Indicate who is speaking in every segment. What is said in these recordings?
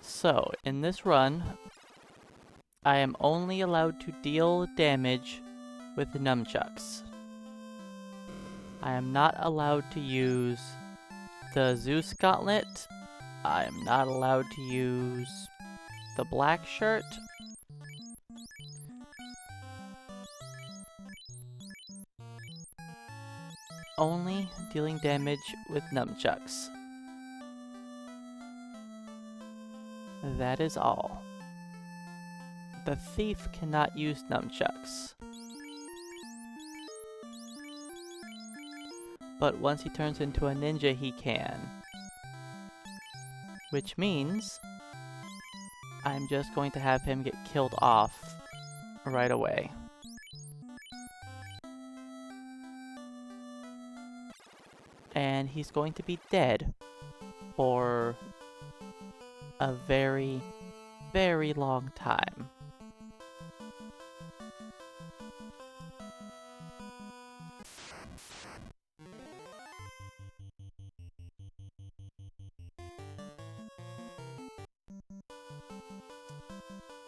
Speaker 1: So, in this run, I am only allowed to deal damage with the Nunchucks. I am not allowed to use the Zeus Gauntlet. I am not allowed to use the black shirt. Only dealing damage with Nunchucks. That is all. The thief cannot use Nunchucks. But once he turns into a ninja, he can. Which means I'm just going to have him get killed off right away. And he's going to be dead for a very, very long time.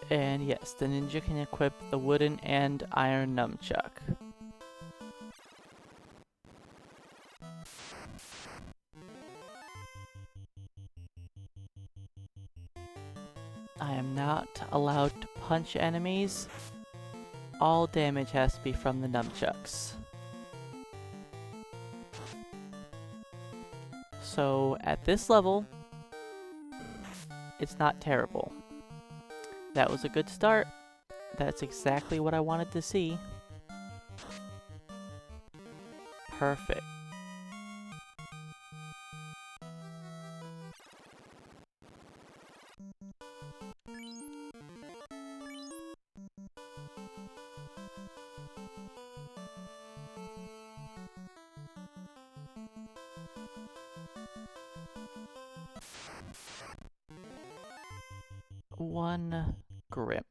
Speaker 1: And yes, the ninja can equip the wooden and iron Nunchuck. I am not allowed to punch enemies. All damage has to be from the Nunchucks. So at this level, it's not terrible. That was a good start. That's exactly what I wanted to see. Perfect. One Grimp.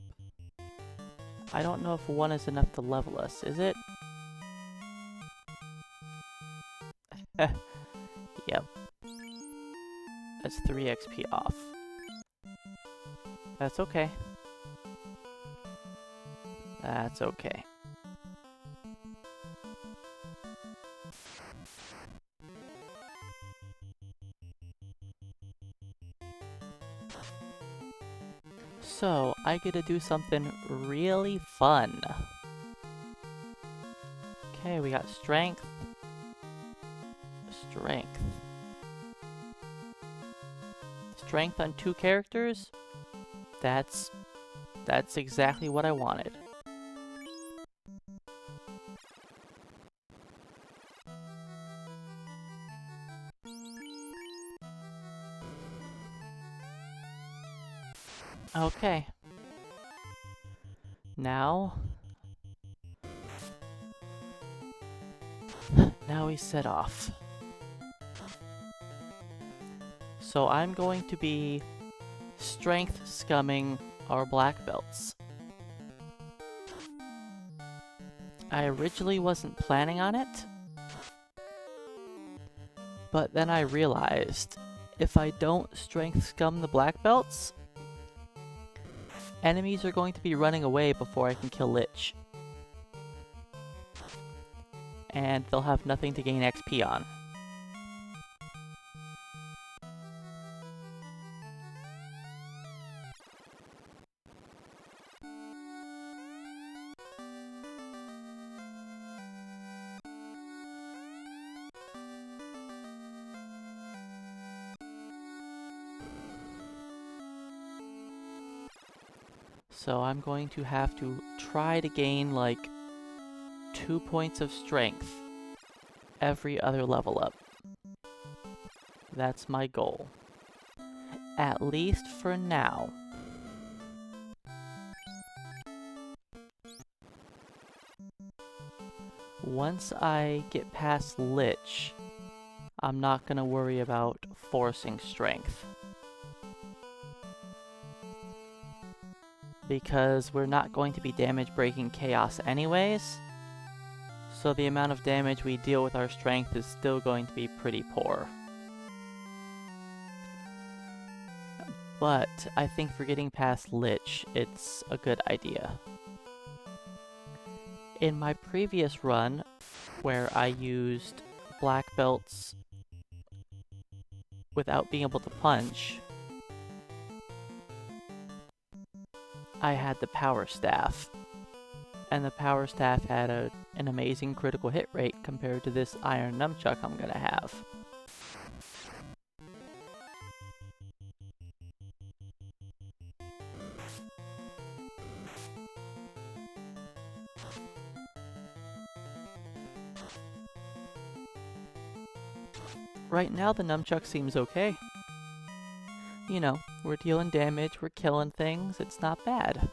Speaker 1: I don't know if one is enough to level us, is it? Yep. That's 3 XP off. That's okay. That's okay. So, I get to do something really fun. Okay, we got strength. Strength. Strength on 2 characters? That's exactly what I wanted. Okay. Now we set off. So I'm going to be strength scumming our black belts. I originally wasn't planning on it, but then I realized if I don't strength scum the black belts, enemies are going to be running away before I can kill Lich. And they'll have nothing to gain XP on. So I'm going to have to try to gain like 2 points of strength every other level up. That's my goal. At least for now. Once I get past Lich, I'm not gonna worry about forcing strength. Because we're not going to be damage breaking chaos anyways, so the amount of damage we deal with our strength is still going to be pretty poor. but I think for getting past Lich, it's a good idea. In my previous run, where I used black belts without being able to punch, I had the power staff, and the power staff had an amazing critical hit rate compared to this iron nunchuck I'm gonna have. Right now the nunchuck seems okay. You know, we're dealing damage, we're killing things, it's not bad.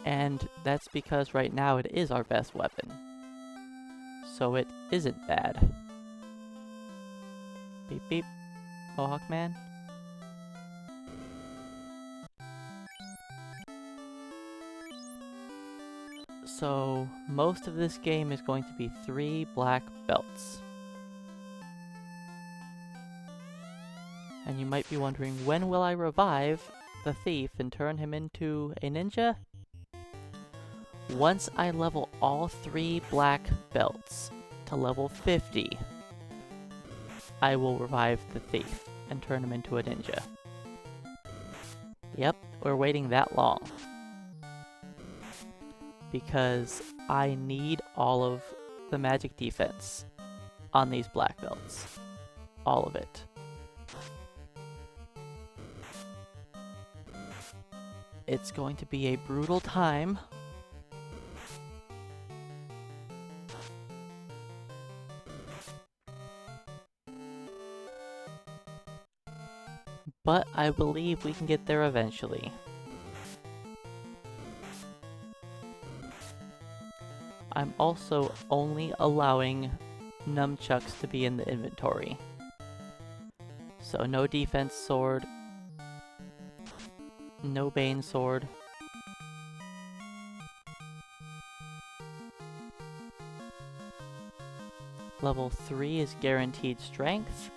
Speaker 1: And that's because right now it is our best weapon. So it isn't bad. Beep beep, Mohawk Man. So most of this game is going to be 3 black belts. And you might be wondering, when will I revive the thief and turn him into a ninja? Once I level all 3 black belts to level 50, I will revive the thief and turn him into a ninja. Yep, we're waiting that long. Because I need all of the magic defense on these black belts. All of it. It's going to be a brutal time. But I believe we can get there eventually. I'm also only allowing nunchucks to be in the inventory. So no defense sword, no bane sword. Level 3 is guaranteed strength.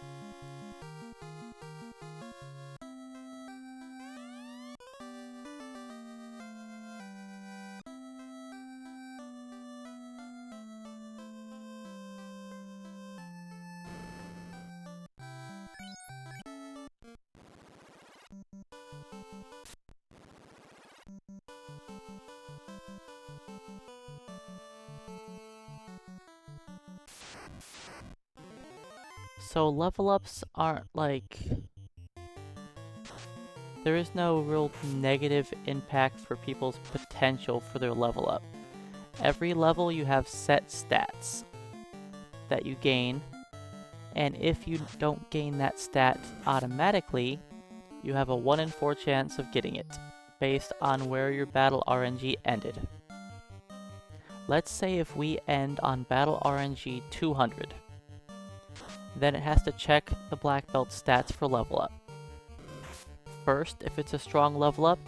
Speaker 1: So level ups aren't like... There is no real negative impact for people's potential for their level up. Every level you have set stats that you gain, and if you don't gain that stat automatically, you have a 1 in 4 chance of getting it, based on where your battle RNG ended. Let's say if we end on battle RNG 200. Then it has to check the black belt stats for level up. First, if it's a strong level up,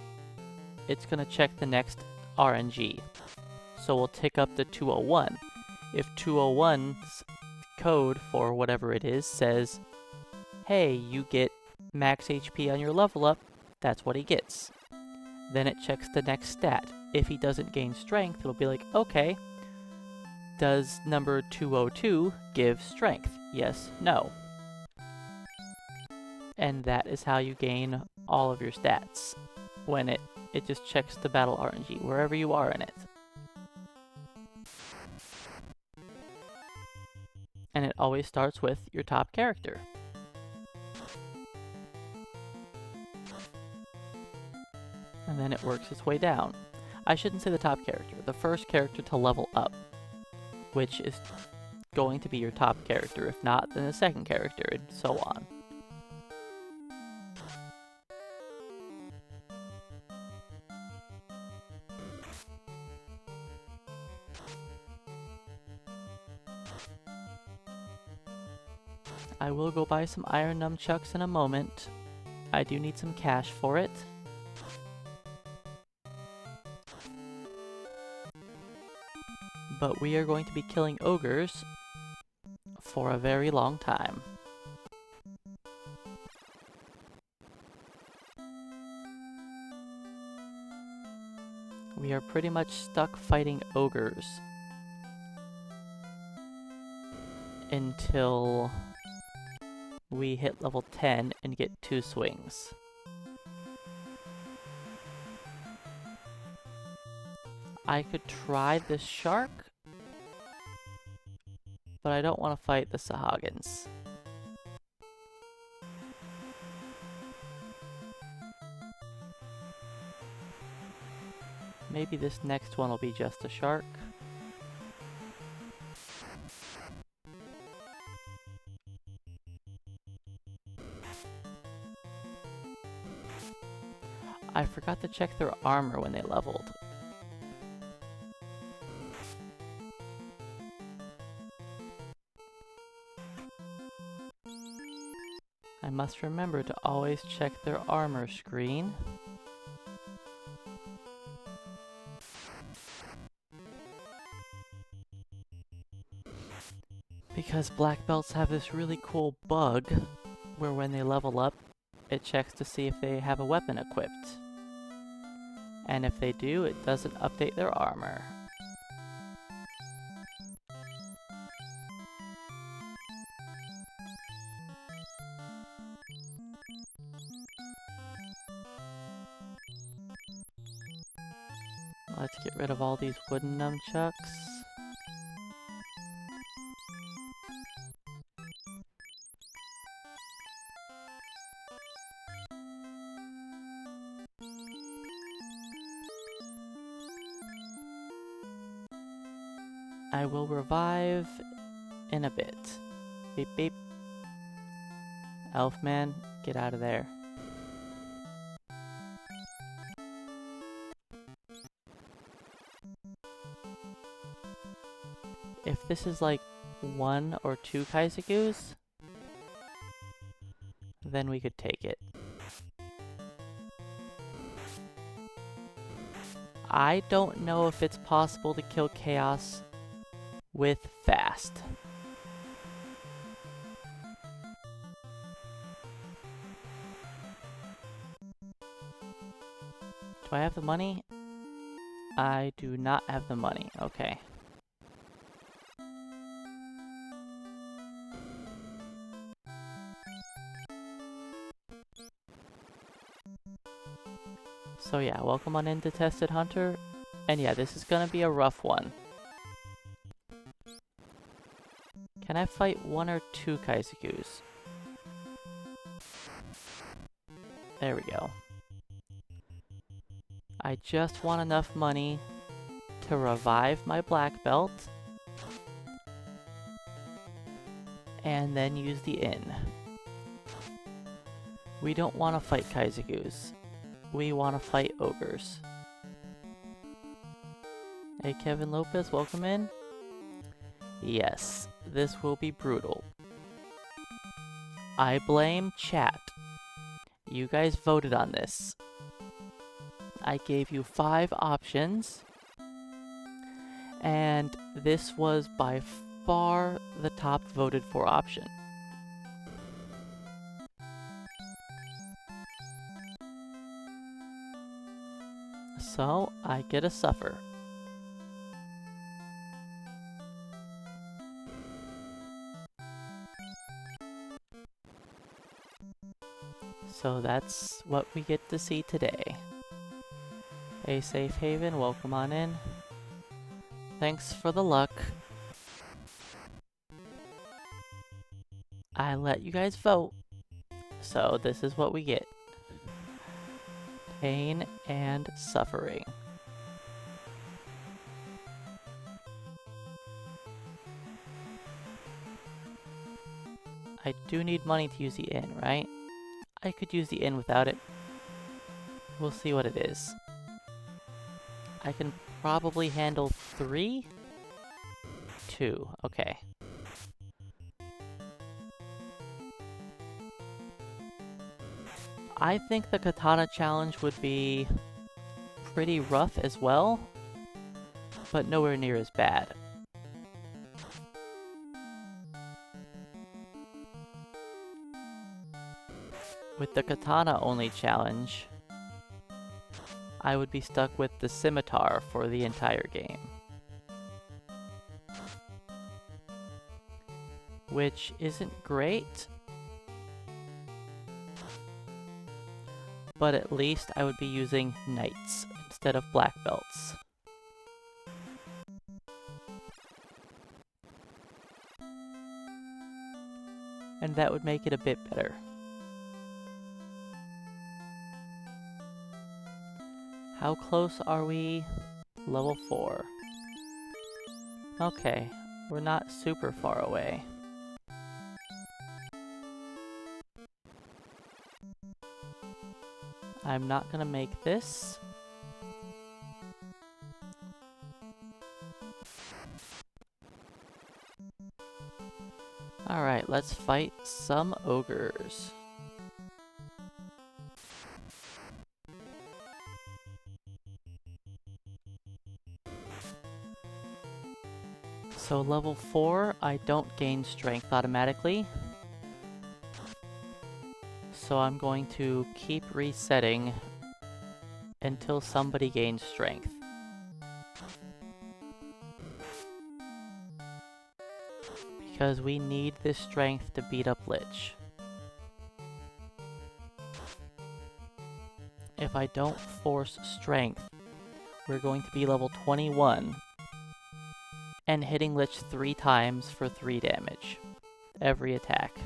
Speaker 1: it's going to check the next RNG. So we'll tick up to 201. If 201's code for whatever it is says, hey, you get max HP on your level up, that's what he gets. Then it checks the next stat. If he doesn't gain strength, it'll be like, okay, does number 202 give strength? Yes, no. And that is how you gain all of your stats. When it just checks the battle RNG, wherever you are in it. And it always starts with your top character. And then it works its way down. I shouldn't say the top character, the first character to level up, which is going to be your top character. If not, then the second character, and so on. I will go buy some iron nunchucks in a moment. I do need some cash for it. But we are going to be killing ogres for a very long time. We are pretty much stuck fighting ogres until we hit level 10 and get 2 swings. I could try this shark, but I don't want to fight the Sahagins. Maybe this next one will be just a shark. I forgot to check their armor when they leveled. I must remember to always check their armor screen. Because black belts have this really cool bug where when they level up, it checks to see if they have a weapon equipped. And if they do, it doesn't update their armor. Let's get rid of all these wooden nunchucks. I will revive in a bit. Beep beep. Elfman, get out of there. If this is like 1 or 2 Kaisagus, then we could take it. I don't know if it's possible to kill Chaos with fast. Do I have the money? I do not have the money. Okay. So yeah, welcome on into Tested Hunter. And yeah, this is gonna be a rough one. Can I fight 1 or 2 Kaisakus? There we go. I just want enough money to revive my black belt and then use the inn. We don't want to fight Kaisakus. We want to fight ogres. Hey Kevin Lopez, welcome in. Yes, this will be brutal. I blame chat. You guys voted on this. I gave you 5 options, and this was by far the top voted for option. So, I get to suffer. So that's what we get to see today. Hey Safe Haven, welcome on in. Thanks for the luck. I let you guys vote, so this is what we get. Pain and suffering. I do need money to use the inn, right? I could use the inn without it. We'll see what it is. I can probably handle 3? 2, okay. I think the katana challenge would be pretty rough as well, but nowhere near as bad. With the katana only challenge, I would be stuck with the scimitar for the entire game. Which isn't great, but at least I would be using knights instead of black belts. And that would make it a bit better. How close are we? Level 4. Okay, we're not super far away. I'm not gonna make this. Alright, let's fight some ogres. So level 4, I don't gain strength automatically. So I'm going to keep resetting until somebody gains strength. Because we need this strength to beat up Lich. If I don't force strength, we're going to be level 21 and hitting Lich 3 times for 3 damage every attack.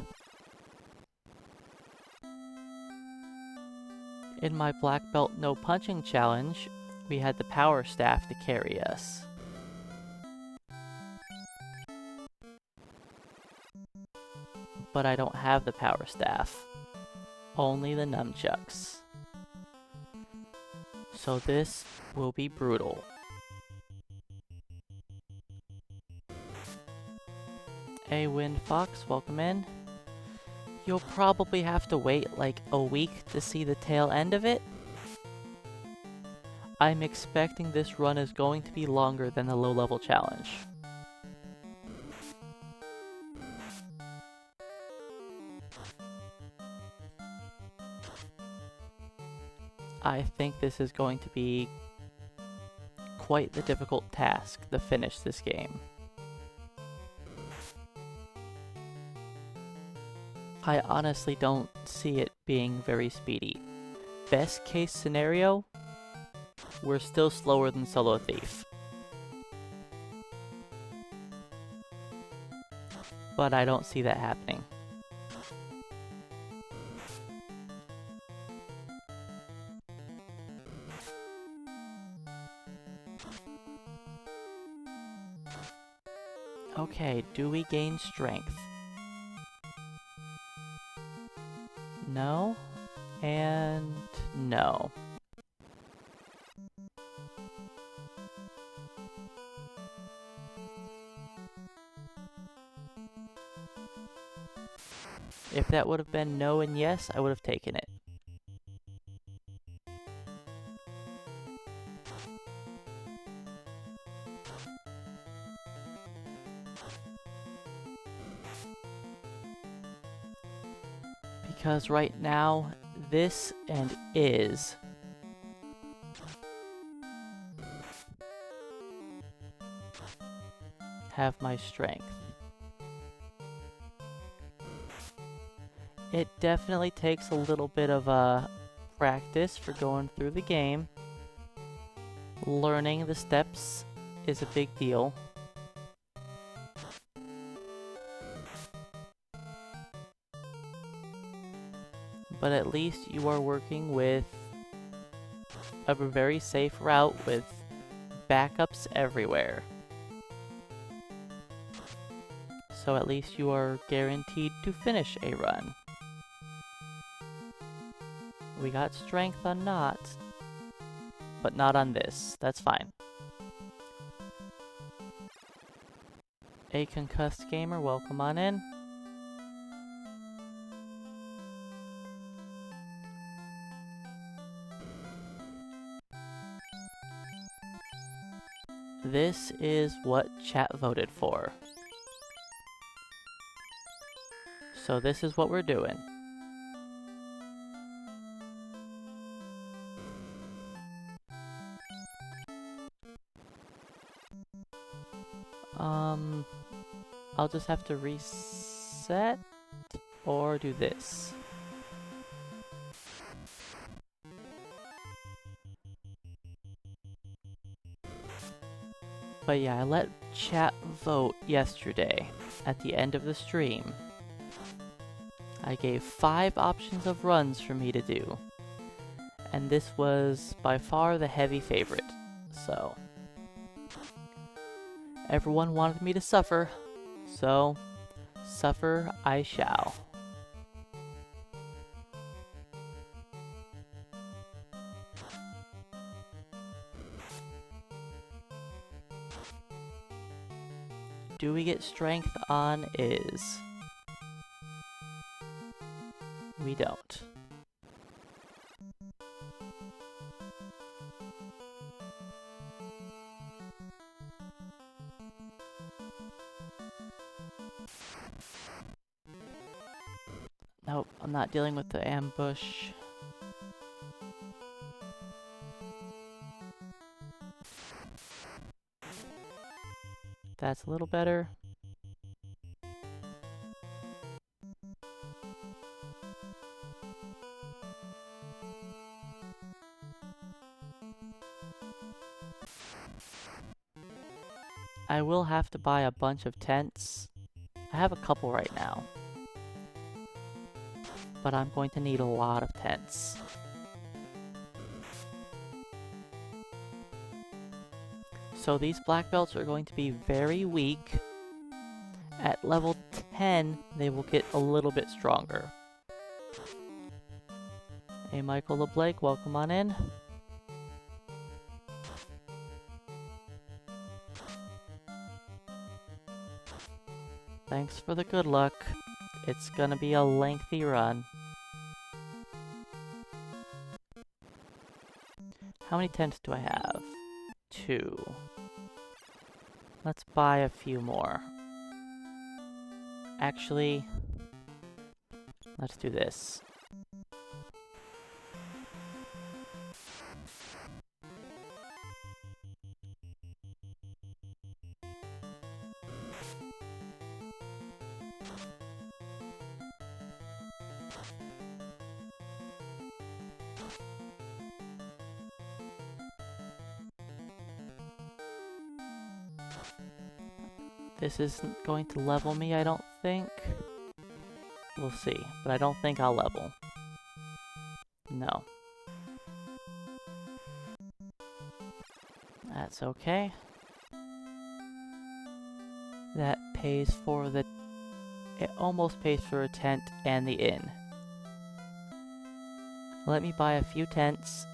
Speaker 1: In my black belt no punching challenge, we had the power staff to carry us. But I don't have the power staff, only the nunchucks. So this will be brutal. Hey Wind Fox, welcome in. You'll probably have to wait like a week to see the tail end of it. I'm expecting this run is going to be longer than the low level challenge. I think this is going to be quite the difficult task to finish this game. I honestly don't see it being very speedy. Best case scenario, we're still slower than Solo Thief. But I don't see that happening. Okay, do we gain strength? No, and no. If that would have been no and yes, I would have taken it. Because right now, this and is have my strength. It definitely takes a little bit of practice for going through the game. Learning the steps is a big deal. But at least you are working with a very safe route with backups everywhere. So at least you are guaranteed to finish a run. We got strength on Not, but not on this. That's fine. A concussed gamer, welcome on in. This is what chat voted for. So this is what we're doing. I'll just have to reset or do this. But yeah, I let chat vote yesterday at the end of the stream. I gave 5 options of runs for me to do. And this was by far the heavy favorite, so everyone wanted me to suffer, so suffer I shall. Do we get strength on is? We don't. Nope, I'm not dealing with the ambush. That's a little better. I will have to buy a bunch of tents. I have a couple right now. But I'm going to need a lot of tents. So these black belts are going to be very weak. At level 10, they will get a little bit stronger. Hey, Michael LeBlake, welcome on in. Thanks for the good luck. It's gonna be a lengthy run. How many tents do I have? 2. Let's buy a few more. Actually, let's do this. This isn't going to level me, I don't think. We'll see, but I don't think I'll level. No. That's okay. That pays for the... It almost pays for a tent and the inn. Let me buy a few tents.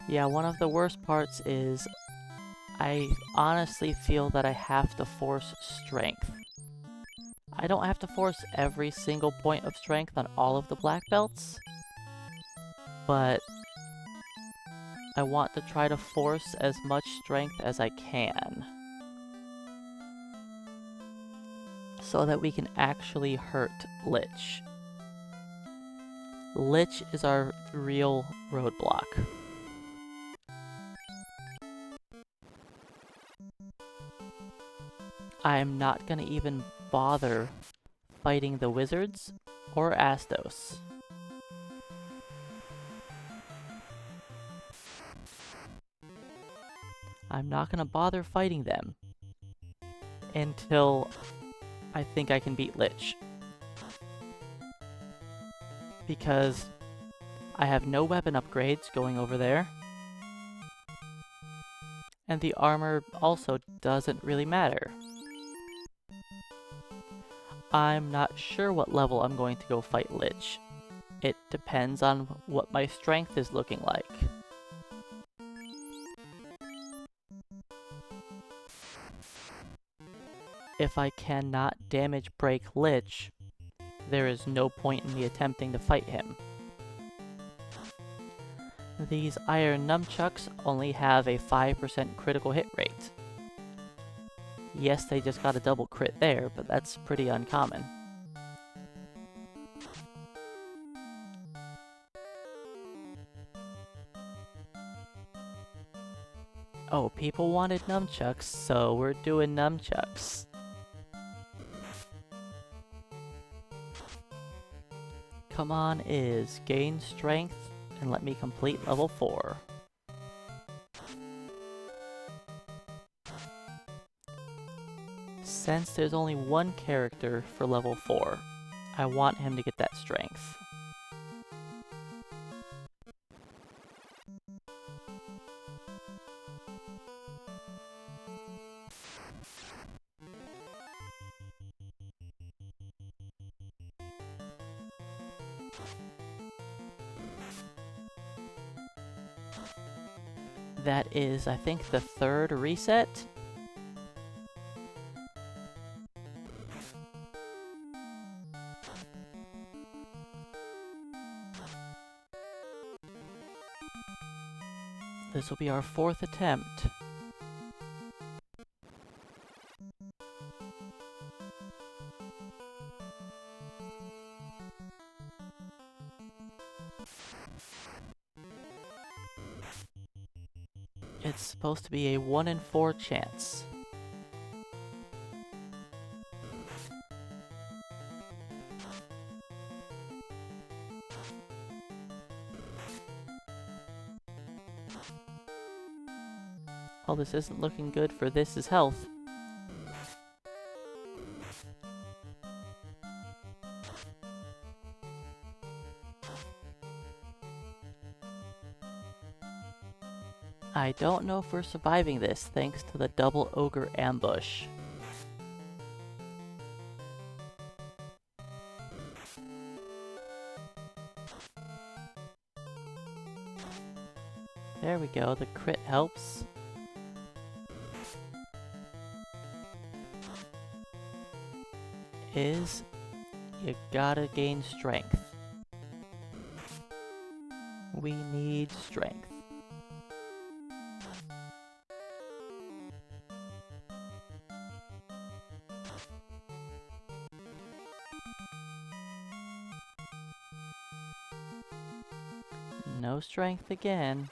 Speaker 1: Yeah, one of the worst parts is I honestly feel that I have to force strength. I don't have to force every single point of strength on all of the black belts, but I want to try to force as much strength as I can so that we can actually hurt Lich. Lich is our real roadblock. I am not gonna even bother fighting the wizards or Astos. I'm not gonna bother fighting them until I think I can beat Lich. Because I have no weapon upgrades going over there. And the armor also doesn't really matter. I'm not sure what level I'm going to go fight Lich. It depends on what my strength is looking like. If I cannot damage break Lich, there is no point in me attempting to fight him. These iron nunchucks only have a 5% critical hit rate. Yes, they just got a double crit there, but that's pretty uncommon. Oh, people wanted nunchucks, so we're doing nunchucks. Come on, is gain strength and let me complete level 4. Since there's only one character for level 4, I want him to get that strength. That is, I think, the 3rd reset. This will be our 4th attempt. It's supposed to be a 1 in 4 chance. Well, this isn't looking good for this's health. I don't know if we're surviving this thanks to the double ogre ambush. There we go, the crit helps. Is you gotta gain strength. We need strength. No strength again.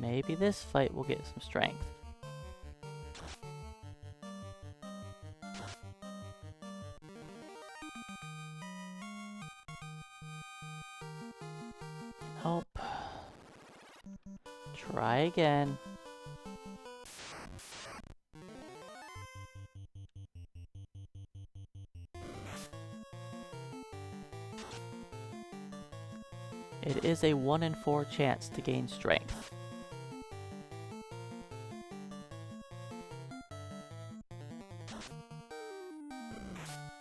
Speaker 1: Maybe this fight will get some strength. Nope. Try again. It is a 1 in 4 chance to gain strength.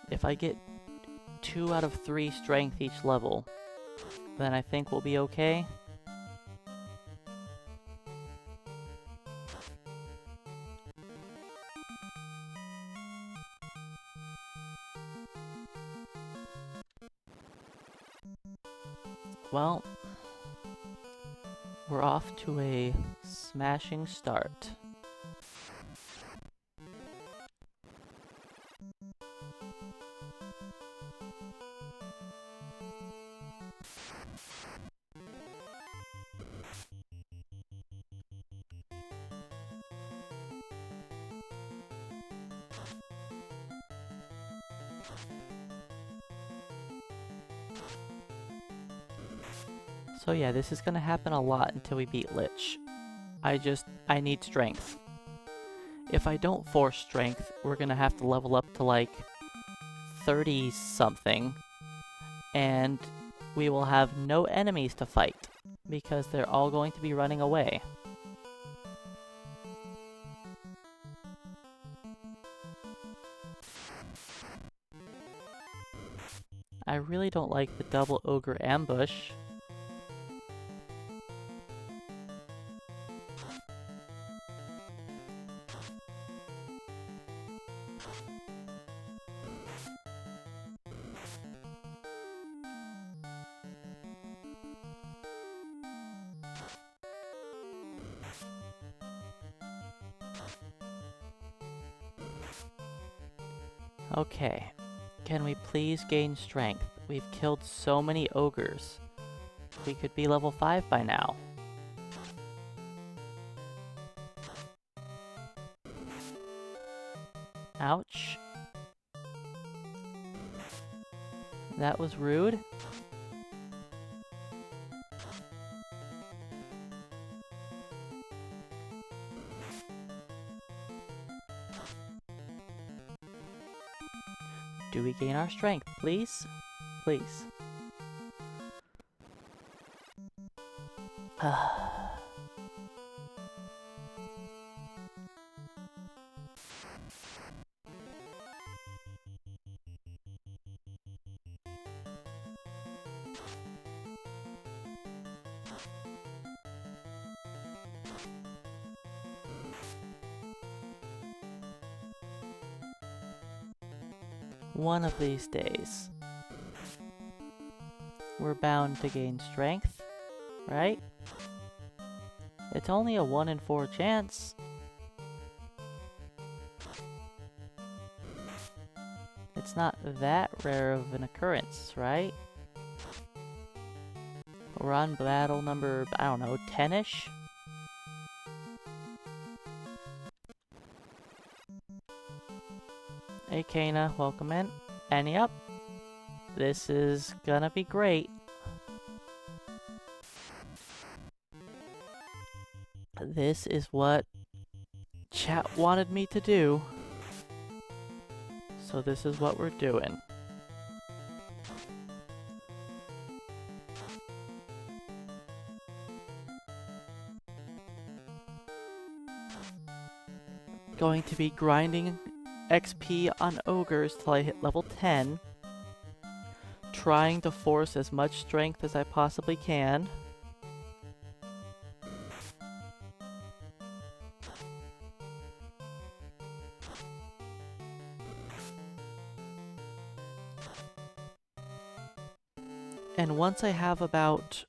Speaker 1: If I get 2 out of 3 strength each level, then I think we'll be okay. Well, we're off to a smashing start. So yeah, this is gonna happen a lot until we beat Lich. I need strength. If I don't force strength, we're gonna have to level up to like 30 something, and we will have no enemies to fight, because they're all going to be running away. I really don't like the double ogre ambush. Okay, can we please gain strength? We've killed so many ogres. We could be level 5 by now. Ouch. That was rude. Do we gain our strength, please? Please. One of these days, we're bound to gain strength, right? It's only a 1 in 4 chance. It's not that rare of an occurrence, right? We're on battle number, I don't know, 10-ish? Hey Kana, welcome in. And yep, this is gonna be great. This is what chat wanted me to do. So this is what we're doing. Going to be grinding XP on ogres till I hit level 10. Trying to force as much strength as I possibly can. And once I have about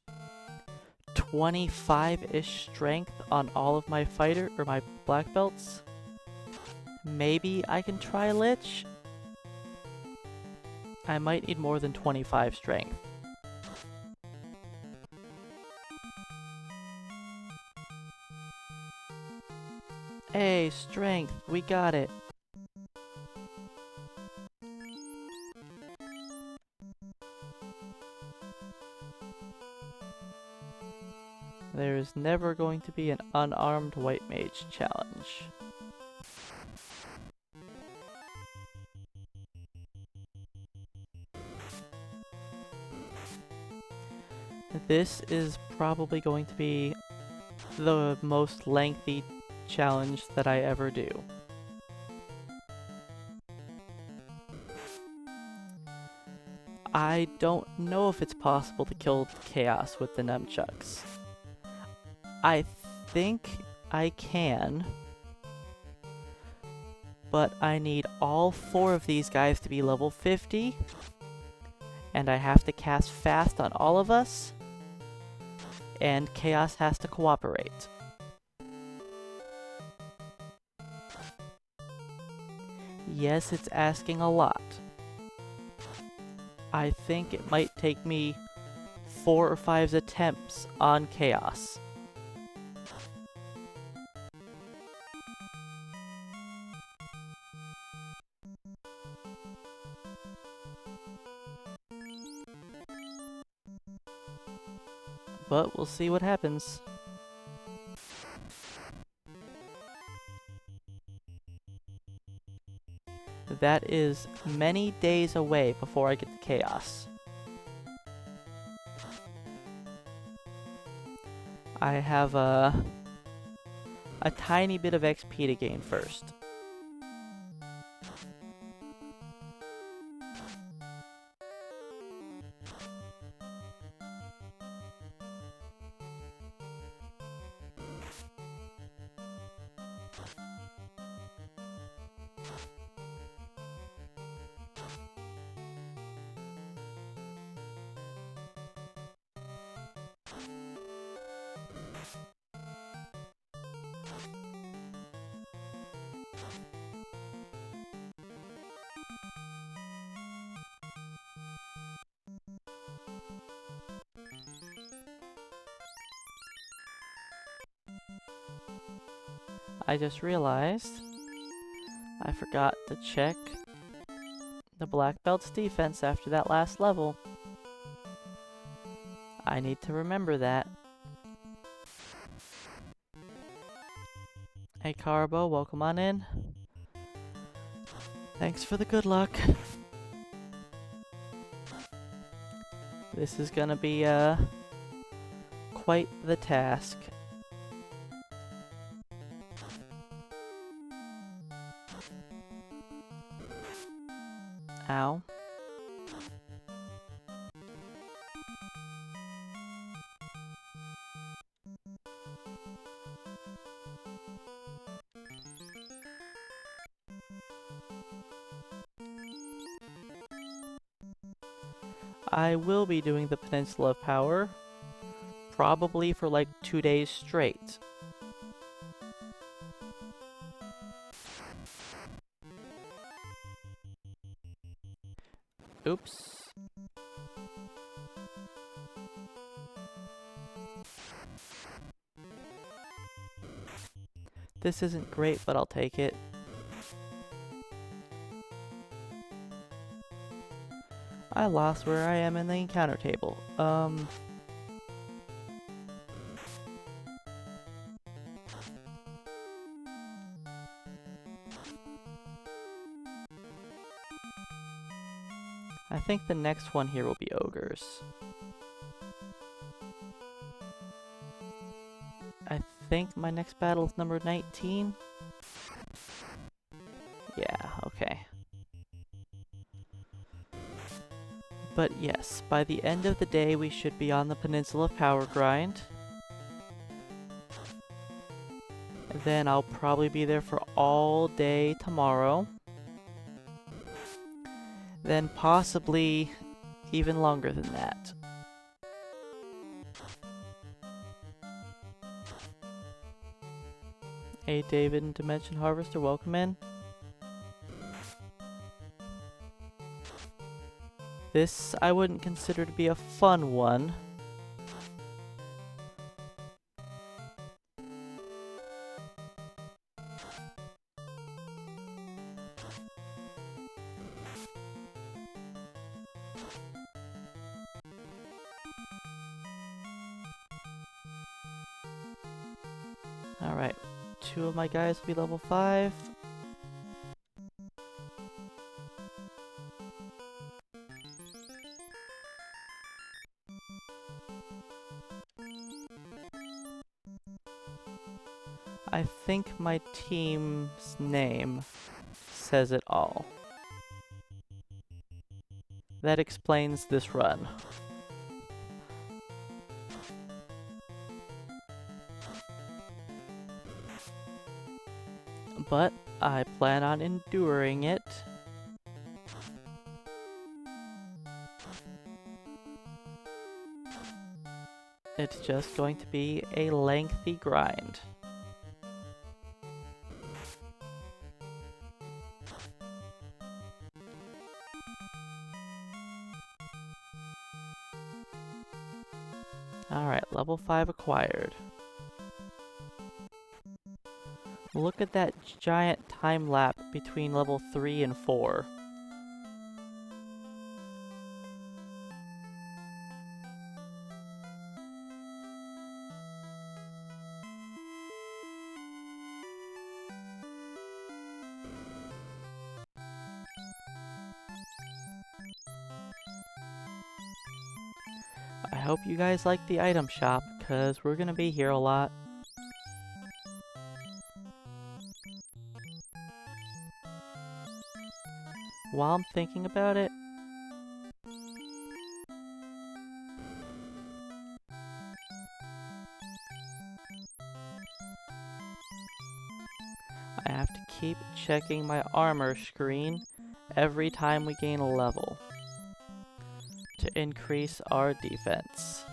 Speaker 1: 25-ish strength on all of my fighter or my black belts, maybe I can try Lich. I might need more than 25 strength. Hey, strength, we got it. There is never going to be an unarmed white mage challenge. This is probably going to be the most lengthy challenge that I ever do. I don't know if it's possible to kill Chaos with the Nun-Chucks. I think I can, but I need all 4 of these guys to be level 50, and I have to cast fast on all of us, and Chaos has to cooperate. Yes, it's asking a lot. I think it might take me 4 or 5 attempts on Chaos. But we'll see what happens. That is many days away before I get to Chaos. I have a tiny bit of XP to gain first. I just realized I forgot to check the black belt's defense after that last level. I need to remember that. Hey Carbo, welcome on in. Thanks for the good luck. This is gonna be quite the task. Ow. I will be doing the Peninsula of Power, probably for like 2 days straight. Oops. This isn't great, but I'll take it. I lost where I am in the encounter table. I think the next one here will be ogres. I think my next battle is number 19. Yeah, okay. But yes, by the end of the day we should be on the Peninsula of Power grind. And then I'll probably be there for all day tomorrow. Then possibly even longer than that. Hey David and Dimension Harvester, welcome in. This I wouldn't consider to be a fun one. Alright, 2 of my guys will be level 5. I think my team's name says it all. That explains this run. But I plan on enduring it. It's just going to be a lengthy grind. Alright, level 5 acquired. Look at that giant time lapse between level 3 and 4. I hope you guys like the item shop, because we're gonna be here a lot. While I'm thinking about it, I have to keep checking my armor screen every time we gain a level to increase our defense.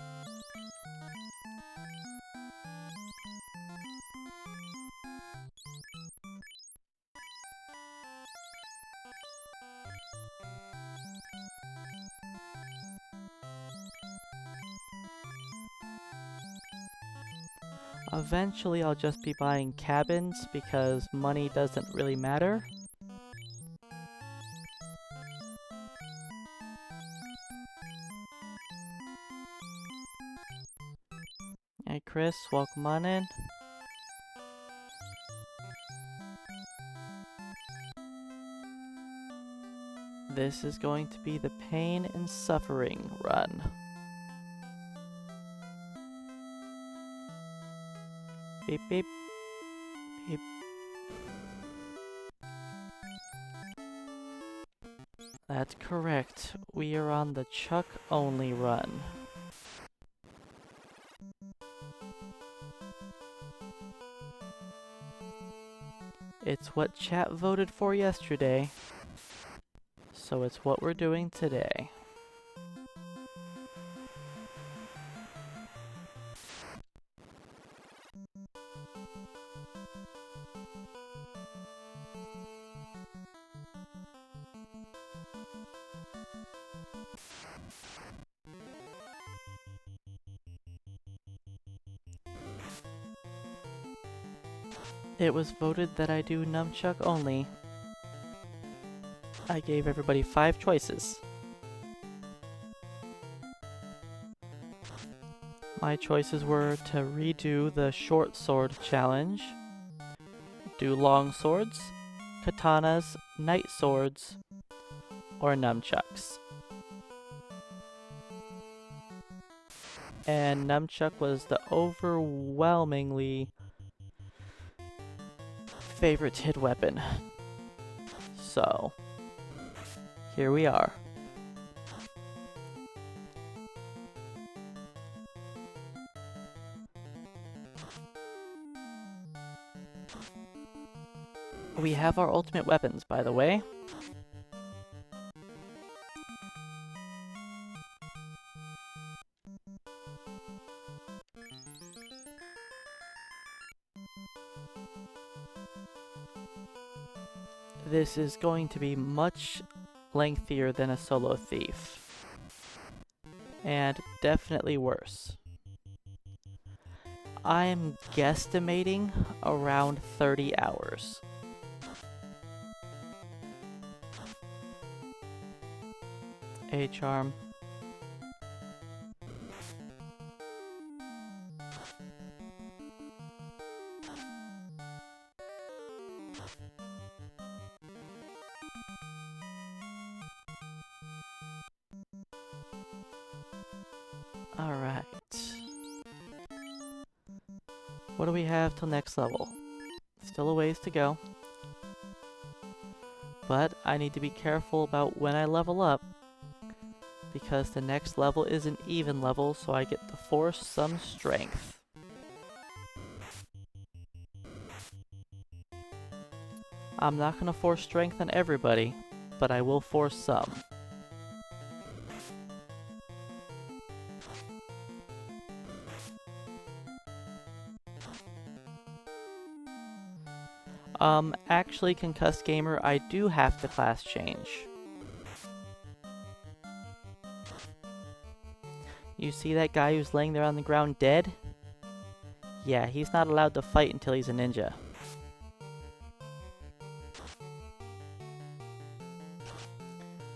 Speaker 1: Eventually I'll just be buying cabins because money doesn't really matter. Hey Chris, welcome on in. This is going to be the pain and suffering run. Beep beep. Beep. That's correct. We are on the Chuck only run. It's what chat voted for yesterday, so it's what we're doing today. It was voted that I do Nun-Chuck only. I gave everybody 5 choices. My choices were to redo the short sword challenge, do long swords, katanas, knight swords, or nunchucks. And Nunchuck was the overwhelmingly favorited weapon. So, here we are. We have our ultimate weapons, by the way. This is going to be much lengthier than a solo thief. And definitely worse. I'm guesstimating around 30 hours. A charm. Alright. What do we have till next level? Still a ways to go. But I need to be careful about when I level up, because the next level is an even level, so I get to force some strength. I'm not going to force strength on everybody, but I will force some. Actually, Concussed Gamer, I do have to class change. You see that guy who's laying there on the ground dead? Yeah, he's not allowed to fight until he's a ninja.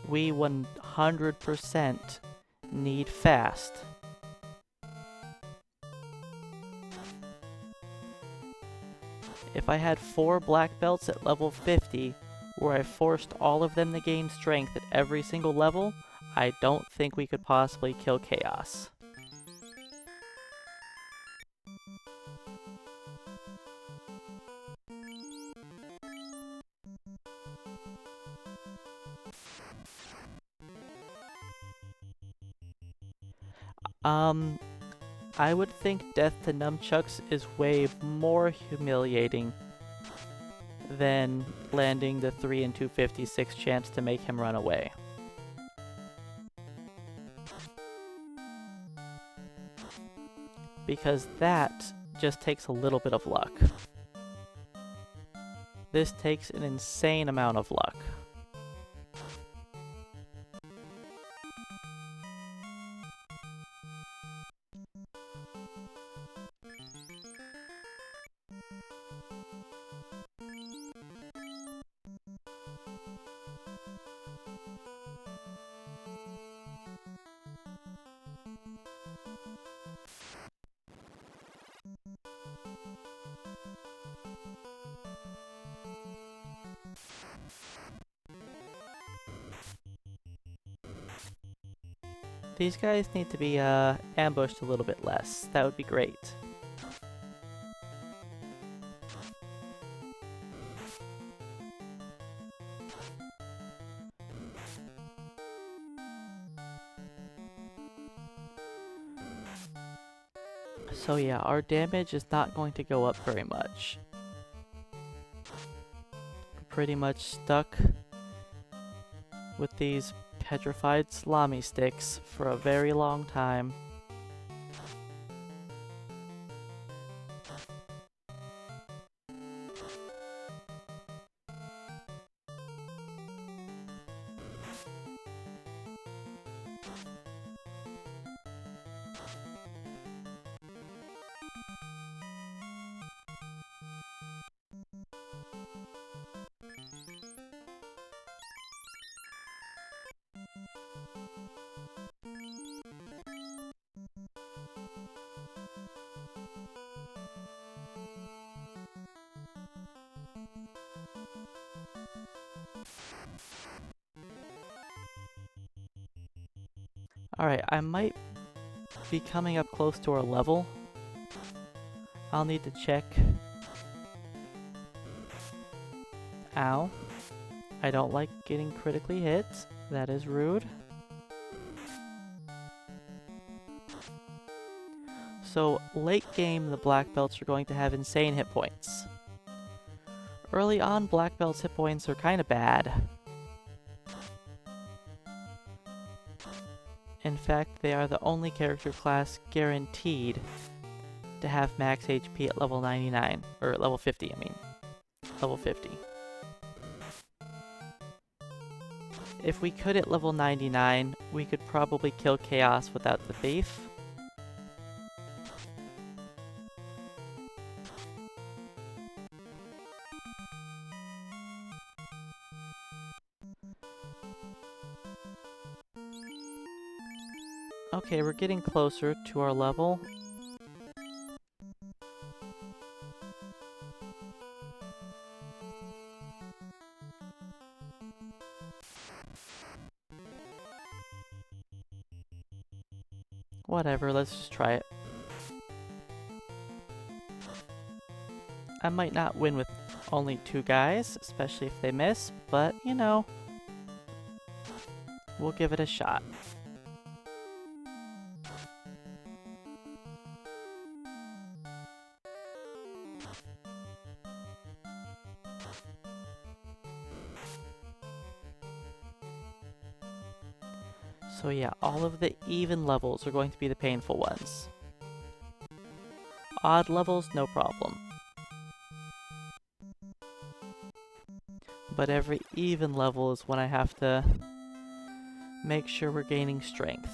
Speaker 1: We 100% need fast. If I had 4 black belts at level 50, where I forced all of them to gain strength at every single level, I don't think we could possibly kill Chaos. I would think death to Nunchucks is way more humiliating than landing the 3 in 256 chance to make him run away. Because that just takes a little bit of luck. This takes an insane amount of luck. These guys need to be ambushed a little bit less. That would be great. So yeah, our damage is not going to go up very much. We're pretty much stuck with these petrified salami sticks for a very long time. Alright, I might be coming up close to our level. I'll need to check. Ow. I don't like getting critically hit. That is rude. So, late game, the black belts are going to have insane hit points. Early on, black belts' hit points are kind of bad. In fact, they are the only character class guaranteed to have max HP at level 99, or level 50, I mean. Level 50. If we could at level 99, we could probably kill Chaos without the thief. Okay, we're getting closer to our level. Whatever, let's just try it. I might not win with only 2 guys, especially if they miss, but, you know, we'll give it a shot. So yeah, all of the even levels are going to be the painful ones. Odd levels, no problem. But every even level is when I have to make sure we're gaining strength.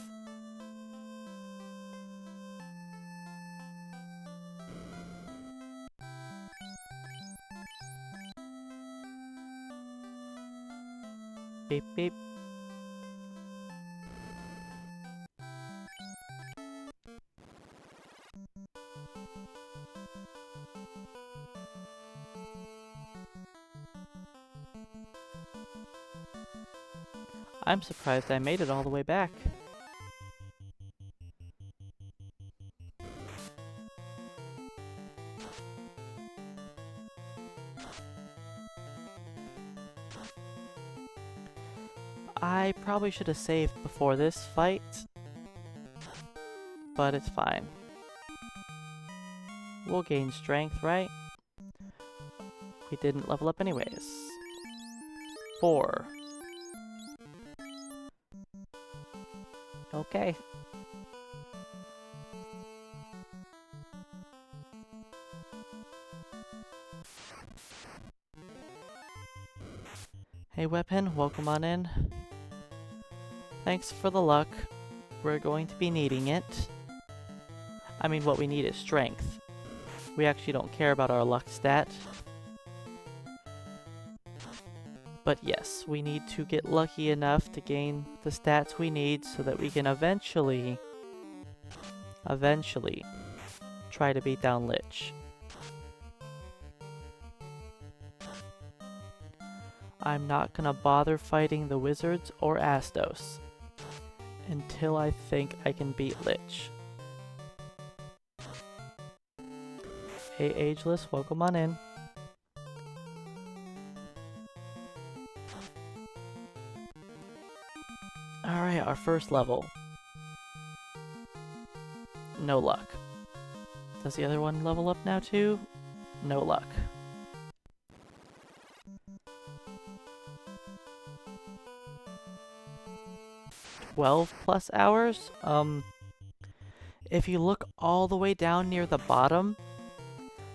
Speaker 1: Beep beep. I'm surprised I made it all the way back. I probably should have saved before this fight, but it's fine. We'll gain strength, right? We didn't level up anyways. 4. Okay. Hey weapon, welcome on in. Thanks for the luck. We're going to be needing it. I mean, what we need is strength. We actually don't care about our luck stat. But yes, we need to get lucky enough to gain the stats we need so that we can eventually try to beat down Lich. I'm not gonna bother fighting the wizards or Astos. until I think I can beat Lich. Hey, Ageless, welcome on in. Alright, our first level. No luck. Does the other one level up now too? No luck. +12 hours? If you look all the way down near the bottom,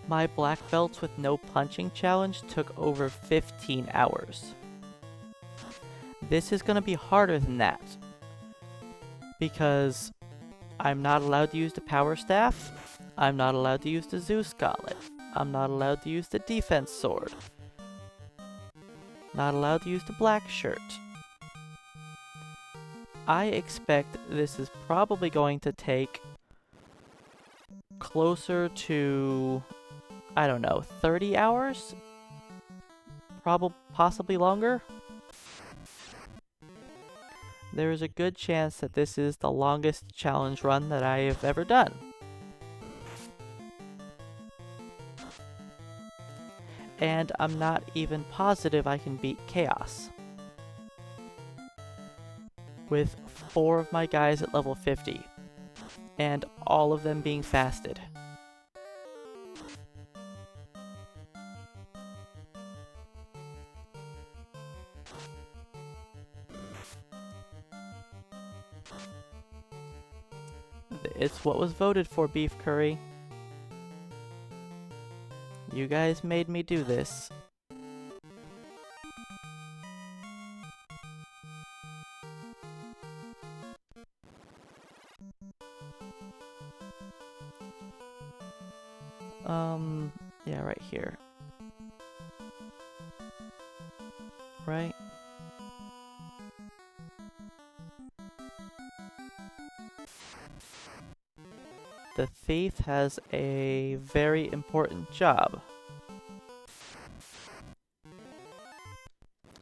Speaker 1: my black belts with no punching challenge took over 15 hours. This is gonna be harder than that, because I'm not allowed to use the power staff, I'm not allowed to use the Zeus gauntlet, I'm not allowed to use the defense sword, not allowed to use the black shirt. I expect this is probably going to take closer to, I don't know, 30 hours? Possibly longer? There is a good chance that this is the longest challenge run that I have ever done. And I'm not even positive I can beat Chaos, with 4 of my guys at level 50, and all of them being fasted. It's what was voted for, Beef Curry. You guys made me do this. Yeah, right here. Right? The thief has a very important job.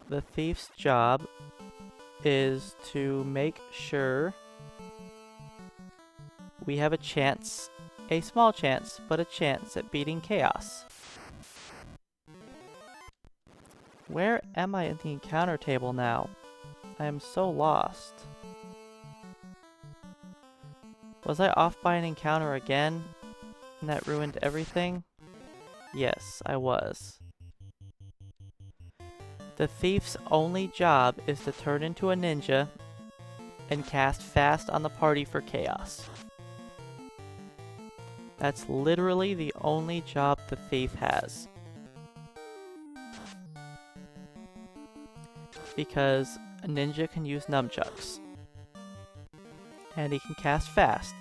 Speaker 1: The thief's job is to make sure we have a chance, a small chance, but a chance at beating Chaos. Where am I in the encounter table now? I am so lost. Was I off by an encounter again? And that ruined everything? Yes, I was. The thief's only job is to turn into a ninja and cast fast on the party for Chaos. That's literally the only job the thief has. Because a ninja can use Nun-Chucks. And he can cast fast.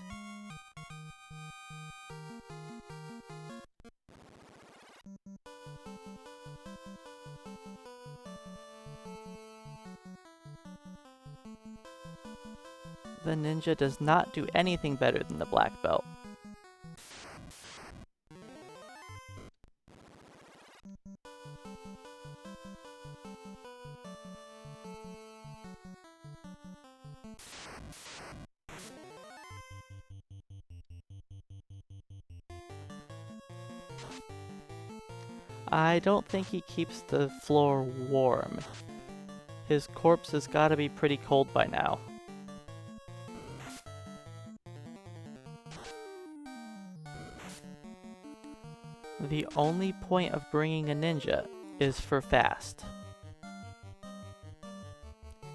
Speaker 1: The ninja does not do anything better than the black belt. I don't think he keeps the floor warm. His corpse has gotta be pretty cold by now. The only point of bringing a ninja is for fast.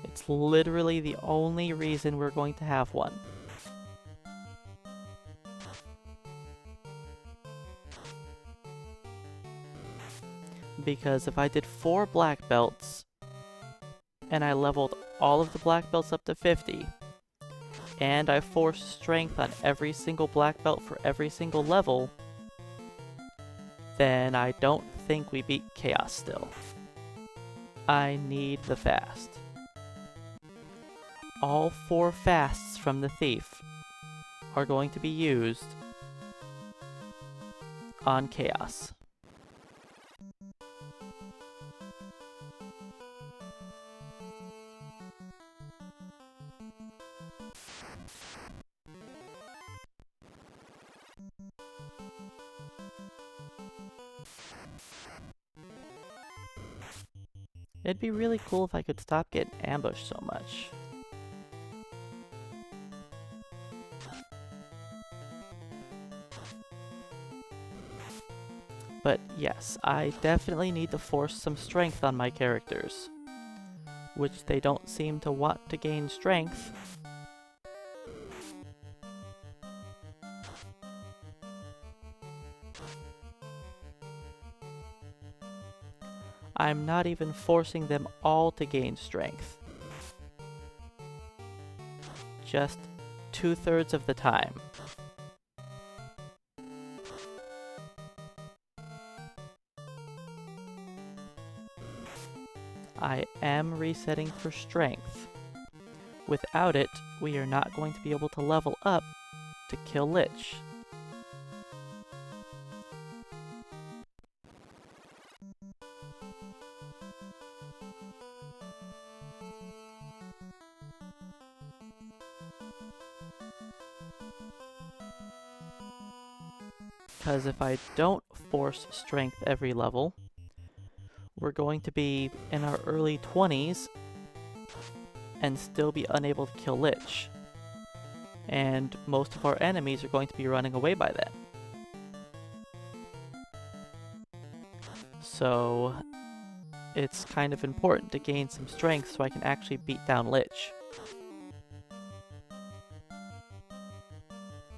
Speaker 1: It's literally the only reason we're going to have one. Because if I did 4 black belts, and I leveled all of the black belts up to 50, and I forced strength on every single black belt for every single level, then I don't think we beat Chaos still. I need the fast. All 4 fasts from the thief are going to be used on Chaos. It'd be really cool if I could stop getting ambushed so much. But yes, I definitely need to force some strength on my characters, which they don't seem to want to gain strength. I'm not even forcing them all to gain strength. Just 2/3 of the time. I am resetting for strength. Without it, we are not going to be able to level up to kill Lich. Because if I don't force strength every level, we're going to be in our early 20s and still be unable to kill Lich. And most of our enemies are going to be running away by then. So it's kind of important to gain some strength so I can actually beat down Lich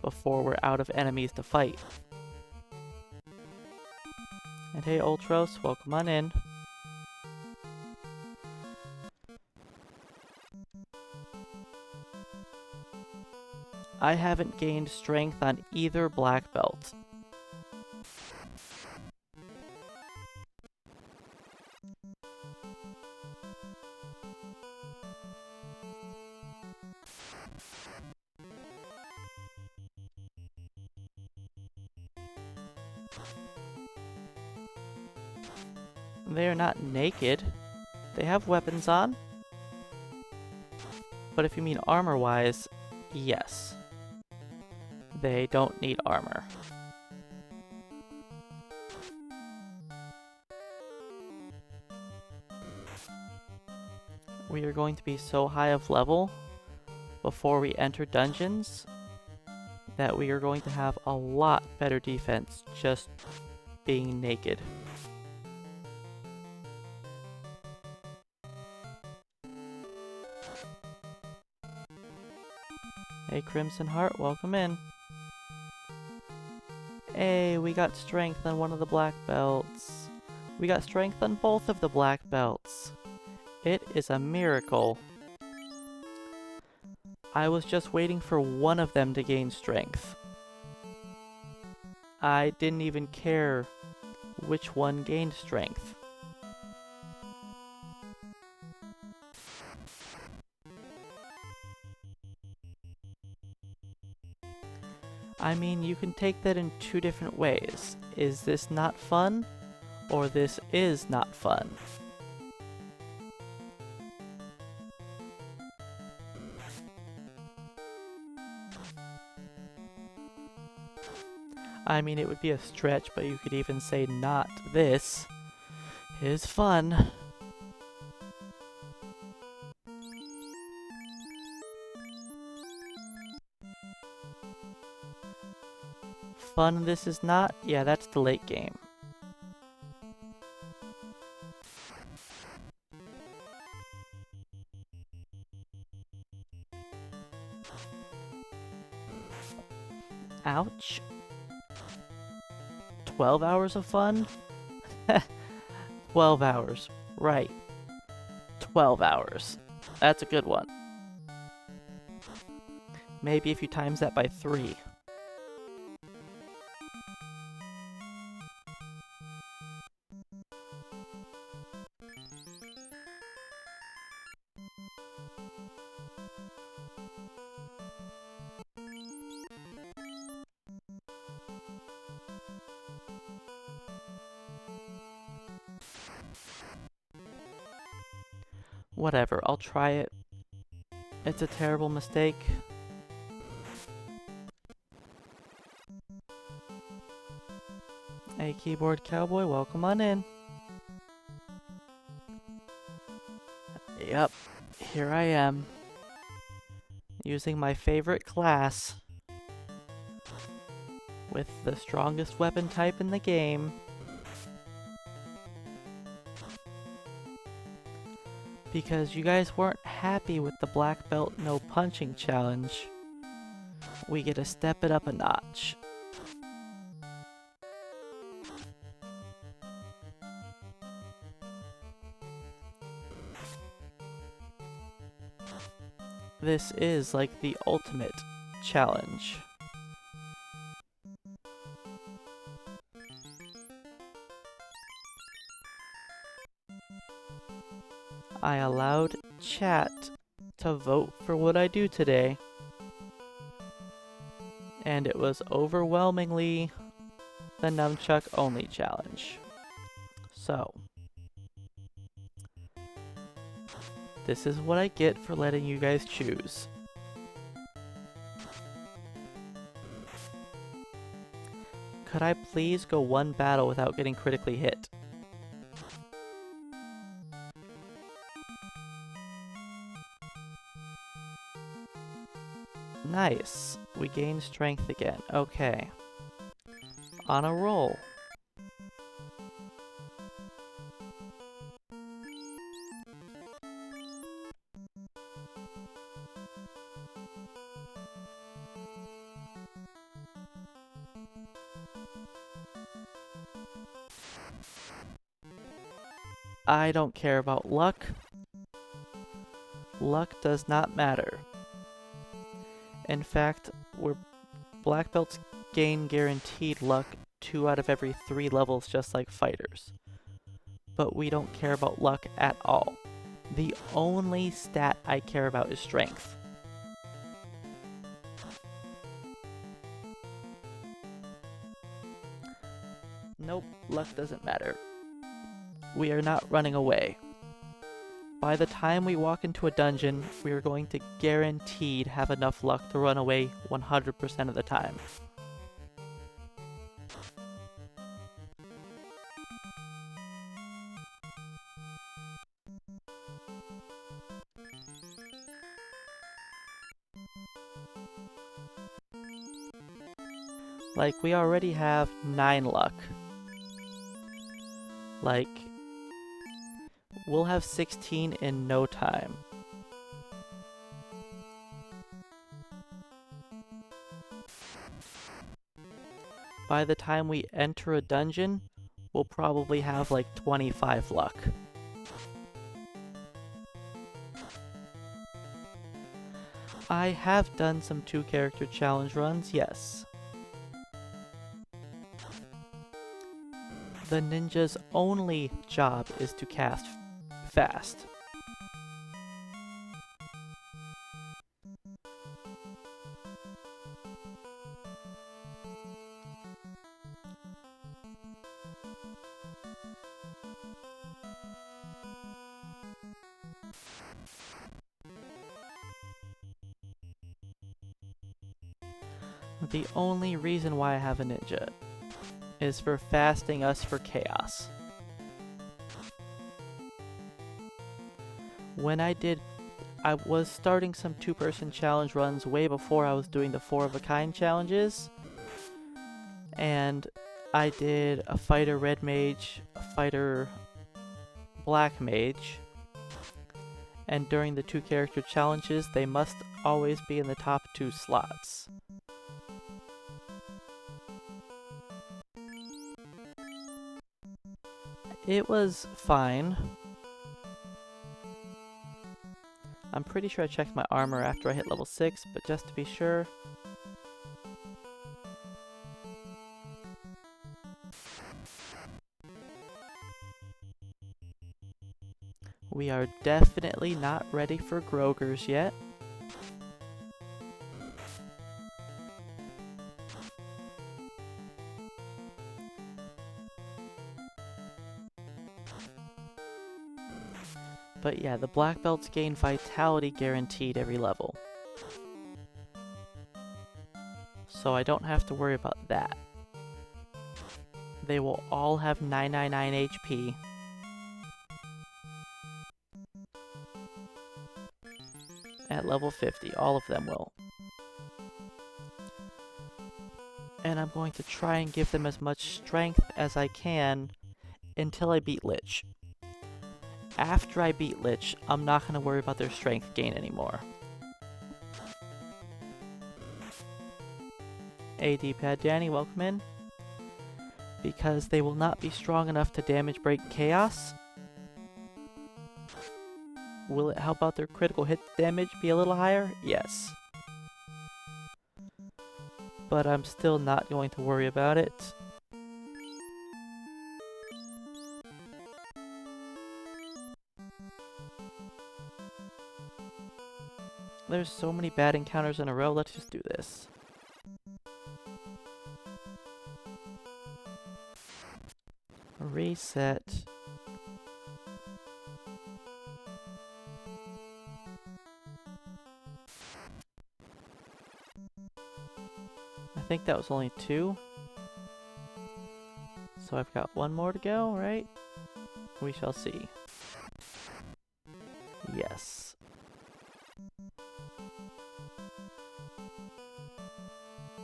Speaker 1: before we're out of enemies to fight. And hey Ultros, welcome on in. I haven't gained strength on either black belt. They are not naked. They have weapons on. But if you mean armor-wise, yes. They don't need armor. We are going to be so high of level before we enter dungeons that we are going to have a lot better defense just being naked. Hey Crimson Heart, welcome in. Hey, we got strength on one of the black belts. We got strength on both of the black belts. It is a miracle. I was just waiting for one of them to gain strength. I didn't even care which one gained strength. I mean, you can take that in two different ways. Is this not fun? Or this is not fun? I mean, it would be a stretch, but you could even say not this is fun. Fun this is not? Yeah, that's the late game. Ouch. 12 hours of fun? 12 hours. Right. 12 hours. That's a good one. Maybe if you times that by 3. Whatever, I'll try it. It's a terrible mistake. Hey, keyboard cowboy, welcome on in. Yep, here I am. Using my favorite class. With the strongest weapon type in the game. Because you guys weren't happy with the black belt no punching challenge, we get to step it up a notch. This is like the ultimate challenge. I allowed chat to vote for what I do today, and it was overwhelmingly the Nun-Chuck only challenge. So, this is what I get for letting you guys choose. Could I please go one battle without getting critically hit? Nice. We gain strength again. Okay. On a roll. I don't care about luck. Luck does not matter. In fact, black belts gain guaranteed luck 2 out of every 3 levels, just like fighters. But we don't care about luck at all. The only stat I care about is strength. Nope, luck doesn't matter. We are not running away. By the time we walk into a dungeon, we are going to guaranteed have enough luck to run away 100% of the time. Like, we already have 9 luck. Like, we'll have 16 in no time. By the time we enter a dungeon, we'll probably have like 25 luck. I have done some 2-character challenge runs, yes. The ninja's only job is to cast fast. The only reason why I have a ninja is for fasting us for chaos. When I was starting some 2-person challenge runs way before I was doing the 4-of-a-kind challenges, and I did a fighter red mage, a fighter black mage, and during the 2-character challenges they must always be in the top 2 slots. It was fine. I'm pretty sure I checked my armor after I hit level 6, but just to be sure. We are definitely not ready for Grogers yet. But yeah, the black belts gain vitality guaranteed every level. So I don't have to worry about that. They will all have 999 HP. At level 50, all of them will. And I'm going to try and give them as much strength as I can until I beat Lich. After I beat Lich, I'm not going to worry about their strength gain anymore. AD Pad Danny, welcome in. Because they will not be strong enough to damage break Chaos. Will it help out their critical hit damage be a little higher? Yes. But I'm still not going to worry about it. There's so many bad encounters in a row, let's just do this. Reset. I think that was only 2. So I've got 1 more to go, right? We shall see. Yes.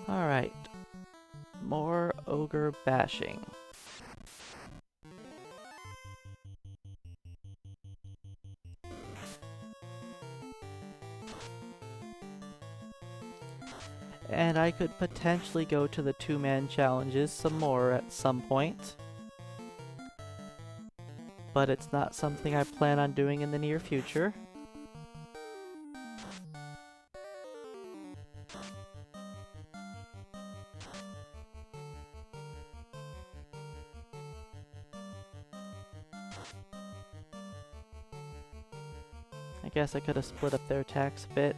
Speaker 1: Alright. More ogre bashing. And I could potentially go to the 2-man challenges some more at some point. But it's not something I plan on doing in the near future. I guess I could have split up their attacks a bit,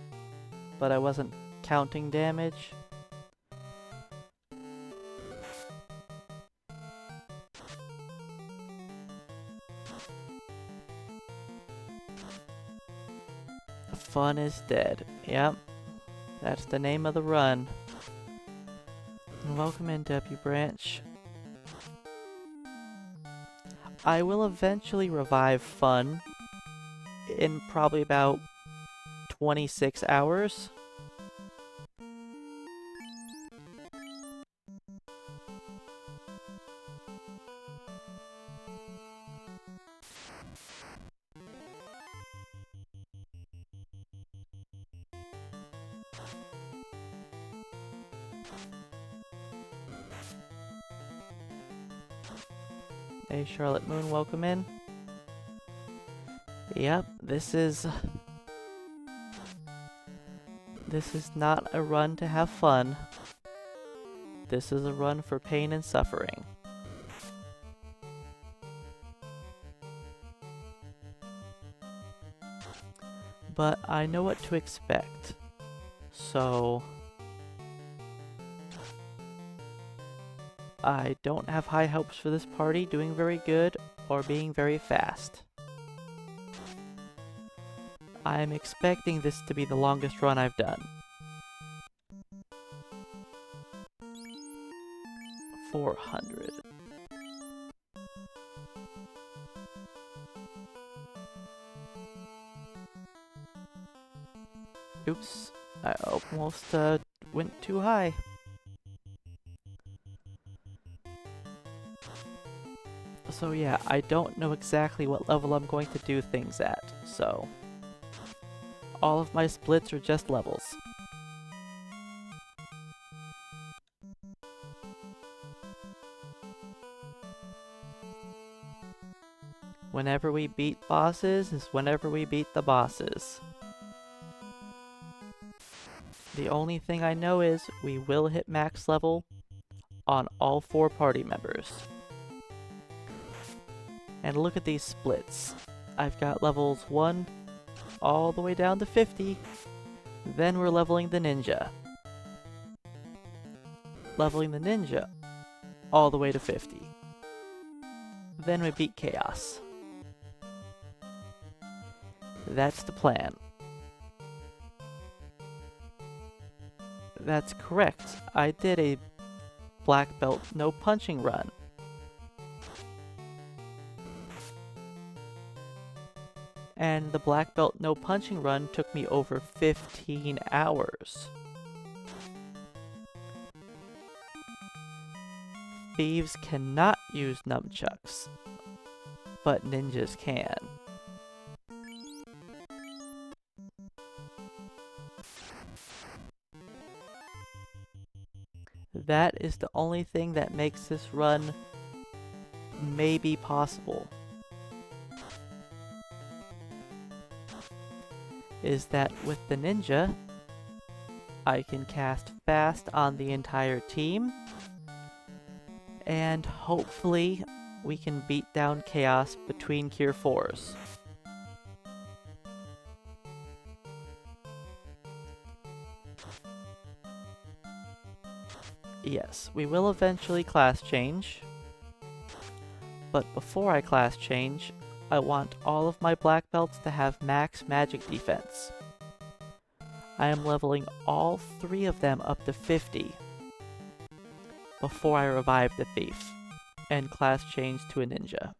Speaker 1: but I wasn't counting damage. Fun is dead. Yep. That's the name of the run. And welcome in, W Branch. I will eventually revive Fun in probably about 26 hours. Hey Charlotte Moon, welcome in. Yep, this is not a run to have fun. This is a run for pain and suffering. But I know what to expect. So I don't have high hopes for this party doing very good or being very fast. I'm expecting this to be the longest run I've done. 400. Oops, I almost went too high. So yeah, I don't know exactly what level I'm going to do things at, so all of my splits are just levels. Whenever we beat bosses is whenever we beat the bosses. The only thing I know is we will hit max level on all 4 party members. And look at these splits. I've got levels 1 all the way down to 50. Then we're leveling the ninja. Leveling the ninja all the way to 50. Then we beat Chaos. That's the plan. That's correct. I did a black belt no punching run. And the black belt no punching run took me over 15 hours. Thieves cannot use nunchucks, but ninjas can. That is the only thing that makes this run maybe possible. Is that with the ninja, I can cast fast on the entire team, and hopefully we can beat down chaos between Cure 4s. Yes, we will eventually class change, but before I class change, I want all of my black belts to have max magic defense. I am leveling all 3 of them up to 50 before I revive the thief and class change to a ninja.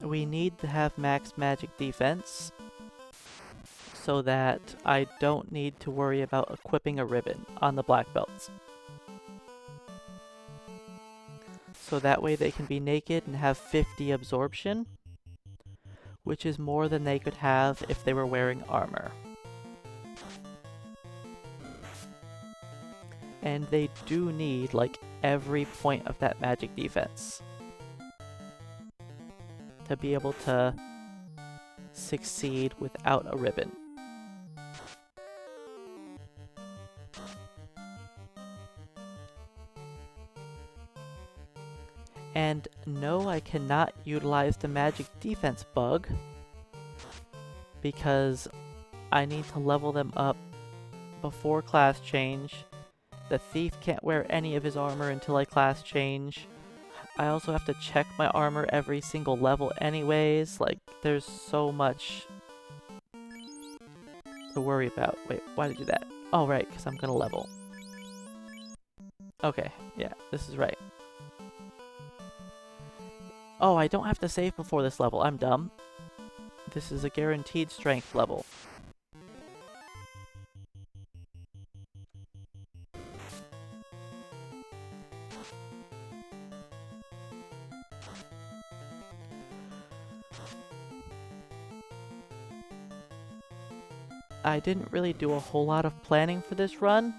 Speaker 1: We need to have max magic defense so that I don't need to worry about equipping a ribbon on the black belts. So that way they can be naked and have 50 absorption, which is more than they could have if they were wearing armor. And they do need, like, every point of that magic defense to be able to succeed without a ribbon. And no, I cannot utilize the magic defense bug because I need to level them up before class change. The thief can't wear any of his armor until I class change. I also have to check my armor every single level anyways. Like, there's so much to worry about. Wait, why did I do that? Oh, right, because I'm gonna level. Okay, yeah, this is right. Oh, I don't have to save before this level. I'm dumb. This is a guaranteed strength level. I didn't really do a whole lot of planning for this run.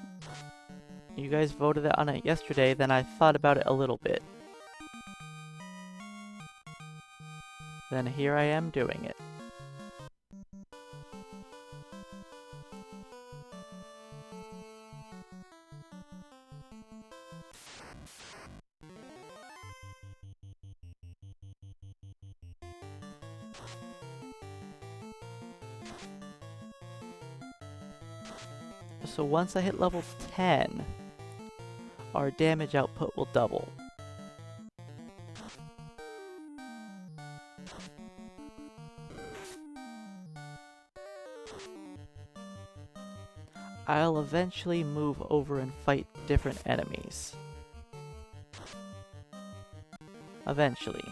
Speaker 1: You guys voted on it yesterday, then I thought about it a little bit. Then here I am doing it. So once I hit level 10, our damage output will double. I'll eventually move over and fight different enemies. Eventually.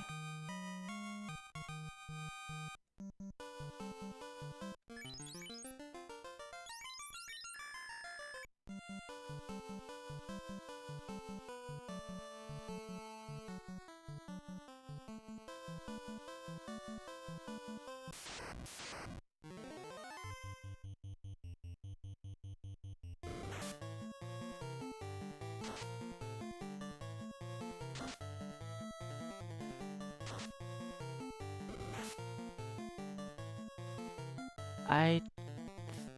Speaker 1: I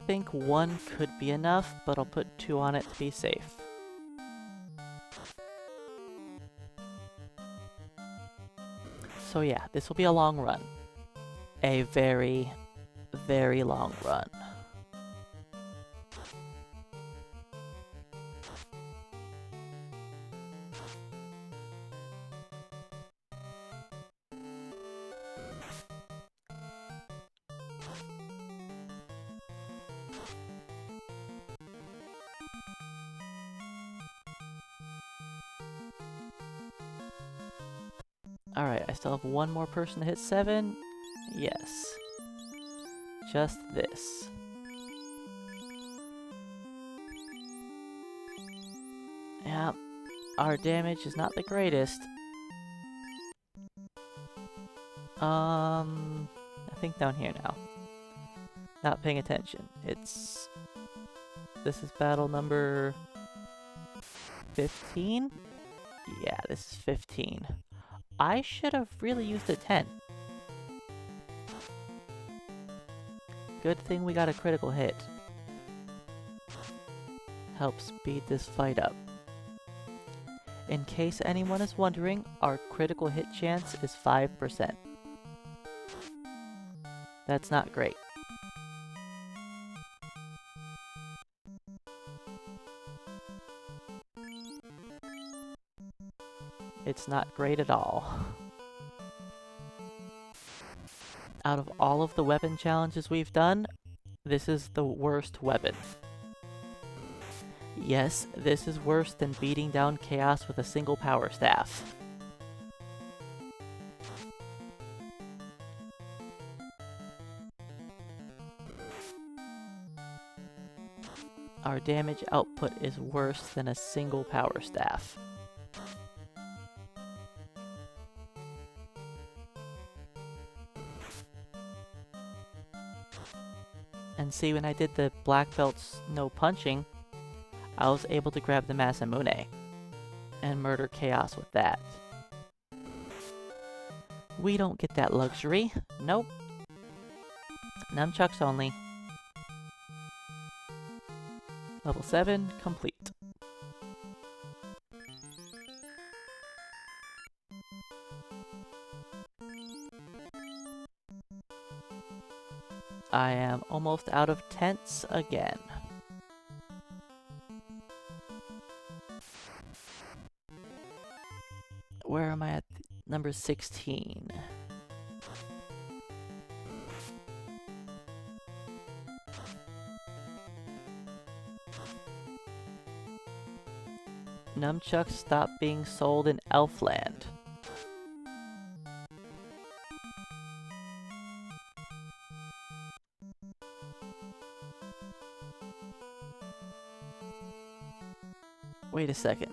Speaker 1: think 1 could be enough, but I'll put 2 on it to be safe. So yeah, this will be a long run. A very, very long run. Alright, I still have one more person to hit 7. Yes. Just this. Yeah, our damage is not the greatest. I think down here now. Not paying attention. This is battle number 15? Yeah, this is 15. I should have really used a 10. Good thing we got a critical hit. Help speed this fight up. In case anyone is wondering, our critical hit chance is 5%. That's not great. It's not great at all. Out of all of the weapon challenges we've done, this is the worst weapon. Yes, this is worse than beating down Chaos with a single power staff. Our damage output is worse than a single power staff. And see, when I did the black belt's no punching, I was able to grab the Masamune and murder Chaos with that. We don't get that luxury. Nope. Nunchucks only. Level 7 complete. I am almost out of tents again. Where am I at? Number 16. Nunchucks stop being sold in Elfland. Wait a second.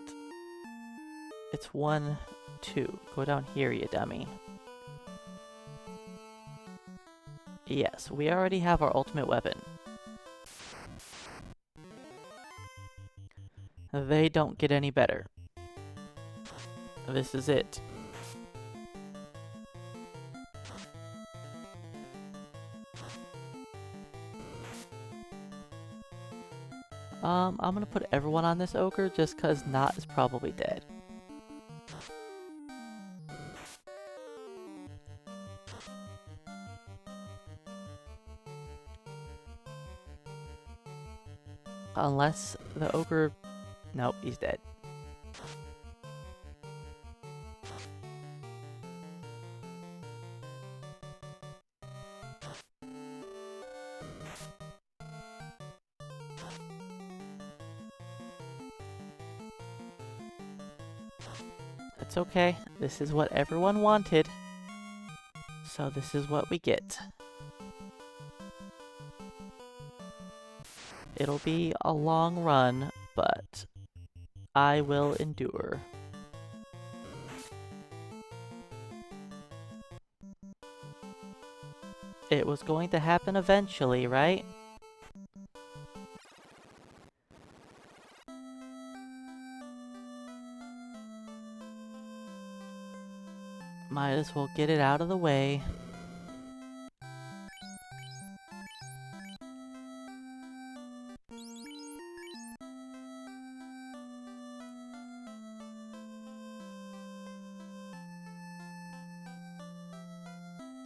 Speaker 1: It's 1, 2. Go down here, you dummy. Yes, we already have our ultimate weapon. They don't get any better. This is it. I'm gonna put everyone on this ogre just cause Not is probably dead. Unless the ogre... Nope, he's dead. It's okay. This is what everyone wanted. So this is what we get. It'll be a long run, but I will endure. It was going to happen eventually, right? Might as well get it out of the way.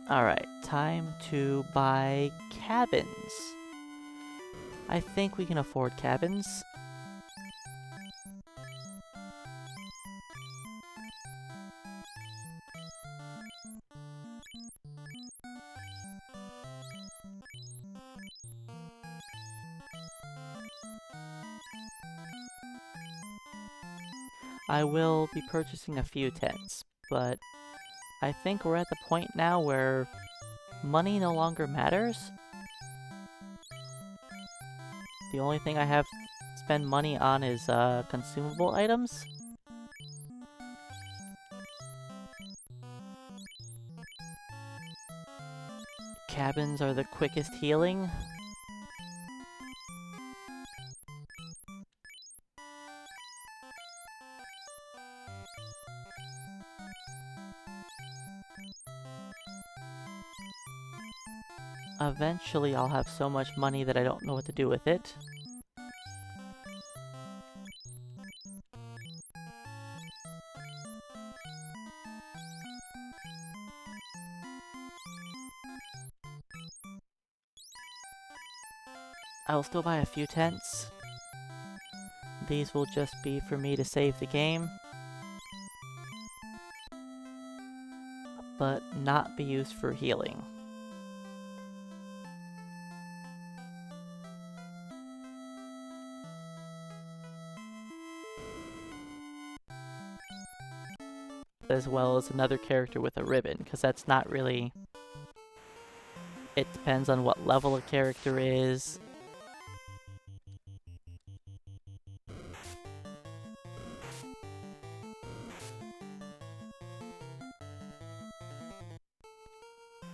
Speaker 1: Alright, time to buy cabins. I think we can afford cabins. I will be purchasing a few tents, but I think we're at the point now where money no longer matters. The only thing I have to spend money on is consumable items. Cabins are the quickest healing. Eventually I'll have so much money that I don't know what to do with it. I will still buy a few tents. These will just be for me to save the game, but not be used for healing. As well as another character with a ribbon, because that's not really... It depends on what level a character is.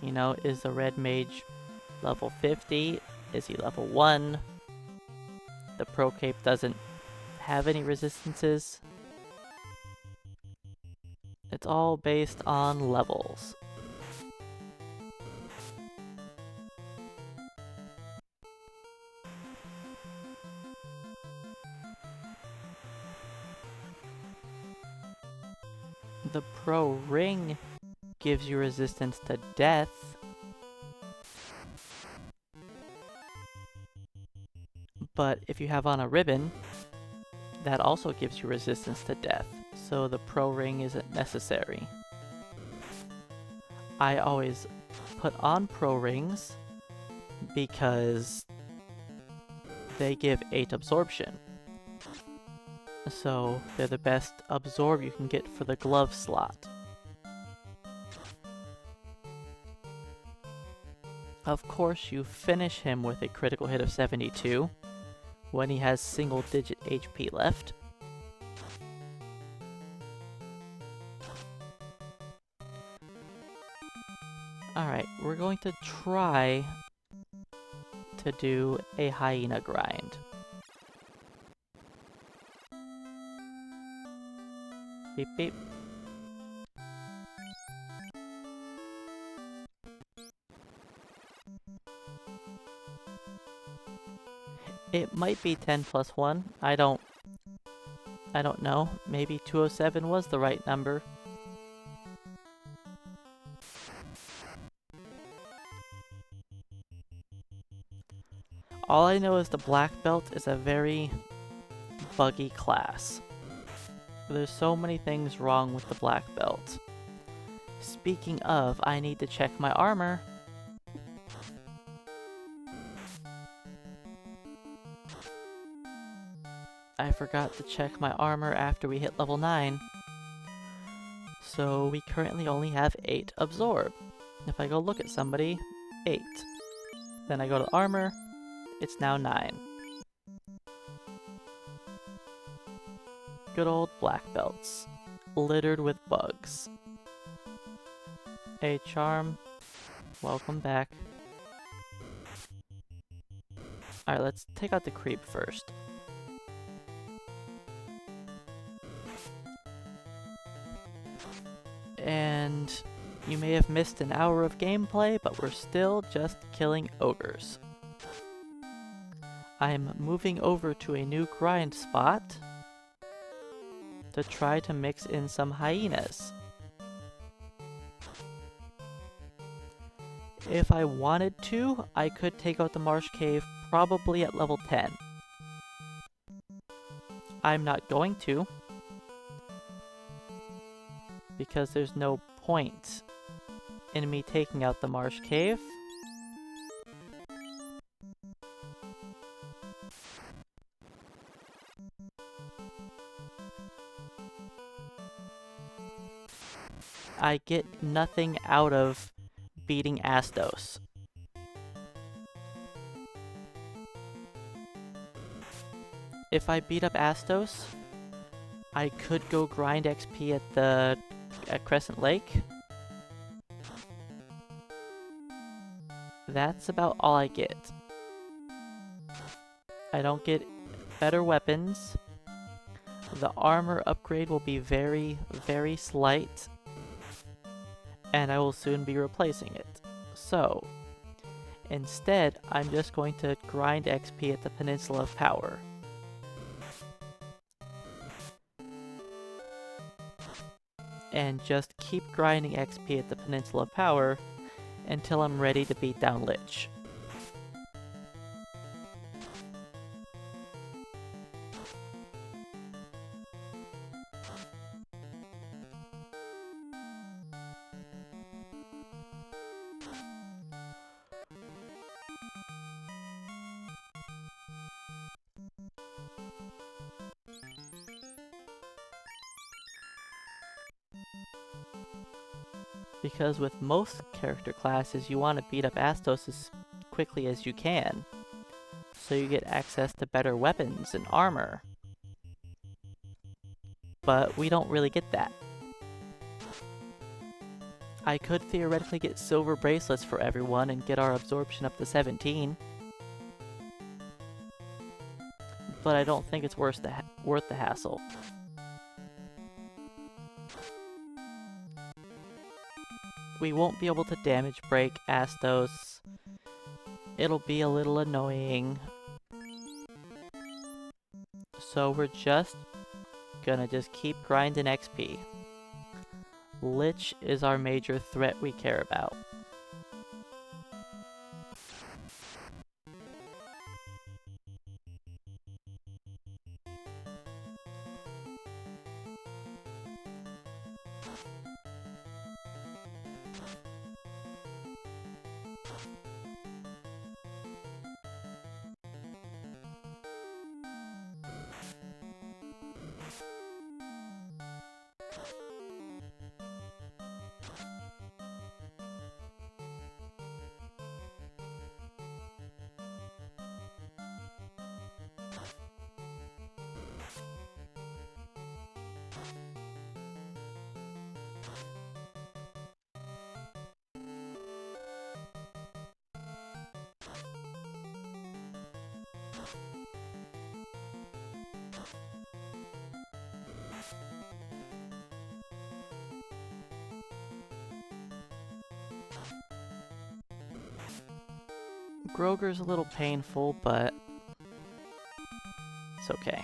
Speaker 1: You know, is the red mage level 50? Is he level 1? The pro cape doesn't have any resistances. It's all based on levels. The pro ring gives you resistance to death. But if you have on a ribbon, that also gives you resistance to death. So the pro ring isn't necessary. I always put on pro rings because they give 8 absorption. So they're the best absorb you can get for the glove slot. Of course, you finish him with a critical hit of 72 when he has single-digit HP left. Alright, we're going to try to do a hyena grind. Beep beep. It might be 10 plus 1. I don't know. Maybe 207 was the right number. All I know is the black belt is a very buggy class. There's so many things wrong with the black belt. Speaking of, I need to check my armor. I forgot to check my armor after we hit level 9. So we currently only have 8 absorb. If I go look at somebody, 8. Then I go to armor, it's now 9. Good old black belts, littered with bugs. A charm, welcome back. Alright, let's take out the creep first. And you may have missed an hour of gameplay, but we're still just killing ogres. I'm moving over to a new grind spot to try to mix in some hyenas. If I wanted to, I could take out the marsh cave probably at level 10. I'm not going to, because there's no point in me taking out the marsh cave. I get nothing out of beating Astos. If I beat up Astos, I could go grind XP at Crescent Lake. That's about all I get. I don't get better weapons. The armor upgrade will be very, very slight, and I will soon be replacing it. So, instead, I'm just going to grind XP at the Peninsula of Power. And just keep grinding XP at the Peninsula of Power until I'm ready to beat down Lich. Because with most character classes, you want to beat up Astos as quickly as you can, so you get access to better weapons and armor. But we don't really get that. I could theoretically get silver bracelets for everyone and get our absorption up to 17. But I don't think it's worth the hassle. We won't be able to damage break Astos. It'll be a little annoying. So we're just gonna keep grinding XP. Lich is our major threat we care about. Groger's a little painful, but it's okay.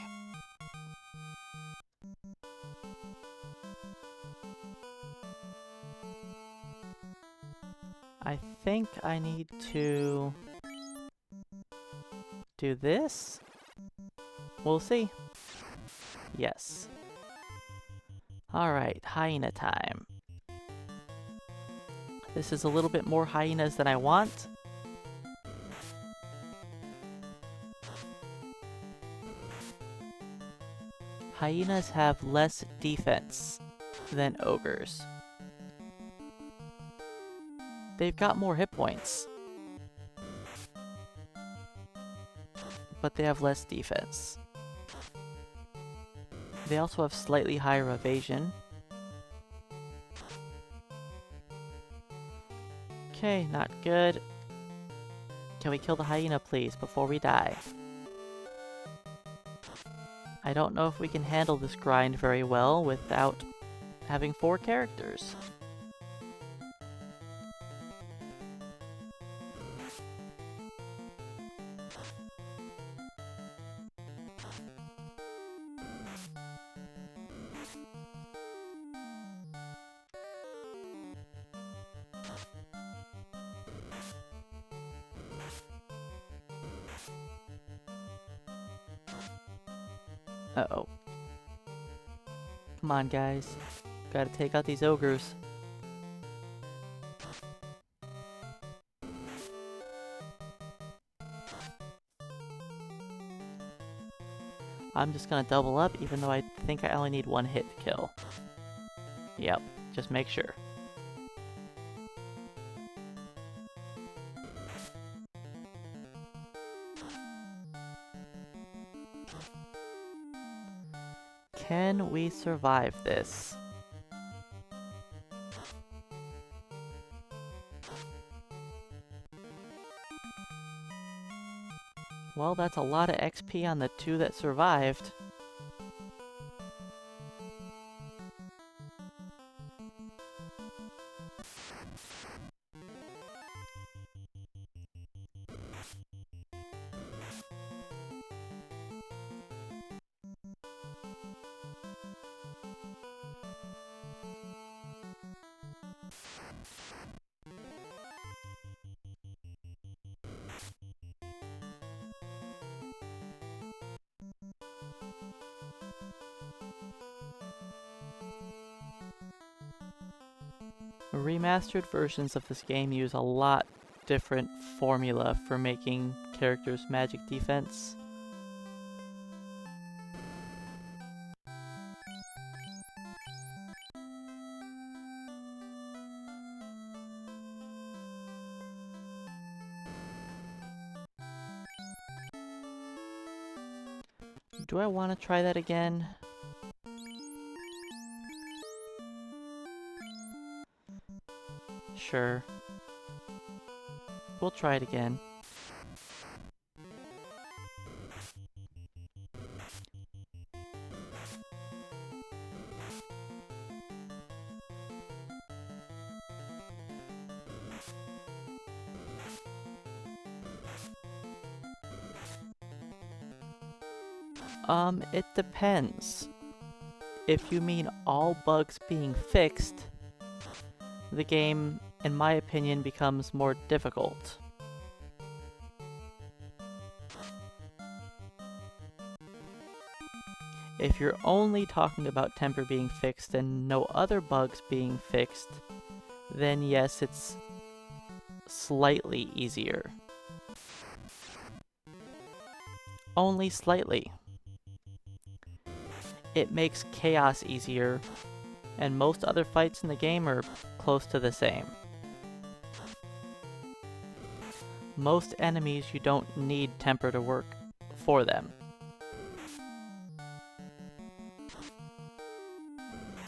Speaker 1: I think I need to do this? We'll see. Yes. Alright, hyena time. This is a little bit more hyenas than I want. Hyenas have less defense than ogres. They've got more hit points, but they have less defense. They also have slightly higher evasion. Okay, not good. Can we kill the hyena, please, before we die? I don't know if we can handle this grind very well without having 4 characters. Uh-oh. Come on, guys. Gotta take out these ogres. I'm just gonna double up, even though I think I only need 1 hit to kill. Yep. Just make sure. Can we survive this? Well, that's a lot of XP on the two that survived. Remastered versions of this game use a lot different formula for making characters' magic defense. Do I want to try that again? Sure. We'll try it again. It depends. If you mean all bugs being fixed, the game, in my opinion, becomes more difficult. If you're only talking about temper being fixed and no other bugs being fixed, then yes, it's slightly easier. Only slightly. It makes chaos easier, and most other fights in the game are close to the same. Most enemies you don't need temper to work for them.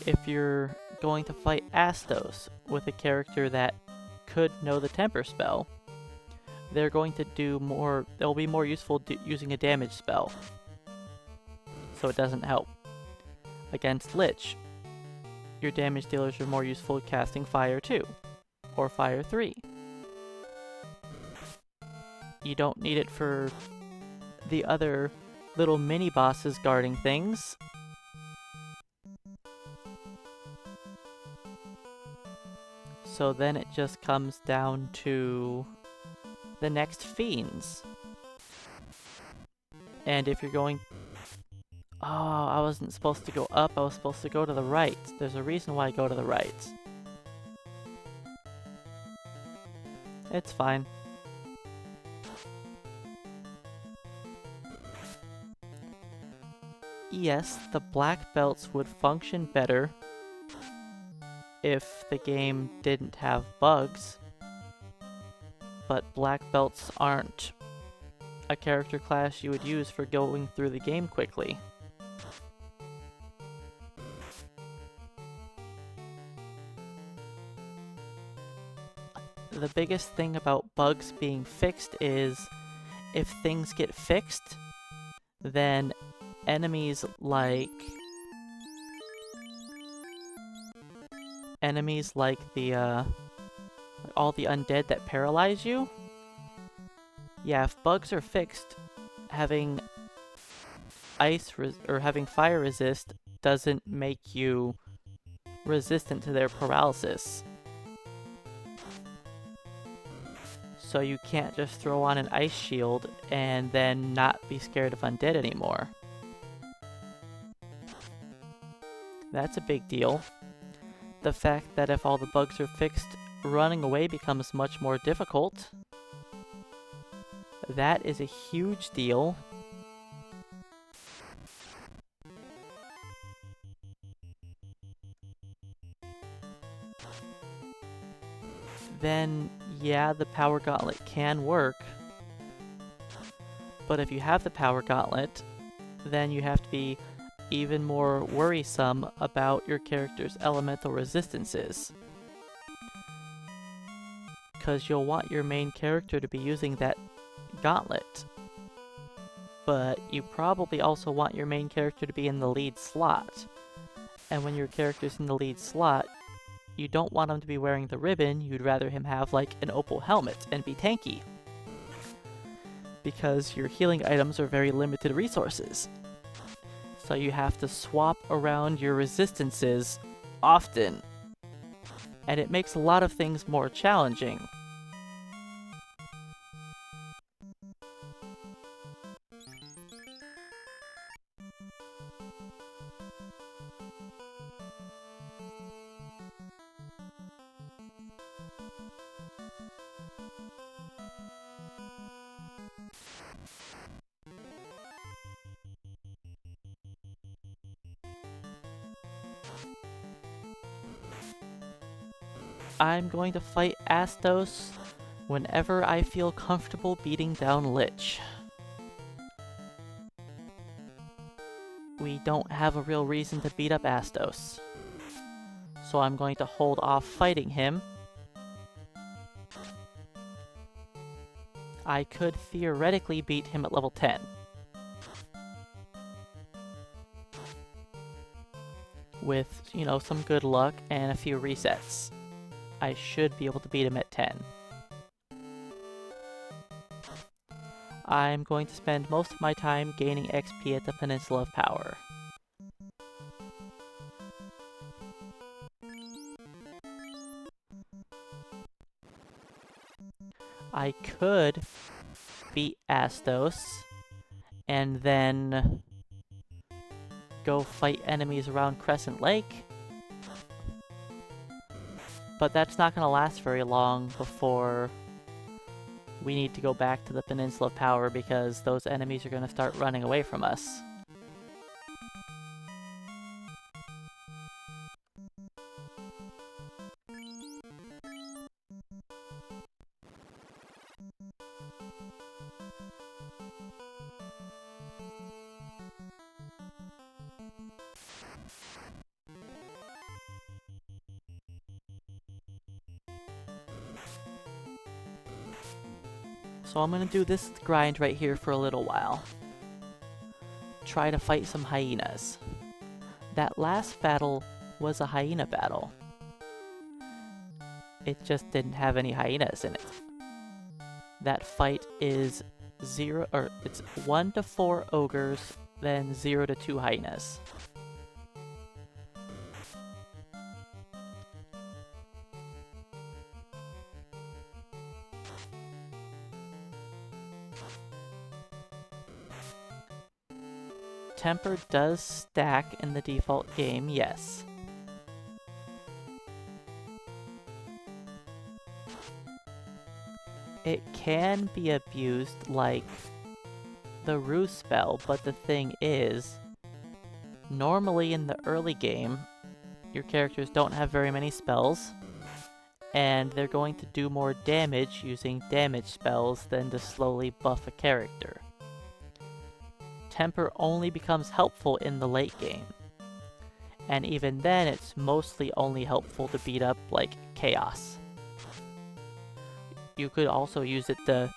Speaker 1: If you're going to fight Astos with a character that could know the temper spell, they're going to do more, they'll be more useful using a damage spell, so it doesn't help. Against Lich, your damage dealers are more useful casting Fire 2, or Fire 3. You don't need it for the other little mini-bosses guarding things. So then it just comes down to the next fiends. And if you're going... Oh, I wasn't supposed to go up, I was supposed to go to the right. There's a reason why I go to the right. It's fine. Yes, the black belts would function better if the game didn't have bugs, but black belts aren't a character class you would use for going through the game quickly. The biggest thing about bugs being fixed is if things get fixed, then enemies like the all the undead that paralyze you. Yeah, if bugs are fixed, having having fire resist doesn't make you resistant to their paralysis. So you can't just throw on an ice shield and then not be scared of undead anymore. That's a big deal. The fact that if all the bugs are fixed, running away becomes much more difficult. That is a huge deal. then yeah, the Power Gauntlet can work. But if you have the Power Gauntlet, then you have to be even more worrisome about your character's elemental resistances. Because you'll want your main character to be using that gauntlet. But you probably also want your main character to be in the lead slot. And when your character's in the lead slot, you don't want him to be wearing the ribbon, you'd rather him have like an opal helmet and be tanky. Because your healing items are very limited resources. So you have to swap around your resistances often. And it makes a lot of things more challenging. I'm going to fight Astos whenever I feel comfortable beating down Lich. We don't have a real reason to beat up Astos. So I'm going to hold off fighting him. I could theoretically beat him at level 10. With, you know, some good luck and a few resets. I should be able to beat him at 10. I'm going to spend most of my time gaining XP at the Peninsula of Power. I could beat Astos and then go fight enemies around Crescent Lake. But that's not going to last very long before we need to go back to the Peninsula of Power because those enemies are going to start running away from us. So I'm gonna do this grind right here for a little while. Try to fight some hyenas. That last battle was a hyena battle. It just didn't have any hyenas in it. That fight is it's 1 to 4 ogres, then 0 to 2 hyenas. Temper does stack in the default game, yes. It can be abused like the ruse spell, but the thing is, normally in the early game, your characters don't have very many spells, and they're going to do more damage using damage spells than to slowly buff a character. Temper only becomes helpful in the late game. And even then, it's mostly only helpful to beat up, like, Chaos. You could also use it to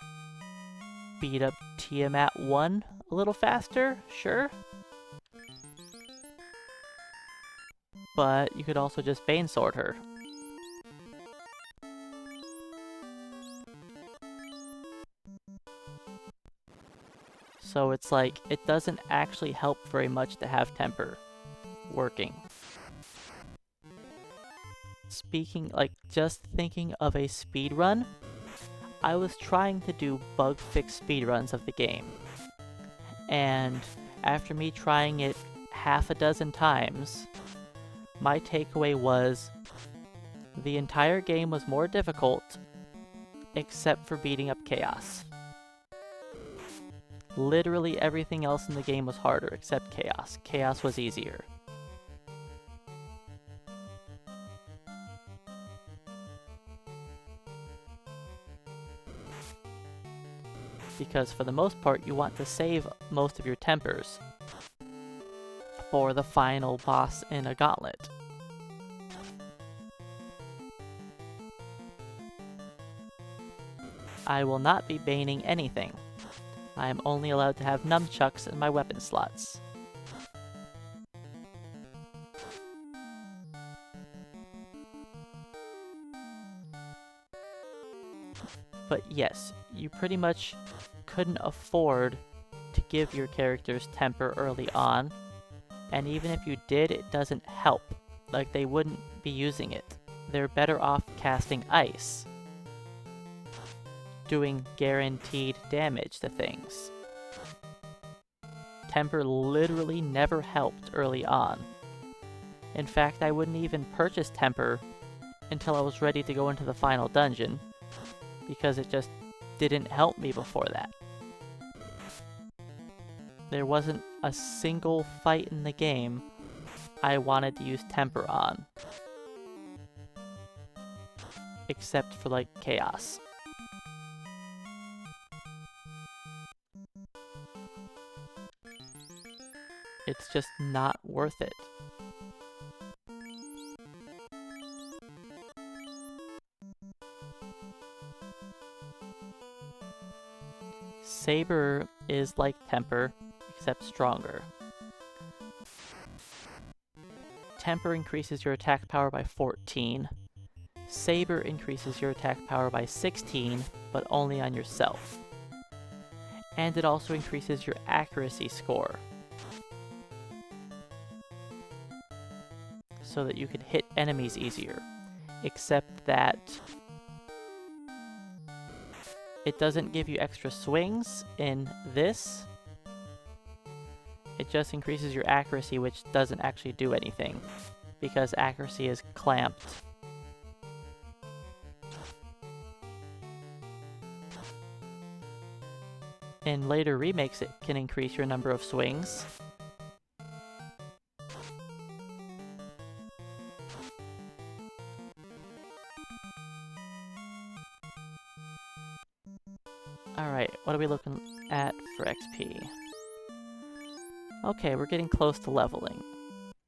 Speaker 1: beat up Tiamat 1 a little faster, sure. But you could also just Bane Sword her. So it's like, it doesn't actually help very much to have Temper working. Speaking, like, just thinking of a speedrun, I was trying to do bug fix speedruns of the game. And after me trying it half a dozen times, my takeaway was the entire game was more difficult except for beating up Chaos. Literally everything else in the game was harder except Chaos. Chaos was easier. because for the most part you want to save most of your tempers for the final boss in a gauntlet. I will not be baning anything. I am only allowed to have nunchucks in my weapon slots. But yes, you pretty much couldn't afford to give your characters temper early on, and even if you did, it doesn't help. Like, they wouldn't be using it. They're better off casting ice, doing guaranteed damage to things. Temper literally never helped early on. In fact, I wouldn't even purchase temper until I was ready to go into the final dungeon, because it just didn't help me before that. There wasn't a single fight in the game I wanted to use temper on, except for, like, chaos. It's just not worth it. Saber is like temper, except stronger. Temper increases your attack power by 14. Saber increases your attack power by 16, but only on yourself. And it also increases your accuracy score, so that you can hit enemies easier. Except that it doesn't give you extra swings in this. It just increases your accuracy, which doesn't actually do anything, because accuracy is clamped. In later remakes, it can increase your number of swings. Alright, what are we looking at for XP? Okay, we're getting close to leveling.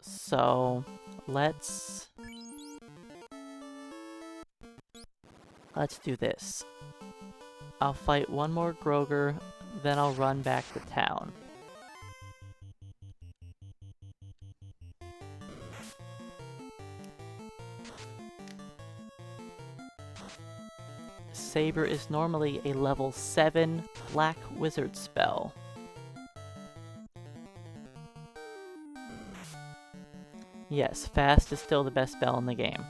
Speaker 1: So, let's do this. I'll fight one more Groger, then I'll run back to town. Saber is normally a level 7 Black Wizard spell. Yes, fast is still the best spell in the game.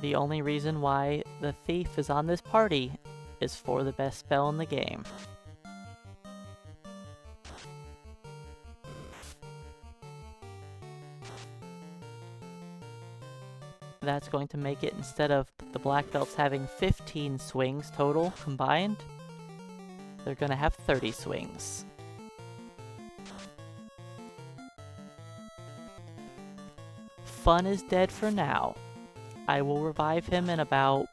Speaker 1: The only reason why the thief is on this party is for the best spell in the game. That's going to make it, instead of the black belts having 15 swings total combined, they're going to have 30 swings. Fun is dead for now. I will revive him in about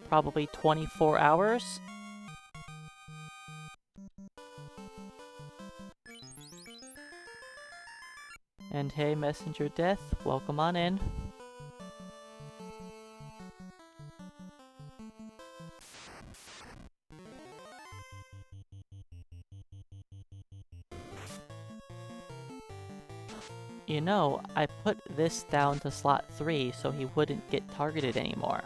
Speaker 1: probably 24 hours. And hey, Messenger Death, welcome on in. You know, I put this down to slot 3 so he wouldn't get targeted anymore.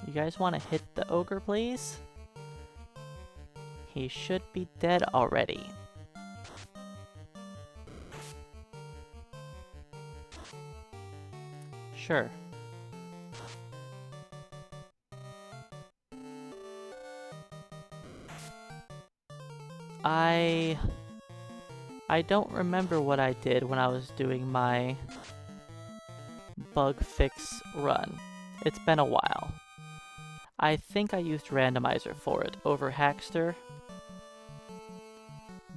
Speaker 1: You guys want to hit the ogre, please? He should be dead already. Sure. I don't remember what I did when I was doing my bug fix run. It's been a while. I think I used randomizer for it over Hackster,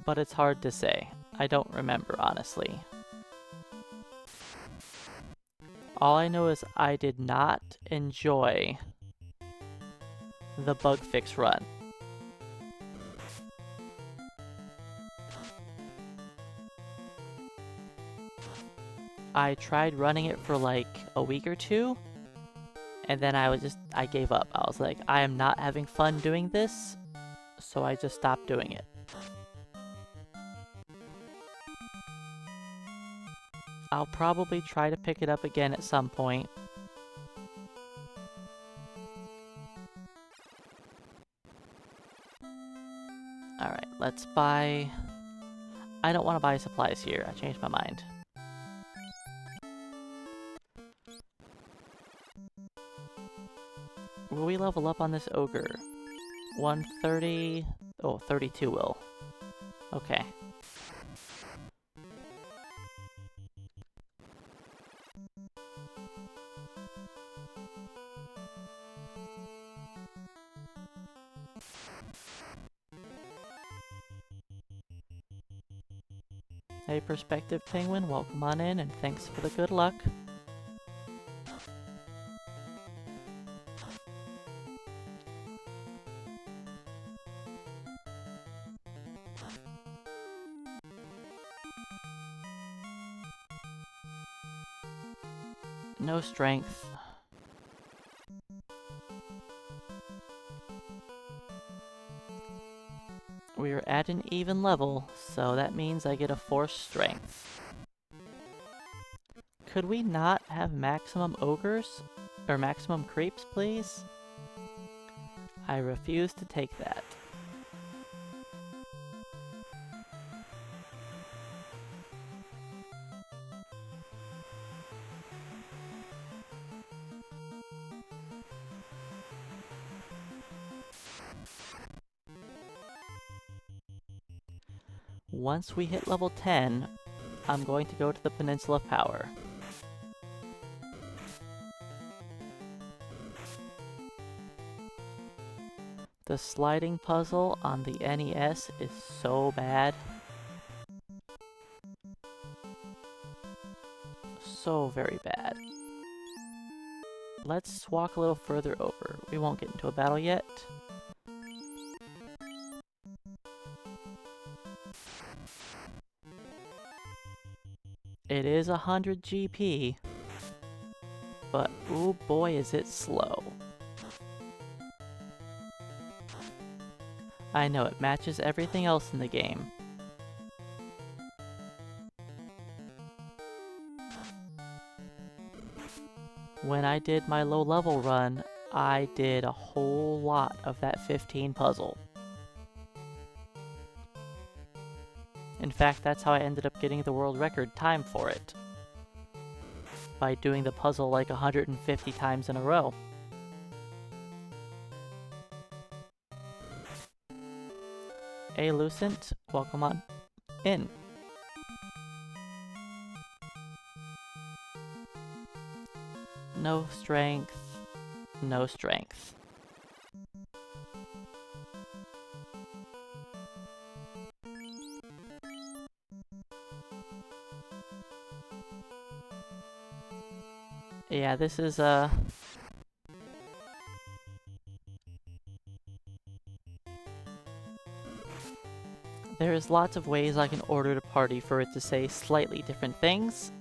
Speaker 1: but it's hard to say. I don't remember, honestly. All I know is I did not enjoy the bug fix run. I tried running it for like a week or two, and then I gave up. I was like, I am not having fun doing this, so I just stopped doing it. I'll probably try to pick it up again at some point. Alright, let's buy... I don't want to buy supplies here. I changed my mind. Will we level up on this ogre? 130... Oh, 32 will. Okay. Hey, Perspective Penguin, welcome on in, and thanks for the good luck. No strength. We're at an even level, so that means I get a force strength. Could we not have maximum ogres? Or maximum creeps, please? I refuse to take that. Once we hit level 10, I'm going to go to the Peninsula of Power. The sliding puzzle on the NES is so bad. So very bad. Let's walk a little further over. We won't get into a battle yet. It is 100 GP, but oh boy is it slow. I know, it matches everything else in the game. When I did my low level run, I did a whole lot of that 15 puzzle. In fact, that's how I ended up getting the world record time for it. By doing the puzzle like 150 times in a row. Hey Lucent, welcome on in. No strength, no strength. Yeah, this is there's lots of ways I can order the party for it to say slightly different things.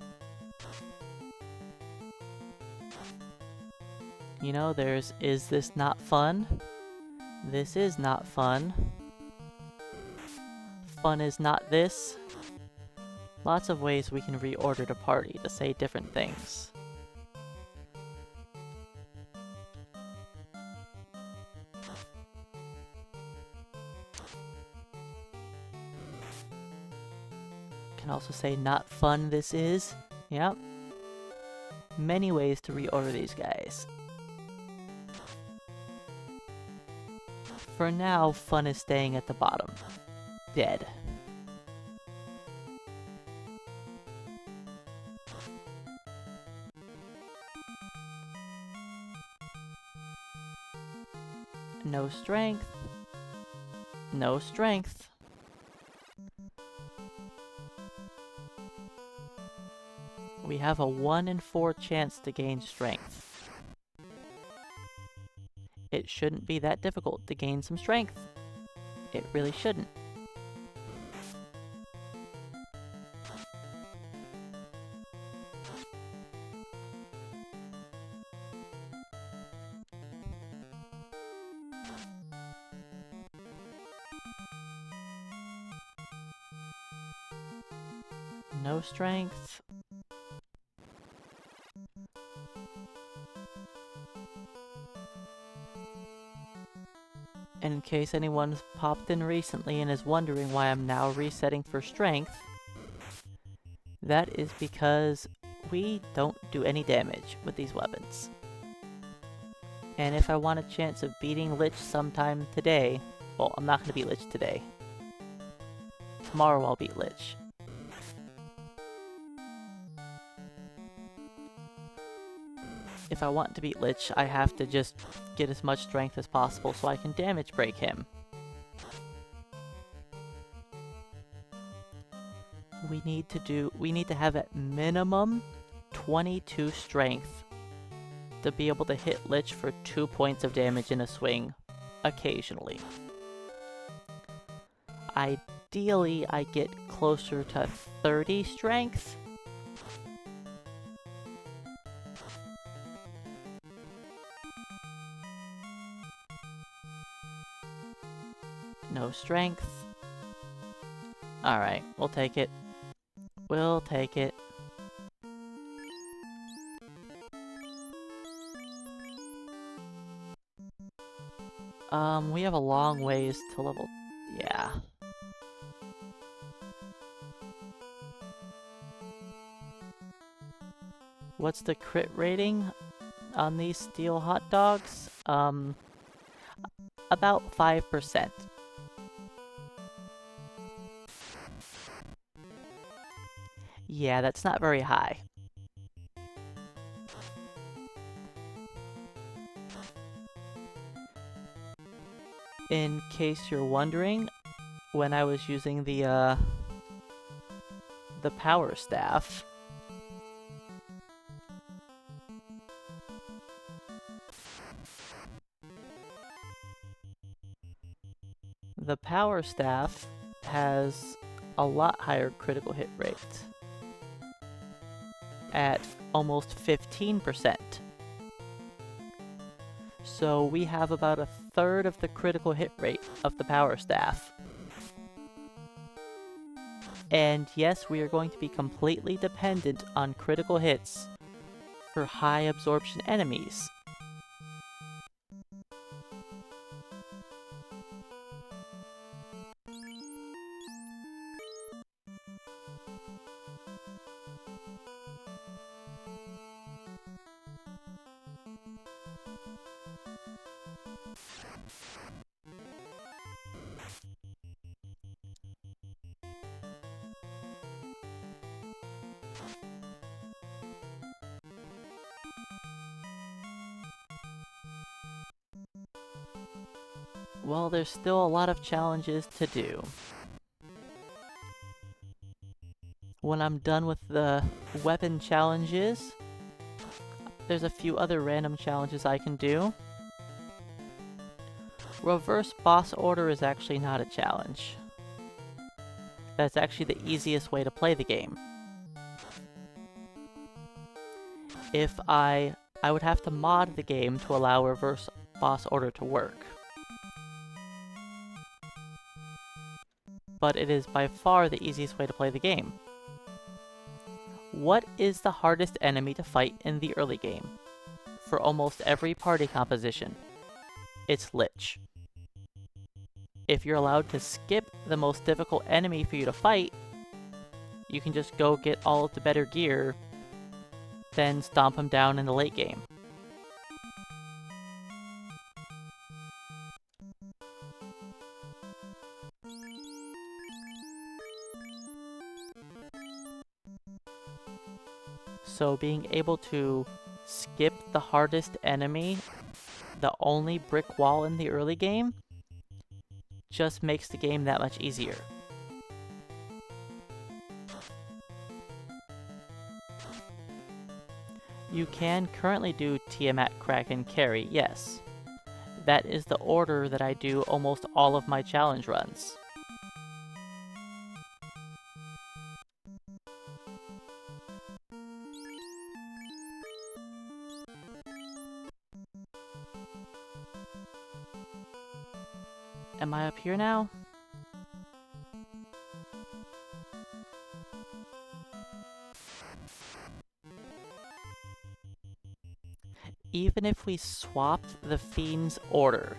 Speaker 1: You know, there's, is this not fun? This is not fun. Fun is not this. Lots of ways we can reorder the party to say different things. Can also say not fun this is. Yep. Many ways to reorder these guys. For now, fun is staying at the bottom. Dead. No strength. No strength. We have a 1 in 4 chance to gain strength. It shouldn't be that difficult to gain some strength. It really shouldn't. No strength. And in case anyone's popped in recently and is wondering why I'm now resetting for strength, that is because we don't do any damage with these weapons. And if I want a chance of beating Lich sometime today, well, I'm not going to beat Lich today. Tomorrow I'll beat Lich. If I want to beat Lich, I have to just get as much strength as possible so I can damage break him. We need to have at minimum 22 strength to be able to hit Lich for 2 points of damage in a swing, occasionally. Ideally, I get closer to 30 strength. No strength. Alright, we'll take it. We'll take it. We have a long ways to level... yeah. What's the crit rating on these steel hot dogs? About 5%. Yeah, that's not very high. In case you're wondering, when I was using the power staff, the power staff has a lot higher critical hit rate, at almost 15%. So we have about a third of the critical hit rate of the power staff. And yes, we are going to be completely dependent on critical hits for high absorption enemies. Well, there's still a lot of challenges to do. When I'm done with the weapon challenges, there's a few other random challenges I can do. Reverse boss order is actually not a challenge. That's actually the easiest way to play the game. I would have to mod the game to allow reverse boss order to work. But it is by far the easiest way to play the game. What is the hardest enemy to fight in the early game? For almost every party composition, it's Lich. If you're allowed to skip the most difficult enemy for you to fight, you can just go get all of the better gear, then stomp him down in the late game. So being able to skip the hardest enemy the only brick wall in the early game just makes the game that much easier. You can currently do Tiamat, Kraken, Carry, yes. That is the order that I do almost all of my challenge runs. Am I up here now? Even if we swapped the Fiend's order,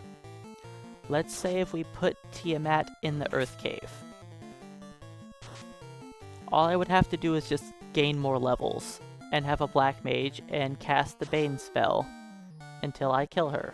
Speaker 1: let's say if we put Tiamat in the Earth Cave, all I would have to do is just gain more levels and have a Black Mage and cast the Bane spell until I kill her.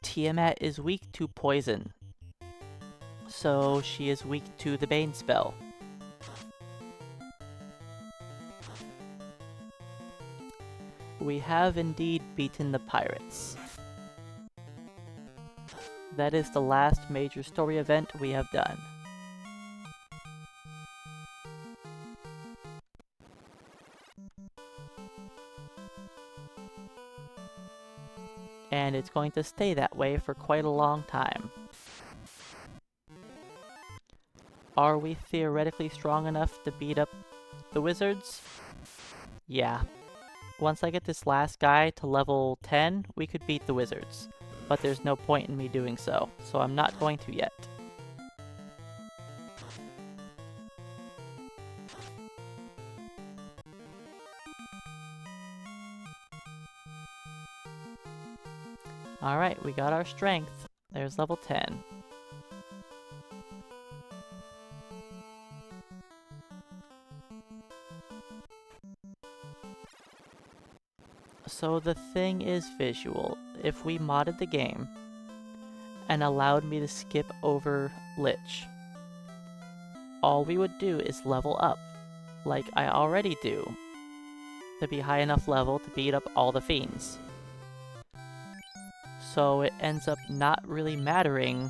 Speaker 1: Tiamat is weak to poison, so she is weak to the Bane spell. We have indeed beaten the pirates. That is the last major story event we have done. And it's going to stay that way for quite a long time. Are we theoretically strong enough to beat up the wizards? Yeah. Once I get this last guy to level 10, we could beat the wizards. But there's no point in me doing so, so I'm not going to yet. Alright, we got our strength. There's level 10. So the thing is visual. If we modded the game and allowed me to skip over Lich, all we would do is level up, like I already do, to be high enough level to beat up all the fiends. So it ends up not really mattering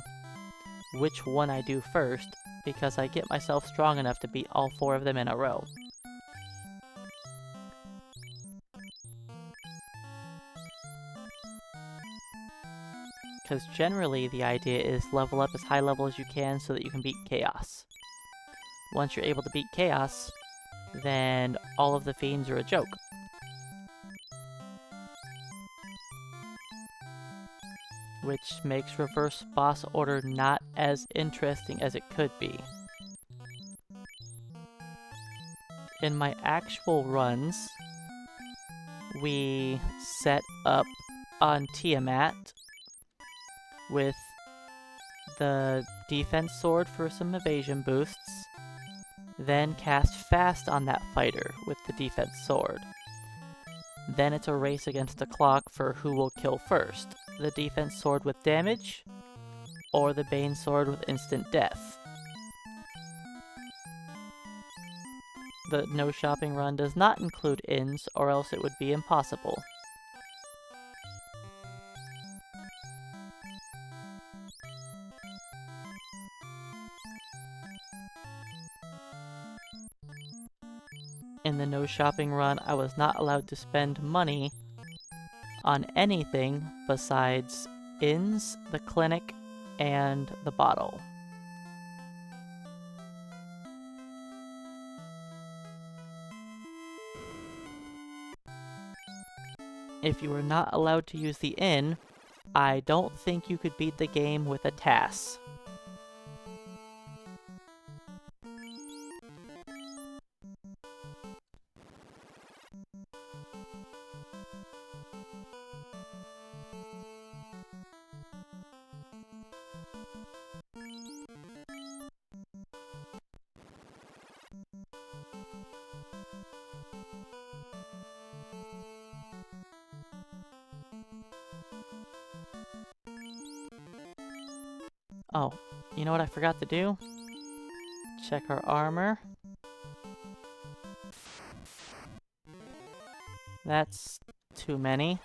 Speaker 1: which one I do first, because I get myself strong enough to beat all 4 of them in a row. Because generally the idea is level up as high level as you can so that you can beat Chaos. Once you're able to beat Chaos, then all of the fiends are a joke. Which makes reverse boss order not as interesting as it could be. In my actual runs, we set up on Tiamat with the defense sword for some evasion boosts, then cast fast on that fighter with the defense sword. Then it's a race against the clock for who will kill first, the defense sword with damage, or the Bane sword with instant death. The no shopping run does not include inns, or else it would be impossible. In the no shopping run, I was not allowed to spend money on anything besides inns, the clinic, and the bottle. If you were not allowed to use the inn, I don't think you could beat the game with a TAS. Oh, you know what I forgot to do? Check our armor. That's too many.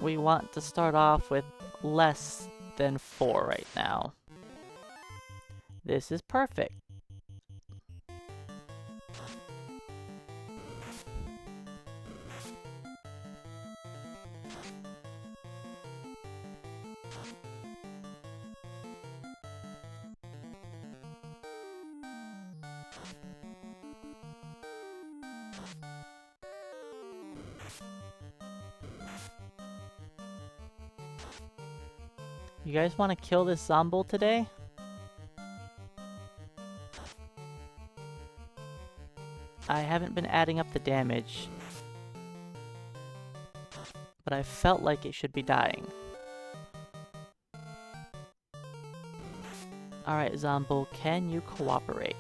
Speaker 1: We want to start off with less than 4 right now. This is perfect. You guys want to kill this zombie today? I haven't been adding up the damage, but I felt like it should be dying. Alright, Zombo, can you cooperate?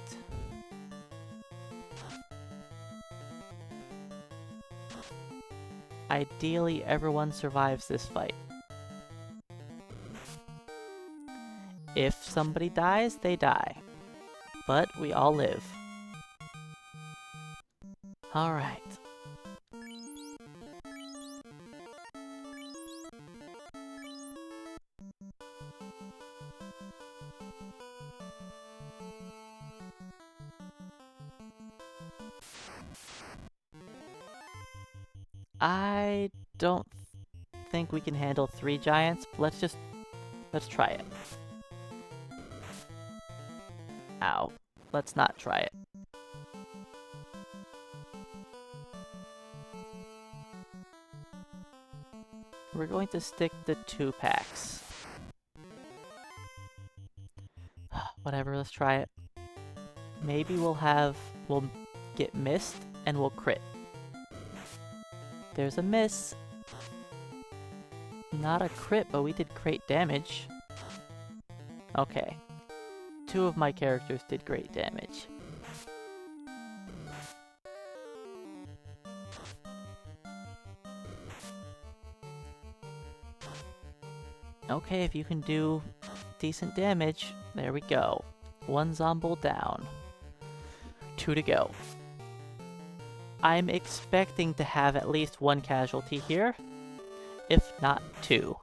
Speaker 1: Ideally, everyone survives this fight. If somebody dies, they die. But we all live. Alright. I don't think we can handle 3 giants, but let's try it. Ow. Let's not try it. We're going to stick to 2 packs. Whatever, let's try it. Maybe we'll get missed and we'll crit. There's a miss. Not a crit, but we did great damage. Okay. 2 of my characters did great damage. Okay, if you can do decent damage, there we go. 1 zombie down. 2 to go. I'm expecting to have at least 1 casualty here, if not 2.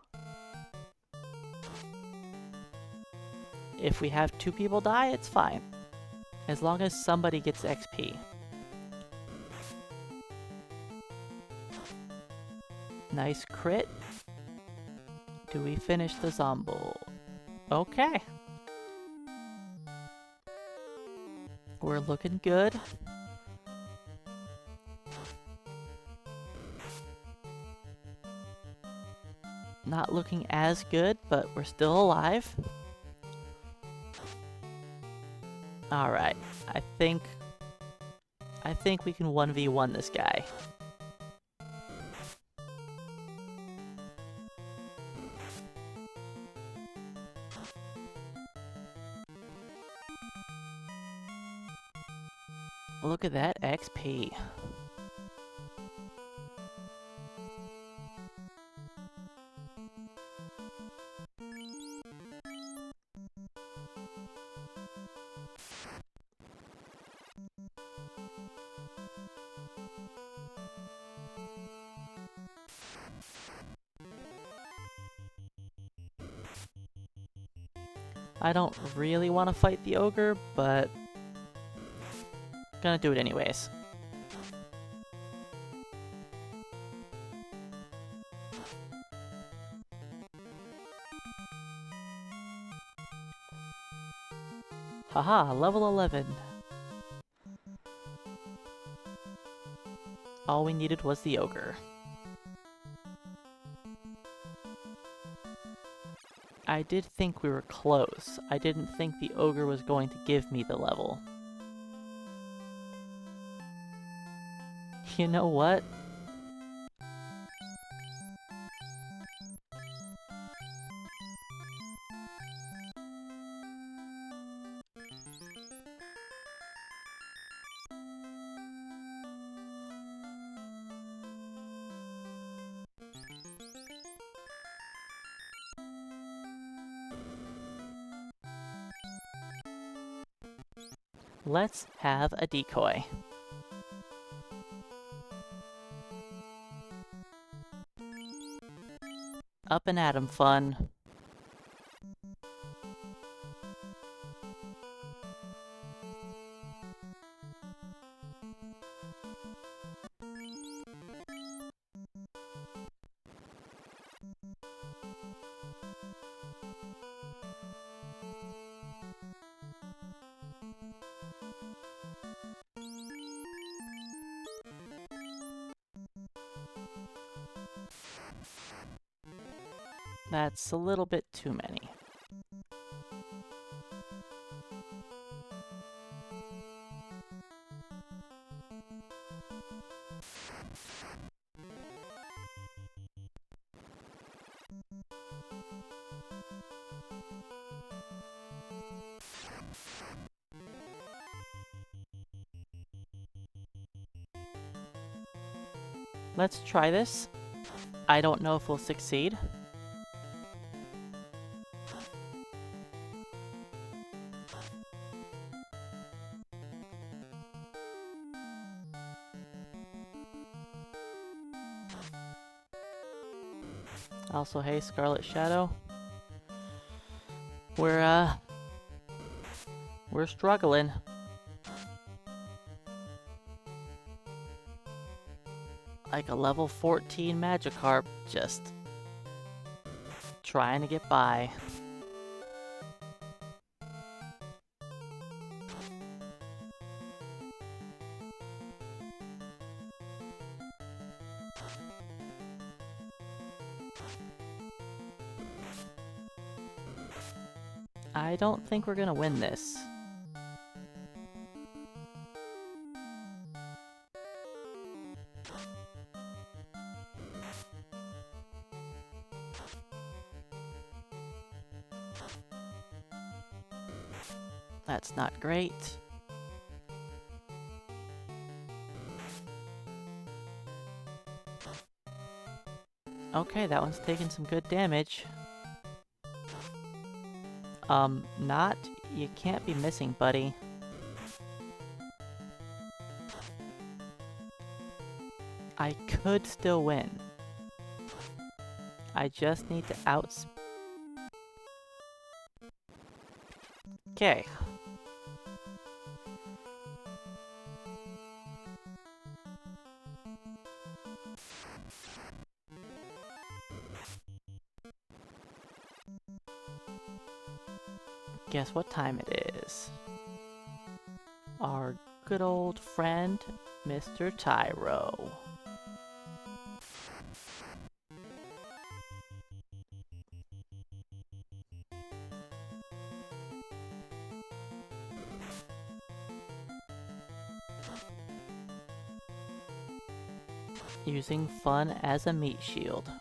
Speaker 1: If we have 2 people die, it's fine. As long as somebody gets XP. Nice crit. Do we finish the zombie? Okay. We're looking good. Not looking as good, but we're still alive. Alright, I think we can 1v1 this guy. Look at that XP. I don't really want to fight the ogre, but gonna do it anyways. Haha, level 11. All we needed was the ogre. I did think we were close. I didn't think the ogre was going to give me the level. You know what? Let's have a decoy. Up and at 'em fun. That's a little bit too many. Let's try this. I don't know if we'll succeed. Also, hey, Scarlet Shadow. We're struggling. Like a level 14 Magikarp, just trying to get by. I don't think we're gonna win this. That's not great. Okay, that one's taking some good damage. Not. You can't be missing, buddy. I could still win. I just need to outs... Okay. Guess what time it is? Our good old friend, Mr. Tyro. Using fun as a meat shield.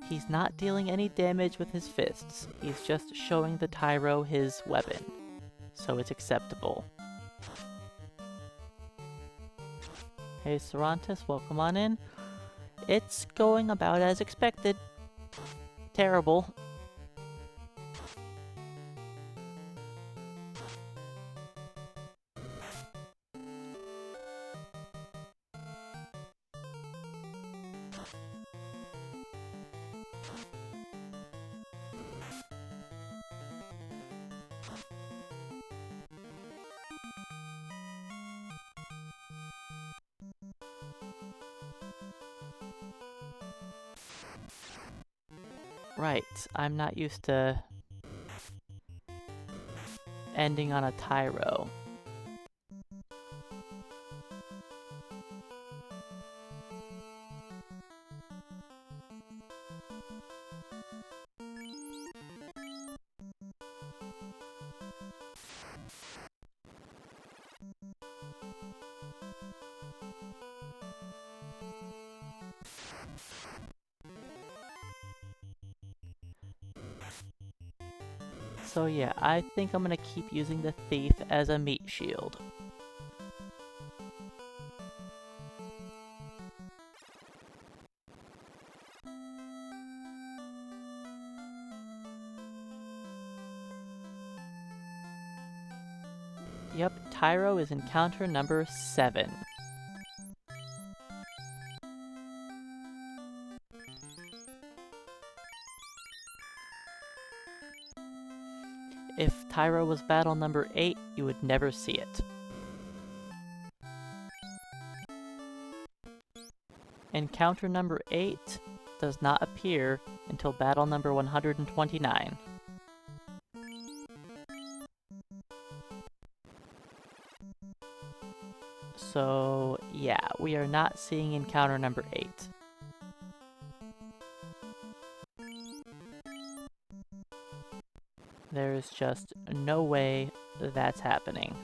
Speaker 1: He's not dealing any damage with his fists, he's just showing the Tyro his weapon, so it's acceptable. Hey Sarantis, welcome on in. It's going about as expected. Terrible. Right, I'm not used to ending on a Tyro. So yeah, I think I'm gonna keep using the Thief as a meat shield. Yep, Tyro is encounter number 7. If Tyro was battle number 8, you would never see it. Encounter number 8 does not appear until battle number 129. So, yeah, we are not seeing encounter number 8. There's just no way that's happening.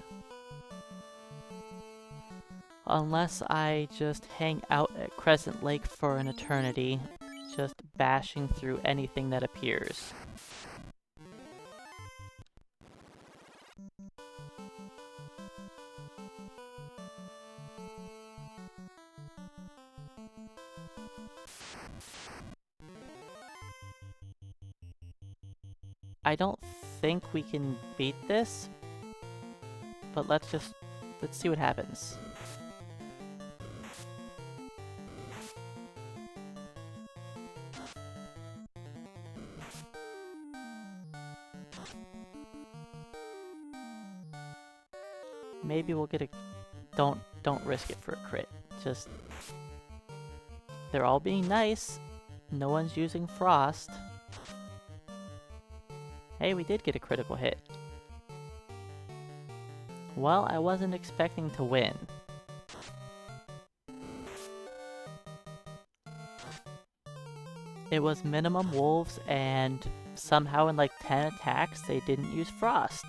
Speaker 1: Unless I just hang out at Crescent Lake for an eternity, just bashing through anything that appears. I don't think we can beat this, but let's see what happens. Maybe we'll get a... Don't risk it for a crit. Just... They're all being nice. No one's using Frost. Hey, we did get a critical hit. Well, I wasn't expecting to win. It was minimum wolves, and somehow in like 10 attacks, they didn't use Frost.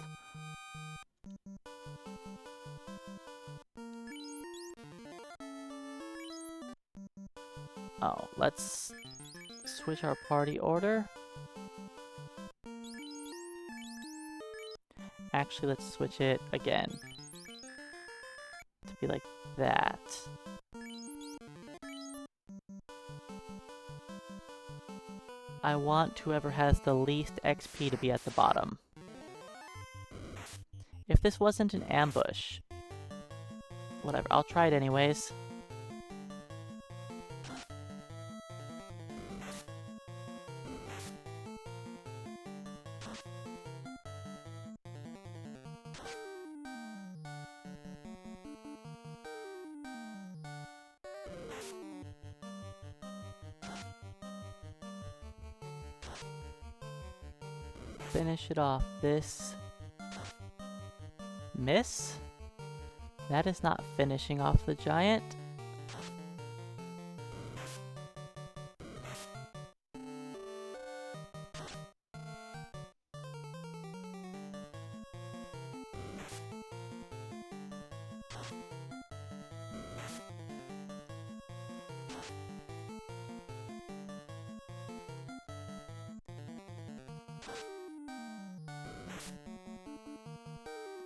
Speaker 1: Oh, let's switch our party order. Actually, let's switch it again to be like that. I want whoever has the least XP to be at the bottom. If this wasn't an ambush, whatever, I'll try it anyways. Finish it off. This... Miss? That is not finishing off the giant.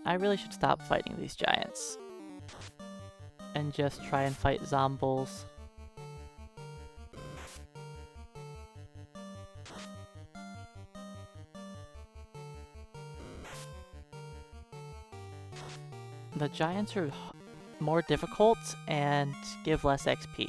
Speaker 1: I really should stop fighting these giants and just try and fight zombies. The giants are more difficult and give less XP.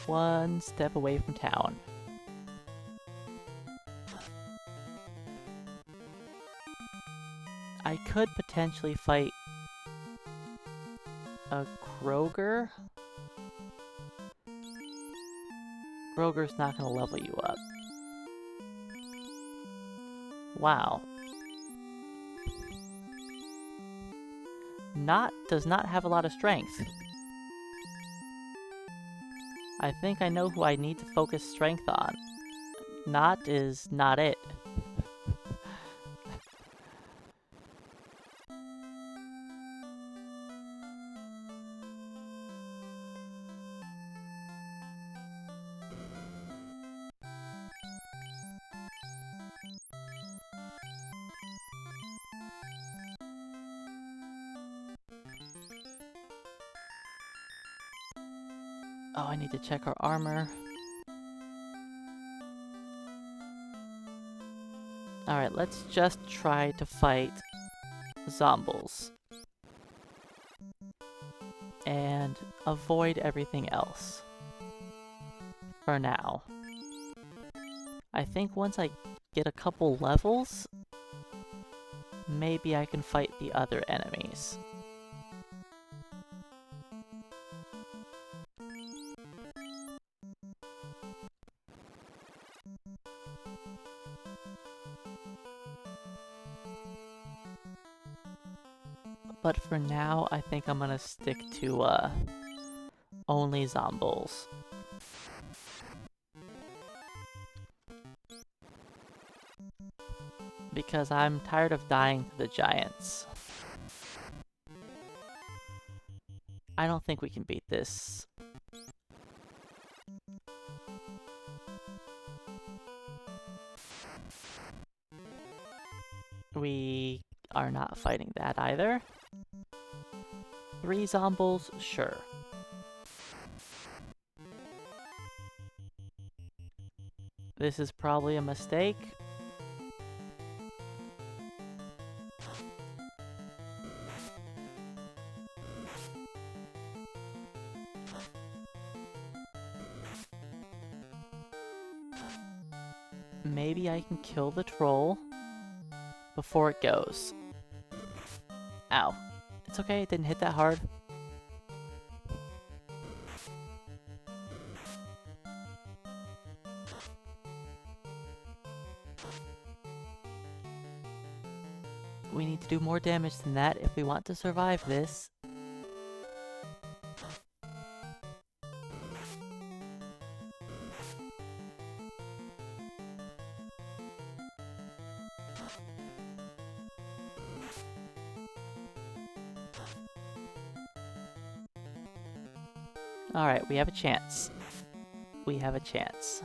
Speaker 1: One step away from town. I could potentially fight a Kroger. Kroger's not gonna level you up. Wow. Does not have a lot of strength. I think I know who I need to focus strength on. Not is not it. Oh, I need to check our armor. Alright, let's just try to fight zombies. And avoid everything else. For now. I think once I get a couple levels, maybe I can fight the other enemies. But for now, I think I'm gonna stick to, only zombies. Because I'm tired of dying to the giants. I don't think we can beat this. We are not fighting that either. 3 zombies, sure. This is probably a mistake. Maybe I can kill the troll before it goes. Ow. It's okay, it didn't hit that hard. We need to do more damage than that if we want to survive this. Alright, we have a chance. We have a chance.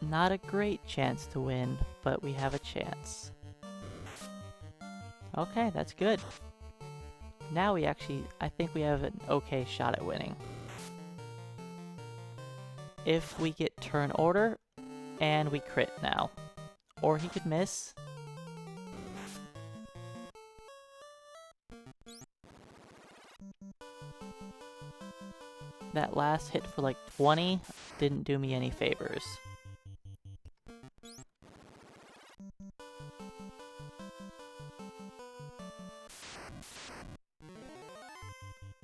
Speaker 1: Not a great chance to win, but we have a chance. Okay, that's good. Now we actually, I think we have an okay shot at winning. If we get turn order, and we crit now. Or he could miss. That last hit for like 20 didn't do me any favors.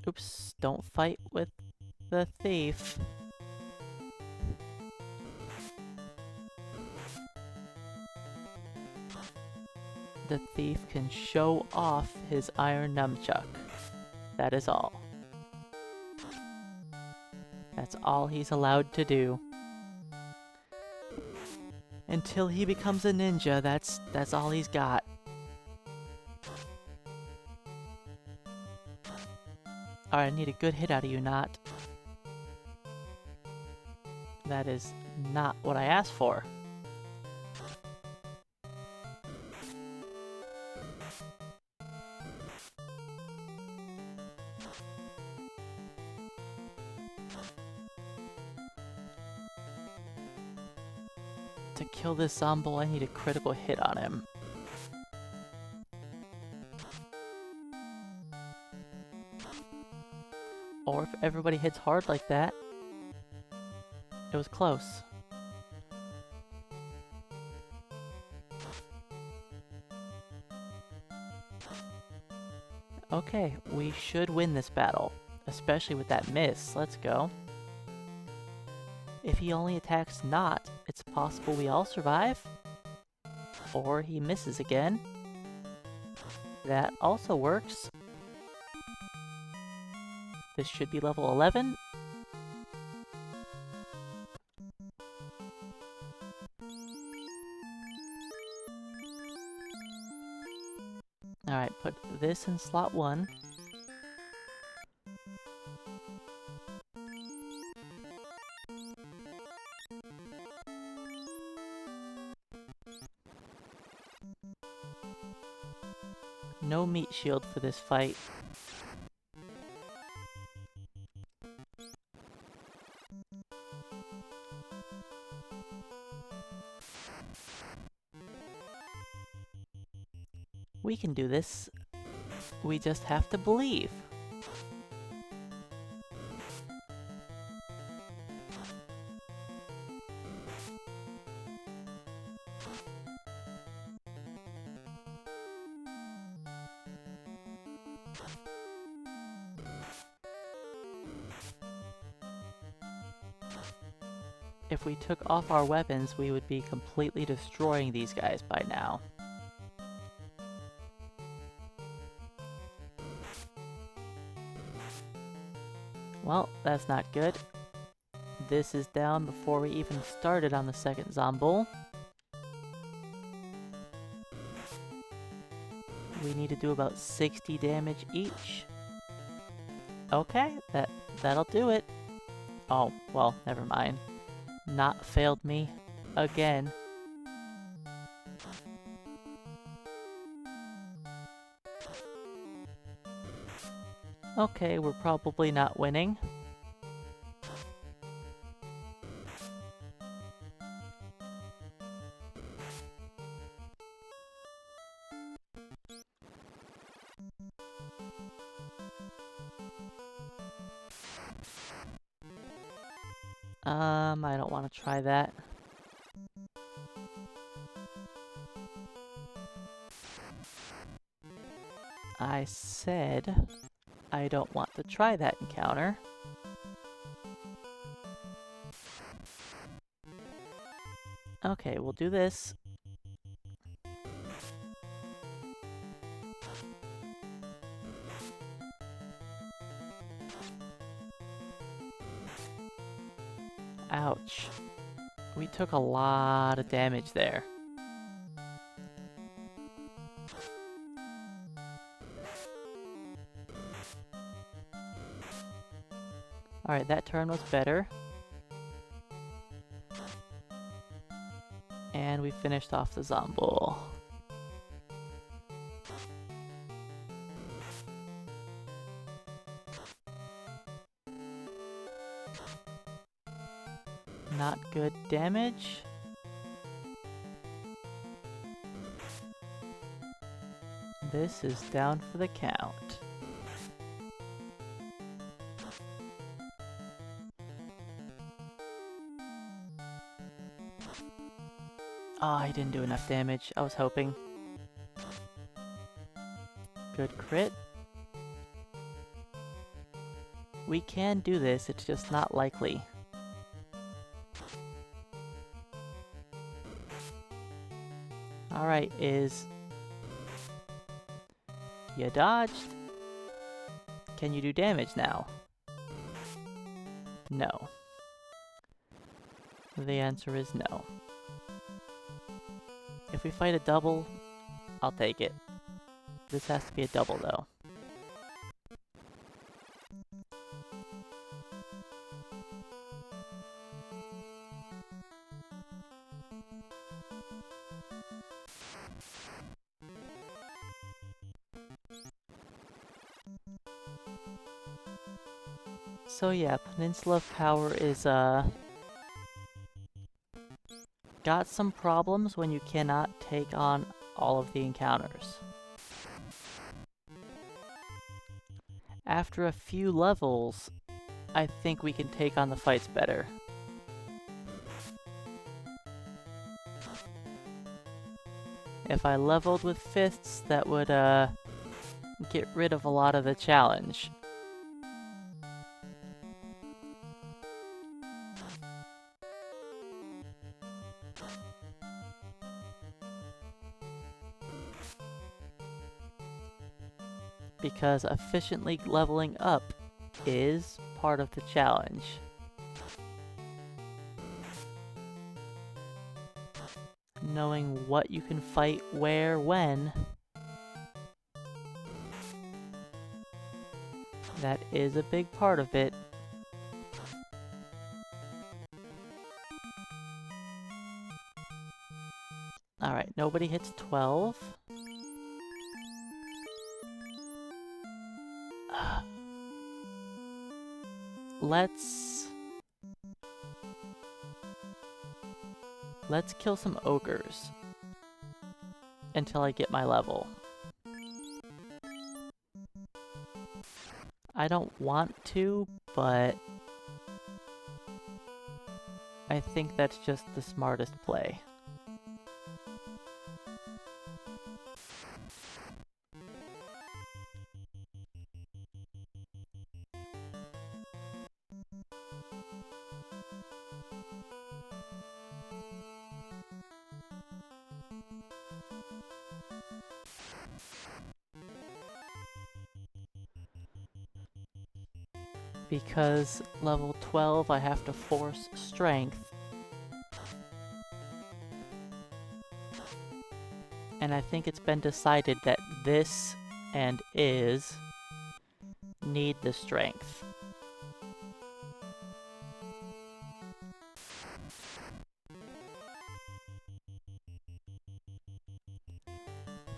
Speaker 1: Oops, don't fight with the thief. The thief can show off his iron nunchuck. That is all. That's all he's allowed to do. Until he becomes a ninja, that's all he's got. Alright, I need a good hit out of you, not. That is not what I asked for. To kill this zombie, I need a critical hit on him. Or if everybody hits hard like that. It was close. Okay, we should win this battle. Especially with that miss. Let's go. If he only attacks not, it's possible we all survive. Or he misses again. That also works. This should be level 11. Alright, put this in slot 1. No meat shield for this fight. We can do this. We just have to believe. If we took off our weapons, we would be completely destroying these guys by now. Well, that's not good. This is down before we even started on the second Zombull. We need to do about 60 damage each. Okay, that'll do it. Oh, well, never mind. Not failed me again. Okay, we're probably not winning. I don't want to try that. I said I don't want to try that encounter. Okay, we'll do this. Ouch. We took a lot of damage there. Alright, that turn was better. And we finished off the Zombull. Not good damage. This is down for the count. Oh, I didn't do enough damage. I was hoping. Good crit. We can do this, it's just not likely. Alright, you dodged? Can you do damage now? No. The answer is no. If we fight a double, I'll take it. This has to be a double though. So yeah, Peninsula of Power is, got some problems when you cannot take on all of the encounters. After a few levels, I think we can take on the fights better. If I leveled with fists, that would, get rid of a lot of the challenge. Because efficiently leveling up is part of the challenge. Knowing what you can fight where, when, that is a big part of it. Alright, nobody hits 12. let's kill some ogres until I get my level. I don't want to, but I think that's just the smartest play. Because level 12 I have to force strength. And I think it's been decided that this and is need the strength.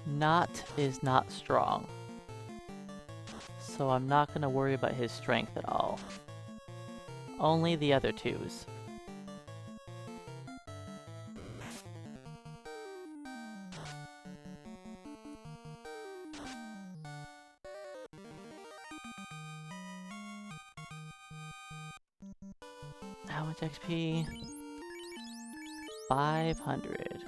Speaker 1: Not is not strong. So I'm not going to worry about his strength at all. Only the other twos. How much XP? 500.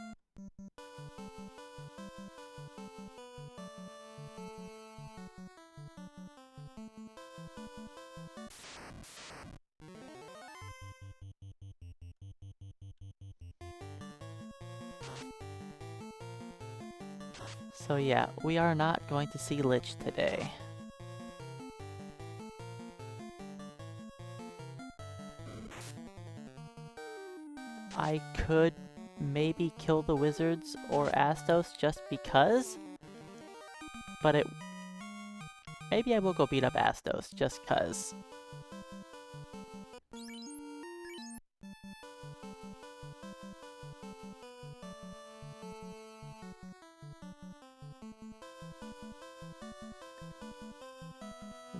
Speaker 1: So yeah, we are not going to see Lich today. I could maybe kill the wizards or Astos just because, but maybe I will go beat up Astos just cause.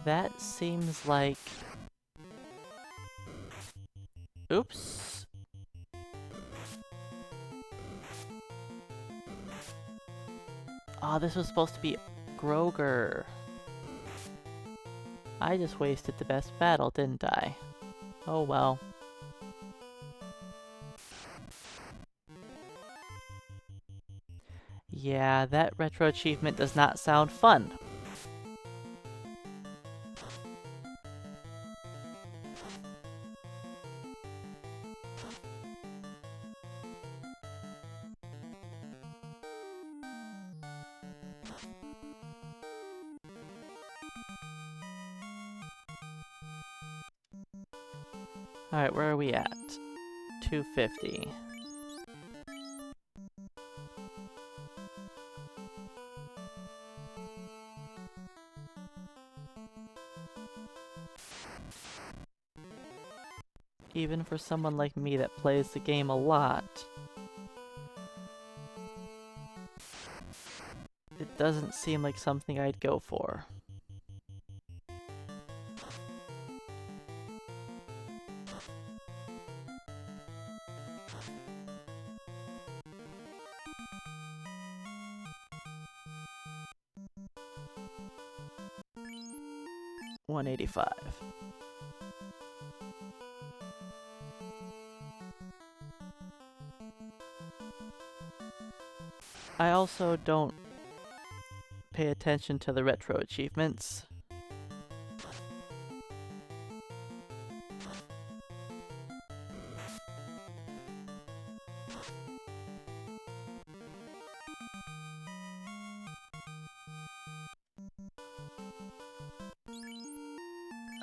Speaker 1: That seems like... Oops. Oh, this was supposed to be Groger. I just wasted the best battle, didn't I? Oh well. Yeah, that retro achievement does not sound fun. Alright, where are we at? 250. Even for someone like me that plays the game a lot, it doesn't seem like something I'd go for. $185. I also don't pay attention to the retro achievements.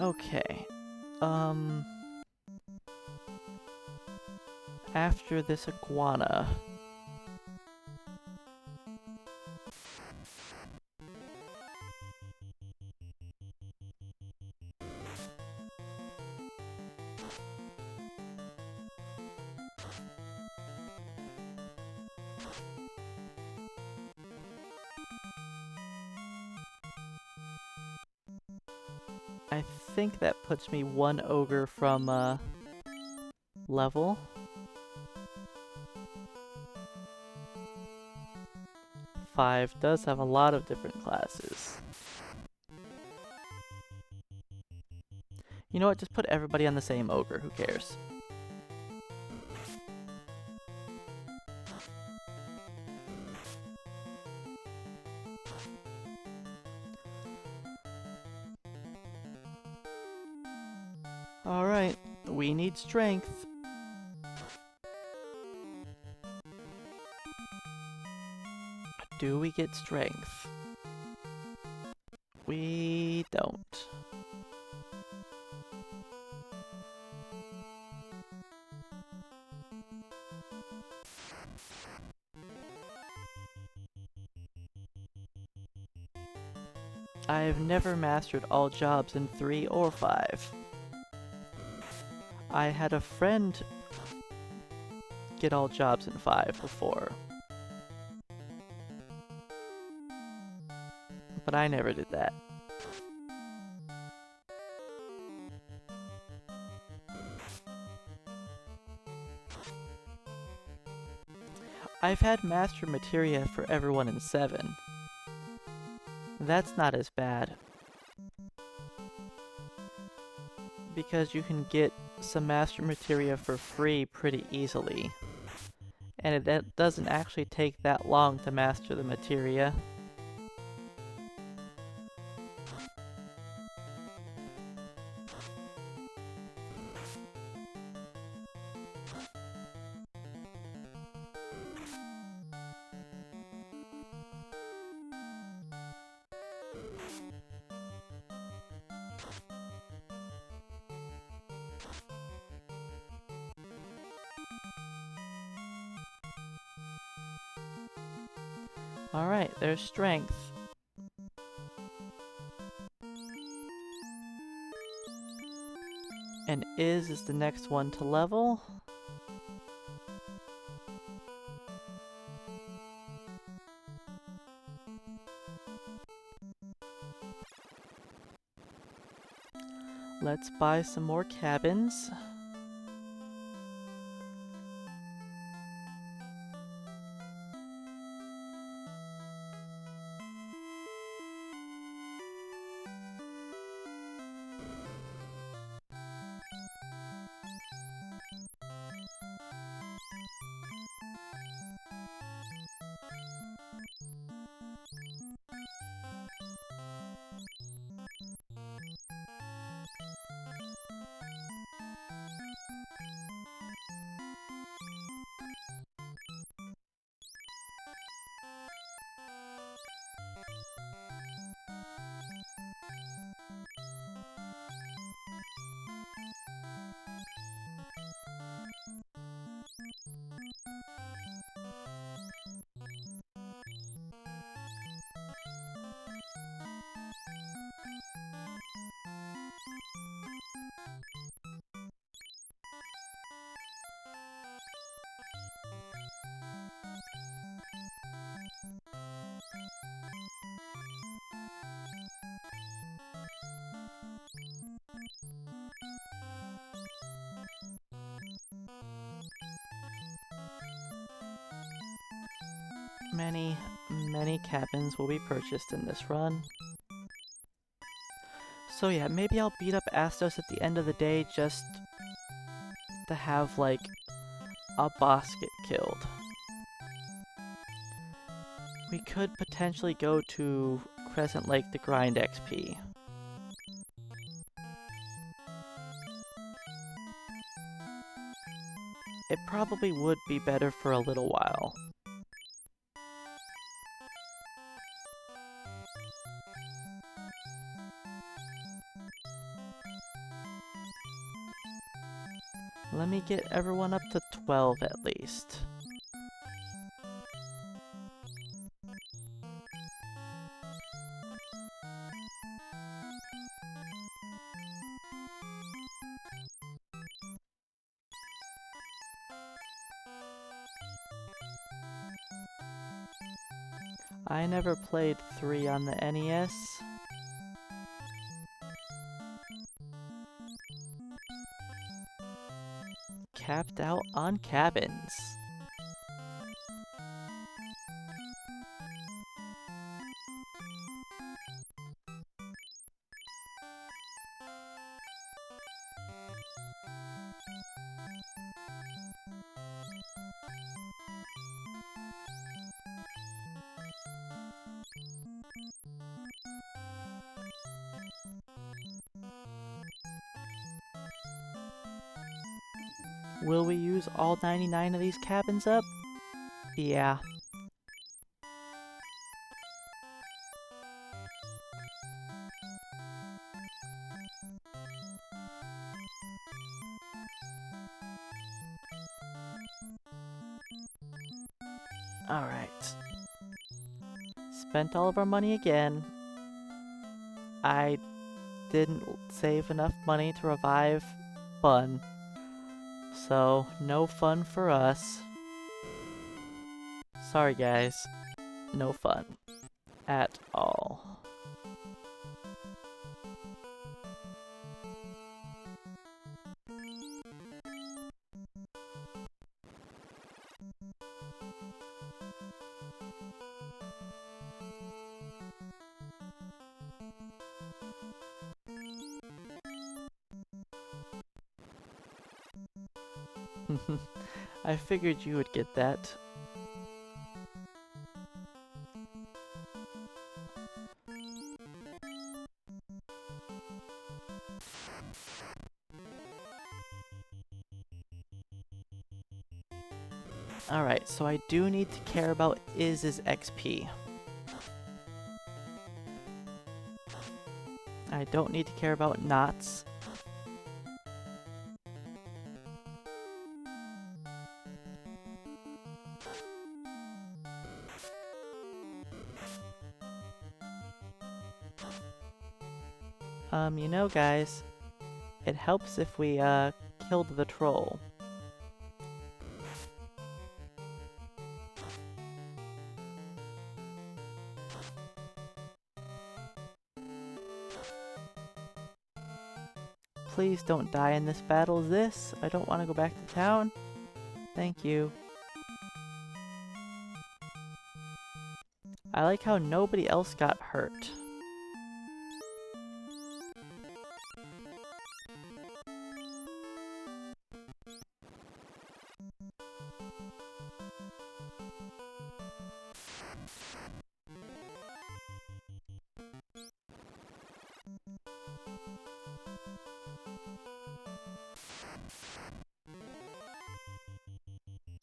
Speaker 1: Okay. After this iguana... I think that puts me one ogre from level. Five does have a lot of different classes. You know what, just put everybody on the same ogre, who cares? Alright, we need strength. Do we get strength? We don't. I've never mastered all jobs in 3 or 5. I had a friend get all jobs in 5 before. But I never did that. I've had master materia for everyone in 7. That's not as bad. Because you can get some master materia for free pretty easily. And it doesn't actually take that long to master the materia. Alright, there's strength. And is the next one to level. Let's buy some more cabins. Many cabins will be purchased in this run. So yeah, maybe I'll beat up Astos at the end of the day just to have, like, a boss get killed. We could potentially go to Crescent Lake to grind XP. It probably would be better for a little while. Let me get everyone up to 12 at least. I never played 3 on the NES. capped out on cabins. Will we use all 99 of these cabins up? Yeah. Alright. Spent all of our money again. I didn't save enough money to revive Fun. So, no fun for us. Sorry guys. No fun. At all. I figured you would get that. Alright, so I do need to care about Iz's XP. I don't need to care about Knots. You know guys, it helps if we, killed the troll. Please don't die in this battle. I don't want to go back to town. Thank you. I like how nobody else got hurt.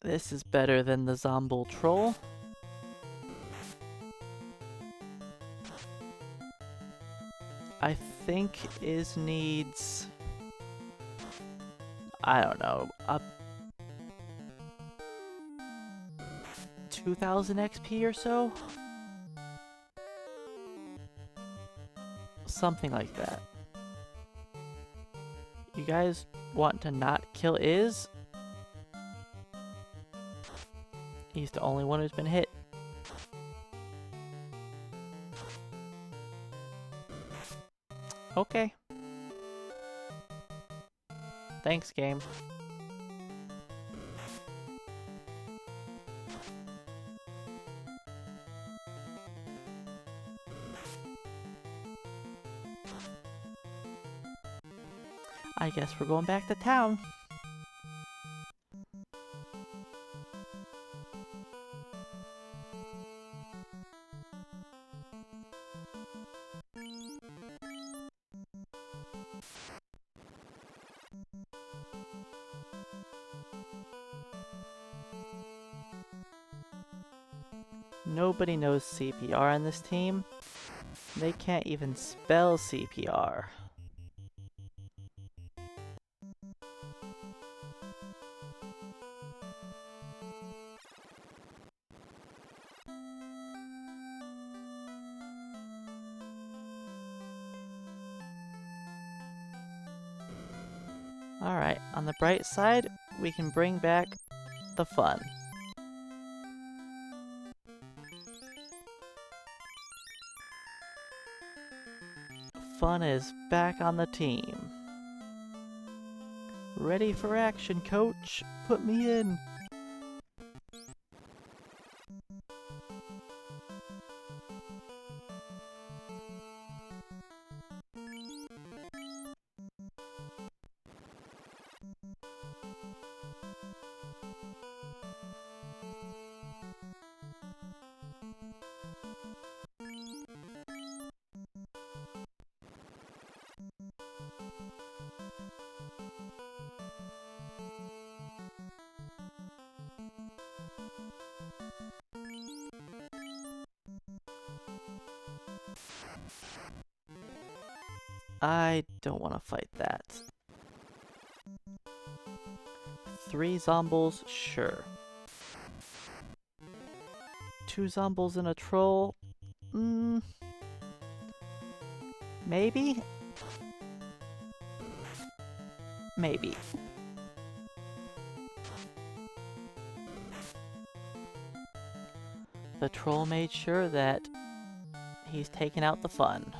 Speaker 1: This is better than the Zomble Troll. I think Iz needs... I don't know, up 2,000 XP or so? Something like that. You guys want to not kill Iz? He's the only one who's been hit. Okay. Thanks, game. I guess we're going back to town. Nobody knows CPR on this team. They can't even spell CPR. Alright, on the bright side, we can bring back the fun. Fun is back on the team. Ready for action, coach. Put me in. I don't want to fight that. 3 zombies, sure. 2 zombies and a troll? Maybe? Maybe. The troll made sure that he's taking out the fun.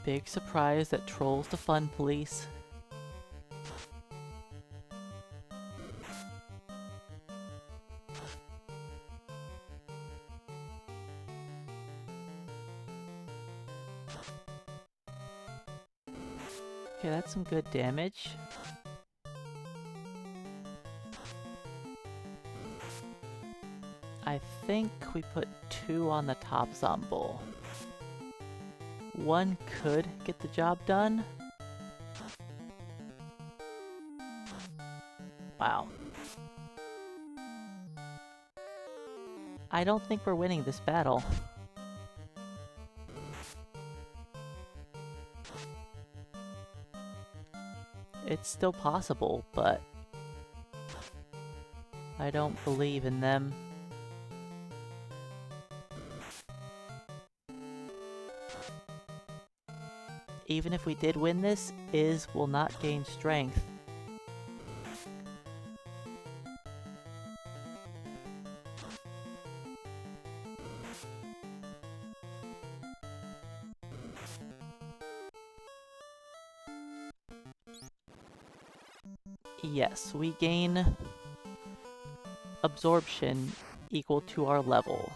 Speaker 1: Big surprise that Troll's the fun police. Okay, that's some good damage. I think we put 2 on the top zombie. 1 could get the job done. Wow. I don't think we're winning this battle. It's still possible, but I don't believe in them. Even if we did win this, Iz will not gain strength. Yes, we gain absorption equal to our level.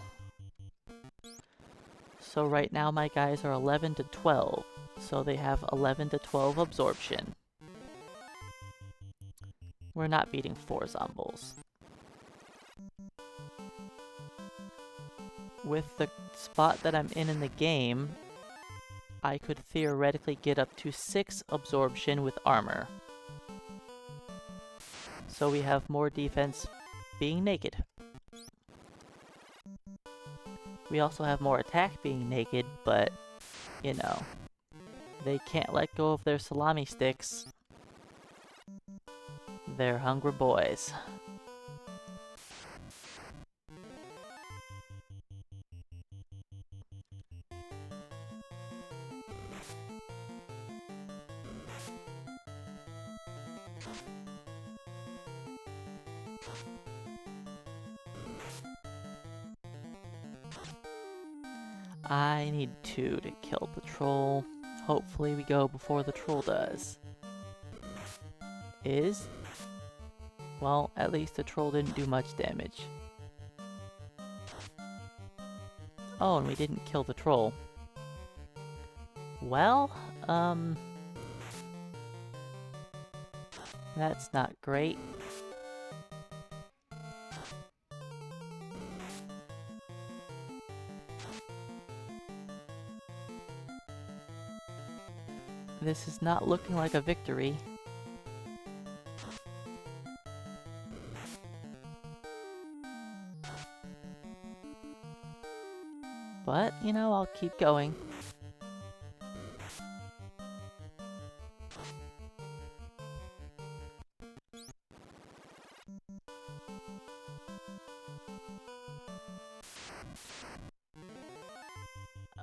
Speaker 1: So right now my guys are 11 to 12, so they have 11 to 12 absorption. We're not beating 4 zombies. With the spot that I'm in the game, I could theoretically get up to 6 absorption with armor. So we have more defense being naked. We also have more attack being naked, but, you know, they can't let go of their salami sticks. They're hungry boys. I need 2 to kill the troll. Hopefully we go before the troll does. Well, at least the troll didn't do much damage. Oh, and we didn't kill the troll. Well, that's not great. This is not looking like a victory. But, you know, I'll keep going.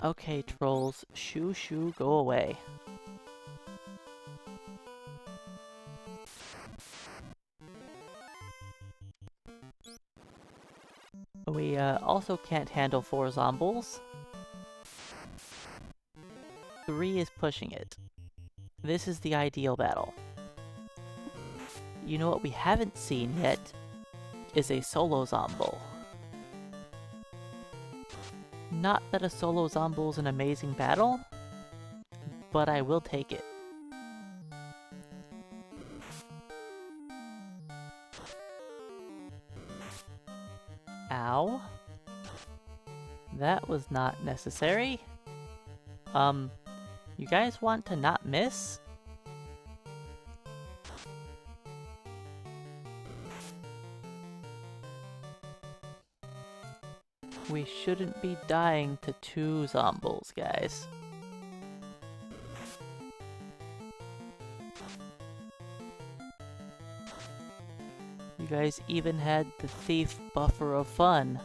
Speaker 1: Okay, trolls, shoo shoo, go away. We also can't handle 4 zombies. 3 is pushing it. This is the ideal battle. You know what we haven't seen yet is a solo Zombo. Not that a solo Zombo is an amazing battle, but I will take it. Ow. That was not necessary. You guys want to not miss? We shouldn't be dying to 2 Zombos, guys. You guys even had the thief buffer of fun.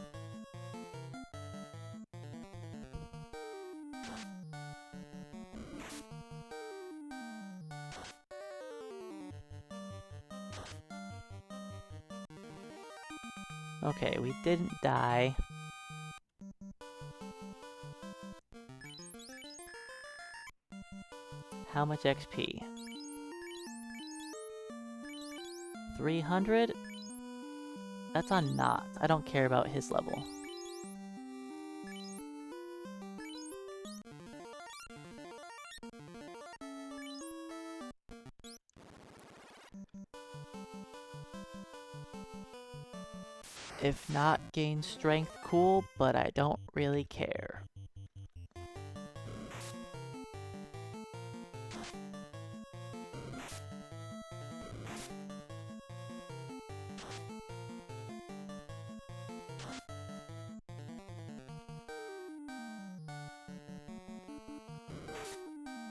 Speaker 1: Okay, we didn't die. How much XP? 300? That's on Knot. I don't care about his level. If Knot gains strength, cool, but I don't really care.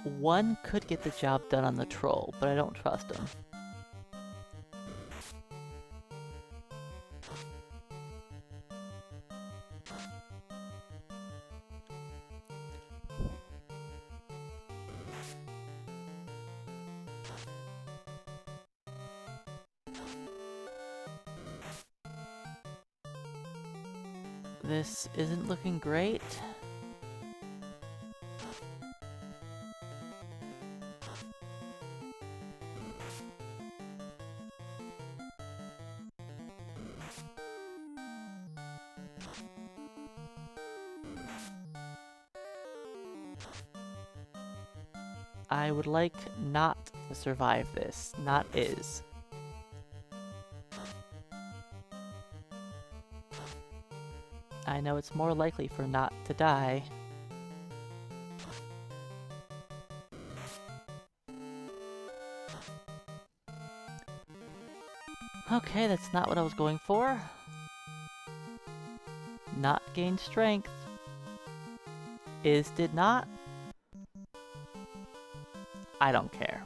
Speaker 1: One could get the job done on the troll, but I don't trust him. This isn't looking great. I would like not to survive this. Not is. I know it's more likely for Not to die. Okay, that's not what I was going for. Not gain strength. Is did not. I don't care.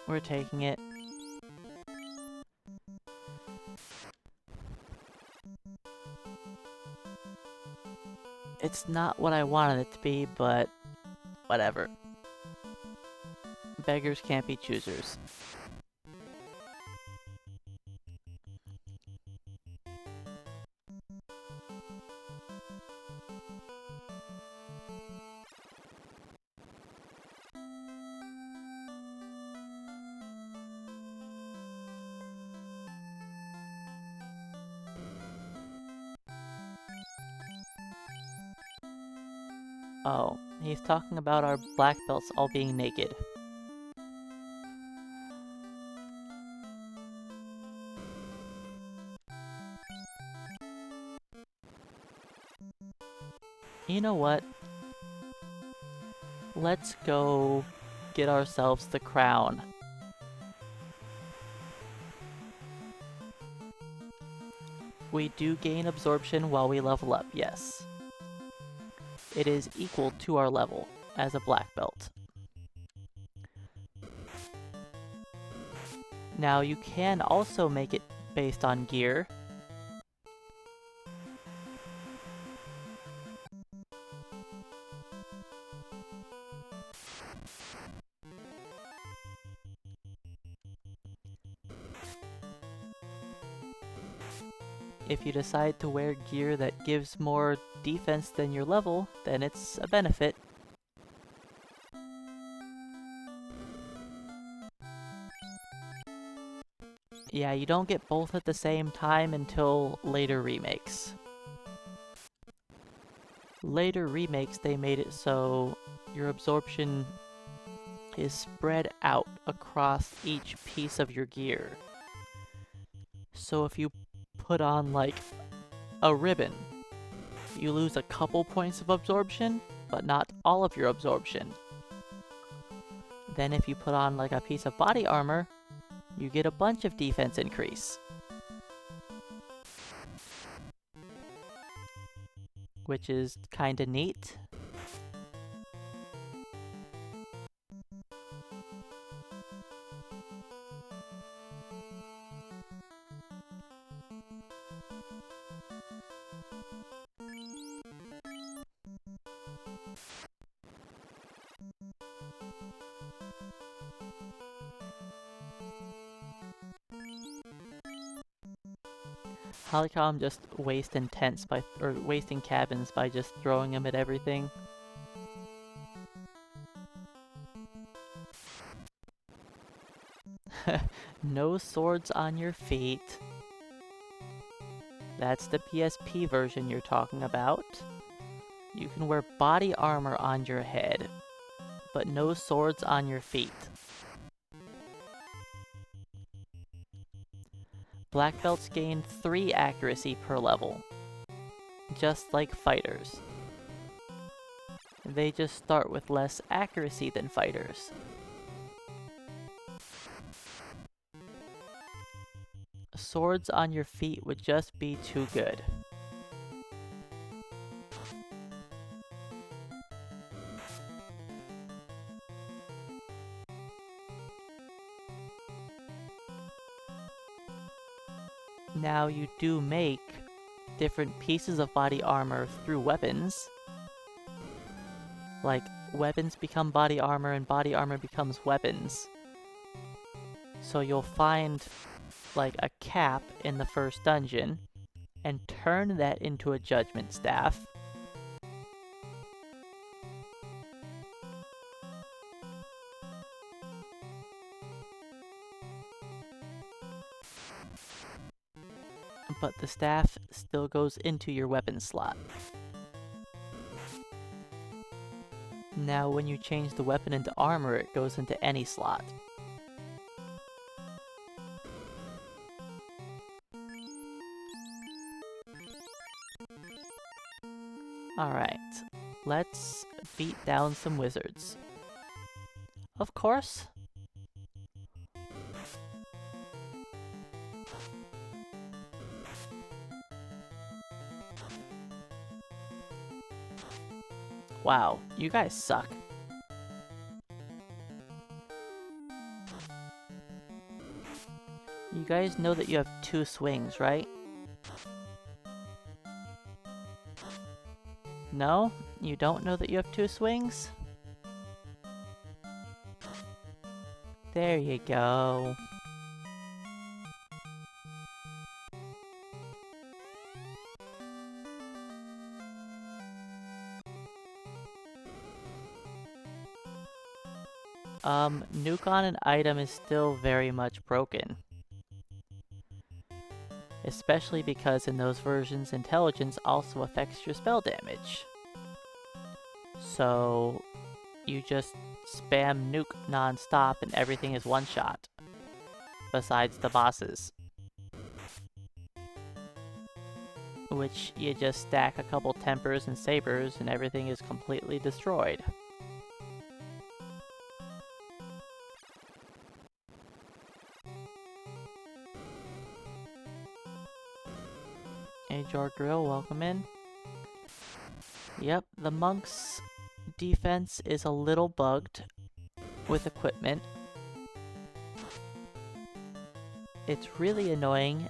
Speaker 1: We're taking it. It's not what I wanted it to be, but whatever. Beggars can't be choosers. Oh, he's talking about our black belts all being naked. You know what? Let's go get ourselves the crown. We do gain absorption while we level up, yes. It is equal to our level as a black belt. Now you can also make it based on gear. If you decide to wear gear that gives more defense than your level, then it's a benefit. Yeah, you don't get both at the same time until later remakes. Later remakes, they made it so your absorption is spread out across each piece of your gear. So if you put on, like, a ribbon, you lose a couple points of absorption, but not all of your absorption. Then if you put on, like, a piece of body armor, you get a bunch of defense increase. Which is kinda neat. I like how I'm just wasting wasting cabins by just throwing them at everything. No swords on your feet. That's the PSP version you're talking about. You can wear body armor on your head, but no swords on your feet. Black belts gain 3 accuracy per level, just like fighters. They just start with less accuracy than fighters. Swords on your feet would just be too good. Now you do make different pieces of body armor through weapons. Like, weapons become body armor and body armor becomes weapons. So you'll find, like, a cap in the first dungeon and turn that into a judgment staff. But the staff still goes into your weapon slot. Now when you change the weapon into armor, it goes into any slot. Alright, let's beat down some wizards. Of course. Wow, you guys suck. You guys know that you have 2 swings, right? No? You don't know that you have 2 swings? There you go. Nuke on an item is still very much broken. Especially because in those versions, intelligence also affects your spell damage. So, you just spam nuke non-stop and everything is one-shot. Besides the bosses. Which you just stack a couple tempers and sabers and everything is completely destroyed. Ajor Grill, welcome in. Yep, the monk's defense is a little bugged with equipment. It's really annoying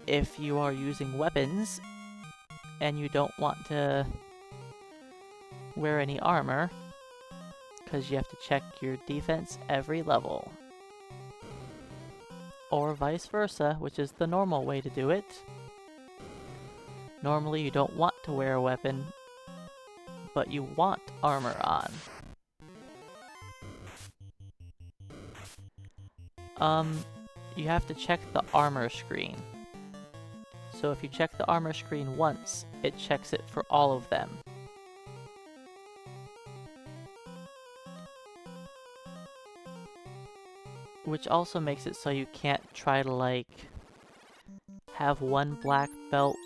Speaker 1: if you are using weapons and you don't want to wear any armor, because you have to check your defense every level. Or vice versa, which is the normal way to do it. Normally you don't want to wear a weapon, but you want armor on. You have to check the armor screen. So if you check the armor screen once, it checks it for all of them. Which also makes it so you can't try to, like, have one black belt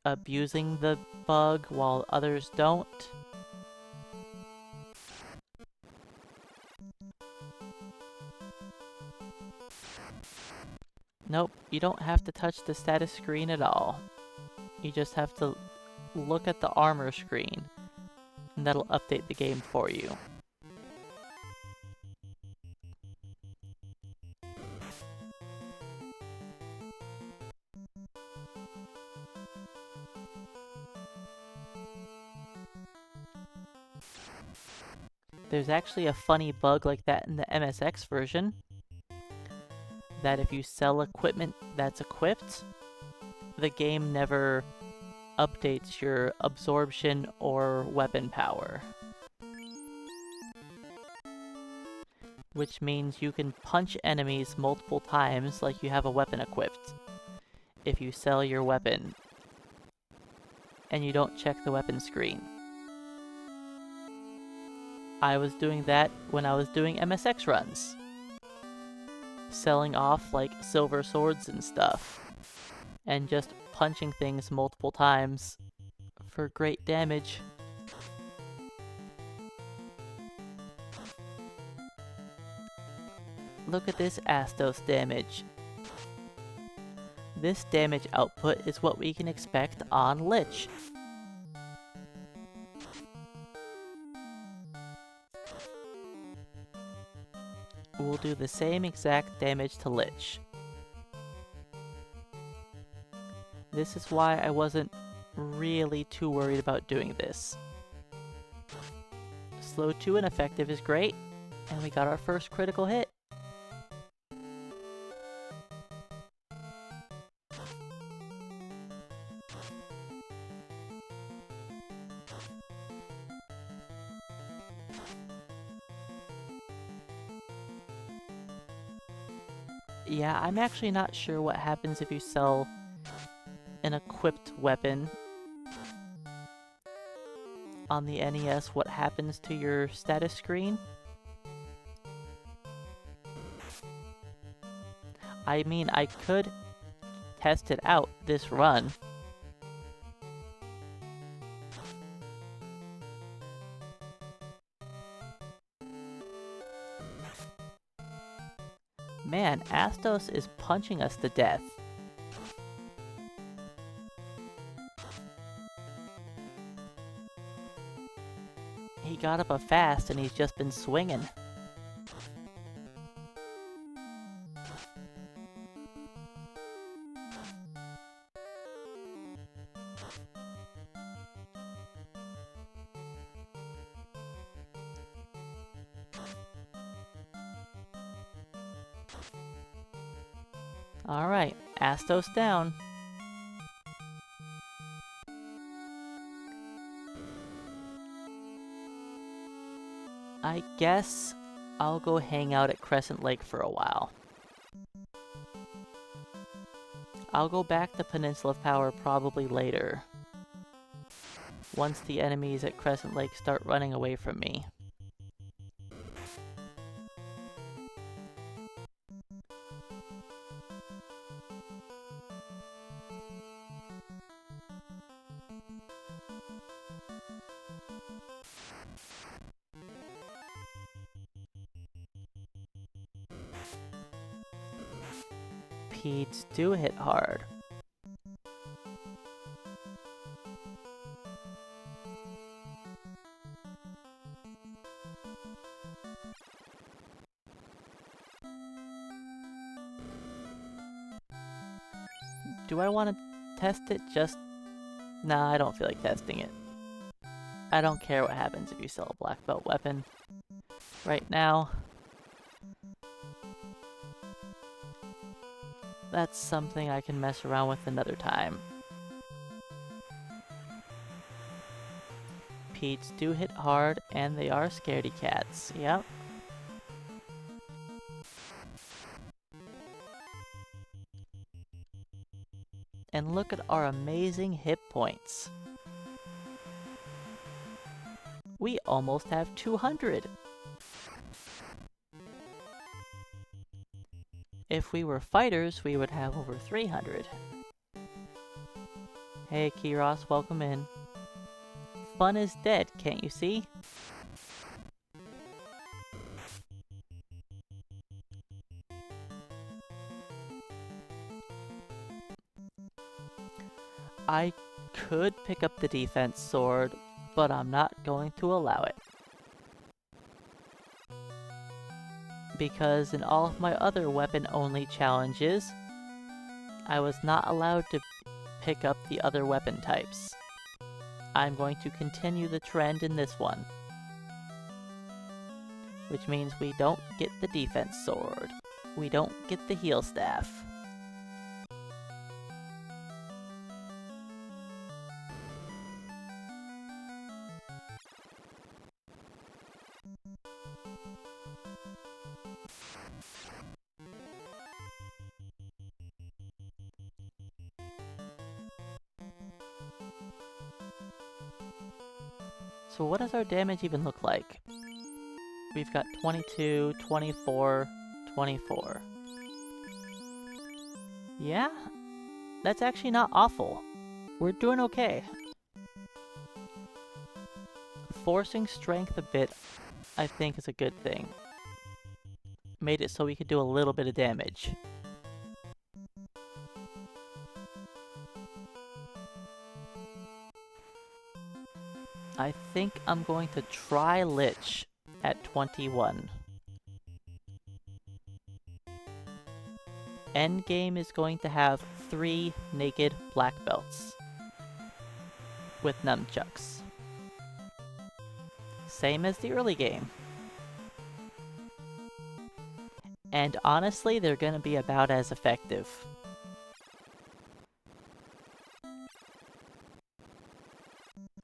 Speaker 1: abusing the bug while others don't. Nope, you don't have to touch the status screen at all. You just have to look at the armor screen, and that'll update the game for you. There's actually a funny bug like that in the MSX version, that if you sell equipment that's equipped, the game never updates your absorption or weapon power. Which means you can punch enemies multiple times like you have a weapon equipped if you sell your weapon and you don't check the weapon screen. I was doing that when I was doing MSX runs, selling off like silver swords and stuff, and just punching things multiple times for great damage. Look at this Astos damage. This damage output is what we can expect on Lich. We'll do the same exact damage to Lich. This is why I wasn't really too worried about doing this. Slow 2 and effective is great, and we got our first critical hit. Yeah, I'm actually not sure what happens if you sell an equipped weapon on the NES, what happens to your status screen. I mean, I could test it out this run. Man, Astos is punching us to death. He got up a fast and he's just been swinging. Alright, Astos down. I guess I'll go hang out at Crescent Lake for a while. I'll go back to Peninsula of Power probably later, once the enemies at Crescent Lake start running away from me. Peds do hit hard. Do I want to test it? Nah, I don't feel like testing it. I don't care what happens if you sell a black belt weapon. Right now, that's something I can mess around with another time. centipedes do hit hard, and they are scaredy cats. Yep. And look at our amazing hit points. We almost have 200. If we were fighters, we would have over 300. Hey Kiros, welcome in. Fun is dead, can't you see? I could pick up the defense sword, but I'm not going to allow it. Because in all of my other weapon-only challenges, I was not allowed to pick up the other weapon types. I'm going to continue the trend in this one. Which means we don't get the defense sword. We don't get the heal staff. So what does our damage even look like? We've got 22, 24, 24. Yeah? That's actually not awful. We're doing okay. Forcing strength a bit, I think, is a good thing. Made it so we could do a little bit of damage. I think I'm going to try Lich at 21. Endgame is going to have 3 naked black belts with nunchucks. Same as the early game. And honestly, they're gonna be about as effective.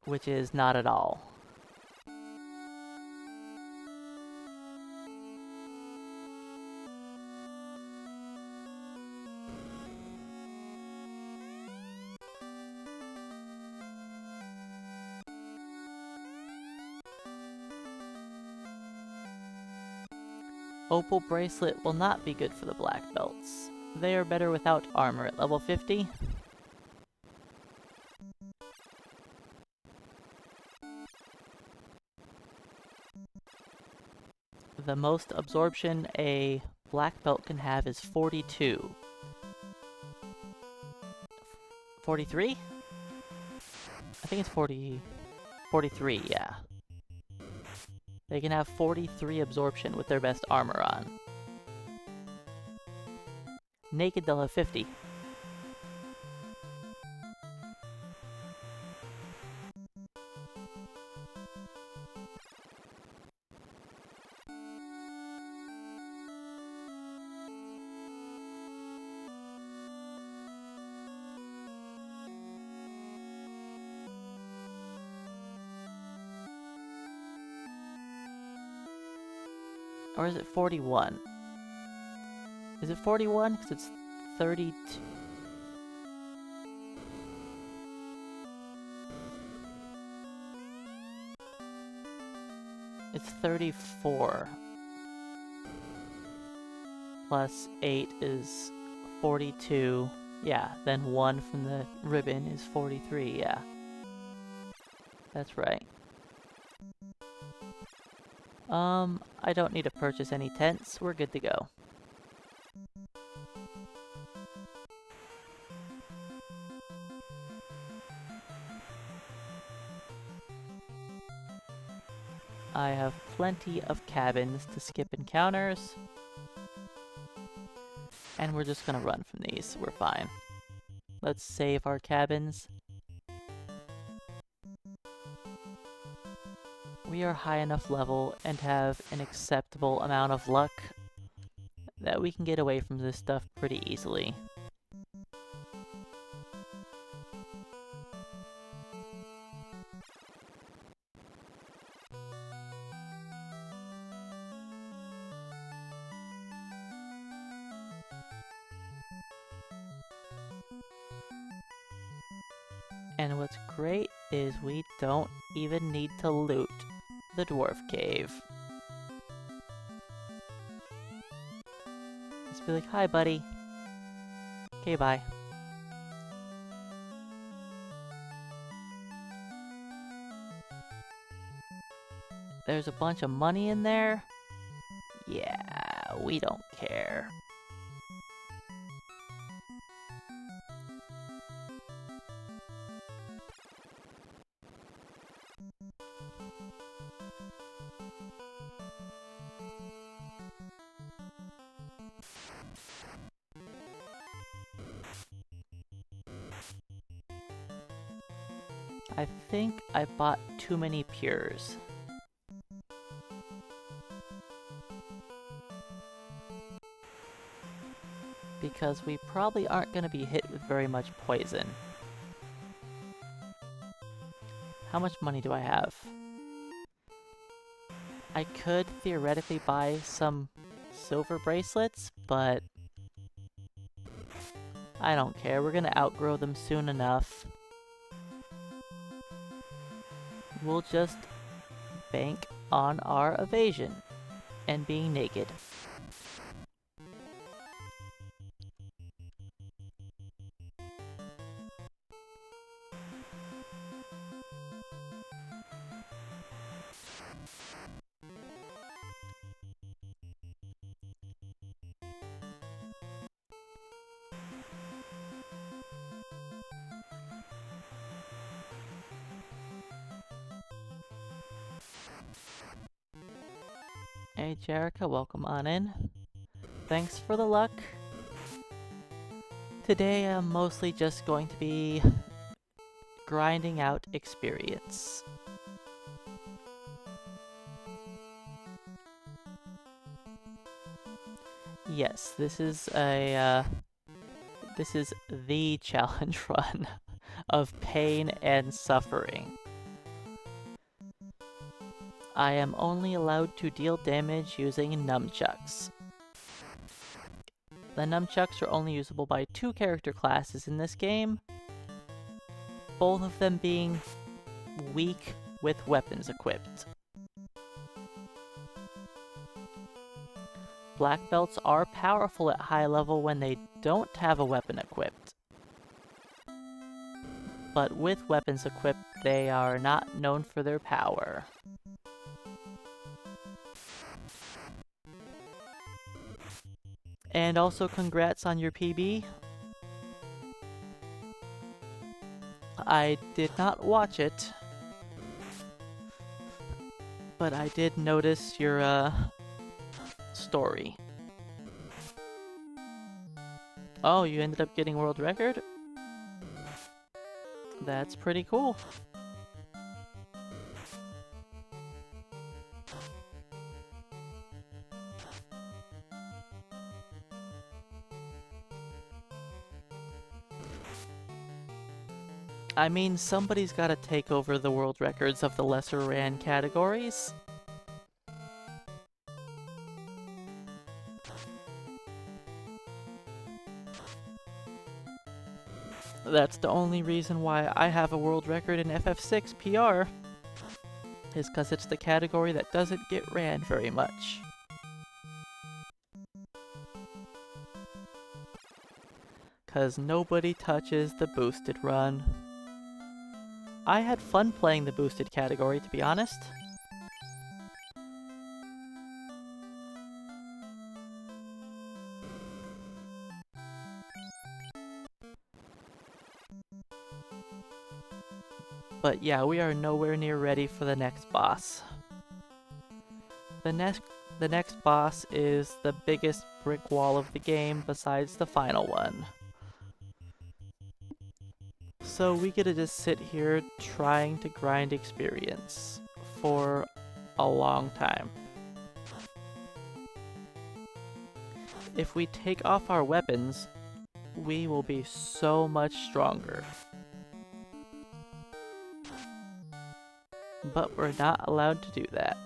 Speaker 1: Which is not at all. Opal Bracelet will not be good for the black belts. They are better without armor at level 50. The most absorption a black belt can have is 42. 43? I think it's 43, yeah. They can have 43 absorption with their best armor on. Naked, they'll have 50. Or is it 41? Is it 41? Because it's 32. It's 34. Plus 8 is 42. Yeah, then 1 from the ribbon is 43, yeah. That's right. I don't need to purchase any tents. We're good to go. I have plenty of cabins to skip encounters. And we're just gonna run from these. We're fine. Let's save our cabins. We are high enough level and have an acceptable amount of luck that we can get away from this stuff pretty easily. And what's great is we don't even need to loot the dwarf cave. Just be like, hi buddy. Okay, bye. There's a bunch of money in there. Yeah, we don't care. I think I bought too many pures. Because we probably aren't going to be hit with very much poison. How much money do I have? I could theoretically buy some silver bracelets, but I don't care. We're gonna outgrow them soon enough. We'll just bank on our evasion and being naked. Hey Jerica, welcome on in. Thanks for the luck. Today I'm mostly just going to be grinding out experience. Yes, this is the challenge run of pain and suffering. I am only allowed to deal damage using Nun-Chucks. The Nun-Chucks are only usable by 2 character classes in this game, both of them being weak with weapons equipped. Black belts are powerful at high level when they don't have a weapon equipped. But with weapons equipped, they are not known for their power. And also congrats on your PB. I did not watch it, but I did notice your story. Oh, you ended up getting world record? That's pretty cool. I mean, somebody's gotta take over the world records of the lesser ran categories. That's the only reason why I have a world record in FF6 PR, is because it's the category that doesn't get ran very much. Because nobody touches the boosted run. I had fun playing the boosted category, to be honest. But yeah, we are nowhere near ready for the next boss. The next boss is the biggest brick wall of the game besides the final one. So we get to just sit here trying to grind experience for a long time. If we take off our weapons, we will be so much stronger. But we're not allowed to do that.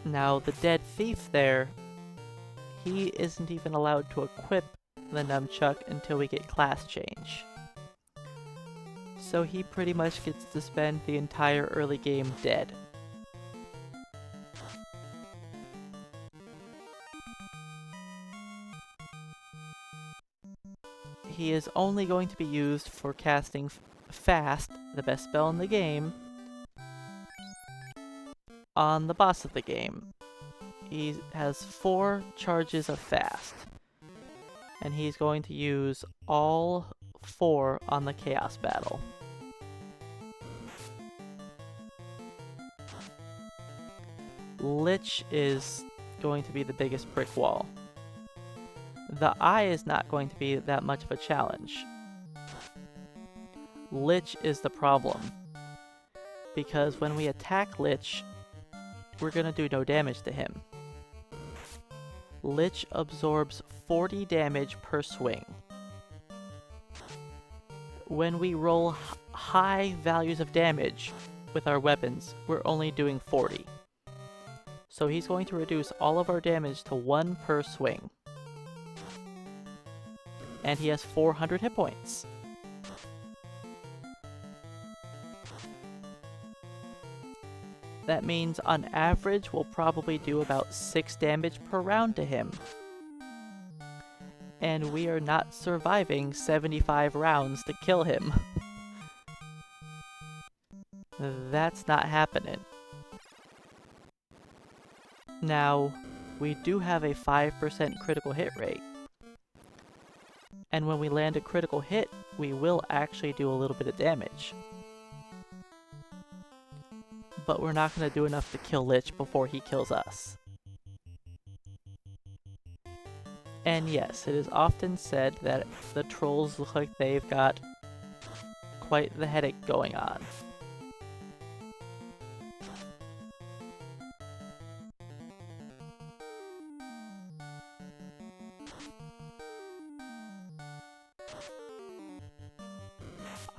Speaker 1: Now, the dead thief there, he isn't even allowed to equip the Nun-Chuck until we get class change. So he pretty much gets to spend the entire early game dead. He is only going to be used for casting Fast, the best spell in the game, on the boss of the game. He has 4 charges of Fast, and he's going to use all 4 on the Chaos Battle. Lich is going to be the biggest brick wall. The eye is not going to be that much of a challenge. Lich is the problem, because when we attack Lich, we're gonna do no damage to him. Lich absorbs 40 damage per swing. When we roll high values of damage with our weapons, we're only doing 40. So he's going to reduce all of our damage to 1 per swing. And he has 400 hit points. That means on average we'll probably do about 6 damage per round to him. And we are not surviving 75 rounds to kill him. That's not happening. Now, we do have a 5% critical hit rate. And when we land a critical hit, we will actually do a little bit of damage. But we're not going to do enough to kill Lich before he kills us. And yes, it is often said that the trolls look like they've got quite the headache going on.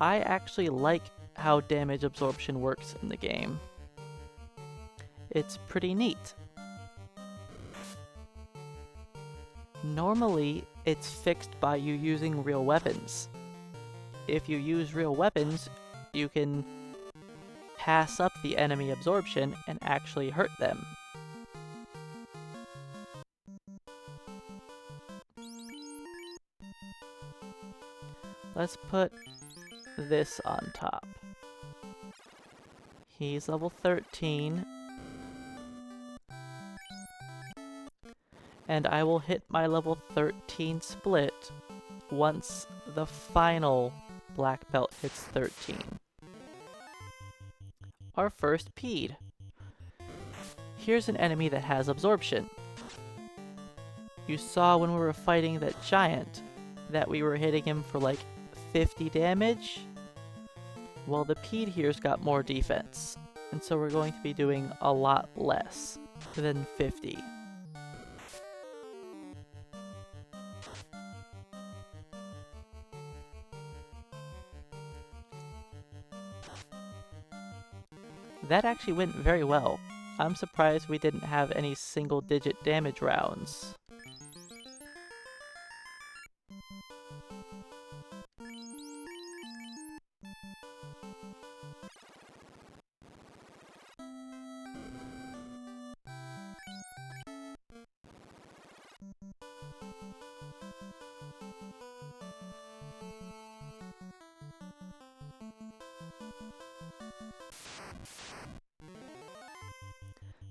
Speaker 1: I actually like how damage absorption works in the game. It's pretty neat. Normally, it's fixed by you using real weapons. If you use real weapons, you can pass up the enemy absorption and actually hurt them. Let's put this on top. He's level 13. And I will hit my level 13 split once the final black belt hits 13. Our first Pede. Here's an enemy that has absorption. You saw when we were fighting that giant that we were hitting him for like 50 damage? Well, the Pede here's got more defense, and so we're going to be doing a lot less than 50. That actually went very well. I'm surprised we didn't have any single-digit damage rounds.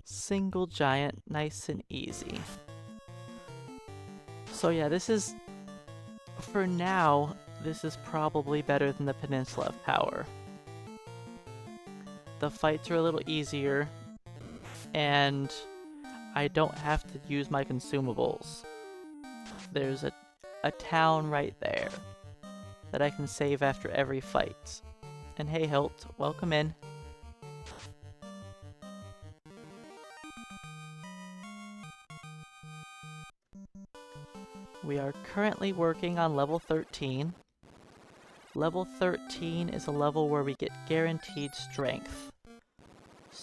Speaker 1: Single giant, nice and easy. So yeah, this is, for now, this is probably better than the Peninsula of Power. The fights are a little easier, and I don't have to use my consumables. There's a town right there that I can save after every fight. And hey Hilt, welcome in. We are currently working on level 13. Level 13 is a level where we get guaranteed strength.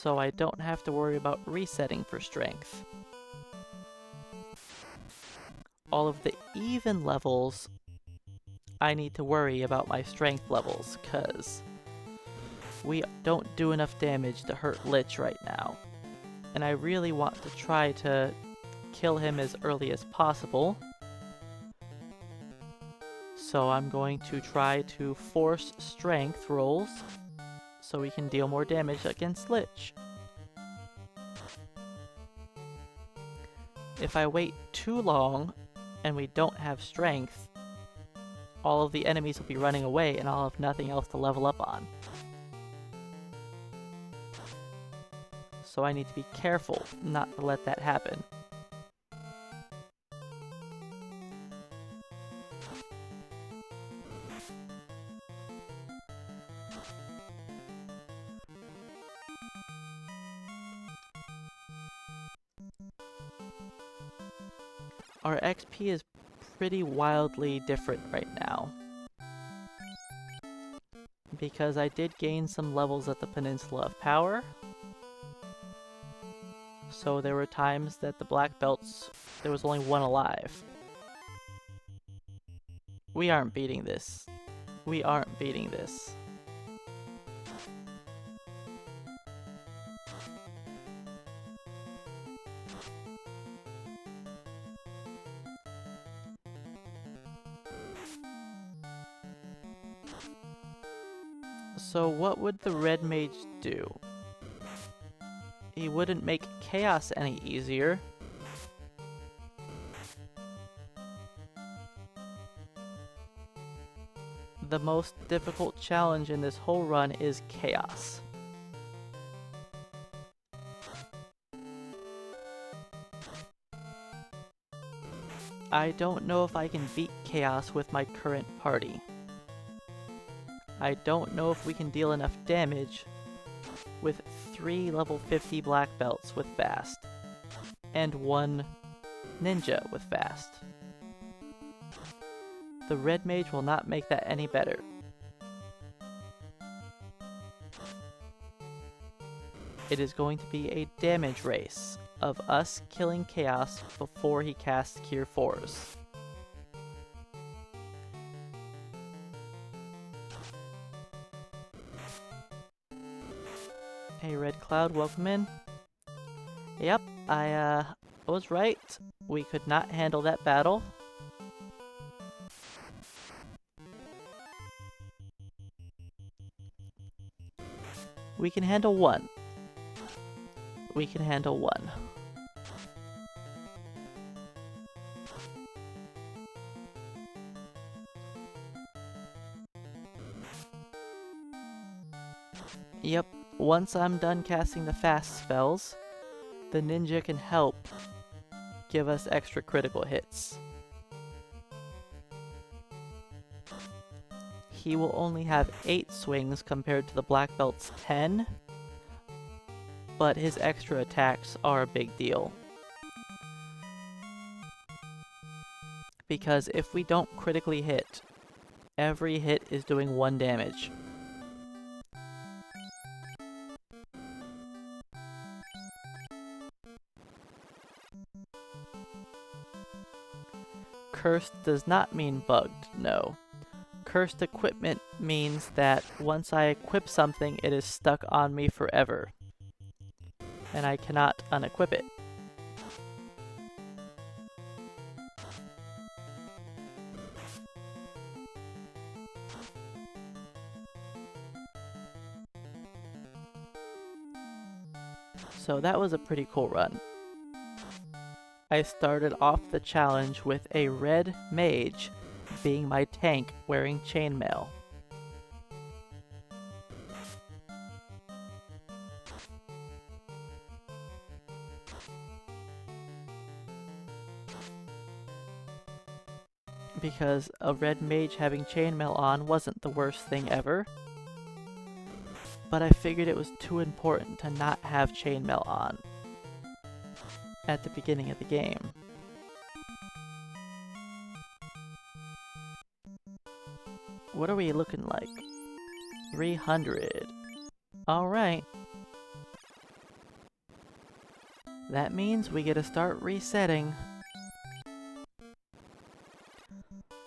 Speaker 1: so I don't have to worry about resetting for strength. All of the even levels, I need to worry about my strength levels, cause we don't do enough damage to hurt Lich right now. And I really want to try to kill him as early as possible. So I'm going to try to force strength rolls so we can deal more damage against Lich. If I wait too long and we don't have strength, all of the enemies will be running away and I'll have nothing else to level up on. So I need to be careful not to let that happen. Our XP is pretty wildly different right now, because I did gain some levels at the Peninsula of Power. So there were times that the black belts, there was only one alive. We aren't beating this. We aren't beating this. So what would the red mage do? He wouldn't make chaos any easier. The most difficult challenge in this whole run is chaos. I don't know if I can beat chaos with my current party. I don't know if we can deal enough damage with 3 level 50 black belts with fast, and 1 ninja with fast. The red mage will not make that any better. It is going to be a damage race of us killing chaos before he casts Cure 4s. Hey Red Cloud, welcome in. Yep, I was right. We could not handle that battle. We can handle 1. We can handle 1. Yep, once I'm done casting the fast spells, the ninja can help give us extra critical hits. He will only have 8 swings compared to the black belt's 10, but his extra attacks are a big deal. Because if we don't critically hit, every hit is doing 1 damage. Cursed does not mean bugged, no. Cursed equipment means that once I equip something, it is stuck on me forever, and I cannot unequip it. So that was a pretty cool run. I started off the challenge with a red mage being my tank wearing chainmail. Because a red mage having chainmail on wasn't the worst thing ever, but I figured it was too important to not have chainmail on at the beginning of the game. What are we looking like? 300. Alright. That means we get to start resetting.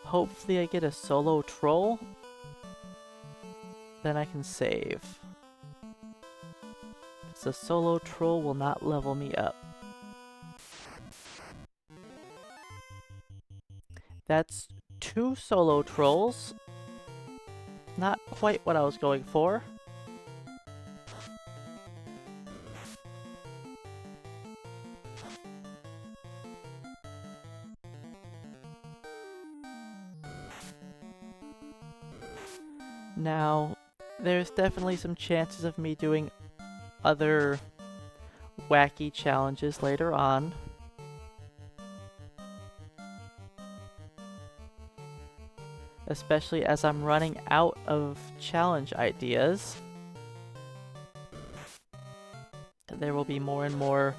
Speaker 1: Hopefully I get a solo troll. Then I can save. The solo troll will not level me up. That's 2 solo trolls. Not quite what I was going for. Now, there's definitely some chances of me doing other wacky challenges later on. Especially as I'm running out of challenge ideas. There will be more and more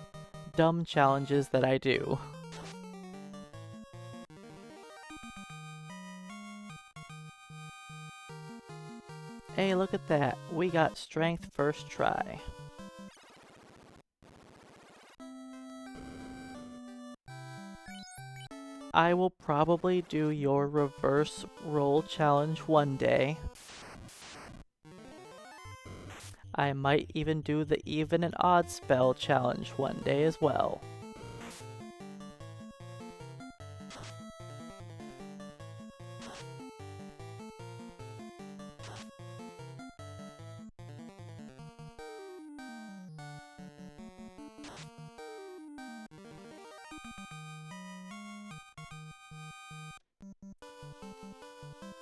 Speaker 1: dumb challenges that I do. Hey, look at that. We got strength first try. I will probably do your reverse roll challenge one day. I might even do the even and odd spell challenge one day as well.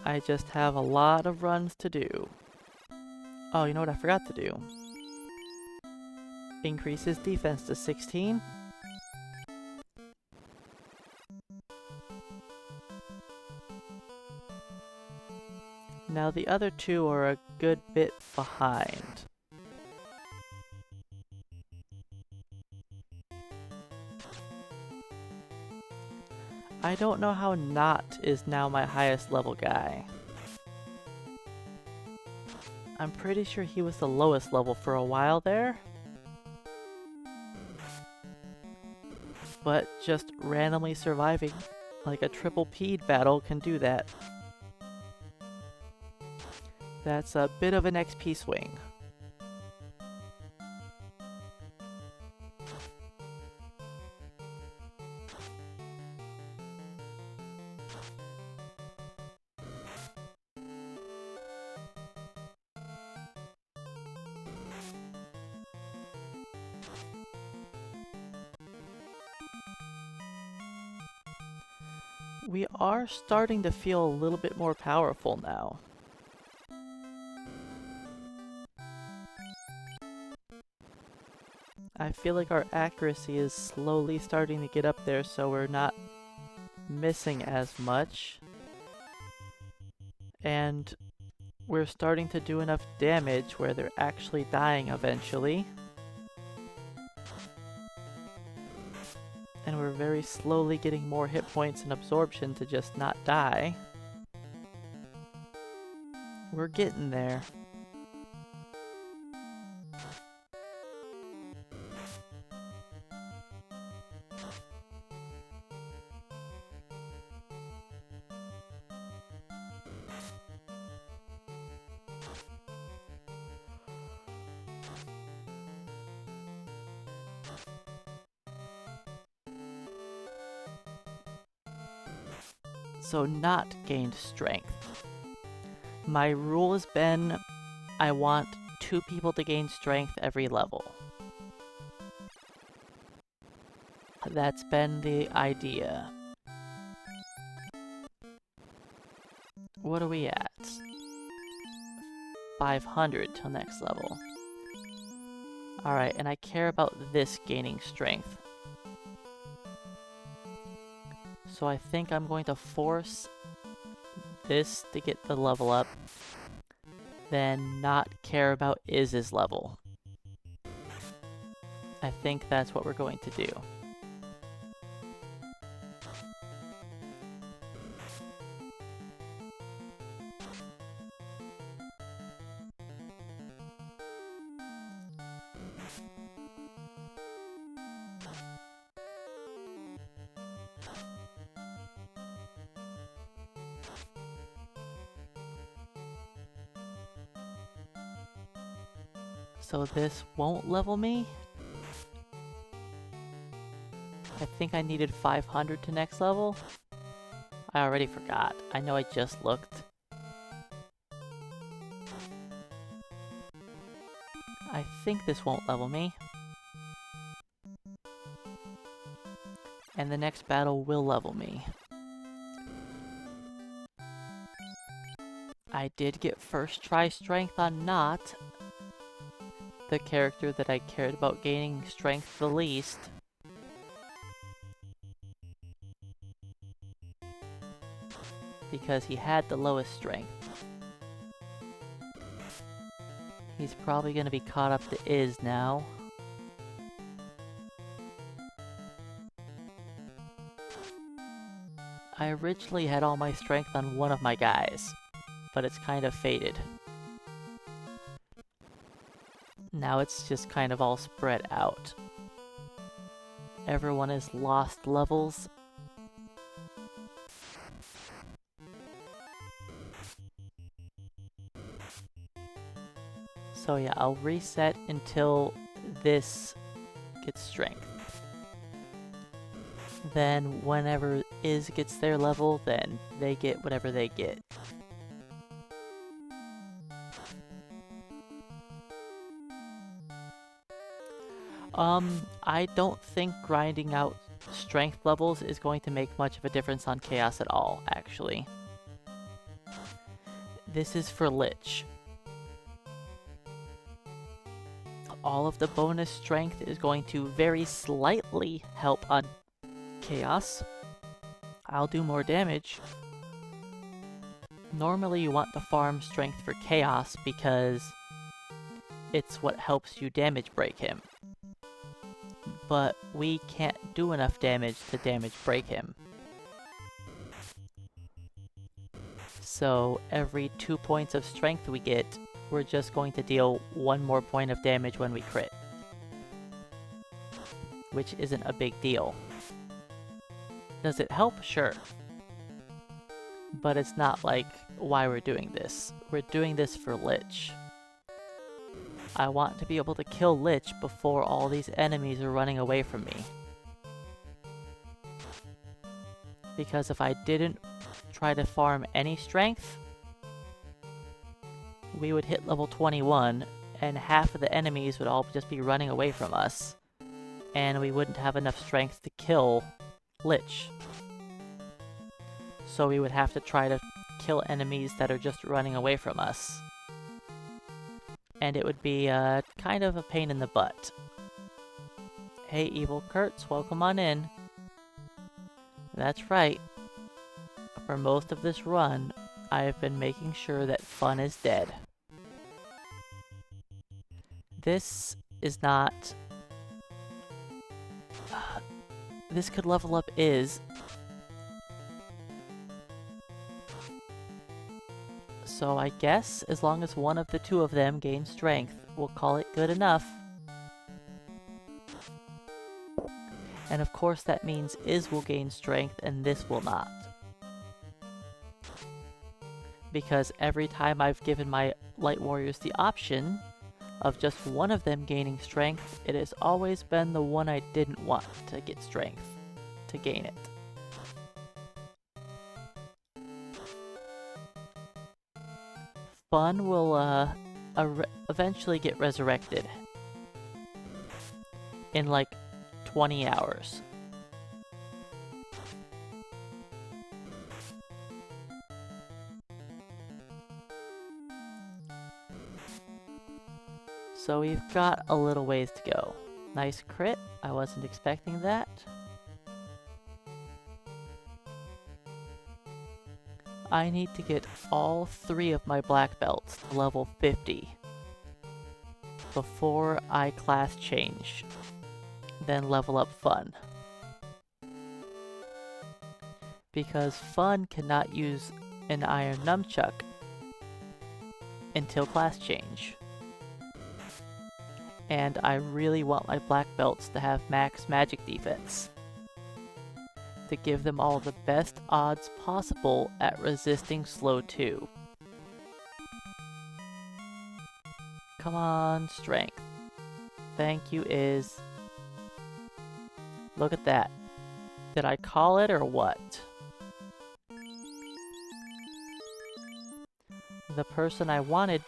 Speaker 1: I just have a lot of runs to do. Oh, you know what I forgot to do? Increases defense to 16. Now the other two are a good bit behind. I don't know how Not is now my highest level guy. I'm pretty sure he was the lowest level for a while there. But just randomly surviving like a triple P'd battle can do that. That's a bit of an XP swing. We are starting to feel a little bit more powerful now. I feel like our accuracy is slowly starting to get up there, so we're not missing as much. And we're starting to do enough damage where they're actually dying eventually. And we're very slowly getting more hit points and absorption to just not die. We're getting there. So not gained strength. My rule has been I want 2 people to gain strength every level. That's been the idea. What are we at? 500 till next level. Alright, and I care about this gaining strength. So I think I'm going to force this to get the level up, then not care about Iz's level. I think that's what we're going to do. So this won't level me? I think I needed 500 to next level. I already forgot. I know I just looked. I think this won't level me. And the next battle will level me. I did get first try strength on Not, the character that I cared about gaining strength the least. Because he had the lowest strength. He's probably going to be caught up to Iz now. I originally had all my strength on one of my guys, but it's kind of faded. Now it's just kind of all spread out. Everyone has lost levels. So yeah, I'll reset until this gets strength. Then whenever Iz gets their level, then they get whatever they get. I don't think grinding out strength levels is going to make much of a difference on Chaos at all, actually. This is for Lich. All of the bonus strength is going to very slightly help on Chaos. I'll do more damage. Normally you want to farm strength for Chaos because it's what helps you damage break him. But we can't do enough damage to damage break him. So every 2 points of strength we get, we're just going to deal 1 more point of damage when we crit. Which isn't a big deal. Does it help? Sure. But it's not like why we're doing this. We're doing this for Lich. I want to be able to kill Lich before all these enemies are running away from me. Because if I didn't try to farm any strength, we would hit level 21, and half of the enemies would all just be running away from us, and we wouldn't have enough strength to kill Lich. So we would have to try to kill enemies that are just running away from us. And it would be kind of a pain in the butt. Hey, Evil Kurtz, welcome on in. That's right. For most of this run, I have been making sure that fun is dead. This is not... this could level up Iz. So I guess, as long as one of the two of them gains strength, we'll call it good enough. And of course that means Iz will gain strength and this will not. Because every time I've given my Light Warriors the option of just one of them gaining strength, it has always been the one I didn't want to get strength, to gain it. Fun will eventually get resurrected in like 20 hours. So we've got a little ways to go. Nice crit, I wasn't expecting that. I need to get all 3 of my black belts to level 50 before I class change, then level up Fun. Because Fun cannot use an Iron Nunchuck until class change. And I really want my black belts to have max magic defense, to give them all the best odds possible at resisting slow 2. Come on, strength. Thank you is... Look at that. Did I call it or what? The person I wanted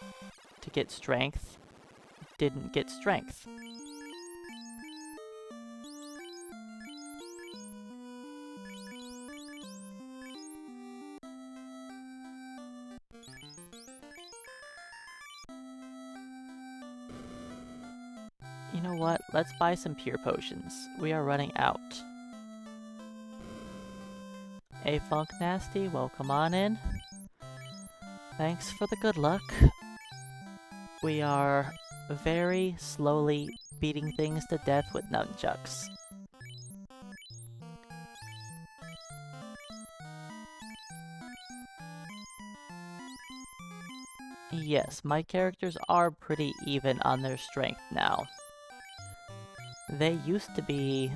Speaker 1: to get strength didn't get strength. You know what? Let's buy some pure potions. We are running out. A Funk Nasty, well, come on in. Thanks for the good luck. We are very slowly beating things to death with nunchucks. Yes, my characters are pretty even on their strength now. They used to be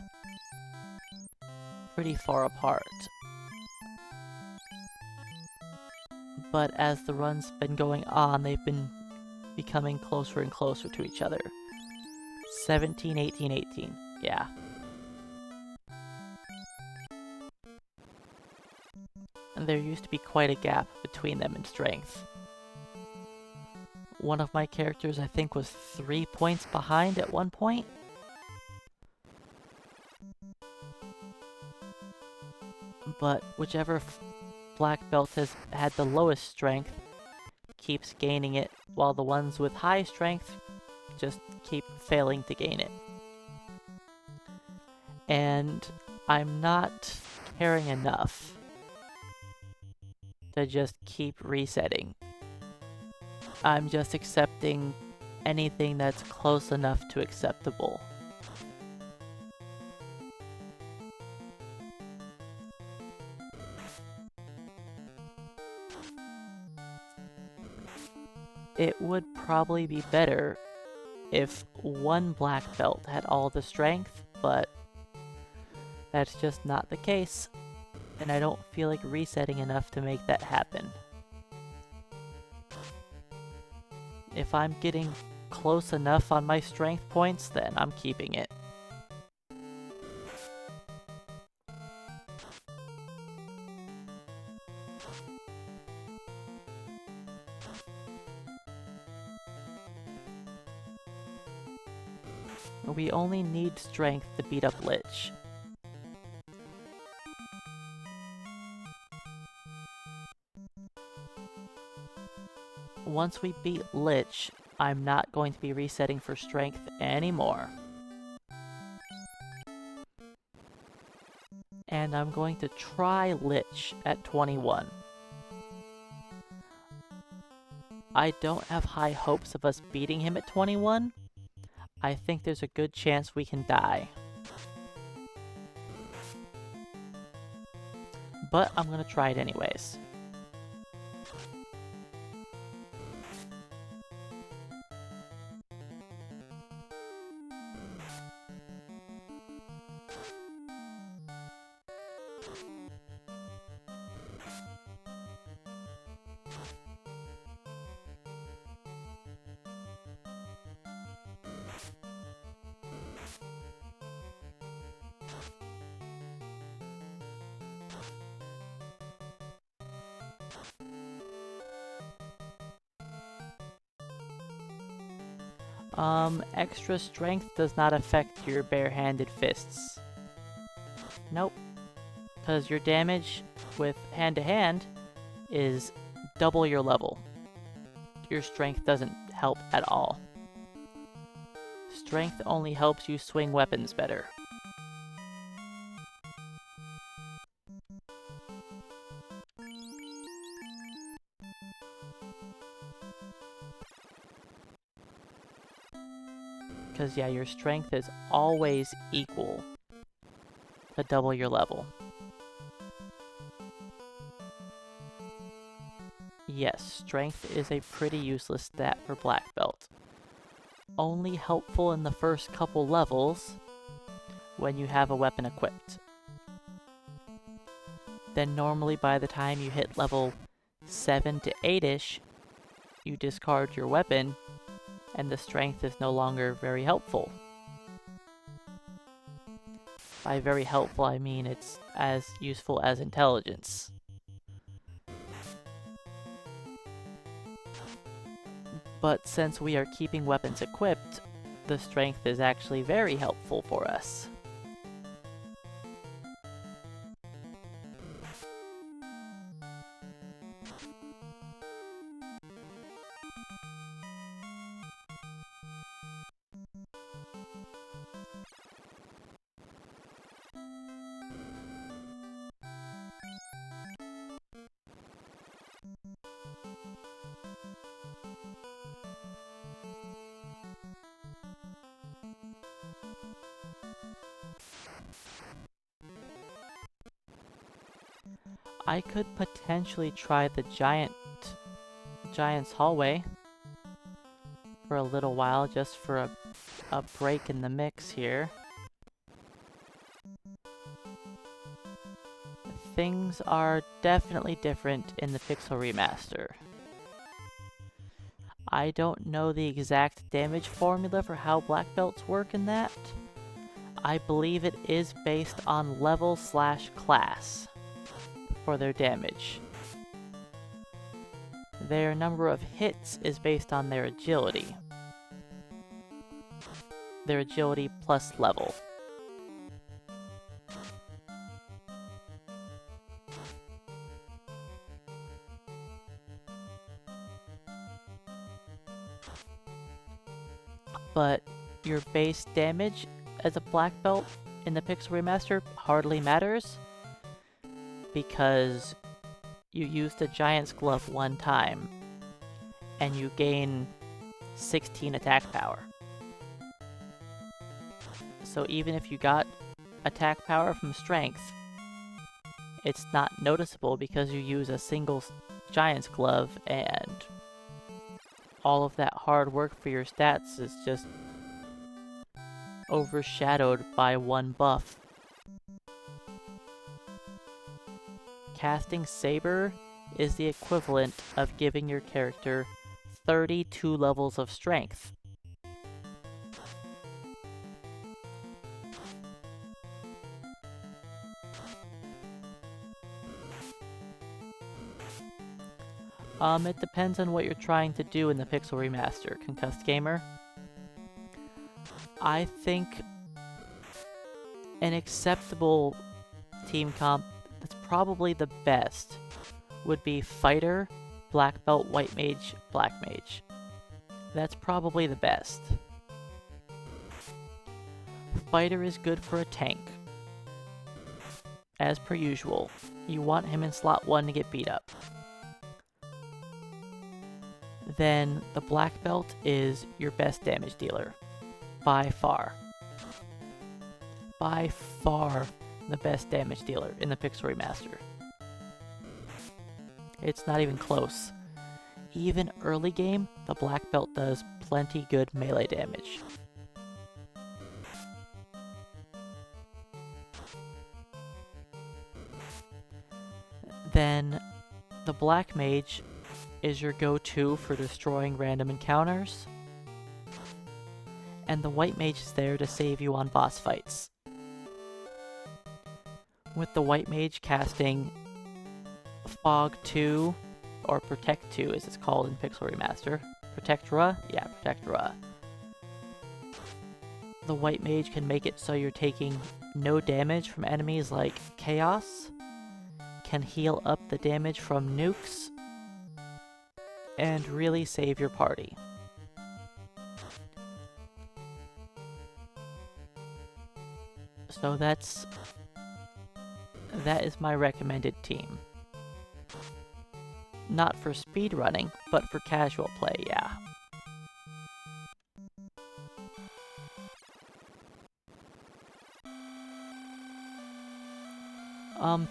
Speaker 1: pretty far apart. But as the run's been going on, they've been becoming closer and closer to each other. 17, 18, 18. Yeah. And there used to be quite a gap between them in strength. One of my characters, I think, was 3 points behind at one point. But whichever black belt has had the lowest strength keeps gaining it, while the ones with high strength just keep failing to gain it. And I'm not caring enough to just keep resetting. I'm just accepting anything that's close enough to acceptable. It would probably be better if one black belt had all the strength, but that's just not the case, and I don't feel like resetting enough to make that happen. If I'm getting close enough on my strength points, then I'm keeping it. We only need strength to beat up Lich. Once we beat Lich, I'm not going to be resetting for strength anymore. And I'm going to try Lich at 21. I don't have high hopes of us beating him at 21. I think there's a good chance we can die. But I'm gonna try it anyways. Extra strength does not affect your bare-handed fists. Nope. Because your damage with hand-to-hand is double your level. Your strength doesn't help at all. Strength only helps you swing weapons better. Because, yeah, your strength is always equal to double your level. Yes, strength is a pretty useless stat for black belt. Only helpful in the first couple levels when you have a weapon equipped. Then normally by the time you hit level 7 to 8-ish, you discard your weapon and the strength is no longer very helpful. By very helpful, I mean it's as useful as intelligence. But since we are keeping weapons equipped, the strength is actually very helpful for us. I could potentially try the Giant's Hallway for a little while, just for a break in the mix here. Things are definitely different in the Pixel Remaster. I don't know the exact damage formula for how black belts work in that. I believe it is based on level/class for their damage. Their number of hits is based on their agility. Their agility plus level. But your base damage as a black belt in the Pixel Remaster hardly matters, because you use the Giant's Glove one time, and you gain 16 attack power. So even if you got attack power from strength, it's not noticeable because you use a single Giant's Glove, and all of that hard work for your stats is just overshadowed by one buff. Casting Saber is the equivalent of giving your character 32 levels of strength. It depends on what you're trying to do in the Pixel Remaster, Concussed Gamer. I think an acceptable team comp that's probably the best would be Fighter, Black Belt, White Mage, Black Mage. That's probably the best. Fighter is good for a tank. As per usual, you want him in slot 1 to get beat up. Then the Black Belt is your best damage dealer. By far. By far the best damage dealer in the Pixel Remaster. It's not even close. Even early game, the Black Belt does plenty good melee damage. Then the Black Mage is your go-to for destroying random encounters, and the White Mage is there to save you on boss fights. With the White Mage casting Fog 2, or Protect 2 as it's called in Pixel Remaster. Protectora? Yeah, Protectora. The White Mage can make it so you're taking no damage from enemies like Chaos, can heal up the damage from nukes, and really save your party. So that is my recommended team. Not for speedrunning, but for casual play, yeah.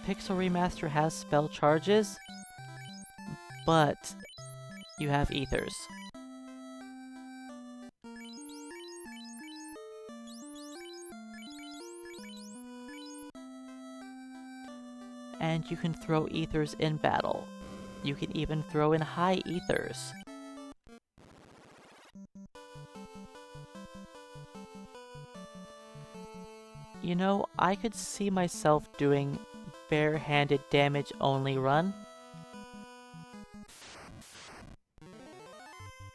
Speaker 1: Pixel Remaster has spell charges, but you have ethers. And you can throw ethers in battle. You can even throw in high ethers. You know, I could see myself doing bare-handed damage only run.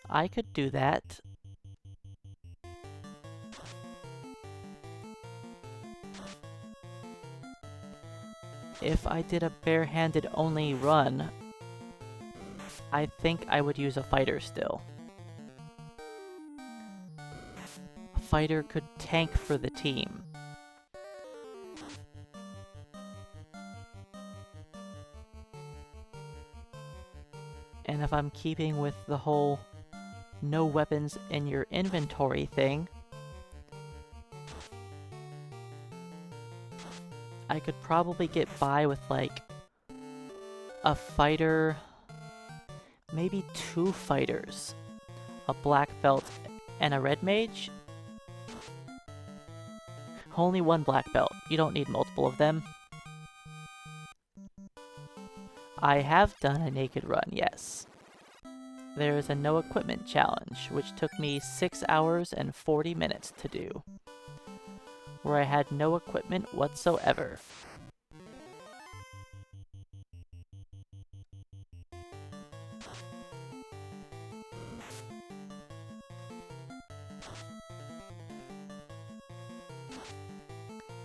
Speaker 1: I could do that. If I did a bare-handed only run, I think I would use a fighter still. A fighter could tank for the team. And if I'm keeping with the whole no weapons in your inventory thing, I could probably get by with like a fighter, maybe 2 fighters, a black belt and a red mage. Only 1 black belt, you don't need multiple of them. I have done a naked run, yes. There is a no equipment challenge, which took me 6 hours and 40 minutes to do, where I had no equipment whatsoever.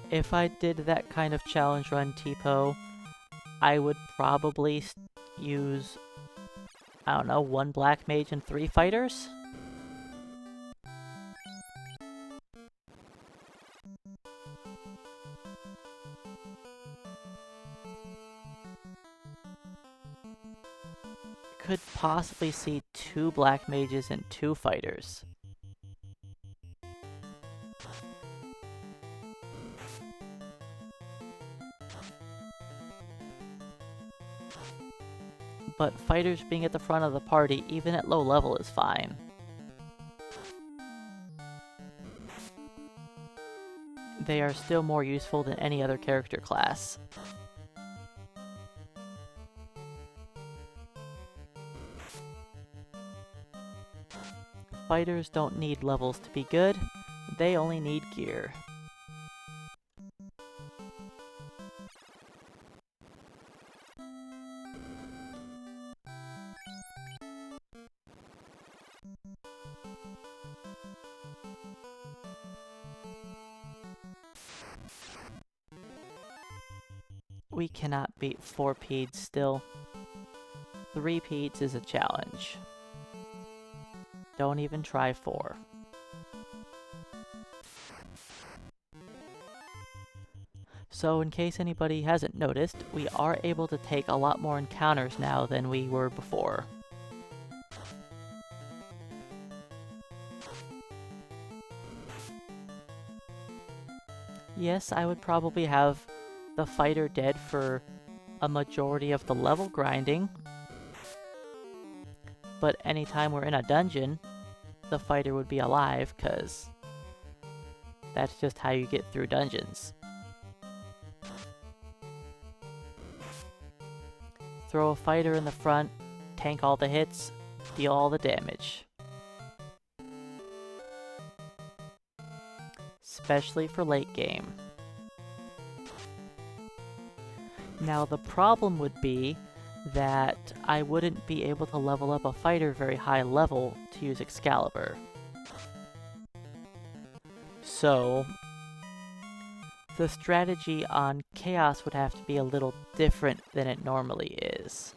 Speaker 1: If I did that kind of challenge run, Tipo, I would probably use, I don't know, 1 black mage and 3 fighters? Could possibly see 2 black mages and 2 fighters. But fighters being at the front of the party, even at low level, is fine. They are still more useful than any other character class. Fighters don't need levels to be good, they only need gear. We cannot beat 4 peds still. 3 peds is a challenge. Don't even try 4. So in case anybody hasn't noticed, we are able to take a lot more encounters now than we were before. Yes, I would probably have the fighter dead for a majority of the level grinding, but anytime we're in a dungeon, the fighter would be alive, cause that's just how you get through dungeons. Throw a fighter in the front, tank all the hits, deal all the damage. Especially for late game. Now the problem would be that I wouldn't be able to level up a fighter very high level to use Excalibur. So the strategy on Chaos would have to be a little different than it normally is.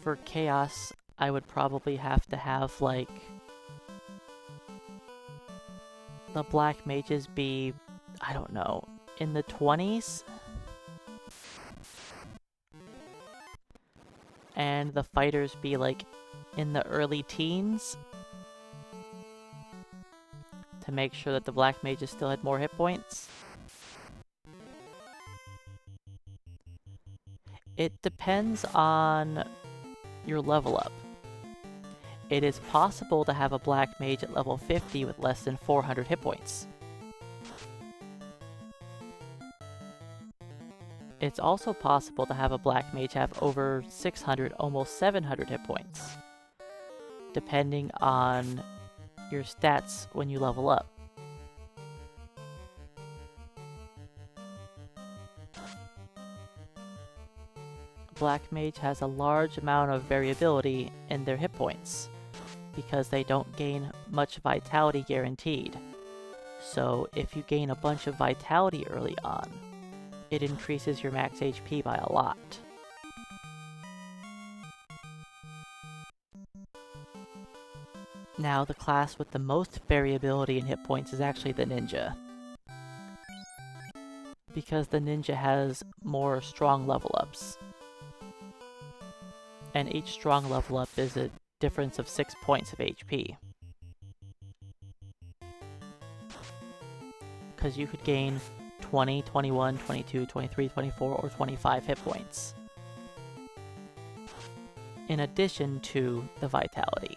Speaker 1: For Chaos, I would probably have to have, like, the black mages be, I don't know, in the 20s? And the fighters be, like, in the early teens? To make sure that the black mages still had more hit points? It depends on your level up. It is possible to have a black mage at level 50 with less than 400 hit points. It's also possible to have a black mage have over 600, almost 700 hit points, depending on your stats when you level up. Black mage has a large amount of variability in their hit points, because they don't gain much vitality guaranteed. So if you gain a bunch of vitality early on, it increases your max HP by a lot. Now, the class with the most variability in hit points is actually the ninja, because the ninja has more strong level ups. And each strong level up is a difference of 6 points of HP. Because you could gain 20, 21, 22, 23, 24, or 25 hit points, in addition to the vitality,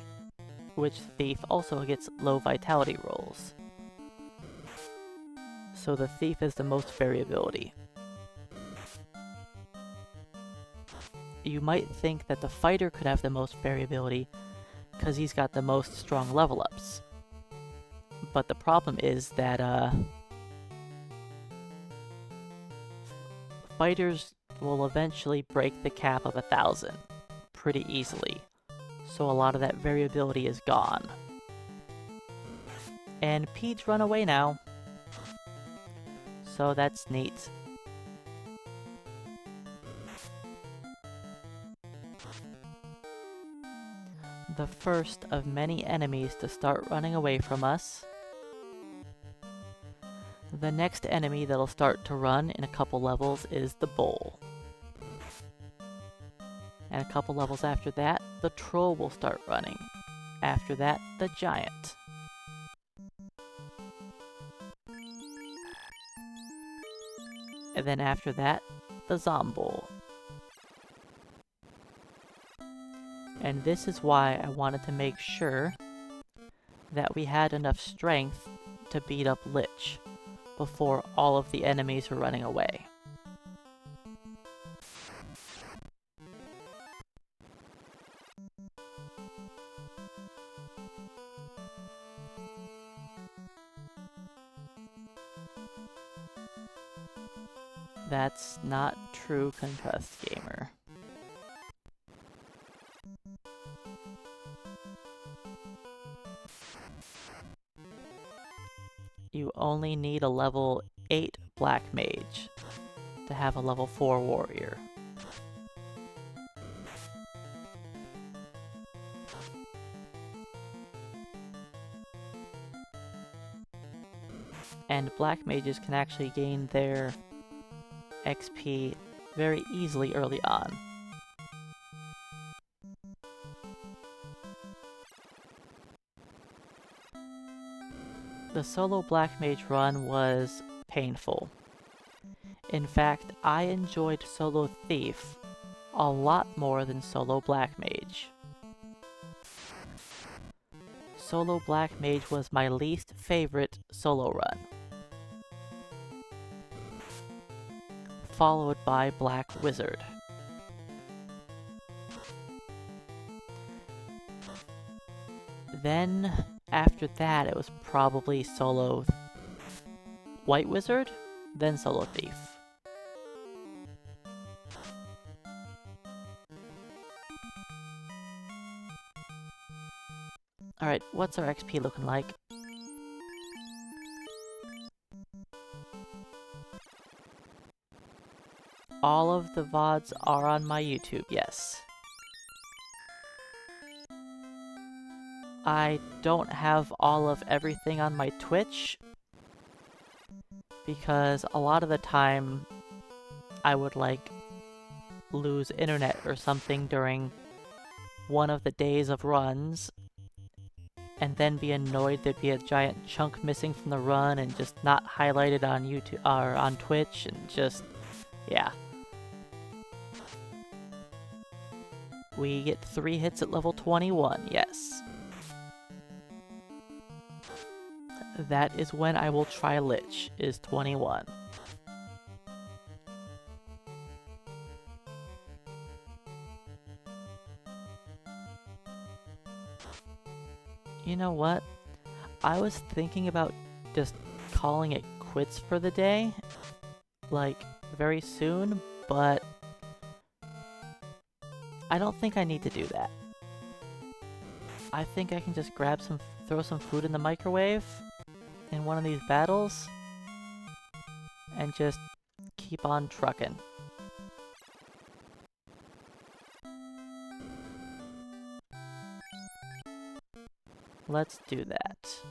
Speaker 1: which Thief also gets low vitality rolls. So the Thief is the most variability. You might think that the Fighter could have the most variability because he's got the most strong level ups. But the problem is that Fighters will eventually break the cap of 1,000 pretty easily, so a lot of that variability is gone. And Pete's run away now, so that's neat. The first of many enemies to start running away from us. The next enemy that'll start to run in a couple levels is the Bull. And a couple levels after that, the Troll will start running. After that, the Giant. And then after that, the Zombull. And this is why I wanted to make sure that we had enough strength to beat up Lich before all of the enemies were running away. That's not true, Concussed Gamer. You only need a level 8 Black Mage to have a level 4 Warrior. And Black Mages can actually gain their XP very easily early on. The solo Black Mage run was painful. In fact, I enjoyed solo Thief a lot more than solo Black Mage. Solo Black Mage was my least favorite solo run, followed by Black Wizard. Then, after that, it was probably solo White Wizard, then solo Thief. Alright, what's our XP looking like? All of the VODs are on my YouTube, yes. I don't have all of everything on my Twitch, because a lot of the time I would lose internet or something during one of the days of runs, and then be annoyed there'd be a giant chunk missing from the run and just not highlighted on YouTube or on Twitch, and just, yeah. We get 3 hits at level 21, yes. That is when I will try Lich, is 21. You know what? I was thinking about just calling it quits for the day, like, very soon, but I don't think I need to do that. I think I can just throw some food in the microwave in one of these battles, and just keep on trucking. Let's do that.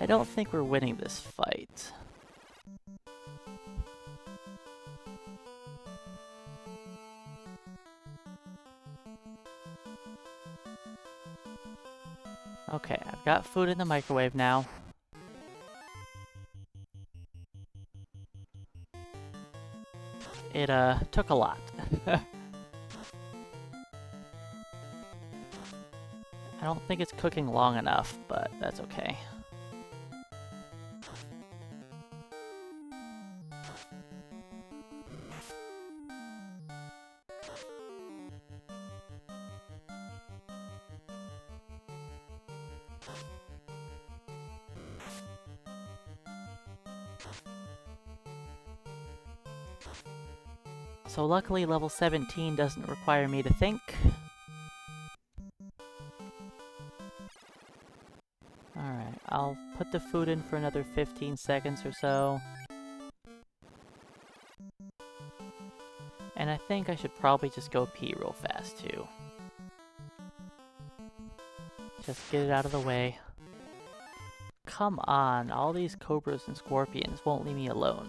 Speaker 1: I don't think we're winning this fight. Okay, I've got food in the microwave now. It, took a lot. I don't think it's cooking long enough, but that's okay. So luckily level 17 doesn't require me to think. Alright, I'll put the food in for another 15 seconds or so. And I think I should probably just go pee real fast too. Just get it out of the way. Come on, all these cobras and scorpions won't leave me alone.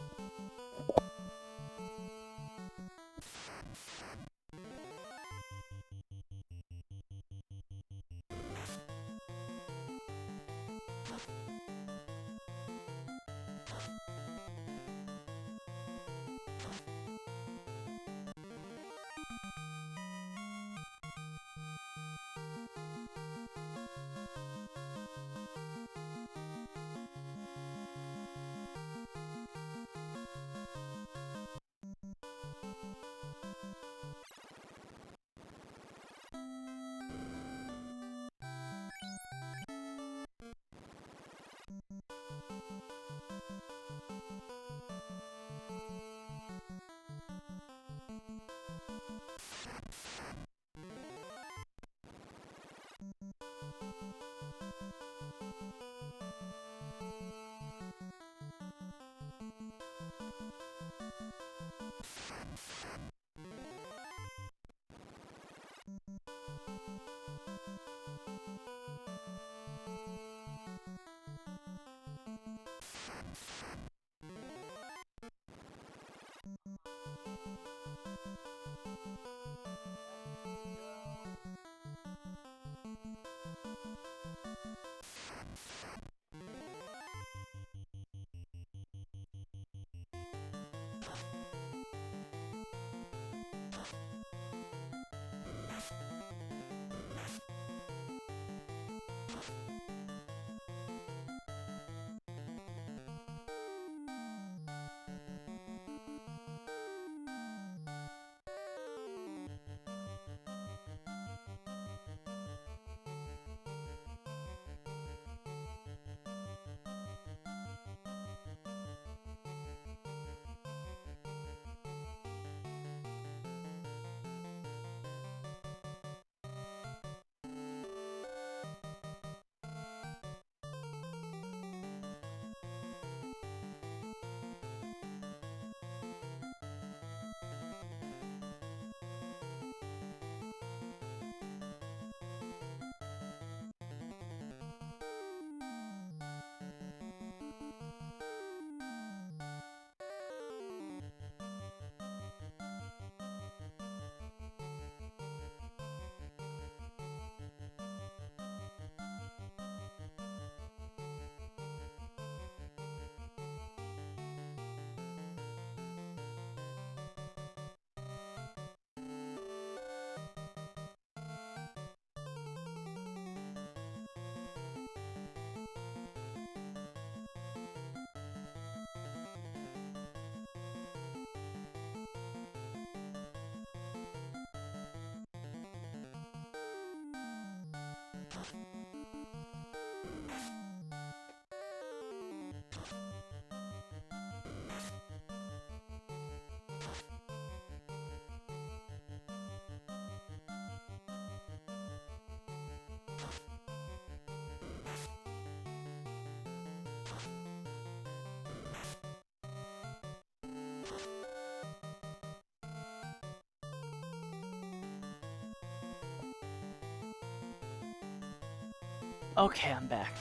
Speaker 1: Okay, I'm back.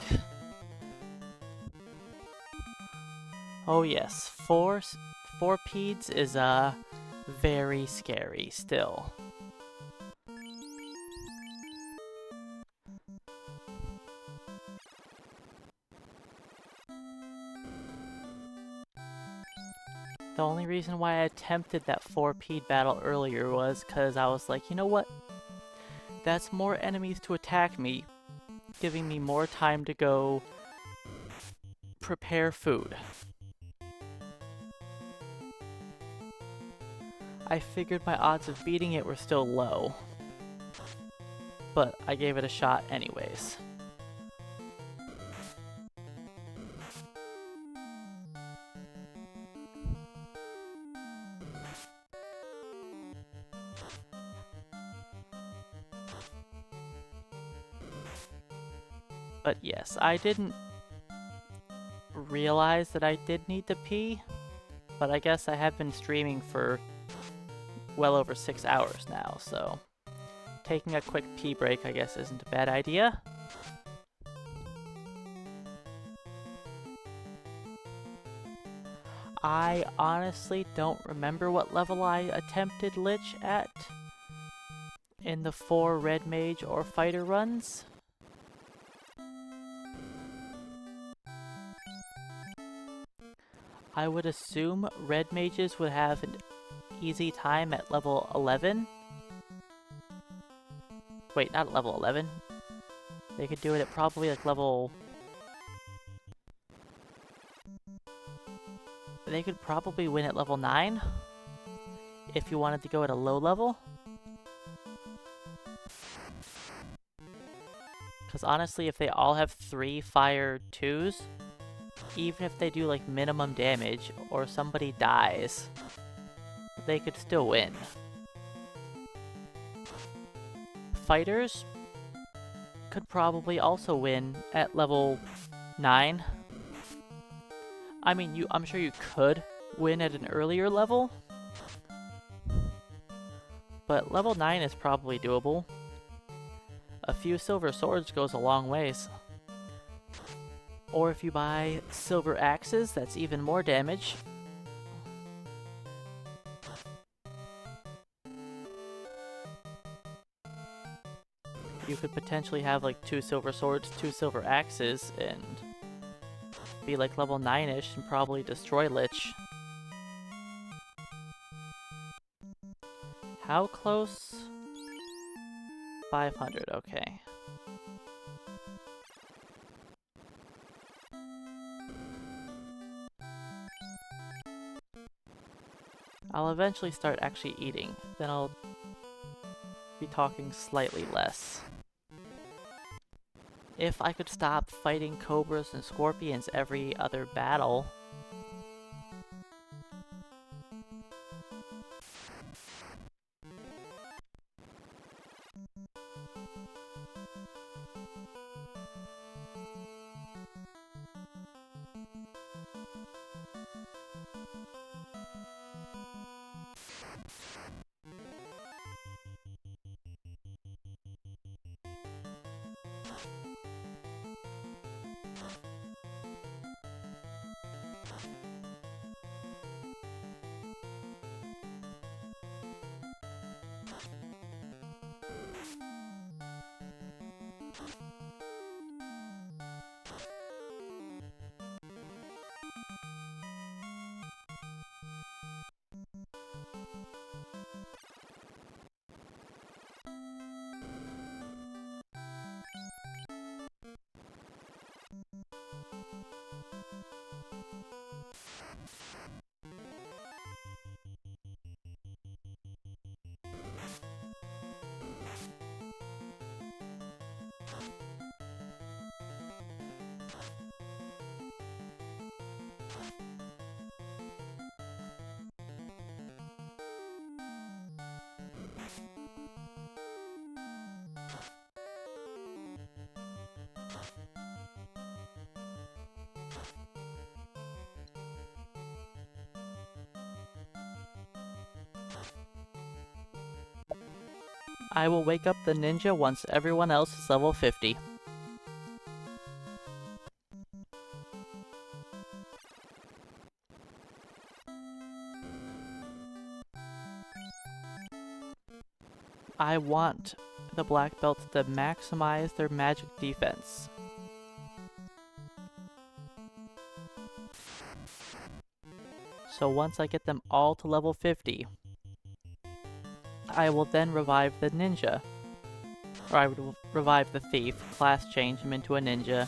Speaker 1: Oh yes, four peds is very scary still. The only reason why I attempted that 4-ped battle earlier was because I was like, you know what? That's more enemies to attack me, giving me more time to go prepare food. I figured my odds of beating it were still low, but I gave it a shot anyways. But yes, I didn't realize that I did need to pee, but I guess I have been streaming for well over 6 hours now, so taking a quick pee break I guess isn't a bad idea. I honestly don't remember what level I attempted Lich at in the 4 Red Mage or Fighter runs. I would assume Red Mages would have an easy time at level 11. Wait, not at level 11. They could do it at probably like level... They could probably win at level 9 if you wanted to go at a low level. Because honestly, if they all have 3 fire 2s, even if they do like minimum damage or somebody dies, they could still win. Fighters could probably also win at level 9. I mean, I'm sure you could win at an earlier level, but level 9 is probably doable. A few silver swords goes a long ways. Or if you buy silver axes, that's even more damage. You could potentially have like 2 silver swords, 2 silver axes, and be like level 9-ish and probably destroy Lich. How close? 500, okay. I'll eventually start actually eating, then I'll be talking slightly less. If I could stop fighting cobras and scorpions every other battle. I will wake up the ninja once everyone else is level 50. I want the black belts to maximize their magic defense. So once I get them all to level 50, I will then revive the ninja. Or I would revive the thief, class change him into a ninja,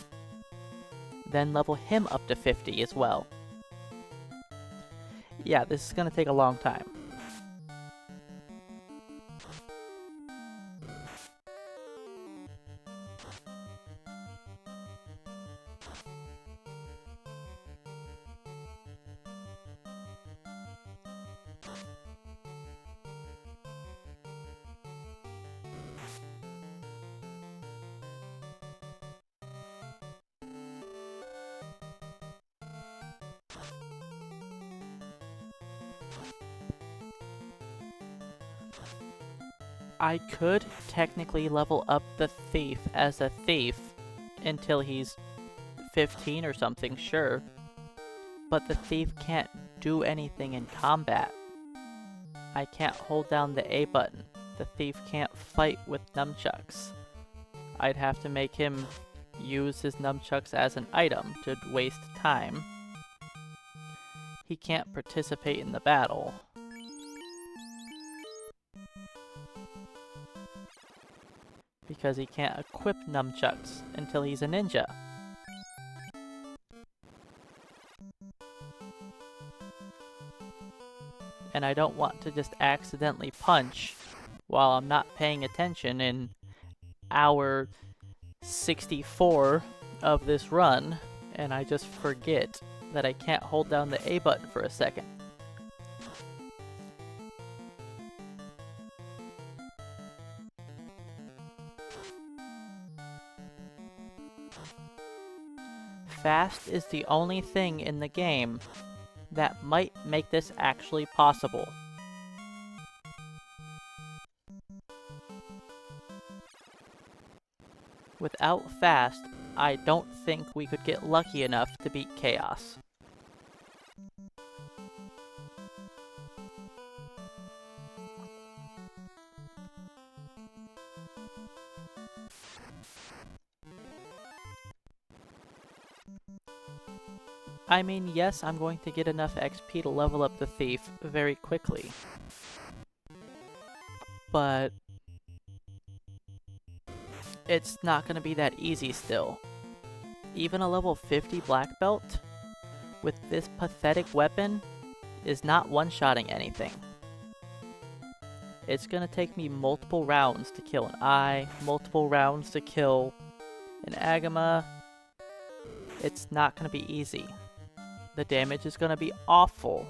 Speaker 1: then level him up to 50 as well. Yeah, this is gonna take a long time. I could technically level up the thief as a thief until he's 15 or something, sure. But the thief can't do anything in combat. I can't hold down the A button. The thief can't fight with nunchucks. I'd have to make him use his nunchucks as an item to waste time. He can't participate in the battle. Because he can't equip nunchucks until he's a ninja. And I don't want to just accidentally punch while I'm not paying attention in hour 64 of this run, and I just forget that I can't hold down the A button for a second. Fast is the only thing in the game that might make this actually possible. Without fast, I don't think we could get lucky enough to beat Chaos. I mean, yes, I'm going to get enough XP to level up the thief very quickly. but it's not going to be that easy still. Even a level 50 black belt with this pathetic weapon is not one-shotting anything. It's going to take me multiple rounds to kill an eye, multiple rounds to kill an Agama. It's not going to be easy. The damage is going to be awful.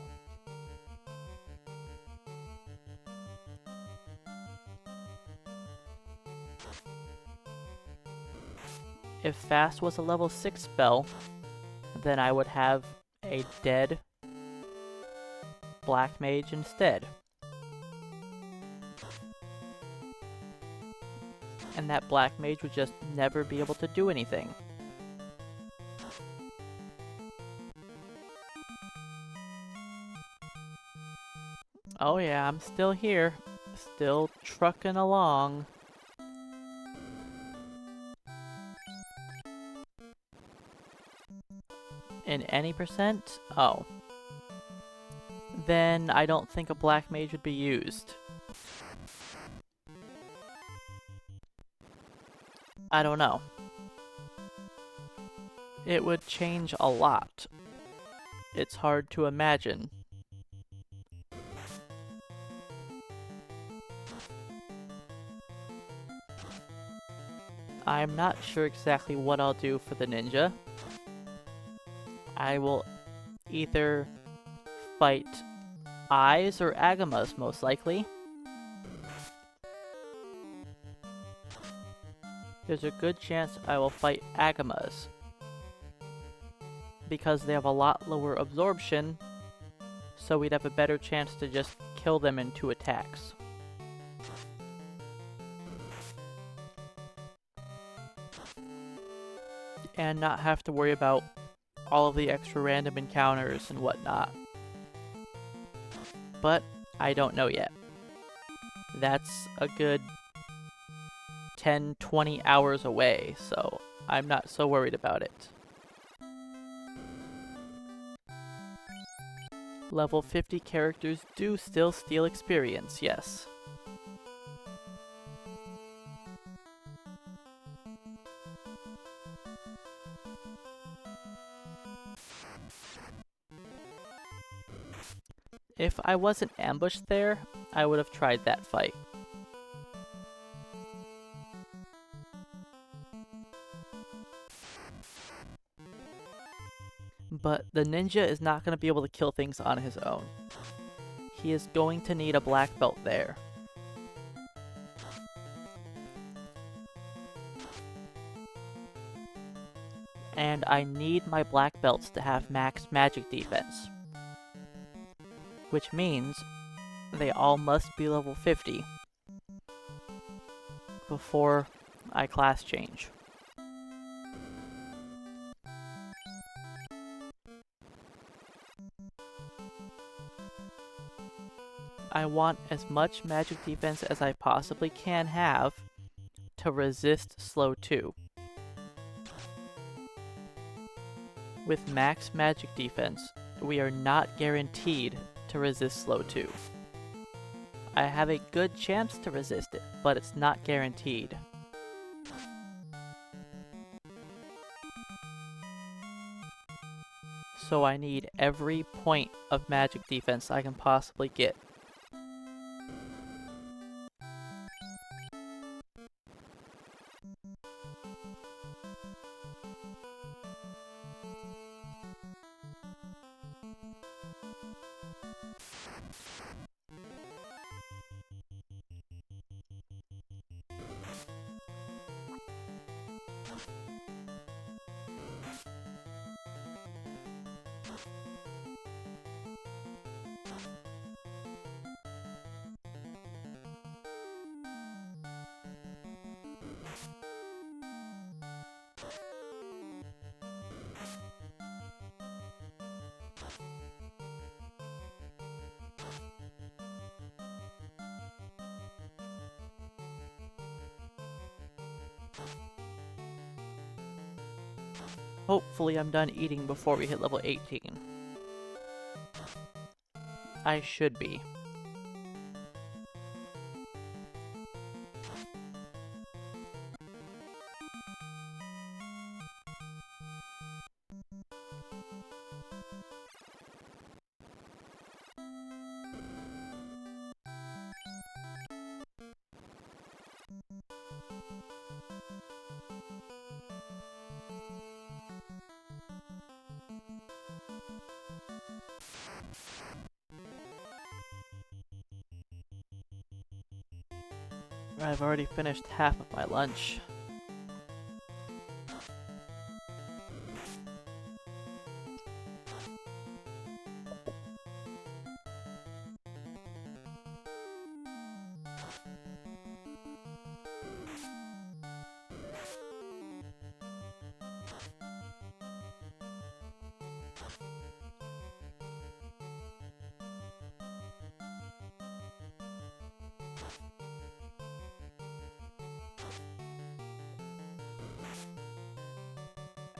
Speaker 1: If Fast was a level 6 spell, then I would have a dead Black Mage instead. And that Black Mage would just never be able to do anything. Oh yeah, I'm still here. Still trucking along. In any percent? Oh. Then I don't think a Black Mage would be used. I don't know. It would change a lot. It's hard to imagine. I'm not sure exactly what I'll do for the ninja. I will either fight eyes or Agamas, most likely. There's a good chance I will fight Agamas, because they have a lot lower absorption, so we'd have a better chance to just kill them in 2 attacks. And not have to worry about all of the extra random encounters and whatnot. But I don't know yet. That's a good 10-20 hours away, so I'm not so worried about it. Level 50 characters do still steal experience, yes. If I wasn't ambushed there, I would have tried that fight. But the ninja is not going to be able to kill things on his own. He is going to need a black belt there. And I need my black belts to have max magic defense. Which means they all must be level 50 before I class change. I want as much magic defense as I possibly can have to resist slow 2. With max magic defense, we are not guaranteed to resist slow 2. I have a good chance to resist it, but it's not guaranteed. So I need every point of magic defense I can possibly get. Hopefully I'm done eating before we hit level 18. I should be. I've already finished half of my lunch.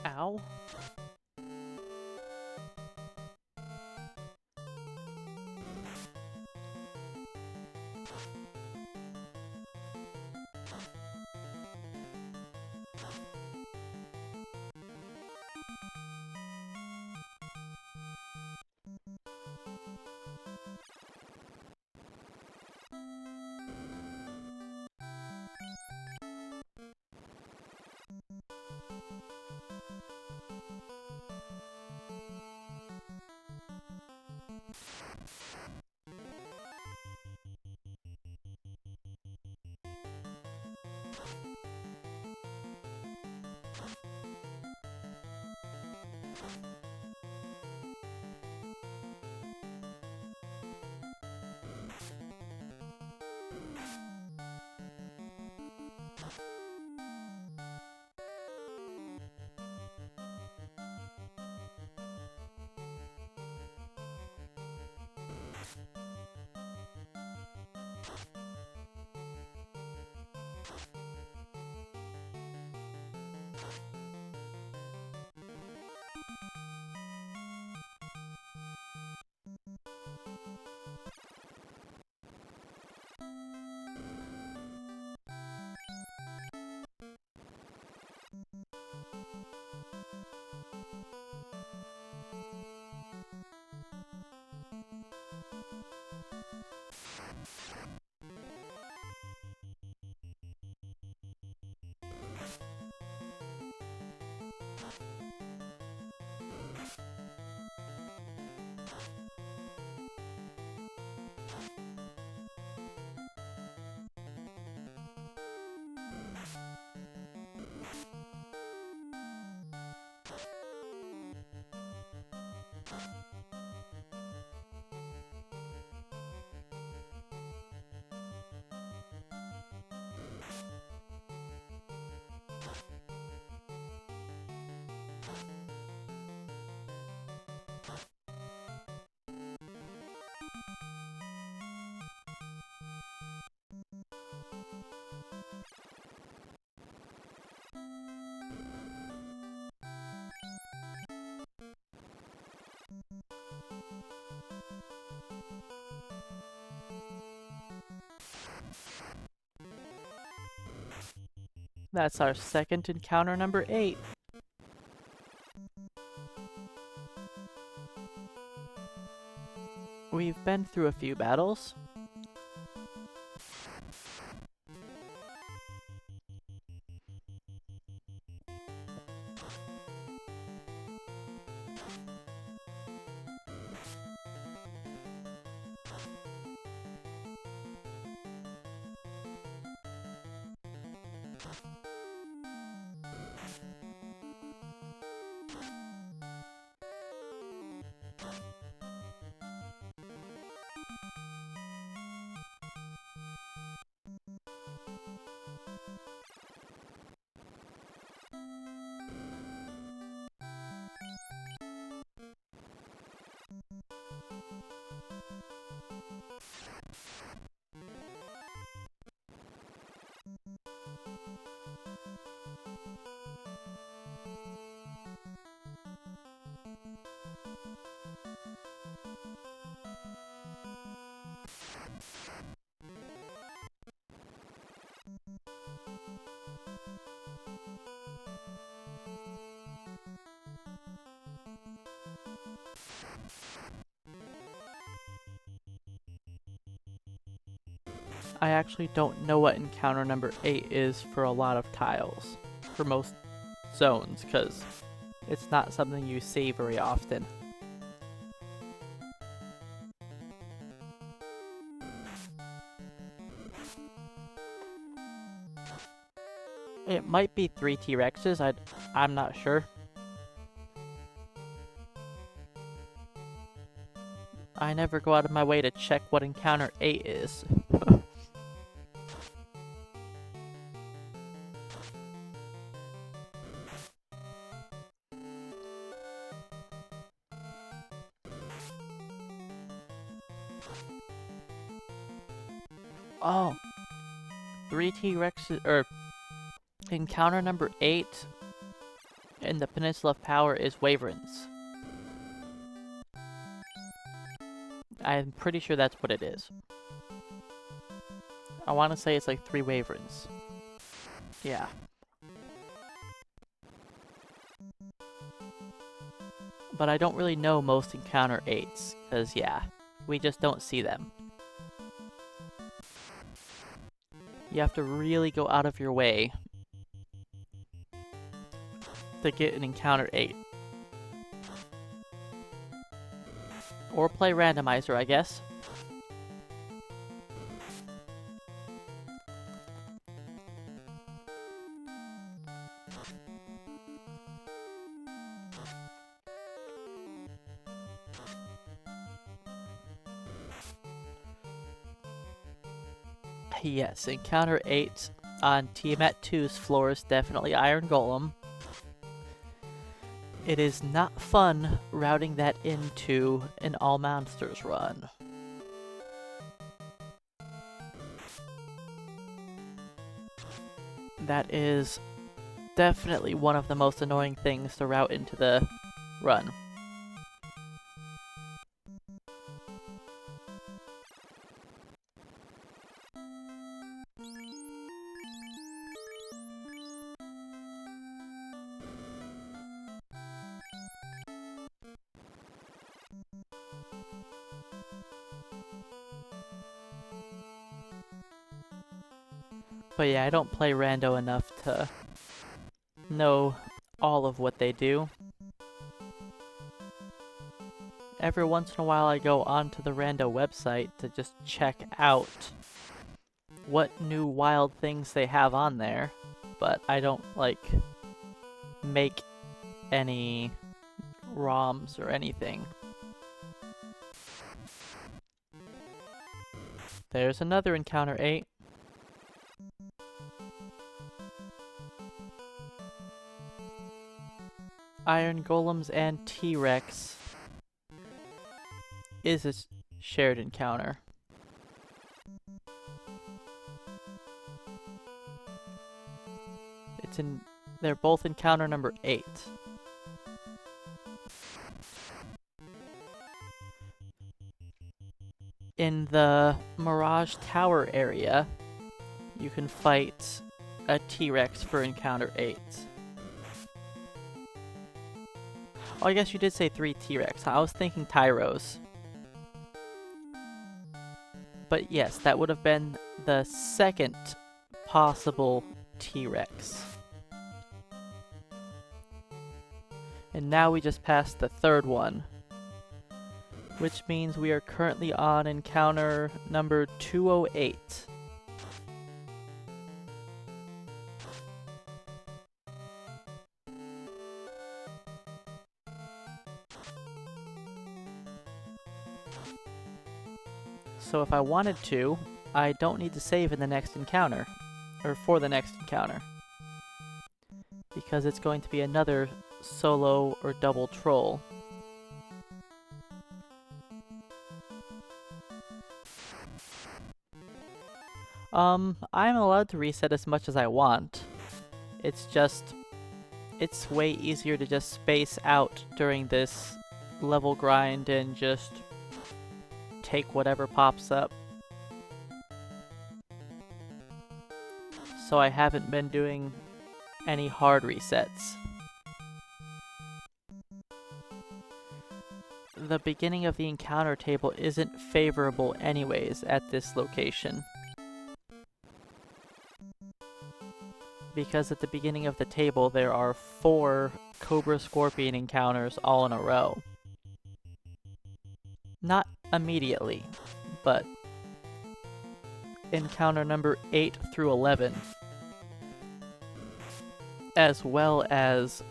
Speaker 1: Ow. That's our second encounter number 8. We've been through a few battles. I actually don't know what encounter number 8 is for a lot of tiles, for most zones, because it's not something you see very often. It might be 3 T-Rexes, I'm not sure. I never go out of my way to check what encounter 8 is. Oh, 3 T-Rexes, or encounter number 8 in the Peninsula of Power is Wyverns. I'm pretty sure that's what it is. I want to say it's like 3 Wyverns. Yeah. But I don't really know most encounter 8s, because yeah, we just don't see them. You have to really go out of your way to get an encounter 8. Or play randomizer, I guess. Yes, encounter 8 on Tiamat 2's floor is definitely Iron Golem. It is not fun routing that into an all monsters run. That is definitely one of the most annoying things to route into the run. But yeah, I don't play rando enough to know all of what they do. Every once in a while I go onto the rando website to just check out what new wild things they have on there, but I don't like make any ROMs or anything. There's another encounter 8. Iron Golems and T-Rex is a shared encounter. They're both encounter number 8. In the Mirage Tower area, you can fight a T-Rex for encounter 8. Oh, I guess you did say 3 T-Rex. I was thinking Tyros. But yes, that would have been the second possible T-Rex. And now we just passed the third one, which means we are currently on encounter number 208. So if I wanted to, I don't need to save in the next encounter, or for the next encounter, because it's going to be another solo or double troll. I'm allowed to reset as much as I want. It's way easier to just space out during this level grind and just take whatever pops up. So I haven't been doing any hard resets. The beginning of the encounter table isn't favorable anyways at this location, because at the beginning of the table there are 4 Cobra Scorpion encounters all in a row. Not immediately, but encounter number 8 through 11. as well as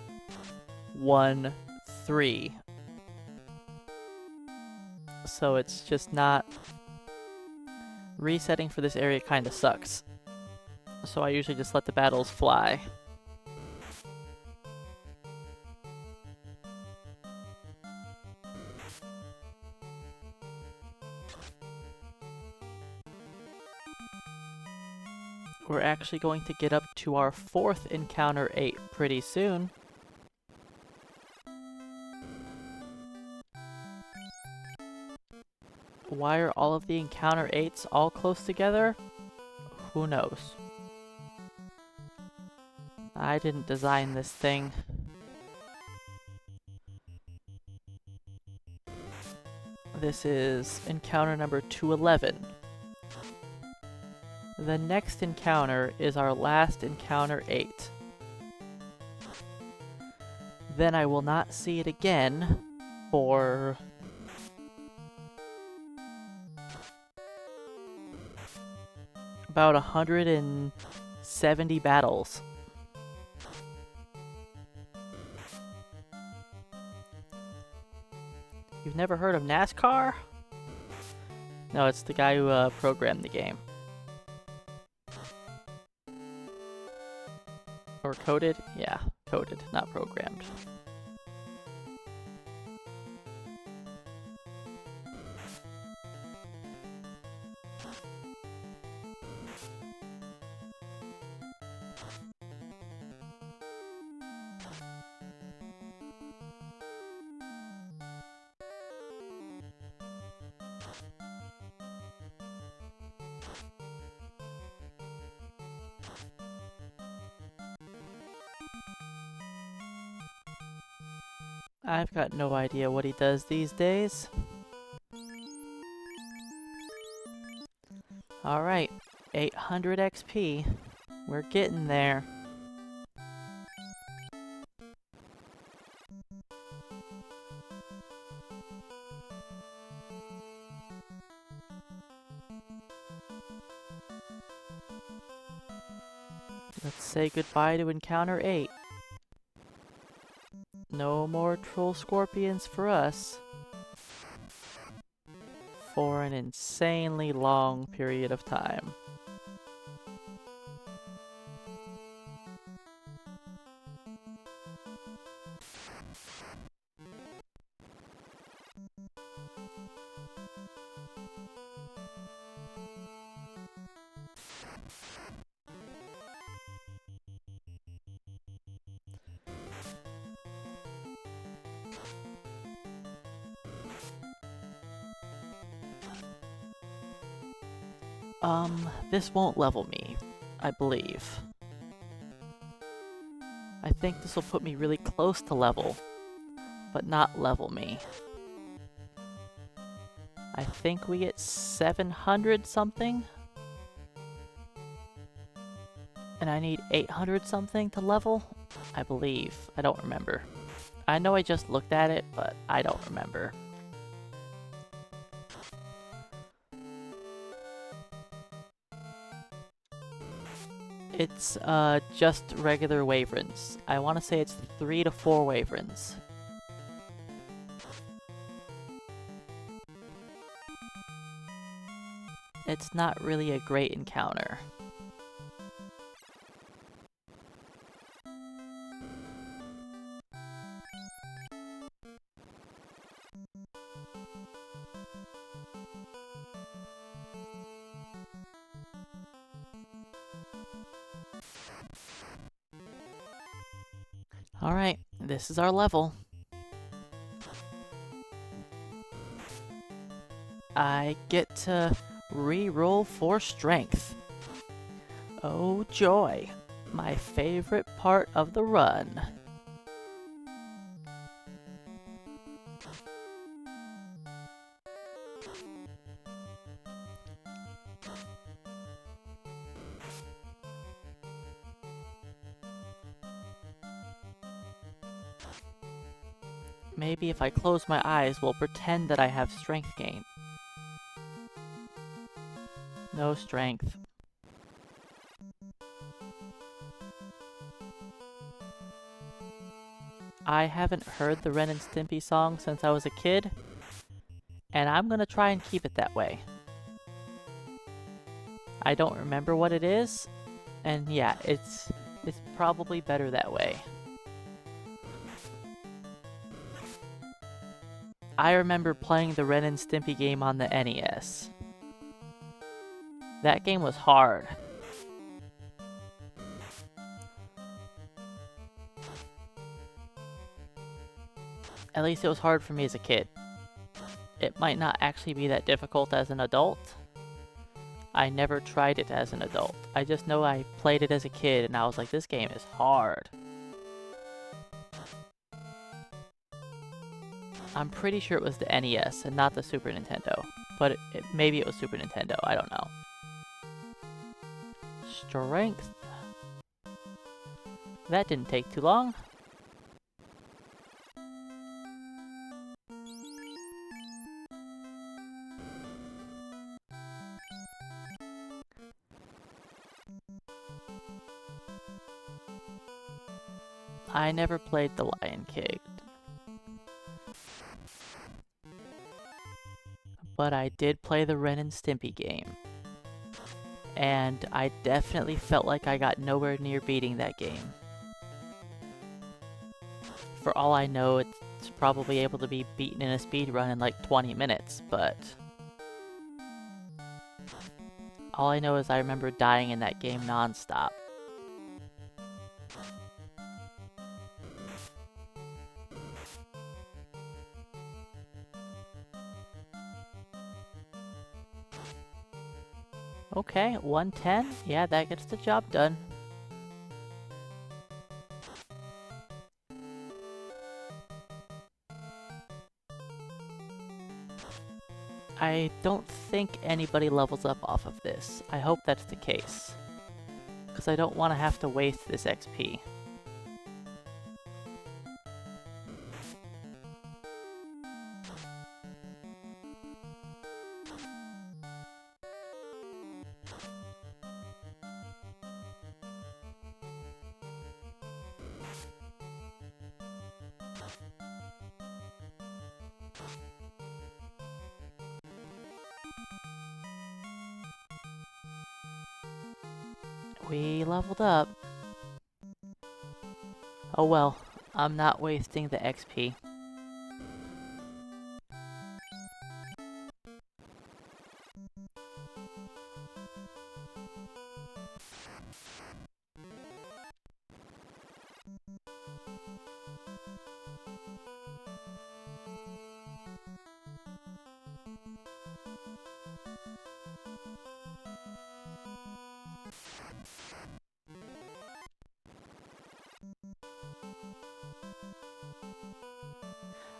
Speaker 1: 1, 3. So it's just not... Resetting for this area kinda sucks. So I usually just let the battles fly. We're actually going to get up to our 4th Encounter 8 pretty soon. Why are all of the Encounter 8s all close together? Who knows? I didn't design this thing. This is encounter number 211. The next encounter is our last encounter 8. Then I will not see it again for... about 170 battles. You've never heard of NASCAR? No, it's the guy who programmed the game. Or coded? Yeah, coded, not programmed. I've got no idea what he does these days. Alright, 800 XP. We're getting there. Let's say goodbye to Encounter 8. No more troll scorpions for us. For an insanely long period of time. This won't level me, I believe. I think this will put me really close to level, but not level me. I think we get 700 something? And I need 800 something to level? I believe. I don't remember. I know I just looked at it, but I don't remember. It's just regular wyverns. I want to say it's 3 to 4 wyverns. It's not really a great encounter. Alright, this is our level. I get to re-roll for strength. Oh joy, my favorite part of the run. Maybe if I close my eyes, we'll pretend that I have strength gain. No strength. I haven't heard the Ren and Stimpy song since I was a kid, and I'm gonna try and keep it that way. I don't remember what it is, and yeah, it's probably better that way. I remember playing the Ren and Stimpy game on the NES. That game was hard. At least it was hard for me as a kid. It might not actually be that difficult as an adult. I never tried it as an adult. I just know I played it as a kid and I was like, this game is hard. I'm pretty sure it was the NES and not the Super Nintendo. But maybe it was Super Nintendo, I don't know. Strength. That didn't take too long. I never played The Lion King. But I did play the Ren and Stimpy game. And I definitely felt like I got nowhere near beating that game. For all I know, it's probably able to be beaten in a speedrun in like 20 minutes, but... all I know is I remember dying in that game non-stop. Okay, 110. Yeah, that gets the job done. I don't think anybody levels up off of this. I hope that's the case. Because I don't want to have to waste this XP. We leveled up. Oh well, I'm not wasting the XP.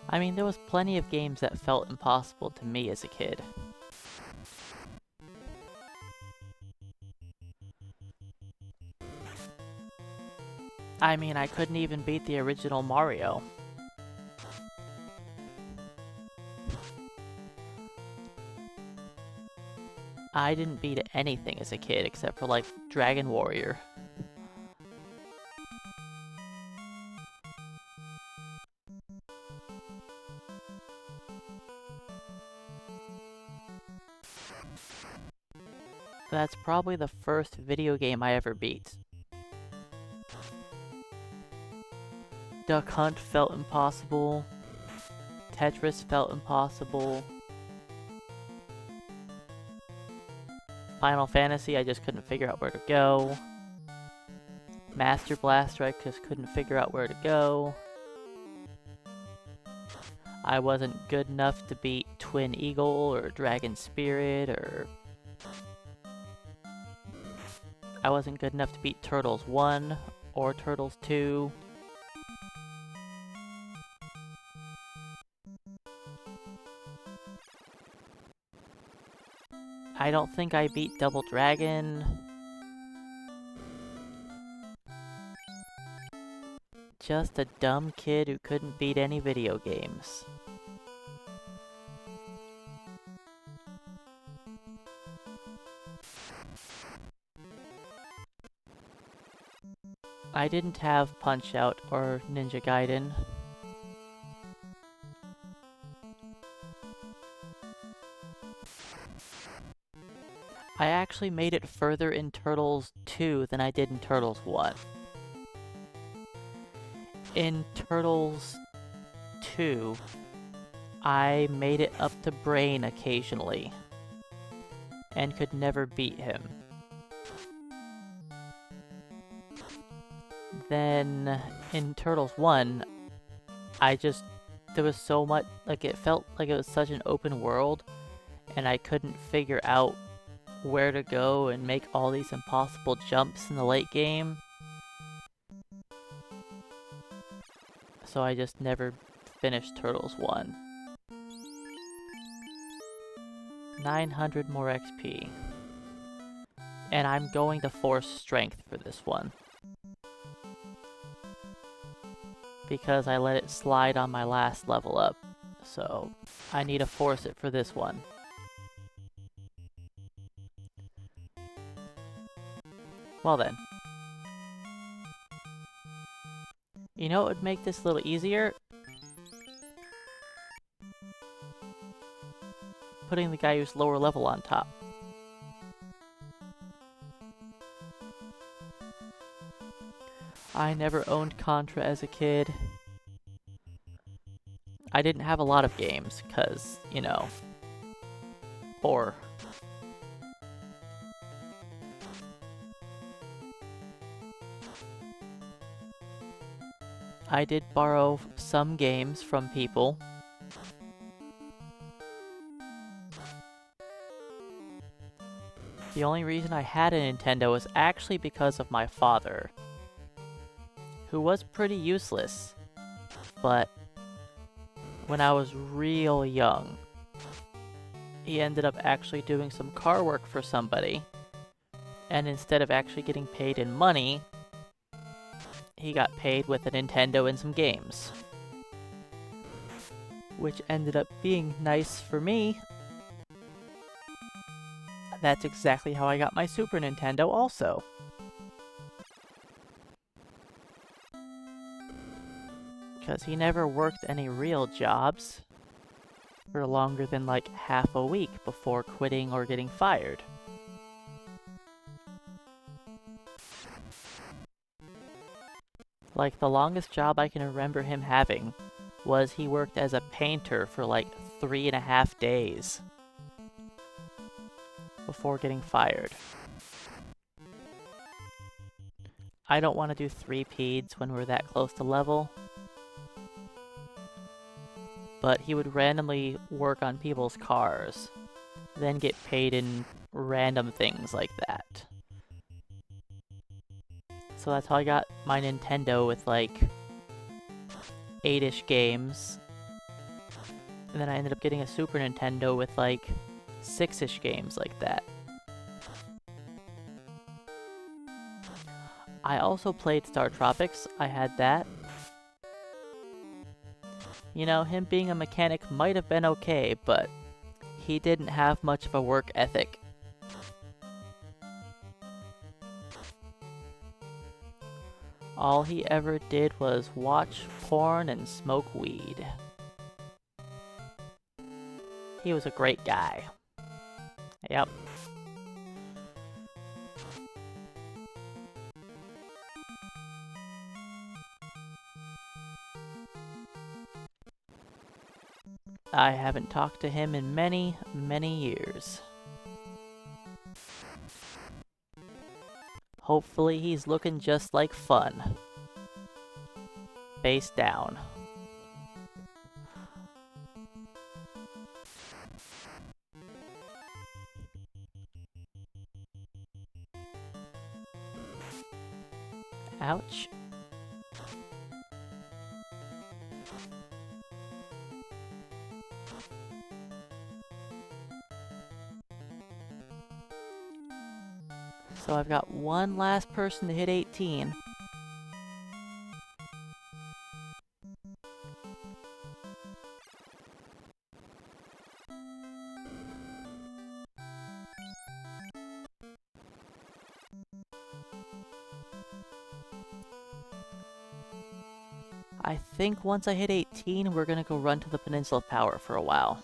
Speaker 1: I mean, there was plenty of games that felt impossible to me as a kid. I mean, I couldn't even beat the original Mario. I didn't beat anything as a kid except for, like, Dragon Warrior. That's probably the first video game I ever beat. Duck Hunt felt impossible. Tetris felt impossible. Final Fantasy, I just couldn't figure out where to go. Master Blaster, I just couldn't figure out where to go. I wasn't good enough to beat Twin Eagle or Dragon Spirit, or... I wasn't good enough to beat Turtles 1 or Turtles 2. I don't think I beat Double Dragon. Just a dumb kid who couldn't beat any video games. I didn't have Punch-Out or Ninja Gaiden. I actually made it further in Turtles 2 than I did in Turtles 1. In Turtles 2, I made it up to Brain occasionally, and could never beat him. Then, in Turtles 1, there was so much, like, it felt like it was such an open world, and I couldn't figure out where to go and make all these impossible jumps in the late game. So I just never finished Turtles 1. 900 more XP. And I'm going to force strength for this one, because I let it slide on my last level up. So I need to force it for this one. Well then. You know what would make this a little easier? Putting the guy who's lower level on top. I never owned Contra as a kid. I didn't have a lot of games, cause, you know, poor. I did borrow some games from people. The only reason I had a Nintendo was actually because of my father, who was pretty useless, but when I was real young, he ended up actually doing some car work for somebody, and instead of actually getting paid in money, he got paid with a Nintendo and some games. Which ended up being nice for me. That's exactly how I got my Super Nintendo also. Because he never worked any real jobs for longer than like half a week before quitting or getting fired. Like, the longest job I can remember him having was he worked as a painter for like 3.5 days before getting fired. I don't want to do 3-peeds when we're that close to level, but he would randomly work on people's cars, then get paid in random things like that. So that's how I got my Nintendo with like 8-ish games. And then I ended up getting a Super Nintendo with like 6-ish games like that. I also played Star Tropics. I had that. You know, him being a mechanic might have been okay, but he didn't have much of a work ethic. All he ever did was watch porn and smoke weed. He was a great guy. Yep. I haven't talked to him in many, many years. Hopefully he's looking just like fun. Face down. Ouch. So I've got one last person to hit 18. I think once I hit 18, we're gonna go run to the Peninsula of Power for a while.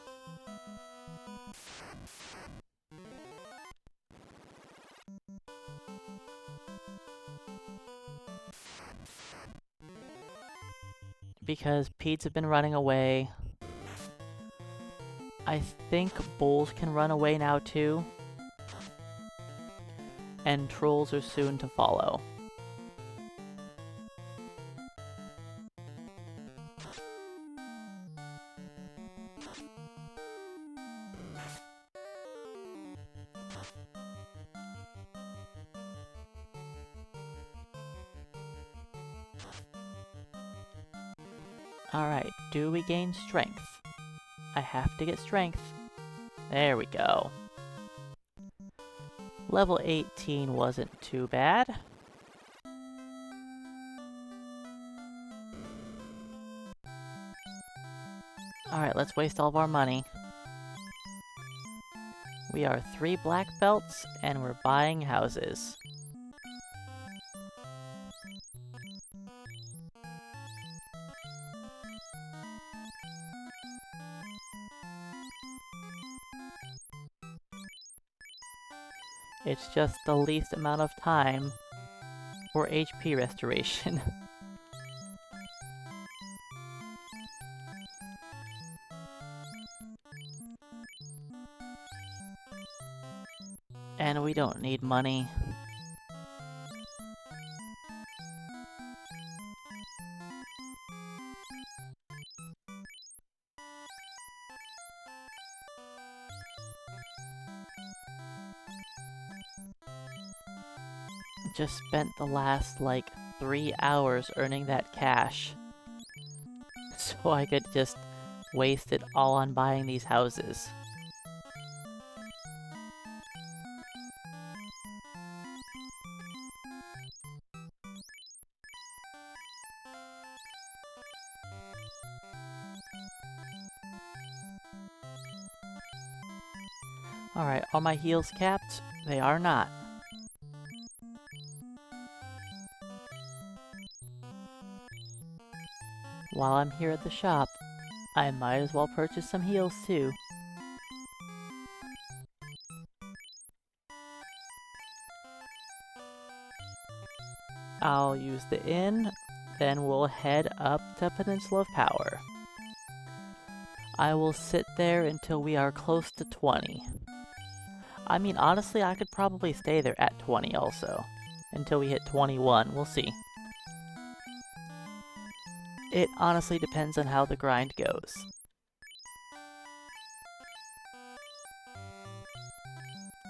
Speaker 1: because Pete's have been running away. I think bulls can run away now too. And trolls are soon to follow. Alright, do we gain strength? I have to get strength. There we go. Level 18 wasn't too bad. Alright, let's waste all of our money. We are 3 black belts, and we're buying houses. It's just the least amount of time for HP restoration. And we don't need money. Just spent the last, like, 3 hours earning that cash. So I could just waste it all on buying these houses. Alright, are my heals capped? They are not. While I'm here at the shop, I might as well purchase some heals too. I'll use the inn, then we'll head up to Peninsula of Power. I will sit there until we are close to 20. I mean, honestly, I could probably stay there at 20 also. Until we hit 21, we'll see. It honestly depends on how the grind goes.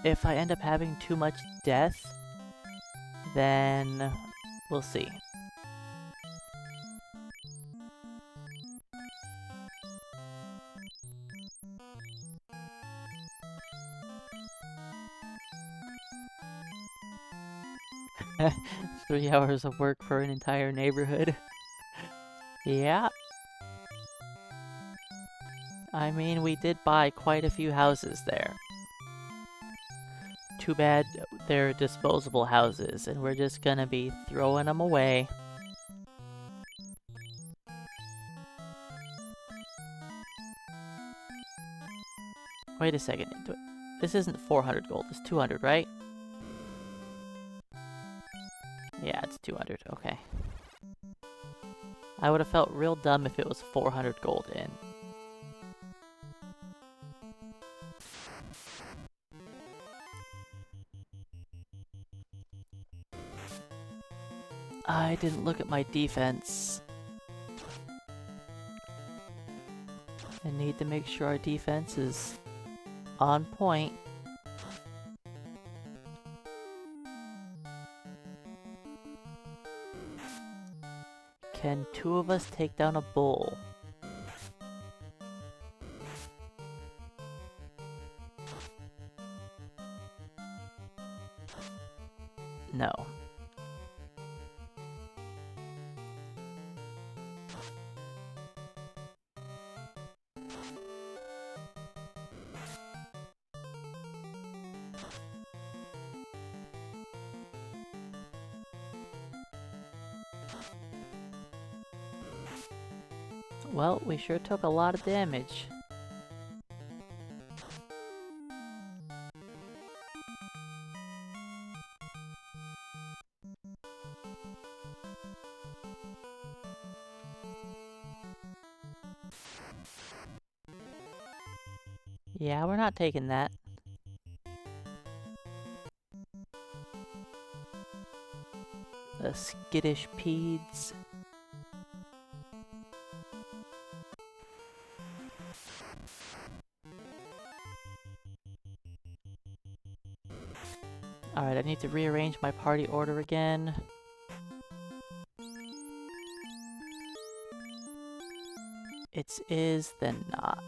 Speaker 1: If I end up having too much death, then we'll see. Three hours of work for an entire neighborhood. Yeah. I mean, we did buy quite a few houses there. Too bad they're disposable houses, and we're just gonna be throwing them away. Wait a second. This isn't 400 gold, it's 200, right? Yeah, it's 200, okay. I would have felt real dumb if it was 400 gold in. I didn't look at my defense. I need to make sure our defense is on point. Can 2 of us take down a bull? No. Well, we sure took a lot of damage. Yeah, we're not taking that. The skittish peeds. Alright, I need to rearrange my party order again. It's is, then not.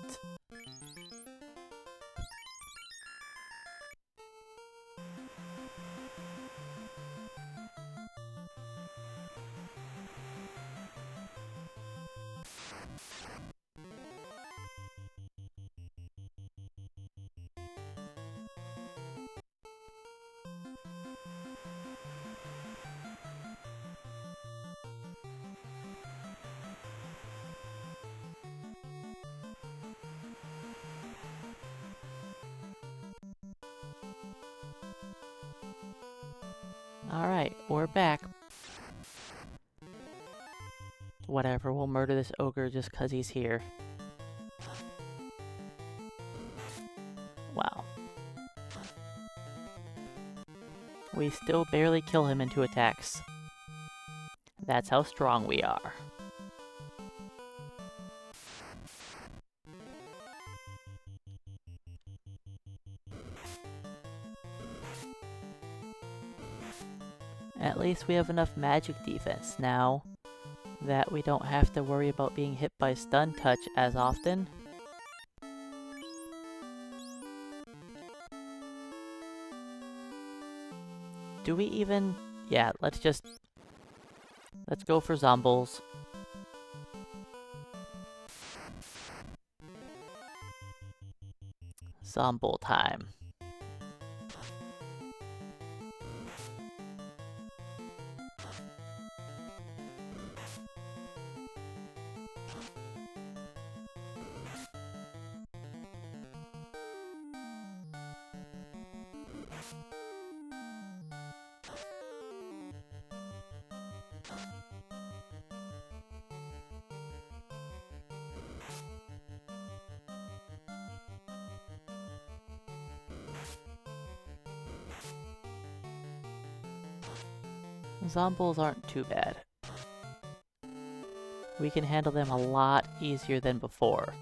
Speaker 1: Alright, we're back. Whatever, we'll murder this ogre just 'cause he's here. Wow. We still barely kill him in 2 attacks. That's how strong we are. At least we have enough magic defense now that we don't have to worry about being hit by stun touch as often. Do we even... Yeah, let's go for zombies. Zombie time. Zombies aren't too bad. We can handle them a lot easier than before.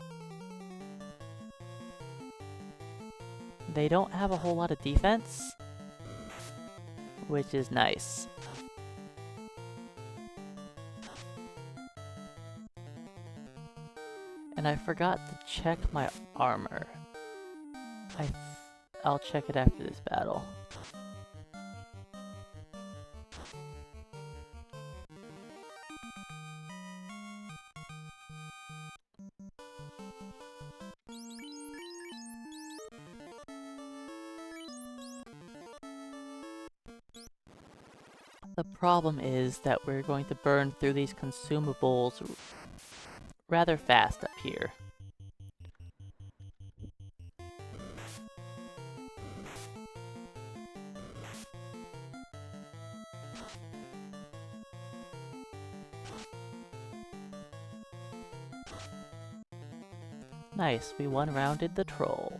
Speaker 1: They don't have a whole lot of defense, which is nice. And I forgot to check my armor. I'll check it after this battle. The problem is that we're going to burn through these consumables rather fast up here. Nice, we one-rounded the troll.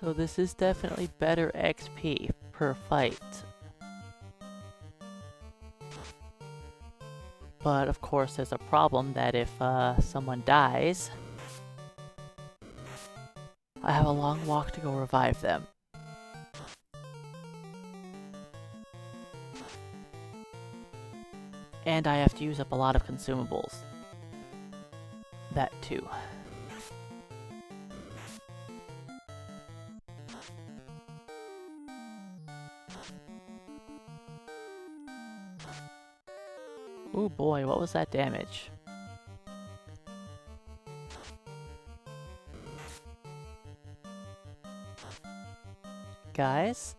Speaker 1: So this is definitely better XP per fight. But of course there's a problem that if someone dies, I have a long walk to go revive them. And I have to use up a lot of consumables. That too. Ooh boy, what was that damage? Guys?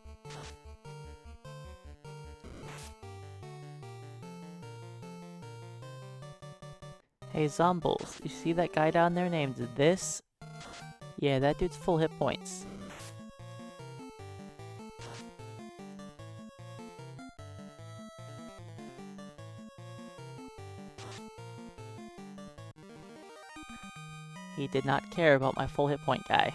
Speaker 1: Hey zombies, you see that guy down there named this? Yeah, that dude's full hit points. He did not care about my full hit point guy.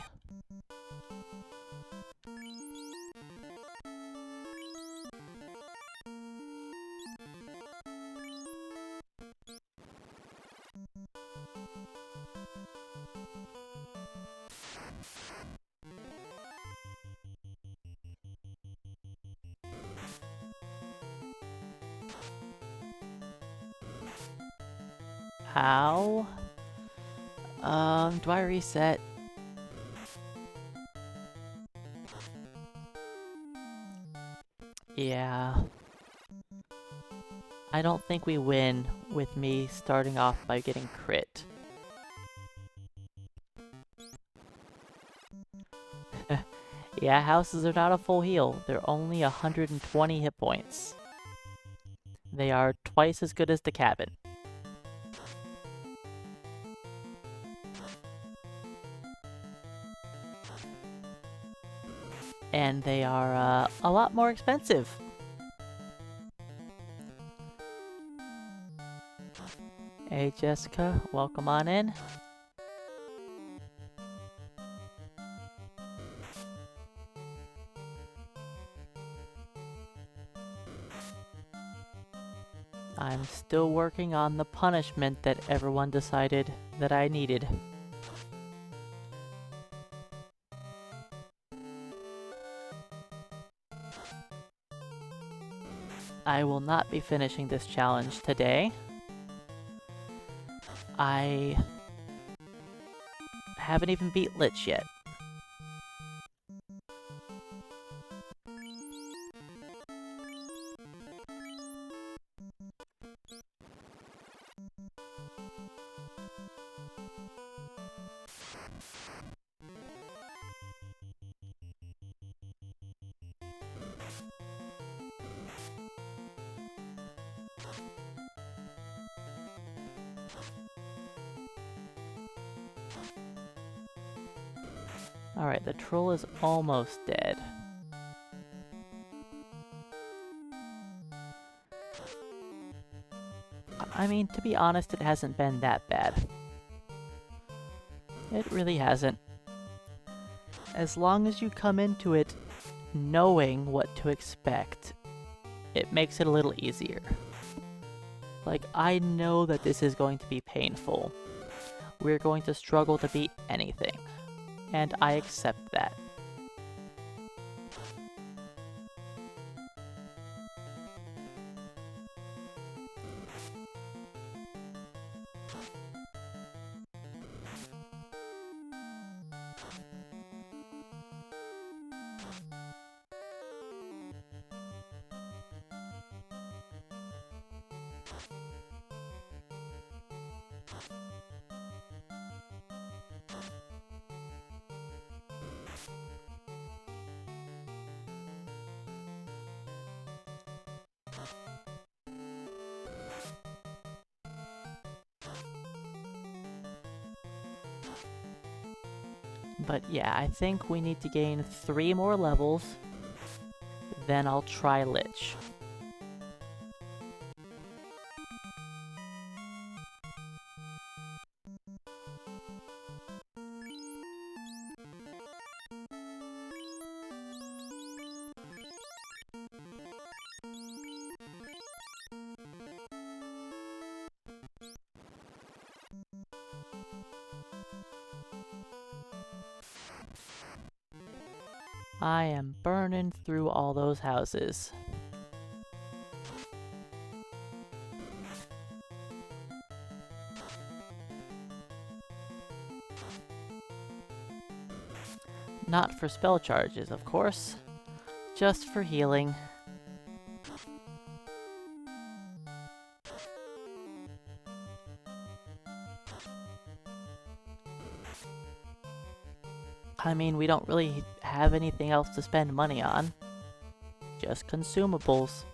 Speaker 1: Ow. Do I reset? Yeah. I don't think we win with me starting off by getting crit. Yeah, houses are not a full heal. They're only 120 hit points. They are twice as good as the cabin. And they are a lot more expensive. Hey Jessica, welcome on in. I'm still working on the punishment that everyone decided that I needed. I will not be finishing this challenge today. I haven't even beat Lich yet. Alright, the troll is almost dead. I mean, to be honest, it hasn't been that bad. It really hasn't. As long as you come into it knowing what to expect, it makes it a little easier. Like, I know that this is going to be painful. We're going to struggle to beat anything. And I accept that. But yeah, I think we need to gain 3 more levels, then I'll try Lich. I am burning through all those houses. Not for spell charges, of course. Just for healing. I mean, we don't really have anything else to spend money on. Just consumables.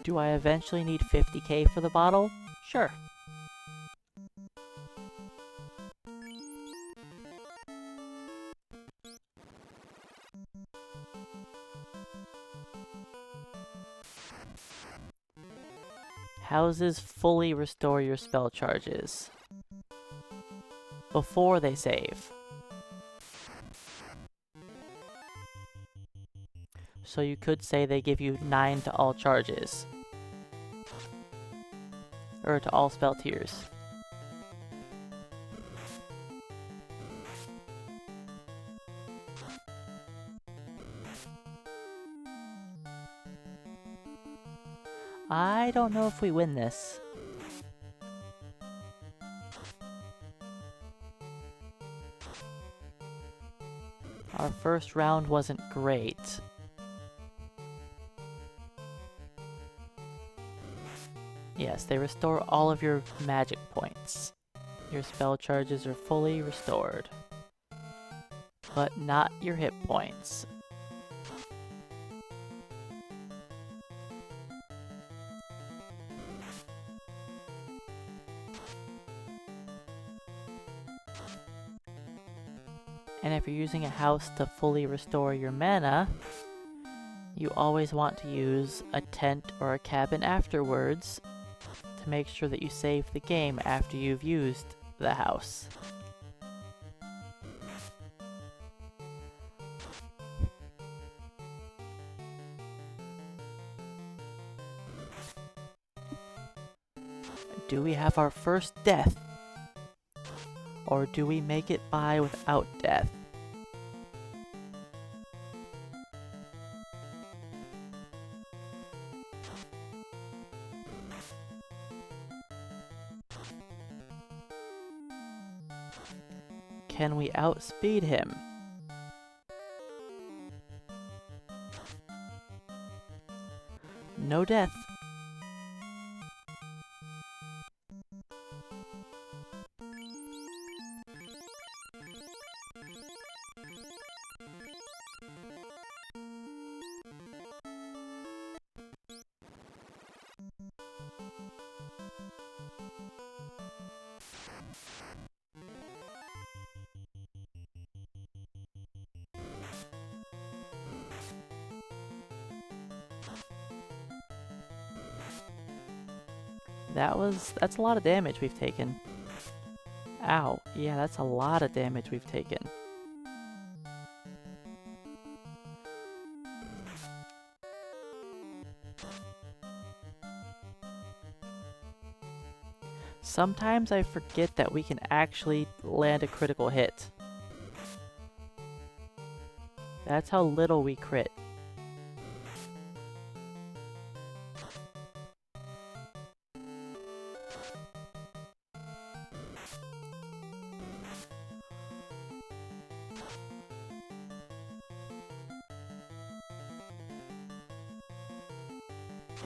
Speaker 1: Do I eventually need 50k for the bottle? Sure. Houses fully restore your spell charges before they save. So you could say they give you 9 to all charges. Or to all spell tiers. I don't know if we win this. Our first round wasn't great. Yes, they restore all of your magic points. Your spell charges are fully restored. But not your hit points. And if you're using a house to fully restore your mana, you always want to use a tent or a cabin afterwards to make sure that you save the game after you've used the house. Do we have our first death? Or do we make it by without death? Can we outspeed him? No death. That's a lot of damage we've taken. Ow. Yeah, that's a lot of damage we've taken. Sometimes I forget that we can actually land a critical hit. That's how little we crit.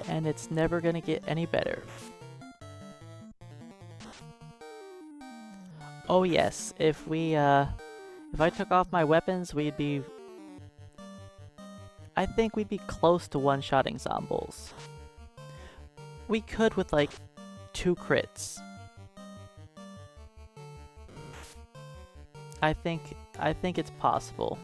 Speaker 1: And it's never gonna get any better. Oh yes, if I took off my weapons, I think we'd be close to one-shotting zombies. We could with like 2 crits. I think it's possible.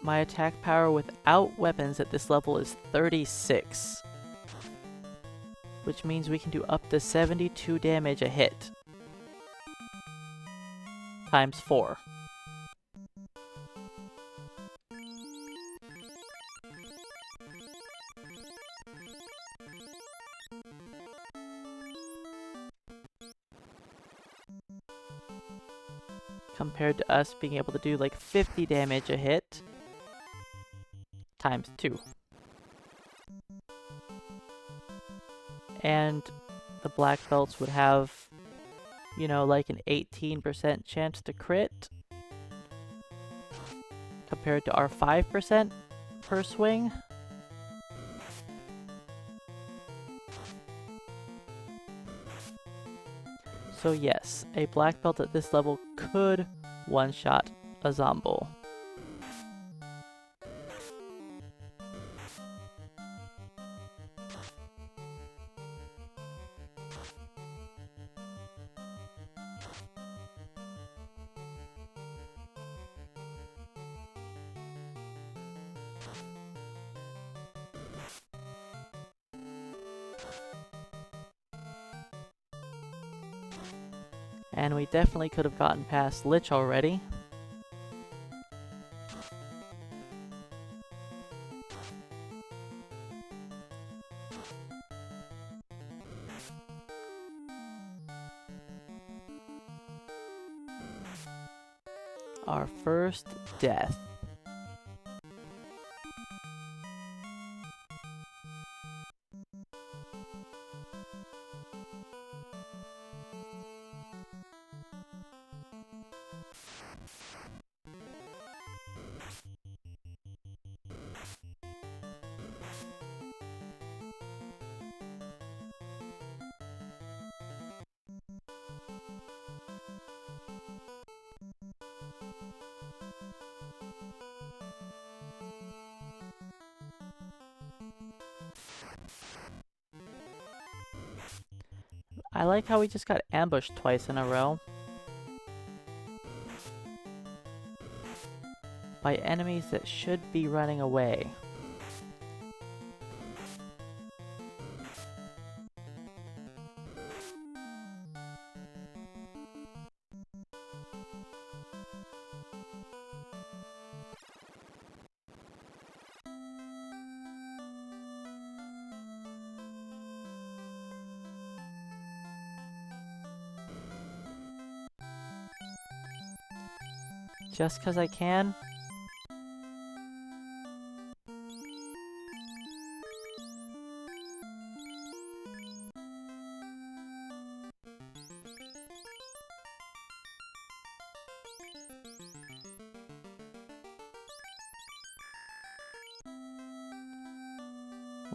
Speaker 1: My attack power without weapons at this level is 36. Which means we can do up to 72 damage a hit. Times 4. Compared to us being able to do like 50 damage a hit. Times 2. And the black belts would have, you know, like an 18% chance to crit. Compared to our 5% per swing. So yes, a black belt at this level could one-shot a zombie. And we definitely could have gotten past Lich already. Our first death. I like how we just got ambushed twice in a row by enemies that should be running away. Just 'cause I can?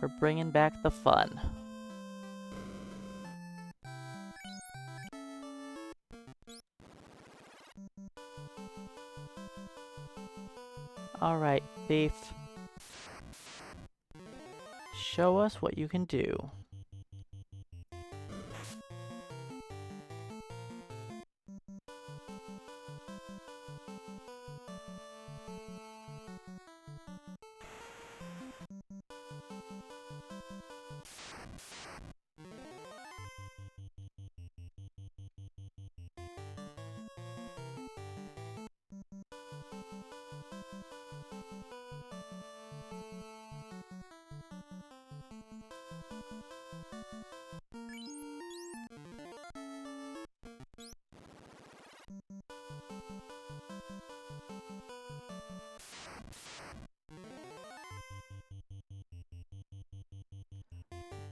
Speaker 1: We're bringing back the fun. Alright, thief. Show us what you can do.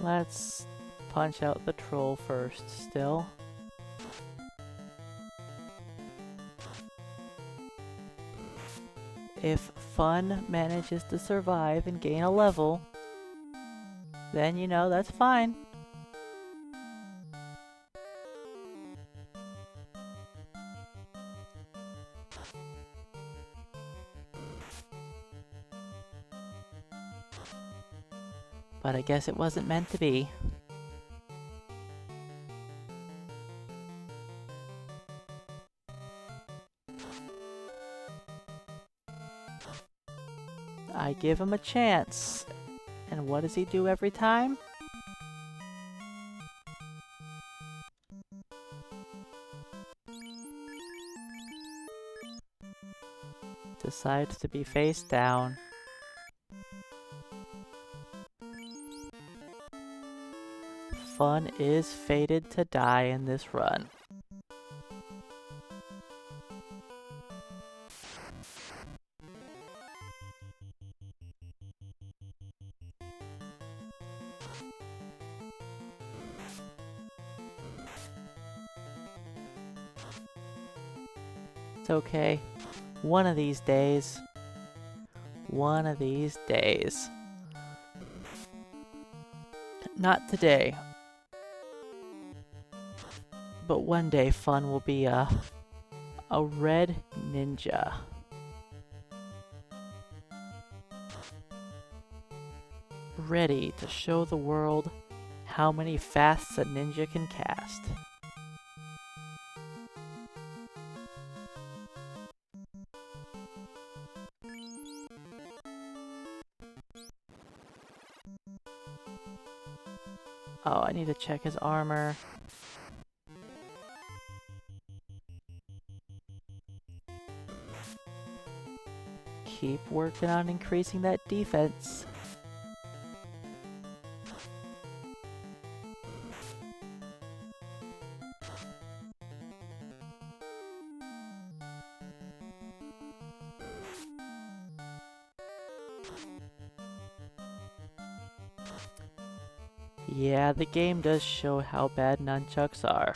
Speaker 1: Let's punch out the troll first still. If Fun manages to survive and gain a level, then you know, that's fine. But I guess it wasn't meant to be. I give him a chance. And what does he do every time? Decides to be face down. Fun is fated to die in this run. It's okay. One of these days. One of these days. Not today. But one day Fun will be a red ninja. Ready to show the world how many fasts a ninja can cast. Oh, I need to check his armor. keep working on increasing that defense. Yeah, the game does show how bad nunchucks are.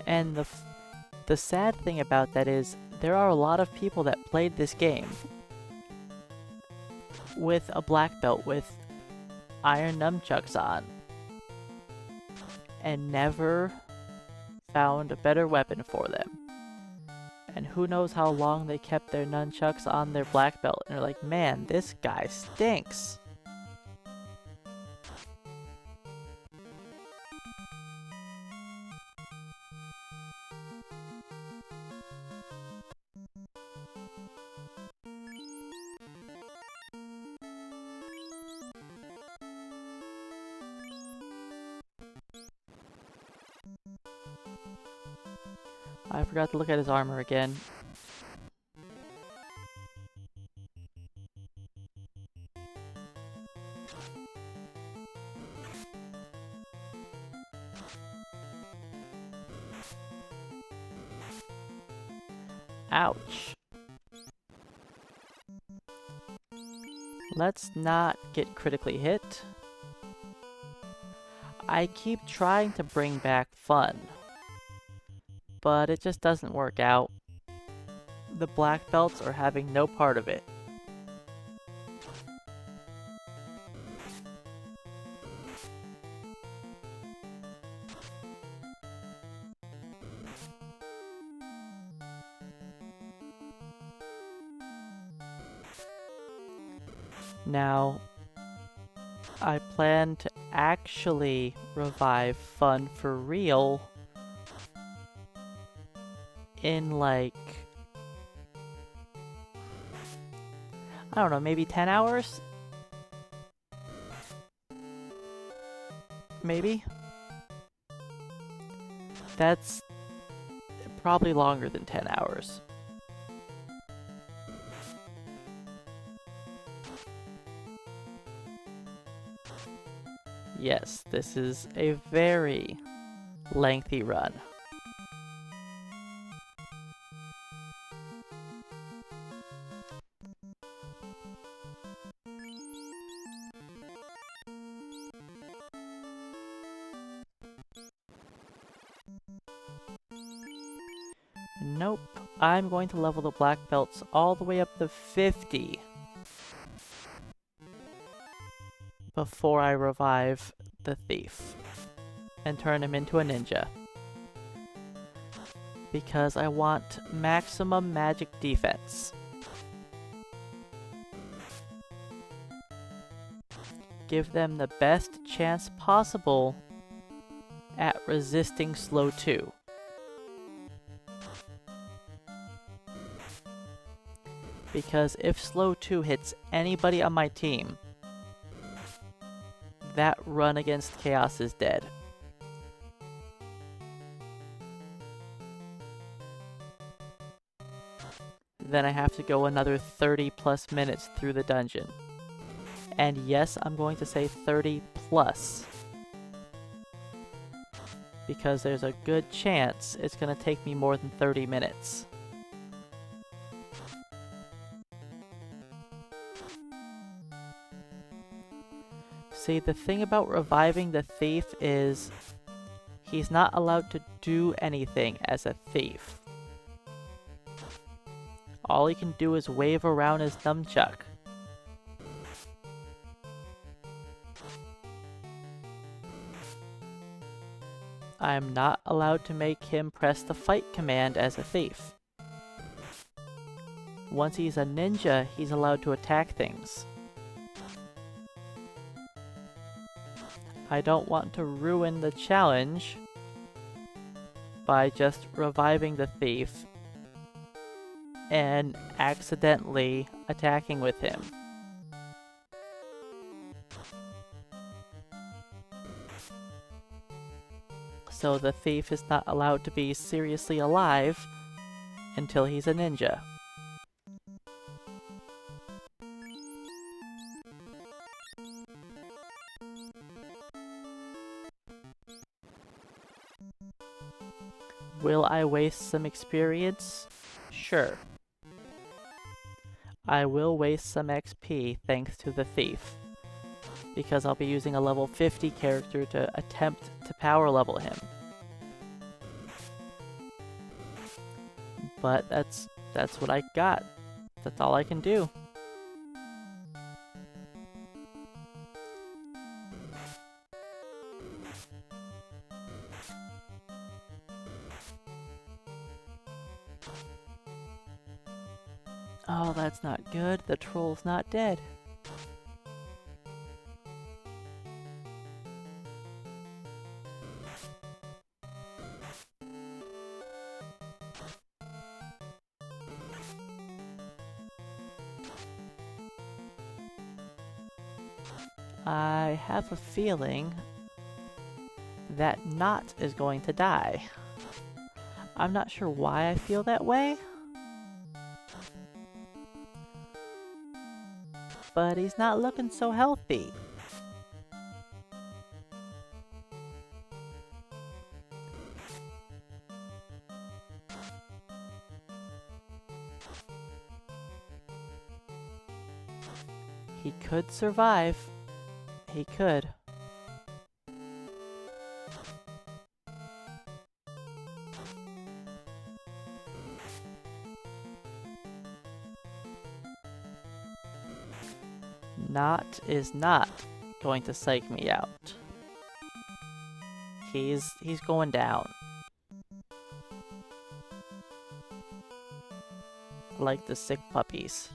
Speaker 1: And the sad thing about that is, there are a lot of people that played this game with a black belt with iron nunchucks on and never found a better weapon for them. And who knows how long they kept their nunchucks on their black belt and they're like, man, this guy stinks. I forgot to look at his armor again. Ouch. Let's not get critically hit. I keep trying to bring back fun, but it just doesn't work out. The black belts are having no part of it. Now, I plan to actually revive fun for real in like, I don't know, maybe 10 hours? Maybe? That's probably longer than 10 hours. Yes, this is a very lengthy run. Nope, I'm going to level the black belts all the way up to 50 before I revive the thief and turn him into a ninja. Because I want maximum magic defense. Give them the best chance possible at resisting slow 2. Because if slow 2 hits anybody on my team, that run against chaos is dead. Then I have to go another 30 plus minutes through the dungeon. And yes, I'm going to say 30 plus. Because there's a good chance it's going to take me more than 30 minutes. See, the thing about reviving the thief is he's not allowed to do anything as a thief. All he can do is wave around his nunchuck. I am not allowed to make him press the fight command as a thief. Once he's a ninja, he's allowed to attack things. I don't want to ruin the challenge by just reviving the thief and accidentally attacking with him. So the thief is not allowed to be seriously alive until he's a ninja. Will I waste some experience? Sure. I will waste some XP thanks to the thief, because I'll be using a level 50 character to attempt to power level him. But that's what I got. That's all I can do. Oh, that's not good. The troll's not dead. I have a feeling that Knot is going to die. I'm not sure why I feel that way, but he's not looking so healthy. He could survive. He could. Knot is not going to psych me out. He's going down. Like the sick puppies.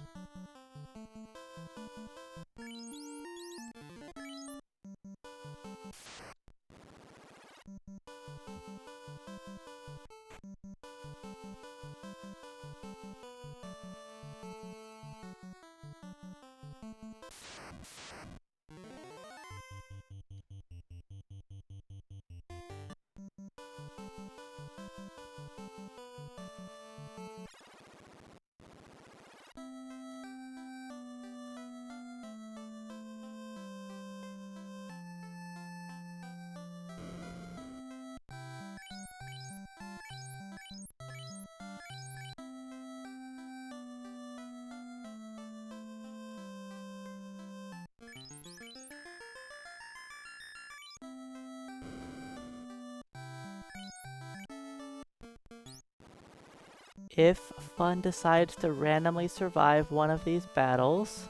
Speaker 1: If Fun decides to randomly survive one of these battles,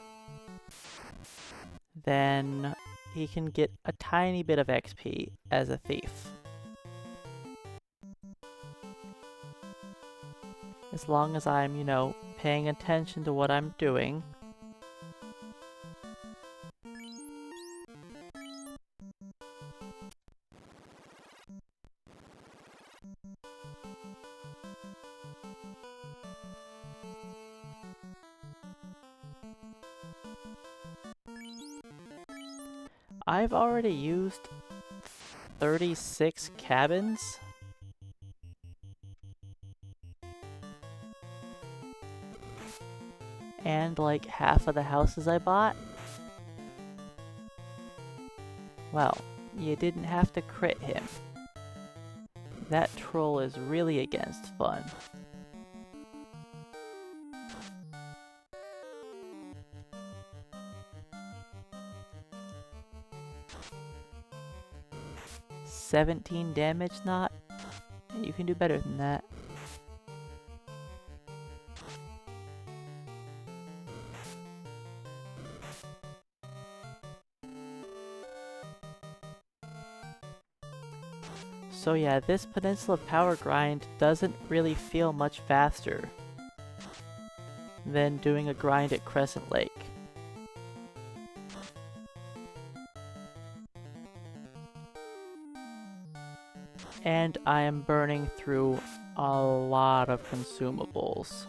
Speaker 1: then he can get a tiny bit of XP as a thief. As long as I'm, you know, paying attention to what I'm doing. I've already used 36 cabins. And like half of the houses I bought. Well, you didn't have to crit him. That troll is really against Fun. $17 damage, Not? You can do better than that. So yeah, this Peninsula Power Grind doesn't really feel much faster than doing a grind at Crescent Lake. And I am burning through a lot of consumables.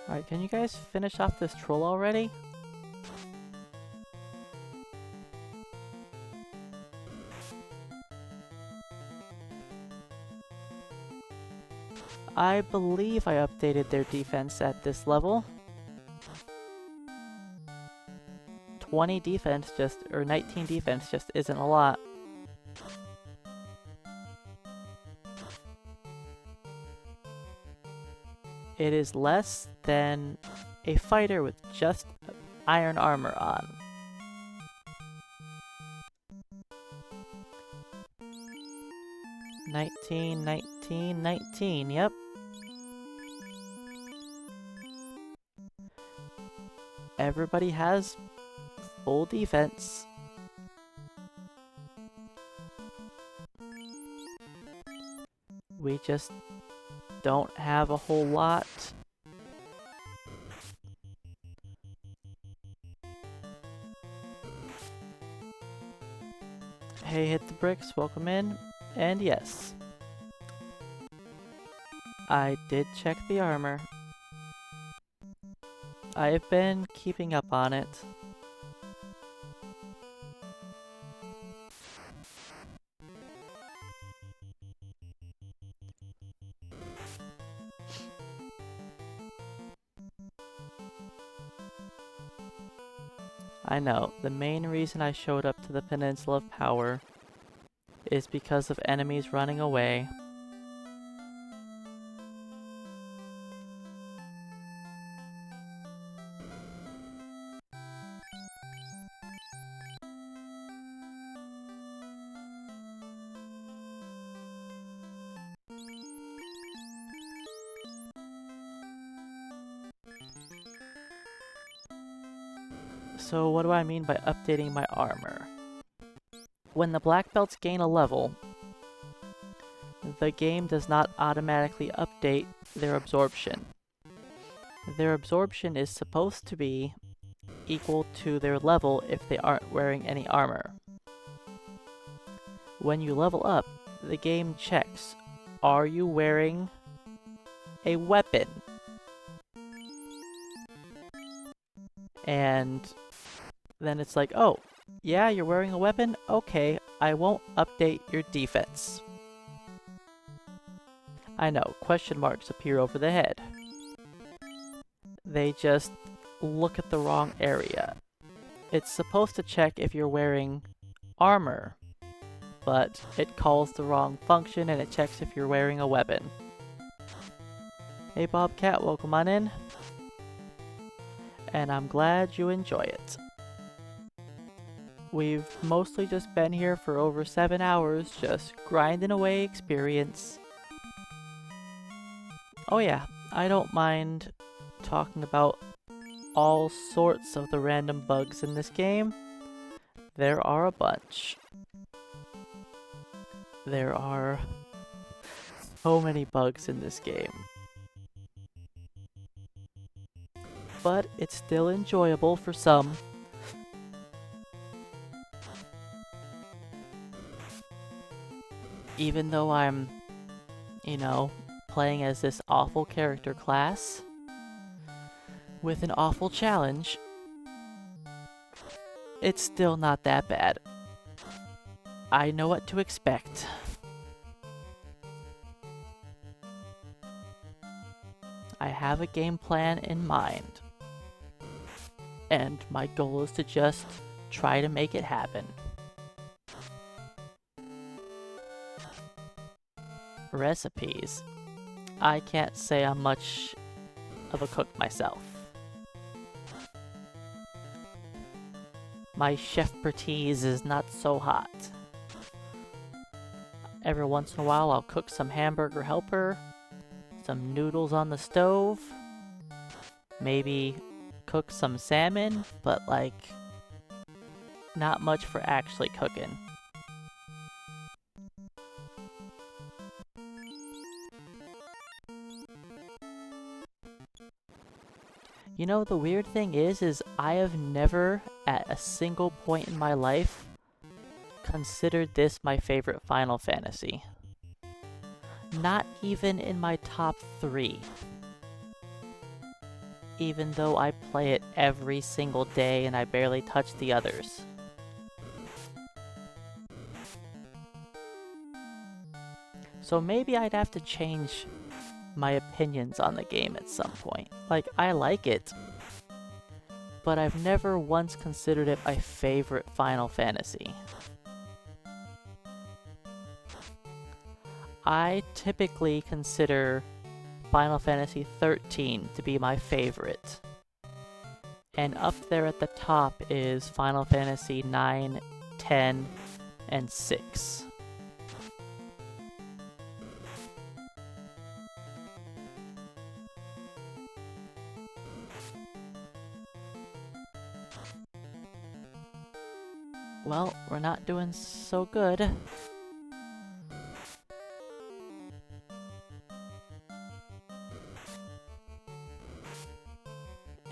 Speaker 1: Alright, can you guys finish off this troll already? I believe I updated their defense at this level. 20 defense or 19 defense just isn't a lot. It is less than a fighter with just iron armor on. Nineteen, 19, 19, yep. Everybody has full defense. We just don't have a whole lot. Hey, hit the bricks, welcome in. And yes, I did check the armor. I've been keeping up on it. I know, the main reason I showed up to the Peninsula of Power is because of enemies running away. So what do I mean by updating my armor? When the black belts gain a level, the game does not automatically update their absorption. Their absorption is supposed to be equal to their level if they aren't wearing any armor. When you level up, the game checks, are you wearing a weapon? And then it's like, oh, yeah, you're wearing a weapon? Okay, I won't update your defense. I know, question marks appear over the head. They just look at the wrong area. It's supposed to check if you're wearing armor, but it calls the wrong function and it checks if you're wearing a weapon. Hey Bobcat, welcome on in. And I'm glad you enjoy it. We've mostly just been here for over 7 hours, just grinding away experience. Oh yeah, I don't mind talking about all sorts of the random bugs in this game. There are a bunch. There are so many bugs in this game. But it's still enjoyable for some. Even though I'm, you know, playing as this awful character class with an awful challenge, it's still not that bad. I know what to expect. I have a game plan in mind. And my goal is to just try to make it happen. Recipes. I can't say I'm much of a cook myself. My chef-pertise is not so hot. Every once in a while I'll cook some hamburger helper, some noodles on the stove, maybe cook some salmon, but like, not much for actually cooking. You know, the weird thing is I have never, at a single point in my life, considered this my favorite Final Fantasy. Not even in my top 3. even though I play it every single day and I barely touch the others. So maybe I'd have to change my opinions on the game at some point. Like, I like it, but I've never once considered it my favorite Final Fantasy. I typically consider Final Fantasy 13 to be my favorite. And up there at the top is Final Fantasy 9, 10, and 6. Well, we're not doing so good.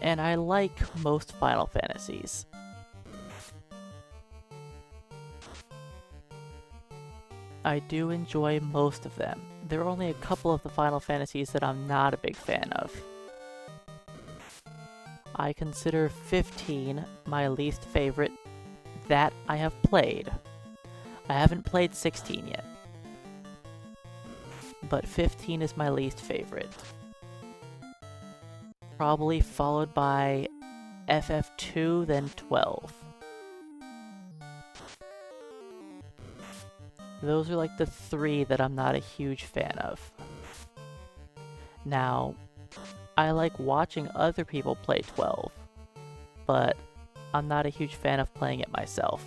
Speaker 1: And I like most Final Fantasies. I do enjoy most of them. There are only a couple of the Final Fantasies that I'm not a big fan of. I consider 15 my least favorite that I have played. I haven't played 16 yet, but 15 is my least favorite. Probably followed by FF2, then 12. Those are like the three that I'm not a huge fan of. Now, I like watching other people play 12, but I'm not a huge fan of playing it myself.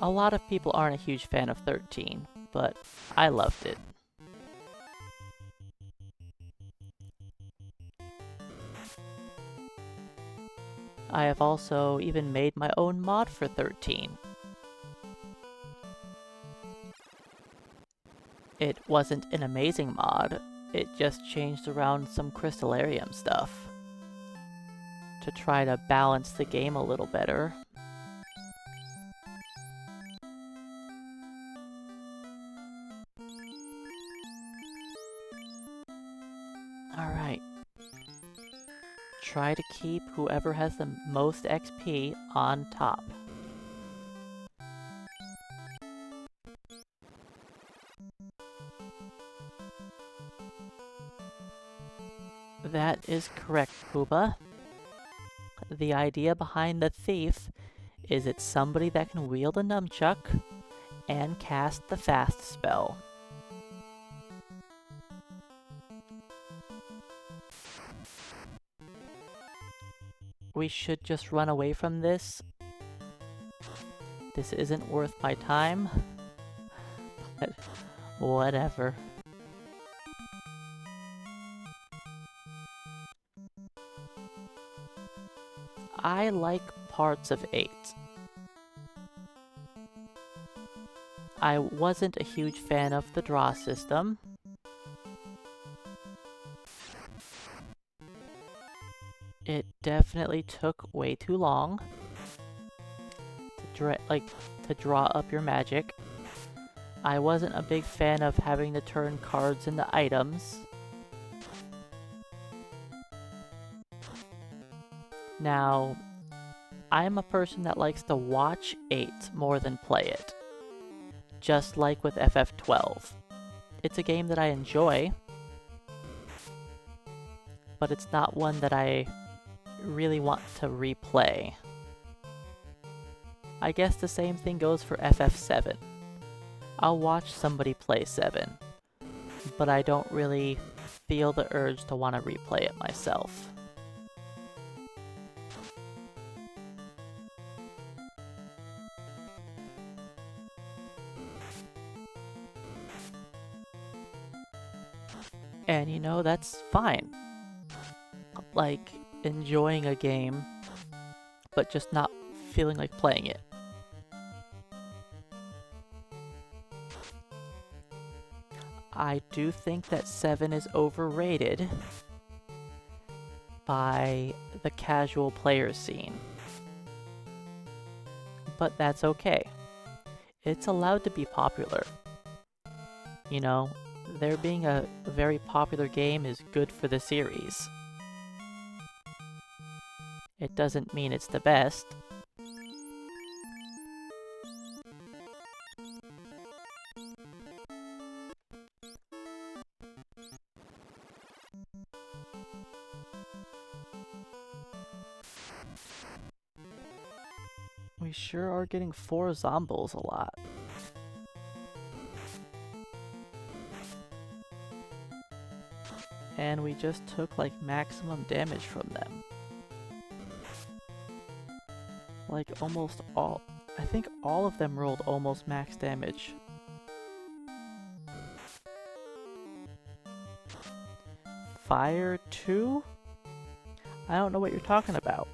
Speaker 1: A lot of people aren't a huge fan of 13, but I loved it. I have also even made my own mod for 13. It wasn't an amazing mod, it just changed around some Crystallarium stuff to try to balance the game a little better. Alright. Try to keep whoever has the most XP on top. That is correct, Pooba. The idea behind the thief is it's somebody that can wield a Nun-Chuck and cast the fast spell. We should just run away from this. This isn't worth my time. But whatever. I like parts of 8. I wasn't a huge fan of the draw system. It definitely took way too long to draw up your magic. I wasn't a big fan of having to turn cards into items. Now, I'm a person that likes to watch 8 more than play it. Just like with FF12. It's a game that I enjoy, but it's not one that I really want to replay. I guess the same thing goes for FF7. I'll watch somebody play 7, but I don't really feel the urge to want to replay it myself. And you know, that's fine. Like, enjoying a game, but just not feeling like playing it. I do think that 7 is overrated by the casual player scene. But that's okay. It's allowed to be popular. You know, there being a very popular game is good for the series. It doesn't mean it's the best. We sure are getting 4 zombies a lot. And we just took like maximum damage from them. Like almost all. I think all of them rolled almost max damage. Fire 2? I don't know what you're talking about.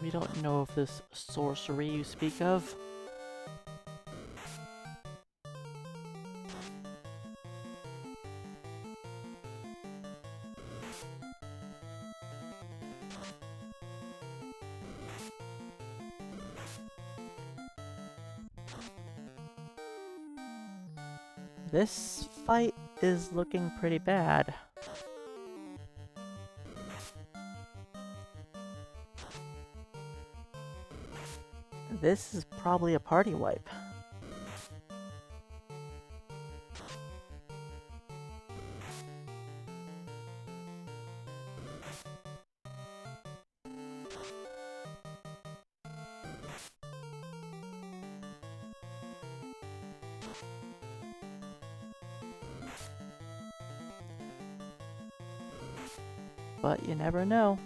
Speaker 1: We don't know of this sorcery you speak of. This fight is looking pretty bad. This is probably a party wipe. But you never know.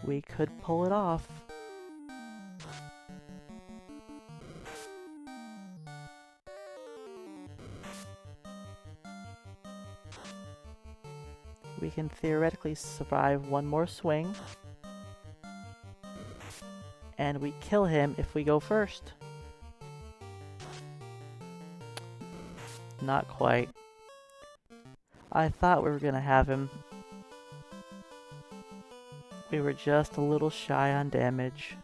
Speaker 1: We could pull it off. We can theoretically survive one more swing. And we kill him if we go first. Not quite. I thought we were gonna have him. We were just a little shy on damage.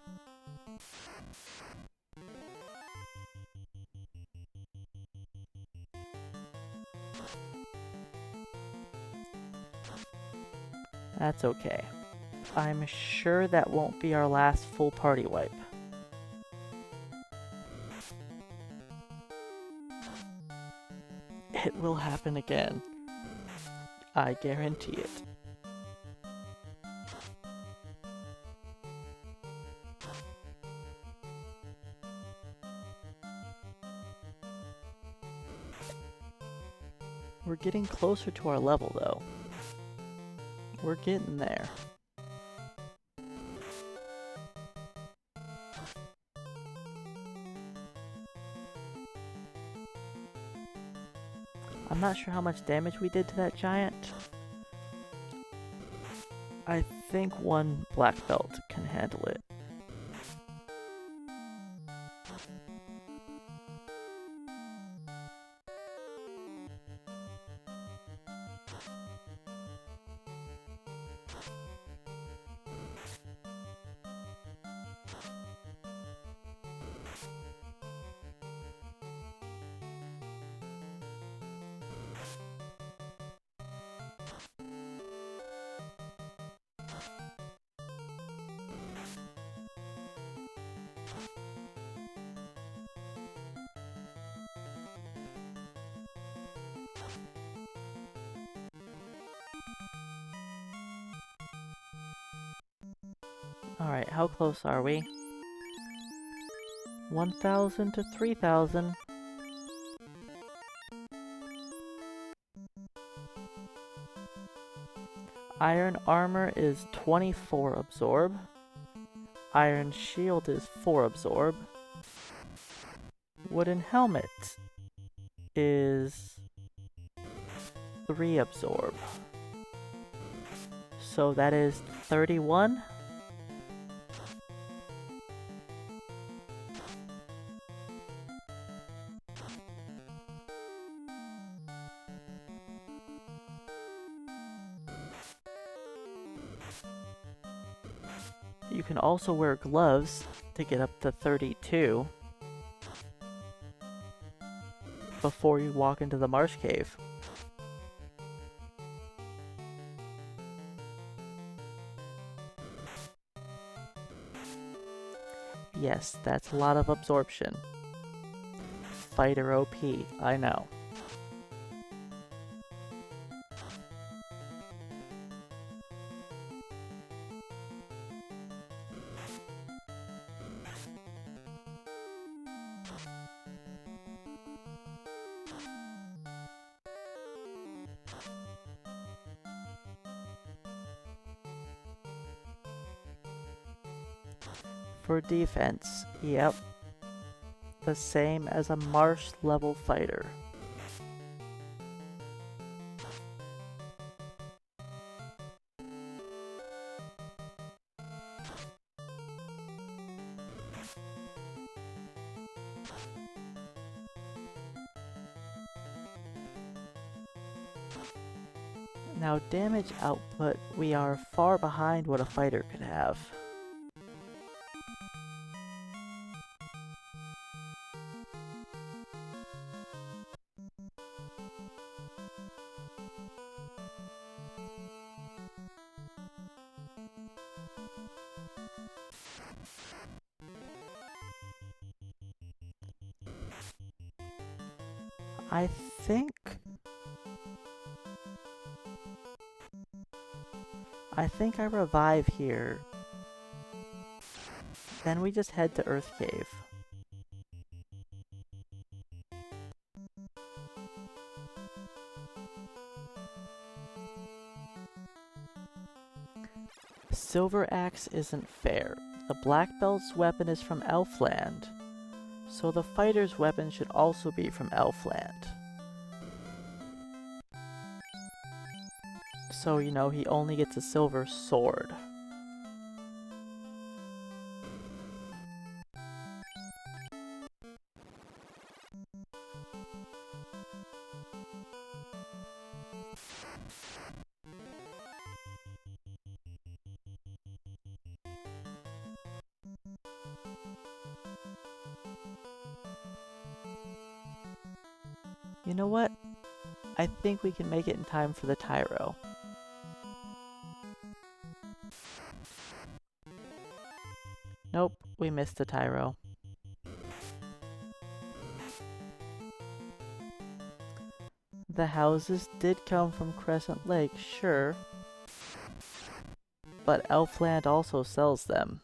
Speaker 1: That's okay. I'm sure that won't be our last full party wipe. It will happen again. I guarantee it. We're getting closer to our level though. We're getting there. I'm not sure how much damage we did to that giant. I think one black belt can handle it. Alright, how close are we? 1,000 to 3,000. Iron armor is 24 absorb. Iron shield is 4 absorb. Wooden helmet is 3 absorb. So that is 31. You can also wear gloves to get up to 32 before you walk into the marsh cave. Yes, that's a lot of absorption. Fighter OP, I know. For defense, yep. The same as a marsh level fighter. Now damage output, we are far behind what a fighter could have. I think I revive here. Then we just head to Earth Cave. Silver Axe isn't fair. The Black Belt's weapon is from Elfland, so the fighter's weapon should also be from Elfland. So, you know, he only gets a silver sword. You know what? I think we can make it in time for the Tyro. Nope, we missed the Tyro. The houses did come from Crescent Lake, sure. But Elfland also sells them.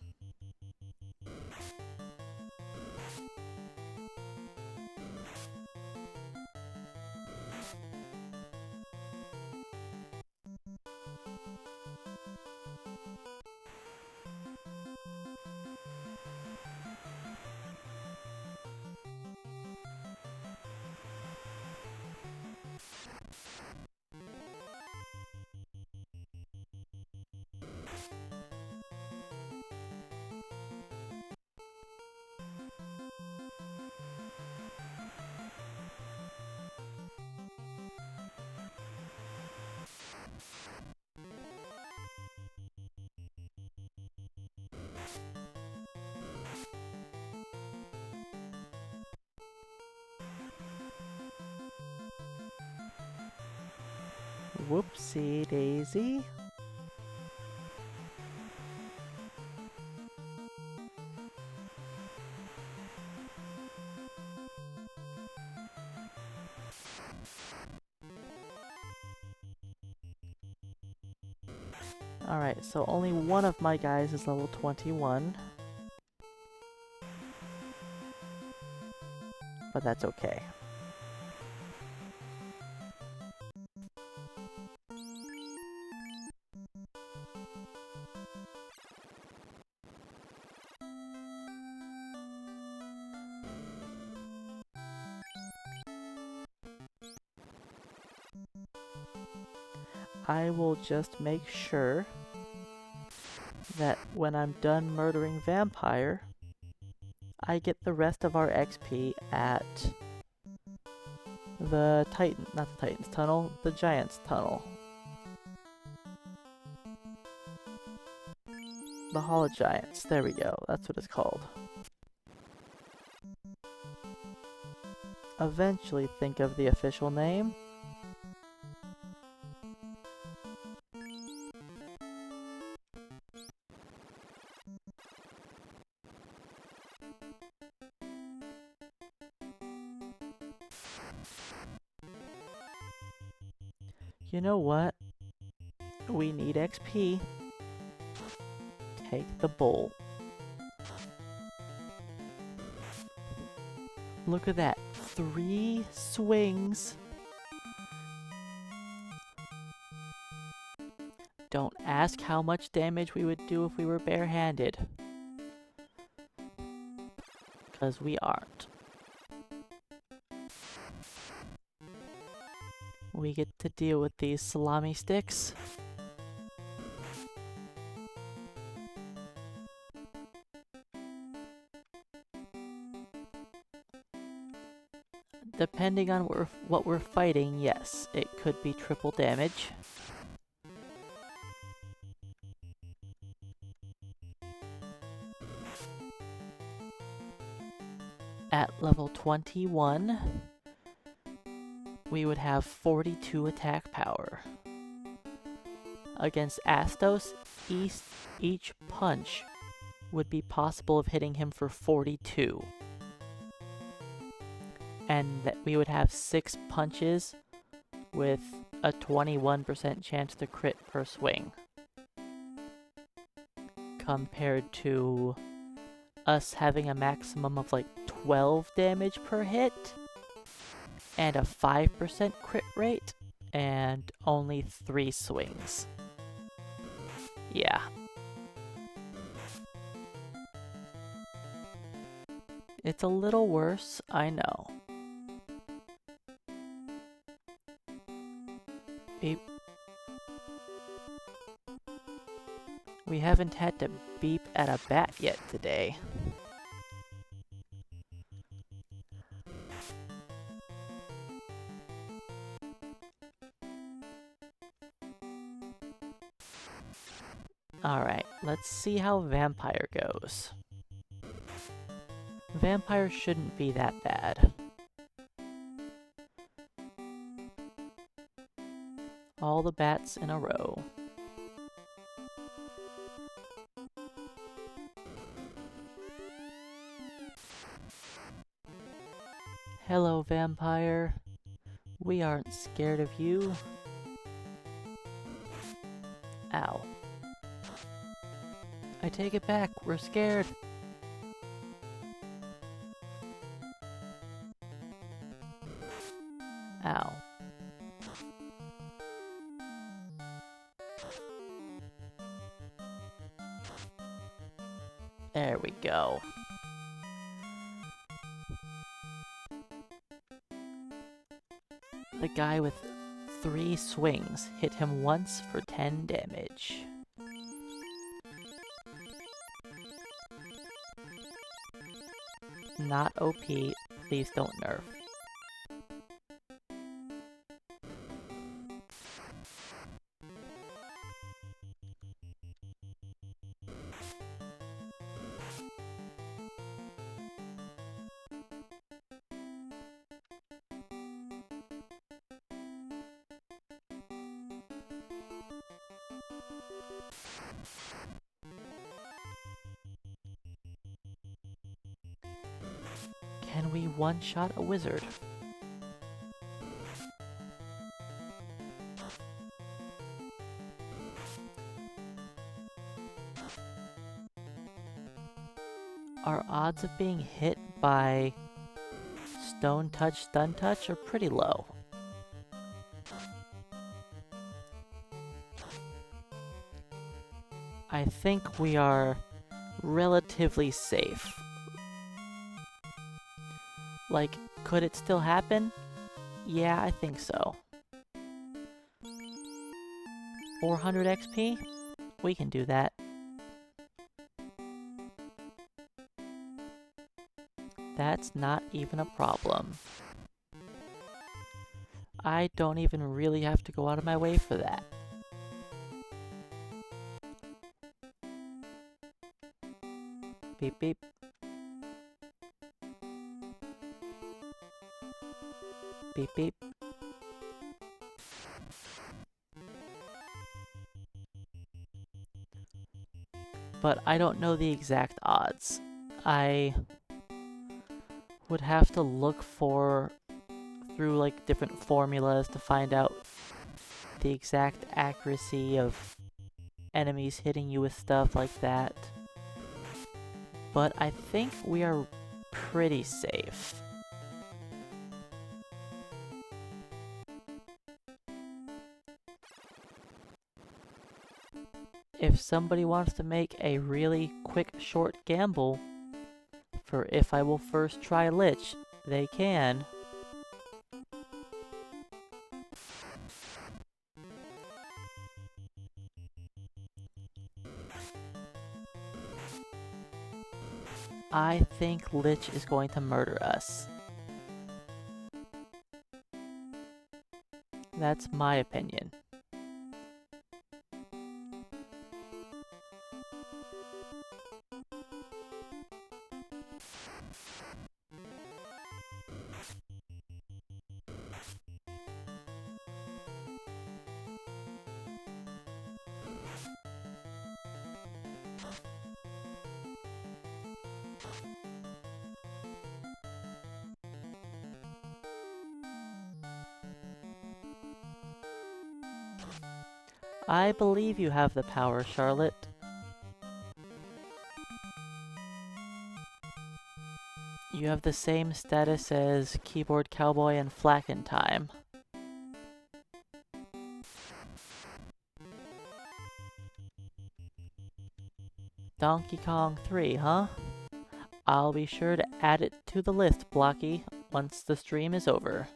Speaker 1: Whoopsie daisy. Alright, so only one of my guys is level 21. But that's okay. I will just make sure that when I'm done murdering Vampire, I get the rest of our XP at the not the Titan's Tunnel, the Giant's Tunnel. The Hall of Giants, there we go, that's what it's called. Eventually think of the official name. You know what? We need XP. Take the bull. Look at that. 3 swings. Don't ask how much damage we would do if we were barehanded. 'Cause we aren't. We get to deal with these salami sticks. Depending on what we're fighting, yes, it could be triple damage. At level 21, we would have 42 attack power. Against Astos, each punch would be possible of hitting him for 42. And that we would have 6 punches with a 21% chance to crit per swing. Compared to us having a maximum of like 12 damage per hit and a 5% crit rate and only 3 swings. Yeah. It's a little worse, I know. Beep. We haven't had to beep at a bat yet today. Alright, let's see how Vampire goes. Vampire shouldn't be that bad. All the bats in a row. Hello, Vampire. We aren't scared of you. Ow. I take it back, we're scared. Ow. There we go. The guy with 3 swings hit him once for 10 damage. Not OP, please don't nerf. Can we one-shot a wizard? Our odds of being hit by Stone Touch, Stun Touch are pretty low. I think we are relatively safe. Like, could it still happen? Yeah, I think so. 400 XP? We can do that. That's not even a problem. I don't even really have to go out of my way for that. Beep beep. Beep beep. But I don't know the exact odds. I would have to look through like different formulas to find out the exact accuracy of enemies hitting you with stuff like that. But I think we are pretty safe. If somebody wants to make a really quick, short gamble for if I will first try Lich, they can. I think Lich is going to murder us. That's my opinion. I believe you have the power, Charlotte. You have the same status as Keyboard Cowboy and Flacken Time. Donkey Kong 3, huh? I'll be sure to add it to the list, Blocky, once the stream is over.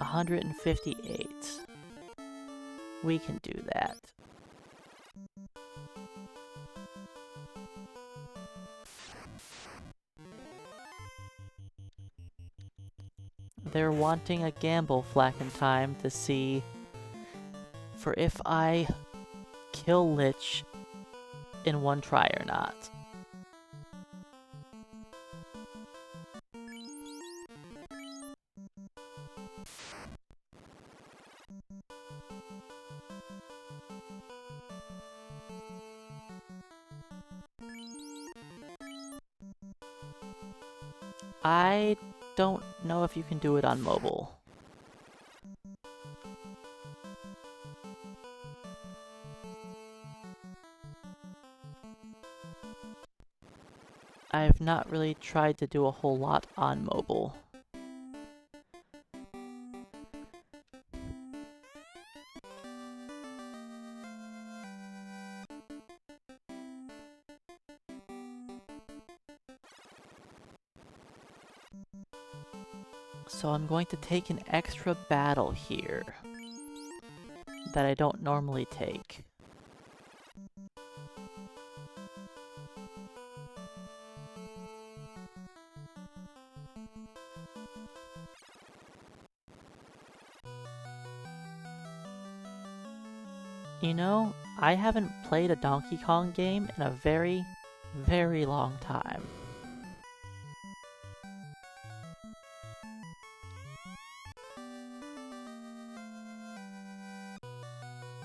Speaker 1: $158. We can do that. They're wanting a gamble, Flacken Time, to see for if I kill Lich in one try or not. I don't know if you can do it on mobile. I've not really tried to do a whole lot on mobile. So I'm going to take an extra battle here that I don't normally take. You know, I haven't played a Donkey Kong game in a very, very long time.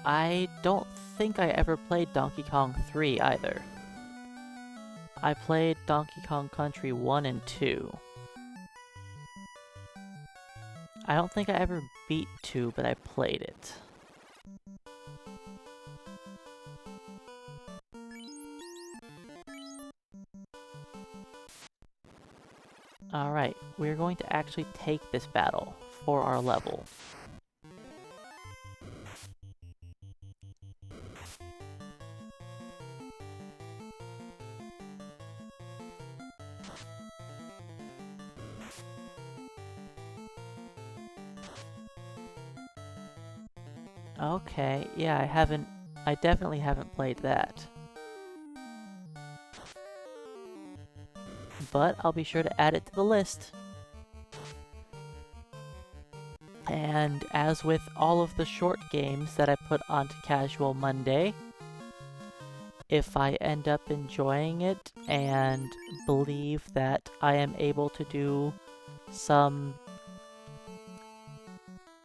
Speaker 1: I don't think I ever played Donkey Kong 3 either. I played Donkey Kong Country 1 and 2. I don't think I ever beat 2, but I played it. Alright, we're going to actually take this battle for our level. Okay, yeah, I haven't I definitely haven't played that. But I'll be sure to add it to the list. And as with all of the short games that I put onto Casual Monday, if I end up enjoying it and believe that I am able to do some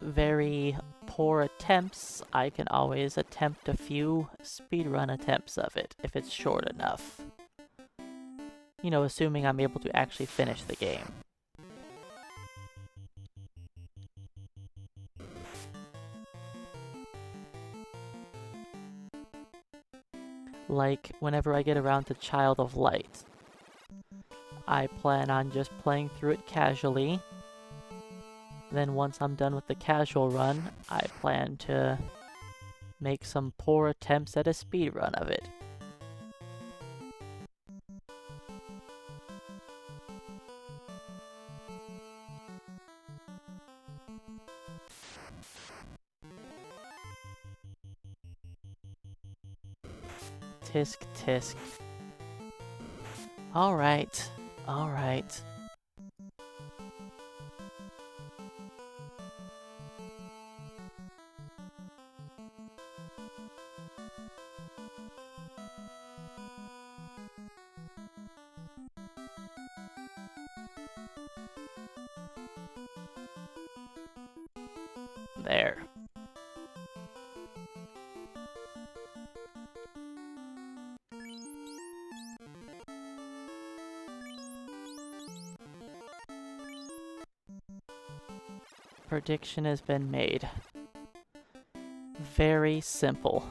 Speaker 1: very poor attempts, I can always attempt a few speedrun attempts of it if it's short enough. You know, assuming I'm able to actually finish the game. Like, whenever I get around to Child of Light, I plan on just playing through it casually. Then once I'm done with the casual run, I plan to make some poor attempts at a speedrun of it. Tisk tisk. Alright, alright. There. Prediction has been made. Very simple.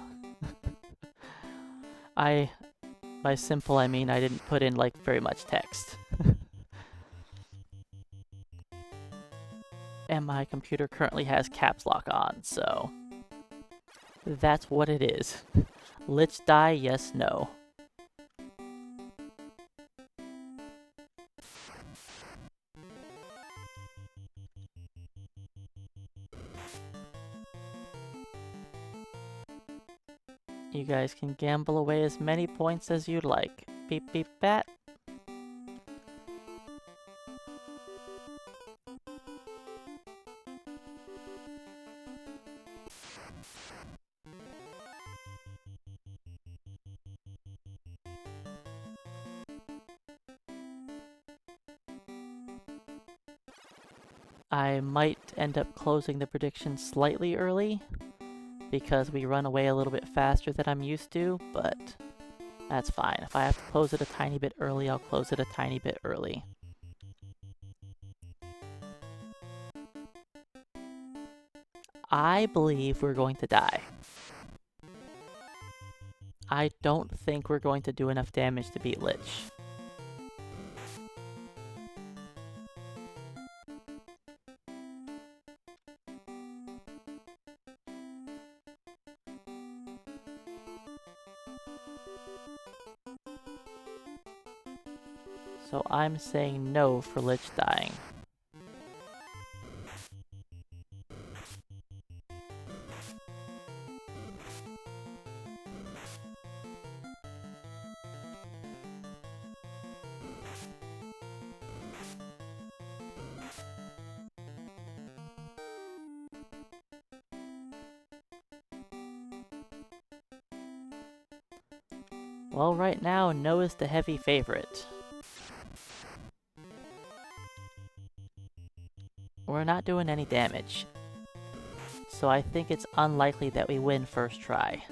Speaker 1: By simple I mean I didn't put in like very much text. And my computer currently has caps lock on, so that's what it is. Lich die, yes, no. You guys can gamble away as many points as you'd like. Beep beep bat. I might end up closing the prediction slightly early, because we run away a little bit faster than I'm used to, but that's fine. If I have to close it a tiny bit early, I'll close it a tiny bit early. I believe we're going to die. I don't think we're going to do enough damage to beat Lich. So I'm saying no for Lich dying. Well, right now, no is the heavy favorite. We're not doing any damage, so I think it's unlikely that we win first try.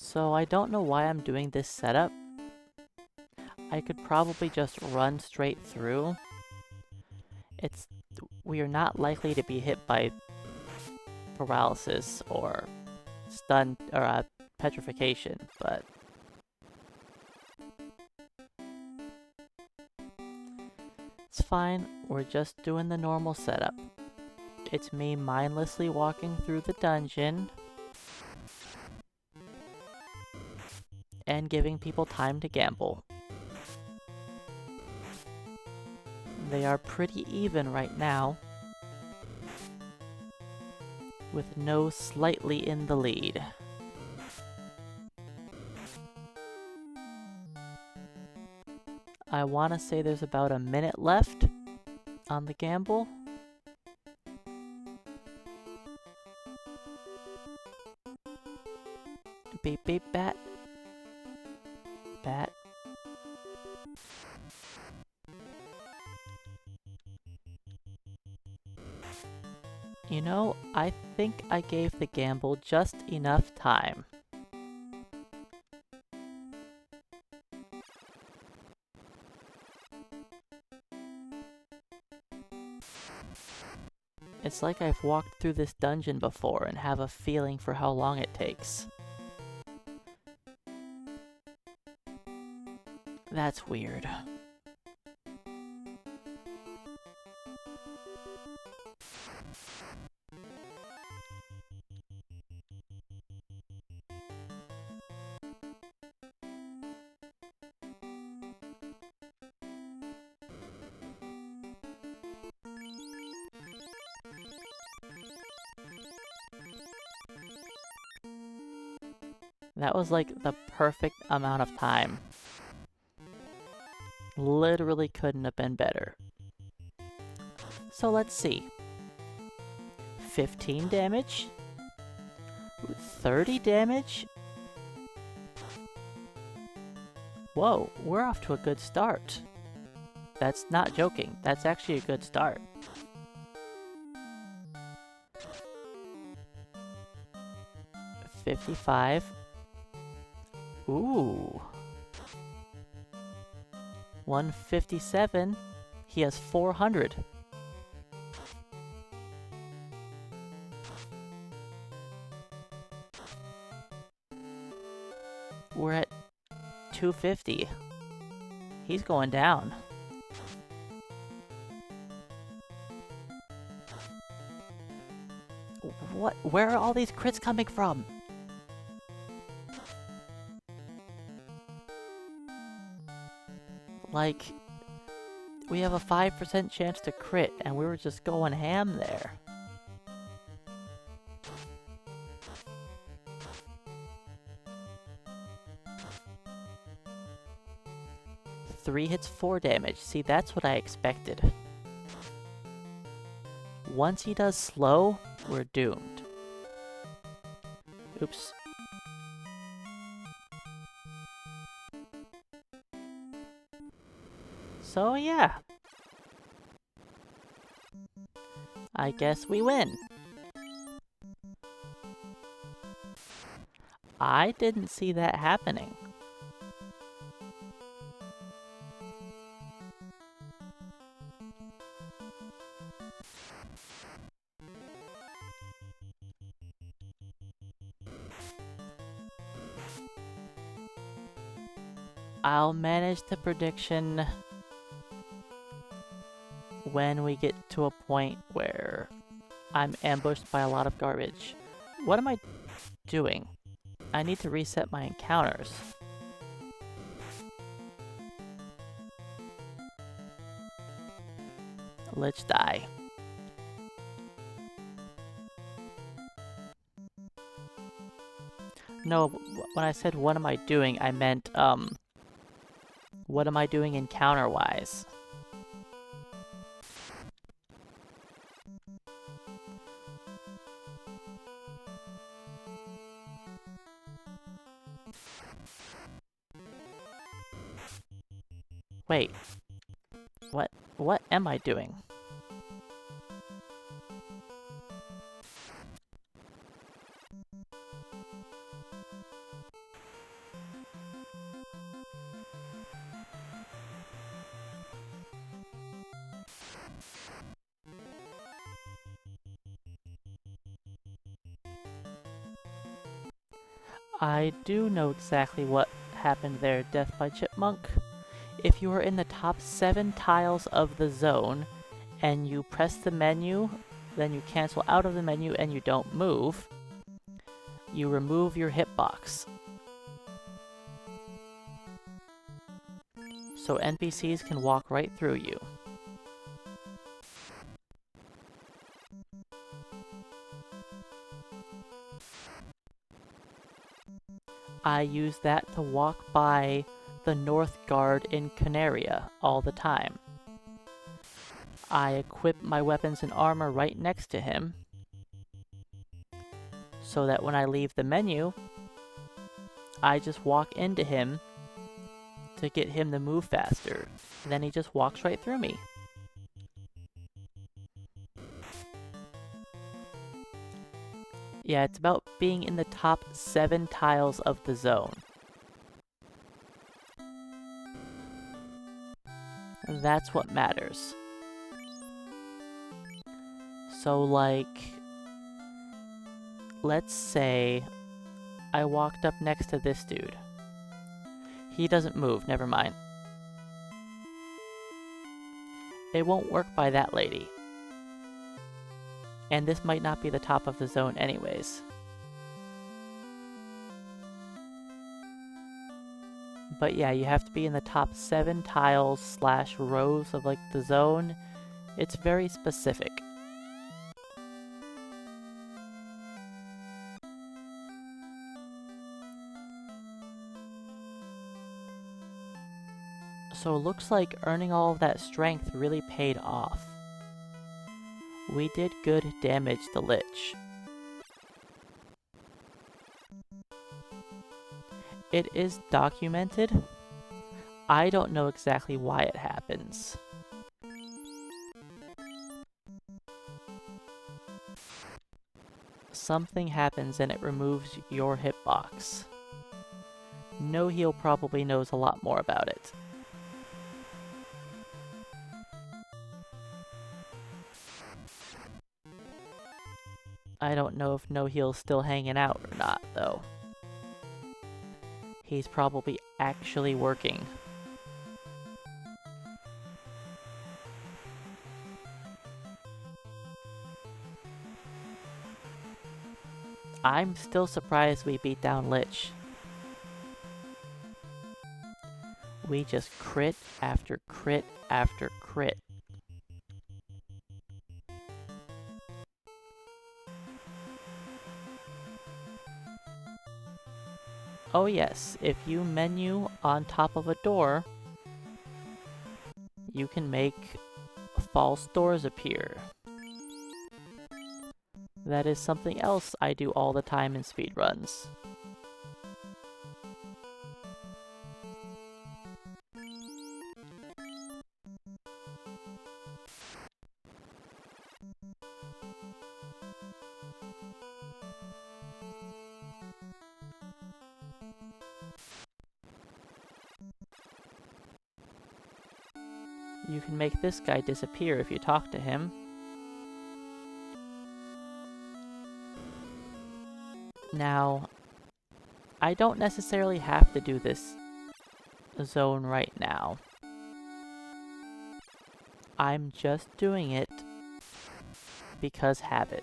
Speaker 1: So I don't know why I'm doing this setup. I could probably just run straight through. We are not likely to be hit by paralysis or stun or petrification, but it's fine. We're just doing the normal setup. It's me mindlessly walking through the dungeon and giving people time to gamble. They are pretty even right now, with no slightly in the lead. I want to say there's about a minute left on the gamble. Beep beep bat. Bat. You know, I think I gave the gamble just enough time. It's like I've walked through this dungeon before and have a feeling for how long it takes. That's weird. That was like the perfect amount of time. Literally couldn't have been better. So let's see. 15 damage? 30 damage? Whoa, we're off to a good start. That's not joking. That's actually a good start. $55. Ooh. 157. He has 400. We're at 250. He's going down. What? Where are all these crits coming from? Like, we have a 5% chance to crit, and we were just going ham there. Three hits, 4 damage. See, that's what I expected. Once he does slow, we're doomed. Oops. So yeah. I guess we win. I didn't see that happening. I'll manage the prediction when we get to a point where I'm ambushed by a lot of garbage. What am I doing? I need to reset my encounters. Lich die. No, when I said what am I doing, I meant, what am I doing encounter-wise? Wait. What am I doing? I do know exactly what happened there, Death by Chipmunk. If you are in the top 7 tiles of the zone, and you press the menu, then you cancel out of the menu and you don't move, you remove your hitbox. So NPCs can walk right through you. I use that to walk by the North Guard in Canaria all the time. I equip my weapons and armor right next to him, so that when I leave the menu, I just walk into him to get him to move faster. And then he just walks right through me. Yeah, it's about being in the top 7 tiles of the zone. That's what matters. So, like, let's say I walked up next to this dude. He doesn't move, never mind. It won't work by that lady. And this might not be the top of the zone anyways. But yeah, you have to be in the top 7 tiles / rows of like the zone. It's very specific. So it looks like earning all of that strength really paid off. We did good damage to Lich. It is documented. I don't know exactly why it happens. Something happens and it removes your hitbox. No Heal probably knows a lot more about it. I don't know if No Heal's still hanging out or not, though. He's probably actually working. I'm still surprised we beat down Lich. We just crit after crit after crit. Oh yes, if you menu on top of a door, you can make false doors appear. That is something else I do all the time in speedruns. You can make this guy disappear if you talk to him. Now, I don't necessarily have to do this zone right now. I'm just doing it because habit.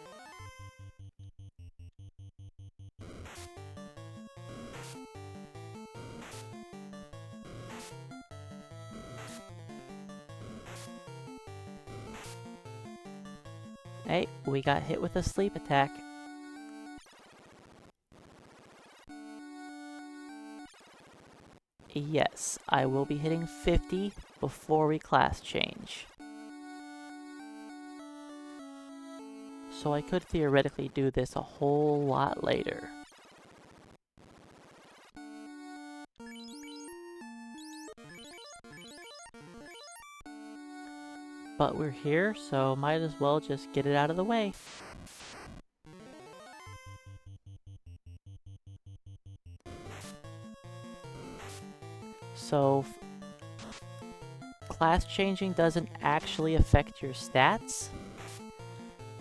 Speaker 1: Hey, we got hit with a sleep attack. Yes, I will be hitting 50 before we class change. So I could theoretically do this a whole lot later. But we're here, so might as well just get it out of the way. So, class changing doesn't actually affect your stats,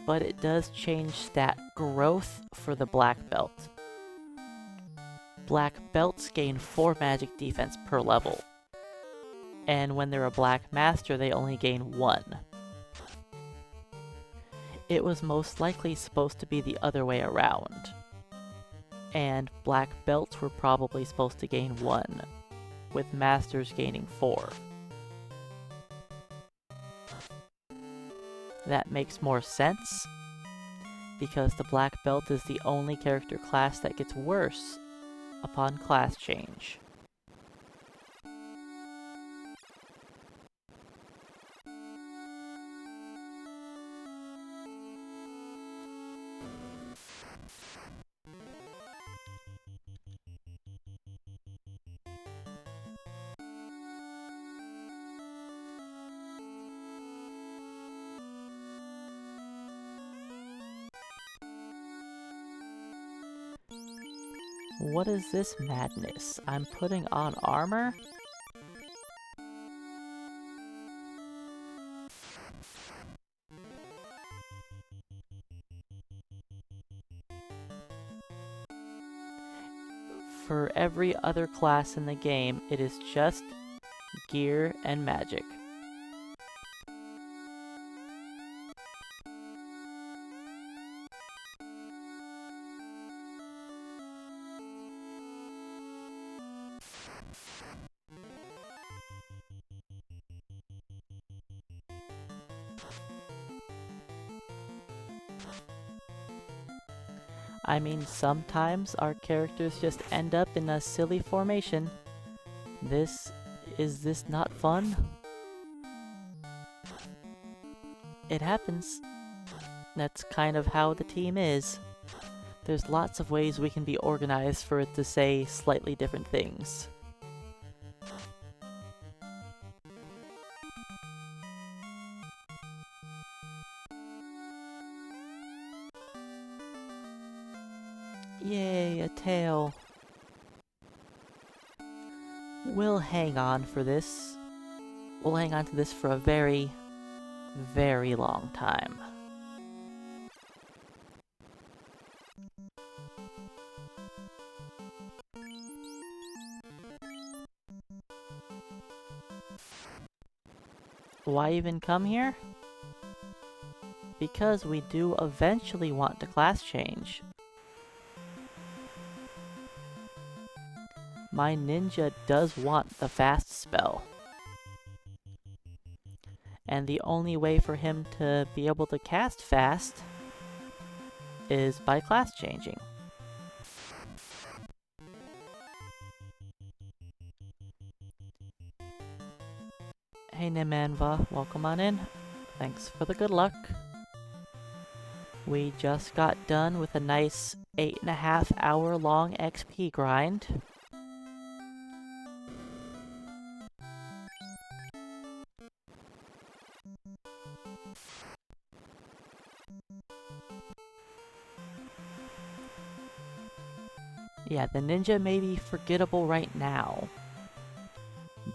Speaker 1: but it does change stat growth for the black belt. Black belts gain 4 magic defense per level. And when they're a black master, they only gain 1. It was most likely supposed to be the other way around. And black belts were probably supposed to gain 1, with masters gaining 4. That makes more sense, because the black belt is the only character class that gets worse upon class change. What is this madness? I'm putting on armor? For every other class in the game, it is just gear and magic. I mean, sometimes our characters just end up in a silly formation. Is this not fun? It happens. That's kind of how the team is. There's lots of ways we can be organized for it to say slightly different things. Yay, a tail. We'll hang on for this. We'll hang on to this for a very, very long time. Why even come here? Because we do eventually want to class change. My ninja does want the fast spell. And the only way for him to be able to cast fast is by class changing. Hey Nimanva, welcome on in. Thanks for the good luck. We just got done with a nice 8.5 hour long XP grind. Yeah, the ninja may be forgettable right now,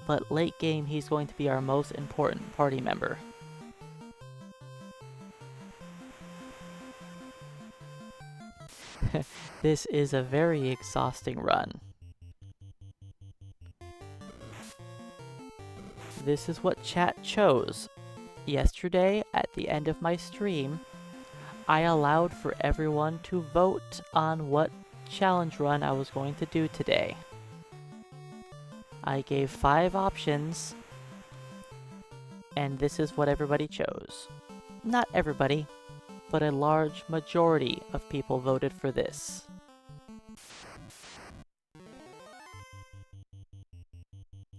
Speaker 1: but late game he's going to be our most important party member. This is a very exhausting run. This is what chat chose. Yesterday, at the end of my stream, I allowed for everyone to vote on what challenge run I was going to do today. I gave 5 options, and this is what everybody chose. Not everybody, but a large majority of people voted for this.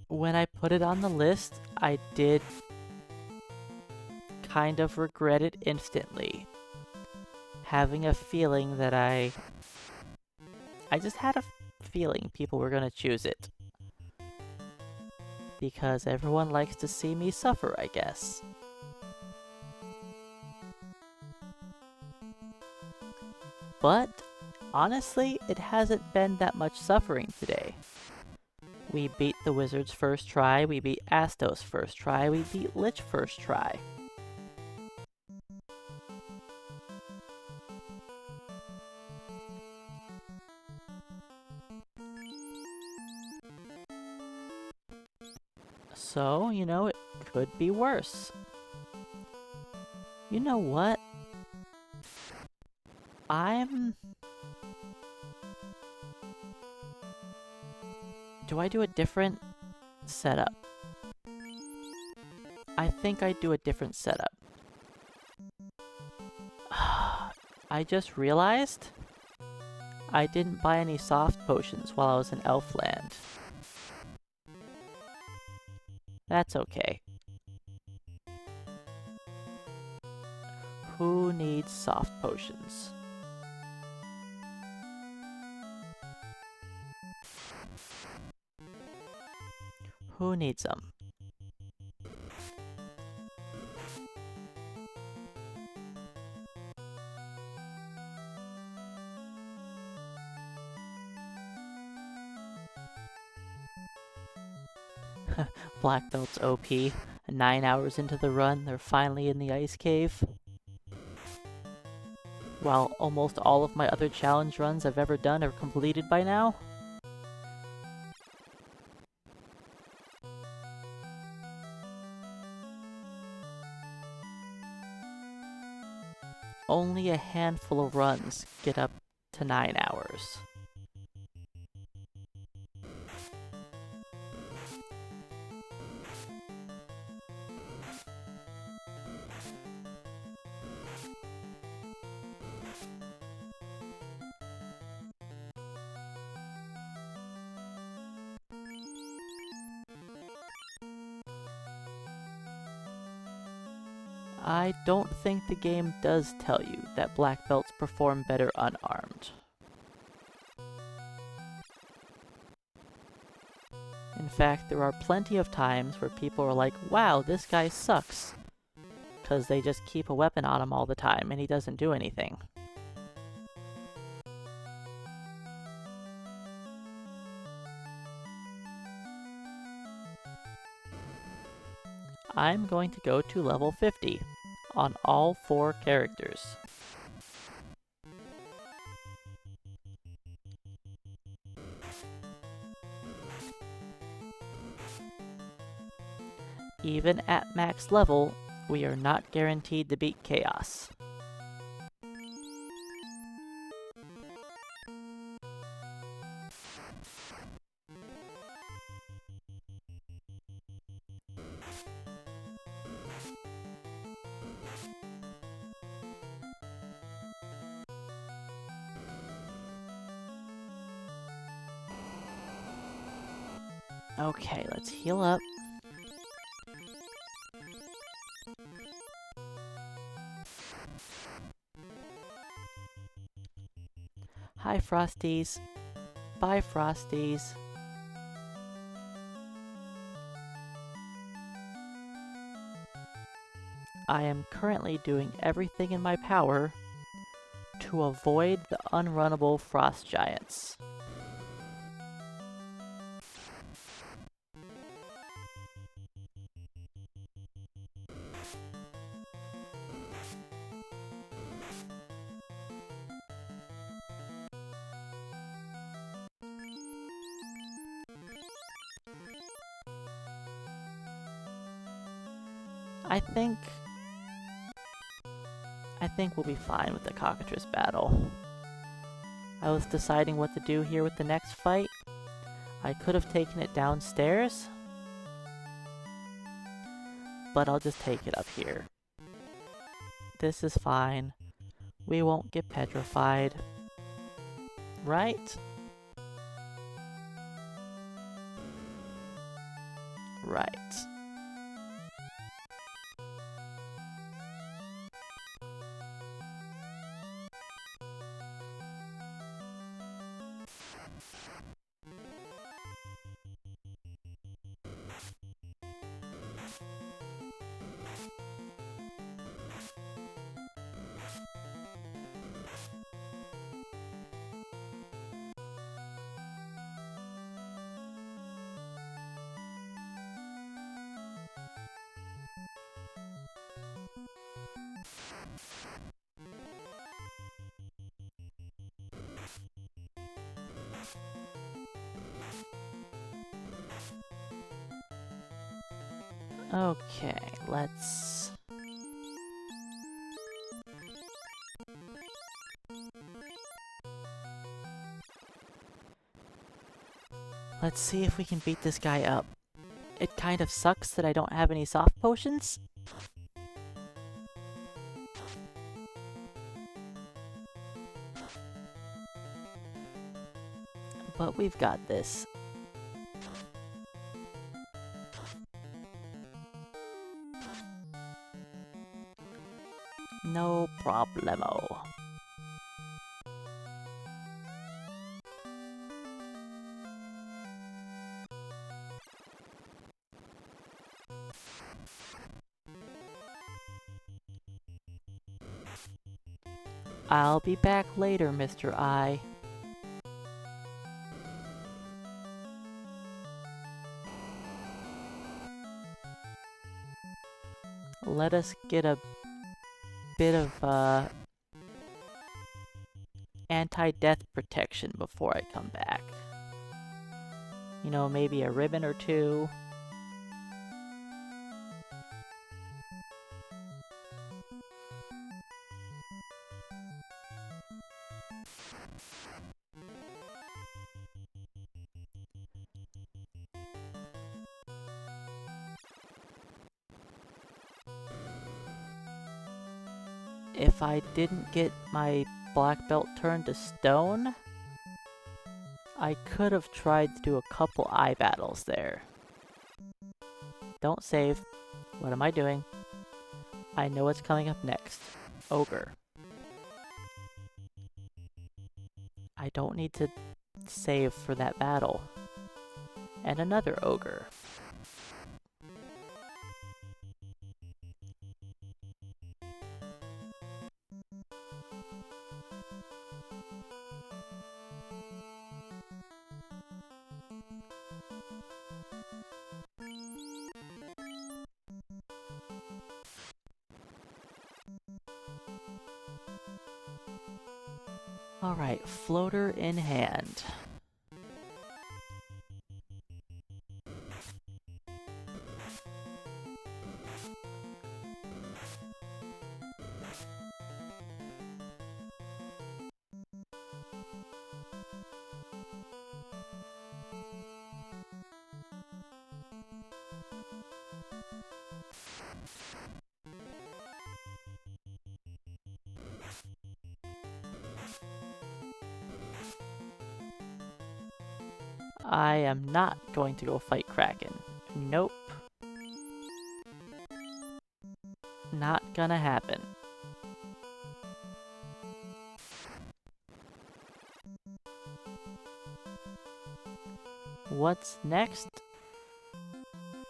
Speaker 1: When I put it on the list, I did kind of regret it instantly. Having a feeling that I just had a feeling people were gonna choose it. Because everyone likes to see me suffer, I guess. But, honestly, it hasn't been that much suffering today. We beat the wizards first try, we beat Astos first try, we beat Lich first try. So, you know, it could be worse. You know what? Do I do a different setup? I think I do a different setup. I just realized I didn't buy any soft potions while I was in Elfland. That's okay. Who needs soft potions? Who needs them? Black Belt's OP. 9 hours into the run, they're finally in the ice cave. While almost all of my other challenge runs I've ever done are completed by now. Only a handful of runs get up to 9 hours. I don't think the game does tell you that black belts perform better unarmed. In fact, there are plenty of times where people are like, wow, this guy sucks. Because they just keep a weapon on him all the time and he doesn't do anything. I'm going to go to level 50 on all 4 characters. Even at max level, we are not guaranteed to beat Chaos. Okay, let's heal up. Hi, Frosties. Bye, Frosties. I am currently doing everything in my power to avoid the unrunnable frost giants. I think we'll be fine with the cockatrice battle. I was deciding what to do here with the next fight. I could have taken it downstairs, but I'll just take it up here. This is fine. We won't get petrified. Right? Right. Okay, let's... Let's see if we can beat this guy up. It kind of sucks that I don't have any soft potions. But we've got this. No problemo. I'll be back later, Mr. I. Let us get a bit of anti-death protection before I come back. You know, maybe a ribbon or two. If I didn't get my black belt turned to stone, I could have tried to do a couple eye battles there. Don't save. What am I doing? I know what's coming up next. Ogre. I don't need to save for that battle. And another ogre. Alright, floater in hand. I am not going to go fight Kraken. Nope. Not gonna happen. What's next?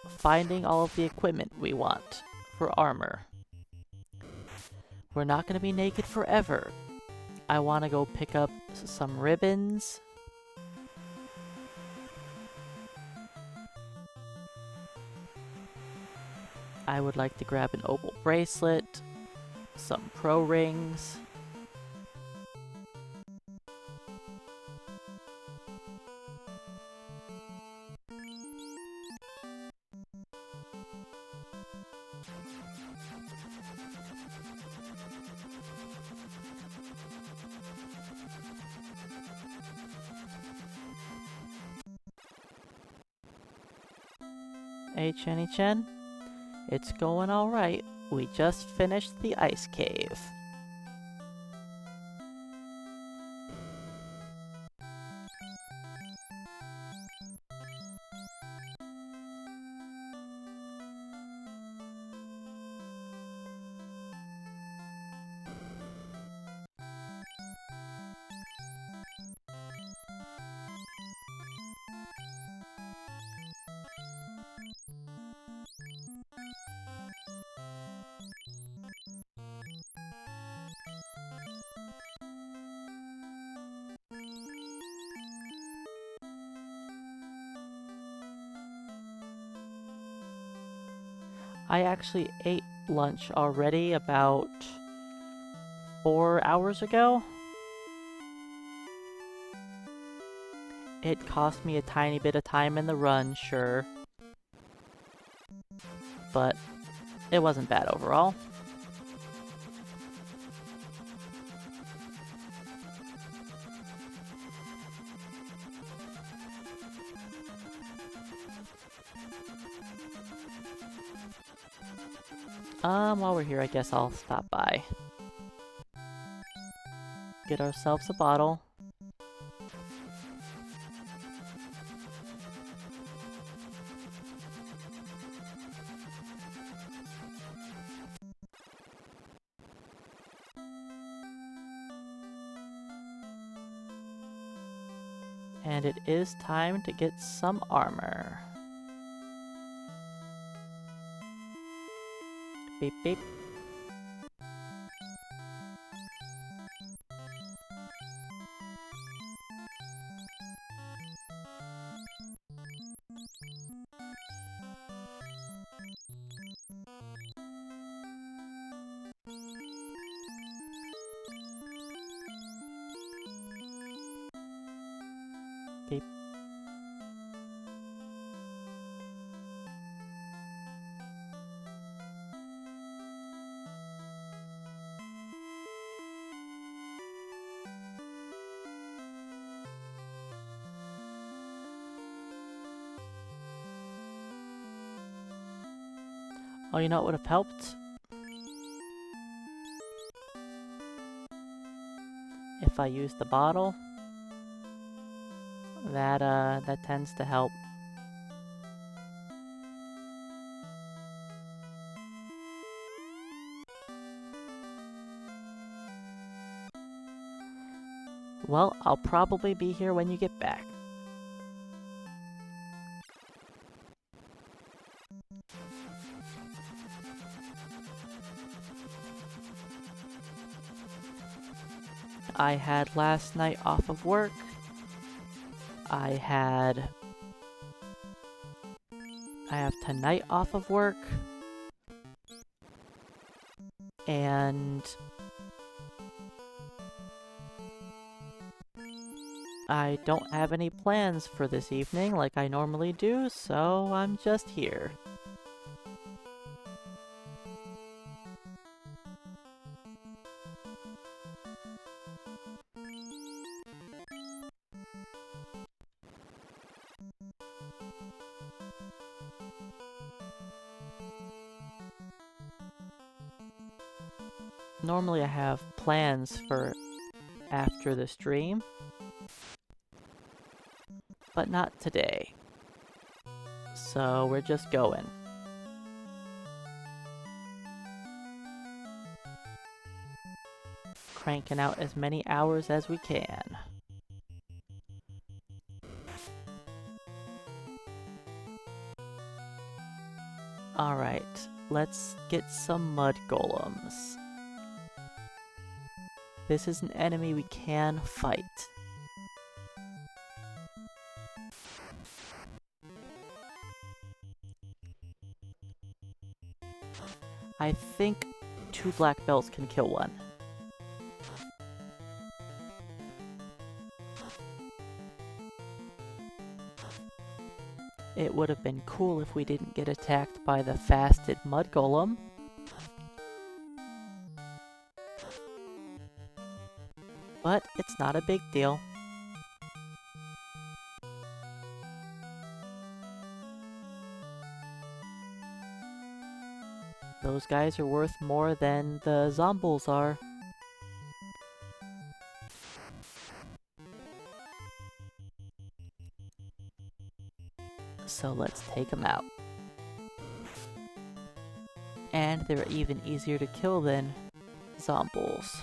Speaker 1: Finding all of the equipment we want for armor. We're not gonna be naked forever. I want to go pick up some ribbons. I would like to grab an opal bracelet, some pro rings. Hey, Chenny Chen. It's going alright. We just finished the ice cave. I actually ate lunch already about 4 hours ago. It cost me a tiny bit of time in the run, sure. but it wasn't bad overall. While we're here, I guess I'll stop by. Get ourselves a bottle. And it is time to get some armor. Beep beep. Beep. Oh, you know what would have helped? If I use the bottle, that tends to help. Well, I'll probably be here when you get back. I had last night off of work. I have tonight off of work. And I don't have any plans for this evening like I normally do, so I'm just here. Normally I have plans for after the stream, but not today. So we're just going. Cranking out as many hours as we can. Alright, let's get some mud golems. This is an enemy we can fight. I think 2 black belts can kill one. It would have been cool if we didn't get attacked by the fasted mud golem. But it's not a big deal. Those guys are worth more than the zombies are. So let's take them out. And they're even easier to kill than zombies.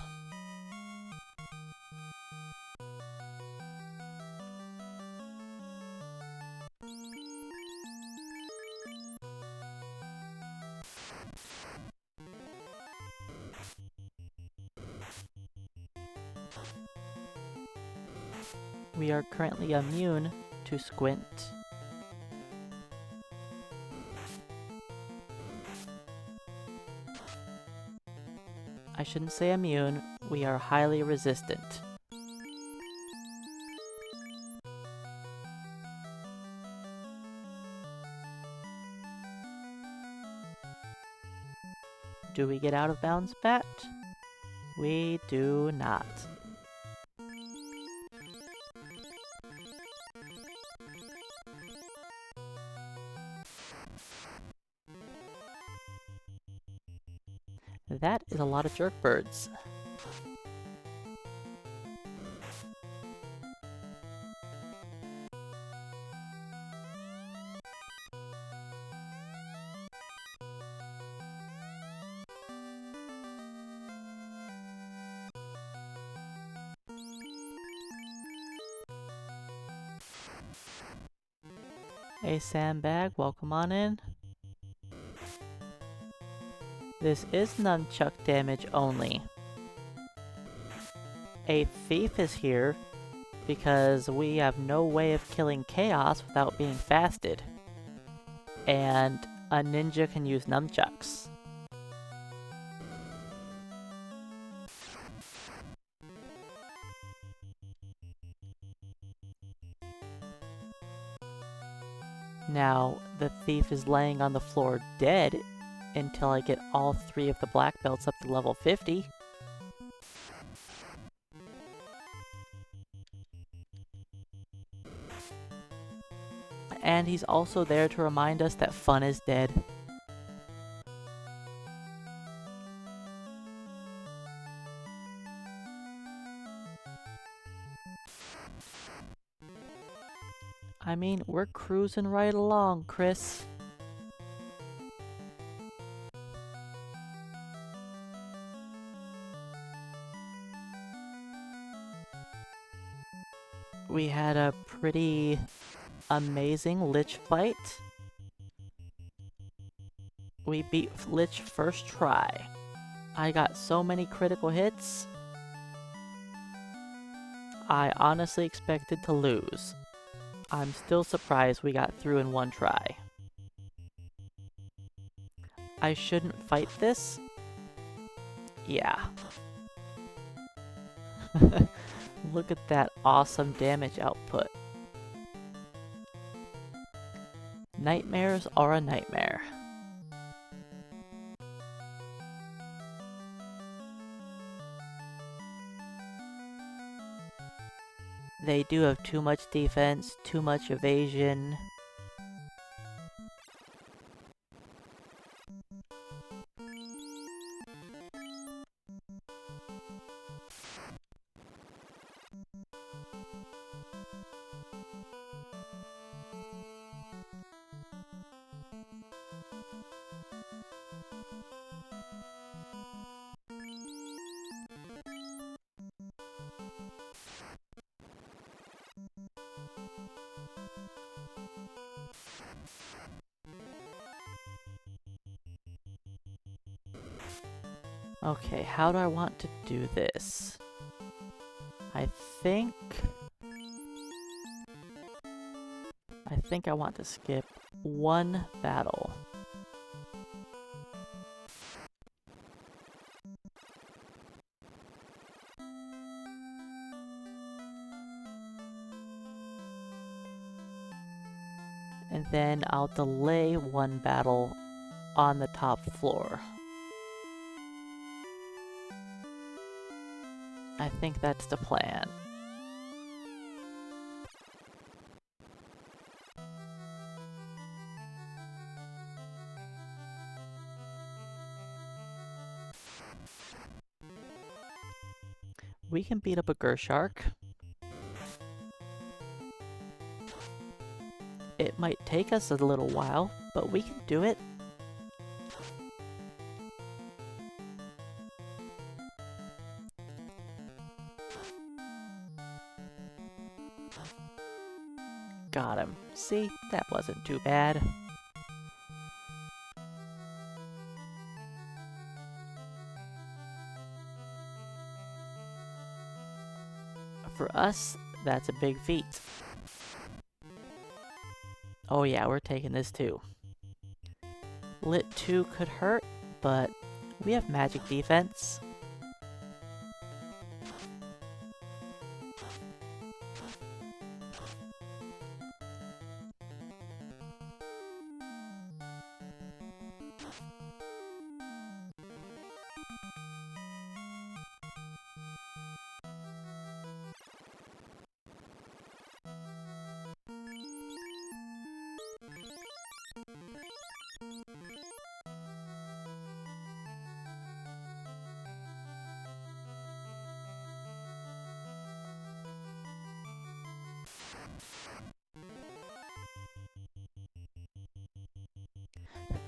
Speaker 1: We are currently immune to squint. I shouldn't say immune, we are highly resistant. Do we get out of bounds, Bat? We do not. That is a lot of jerk birds. Hey Sandbag, welcome on in. This is Nun-Chuck damage only. A thief is here because we have no way of killing chaos without being fasted. And a ninja can use nunchucks. Now, the thief is laying on the floor dead until I get all 3 of the black belts up to level 50. And he's also there to remind us that fun is dead. I mean, we're cruising right along, Chris. We had a pretty amazing Lich fight. We beat Lich first try. I got so many critical hits. I honestly expected to lose. I'm still surprised we got through in 1 try. I shouldn't fight this? Yeah. Look at that awesome damage output. Nightmares are a nightmare. They do have too much defense, too much evasion. Okay, how do I want to do this? I think I want to skip 1 battle. And then I'll delay 1 battle on the top floor. I think that's the plan. We can beat up a Gershark. It might take us a little while, but we can do it. Got him. See, that wasn't too bad. For us, that's a big feat. Oh yeah, we're taking this too. Lit 2 could hurt, but we have magic defense.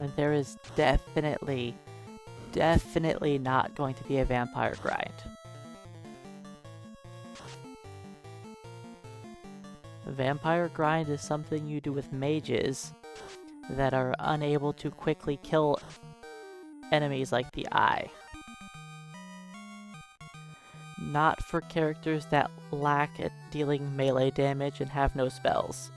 Speaker 1: And there is definitely not going to be a vampire grind. A vampire grind is something you do with mages that are unable to quickly kill enemies like the Eye. Not for characters that lack at dealing melee damage and have no spells.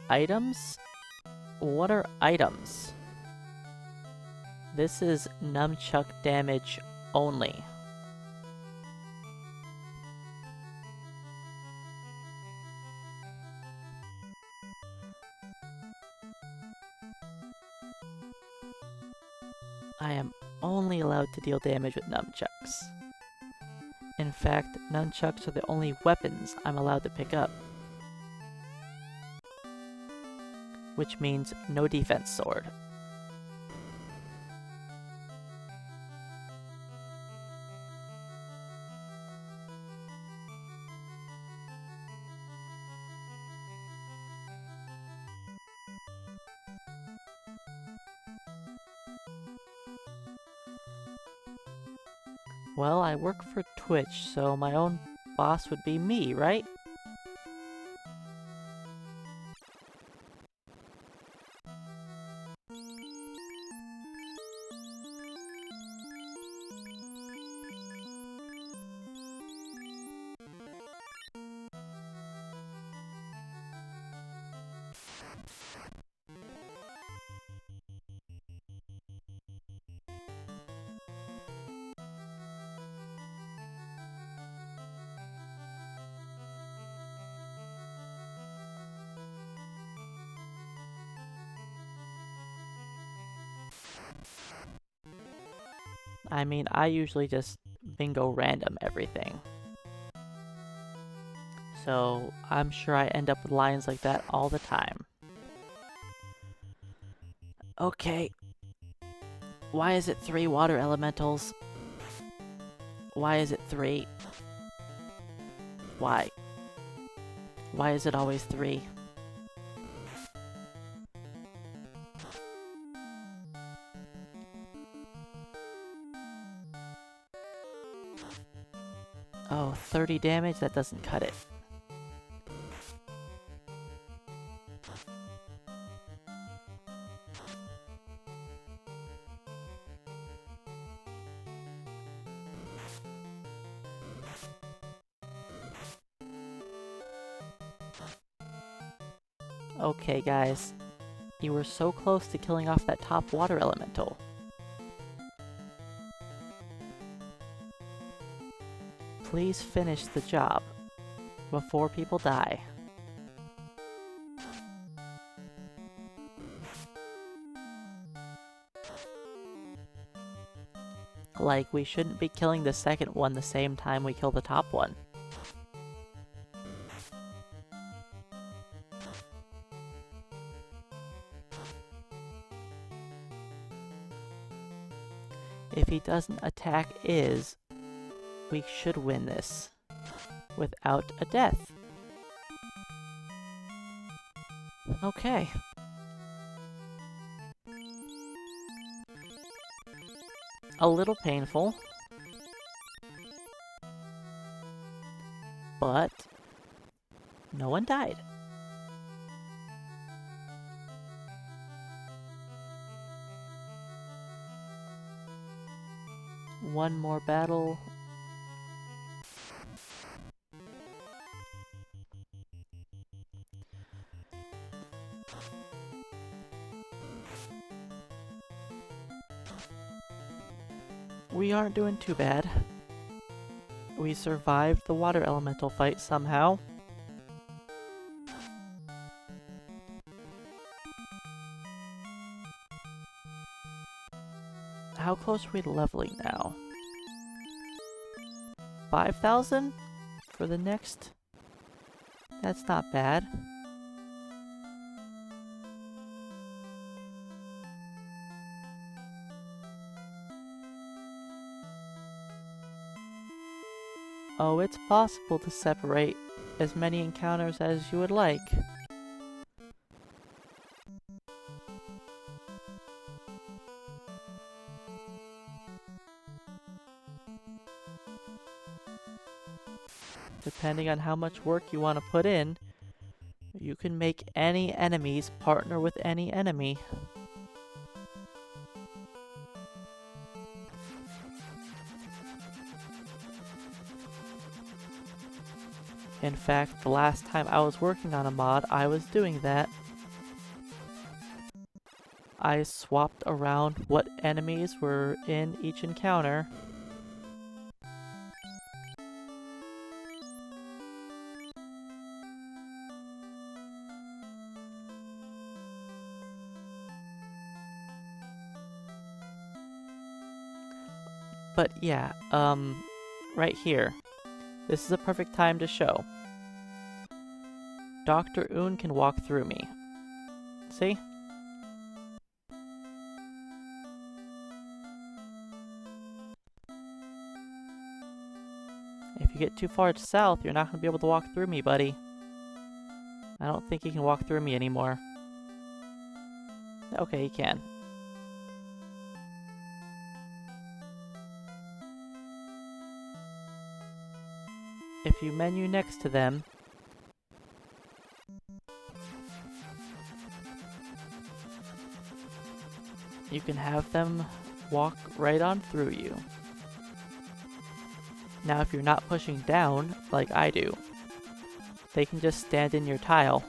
Speaker 1: Items? What are items? This is Nun-Chuck damage only. I am only allowed to deal damage with nunchucks. In fact, nunchucks are the only weapons I'm allowed to pick up. Which means no defense sword. Well, I work for Twitch, so my own boss would be me, right? I mean, I usually just bingo random everything. So, I'm sure I end up with lines like that all the time. Okay. Why is it 3 water elementals? Why is it 3? Why? Why is it always 3? Oh, 30 damage? That doesn't cut it. Okay, guys. You were so close to killing off that top water elemental. Please finish the job before people die. Like, we shouldn't be killing the second one the same time we kill the top one. If he doesn't attack Iz, we should win this without a death. Okay. A little painful, but no one died. One more battle. We aren't doing too bad. We survived the water elemental fight somehow. How close are we to leveling now? 5,000 for the next? That's not bad. Oh, it's possible to separate as many encounters as you would like. Depending on how much work you want to put in, you can make any enemies partner with any enemy. In fact, the last time I was working on a mod, I was doing that. I swapped around what enemies were in each encounter. But yeah, right here. This is a perfect time to show. Dr. Un can walk through me. See? If you get too far south, you're not going to be able to walk through me, buddy. I don't think he can walk through me anymore. Okay, he can. If you menu next to them, you can have them walk right on through you. Now if you're not pushing down, like I do, they can just stand in your tile.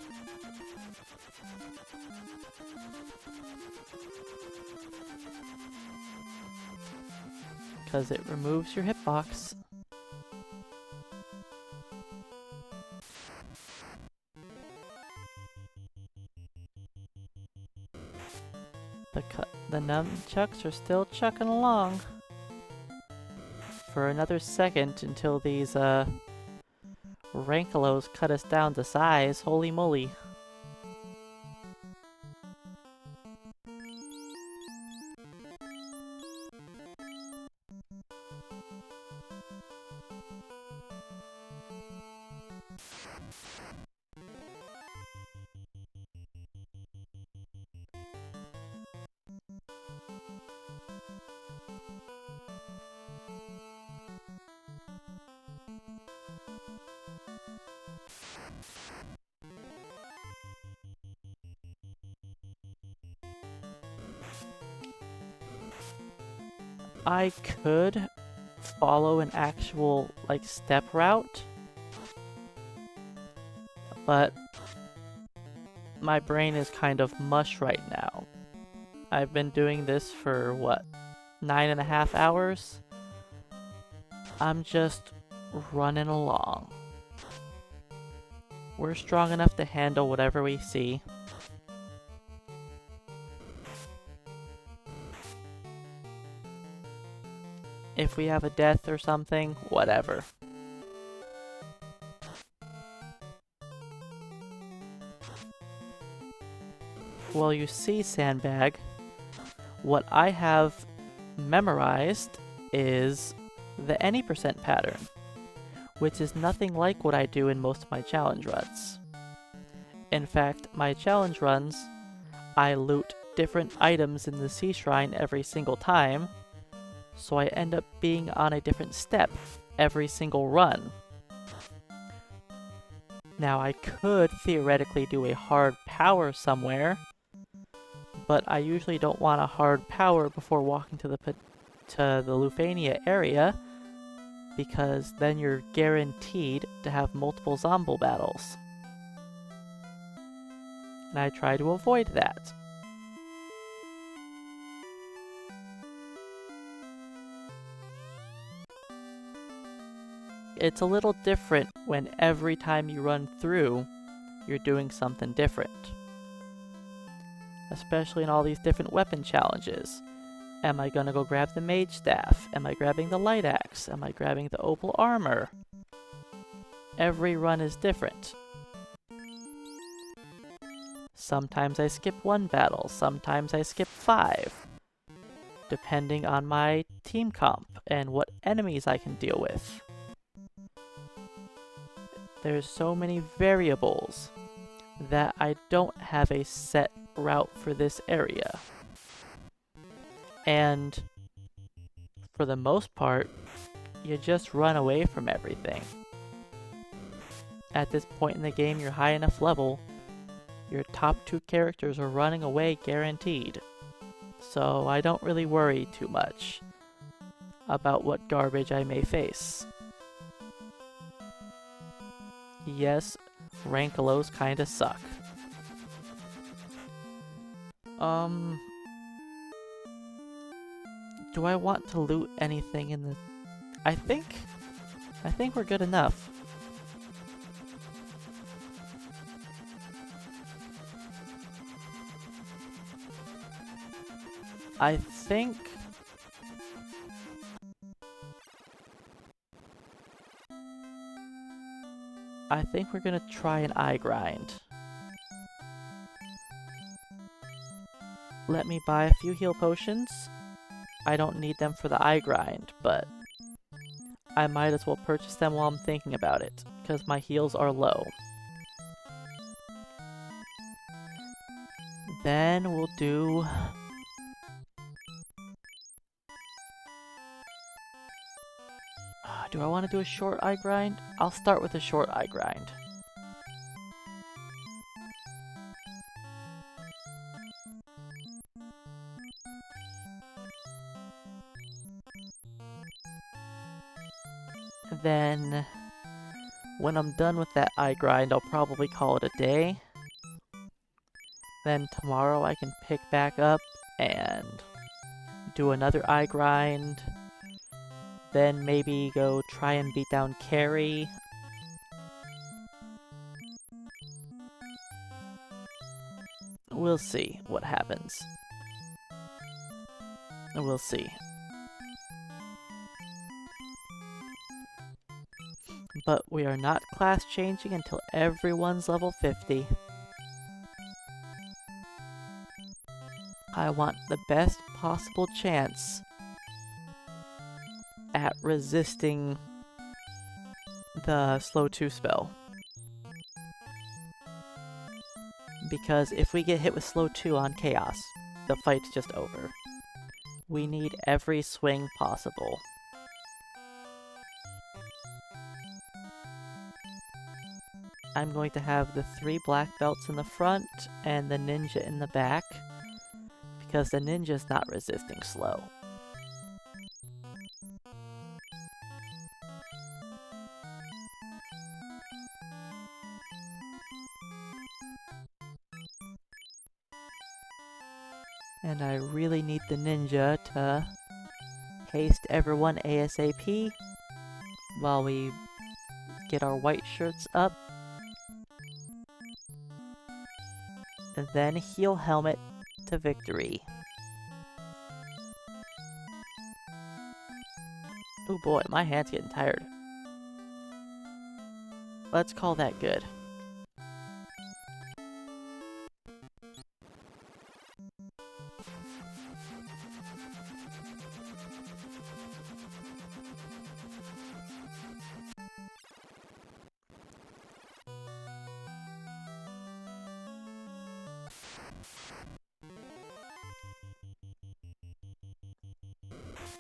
Speaker 1: Because it removes your hitbox. The Nun-Chucks are still chucking along. For another second until these, Rankelos cut us down to size. Holy moly. I could follow an actual, like, step route, but my brain is kind of mush right now. I've been doing this for, what, 9.5 hours? I'm just running along. We're strong enough to handle whatever we see. If we have a death or something, whatever. Well, you see, Sandbag, what I have memorized is the any percent pattern, which is nothing like what I do in most of my challenge runs. In fact, my challenge runs, I loot different items in the Sea Shrine every single time, so I end up being on a different step every single run. Now I could theoretically do a hard power somewhere, but I usually don't want a hard power before walking to the Lufania area, because then you're guaranteed to have multiple zombie battles. And I try to avoid that. It's a little different when every time you run through, you're doing something different. Especially in all these different weapon challenges. Am I gonna go grab the mage staff? Am I grabbing the light axe? Am I grabbing the opal armor? Every run is different. Sometimes I skip one battle, sometimes I skip 5. Depending on my team comp and what enemies I can deal with. there's so many variables that I don't have a set route for this area. And for the most part, you just run away from everything. At this point in the game, you're high enough level, your top 2 characters are running away guaranteed. So I don't really worry too much about what garbage I may face. Yes, Rankalos kinda suck. Do I want to loot anything in the... I think we're good enough. I think we're gonna try an eye grind. Let me buy a few heal potions. I don't need them for the eye grind, but I might as well purchase them while I'm thinking about it, because my heals are low. Then we'll do... do I want to do a short eye grind? I'll start with a short eye grind. Then, when I'm done with that eye grind, I'll probably call it a day. Then tomorrow I can pick back up and do another eye grind. Then maybe go try and beat down Carrie. We'll see what happens. We'll see. But we are not class changing until everyone's level 50. I want the best possible chance at resisting the slow 2 spell. Because if we get hit with slow 2 on Chaos, the fight's just over. We need every swing possible. I'm going to have the 3 black belts in the front and the ninja in the back, because the ninja's not resisting slow. And I really need the ninja to haste everyone ASAP while we get our white shirts up. And then heal helmet to victory. Oh boy, my hand's getting tired. Let's call that good.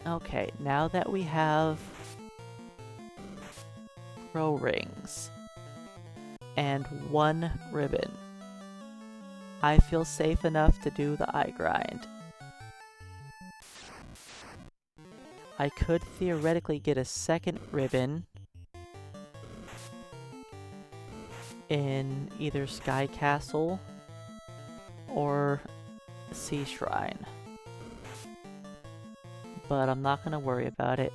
Speaker 1: Okay, now that we have pro rings and 1 ribbon, I feel safe enough to do the eye grind. I could theoretically get a 2nd ribbon in either Sky Castle or Sea Shrine, but I'm not gonna worry about it.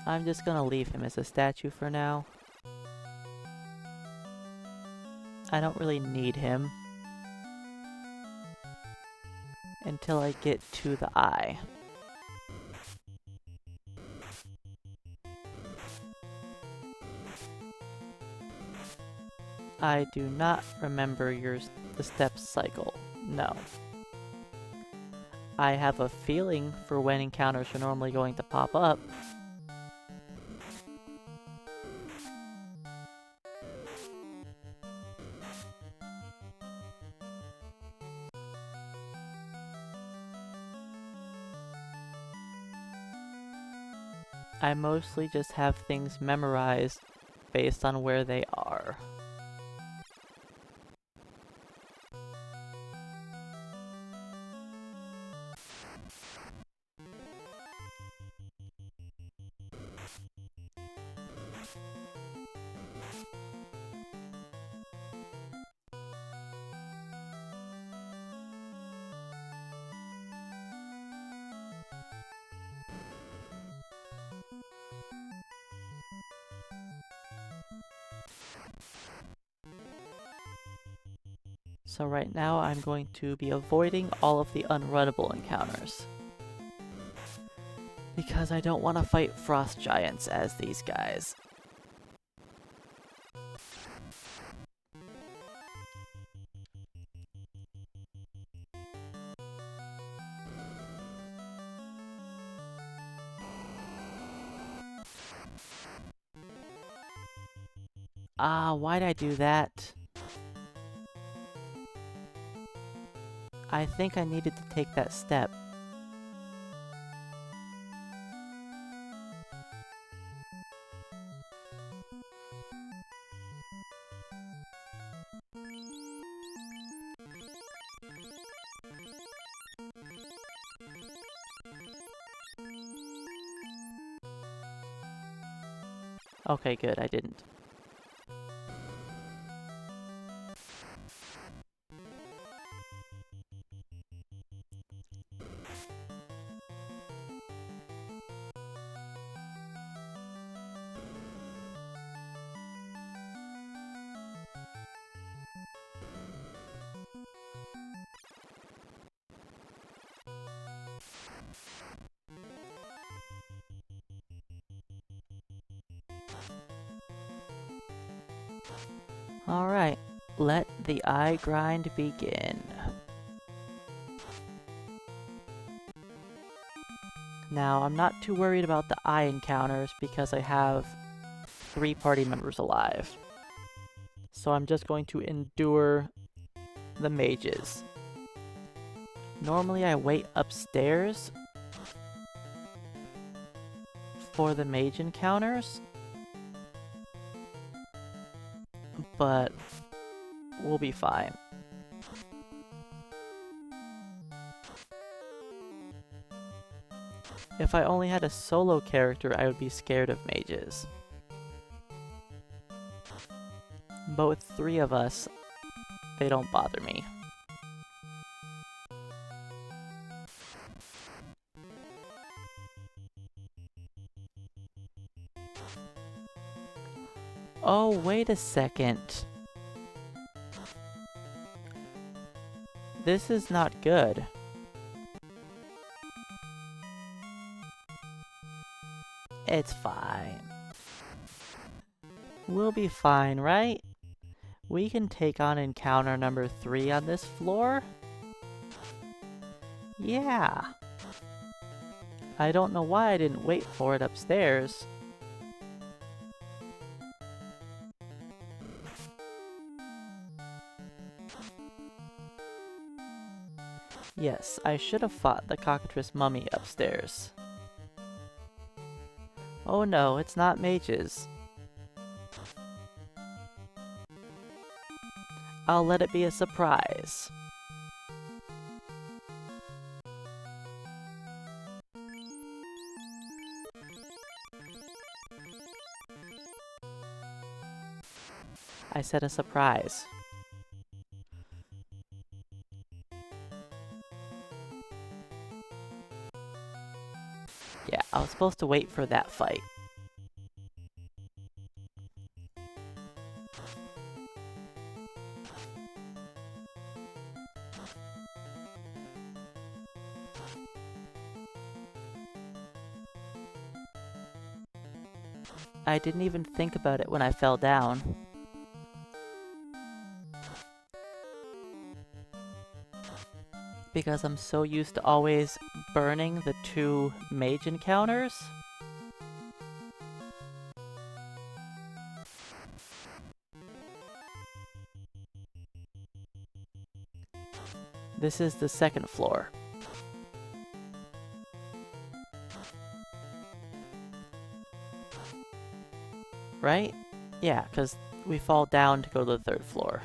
Speaker 1: I'm just gonna leave him as a statue for now. I don't really need him until I get to the eye. I do not remember the step cycle. No. I have a feeling for when encounters are normally going to pop up. I mostly just have things memorized based on where they are. So right now I'm going to be avoiding all of the unrunnable encounters. Because I don't want to fight frost giants as these guys. Ah, why'd I do that? I think I needed to take that step. Okay, good, I didn't. Alright, let the eye grind begin. Now, I'm not too worried about the eye encounters because I have 3 party members alive. So I'm just going to endure the mages. Normally I wait upstairs for the mage encounters, but we'll be fine. If I only had a solo character, I would be scared of mages. But with 3 of us, they don't bother me. Oh, wait a second. This is not good. It's fine. We'll be fine, right? We can take on encounter number 3 on this floor? Yeah. I don't know why I didn't wait for it upstairs. Yes, I should have fought the cockatrice mummy upstairs. Oh no, it's not mages. I'll let it be a surprise. I said a surprise. Yeah, I was supposed to wait for that fight. I didn't even think about it when I fell down. because I'm so used to always burning the 2 mage encounters. This is the 2nd floor. Right? Yeah, because we fall down to go to the 3rd floor.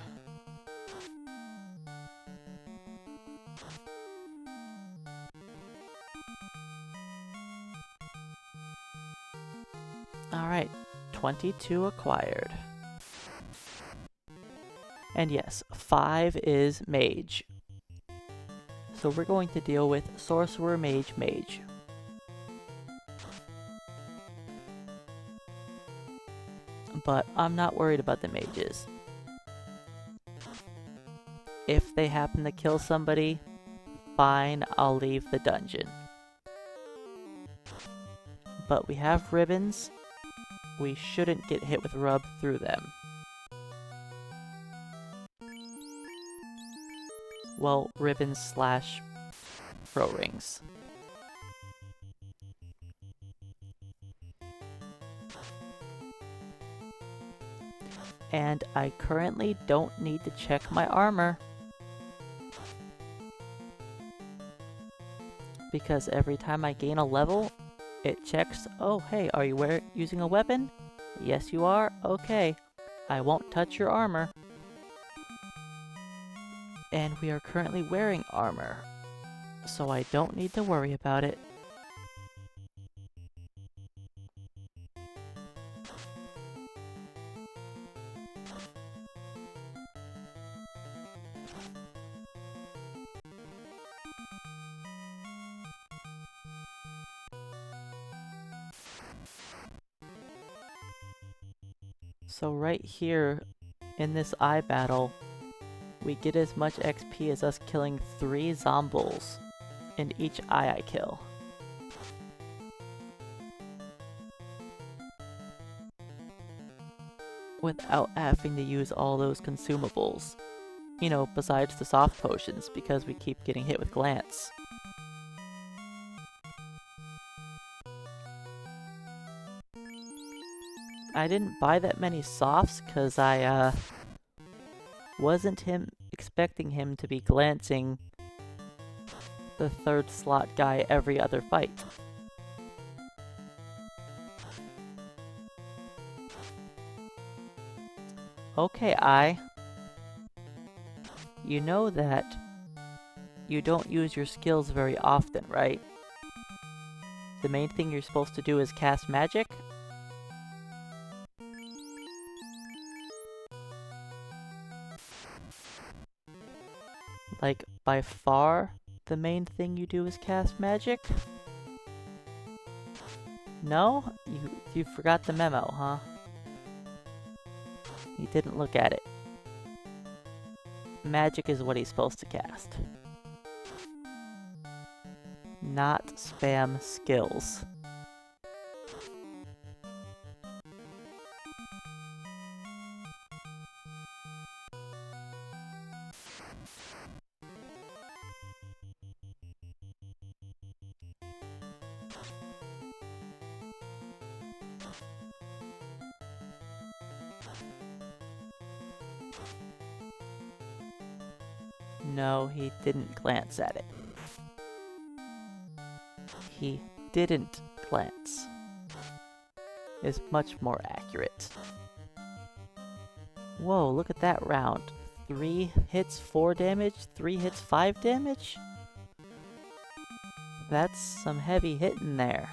Speaker 1: Alright, 22 acquired. And yes, 5 is mage. So we're going to deal with sorcerer, mage, mage. But I'm not worried about the mages. If they happen to kill somebody, fine, I'll leave the dungeon. But we have ribbons. We shouldn't get hit with rub through them. Well, ribbons slash throw rings. And I currently don't need to check my armor, because every time I gain a level, it checks, oh hey, are you using a weapon? Yes you are? Okay, I won't touch your armor. And we are currently wearing armor, so I don't need to worry about it. So right here, in this eye battle, we get as much XP as us killing 3 zombies in each eye I kill. Without having to use all those consumables. You know, besides the soft potions, because we keep getting hit with glance. I didn't buy that many softs because I wasn't expecting him to be glancing the 3rd slot guy every other fight. Okay, you know that you don't use your skills very often, right? The main thing you're supposed to do is cast magic? Like, by far, the main thing you do is cast magic? No? You forgot the memo, huh? You didn't look at it. Magic is what he's supposed to cast. Not spam skills. No, he didn't glance at it. He didn't glance. Is much more accurate. Whoa, look at that round. 3 hits 4 damage, 3 hits 5 damage? That's some heavy hitting there.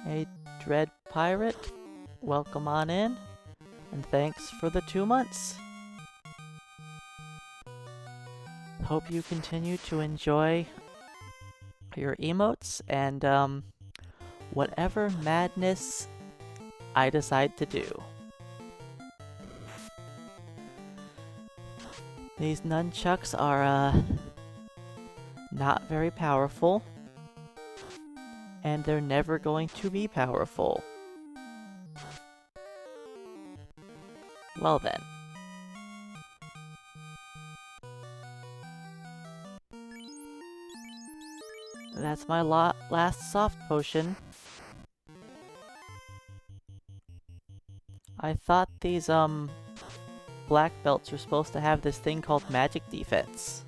Speaker 1: Hey, Dread Pirate, welcome on in, and thanks for the 2 months. Hope you continue to enjoy your emotes, and whatever madness I decide to do. These nunchucks are, not very powerful. And they're never going to be powerful. Well then. That's my last soft potion. I thought these, black belts are supposed to have this thing called magic defense.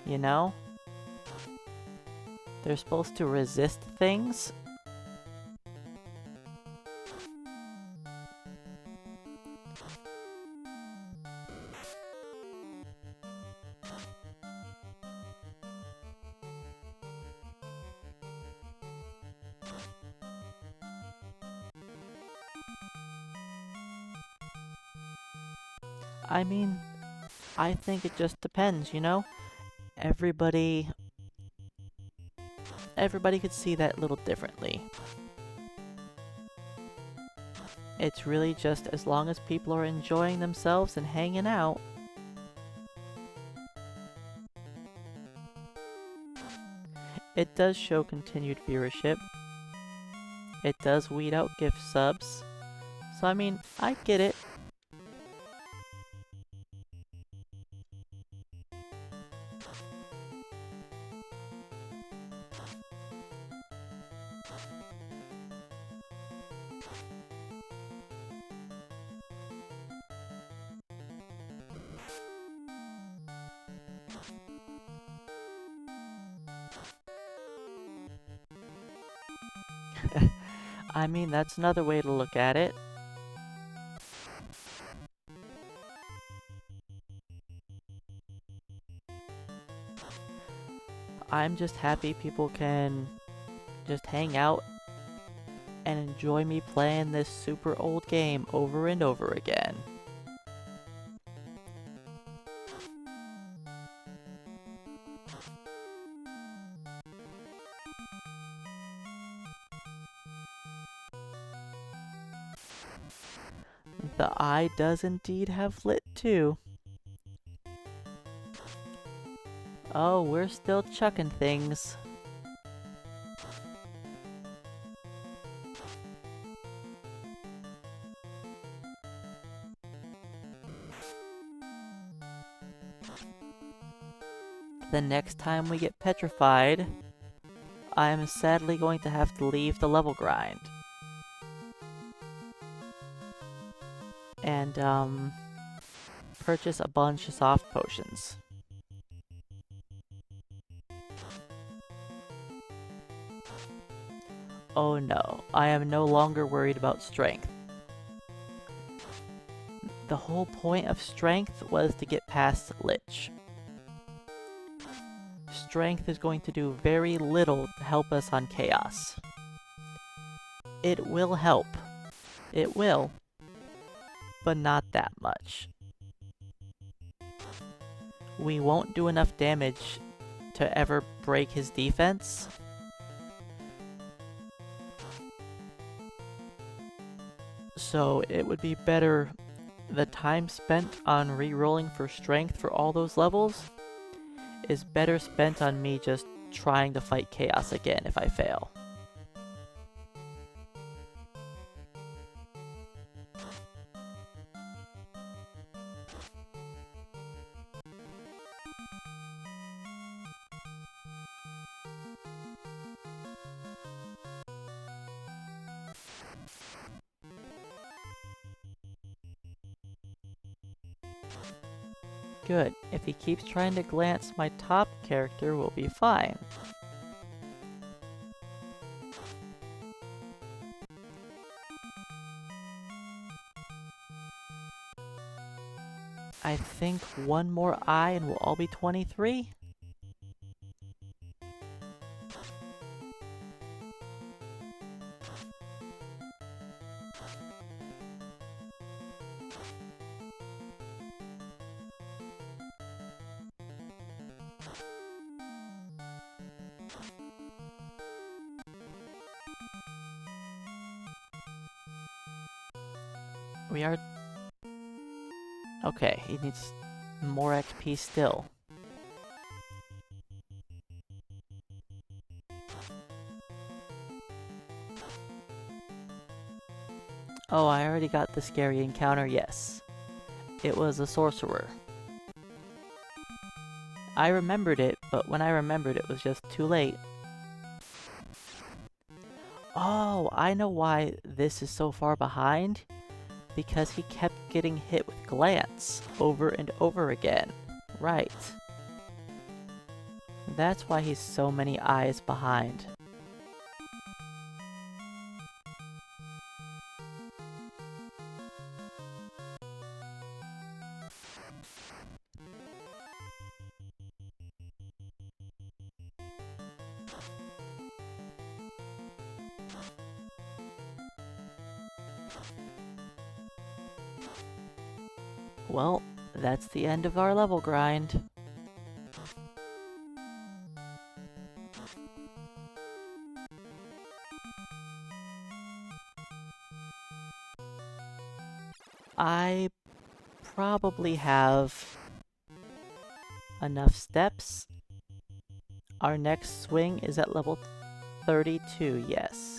Speaker 1: You know? They're supposed to resist things. I mean, I think it just depends, you know? Everybody could see that a little differently. It's really just as long as people are enjoying themselves and hanging out. It does show continued viewership. It does weed out gift subs. So I mean, I get it. I mean, that's another way to look at it. I'm just happy people can just hang out and enjoy me playing this super old game over and over again. The eye does indeed have lit too. Oh, we're still chucking things. The next time we get petrified, I am sadly going to have to leave the level grind. And, purchase a bunch of soft potions. Oh no, I am no longer worried about strength. The whole point of strength was to get past Lich. Strength is going to do very little to help us on Chaos. It will help. It will. But not that much. We won't do enough damage to ever break his defense. So it would be better the time spent on re-rolling for strength for all those levels is better spent on me just trying to fight Chaos again if I fail. Good. If he keeps trying to glance, my top character will be fine. I think one more eye and we'll all be 23? We are... Okay, he needs more XP still. Oh, I already got the scary encounter, yes. It was a sorcerer. I remembered it, but when I remembered it was just too late. Oh, I know why this is so far behind. Because he kept getting hit with glance over and over again. Right. That's why he's so many eyes behind. Well, that's the end of our level grind. I probably have enough steps. Our next swing is at level 32, yes.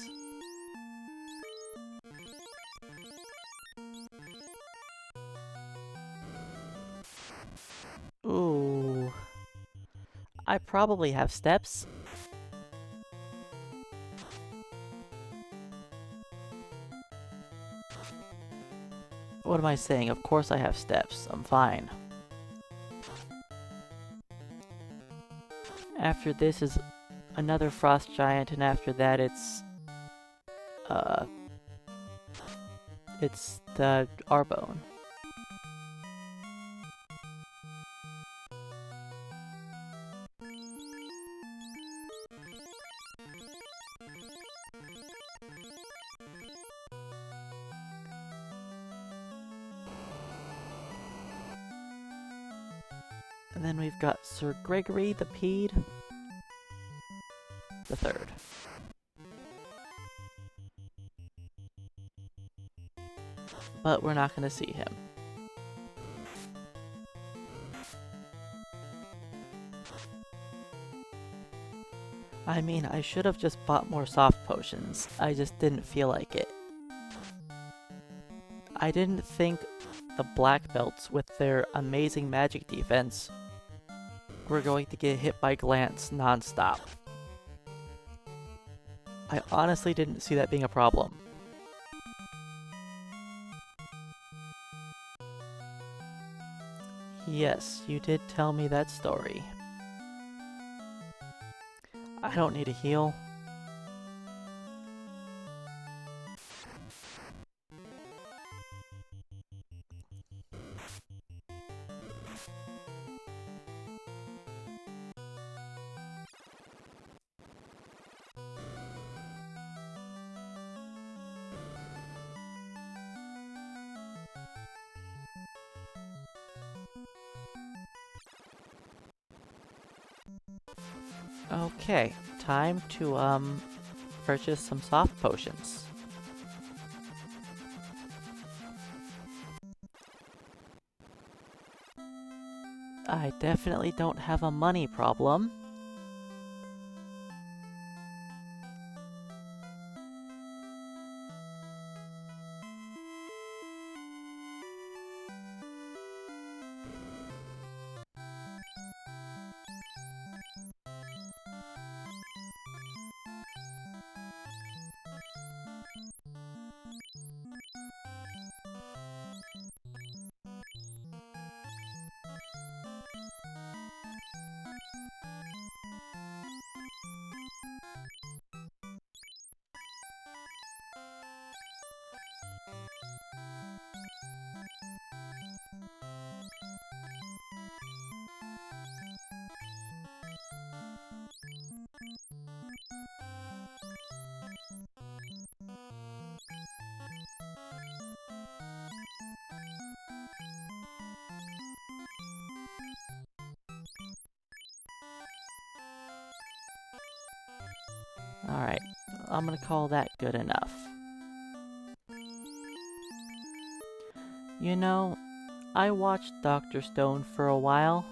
Speaker 1: Ooh. I probably have steps. What am I saying? Of course I have steps. I'm fine. After this is another frost giant, and after that it's the Arbone. And then we've got Sir Gregory the Pede the Third. But we're not going to see him. I mean, I should have just bought more soft potions. I just didn't feel like it. I didn't think the black belts with their amazing magic defense were going to get hit by glance non-stop. I honestly didn't see that being a problem. Yes, you did tell me that story. I don't need a heal. Okay, time to purchase some soft potions. I definitely don't have a money problem. Alright, I'm gonna call that good enough. You know, I watched Dr. Stone for a while,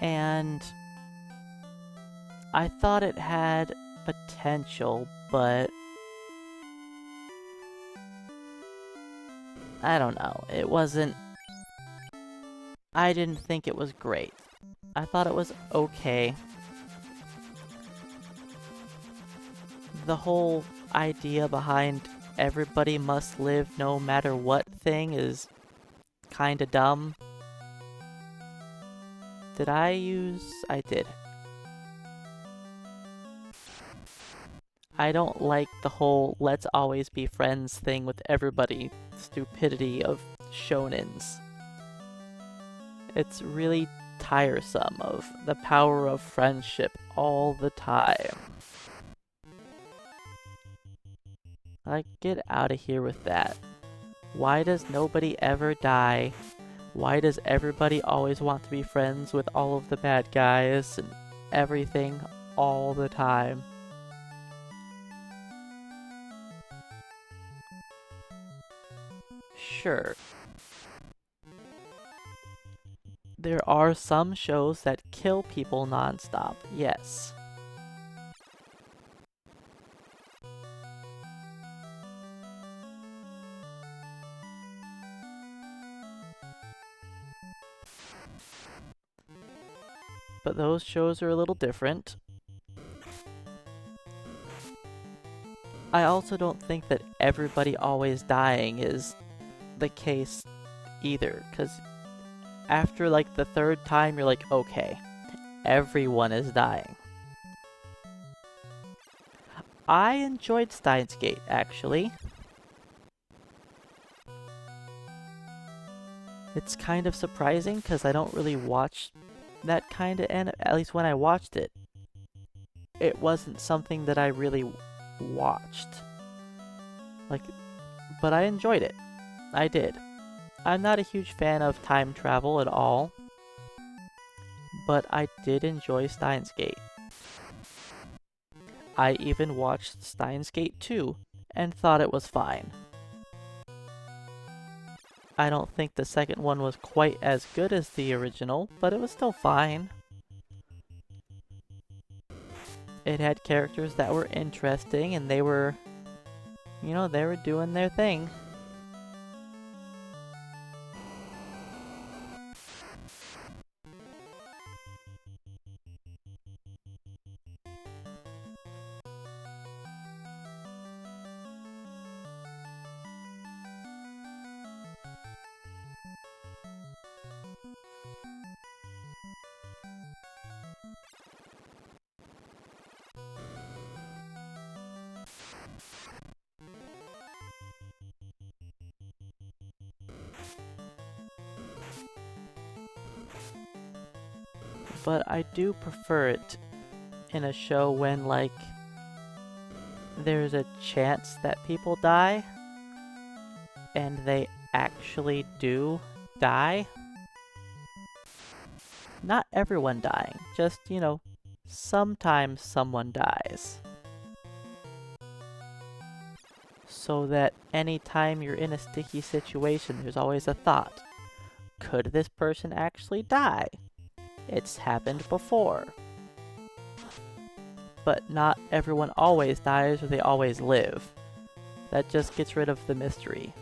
Speaker 1: and I thought it had potential, but I don't know. It wasn't... I didn't think it was great. I thought it was okay. The whole idea behind everybody must live no matter what thing is kinda dumb. Did I use... I did. I don't like the whole let's always be friends thing with everybody stupidity of shonens. It's really tiresome of the power of friendship all the time. Like, get out of here with that. Why does nobody ever die? Why does everybody always want to be friends with all of the bad guys and everything all the time? Sure. There are some shows that kill people nonstop, yes. But those shows are a little different. I also don't think that everybody always dying is the case either, because after like the third time you're like, okay, everyone is dying. I enjoyed Steins Gate, actually. It's kind of surprising because I don't really watch that kind of anime, at least when I watched it. It wasn't something that I really watched. Like, but I enjoyed it. I did. I'm not a huge fan of time travel at all, but I did enjoy Steins Gate. I even watched Steins Gate 2 and thought it was fine. I don't think the second one was quite as good as the original, but it was still fine. It had characters that were interesting and they were, you know, they were doing their thing. But I do prefer it in a show when, like, there's a chance that people die, and they actually do die. Not everyone dying, just, you know, sometimes someone dies. So that anytime you're in a sticky situation, there's always a thought. Could this person actually die? It's happened before. But not everyone always dies or they always live. That just gets rid of the mystery.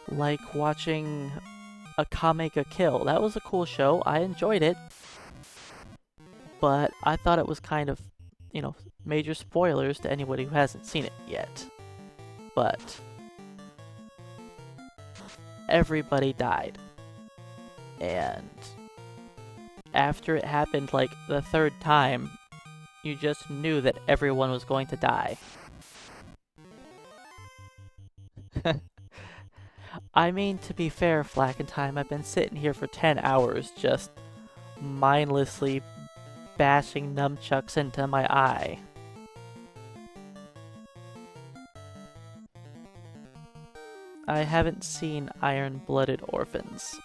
Speaker 1: Like watching Akame ga Kill. That was a cool show. I enjoyed it. But I thought it was kind of, you know, major spoilers to anybody who hasn't seen it yet. But everybody died. And after it happened like the third time, you just knew that everyone was going to die. I mean, to be fair, Flackentime, I've been sitting here for 10 hours just mindlessly bashing nunchucks into my eye. I haven't seen Iron-Blooded Orphans.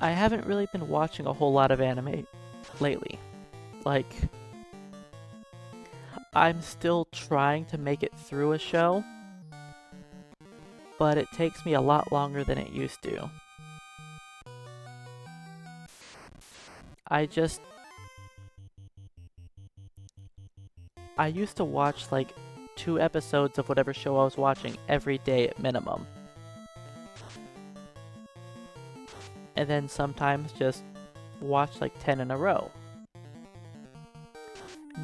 Speaker 1: I haven't really been watching a whole lot of anime lately. Like, I'm still trying to make it through a show, but it takes me a lot longer than it used to. I used to watch like 2 episodes of whatever show I was watching every day at minimum. And then sometimes just watch like 10 in a row.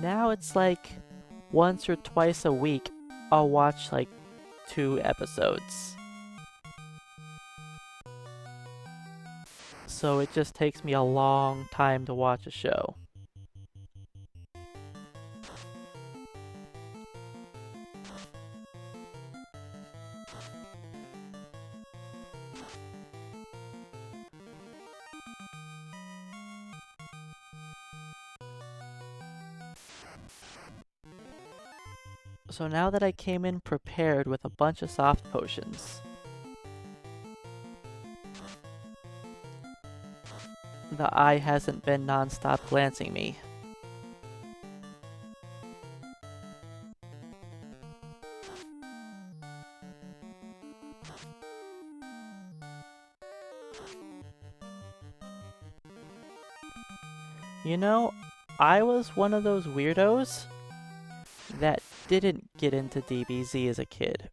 Speaker 1: Now it's like once or twice a week I'll watch like 2 episodes. So it just takes me a long time to watch a show. So now that I came in prepared with a bunch of soft potions, the eye hasn't been non-stop glancing me. You know, I was one of those weirdos that didn't get into DBZ as a kid.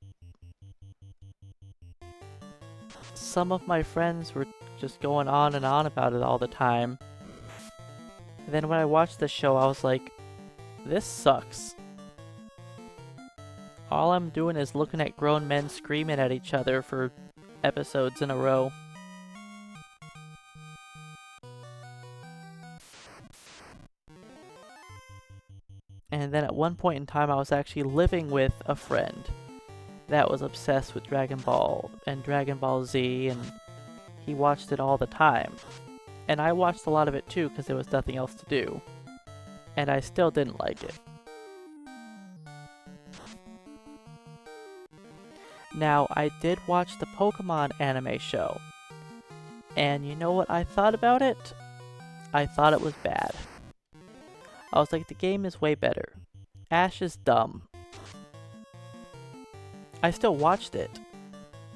Speaker 1: Some of my friends were just going on and on about it all the time. And then when I watched the show, I was like, this sucks. All I'm doing is looking at grown men screaming at each other for episodes in a row. And then at one point in time, I was actually living with a friend that was obsessed with Dragon Ball and Dragon Ball Z, and he watched it all the time. And I watched a lot of it too because there was nothing else to do. And I still didn't like it. Now, I did watch the Pokemon anime show. And you know what I thought about it? I thought it was bad. I was like, the game is way better. Ash is dumb. I still watched it,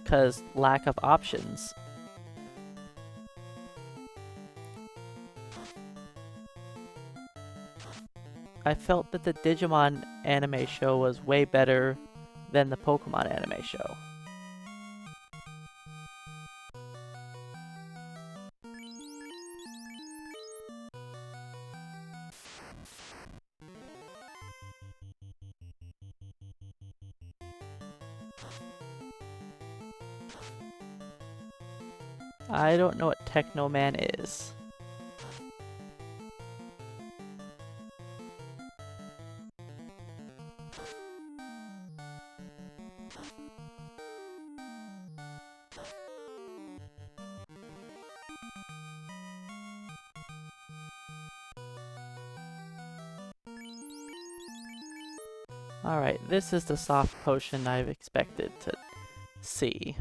Speaker 1: because lack of options. I felt that the Digimon anime show was way better than the Pokemon anime show. I don't know what Technoman is. Alright, this is the soft potion I've expected to see.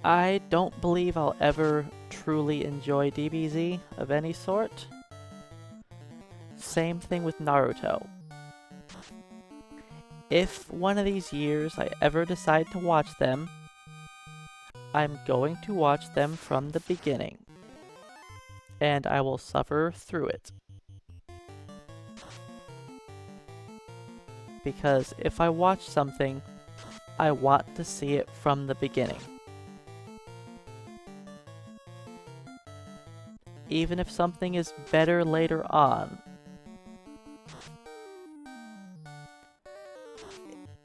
Speaker 1: I don't believe I'll ever truly enjoy DBZ of any sort. Same thing with Naruto. If one of these years I ever decide to watch them, I'm going to watch them from the beginning. And I will suffer through it. Because if I watch something, I want to see it from the beginning. Even if something is better later on.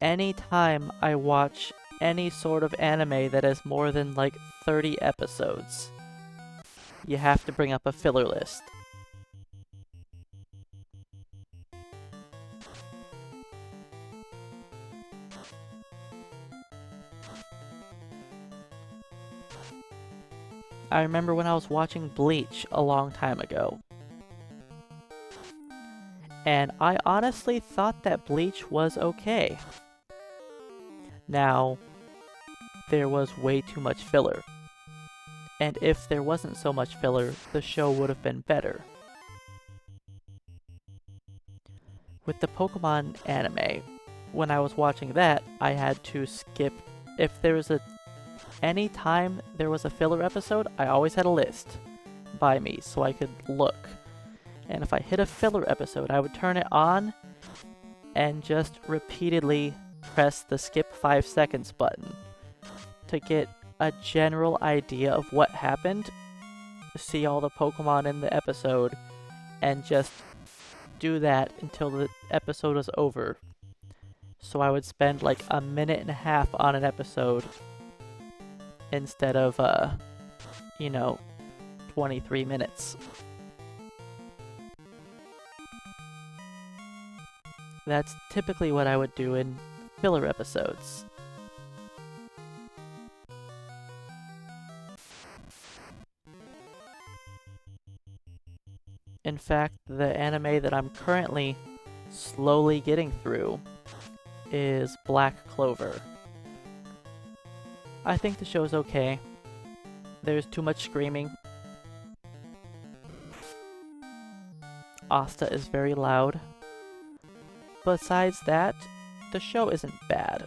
Speaker 1: Anytime I watch any sort of anime that has more than like 30 episodes, you have to bring up a filler list. I remember when I was watching Bleach a long time ago. And I honestly thought that Bleach was okay. Now, there was way too much filler. And if there wasn't so much filler, the show would have been better. With the Pokemon anime, when I was watching that, I had to skip. If there was any time there was a filler episode, I always had a list by me so I could look. And if I hit a filler episode, I would turn it on and just repeatedly press the skip 5 seconds button to get a general idea of what happened, see all the Pokemon in the episode, and just do that until the episode was over. So I would spend like a minute and a half on an episode instead of, 23 minutes. That's typically what I would do in filler episodes. In fact, the anime that I'm currently slowly getting through is Black Clover. I think the show's okay. There's too much screaming. Asta is very loud. Besides that, the show isn't bad.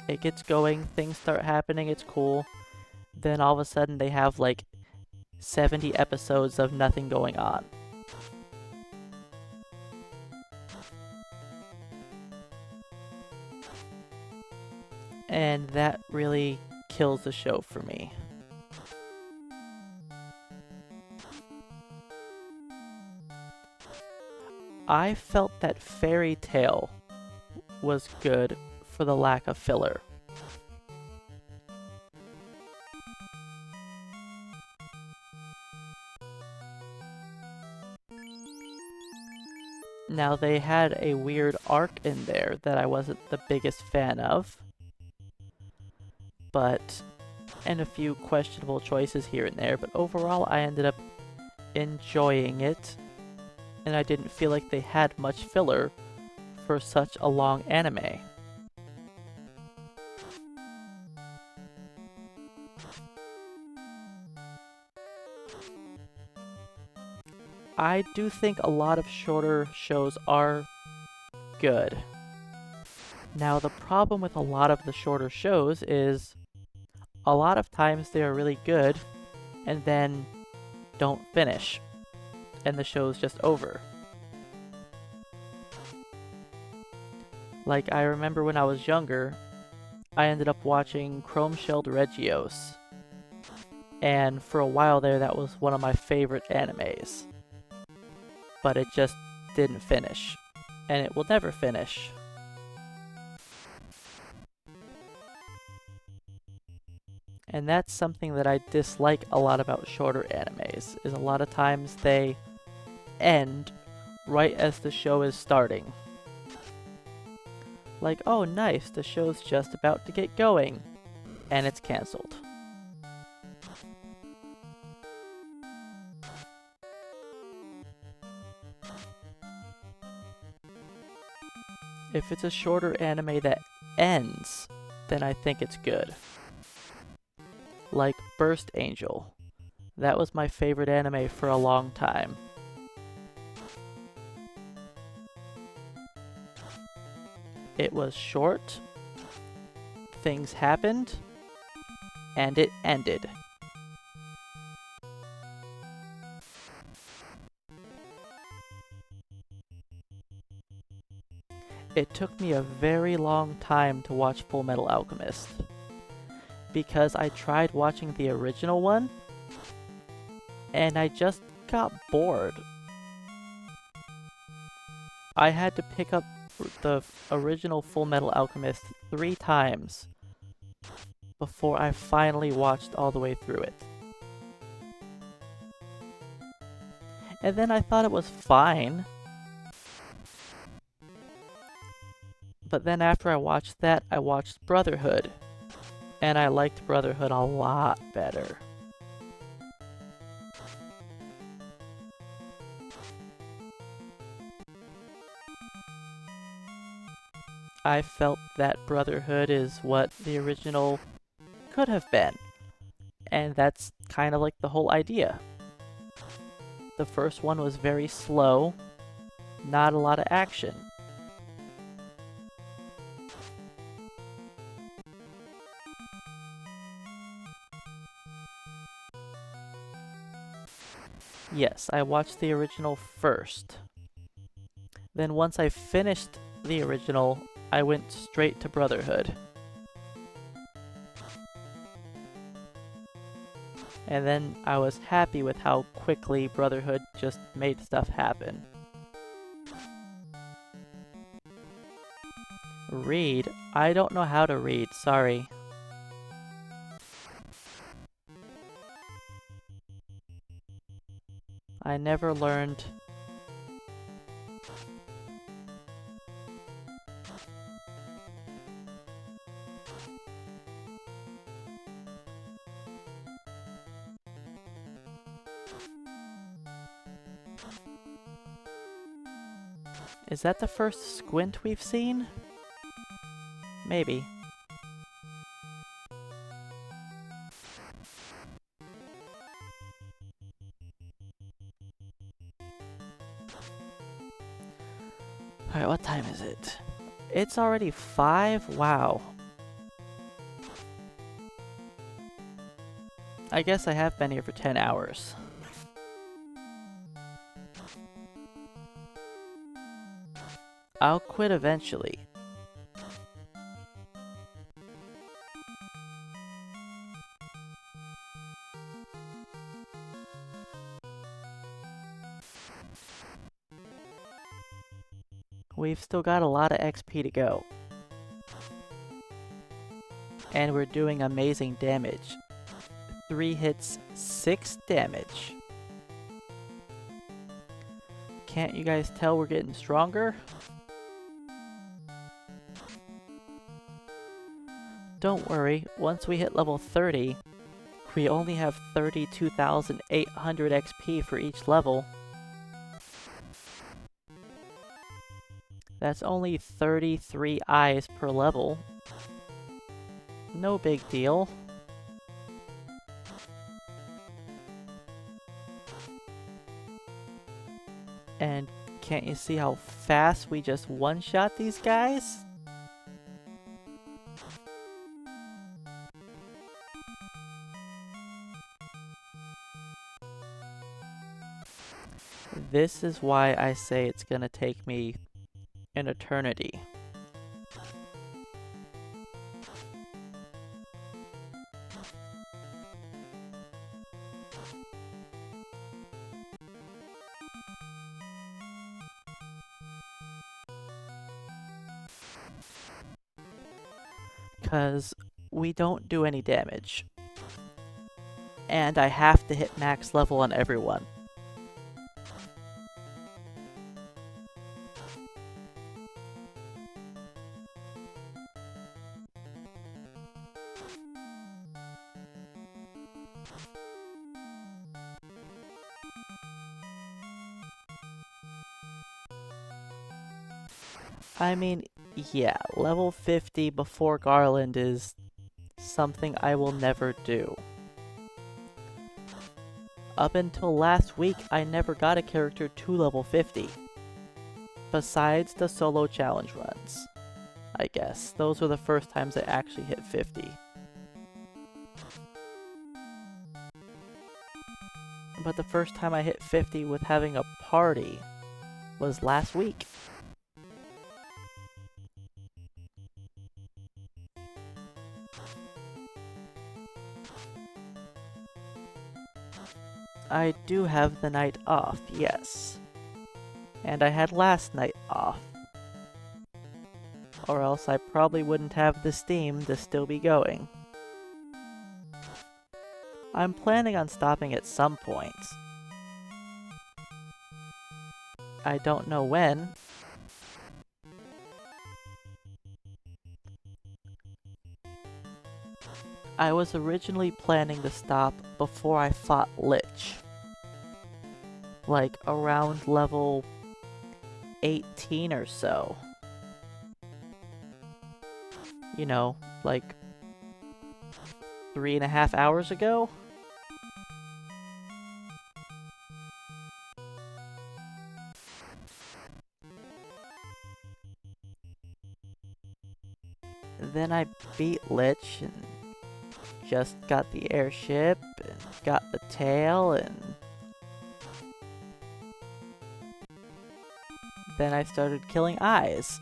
Speaker 1: It gets going, things start happening, it's cool. Then all of a sudden they have like 70 episodes of nothing going on. And that really kills the show for me. I felt that Fairy Tail was good for the lack of filler. Now, they had a weird arc in there that I wasn't the biggest fan of, and a few questionable choices here and there, but overall I ended up enjoying it, and I didn't feel like they had much filler for such a long anime. I do think a lot of shorter shows are good. Now, the problem with a lot of the shorter shows is a lot of times they are really good and then don't finish, and the show's just over. Like, I remember when I was younger, I ended up watching Chrome-Shelled Regios, and for a while there that was one of my favorite animes. But it just didn't finish, and it will never finish. And that's something that I dislike a lot about shorter animes, is a lot of times they end right as the show is starting. Like, oh nice, the show's just about to get going, and it's cancelled. If it's a shorter anime that ends, then I think it's good. Like Burst Angel. That was my favorite anime for a long time. It was short, things happened, and it ended. It took me a very long time to watch Full Metal Alchemist, because I tried watching the original one, and I just got bored. I had to pick up the original Full Metal Alchemist 3 times before I finally watched all the way through it. And then I thought it was fine. But then after I watched that, I watched Brotherhood. And I liked Brotherhood a lot better. I felt that Brotherhood is what the original could have been. And that's kind of like the whole idea. The first one was very slow, not a lot of action. Yes, I watched the original first. Then once I finished the original, I went straight to Brotherhood. And then I was happy with how quickly Brotherhood just made stuff happen. Read? I don't know how to read, sorry. I never learned. Is that the first squint we've seen? Maybe. Alright, what time is it? It's already 5? Wow. I guess I have been here for 10 hours. I'll quit eventually. We've still got a lot of XP to go. And we're doing amazing damage. 3 hits, 6 damage. Can't you guys tell we're getting stronger? Don't worry, once we hit level 30, we only have 32,800 XP for each level. That's only 33 eyes per level. No big deal. And can't you see how fast we just one-shot these guys? This is why I say it's gonna take me an eternity. Because we don't do any damage. And I have to hit max level on everyone. I mean, yeah, level 50 before Garland is something I will never do. Up until last week, I never got a character to level 50. Besides the solo challenge runs, I guess. Those were the first times I actually hit 50. But the first time I hit 50 with having a party was last week. I do have the night off, yes. And I had last night off. Or else I probably wouldn't have the Steam to still be going. I'm planning on stopping at some point. I don't know when. I was originally planning to stop before I fought Lich. Like around level 18 or so. you know, like 3.5 hours ago. Then I beat Lich and just got the airship and got the tail, and then I started killing eyes.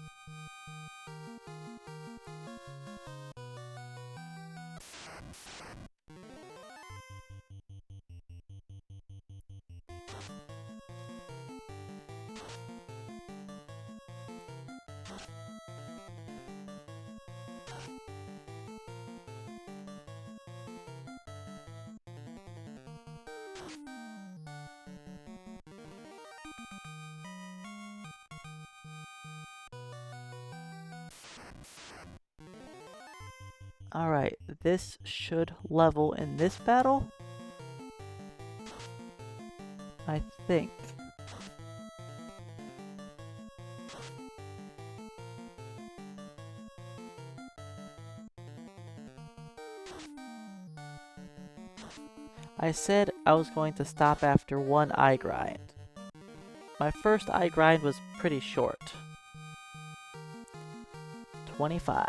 Speaker 1: Alright, this should level in this battle, I think. I said I was going to stop after one eye grind. My first eye grind was pretty short. 25.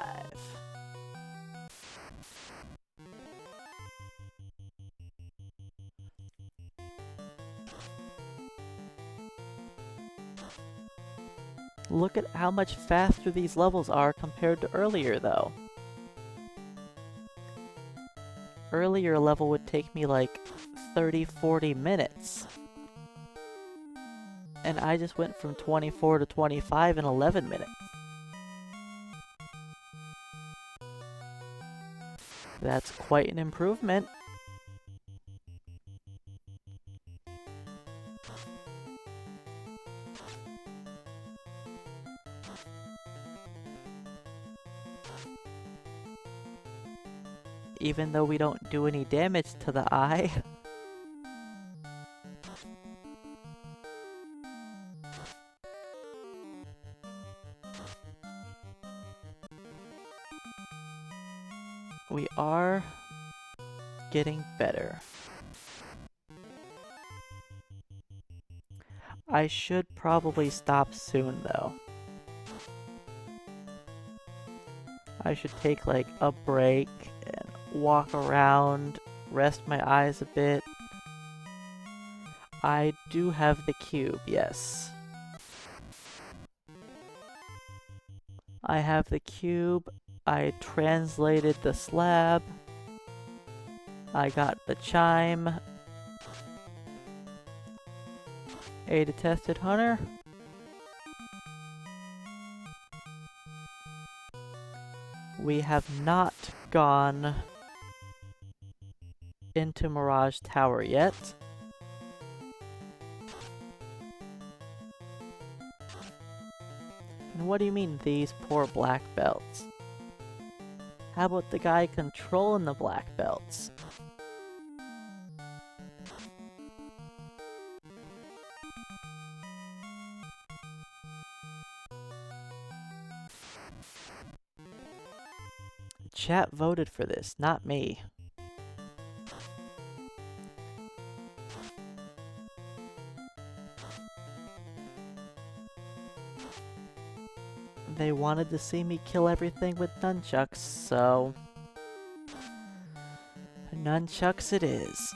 Speaker 1: Look at how much faster these levels are compared to earlier, though. Earlier level would take me like 30-40 minutes. And I just went from 24 to 25 in 11 minutes. That's quite an improvement. Even though we don't do any damage to the eye. We are getting better. I should probably stop soon, though. I should take like a break and walk around, rest my eyes a bit. I do have the cube, yes. I have the cube. I translated the slab. I got the chime. A detested hunter. We have not gone into Mirage Tower yet. And what do you mean, these poor black belts? How about the guy controlling the black belts? Chat voted for this, not me. They wanted to see me kill everything with nunchucks, so... nunchucks it is.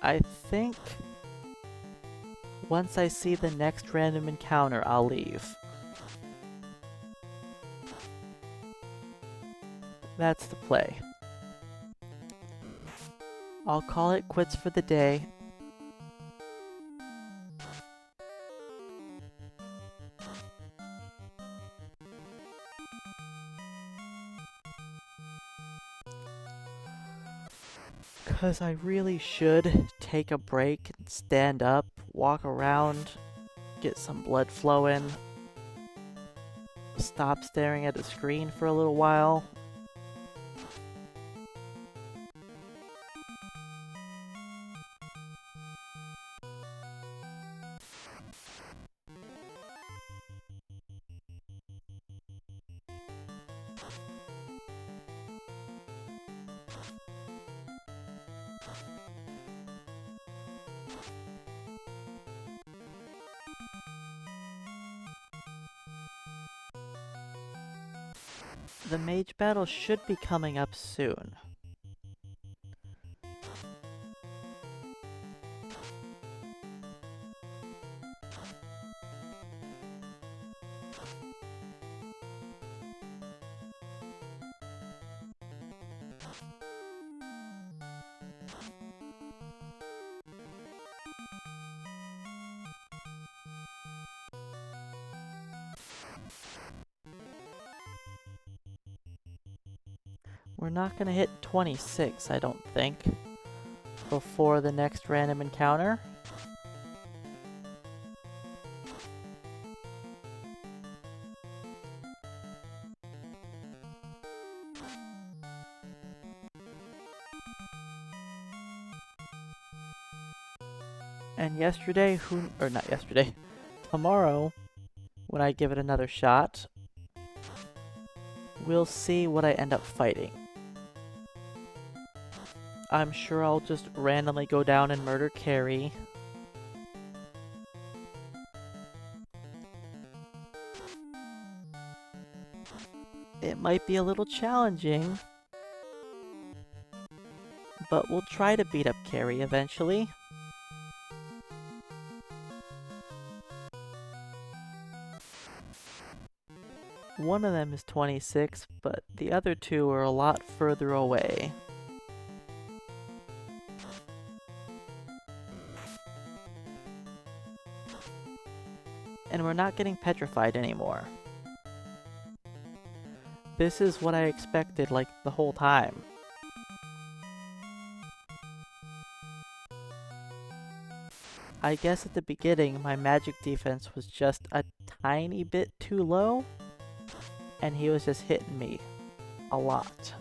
Speaker 1: I think once I see the next random encounter, I'll leave. That's the play. I'll call it quits for the day. Because I really should take a break and stand up, walk around, get some blood flowing, stop staring at the screen for a little while. The mage battle should be coming up soon. We're not gonna hit 26, I don't think, before the next random encounter. And yesterday, or not yesterday, tomorrow, when I give it another shot, we'll see what I end up fighting. I'm sure I'll just randomly go down and murder Carrie. It might be a little challenging, but we'll try to beat up Carrie eventually. One of them is 26, but the other two are a lot further away. And we're not getting petrified anymore. This is what I expected, like, the whole time. I guess at the beginning, my magic defense was just a tiny bit too low, and he was just hitting me a lot.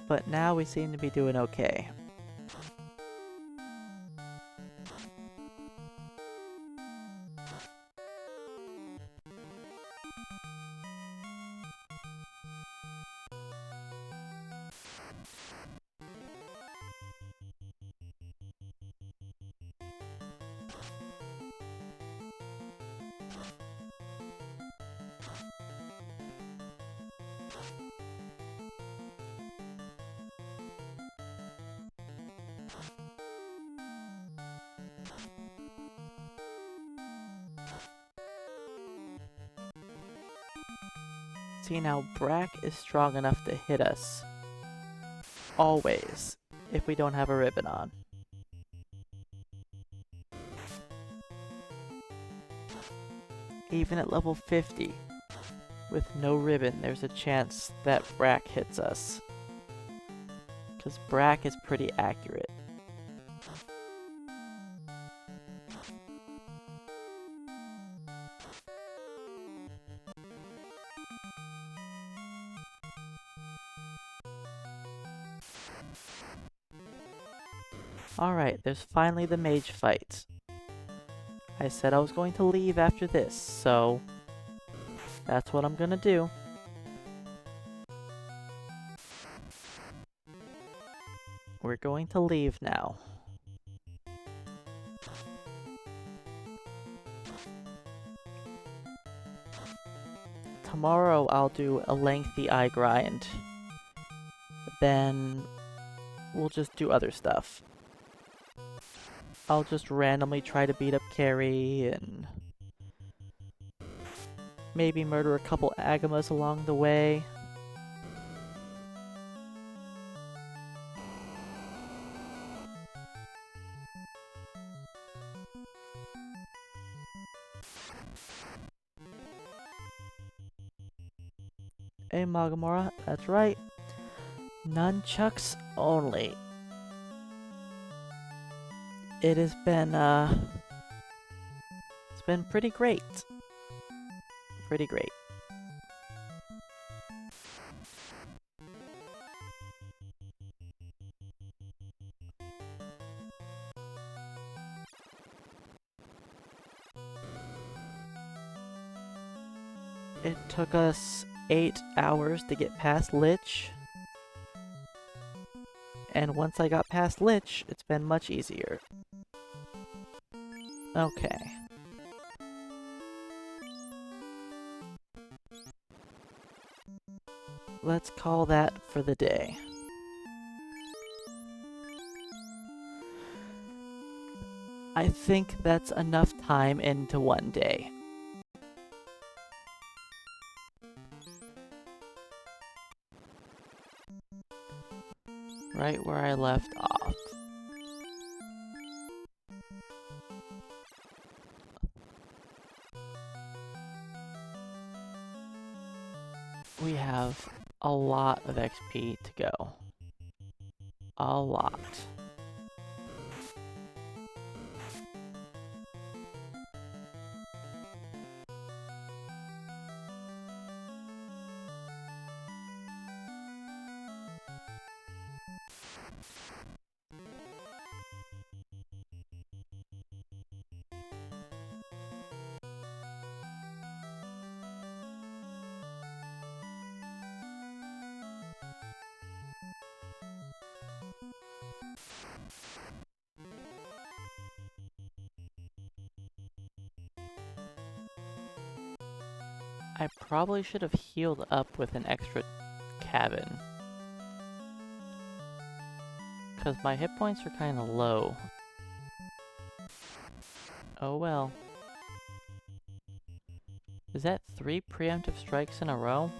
Speaker 1: But now we seem to be doing okay. See, now Brack is strong enough to hit us. Always. If we don't have a ribbon on. Even at level 50, with no ribbon, there's a chance that Brack hits us. Because Brack is pretty accurate. Alright, there's finally the mage fight. I said I was going to leave after this, so that's what I'm gonna do. We're going to leave now. Tomorrow I'll do a lengthy eye grind. Then we'll just do other stuff. I'll just randomly try to beat up Carrie and Maybe murder a couple Agamas along the way. Hey Magamora, that's right. Nun-Chucks only. It has been, it's been pretty great. Pretty great. It took us 8 hours to get past Lich. And once I got past Lich, it's been much easier. Okay. Let's call that for the day. I think that's enough time into one day. Right where I left off. We have a lot of XP to go. A lot. I probably should have healed up with an extra cabin. Because my hit points are kind of low. Oh well. Is that 3 preemptive strikes in a row?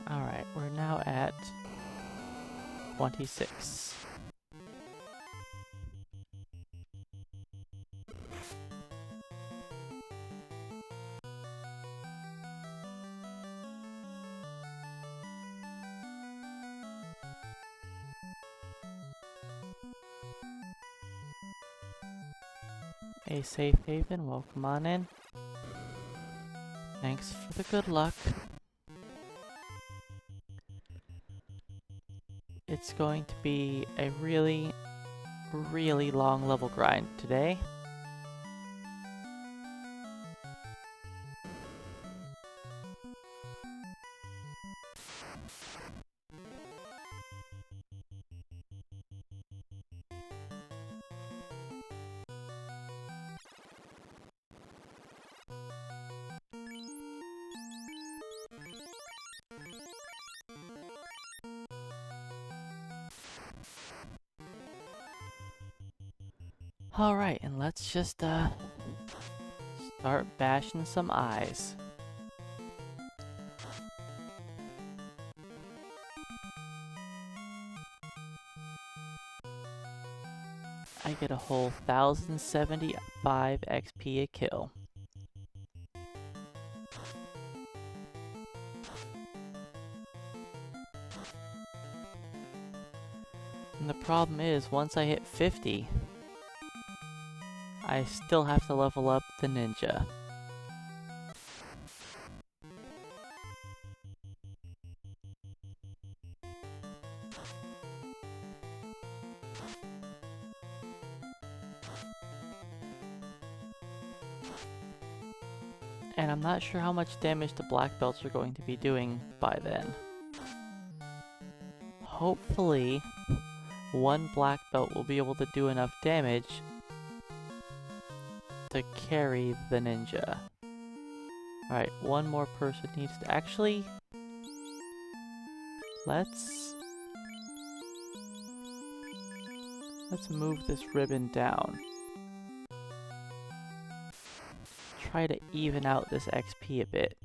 Speaker 1: Alright, we're now at 26. A safe haven, welcome on in. Thanks for the good luck. It's going to be a really, really long level grind today. Alright, and let's just start bashing some eyes. I get a whole 1075 XP a kill. And the problem is, once I hit 50, I still have to level up the ninja. And I'm not sure how much damage the black belts are going to be doing by then. Hopefully, one black belt will be able to do enough damage to carry the ninja. Alright, one more person needs to actually... Let's move this ribbon down. Try to even out this XP a bit.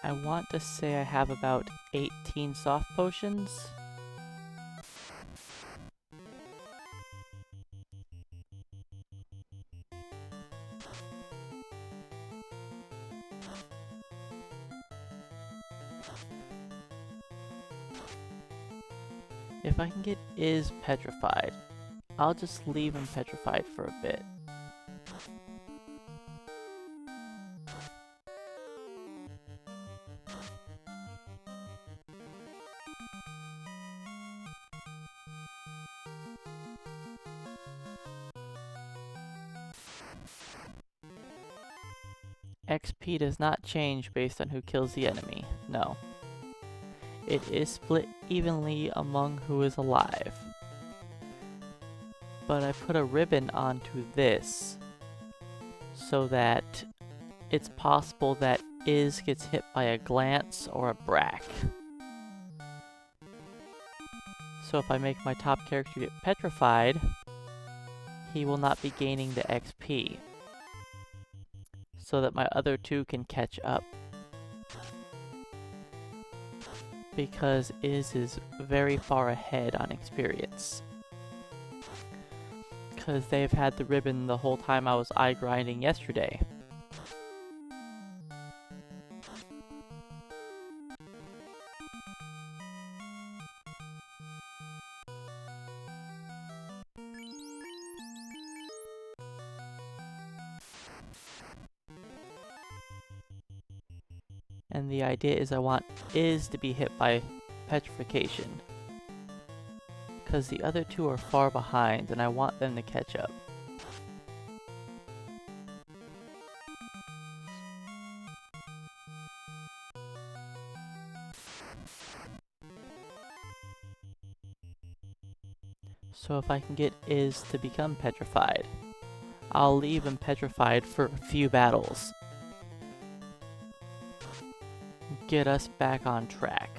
Speaker 1: I want to say I have about 18 soft potions. If I can get Is petrified, I'll just leave him petrified for a bit. XP does not change based on who kills the enemy, no. It is split evenly among who is alive. But I put a ribbon onto this so that it's possible that Is gets hit by a glance or a brack. So if I make my top character get petrified, he will not be gaining the XP, so that my other two can catch up. Because is very far ahead on experience. Because they've had the ribbon the whole time I was eye grinding yesterday. And the idea is I want Is to be hit by petrification. Because the other two are far behind and I want them to catch up. So if I can get Is to become petrified, I'll leave him petrified for a few battles. Get us back on track.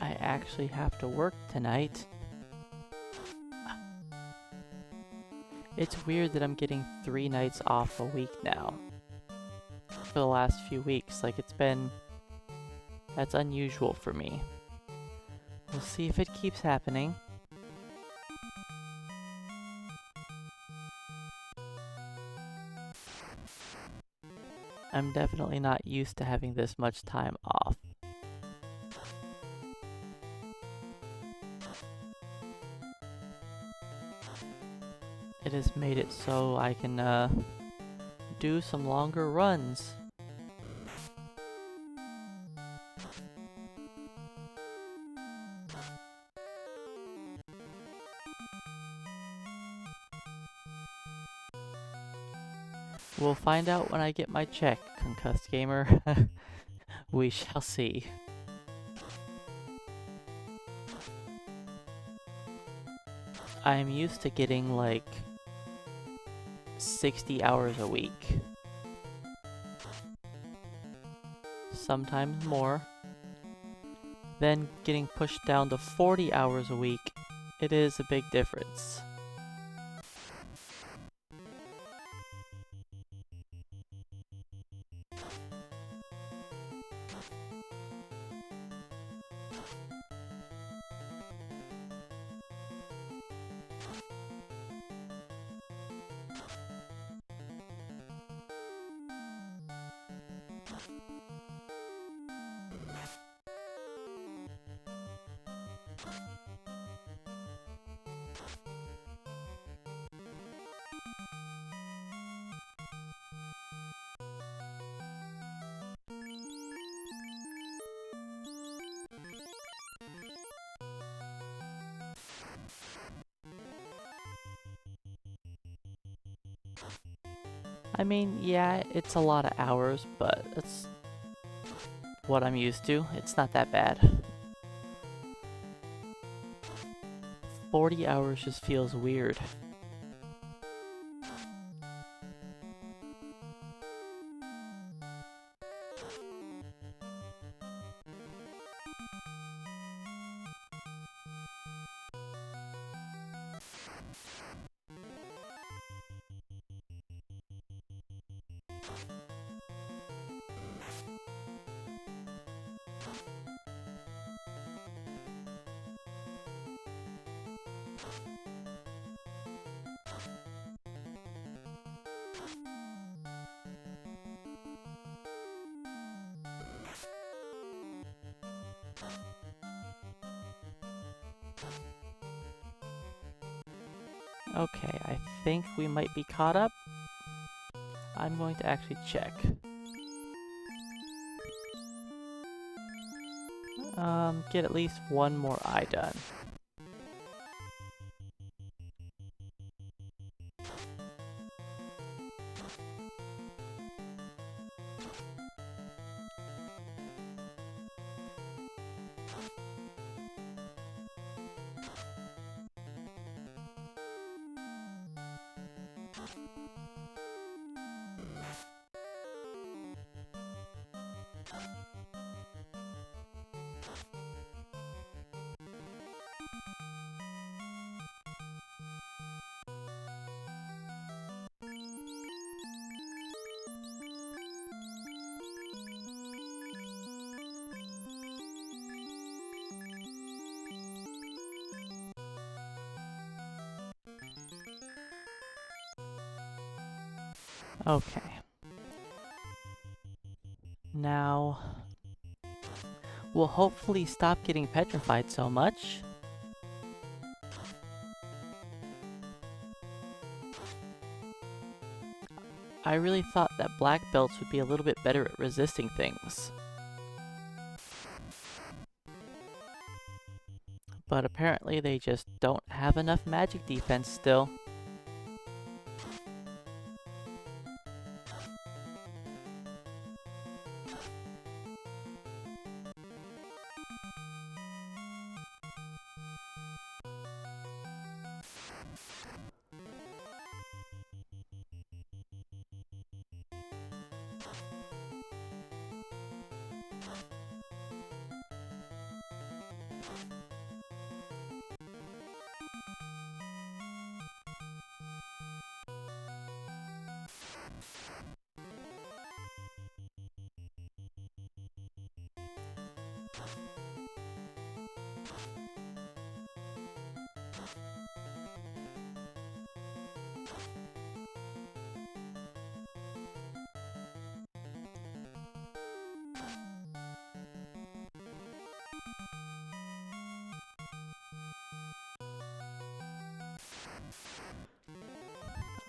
Speaker 1: I actually have to work tonight. It's weird that I'm getting 3 nights off a week now. For the last few weeks, like that's unusual for me. We'll see if it keeps happening. I'm definitely not used to having this much time off. It has made it so I can do some longer runs. We'll find out when I get my check, Concussed Gamer. We shall see. I'm used to getting like 60 hours a week. Sometimes more. Then getting pushed down to 40 hours a week. It is a big difference. I mean, yeah, it's a lot of hours, but it's what I'm used to. It's not that bad. 40 hours just feels weird. Okay, I think we might be caught up. I'm going to actually check. Get at least one more eye done. Okay. Now, we'll hopefully stop getting petrified so much. I really thought that black belts would be a little bit better at resisting things. But apparently they just don't have enough magic defense still.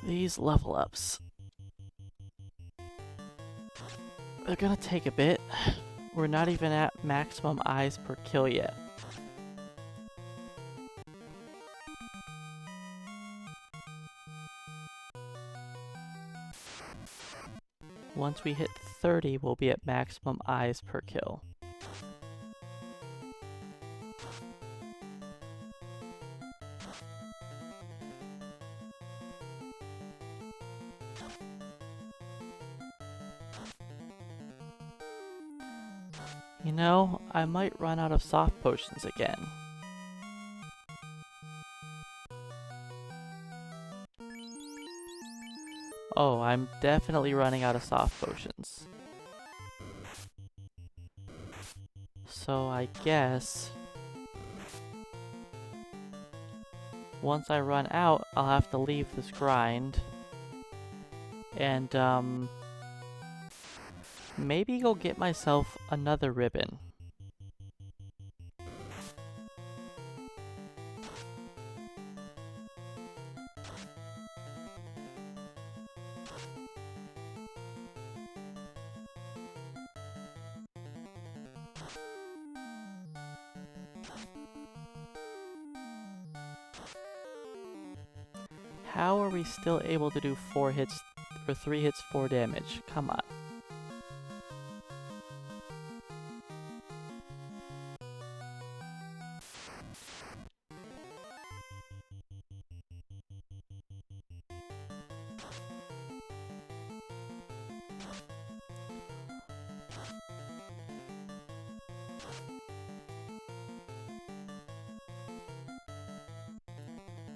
Speaker 1: These level ups. They're gonna take a bit. We're not even at maximum eyes per kill yet. Once we hit 30, we'll be at maximum eyes per kill. You know, I might run out of soft potions again. Oh, I'm definitely running out of soft potions. So I guess once I run out, I'll have to leave this grind and maybe go get myself another ribbon. How are we still able to do 4 hits, or 3 hits, 4 damage? Come on.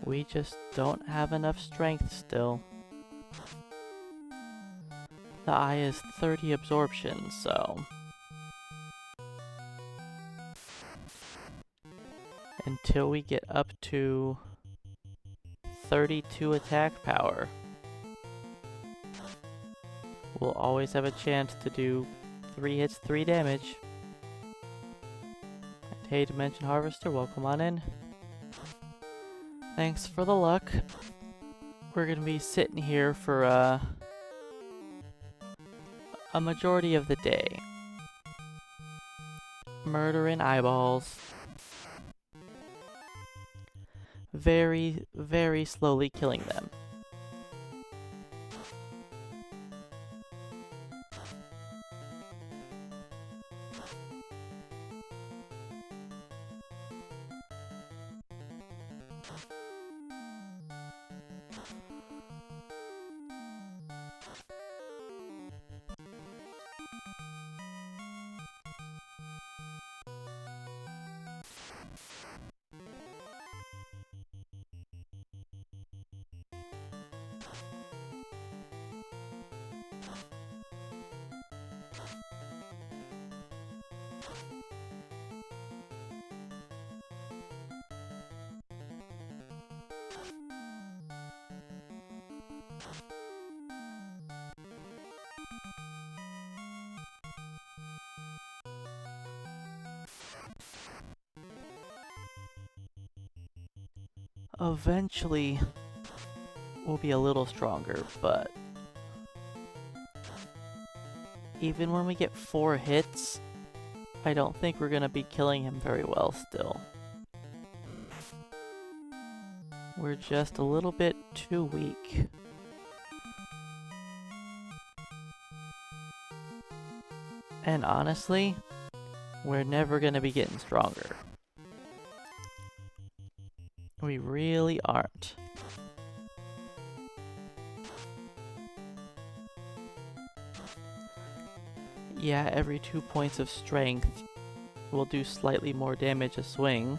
Speaker 1: We just don't have enough strength still. The eye is 30 absorption, so... until we get up to 32 attack power, we'll always have a chance to do 3 hits, 3 damage. And hey, Dimension Harvester, welcome on in. Thanks for the luck. We're gonna be sitting here for a majority of the day. Murdering eyeballs. Very, very slowly killing them. Eventually, we'll be a little stronger, but even when we get 4 hits, I don't think we're gonna be killing him very well still. We're just a little bit too weak. And honestly, we're never gonna be getting stronger. We really aren't. Yeah, every 2 points of strength will do slightly more damage a swing.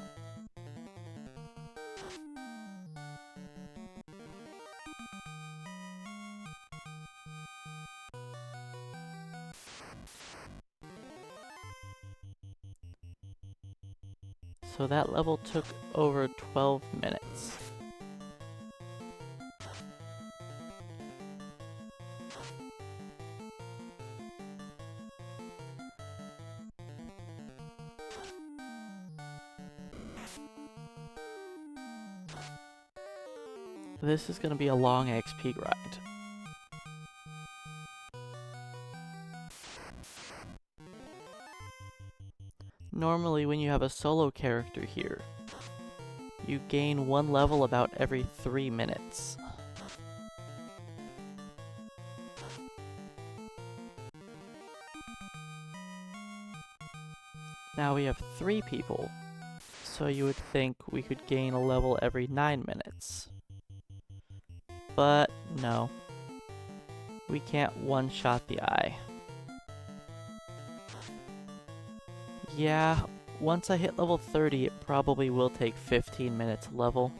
Speaker 1: So that level took over 12 minutes. This is going to be a long XP grind. Normally when you have a solo character here, you gain 1 level about every 3 minutes. Now we have 3 people, so you would think we could gain a level every 9 minutes. But no, we can't one-shot the eye. Yeah, once I hit level 30, it probably will take 15 minutes a level.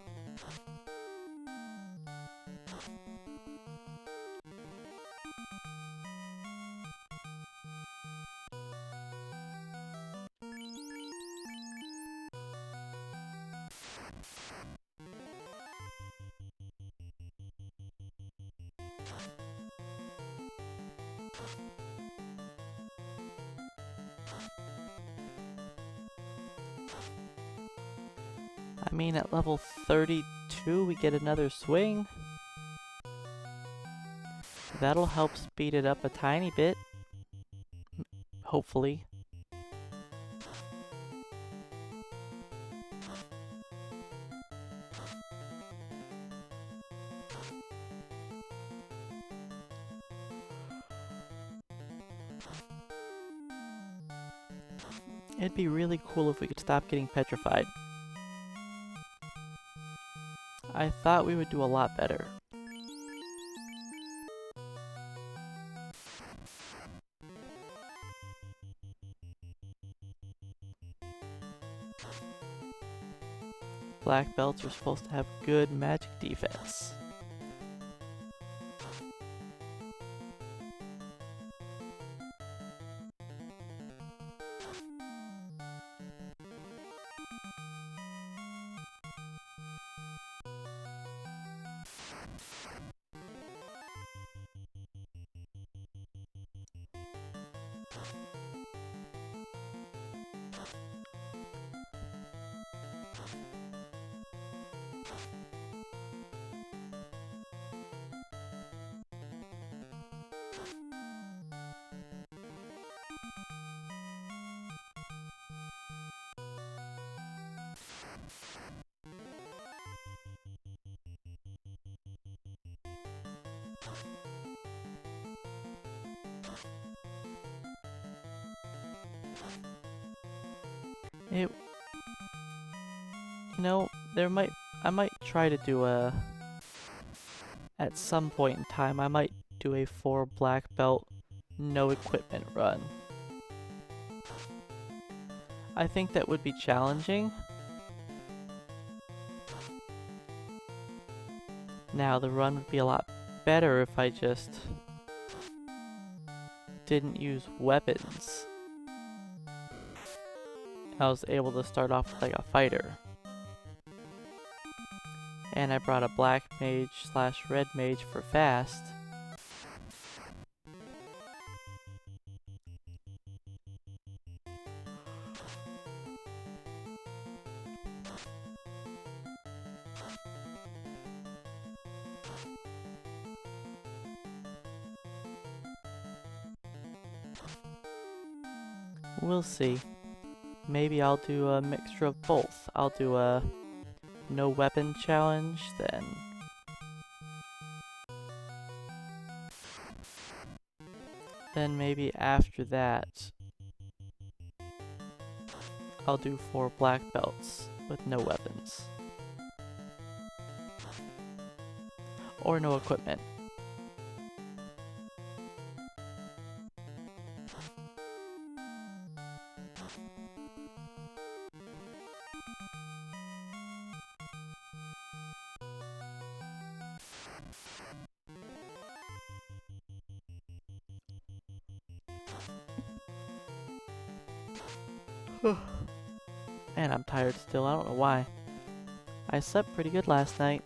Speaker 1: I mean, at level 32, we get another swing. That'll help speed it up a tiny bit. Hopefully. It'd be really cool if we could stop getting petrified. I thought we would do a lot better. Black belts are supposed to have good magic defense. It, you know, I might try to do at some point in time, I might do a 4 black belt, no equipment run. I think that would be challenging. Now, the run would be a lot better if I just didn't use weapons. I was able to start off like a fighter. And I brought a black mage / red mage for fast. We'll see. Maybe I'll do a mixture of both. I'll do a no weapon challenge, then maybe after that I'll do 4 black belts with no weapons. Or no equipment. Man, I'm tired still. I don't know why. I slept pretty good last night.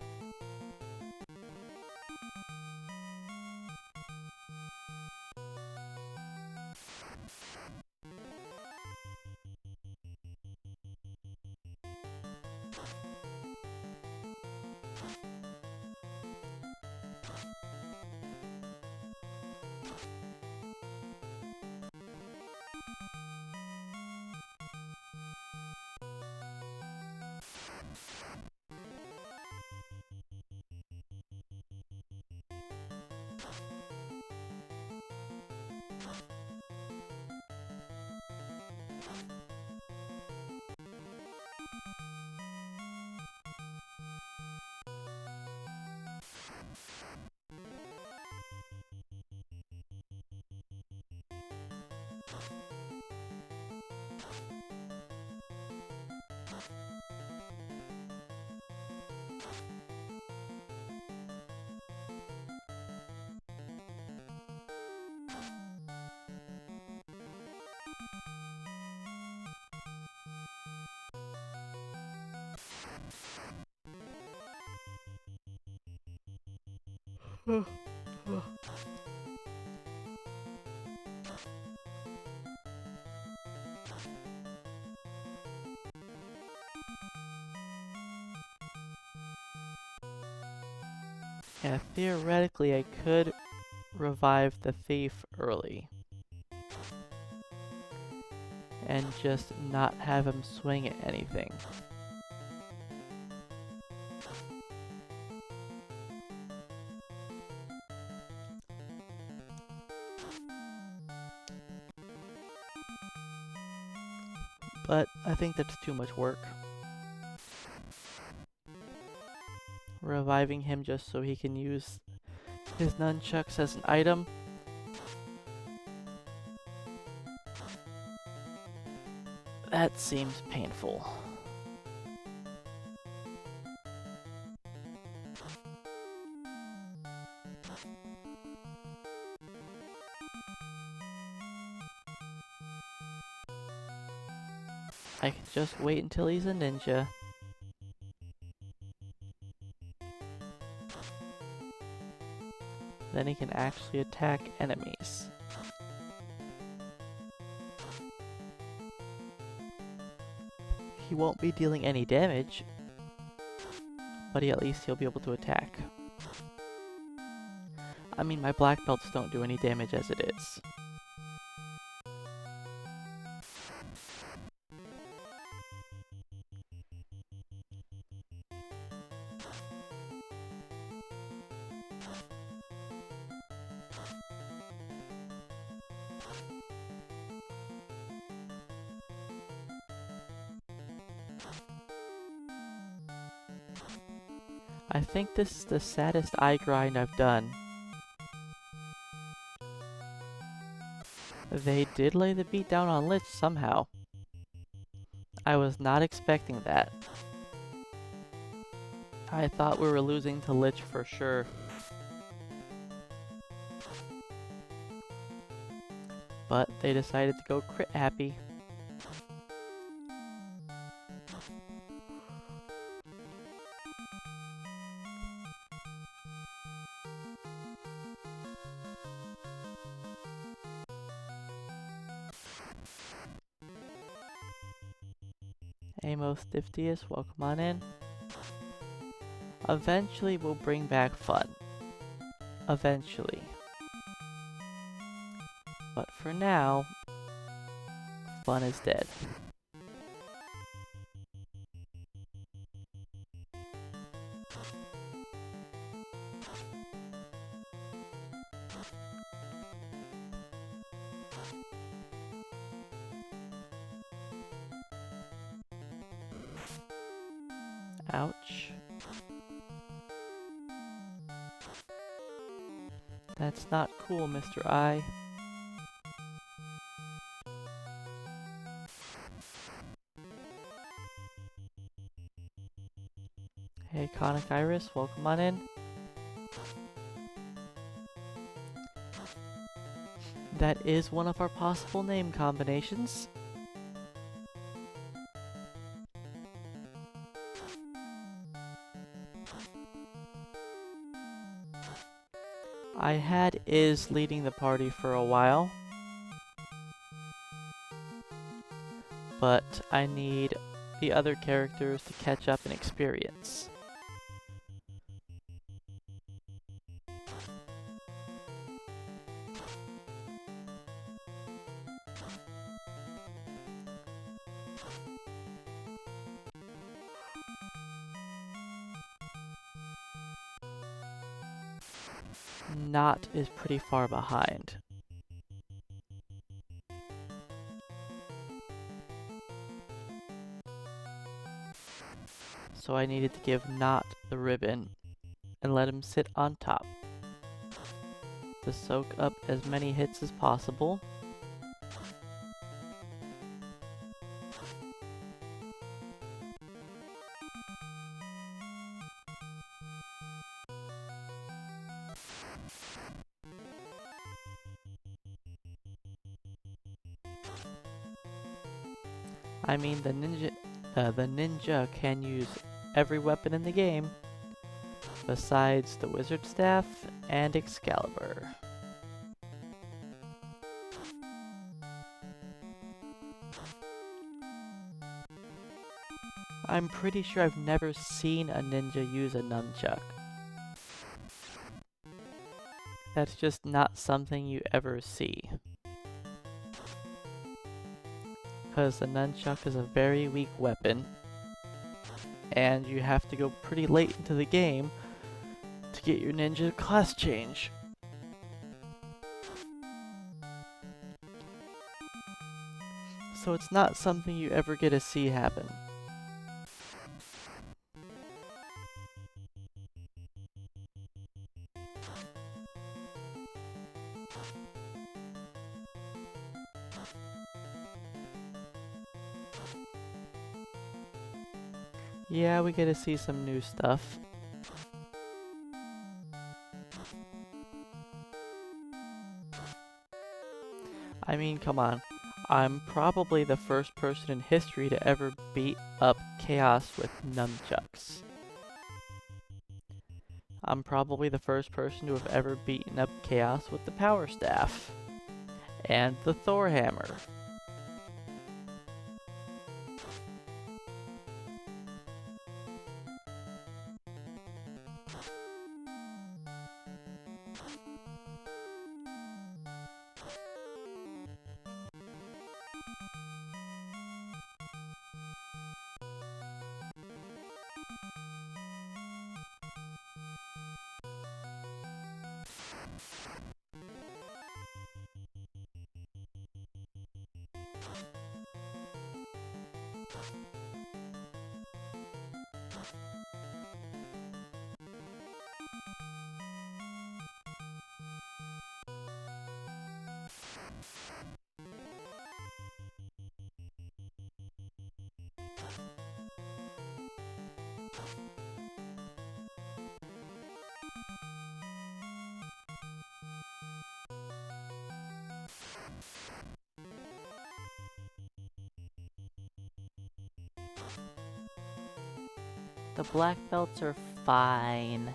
Speaker 1: Yeah, theoretically I could revive the thief early and just not have him swing at anything. But I think that's too much work. Reviving him just so he can use his nunchucks as an item. That seems painful. I can just wait until he's a ninja. Then he can actually attack enemies. He won't be dealing any damage, but at least he'll be able to attack. I mean, my black belts don't do any damage as it is. I think this is the saddest eye grind I've done. They did lay the beat down on Lich somehow. I was not expecting that. I thought we were losing to Lich for sure. But they decided to go crit happy. Amos Stiftius, welcome on in. Eventually we'll bring back fun. Eventually. But for now, fun is dead. Ouch. That's not cool, Mr. I. Hey, Conic Iris, welcome on in. That is one of our possible name combinations. I had Iz leading the party for a while, but I need the other characters to catch up in experience. Not is pretty far behind. So I needed to give Not the ribbon and let him sit on top to soak up as many hits as possible. I mean, the ninja can use every weapon in the game, besides the wizard staff and Excalibur. I'm pretty sure I've never seen a ninja use a nunchuck. That's just not something you ever see. Because the nunchuck is a very weak weapon, and you have to go pretty late into the game to get your ninja class change. So it's not something you ever get to see happen. Yeah, we get to see some new stuff. I mean, come on. I'm probably the first person in history to ever beat up Chaos with nunchucks. I'm probably the first person to have ever beaten up Chaos with the Power Staff. And the Thor Hammer. The black belts are fine.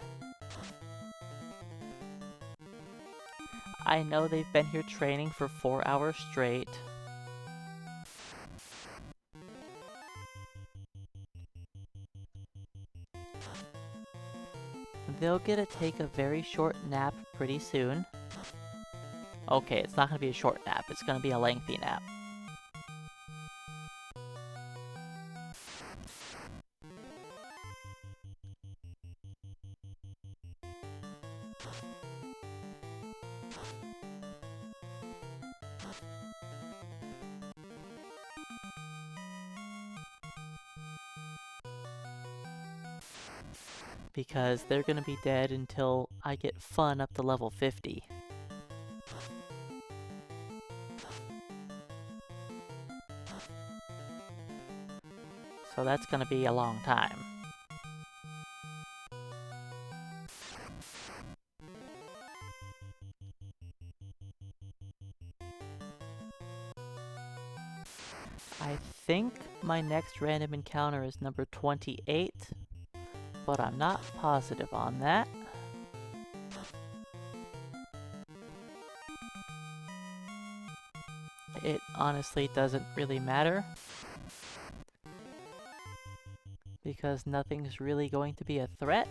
Speaker 1: I know they've been here training for 4 hours straight. They'll get to take a very short nap pretty soon. Okay, it's not gonna be a short nap, it's gonna be a lengthy nap. Because they're gonna be dead until I get fun up to level 50. So that's gonna be a long time. I think my next random encounter is number 28, but I'm not positive on that. It honestly doesn't really matter, because nothing's really going to be a threat.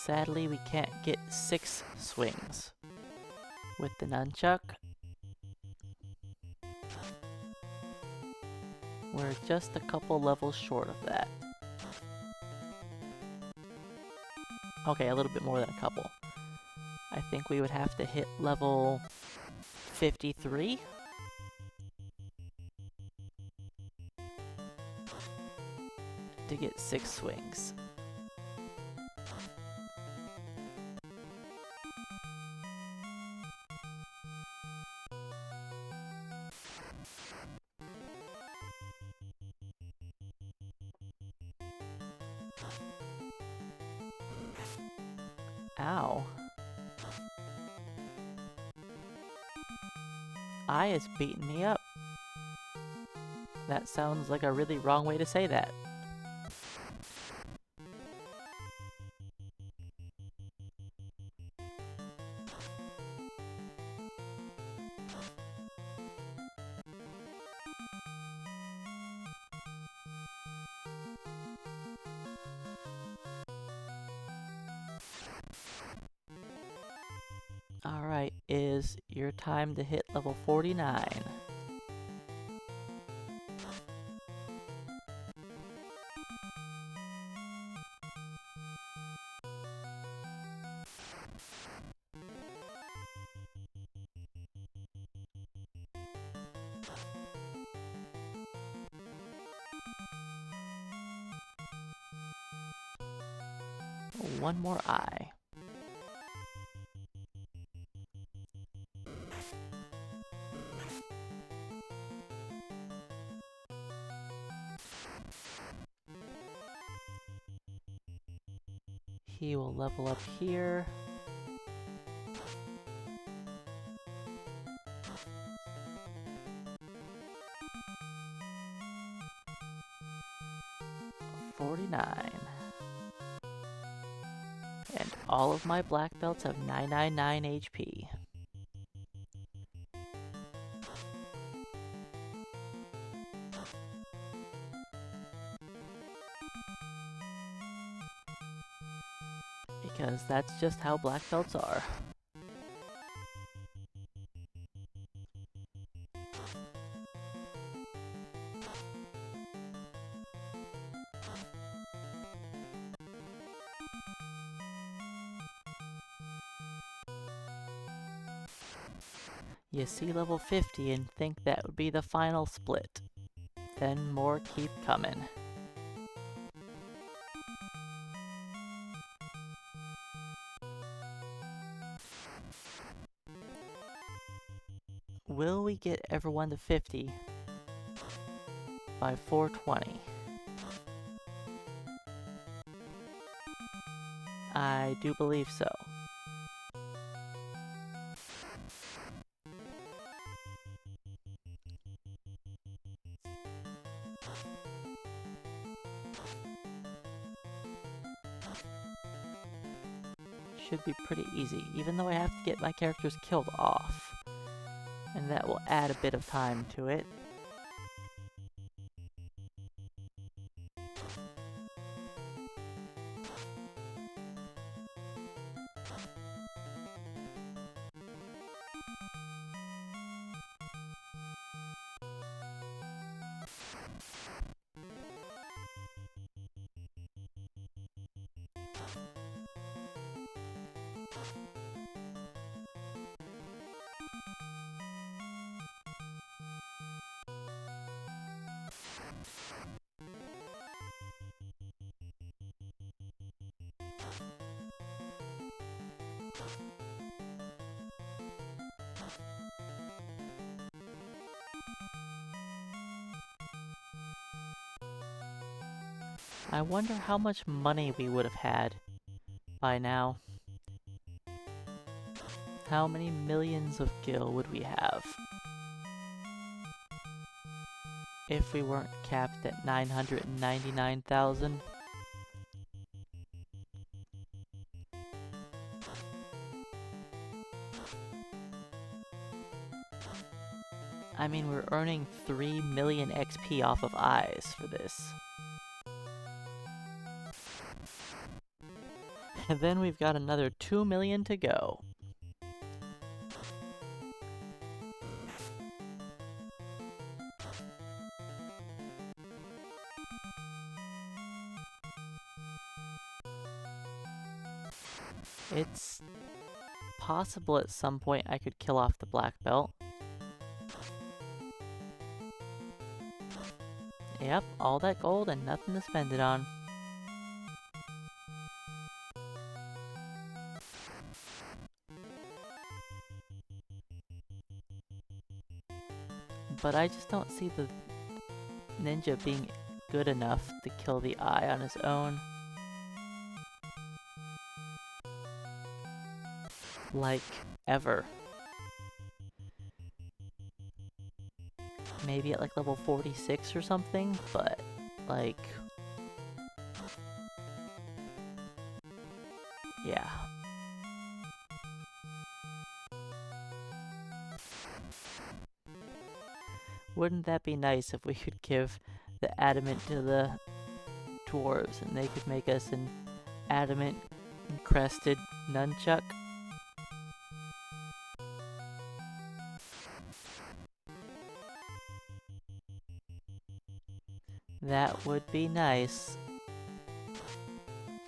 Speaker 1: Sadly, we can't get 6 swings with the Nun-Chuck. We're just a couple levels short of that. Okay, a little bit more than a couple. I think we would have to hit level 53. To get 6 swings. Ow. Eye is beating me up. That sounds like a really wrong way to say that. Alright, is your time to hit level 49. One more eye. He will level up here. And all of my black belts have 999 HP. Because that's just how black belts are. You see level 50 and think that would be the final split. Then more keep coming. Will we get everyone to 50 by 420? I do believe so. Should be pretty easy, even though I have to get my characters killed off. And that will add a bit of time to it. I wonder how much money we would have had by now. How many millions of gil would we have if we weren't capped at 999,000? I mean, we're earning 3 million XP off of eyes for this. And then we've got another 2 million to go. It's possible at some point I could kill off the black belt. Yep, all that gold and nothing to spend it on. But I just don't see the ninja being good enough to kill the eye on his own. Like, ever. Maybe at like level 46 or something, but like... yeah. Wouldn't that be nice if we could give the adamant to the dwarves and they could make us an adamant encrusted Nun-Chuck? That would be nice.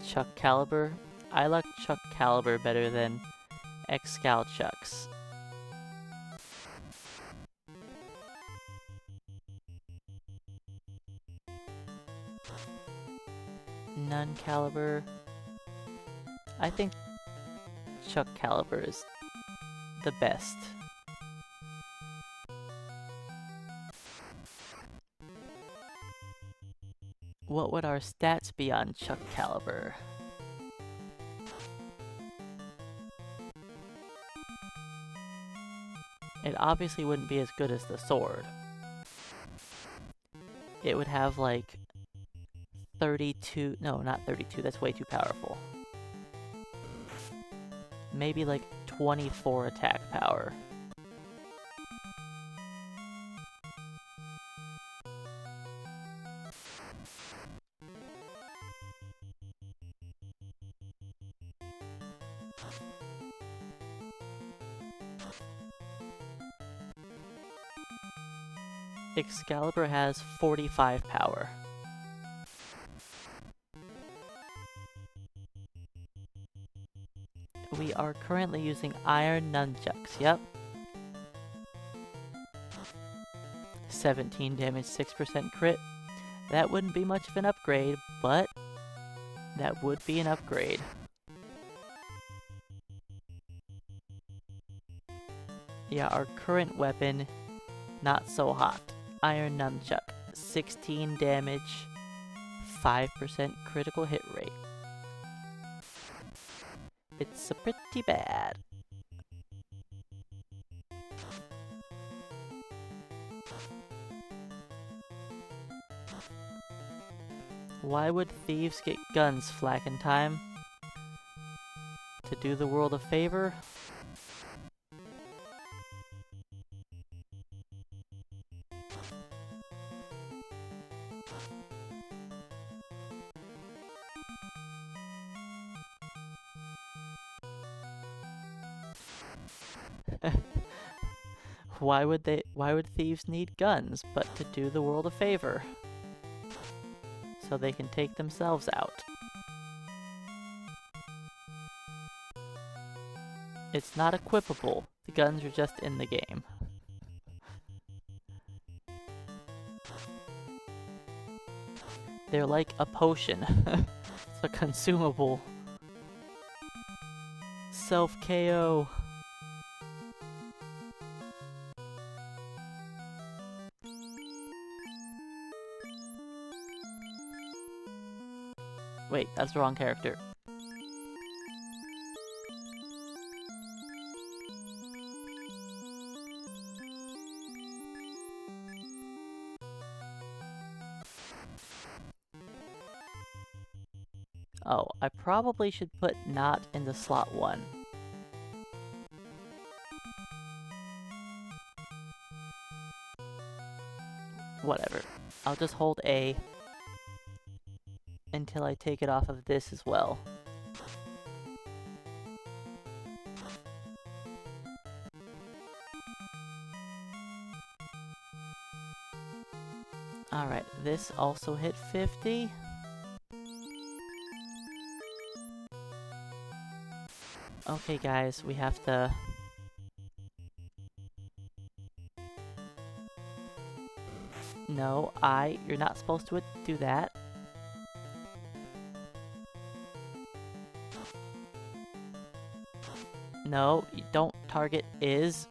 Speaker 1: Chuck Caliber. I like Chuck Caliber better than Excal Chucks. Nun Caliber. I think Chuck Caliber is the best. What would our stats be on Chuck Caliber? It obviously wouldn't be as good as the sword. It would have like 32, no, not 32, that's way too powerful. Maybe like 24 attack power. Excalibur has 45 power. We are currently using iron nunchucks, yep. 17 damage, 6% crit. That wouldn't be much of an upgrade, but that would be an upgrade. Yeah, our current weapon, not so hot. Iron Nunchuck, 16 damage, 5% critical hit rate. It's pretty bad. Why would thieves get guns, Flacken Time? To do the world a favor? Why would thieves need guns but to do the world a favor? So they can take themselves out. It's not equipable. The guns are just in the game. They're like a potion. It's a consumable. Self-KO. Wait, that's the wrong character. Oh, I probably should put not into slot 1. Whatever. I'll just hold A until I take it off of this as well. Alright, this also hit 50. Okay guys, we have to... No, you're not supposed to do that. No, you don't target is.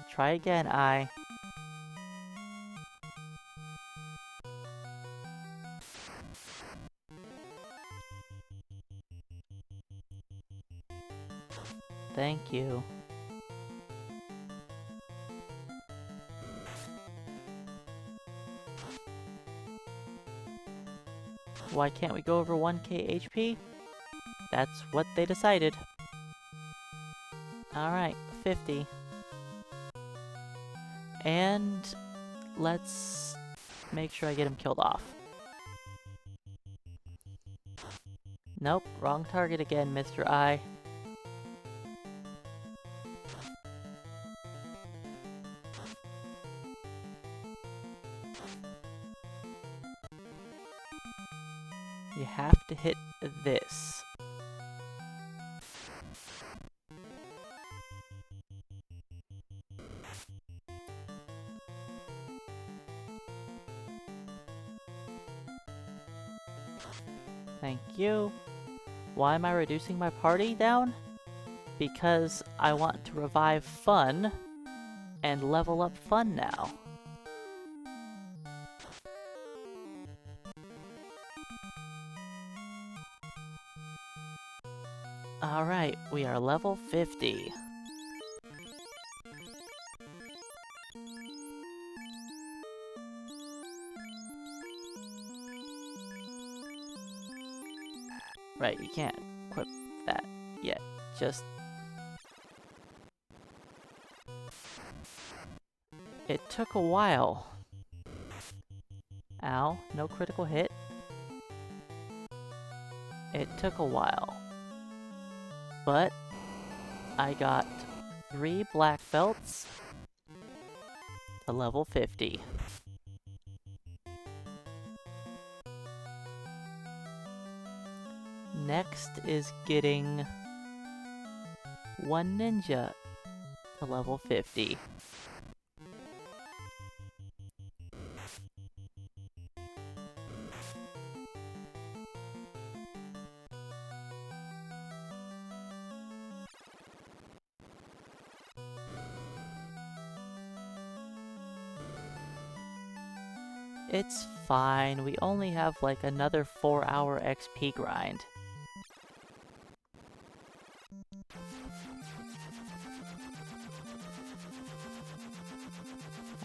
Speaker 1: Try again, Thank you. Why can't we go over 1k HP? That's what they decided. Alright, 50. And let's make sure I get him killed off. Nope, wrong target again, Mr. I. You have to hit this. Thank you. Why am I reducing my party down? Because I want to revive Fun and level up Fun now. Alright, we are level 50. Right, you can't equip that yet. Just... It took a while. Ow, no critical hit. It took a while. But I got 3 black belts to level 50. Next is getting 1 ninja to level 50. It's fine, we only have like another 4-hour XP grind.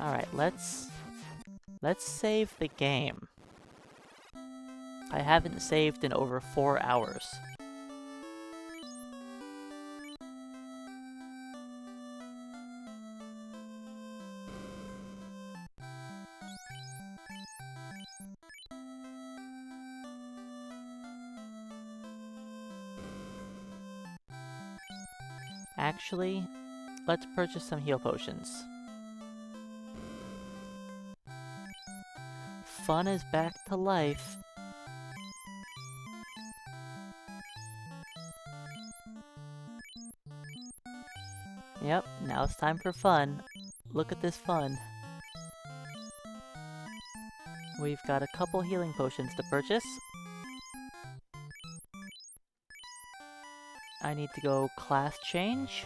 Speaker 1: Alright, let's save the game. I haven't saved in over 4 hours. Actually, let's purchase some heal potions. Fun is back to life. Yep, now it's time for fun. Look at this fun. We've got a couple healing potions to purchase. I need to go class change.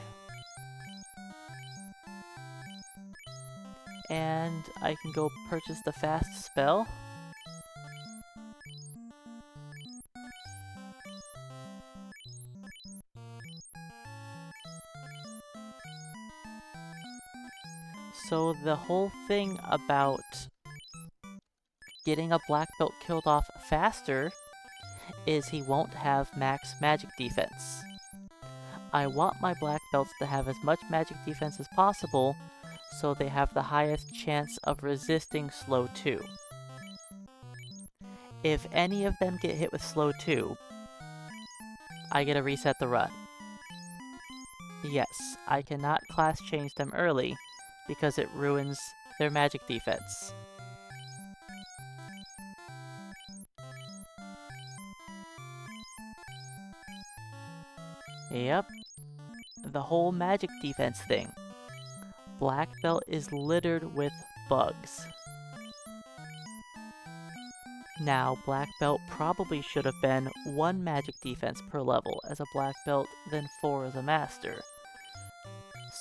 Speaker 1: And I can go purchase the fast spell. So the whole thing about getting a black belt killed off faster is he won't have max magic defense. I want my black belts to have as much magic defense as possible so they have the highest chance of resisting slow 2. If any of them get hit with slow 2, I get to reset the run. Yes, I cannot class change them early because it ruins their magic defense. Yep, the whole magic defense thing. Black Belt is littered with bugs. Now, Black Belt probably should have been 1 magic defense per level as a Black Belt, then 4 as a Master.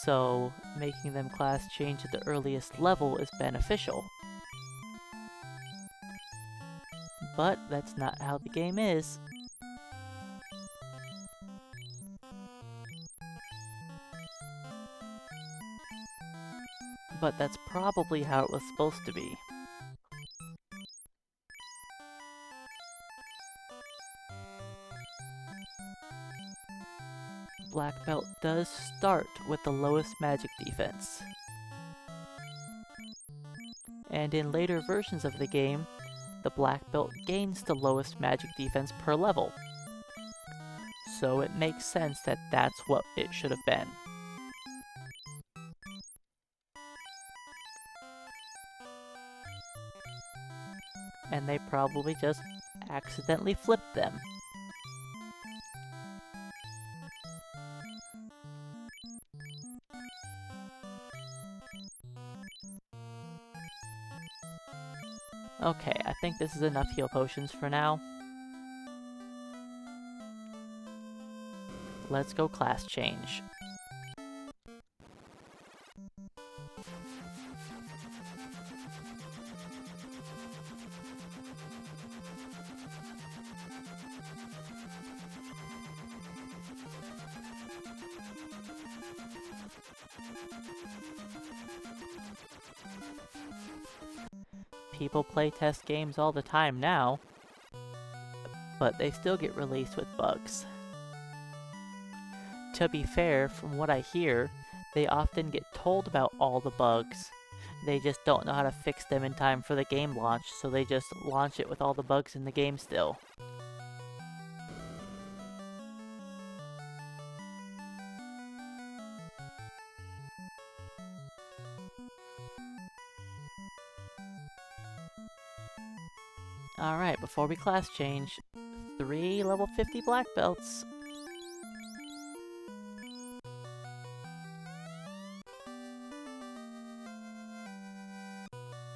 Speaker 1: So, making them class change at the earliest level is beneficial. But that's not how the game is. But that's probably how it was supposed to be. Black Belt does start with the lowest magic defense. And in later versions of the game, the Black Belt gains the lowest magic defense per level. So it makes sense that that's what it should have been. And they probably just accidentally flipped them. Okay, I think this is enough heal potions for now. Let's go class change. People playtest games all the time now, but they still get released with bugs. To be fair, from what I hear, they often get told about all the bugs. They just don't know how to fix them in time for the game launch, so they just launch it with all the bugs in the game still. Alright, before we class change, 3 level 50 black belts.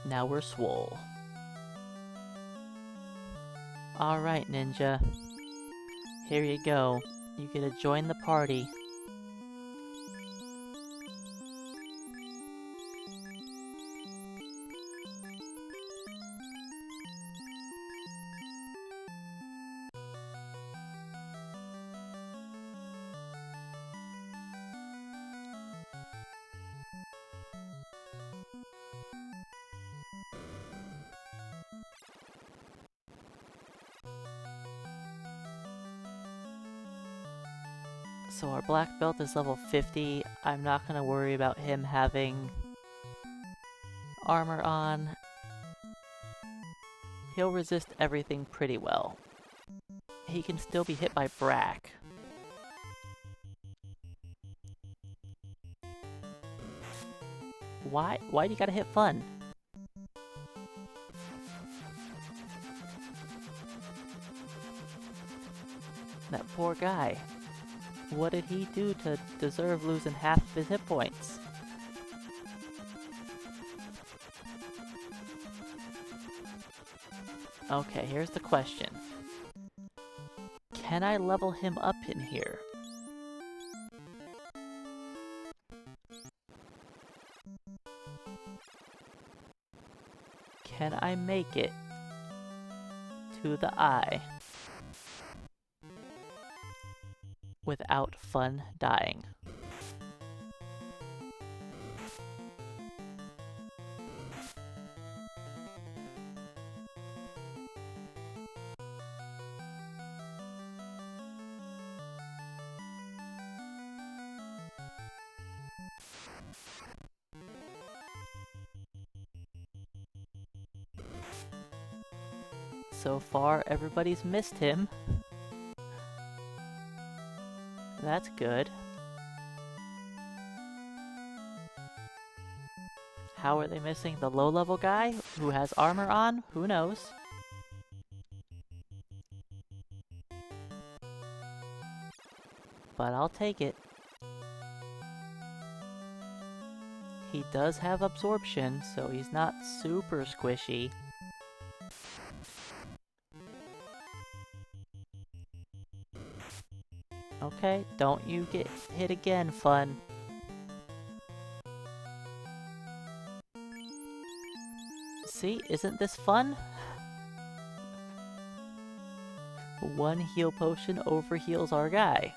Speaker 1: Now we're swole. Alright, Ninja. Here you go. You get to join the party. So our black belt is level 50. I'm not going to worry about him having armor on. He'll resist everything pretty well. He can still be hit by Brack. Why do you gotta hit Fun? That poor guy. What did he do to deserve losing half of his hit points? Okay, here's the question. Can I level him up in here? Can I make it to the eye without Fun dying? So far, everybody's missed him. That's good. How are they missing the low-level guy who has armor on? Who knows? But I'll take it. He does have absorption, so he's not super squishy. Okay, don't you get hit again, Fun. See, isn't this fun? One heal potion overheals our guy.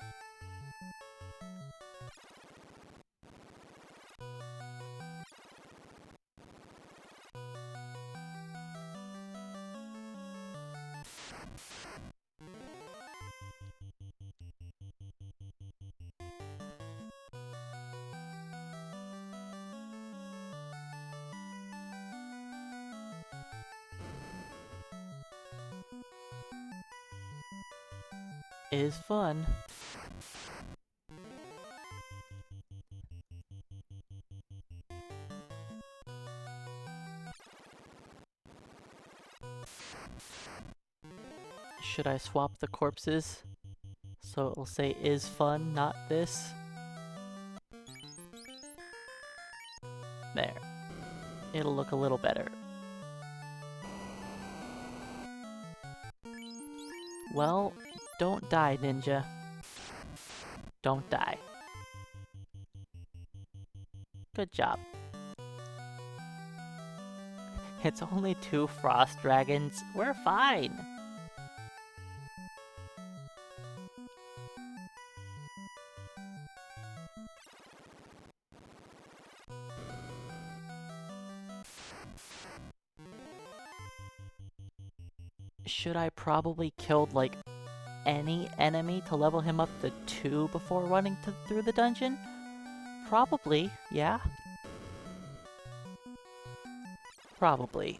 Speaker 1: Is fun. Should I swap the corpses? So it'll say is fun, not this. There. It'll look a little better. Well, don't die, ninja. Don't die. Good job. It's only 2 frost dragons. We're fine. Should I probably killed like any enemy to level him up to 2 before running through the dungeon? Probably, yeah. Probably.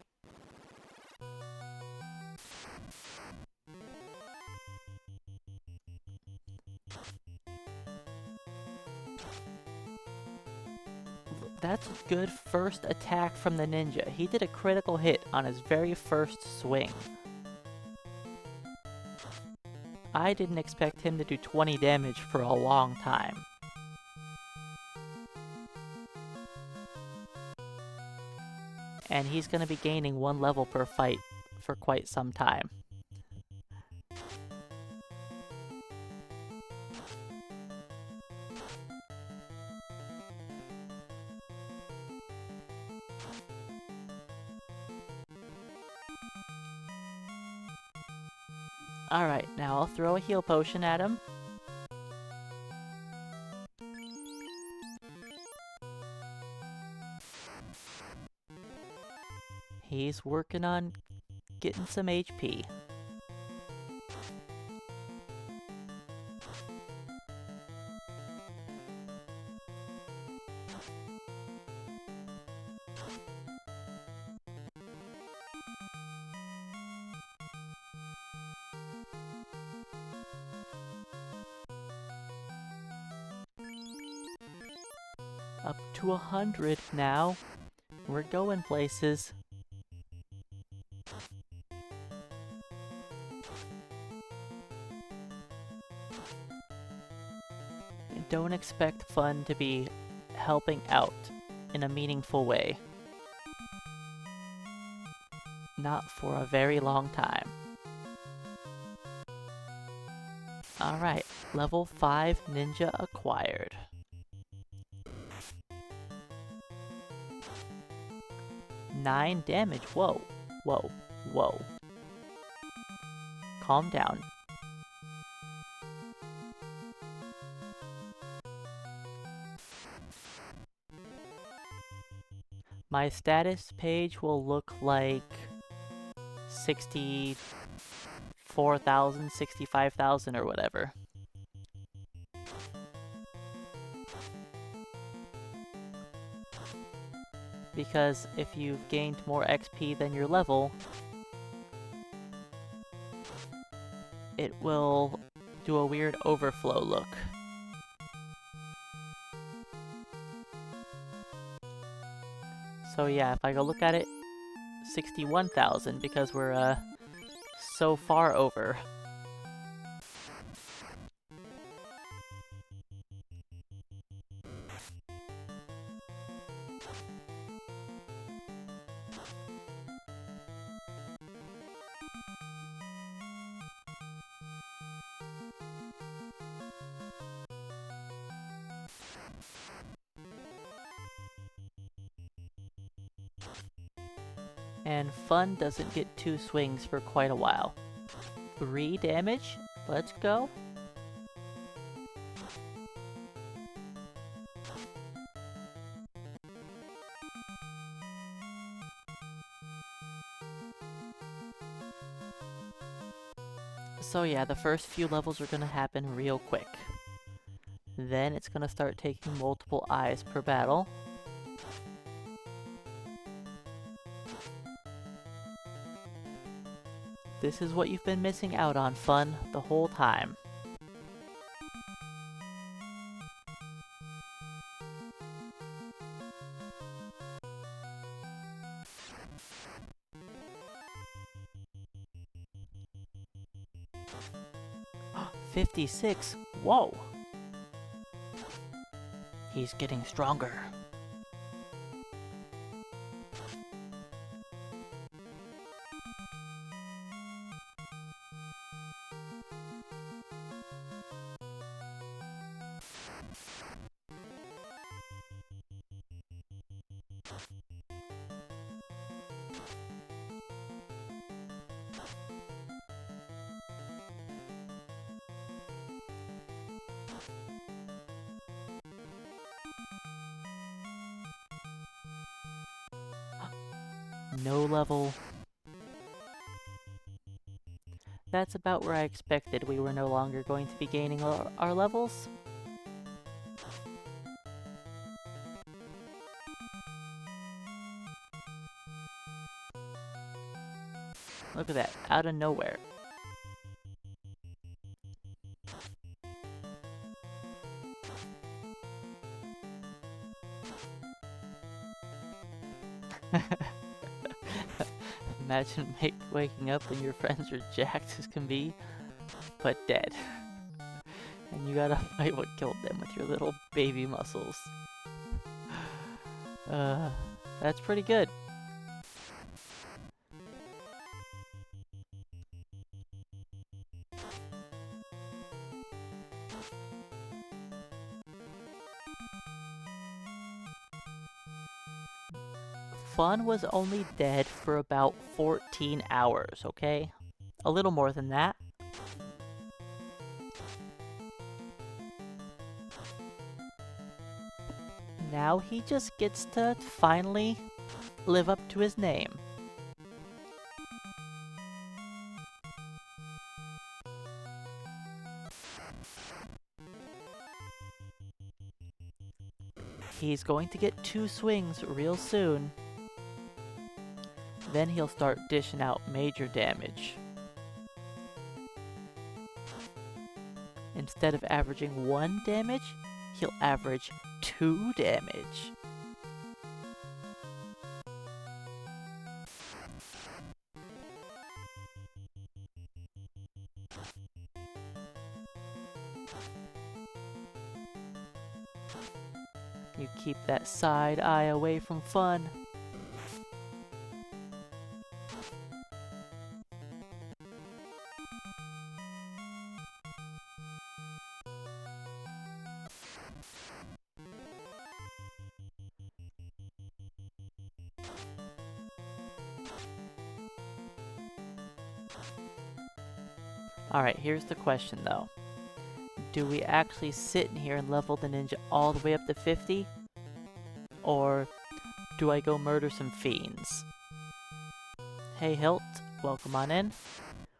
Speaker 1: That's a good first attack from the ninja. He did a critical hit on his very first swing. I didn't expect him to do 20 damage for a long time. And he's gonna be gaining 1 level per fight for quite some time. Alright, now I'll throw a heal potion at him. He's working on getting some HP. Up to 100 now. We're going places. Don't expect fun to be helping out in a meaningful way. Not for a very long time. Alright, level 5 ninja acquired. Nine damage. Whoa, whoa, whoa. Calm down. My status page will look like 64,000, 65,000 or whatever. Because if you've gained more XP than your level, it will do a weird overflow look. So yeah, if I go look at it, 61,000 because we're so far over. And Fun doesn't get 2 swings for quite a while. 3 damage? Let's go. So yeah, the first few levels are gonna happen real quick. Then it's gonna start taking multiple eyes per battle. This is what you've been missing out on, Fun, the whole time. $56? Whoa! He's getting stronger. No level. That's about where I expected we were no longer going to be gaining our levels. Look at that, out of nowhere. Imagine waking up and your friends are jacked as can be, but dead. And you gotta fight what killed them with your little baby muscles. That's pretty good. Fun was only dead for about 14 hours, okay? A little more than that. Now he just gets to finally live up to his name. He's going to get 2 swings real soon. Then he'll start dishing out major damage. Instead of averaging 1 damage, he'll average 2 damage. You keep that side eye away from Fun. Alright, here's the question though. Do we actually sit in here and level the ninja all the way up to 50? Or do I go murder some fiends? Hey Hilt, welcome on in.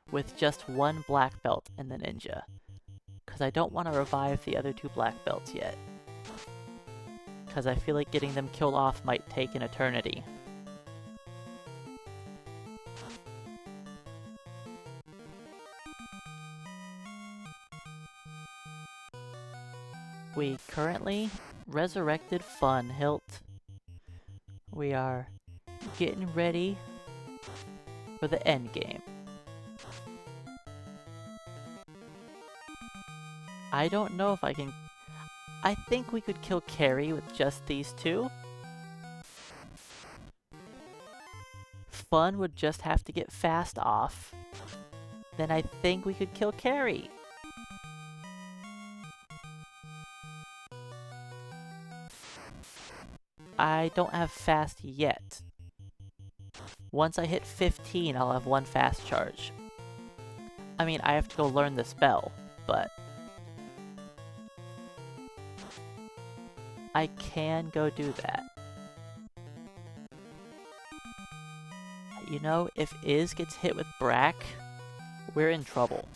Speaker 1: With just 1 black belt in the ninja. Because I don't want to revive the other 2 black belts yet. Because I feel like getting them killed off might take an eternity. We currently resurrected Fun, Hilt. We are getting ready for the end game. I don't know if I can... I think we could kill Carrie with just these two. Fun would just have to get fast off. Then I think we could kill Carrie. I don't have fast yet. Once I hit 15, I'll have one fast charge. I mean, I have to go learn the spell, but... I can go do that. You know, if Iz gets hit with Brack, we're in trouble.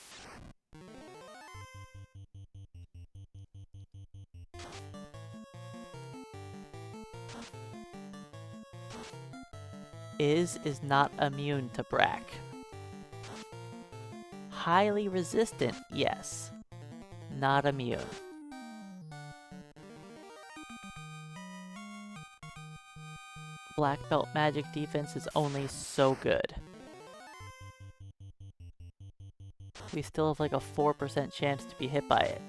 Speaker 1: Iz is not immune to Brack. Highly resistant, yes. Not immune. Black belt magic defense is only so good. We still have like a 4% chance to be hit by it.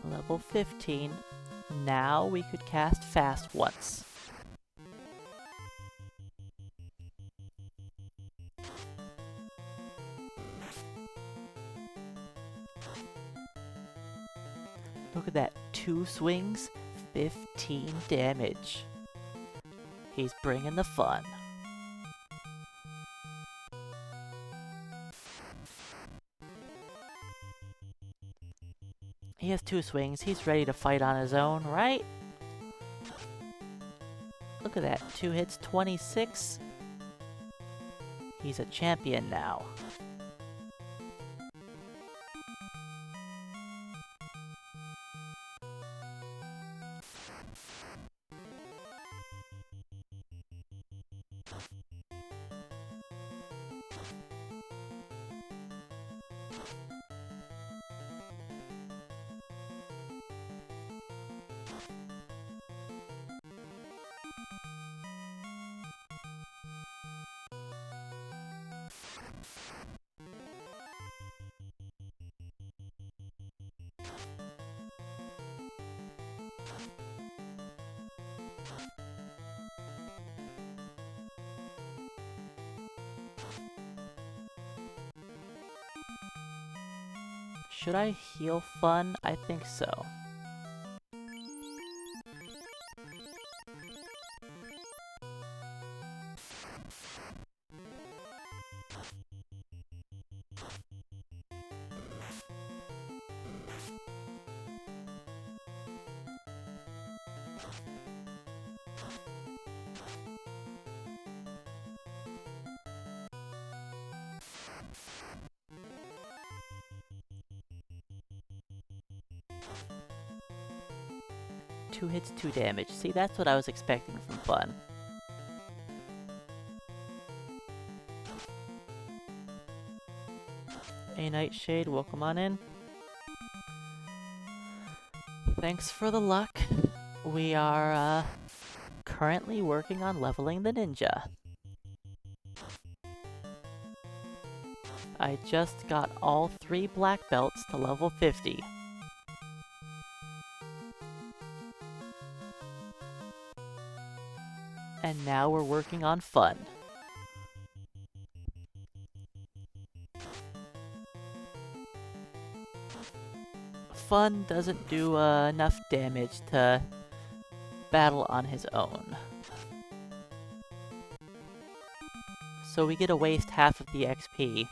Speaker 1: Level 15. Now we could cast fast once. Look at that. 2 swings, 15 damage. He's bringing the fun. He has 2 swings. He's ready to fight on his own, right? Look at that. 2 hits, 26. He's a champion now. Should I heal Fun? I think so. Two hits, 2 damage. See, that's what I was expecting from Fun. A Nightshade, welcome on in. Thanks for the luck. We are currently working on leveling the ninja. I just got all 3 black belts to level 50. And now we're working on Fun. Fun doesn't do enough damage to battle on his own. So we get to waste half of the XP.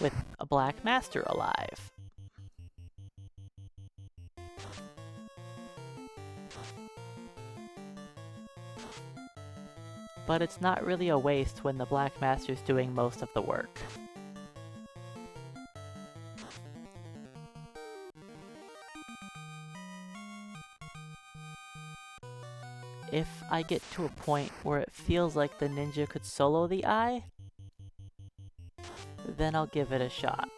Speaker 1: with a Black Master alive. But it's not really a waste when the Black Master's doing most of the work. If I get to a point where it feels like the ninja could solo the eye, then I'll give it a shot.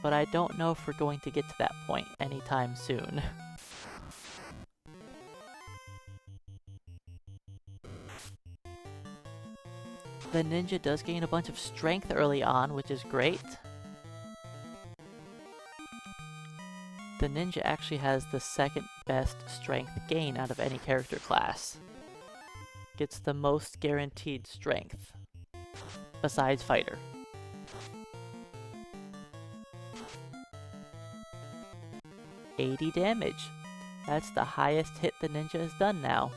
Speaker 1: But I don't know if we're going to get to that point anytime soon. The ninja does gain a bunch of strength early on, which is great. The ninja actually has the second best strength gain out of any character class. Gets the most guaranteed strength, besides fighter. $80 damage. That's the highest hit the ninja has done now.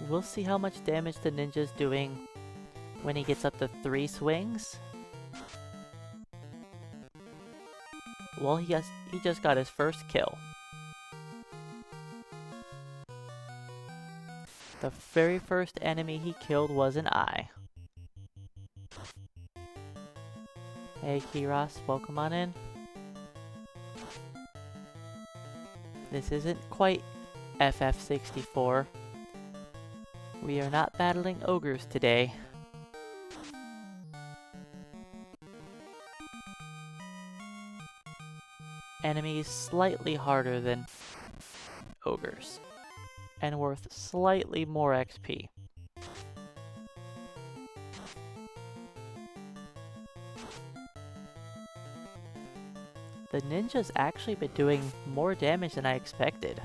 Speaker 1: We'll see how much damage the ninja's doing when he gets up to 3 swings. Well, he just got his first kill. The very first enemy he killed was an eye. Hey Kiros, welcome on in. This isn't quite FF64. We are not battling ogres today. Enemies slightly harder than ogres, and worth slightly more XP. The ninja's actually been doing more damage than I expected.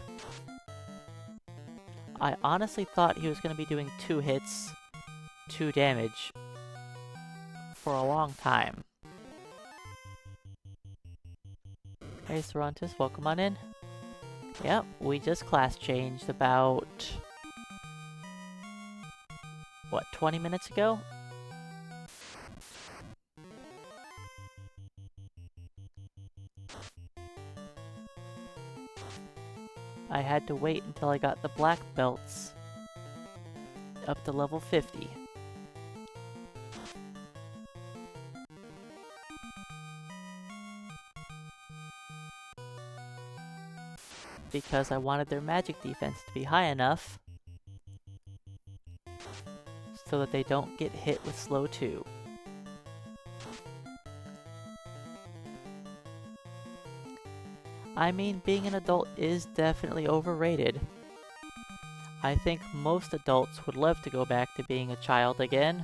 Speaker 1: I honestly thought he was going to be doing 2 hits, 2 damage for a long time. Hey Sarantis, welcome on in. Yep, we just class changed about, what, 20 minutes ago? I had to wait until I got the black belts up to level 50. Because I wanted their magic defense to be high enough so that they don't get hit with slow 2. I mean, being an adult is definitely overrated. I think most adults would love to go back to being a child again.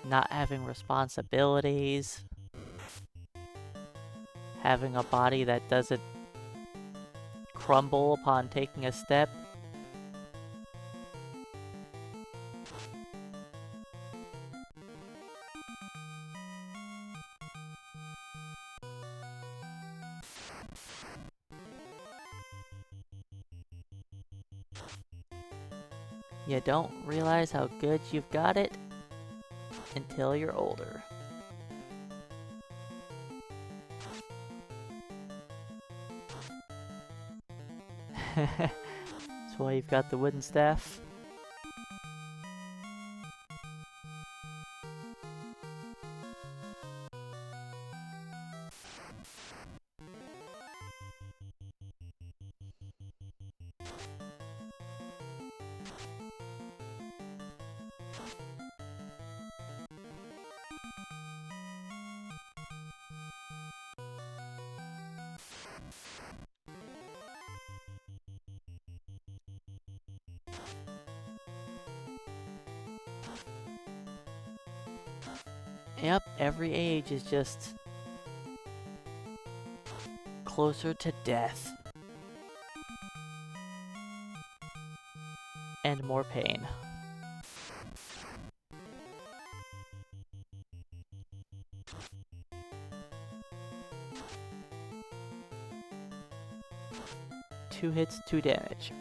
Speaker 1: Not having responsibilities. Having a body that doesn't crumble upon taking a step. You don't realize how good you've got it until you're older. That's why you've got the wooden staff. Yep, every age is just closer to death. And more pain. 2 hits, 2 damage.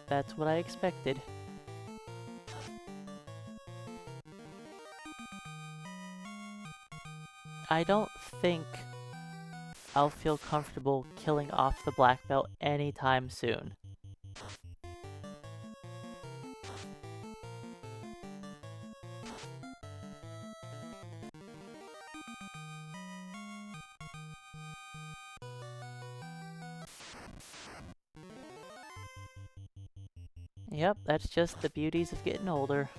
Speaker 1: That's what I expected. I don't think I'll feel comfortable killing off the black belt anytime soon. Yep, that's just the beauties of getting older.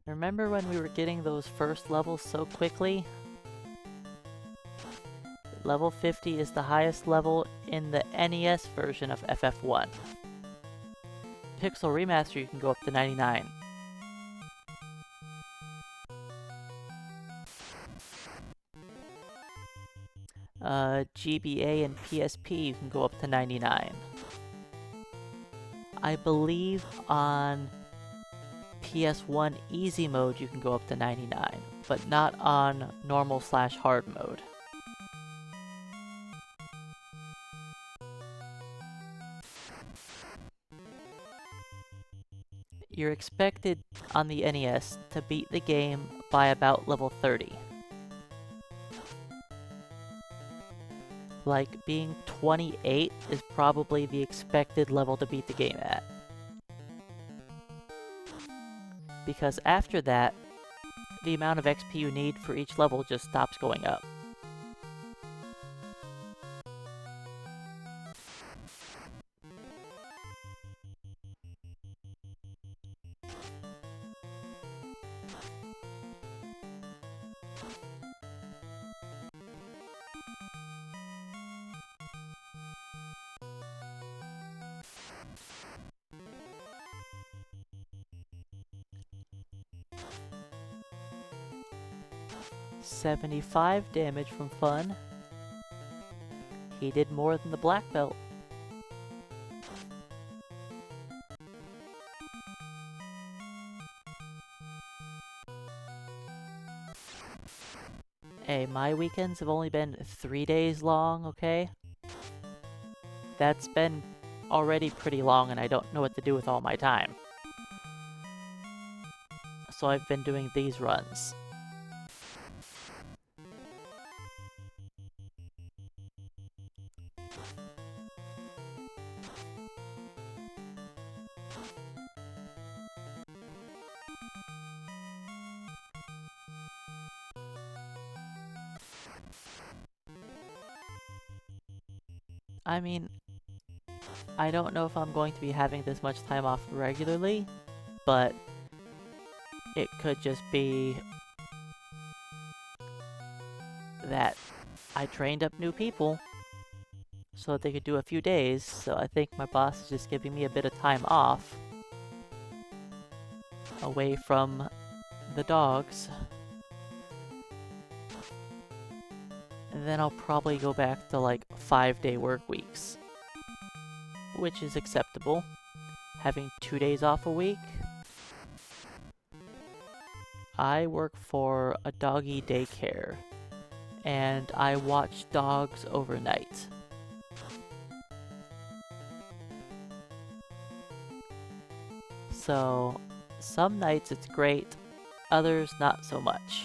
Speaker 1: Remember when we were getting those first levels so quickly? Level 50 is the highest level in the NES version of FF1. Pixel Remaster you can go up to 99. GBA and PSP you can go up to 99. I believe on PS1 Easy Mode you can go up to 99, but not on normal/hard mode. You're expected on the NES to beat the game by about level 30. Like, being 28 is probably the expected level to beat the game at. Because after that, the amount of XP you need for each level just stops going up. $75 damage from Fun. He did more than the black belt. Hey, my weekends have only been 3 days long, okay? That's been already pretty long and I don't know what to do with all my time. So I've been doing these runs. I mean, I don't know if I'm going to be having this much time off regularly, but it could just be that I trained up new people so that they could do a few days, so I think my boss is just giving me a bit of time off away from the dogs. And then I'll probably go back to like 5-day work weeks, which is acceptable. Having 2 days off a week. I work for a doggy daycare, and I watch dogs overnight. So, some nights it's great, others not so much.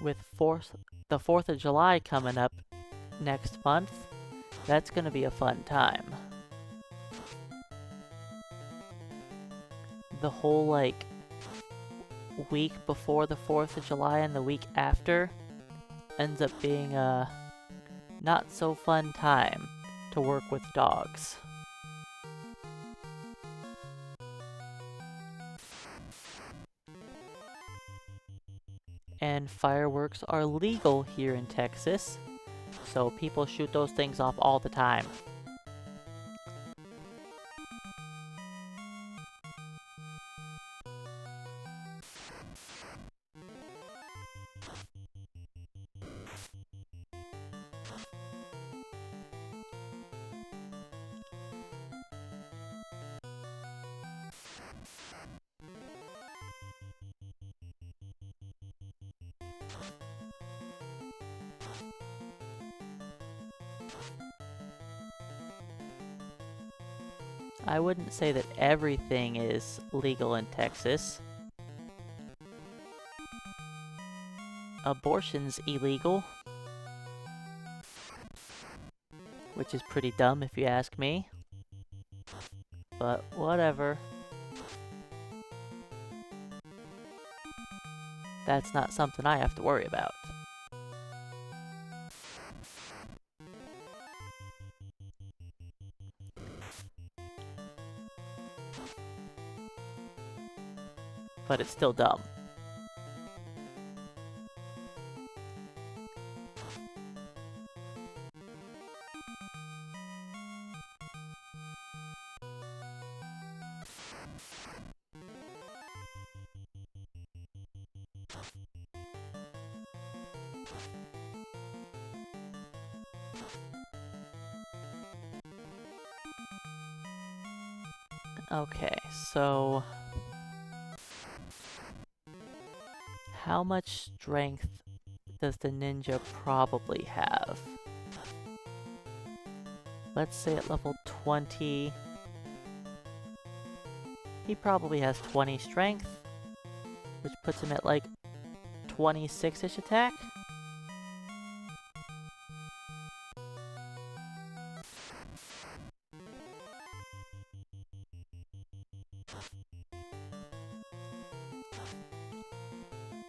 Speaker 1: With the 4th of July coming up next month, that's gonna be a fun time. The whole, like, week before the 4th of July and the week after ends up being a not so fun time to work with dogs. And fireworks are legal here in Texas, so people shoot those things off all the time. I wouldn't say that everything is legal in Texas. Abortion's illegal, which is pretty dumb if you ask me. But whatever. That's not something I have to worry about. But it's still dumb. Okay, so how much strength does the ninja probably have? Let's say at level 20, he probably has 20 strength, which puts him at like 26-ish attack.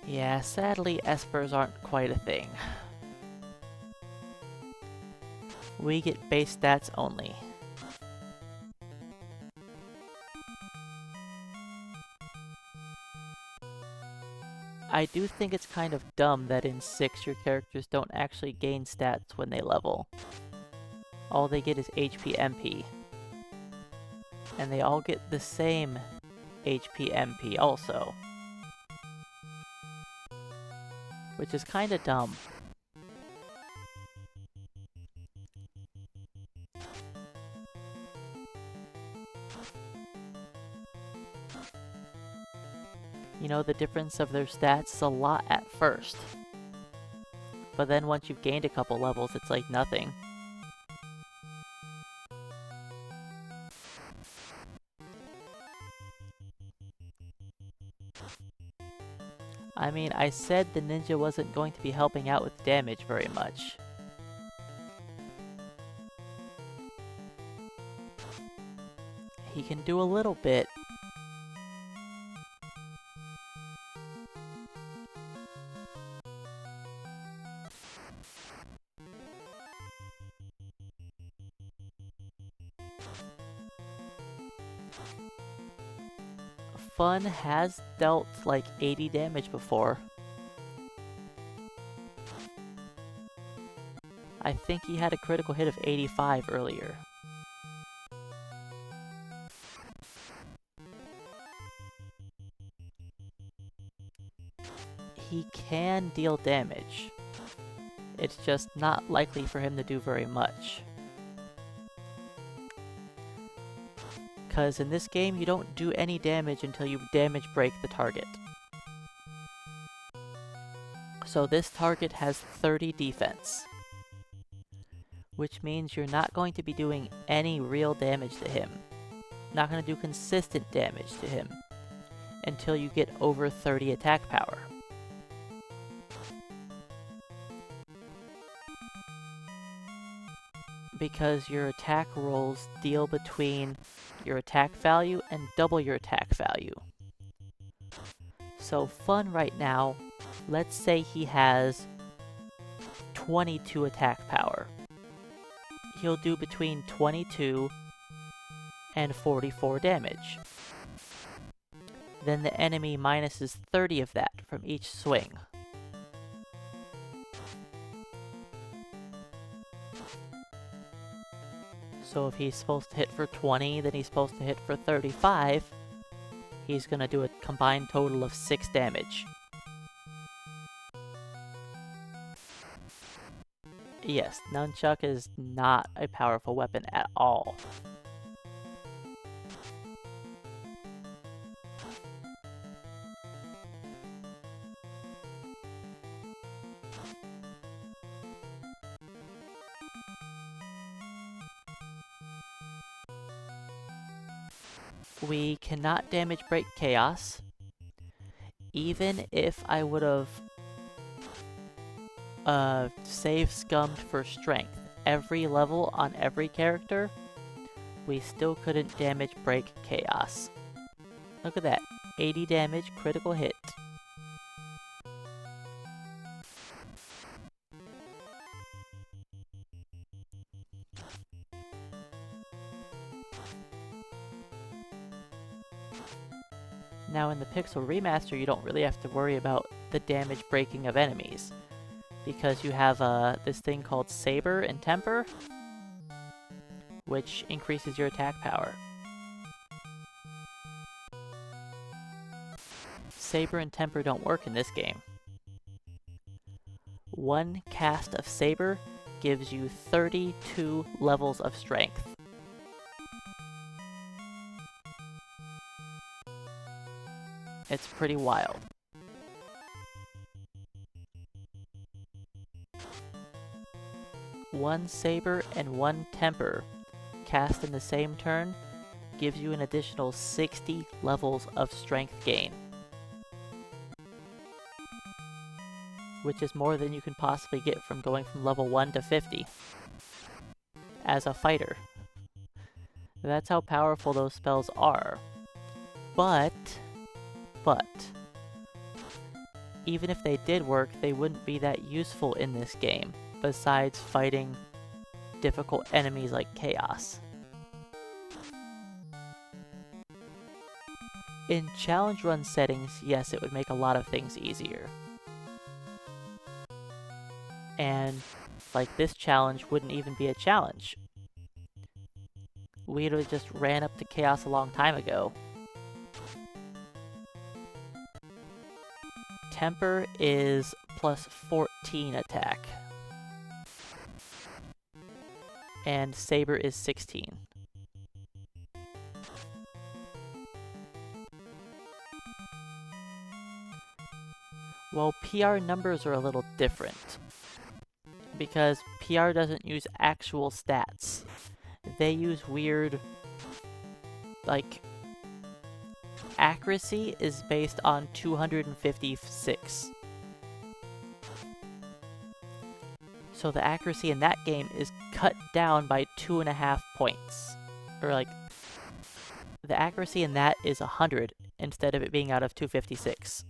Speaker 1: Yeah, sadly, espers aren't quite a thing. We get base stats only. I do think it's kind of dumb that in 6 your characters don't actually gain stats when they level. All they get is HP MP. And they all get the same HP MP also. Which is kinda dumb. You know, the difference of their stats is a lot at first. But then once you've gained a couple levels, it's like nothing. I mean, I said the ninja wasn't going to be helping out with damage very much. He can do a little bit. Fun has dealt like 80 damage before. I think he had a critical hit of 85 earlier. He can deal damage. It's just not likely for him to do very much. Because in this game, you don't do any damage until you damage break the target. So this target has 30 defense. Which means you're not going to be doing any real damage to him. Not going to do consistent damage to him. Until you get over 30 attack power. Because your attack rolls deal between your attack value and double your attack value. So Fun right now, let's say he has 22 attack power. He'll do between 22 and 44 damage. Then the enemy minuses 30 of that from each swing. So if he's supposed to hit for 20, then he's supposed to hit for 35. He's gonna do a combined total of 6 damage. Yes, Nun-Chuck is not a powerful weapon at all. we cannot damage break chaos. Even if I would have save scummed for strength every level on every character, we still couldn't damage break chaos. Look at that, 80 damage, critical hit. Now in the Pixel Remaster, you don't really have to worry about the damage breaking of enemies, because you have this thing called Saber and Temper, which increases your attack power. Saber and Temper don't work in this game. One cast of Saber gives you 32 levels of strength. It's pretty wild. One Saber and one Temper cast in the same turn gives you an additional 60 levels of strength gain, which is more than you can possibly get from going from level 1 to 50 as a fighter. That's how powerful those spells are. But, even if they did work, they wouldn't be that useful in this game, besides fighting difficult enemies like Chaos. In challenge run settings, yes, it would make a lot of things easier. And, like, this challenge wouldn't even be a challenge. We'd have just ran up to Chaos a long time ago. Temper is plus 14 attack. And Saber is 16. Well, PR numbers are a little different, because PR doesn't use actual stats. They use weird, like, accuracy is based on 256. So the accuracy in that game is cut down by 2.5 points. Or like, the accuracy in that is 100 instead of it being out of 256.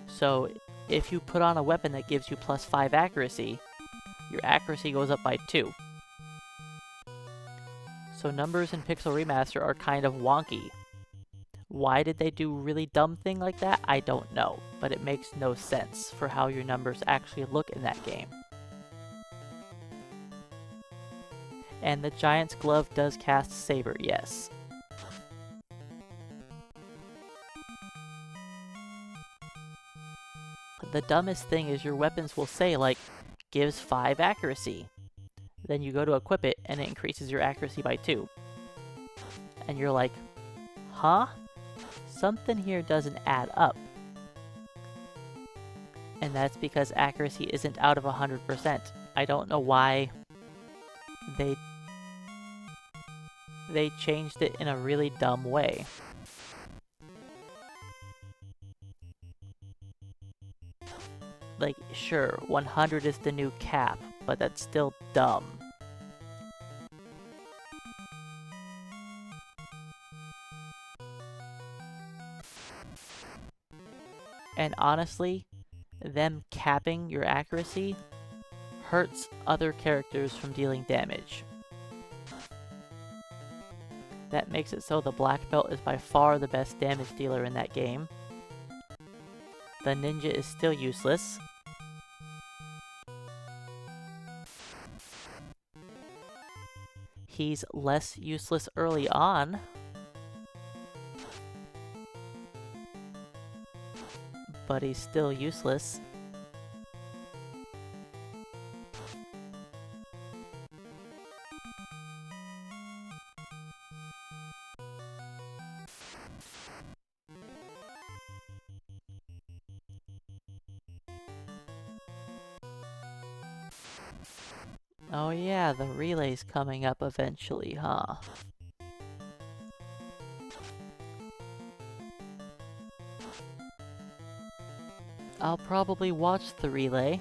Speaker 1: So if you put on a weapon that gives you plus 5 accuracy, your accuracy goes up by 2. So numbers in Pixel Remaster are kind of wonky. Why did they do a really dumb thing like that? I don't know, but it makes no sense for how your numbers actually look in that game. And the Giant's Glove does cast Saber, yes. The dumbest thing is your weapons will say, like, gives 5 accuracy. Then you go to equip it, and it increases your accuracy by 2. And you're like, huh? Something here doesn't add up. And that's because accuracy isn't out of 100%. I don't know why they changed it in a really dumb way. Like, sure, 100 is the new cap, but that's still dumb. And honestly, them capping your accuracy hurts other characters from dealing damage. That makes it so the Black Belt is by far the best damage dealer in that game. The Ninja is still useless. He's less useless early on. But he's still useless. Oh yeah, the relay's coming up eventually, huh? I'll probably watch the relay.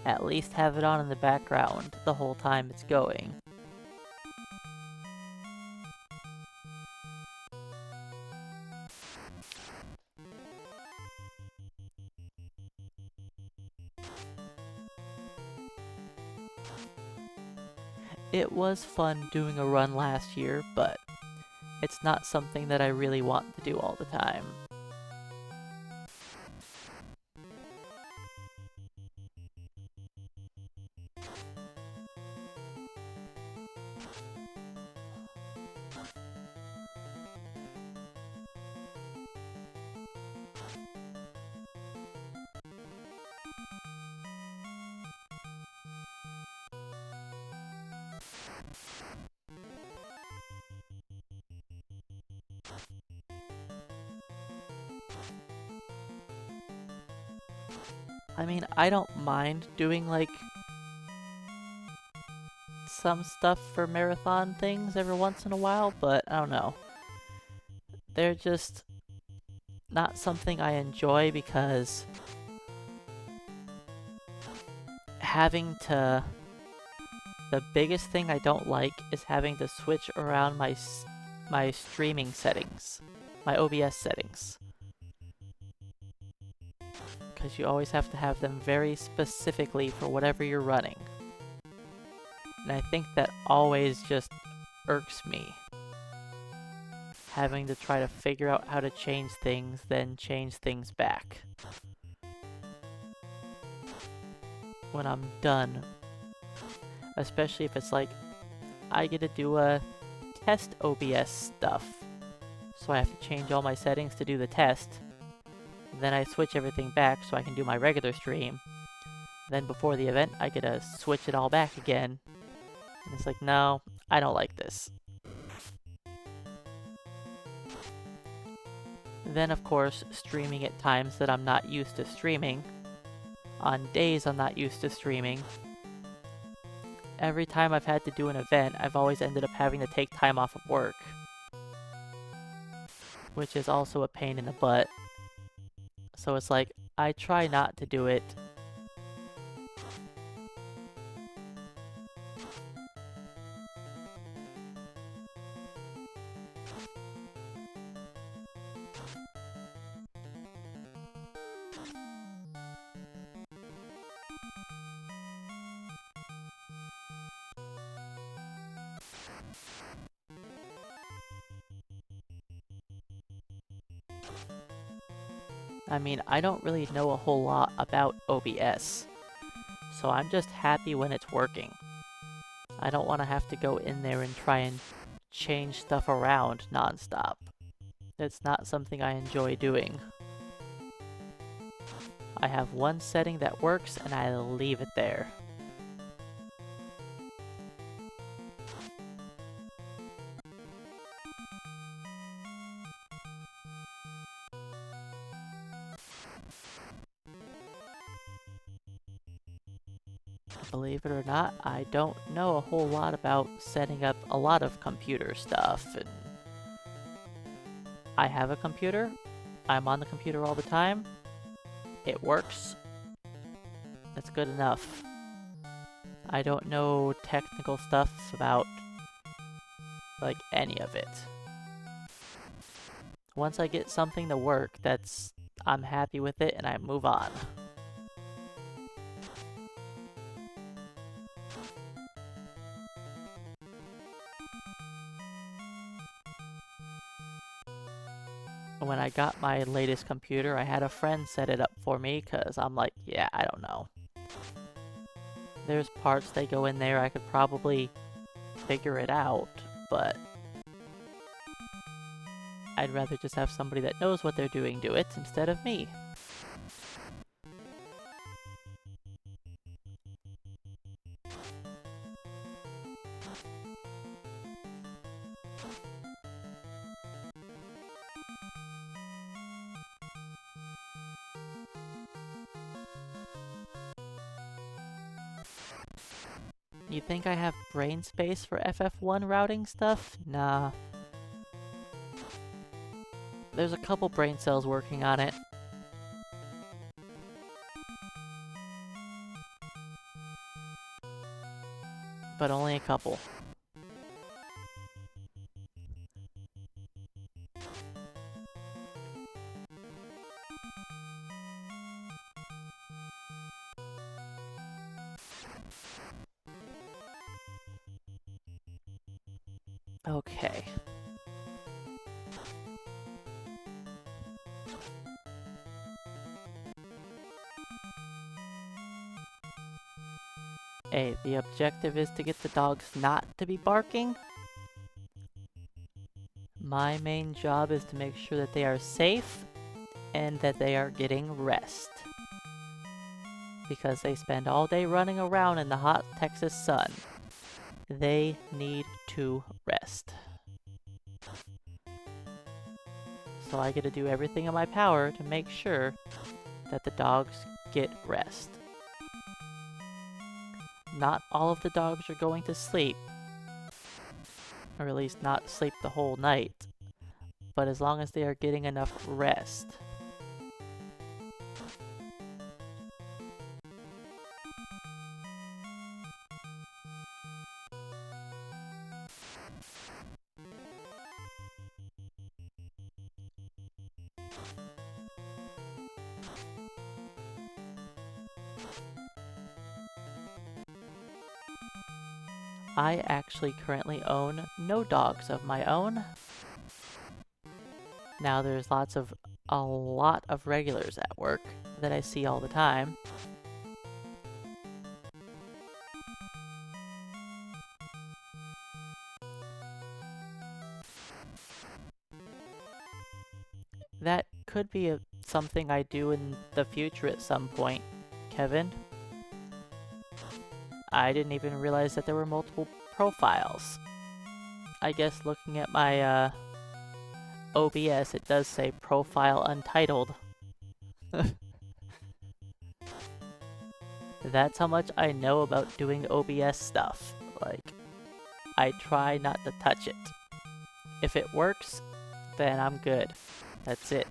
Speaker 1: At least have it on in the background the whole time it's going. It was fun doing a run last year, but it's not something that I really want to do all the time. I mean, I don't mind doing like some stuff for marathon things every once in a while, but I don't know. They're just not something I enjoy because having to... The biggest thing I don't like is having to switch around my streaming settings, my OBS settings. Because you always have to have them very specifically for whatever you're running. And I think that always just irks me. Having to try to figure out how to change things, then change things back. When I'm done. Especially if it's like, I get to do a test OBS stuff. So I have to change all my settings to do the test. Then I switch everything back so I can do my regular stream. Then before the event, I get to switch it all back again. And it's like, no, I don't like this. Then, of course, streaming at times that I'm not used to streaming. On days I'm not used to streaming. Every time I've had to do an event, I've always ended up having to take time off of work. Which is also a pain in the butt. So it's like, I try not to do it. I mean, I don't really know a whole lot about OBS, so I'm just happy when it's working. I don't want to have to go in there and try and change stuff around nonstop. It's not something I enjoy doing. I have one setting that works and I leave it there. Believe it or not, I don't know a whole lot about setting up a lot of computer stuff, and I have a computer, I'm on the computer all the time, it works, that's good enough. I don't know technical stuff about, like, any of it. Once I get something to work, I'm happy with it and I move on. When I got my latest computer, I had a friend set it up for me, because I'm like, yeah, I don't know. There's parts that go in there, I could probably figure it out, but I'd rather just have somebody that knows what they're doing do it, instead of me. You think I have brain space for FF1 routing stuff? Nah. There's a couple brain cells working on it. But only a couple. Okay. Hey, the objective is to get the dogs not to be barking. My main job is to make sure that they are safe and that they are getting rest. Because they spend all day running around in the hot Texas sun. They need to rest. So I get to do everything in my power to make sure that the dogs get rest. Not all of the dogs are going to sleep, or at least not sleep the whole night, but as long as they are getting enough rest. I actually currently own no dogs of my own. Now there's a lot of regulars at work that I see all the time. That could be something I do in the future at some point, Kevin. I didn't even realize that there were multiple profiles. I guess looking at my OBS, it does say Profile Untitled. That's how much I know about doing OBS stuff. Like, I try not to touch it. If it works, then I'm good. That's it.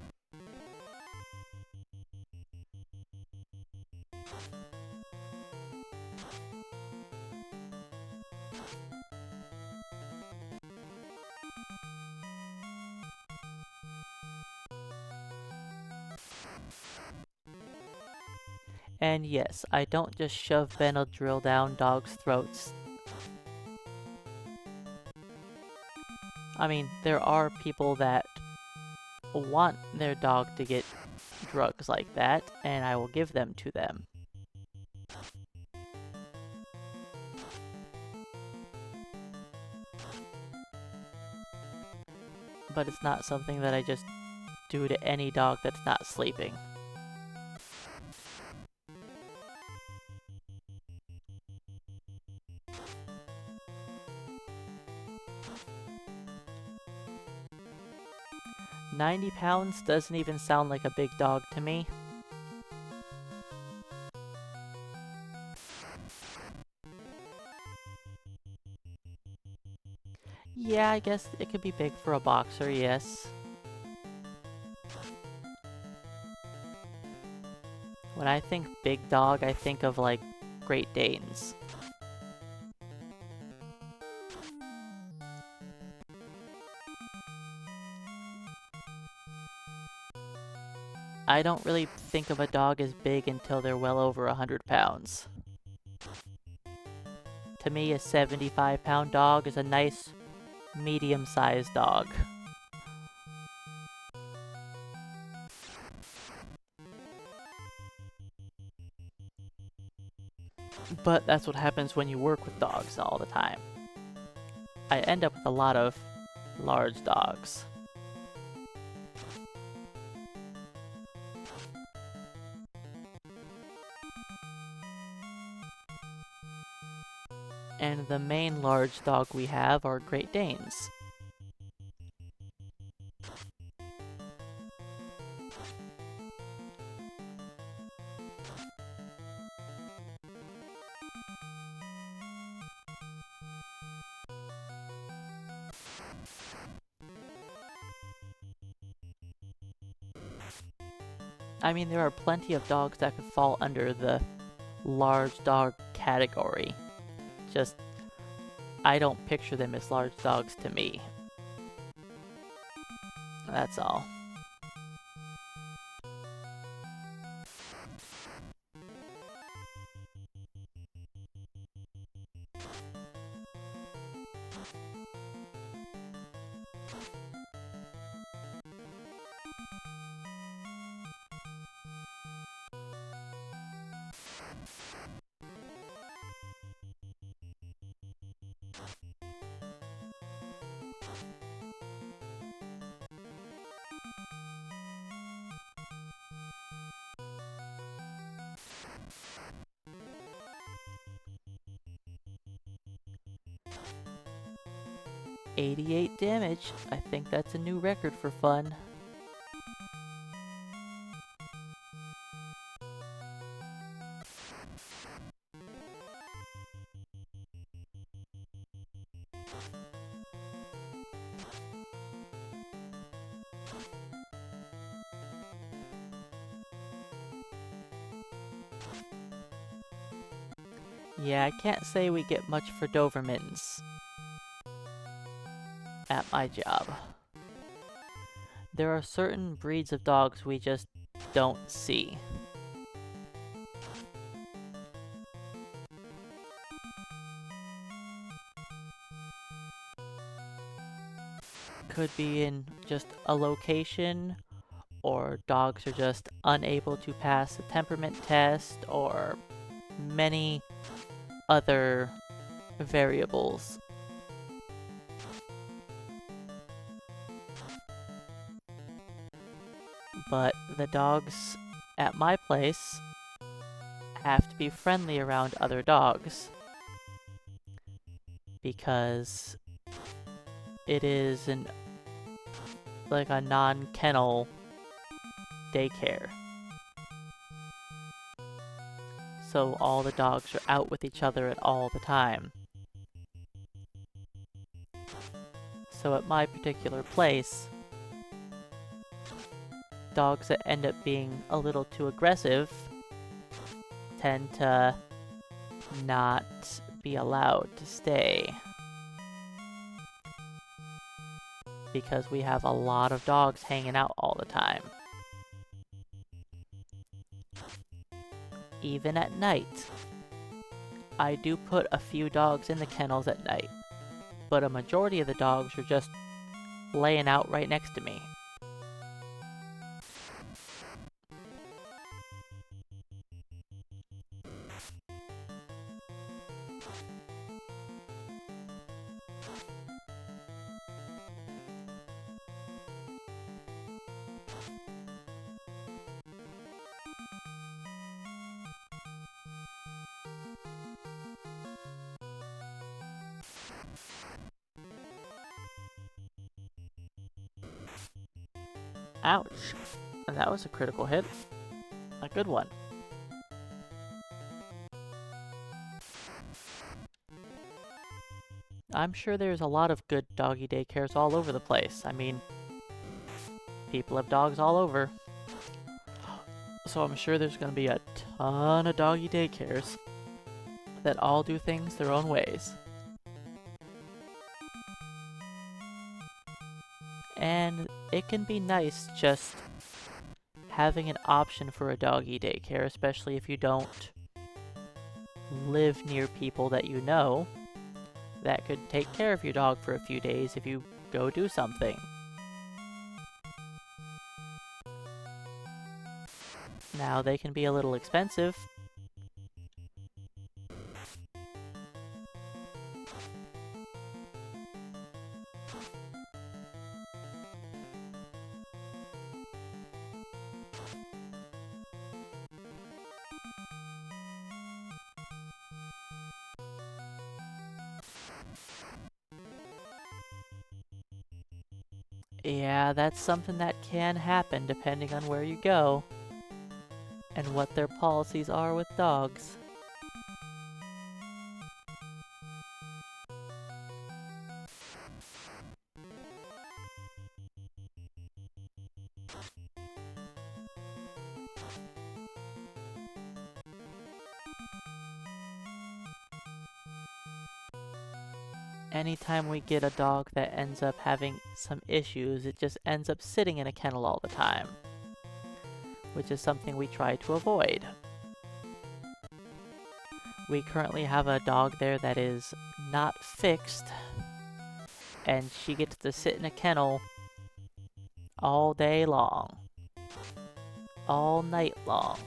Speaker 1: And yes, I don't just shove Benadryl down dogs' throats. I mean, there are people that want their dog to get drugs like that, and I will give them to them. But it's not something that I just do to any dog that's not sleeping. £90 doesn't even sound like a big dog to me. Yeah, I guess it could be big for a boxer, yes. When I think big dog, I think of like Great Danes. I don't really think of a dog as big until they're well over 100 pounds. To me, a 75-pound dog is a nice, medium-sized dog. But that's what happens when you work with dogs all the time. I end up with a lot of large dogs. And the main large dog we have are Great Danes. I mean, there are plenty of dogs that could fall under the large dog category. Just, I don't picture them as large dogs to me. That's all. $88 damage. I think that's a new record for fun. Yeah, I can't say we get much for Dobermans at my job. There are certain breeds of dogs we just don't see. Could be in just a location, or dogs are just unable to pass the temperament test, or many other variables. But the dogs at my place have to be friendly around other dogs, because it is like a non-kennel daycare. So all the dogs are out with each other at all the time. So at my particular place, dogs that end up being a little too aggressive tend to not be allowed to stay. Because we have a lot of dogs hanging out all the time. Even at night. I do put a few dogs in the kennels at night, but a majority of the dogs are just laying out right next to me. Ouch. And that was a critical hit. A good one. I'm sure there's a lot of good doggy daycares all over the place. I mean, people have dogs all over. So I'm sure there's going to be a ton of doggy daycares that all do things their own ways. And it can be nice just having an option for a doggy daycare, especially if you don't live near people that you know that could take care of your dog for a few days if you go do something. Now, they can be a little expensive. Yeah, that's something that can happen depending on where you go and what their policies are with dogs. anytime we get a dog that ends up having some issues, it just ends up sitting in a kennel all the time, which is something we try to avoid. We currently have a dog there that is not fixed, and she gets to sit in a kennel all day long, all night long.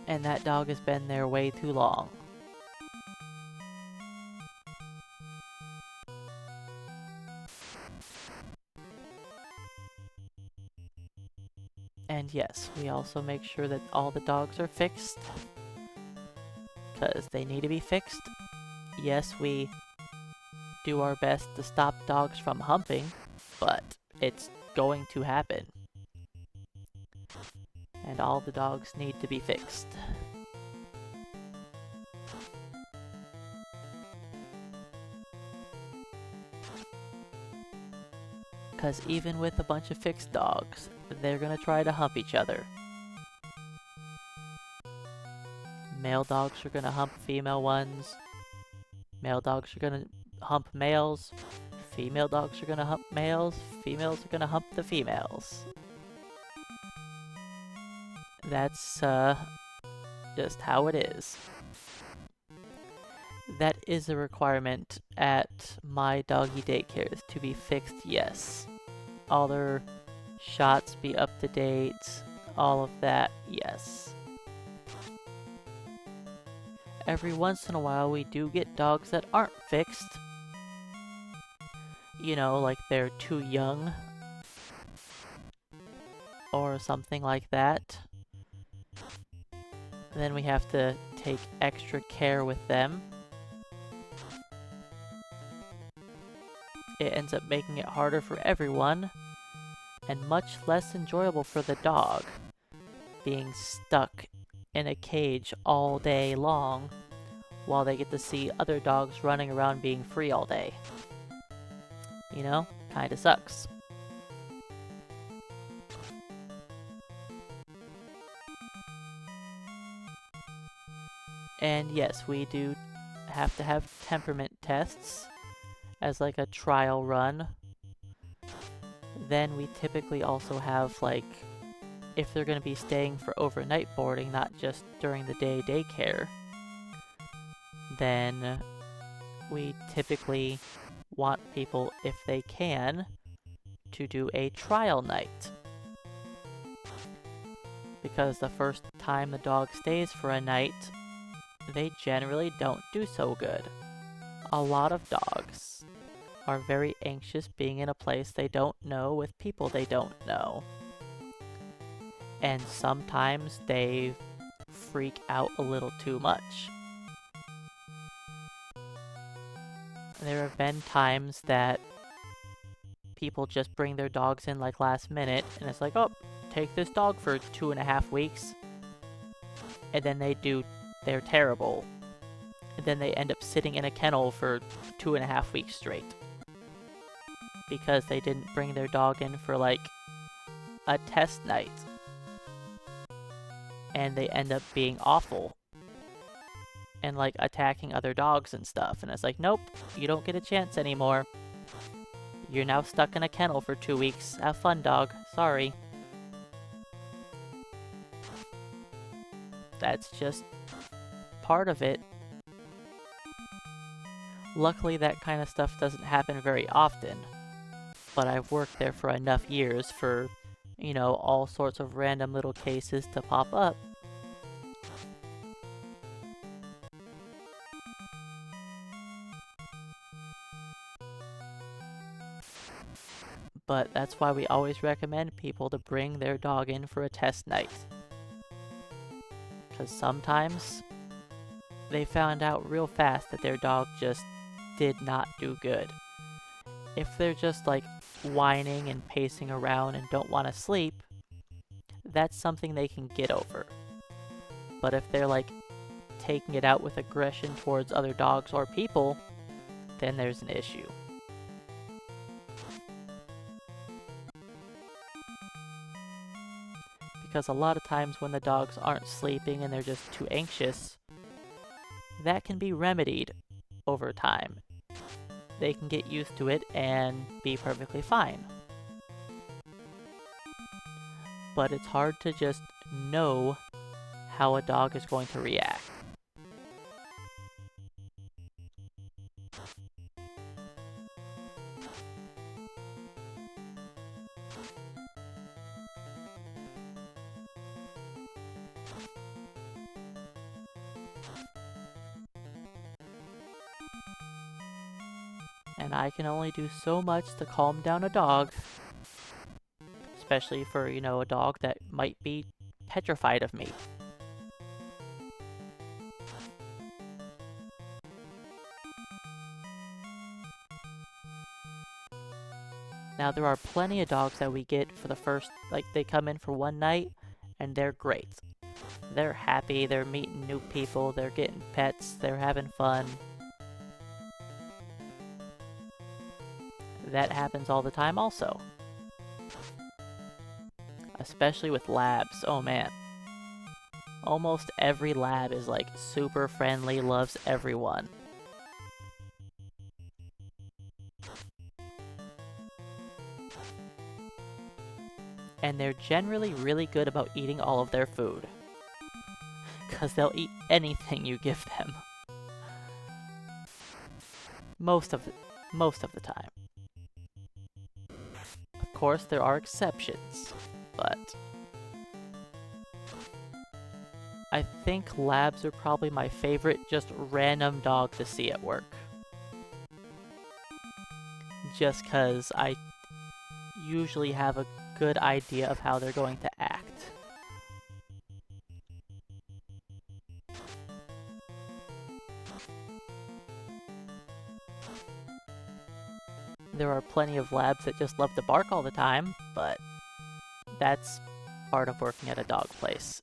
Speaker 1: And that dog has been there way too long. And yes, we also make sure that all the dogs are fixed, because they need to be fixed. Yes, we do our best to stop dogs from humping, but it's going to happen. And all the dogs need to be fixed. Because even with a bunch of fixed dogs, they're gonna try to hump each other. Male dogs are gonna hump female ones. Male dogs are gonna hump males. Female dogs are gonna hump males. Females are gonna hump the females. That's, just how it is. That is a requirement at my doggy daycares, to be fixed, yes. All their shots be up to date, all of that, yes. Every once in a while we do get dogs that aren't fixed. You know, like they're too young. Or something like that. Then we have to take extra care with them. It ends up making it harder for everyone, and much less enjoyable for the dog, being stuck in a cage all day long, while they get to see other dogs running around being free all day. You know? Kinda sucks. And yes, we do have to have temperament tests as like a trial run. Then we typically also have, like, if they're going to be staying for overnight boarding, not just during the day daycare, then we typically want people, if they can, to do a trial night. Because the first time the dog stays for a night, they generally don't do so good. A lot of dogs are very anxious being in a place they don't know with people they don't know. And sometimes they freak out a little too much. There have been times that people just bring their dogs in like last minute, and it's like, oh, take this dog for 2.5 weeks. And then they're terrible. And then they end up sitting in a kennel for 2.5 weeks straight. Because they didn't bring their dog in for like a test night. And they end up being awful. And like attacking other dogs and stuff. And it's like, nope, you don't get a chance anymore. You're now stuck in a kennel for 2 weeks. Have fun, dog. Sorry. That's just part of it. Luckily, that kind of stuff doesn't happen very often. But I've worked there for enough years for, you know, all sorts of random little cases to pop up. But that's why we always recommend people to bring their dog in for a test night. Because sometimes they found out real fast that their dog just did not do good. If they're just like whining and pacing around and don't want to sleep, that's something they can get over. But if they're like taking it out with aggression towards other dogs or people, then there's an issue. because a lot of times when the dogs aren't sleeping and they're just too anxious, that can be remedied over time. They can get used to it and be perfectly fine. But it's hard to just know how a dog is going to react. And I can only do so much to calm down a dog. Especially for, you know, a dog that might be petrified of me. Now, there are plenty of dogs that we get for the first, like, they come in for one night, and they're great. They're happy, they're meeting new people, they're getting pets, they're having fun. That happens all the time also. Especially with labs, oh man. Almost every lab is like super friendly, loves everyone. And they're generally really good about eating all of their food. Because they'll eat anything you give them. Most of the time. Of course, there are exceptions, but I think labs are probably my favorite just random dog to see at work. Just because I usually have a good idea of how they're going to act. There are plenty of labs that just love to bark all the time, but that's part of working at a dog place.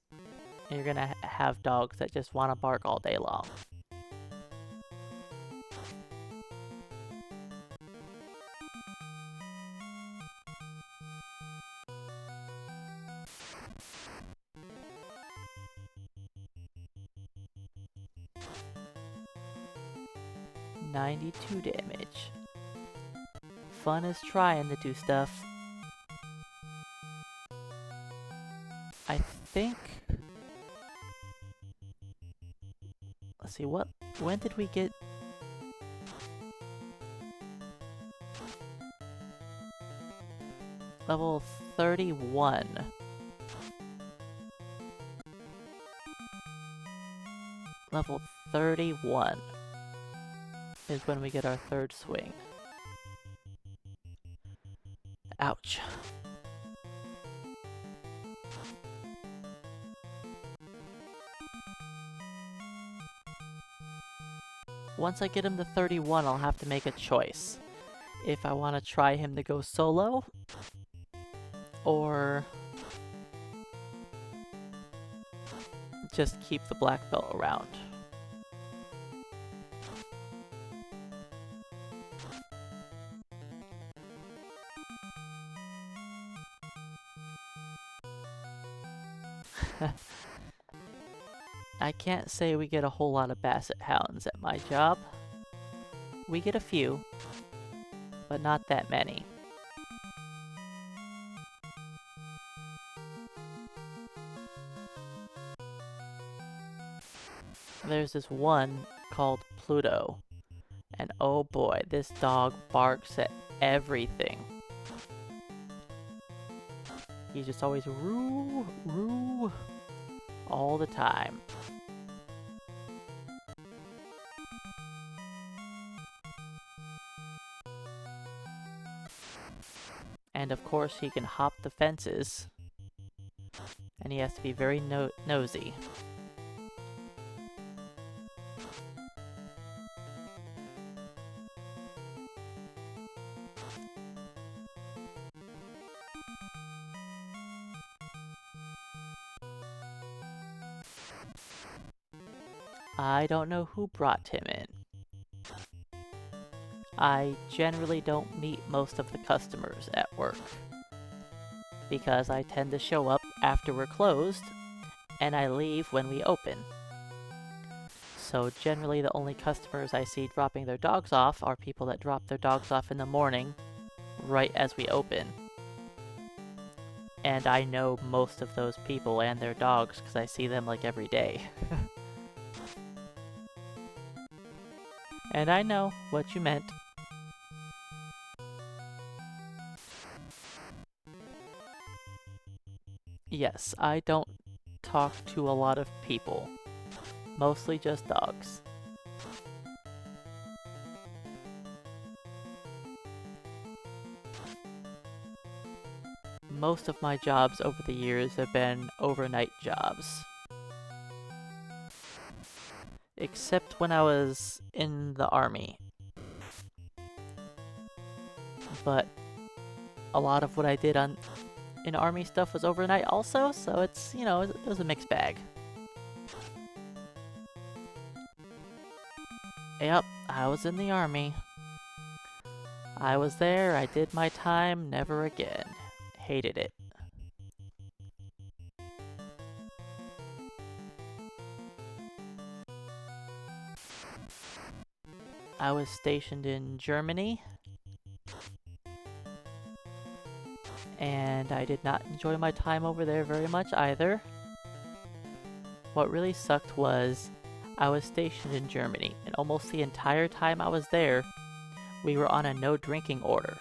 Speaker 1: You're gonna have dogs that just want to bark all day long. $92 damage. Fun is trying to do stuff. I think... Let's see, when did we get... Level 31. Level 31 is when we get our third swing. Ouch. Once I get him to 31, I'll have to make a choice. If I want to try him to go solo, or just keep the black belt around. I can't say we get a whole lot of basset hounds at my job. We get a few, but not that many. There's this one called Pluto, and oh boy, this dog barks at everything. He's just always roo, roo, all the time. And of course he can hop the fences, and he has to be very nosy. I don't know who brought him in. I generally don't meet most of the customers at work, because I tend to show up after we're closed, and I leave when we open. So generally the only customers I see dropping their dogs off are people that drop their dogs off in the morning, right as we open. And I know most of those people and their dogs because I see them like every day. And I know what you meant. Yes, I don't talk to a lot of people. Mostly just dogs. Most of my jobs over the years have been overnight jobs. Except when I was in the army. But a lot of what I did in army stuff was overnight also, so it's, you know, it was a mixed bag. Yep, I was in the army. I was there, I did my time, never again. Hated it. I was stationed in Germany, and I did not enjoy my time over there very much either. What really sucked was I was stationed in Germany, and almost the entire time I was there, we were on a no drinking order.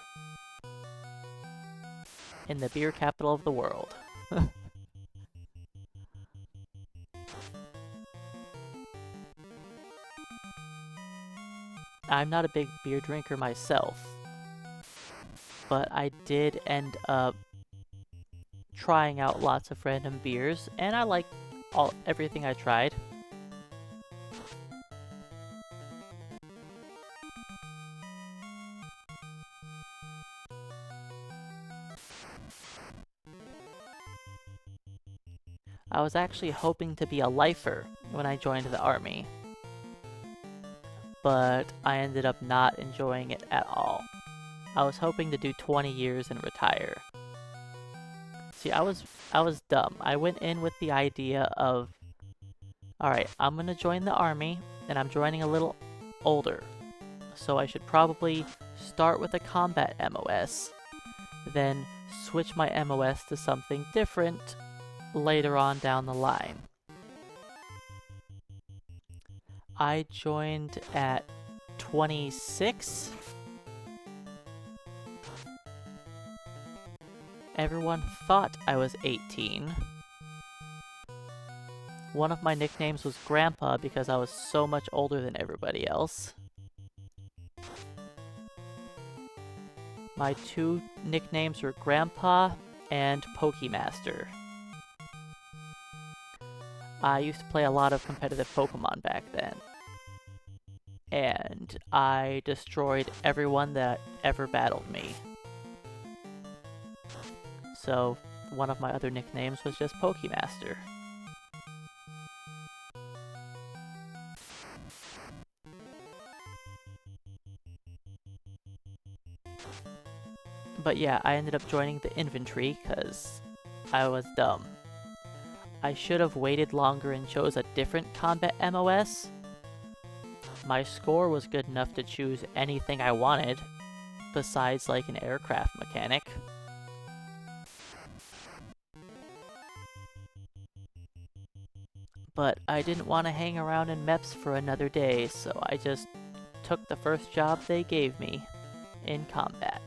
Speaker 1: In the beer capital of the world. I'm not a big beer drinker myself, but I did end up trying out lots of random beers, and I liked everything I tried. I was actually hoping to be a lifer when I joined the army, but I ended up not enjoying it at all. I was hoping to do 20 years and retire. See, I was dumb. I went in with the idea of, alright, I'm gonna join the army, and I'm joining a little older, so I should probably start with a combat MOS, then switch my MOS to something different later on down the line. I joined at 26. Everyone thought I was 18. One of my nicknames was Grandpa because I was so much older than everybody else. My two nicknames were Grandpa and Pokemaster. I used to play a lot of competitive Pokemon back then. And I destroyed everyone that ever battled me. So, one of my other nicknames was just Pokemaster. But yeah, I ended up joining the infantry because I was dumb. I should have waited longer and chose a different combat MOS. My score was good enough to choose anything I wanted, besides like an aircraft mechanic. But I didn't want to hang around in MEPS for another day, so I just took the first job they gave me in combat.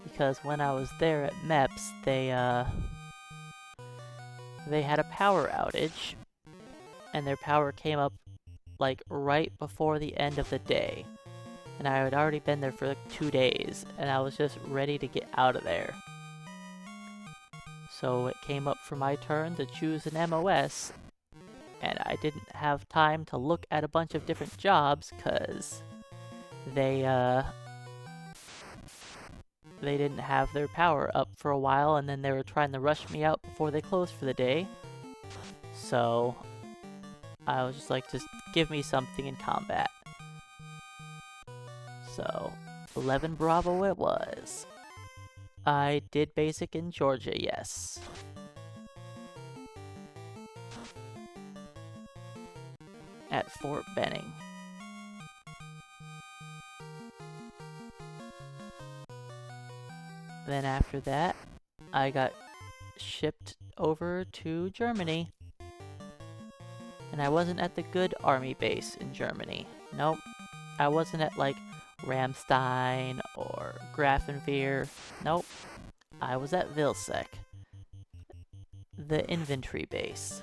Speaker 1: Because when I was there at MEPS, they had a power outage, and their power came up like right before the end of the day. And I had already been there for like 2 days, and I was just ready to get out of there. So it came up for my turn to choose an MOS, and I didn't have time to look at a bunch of different jobs because they didn't have their power up for a while, and then they were trying to rush me out before they closed for the day. So I was just like, just give me something in combat. So 11 Bravo it was. I did basic in Georgia, yes. At Fort Benning. Then after that, I got shipped over to Germany. And I wasn't at the good army base in Germany. Nope. I wasn't at like Ramstein or Grafenwehr. Nope. I was at Vilsec, the infantry base.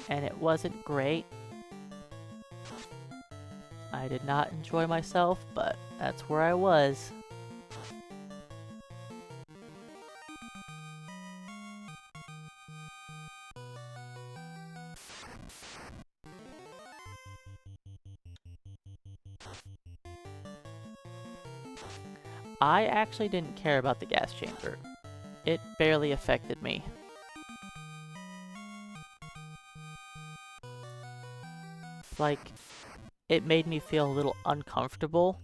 Speaker 1: And it wasn't great. I did not enjoy myself, but that's where I was. I actually didn't care about the gas chamber. It barely affected me. Like, it made me feel a little uncomfortable.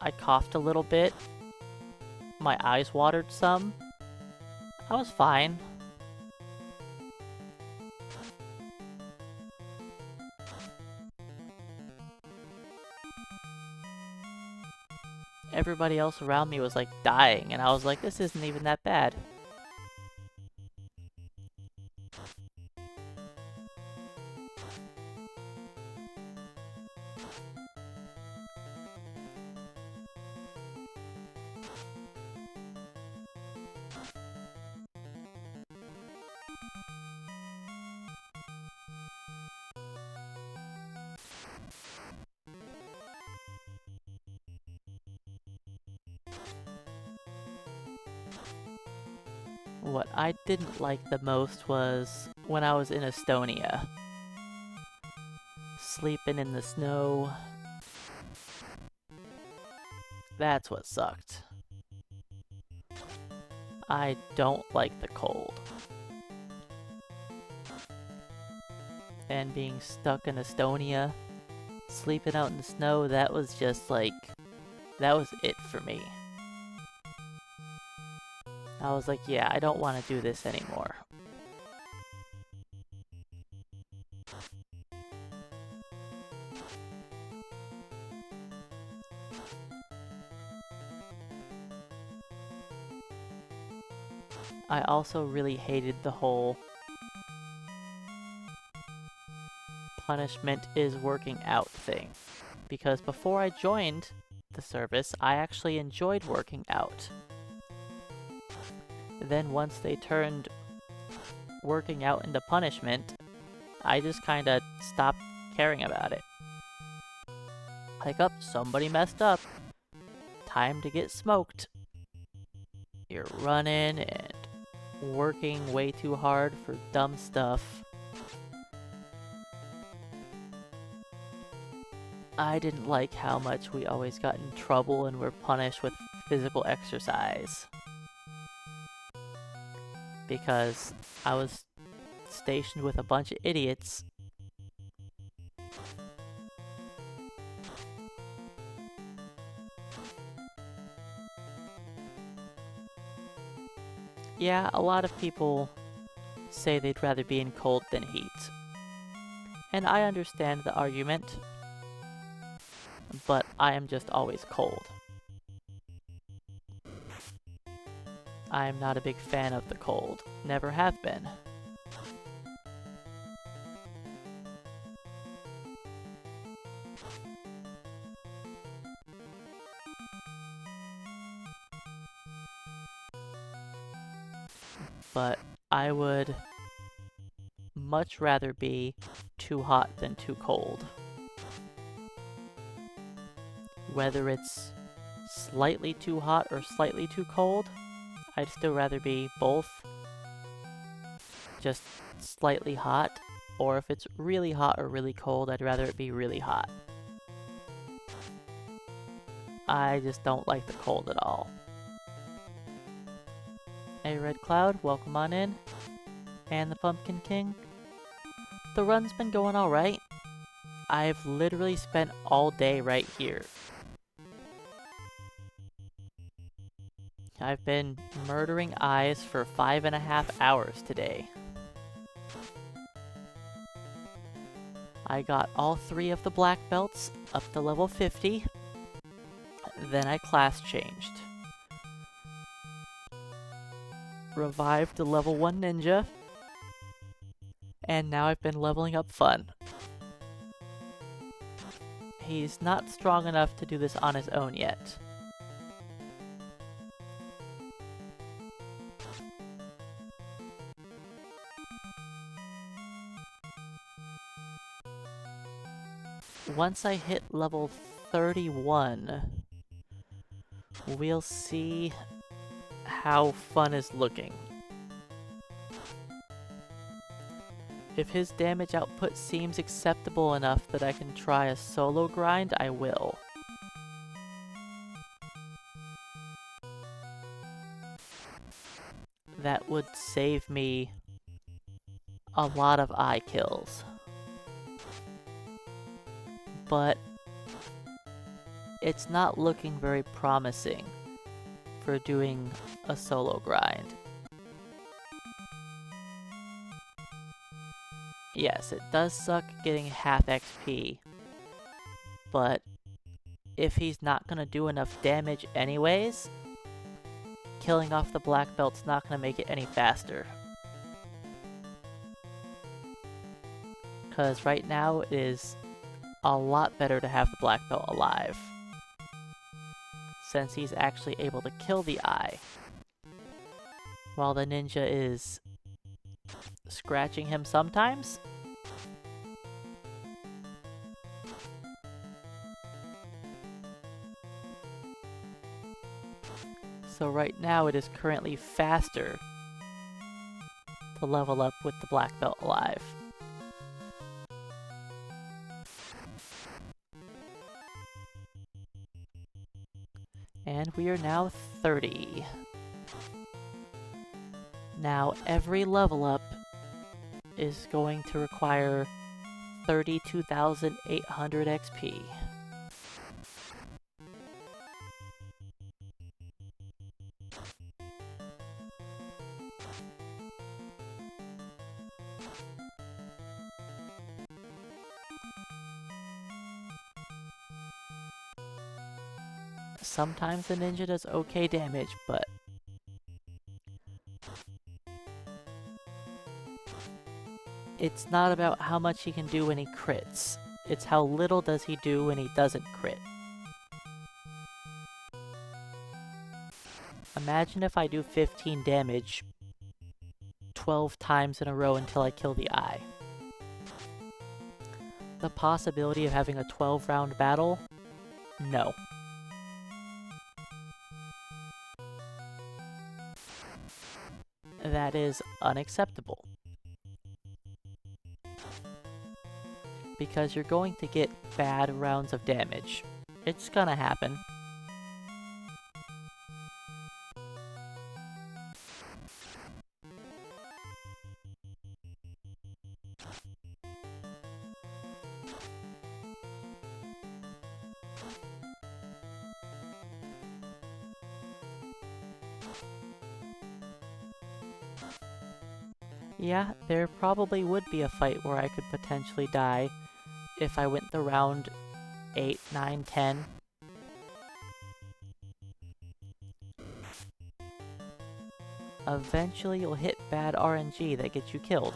Speaker 1: I coughed a little bit. My eyes watered some. I was fine. Everybody else around me was like dying, and I was like, this isn't even that bad. What I didn't like the most was when I was in Estonia. Sleeping in the snow. That's what sucked. I don't like the cold. And being stuck in Estonia, sleeping out in the snow, that was just like, that was it for me. I was like, yeah, I don't want to do this anymore. I also really hated the whole punishment is working out thing. Because before I joined the service, I actually enjoyed working out. Then once they turned working out into punishment, I just kinda stopped caring about it. Like, up, somebody messed up. Time to get smoked. You're running and working way too hard for dumb stuff. I didn't like how much we always got in trouble and were punished with physical exercise. Because I was stationed with a bunch of idiots. Yeah, a lot of people say they'd rather be in cold than heat. And I understand the argument, but I am just always cold. I am not a big fan of the cold. Never have been. But I would much rather be too hot than too cold. Whether it's slightly too hot or slightly too cold, I'd still rather be both just slightly hot, or if it's really hot or really cold, I'd rather it be really hot. I just don't like the cold at all. Hey Red Cloud, welcome on in. And the Pumpkin King. The run's been going alright. I've literally spent all day right here. I've been murdering eyes for 5.5 hours today. I got all 3 of the black belts up to level 50. Then I class changed. Revived the level 1 ninja. And now I've been leveling up Fun. He's not strong enough to do this on his own yet. Once I hit level 31, we'll see how Fun is looking. If his damage output seems acceptable enough that I can try a solo grind, I will. That would save me a lot of eye kills. But it's not looking very promising for doing a solo grind. Yes, it does suck getting half XP, but if he's not gonna do enough damage anyways, killing off the black belt's not gonna make it any faster. Because right now it is a lot better to have the black belt alive, since he's actually able to kill the eye, while the ninja is scratching him sometimes. So right now it is currently faster to level up with the black belt alive. And we are now 30. Now every level up is going to require 32,800 XP. Sometimes the ninja does okay damage, but it's not about how much he can do when he crits. It's how little does he do when he doesn't crit. Imagine if I do 15 damage 12 times in a row until I kill the eye. The possibility of having a 12-round battle? No. That is unacceptable. Because you're going to get bad rounds of damage. It's gonna happen. Yeah, there probably would be a fight where I could potentially die if I went the round 8, 9, 10. Eventually you'll hit bad RNG that gets you killed.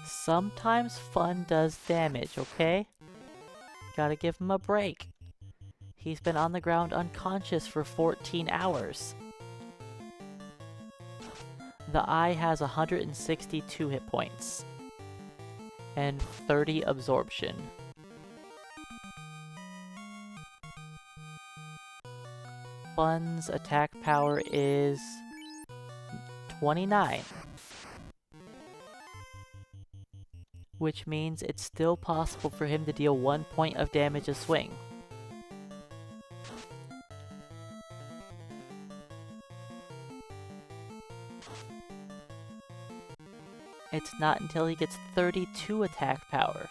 Speaker 1: Sometimes Fun does damage, okay? Gotta give him a break. He's been on the ground unconscious for 14 hours. The eye has 162 hit points and 30 absorption. Fun's attack power is 29. which means it's still possible for him to deal 1 point of damage a swing. It's not until he gets 32 attack power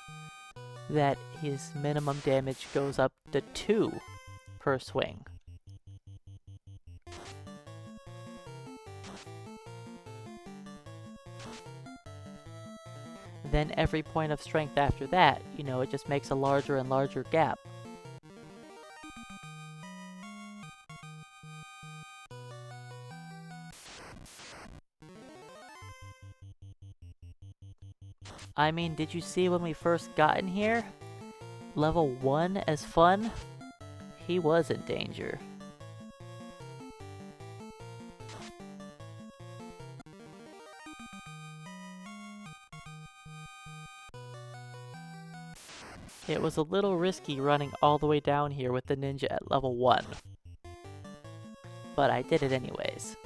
Speaker 1: that his minimum damage goes up to 2 per swing. Then every point of strength after that, you know, it just makes a larger and larger gap. I mean, did you see when we first got in here? Level 1 as fun? He was in danger. It was a little risky running all the way down here with the ninja at level 1. But I did it anyways.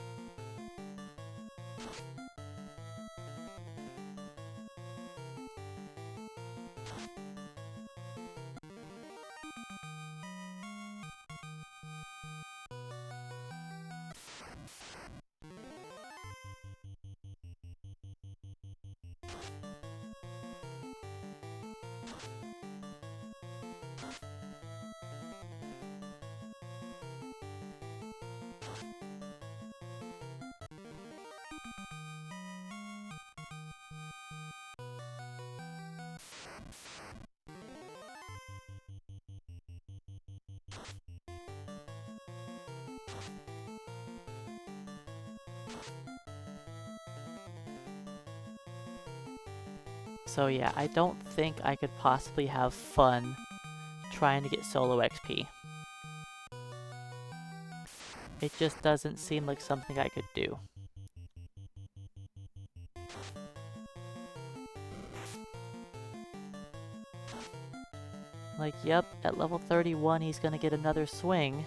Speaker 1: So yeah, I don't think I could possibly have fun trying to get solo XP. It just doesn't seem like something I could do. Like, yep, at level 31 he's gonna get another swing.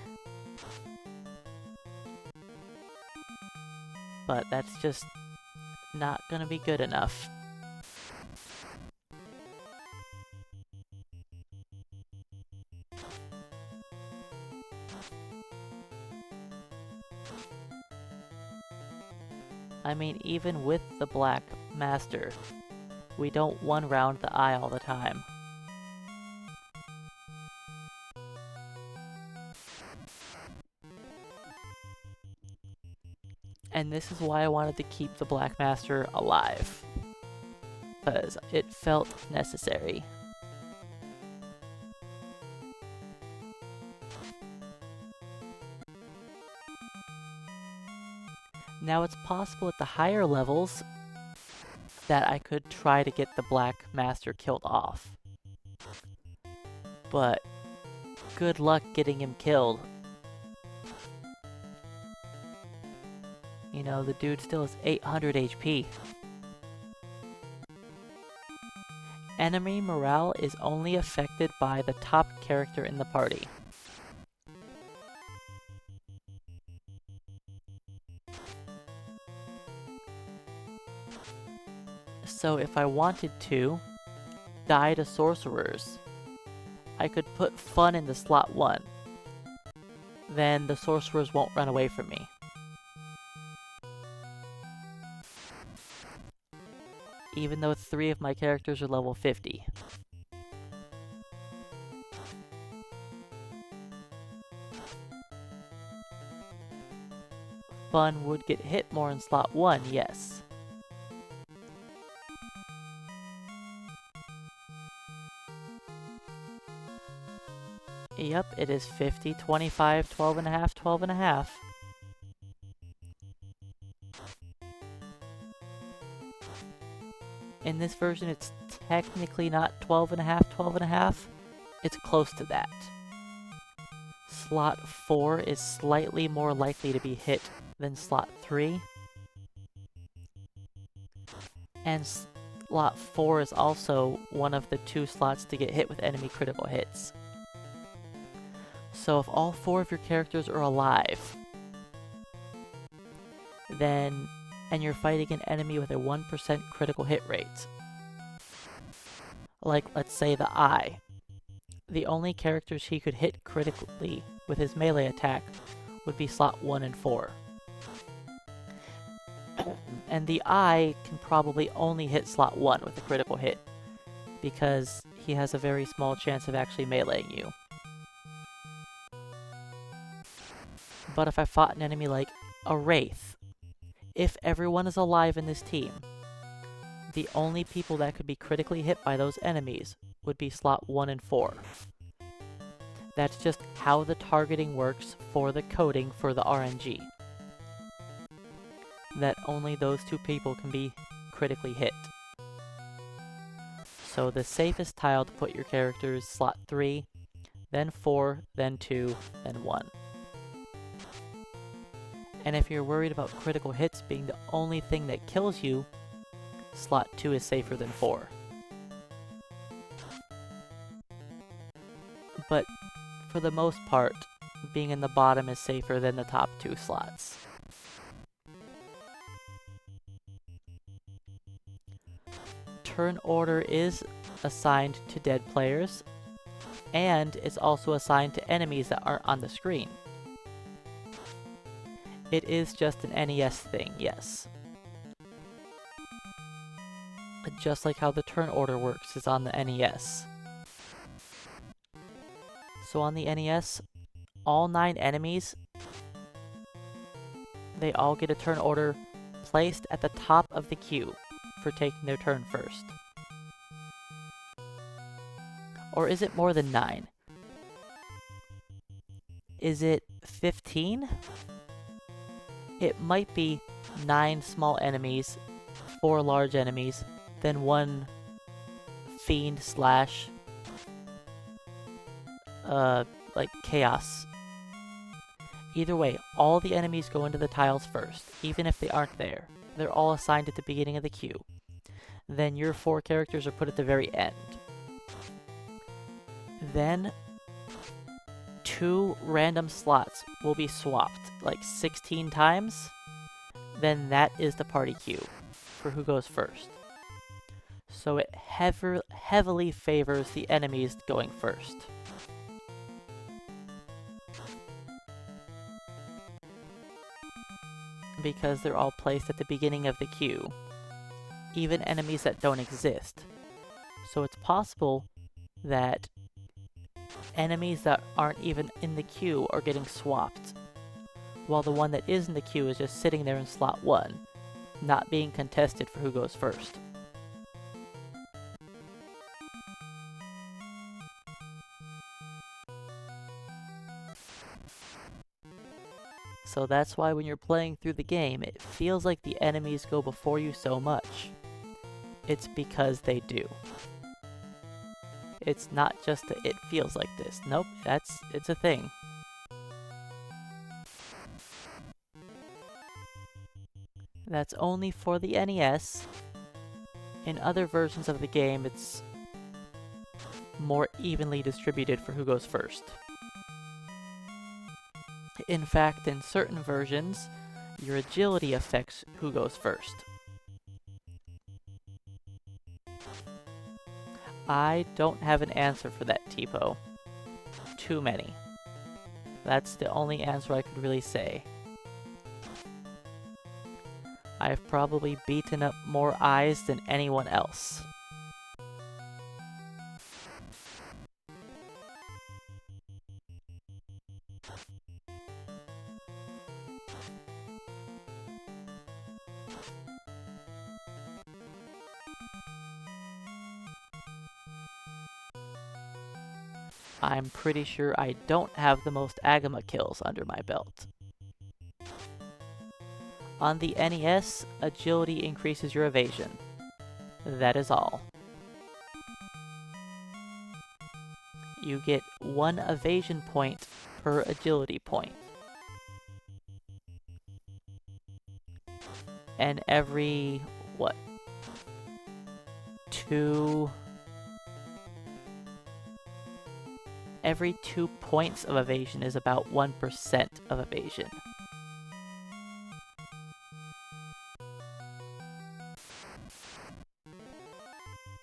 Speaker 1: But that's just not gonna be good enough. I mean, even with the Black Master, we don't one round the eye all the time. And this is why I wanted to keep the Black Master alive, because it felt necessary. Now it's possible at the higher levels that I could try to get the Black Master killed off. But good luck getting him killed. You know, the dude still has 800 HP. Enemy morale is only affected by the top character in the party. So if I wanted to die to sorcerers, I could put fun into slot 1. Then the sorcerers won't run away from me. Even though 3 of my characters are level 50. Fun would get hit more in slot 1, yes. Yep, it is 50, 25, 12 and a half, 12 and a half. In this version, it's technically not 12 and a half, 12 and a half. It's close to that. Slot 4 is slightly more likely to be hit than slot 3. And slot 4 is also one of the 2 slots to get hit with enemy critical hits. So if all 4 of your characters are alive, then, and you're fighting an enemy with a 1% critical hit rate, Like, let's say the Eye. The only characters he could hit critically with his melee attack would be slot 1 and 4. And the Eye can probably only hit slot 1 with a critical hit, because he has a very small chance of actually meleeing you. But if I fought an enemy like a Wraith, if everyone is alive in this team, the only people that could be critically hit by those enemies would be slot 1 and 4. That's just how the targeting works for the coding for the RNG. That only those two people can be critically hit. So the safest tile to put your character is slot 3, then 4, then 2, then 1. And if you're worried about critical hits being the only thing that kills you, slot 2 is safer than 4. But for the most part, being in the bottom is safer than the top 2 slots. Turn order is assigned to dead players, and it's also assigned to enemies that aren't on the screen. It is just an NES thing, yes. Just like how the turn order works is on the NES. So on the NES, all 9 enemies, they all get a turn order placed at the top of the queue for taking their turn first. Or is it more than 9? Is it 15? It might be 9 small enemies, 4 large enemies, then 1 fiend slash like chaos. Either way, all the enemies go into the tiles first, even if they aren't there. They're all assigned at the beginning of the queue. Then your 4 characters are put at the very end. Then 2 random slots will be swapped like 16 times. Then that is the party queue for who goes first. So it heavily favors the enemies going first. Because they're all placed at the beginning of the queue, even enemies that don't exist. So it's possible that enemies that aren't even in the queue are getting swapped, while the one that is in the queue is just sitting there in slot 1, not being contested for who goes first. So that's why when you're playing through the game, it feels like the enemies go before you so much. It's because they do. It's not just that it feels like this. Nope, it's a thing. That's only for the NES. In other versions of the game, it's more evenly distributed for who goes first. In fact, in certain versions, your agility affects who goes first. I don't have an answer for that, Tipo. Too many. That's the only answer I could really say. I've probably beaten up more eyes than anyone else. I'm pretty sure I don't have the most Agama kills under my belt. On the NES, agility increases your evasion. That is all. You get 1 evasion point per agility point. And every, what? 2... Every 2 points of evasion is about 1% of evasion.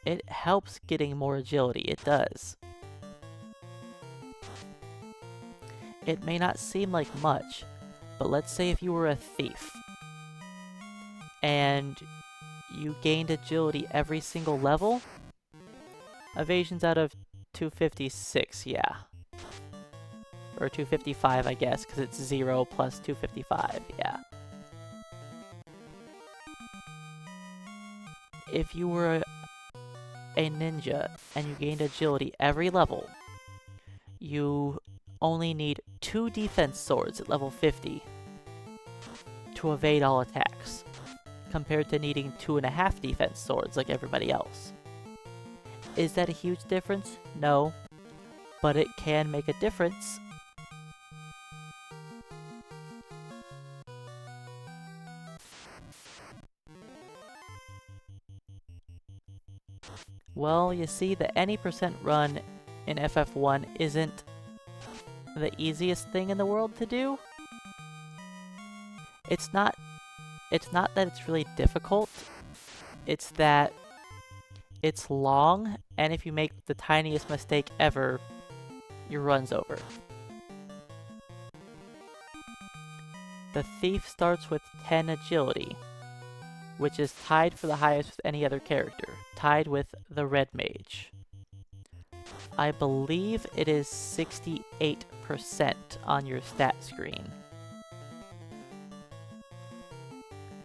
Speaker 1: It helps getting more agility, it does. It may not seem like much, but let's say if you were a thief and you gained agility every single level. Evasion's out of 256, yeah. Or 255, I guess, because it's 0 plus 255, yeah. If you were a ninja and you gained agility every level, you only need 2 defense swords at level 50 to evade all attacks, compared to needing 2.5 defense swords like everybody else. Is that a huge difference? No, but it can make a difference. Well, you see, the any percent run in FF1 isn't the easiest thing in the world to do. It's not that it's really difficult, it's that it's long, and if you make the tiniest mistake ever, your run's over. The thief starts with 10 agility, which is tied for the highest with any other character, tied with the red mage. I believe it is 68% on your stat screen.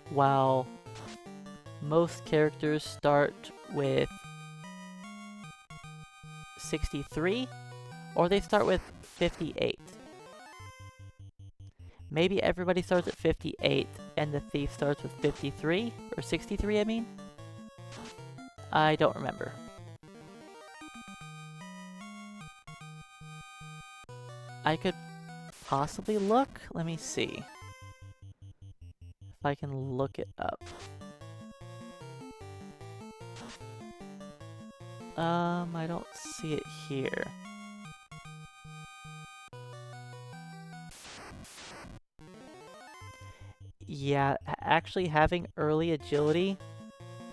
Speaker 1: While most characters start with 63, or they start with 58. Maybe everybody starts at 58 and the thief starts with 53, or 63 I mean? I don't remember. I could possibly look? Let me see. If I can look it up. I don't see it here. Yeah, actually having early agility,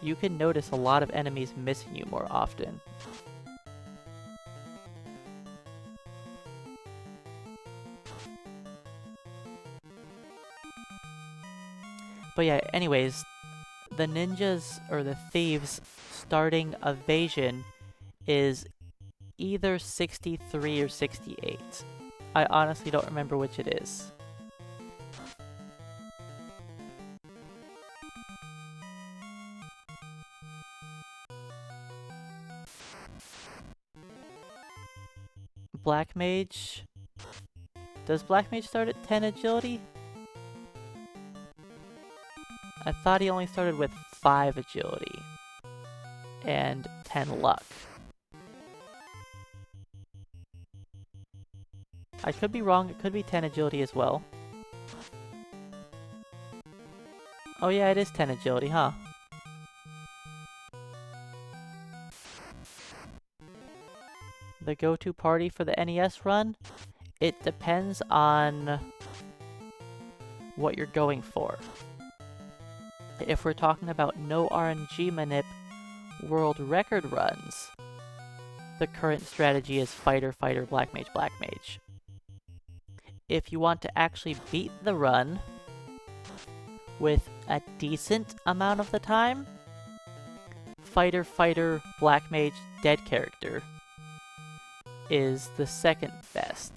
Speaker 1: you can notice a lot of enemies missing you more often. But yeah, anyways, the ninjas, or the thieves, starting evasion is either 63 or 68. I honestly don't remember which it is. Black Mage... Does Black Mage start at 10 agility? I thought he only started with 5 agility and 10 luck. I could be wrong, it could be 10 agility as well. Oh yeah, it is 10 agility, huh? The go-to party for the NES run? It depends on what you're going for. If we're talking about no RNG manip world record runs, the current strategy is fighter, fighter, black mage, black mage. If you want to actually beat the run with a decent amount of the time, fighter, fighter, black mage, dead character is the second best.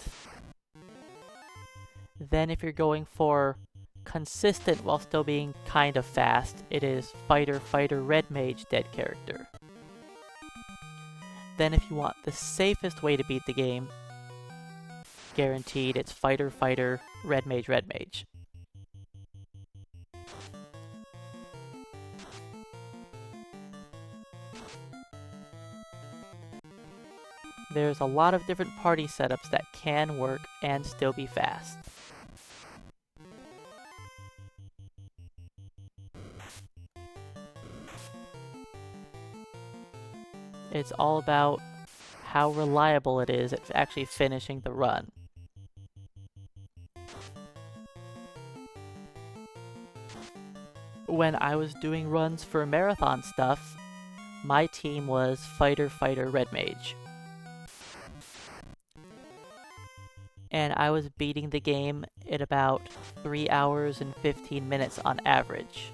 Speaker 1: Then if you're going for consistent while still being kind of fast, it is fighter, fighter, red mage, dead character. Then if you want the safest way to beat the game, guaranteed, it's fighter, fighter, red mage, red mage. There's a lot of different party setups that can work and still be fast. It's all about how reliable it is at actually finishing the run. When I was doing runs for marathon stuff, my team was Fighter Fighter Red Mage. And I was beating the game in about 3 hours and 15 minutes on average.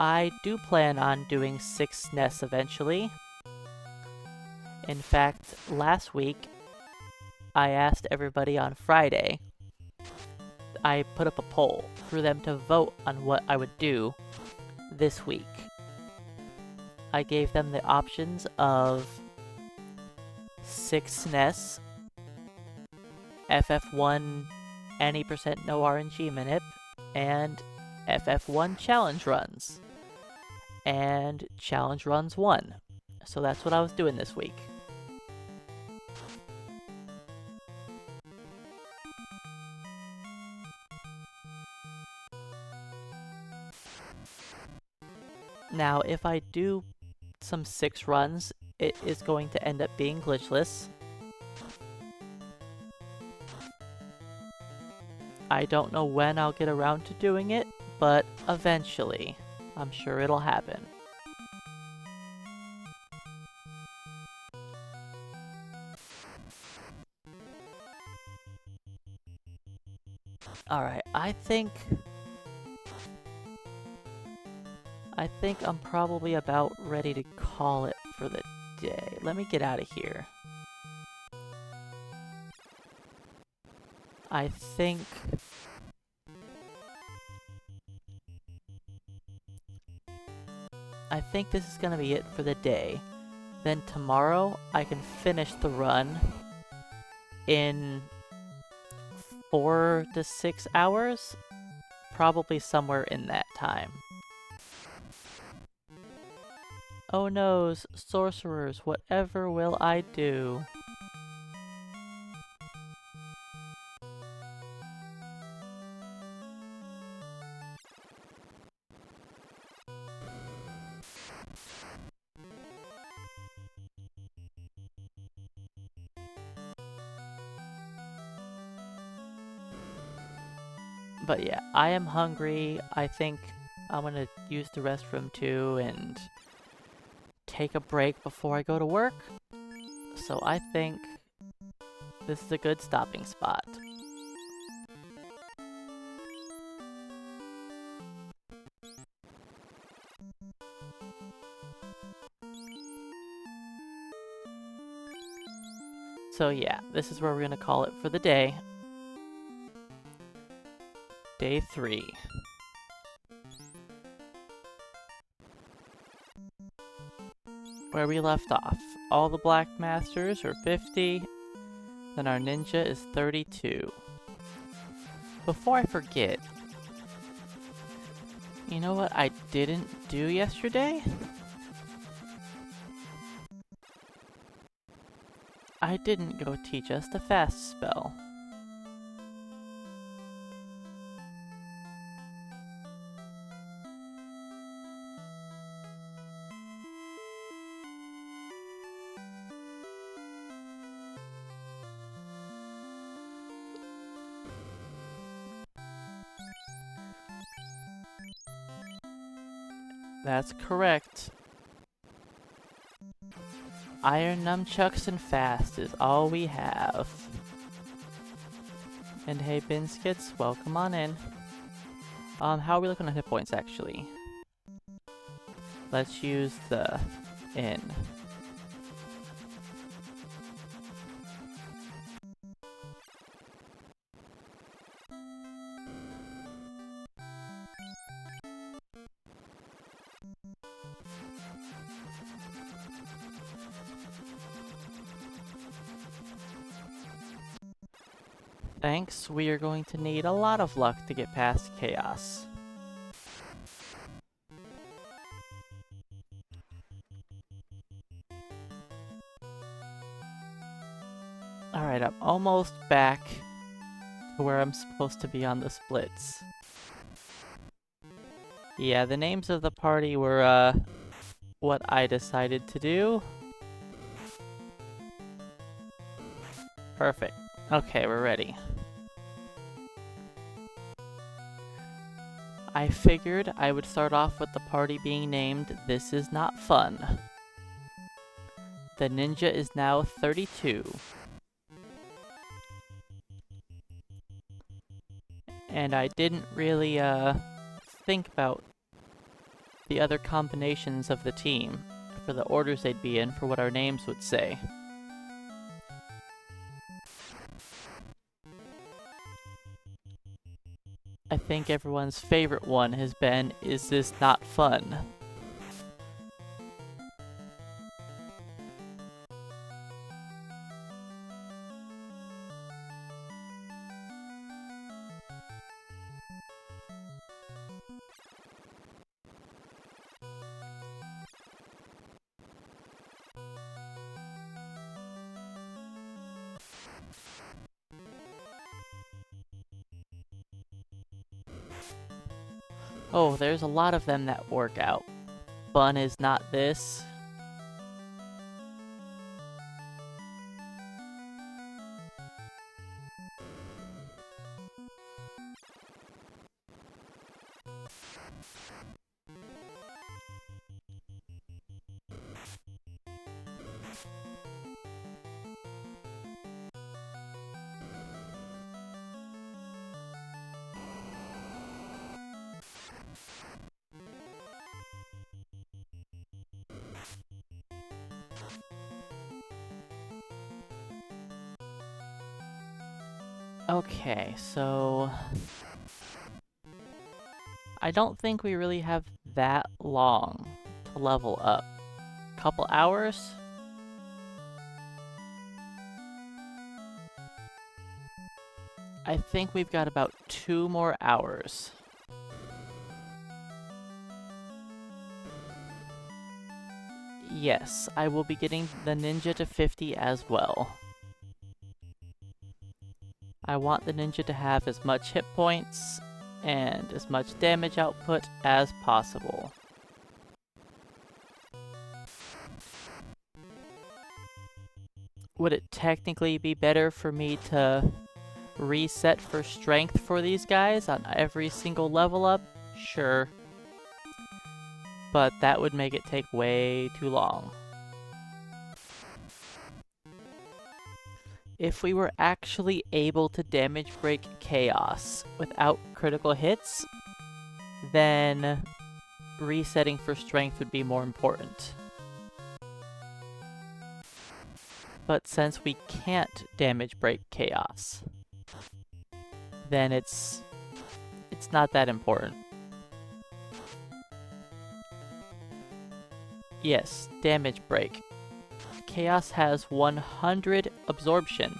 Speaker 1: I do plan on doing 6 NES eventually. In fact, last week, I asked everybody on Friday, I put up a poll for them to vote on what I would do this week. I gave them the options of 6 NES, FF1 any% no RNG minute, and FF1 challenge runs. And challenge runs won. So that's what I was doing this week. Now, if I do some 6 runs, it is going to end up being glitchless. I don't know when I'll get around to doing it, but eventually, I'm sure it'll happen. Alright, I think I'm probably about ready to call it for the day. Let me get out of here. I think this is gonna be it for the day. Then tomorrow, I can finish the run in 4 to 6 hours. Probably somewhere in that time. Oh no, sorcerers, whatever will I do? But yeah, I am hungry. I think I'm gonna use the restroom too and take a break before I go to work. So I think this is a good stopping spot. So yeah, this is where we're gonna call it for the day. Day 3. Where we left off. All the Black Masters are 50, then our ninja is 32. Before I forget, you know what I didn't do yesterday? I didn't go teach us the fast spell. That's correct. Iron nunchucks and fast is all we have. And hey, Binskits, welcome on in. How are we looking at hit points, actually? Let's use the in. Thanks, we are going to need a lot of luck to get past chaos. Alright, I'm almost back to where I'm supposed to be on the splits. Yeah, the names of the party were, what I decided to do. Perfect. Okay, we're ready. I figured I would start off with the party being named This Is Not Fun. The ninja is now 32. And I didn't really think about the other combinations of the team for the orders they'd be in for what our names would say. I think everyone's favorite one has been, Is This Not Fun? Oh, there's a lot of them that work out. Fun is not this. Okay, so I don't think we really have that long to level up. Couple hours? I think we've got about 2 more hours. Yes, I will be getting the ninja to 50 as well. I want the ninja to have as much hit points and as much damage output as possible. Would it technically be better for me to reset for strength for these guys on every single level up? Sure. But that would make it take way too long. If we were actually able to damage break Chaos without critical hits, then resetting for strength would be more important. But since we can't damage break Chaos, then it's not that important. Yes, damage break. Chaos has 100 absorption.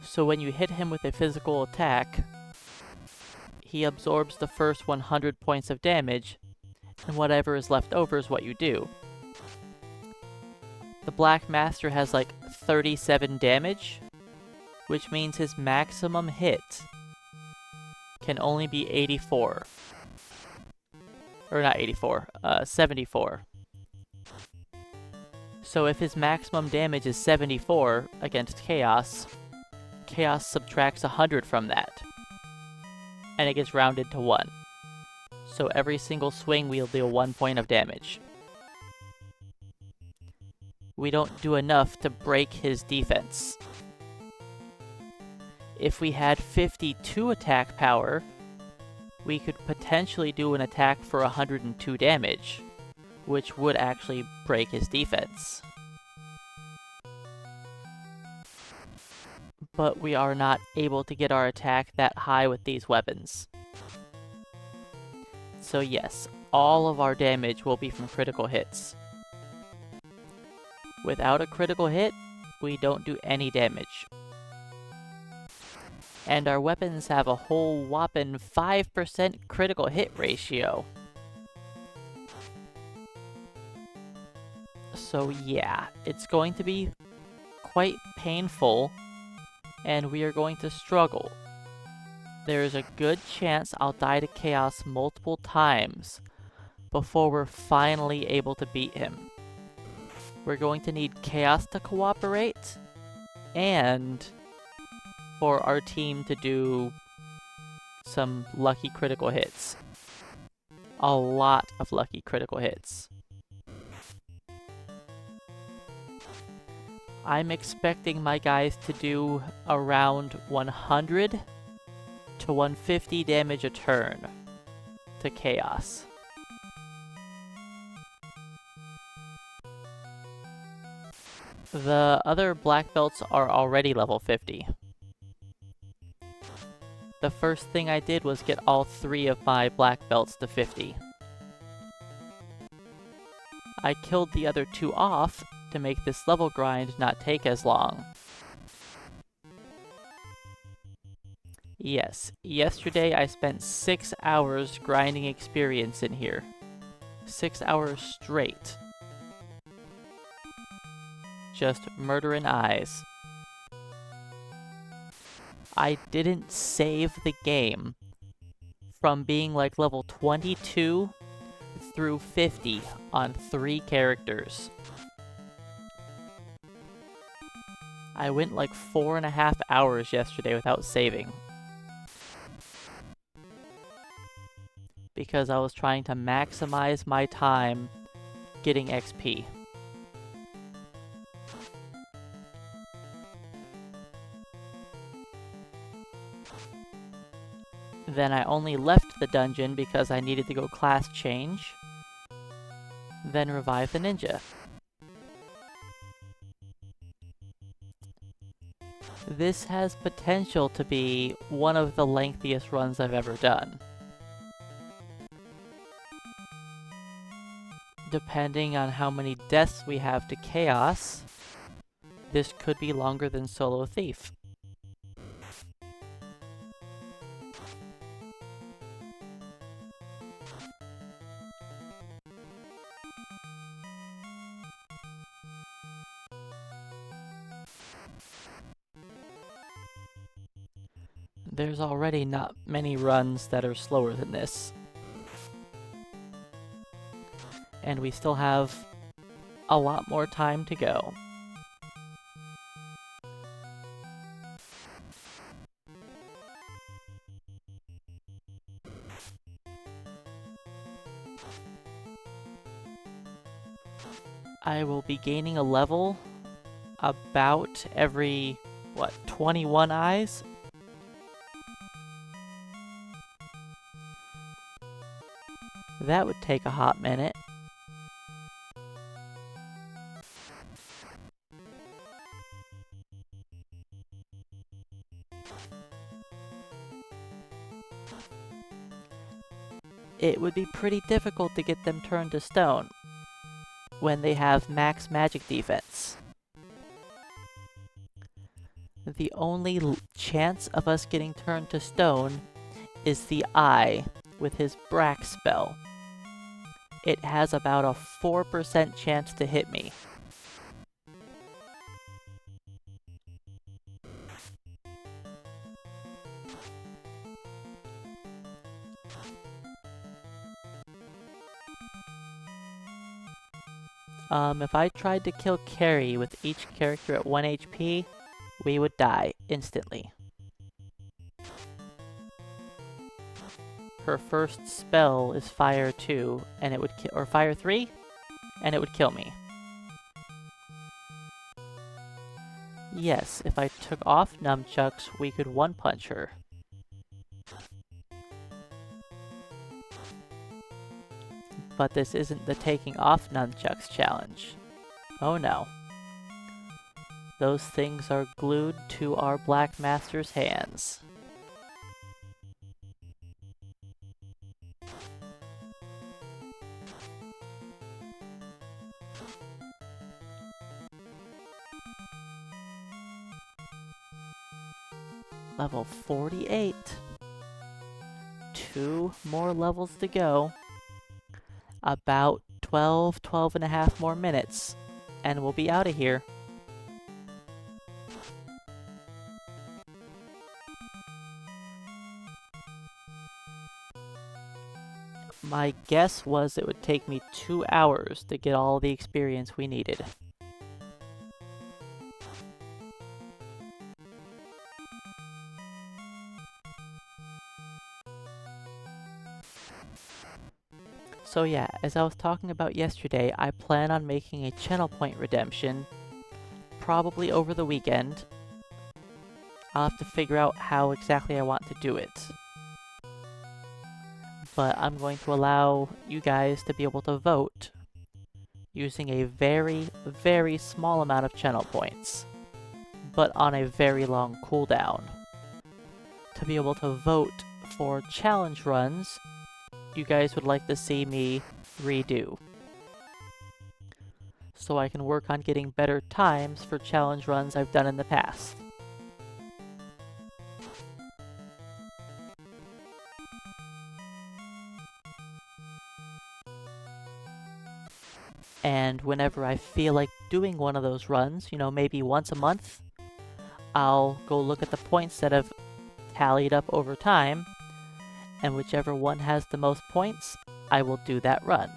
Speaker 1: So when you hit him with a physical attack, he absorbs the first 100 points of damage, and whatever is left over is what you do. The Black Master has like 37 damage, which means his maximum hit can only be 84. Or not 84, 74. So if his maximum damage is 74 against Chaos, Chaos subtracts 100 from that, and it gets rounded to 1. So every single swing we'll deal 1 point of damage. We don't do enough to break his defense. If we had 52 attack power, we could potentially do an attack for 102 damage, which would actually break his defense. But we are not able to get our attack that high with these weapons. So yes, all of our damage will be from critical hits. Without a critical hit, we don't do any damage. And our weapons have a whole whopping 5% critical hit ratio. So yeah, it's going to be quite painful, and we are going to struggle. There is a good chance I'll die to Chaos multiple times before we're finally able to beat him. We're going to need Chaos to cooperate, and for our team to do some lucky critical hits. A lot of lucky critical hits. I'm expecting my guys to do around 100 to 150 damage a turn to Chaos. The other black belts are already level 50. The first thing I did was get all 3 of my black belts to 50. I killed the other 2 off to make this level grind not take as long. Yes, yesterday I spent 6 hours grinding experience in here. 6 hours straight. Just murdering eyes. I didn't save the game from being like level 22 through 50 on 3 characters. I went like 4.5 hours yesterday without saving. Because I was trying to maximize my time getting XP. Then I only left the dungeon because I needed to go class change. Then revive the ninja. This has potential to be one of the lengthiest runs I've ever done. Depending on how many deaths we have to Chaos, this could be longer than Solo Thief. There's already not many runs that are slower than this. And we still have a lot more time to go. I will be gaining a level about every, 21 eyes? That would take a hot minute. It would be pretty difficult to get them turned to stone when they have max magic defense. The only chance of us getting turned to stone is the Eye with his Brack spell. It has about a 4% chance to hit me. If I tried to kill Carrie with each character at 1 HP, we would die instantly. Her first spell is Fire 2, and it would or Fire 3, and it would kill me. Yes, if I took off Nun-Chucks, we could one-punch her. But this isn't the taking off Nun-Chucks challenge. Oh no. Those things are glued to our Black Master's hands. Level 48. 2 more levels to go. About 12 and a half more minutes, and we'll be out of here. My guess was it would take me 2 hours to get all the experience we needed. So yeah, as I was talking about yesterday, I plan on making a channel point redemption, probably over the weekend. I'll have to figure out how exactly I want to do it. But I'm going to allow you guys to be able to vote using a very, very small amount of channel points, but on a very long cooldown. To be able to vote for challenge runs you guys would like to see me redo, so I can work on getting better times for challenge runs I've done in the past. And whenever I feel like doing one of those runs, you know, maybe once a month, I'll go look at the points that have tallied up over time, and whichever one has the most points, I will do that run.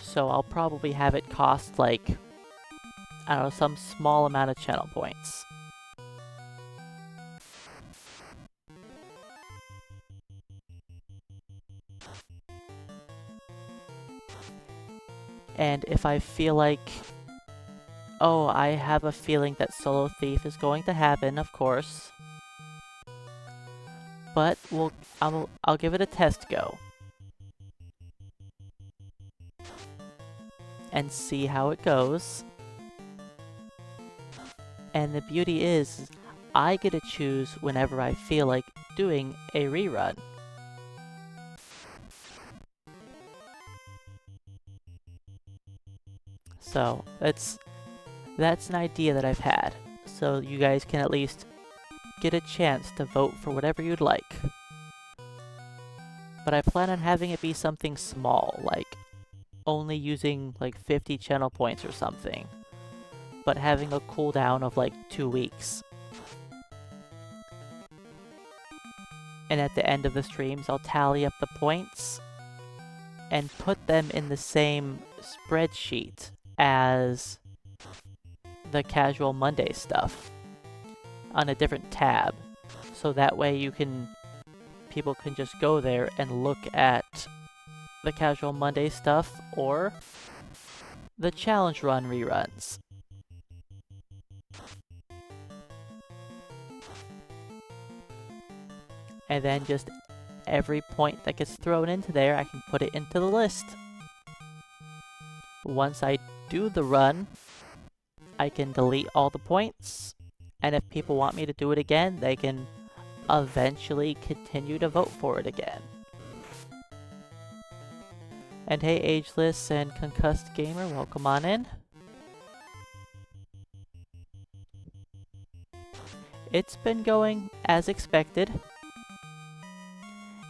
Speaker 1: So I'll probably have it cost like, I don't know, some small amount of channel points. And if I feel like, oh, I have a feeling that Solo Thief is going to happen, of course. But I'll give it a test go. And see how it goes. And the beauty is, I get to choose whenever I feel like doing a rerun. So, that's an idea that I've had. So you guys can at least get a chance to vote for whatever you'd like. But I plan on having it be something small, like only using like 50 channel points or something, but having a cooldown of like 2 weeks. And at the end of the streams, I'll tally up the points and put them in the same spreadsheet as the Casual Monday stuff on a different tab. So that way people can just go there and look at the Casual Monday stuff or the Challenge Run reruns. And then just every point that gets thrown into there, I can put it into the list. Once I do the run, I can delete all the points, and if people want me to do it again, they can eventually continue to vote for it again. And hey, Ageless and Concussed Gamer, welcome on in. It's been going as expected.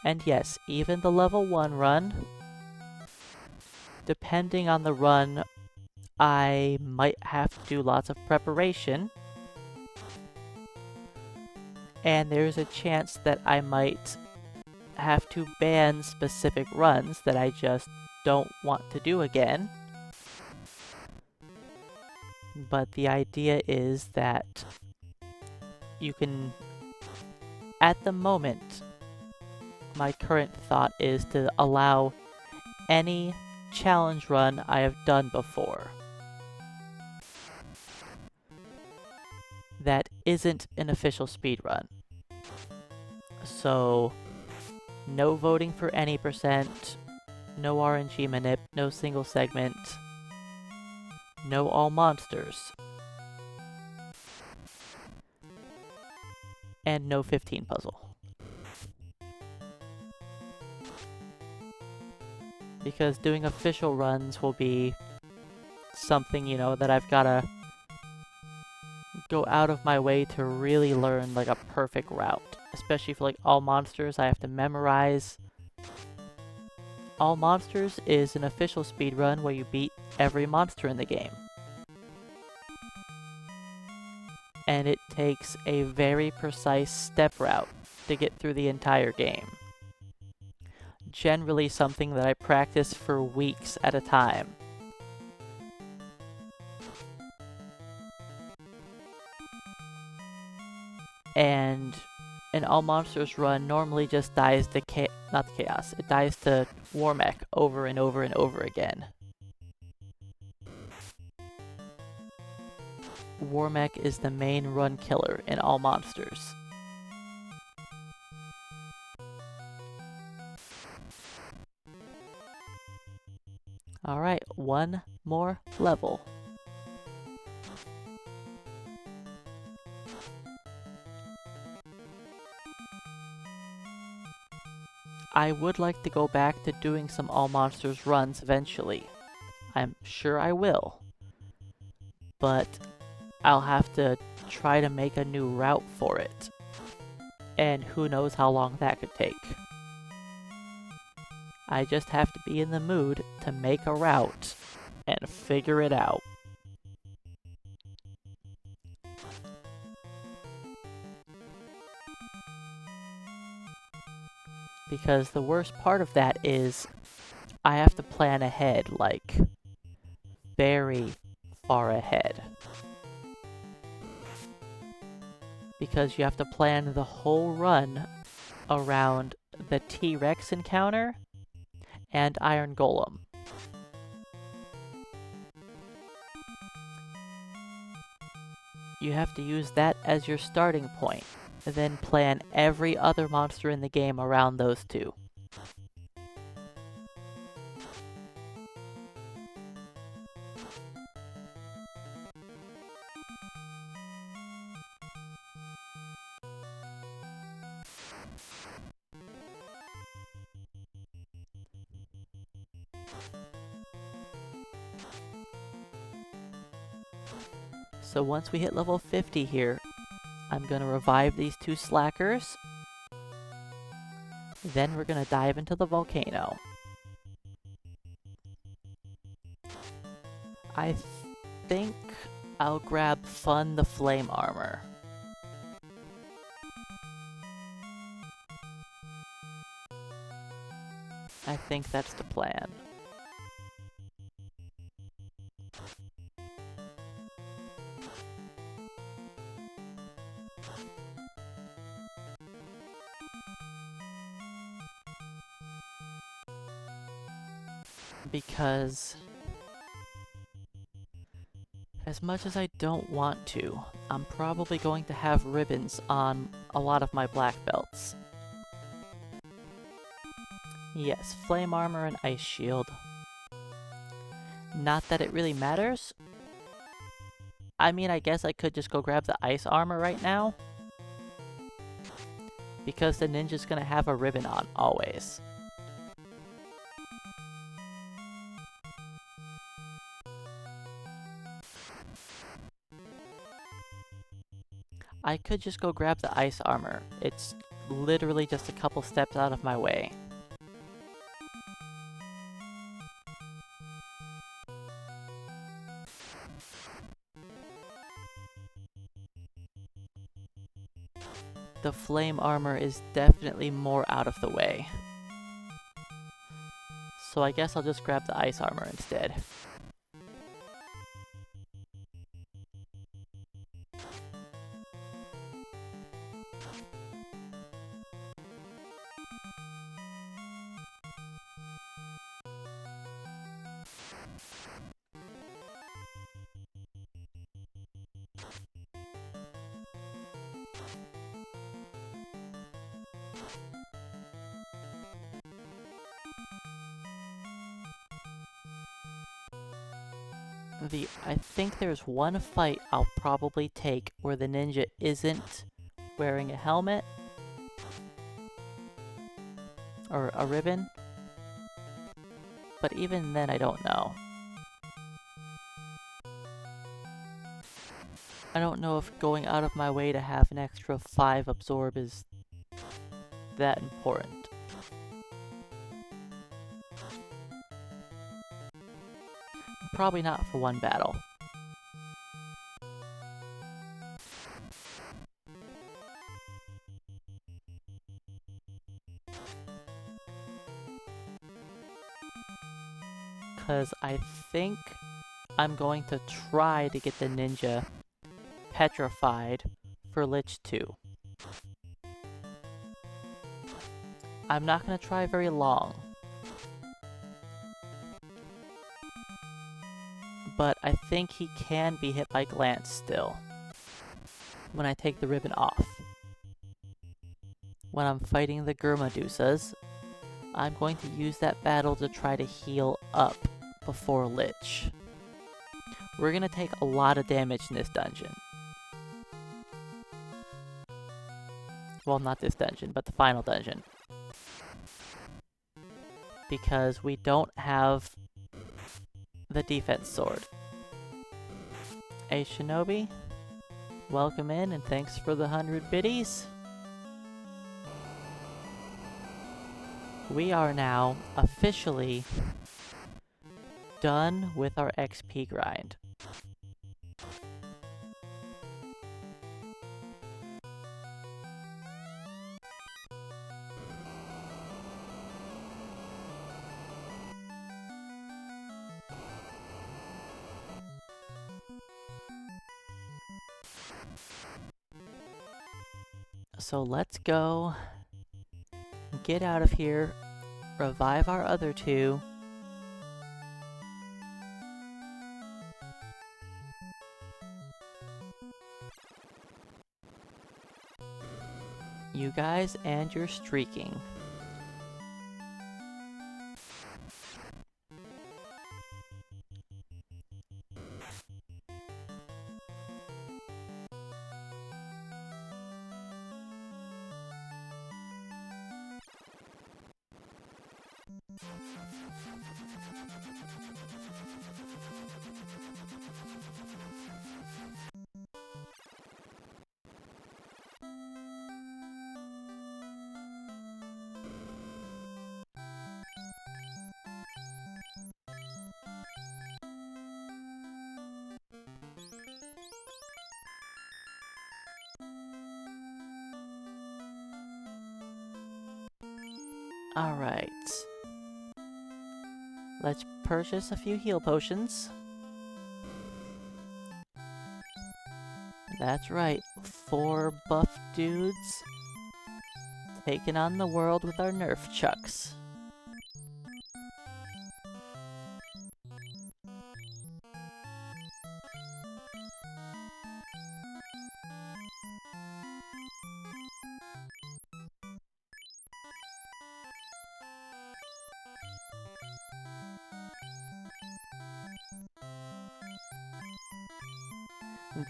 Speaker 1: And yes, even the level 1 run, depending on the run, I might have to do lots of preparation. And there's a chance that I might have to ban specific runs that I just don't want to do again. But the idea is that you can, at the moment, my current thought is to allow any challenge run I have done before that isn't an official speedrun. So, no voting for any percent, no RNG manip, no single segment, no all monsters, and no 15 puzzle. Because doing official runs will be something, you know, that I've gotta go out of my way to really learn like a perfect route. Especially for like all monsters, I have to memorize. All monsters is an official speedrun where you beat every monster in the game. And it takes a very precise step route to get through the entire game. Generally something that I practice for weeks at a time. and an all monsters run normally just dies to not the chaos, it dies to Warmech over and over and over again. Warmech is the main run killer in all monsters. Alright, one more level. I would like to go back to doing some all monsters runs eventually. I'm sure I will. But I'll have to try to make a new route for it. And who knows how long that could take. I just have to be in the mood to make a route and figure it out. Because the worst part of that is I have to plan ahead, like, very far ahead. Because you have to plan the whole run around the T-Rex encounter and Iron Golem. You have to use that as your starting point, then plan every other monster in the game around those two. So once we hit level 50 here, I'm gonna revive these two slackers. Then we're gonna dive into the volcano. I think I'll grab Fun the Flame Armor. I think that's the plan. Because as much as I don't want to, I'm probably going to have ribbons on a lot of my black belts. Yes, flame armor and ice shield. Not that it really matters. I mean, I guess I could just go grab the ice armor right now. Because the ninja's gonna have a ribbon on, always. I could just go grab the ice armor. It's literally just a couple steps out of my way. The flame armor is definitely more out of the way. So I guess I'll just grab the ice armor instead. I think there's one fight I'll probably take where the ninja isn't wearing a helmet or a ribbon, but even then I don't know. I don't know if going out of my way to have an extra 5 absorb is that important. Probably not for one battle. Because I think I'm going to try to get the ninja petrified for Lich 2. I'm not gonna try very long. But I think he can be hit by glance still when I take the ribbon off. When I'm fighting the Gurmadusas, I'm going to use that battle to try to heal up before Lich. We're gonna take a lot of damage in this dungeon. Well, not this dungeon, but the final dungeon. Because we don't have the defense sword. Hey Shinobi, welcome in and thanks for the 100 biddies. We are now officially done with our XP grind. So let's go, get out of here, revive our other two, you guys and your streaking. Alright. Let's purchase a few heal potions. That's right, 4 buff dudes taking on the world with our nerf chucks.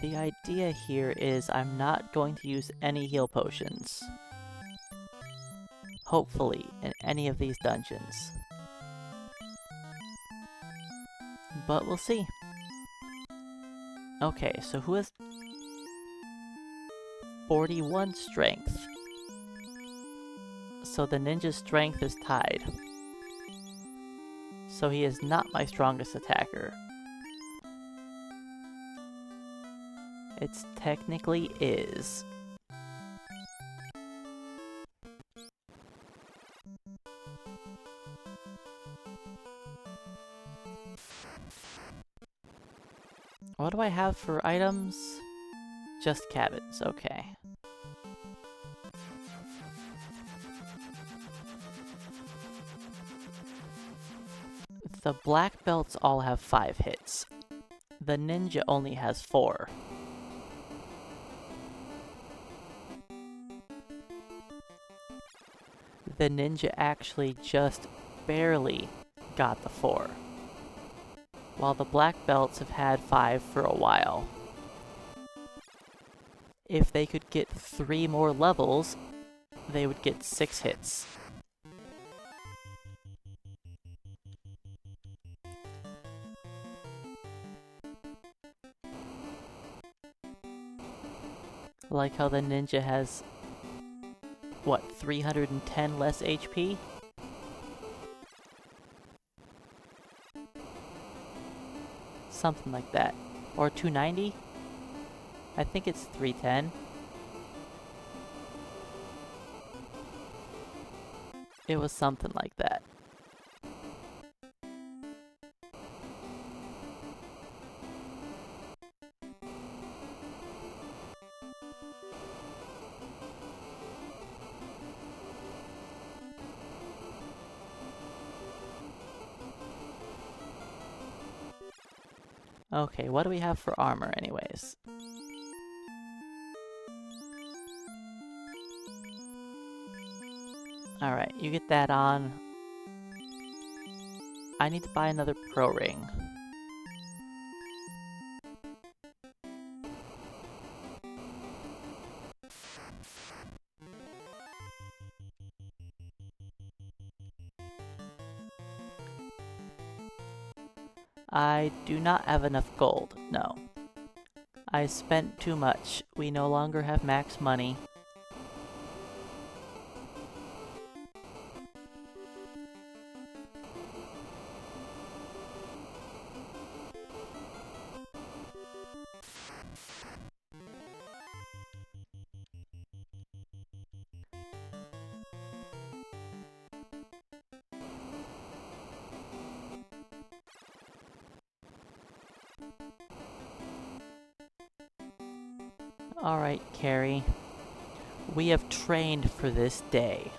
Speaker 1: The idea here is I'm not going to use any heal potions. Hopefully, in any of these dungeons. But we'll see. Okay, so who has 41 strength? So the ninja's strength is tied. So he is not my strongest attacker. It technically is. What do I have for items? Just cabins, okay. The black belts all have 5 hits. The ninja only has 4. The ninja actually just barely got the 4, while the black belts have had 5 for a while. If they could get 3 more levels, they would get 6 hits. Like how the ninja has, what, 310 less HP? Something like that. Or 290? I think it's 310. It was something like that. Okay, what do we have for armor anyways? Alright, you get that on. I need to buy another pro ring. I do not have enough gold, no. I spent too much. We no longer have max money. Alright, Carrie. We have trained for this day.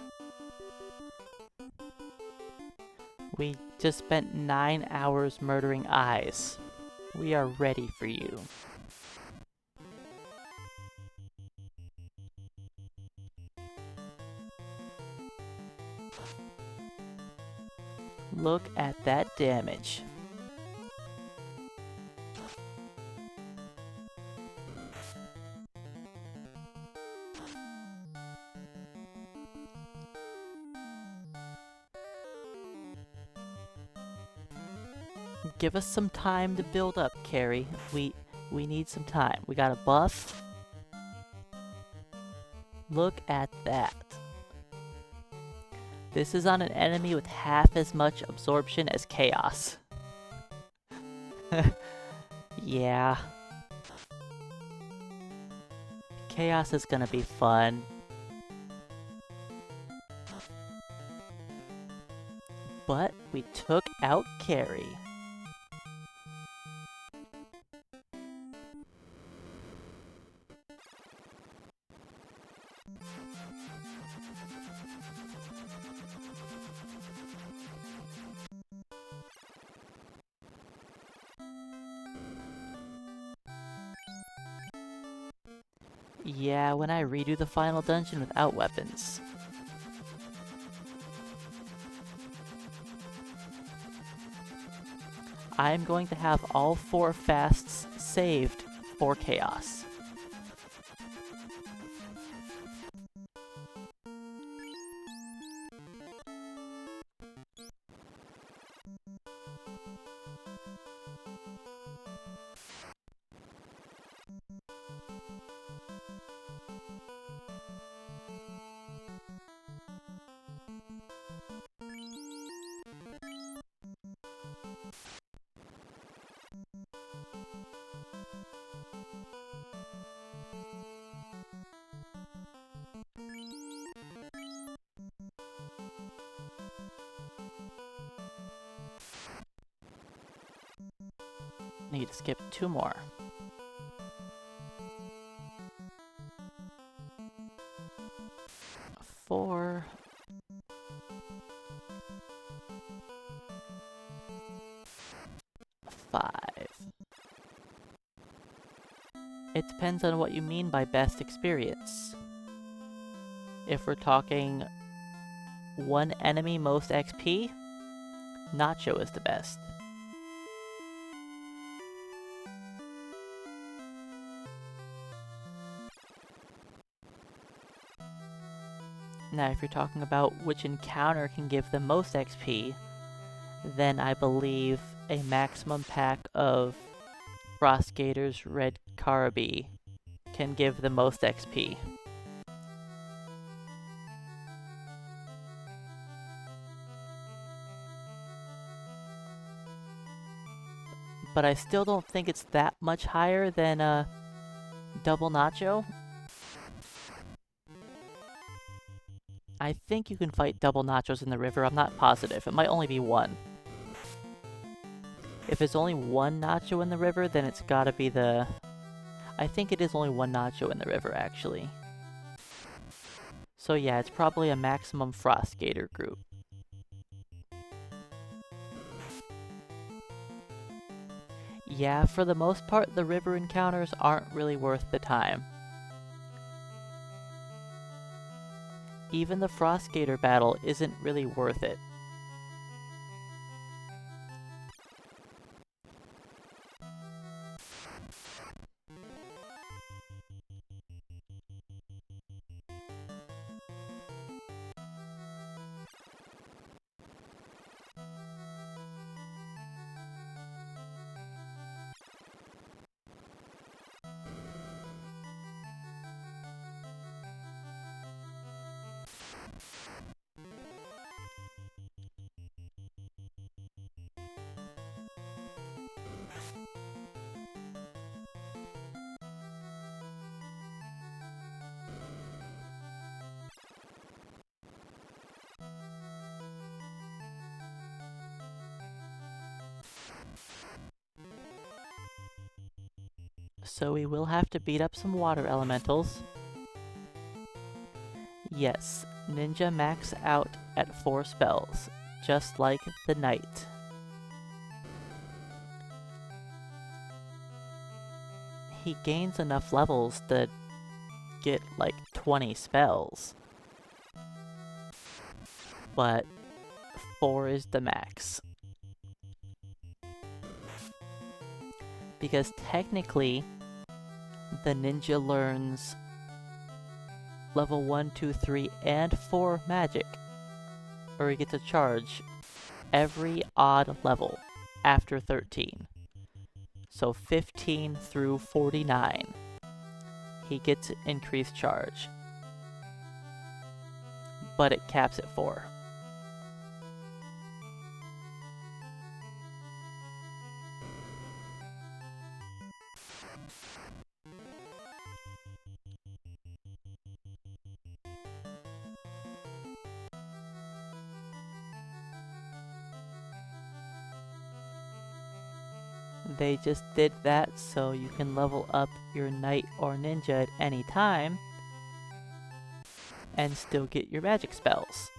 Speaker 1: We just spent 9 hours murdering eyes. We are ready for you. Look at that damage. Give us some time to build up, Carrie. We need some time. We got a buff. Look at that. This is on an enemy with half as much absorption as Chaos. Yeah. Chaos is gonna be fun. But we took out Carrie. Yeah, when I redo the final dungeon without weapons. I'm going to have all 4 fasts saved for Chaos. Need to skip 2 more. Four. 5. It depends on what you mean by best experience. If we're talking one enemy most XP, Nacho is the best. Now, if you're talking about which encounter can give the most XP, then I believe a maximum pack of Frostgator's Red Carabi can give the most XP. But I still don't think it's that much higher than Double Nacho. I think you can fight double Nachos in the river, I'm not positive. It might only be 1. If it's only 1 Nacho in the river, then it's gotta be the... I think it is only 1 Nacho in the river, actually. So yeah, it's probably a maximum Frostgator group. Yeah, for the most part, the river encounters aren't really worth the time. Even the Frostgator battle isn't really worth it. So we will have to beat up some water elementals. Yes, Ninja max out at 4 spells, just like the Knight. He gains enough levels to get like 20 spells. But 4 is the max. Because technically, the ninja learns level 1, 2, 3, and 4 magic, or he gets a charge every odd level after 13. So 15 through 49, he gets increased charge, but it caps at 4. They just did that so you can level up your knight or ninja at any time and still get your magic spells.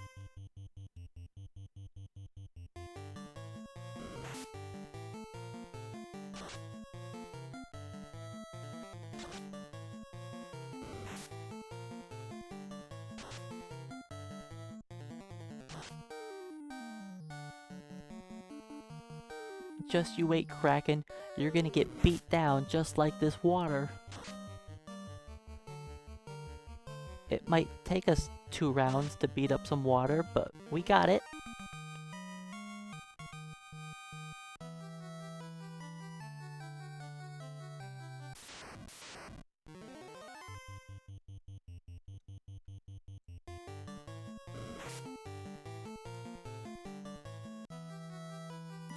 Speaker 1: Just you wait, Kraken. You're gonna get beat down just like this water. It might take us 2 rounds to beat up some water, but we got it.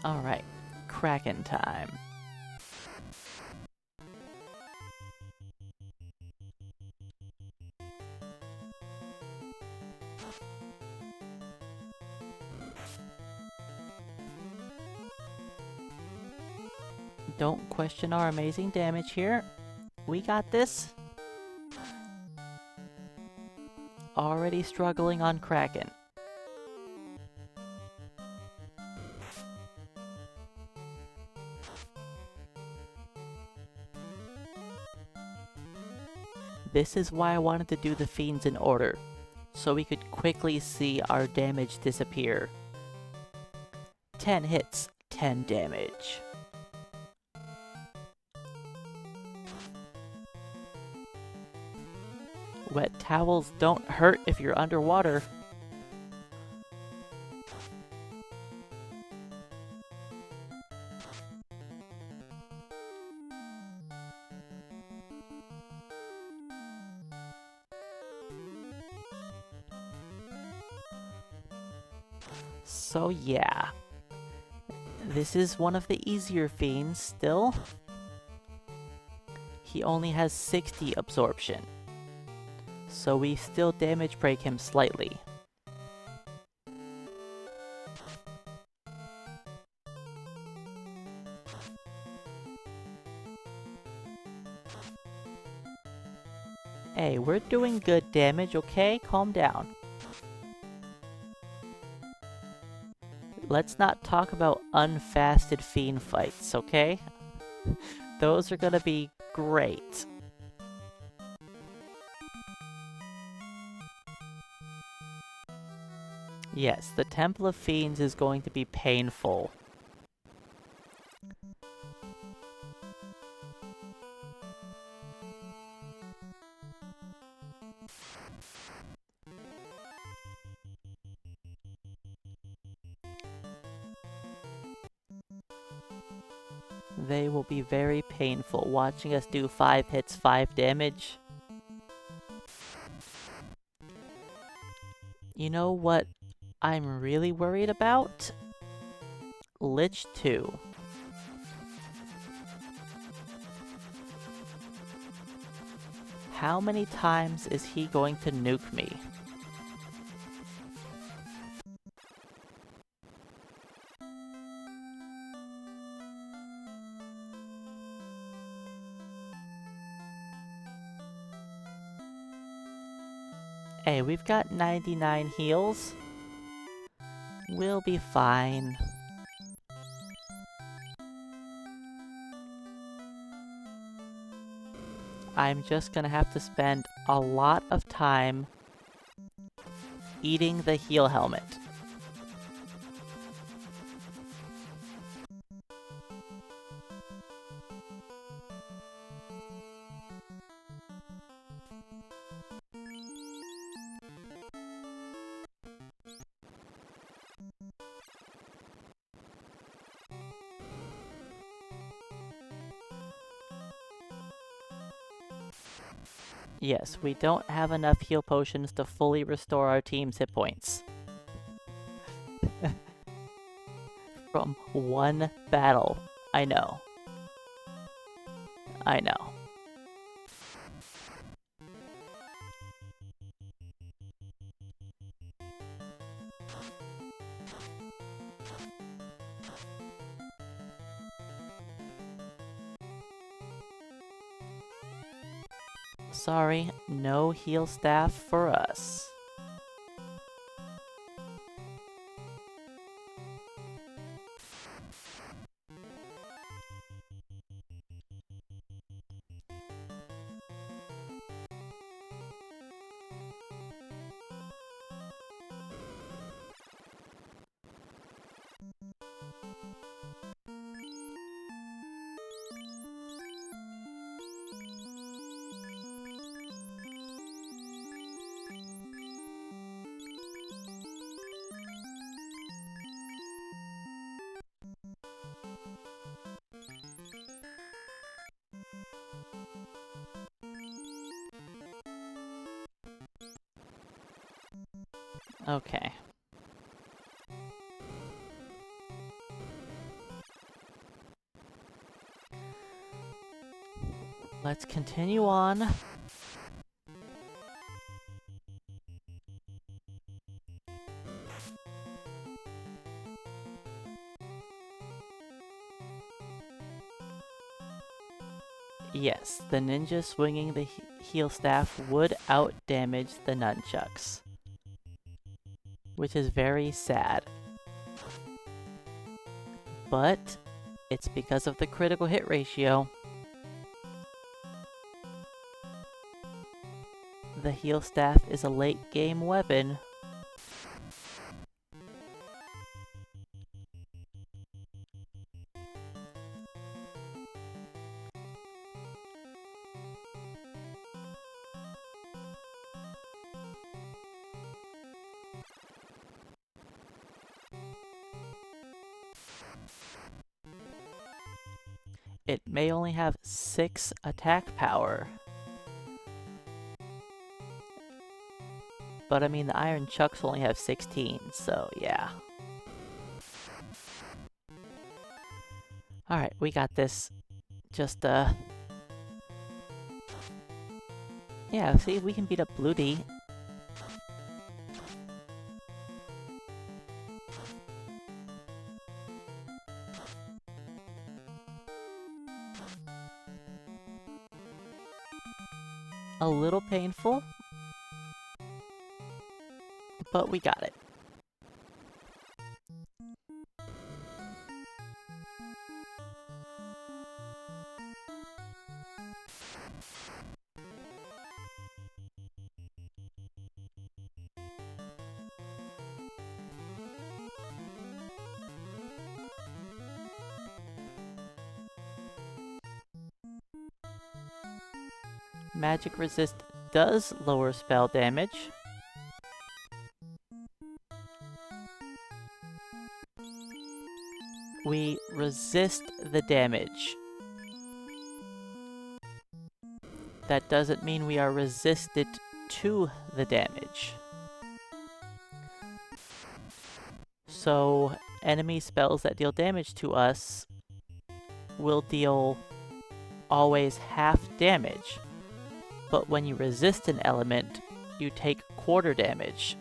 Speaker 1: Alright, Kraken time. Don't question our amazing damage here. We got this. Already struggling on Kraken. This is why I wanted to do the fiends in order, so we could quickly see our damage disappear. 10 hits, 10 damage. Wet towels don't hurt if you're underwater. So yeah, this is one of the easier fiends still. He only has 60 absorption, so we still damage break him slightly. Hey, we're doing good damage, okay? Calm down. Let's not talk about unfasted fiend fights, okay? Those are gonna be great. Yes, the Temple of Fiends is going to be painful. They will be very painful, watching us do 5 hits, 5 damage. You know what I'm really worried about? Lich 2. How many times is he going to nuke me? Hey, we've got 99 heals. We'll be fine. I'm just gonna have to spend a lot of time eating the heal helmet. Yes, we don't have enough heal potions to fully restore our team's hit points. From one battle. I know. I know. Sorry, no heal staff for us. Okay. Let's continue on. Yes, the ninja swinging the heal staff would out-damage the nunchucks. Which is very sad. But it's because of the critical hit ratio. The heal staff is a late game weapon. It may only have 6 attack power. But I mean, the Iron Chucks only have 16, so yeah. Alright, we got this. Just, yeah, see, we can beat up Blue D. A little painful, but we got it. Magic resist does lower spell damage. We resist the damage. That doesn't mean we are resisted to the damage. So, enemy spells that deal damage to us will deal always half damage. But when you resist an element, you take quarter damage.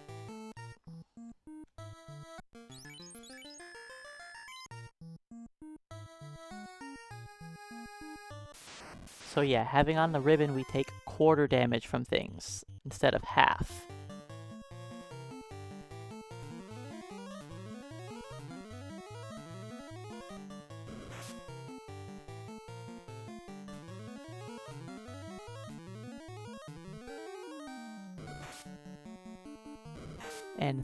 Speaker 1: So yeah, having on the ribbon, we take quarter damage from things instead of half. And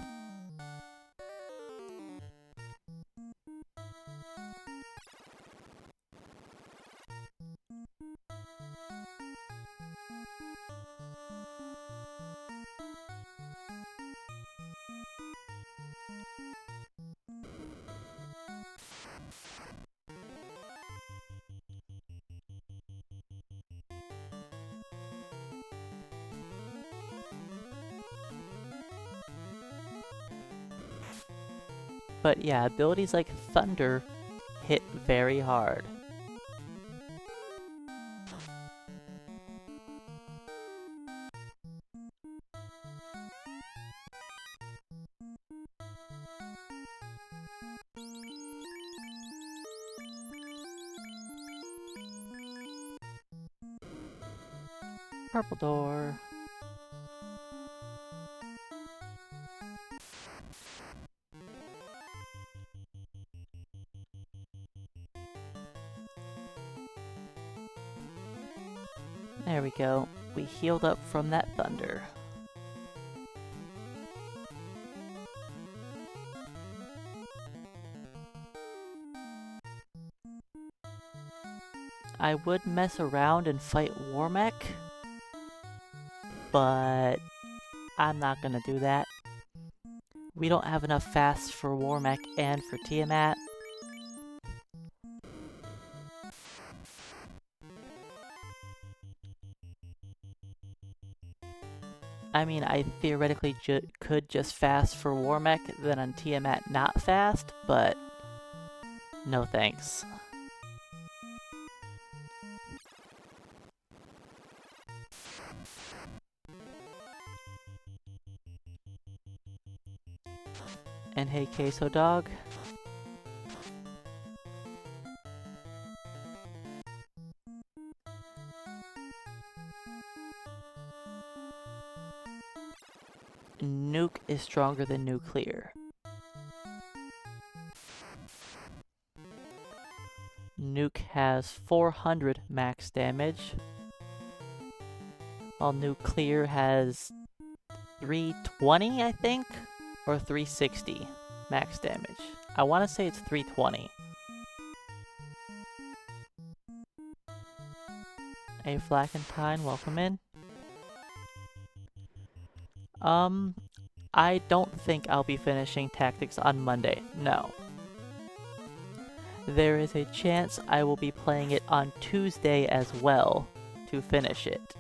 Speaker 1: but yeah, abilities like Thunder hit very hard. Purple door. There we go. We healed up from that thunder. I would mess around and fight Warmech, but I'm not gonna do that. We don't have enough fast for Warmech and for Tiamat. I mean, I theoretically could just fast for Warmech, then on Tiamat not fast, but no thanks. And hey, Queso Dog. Nuke is stronger than nuclear. Nuke has 400 max damage, while nuclear has 320, I think, or 360 max damage. I want to say it's 320. A Flackentine, welcome in. I don't think I'll be finishing Tactics on Monday, no. There is a chance I will be playing it on Tuesday as well to finish it.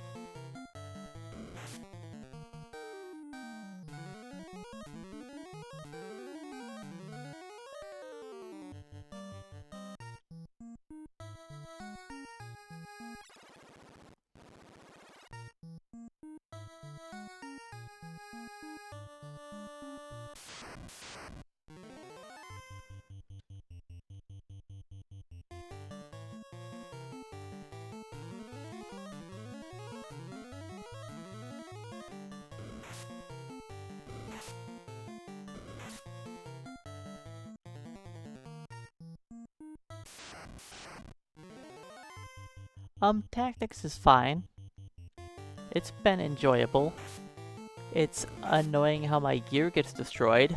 Speaker 1: Tactics is fine. It's been enjoyable. It's annoying how my gear gets destroyed.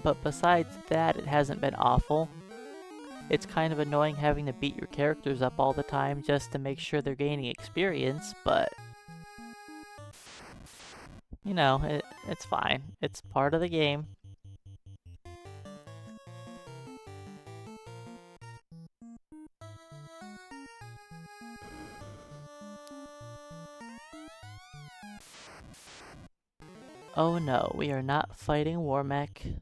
Speaker 1: But besides that, it hasn't been awful. it's kind of annoying having to beat your characters up all the time just to make sure they're gaining experience, but you know, it's fine. It's part of the game. Oh no, we are not fighting Warmech.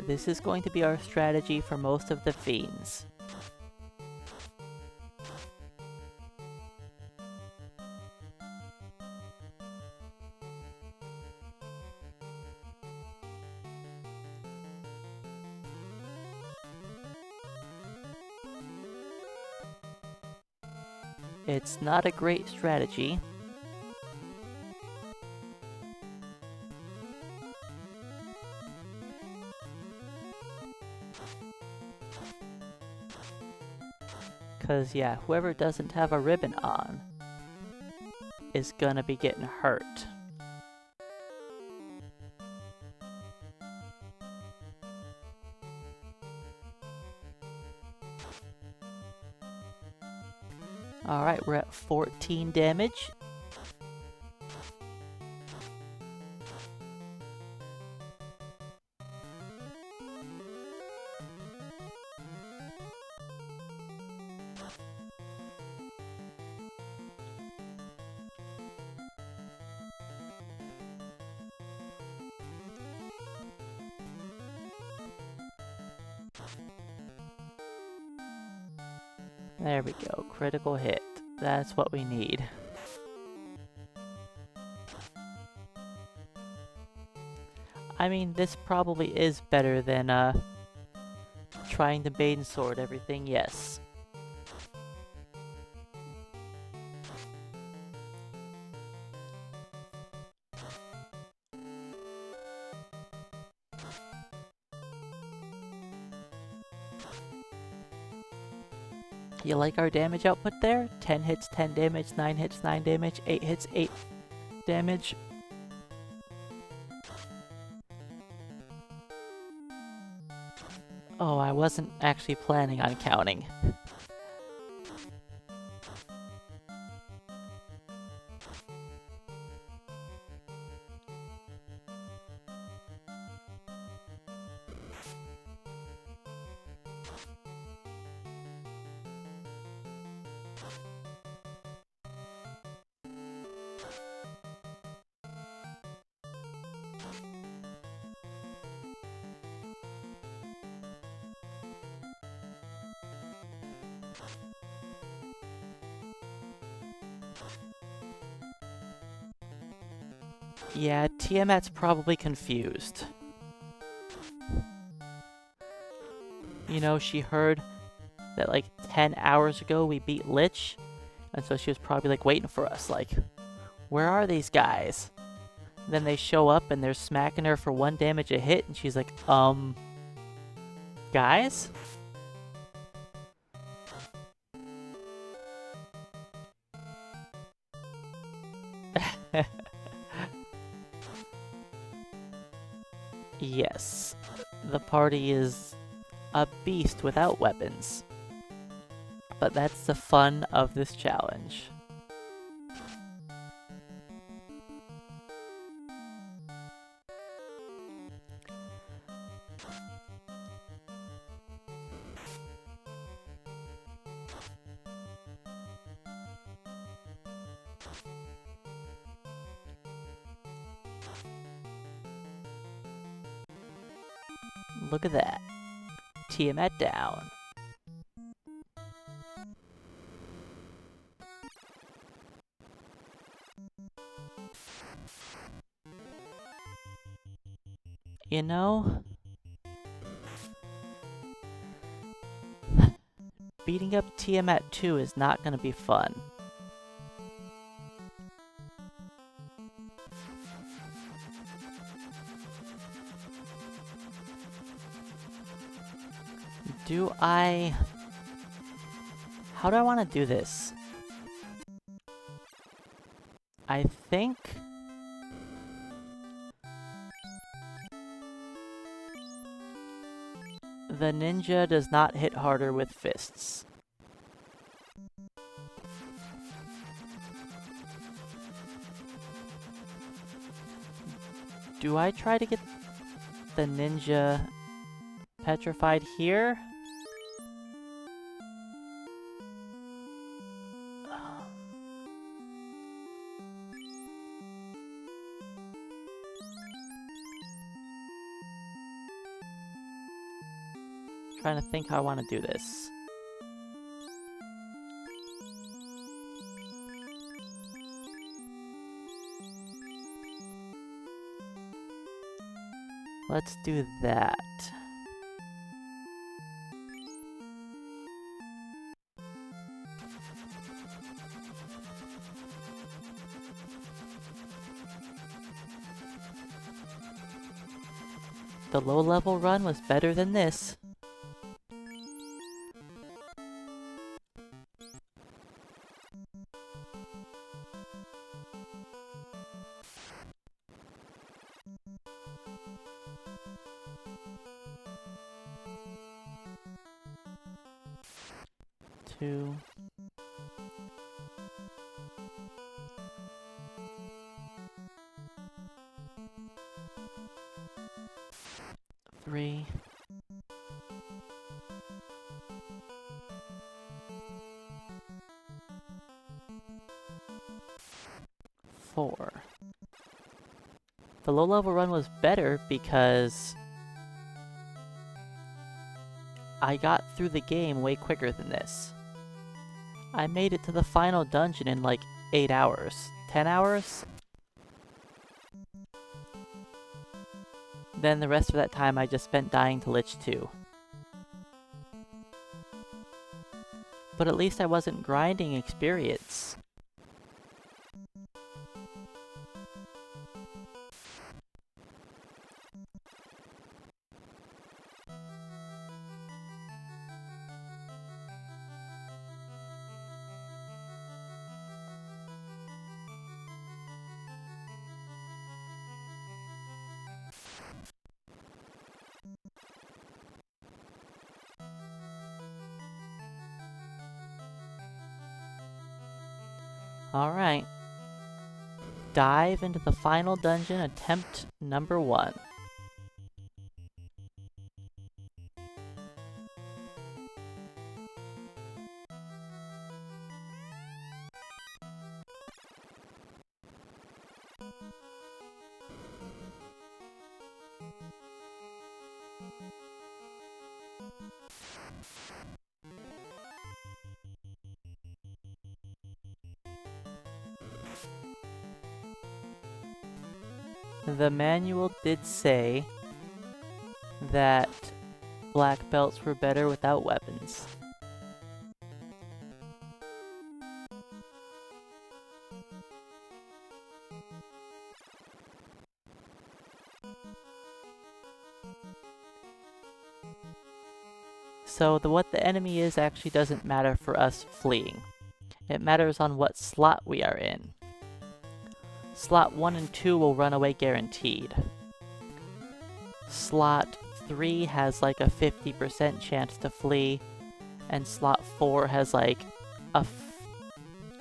Speaker 1: This is going to be our strategy for most of the fiends. It's not a great strategy. Cause yeah, whoever doesn't have a ribbon on is gonna be getting hurt. Alright, we're at 14 damage. There we go, critical hit. That's what we need. I mean, this probably is better than, trying to Maiden Sword everything, yes. You like our damage output there? 10 hits, 10 damage, 9 hits, 9 damage, 8 hits, 8 damage. Oh, I wasn't actually planning on counting. Yeah, Tiamat's probably confused. You know, she heard that like 10 hours ago we beat Lich, and so she was probably like waiting for us, like, where are these guys? Then they show up and they're smacking her for 1 damage a hit, and she's like, guys? Yes, the party is a beast without weapons. But that's the fun of this challenge. Look at that. Tiamat down. You know, beating up Tiamat 2 is not gonna be fun. How do I want to do this? I think... the ninja does not hit harder with fists. Do I try to get the ninja petrified here? Trying to think how I want to do this. Let's do that. The low-level run was better than this. Two. Three. Four. The low-level run was better because I got through the game way quicker than this. I made it to the final dungeon in like 8 hours. 10 hours? Then the rest of that time I just spent dying to Lich 2. But at least I wasn't grinding experience. Alright. Dive into the final dungeon, attempt number 1. The manual did say that black belts were better without weapons. So what the enemy is actually doesn't matter for us fleeing. It matters on what slot we are in. Slot 1 and 2 will run away guaranteed. Slot 3 has like a 50% chance to flee, and slot 4 has like a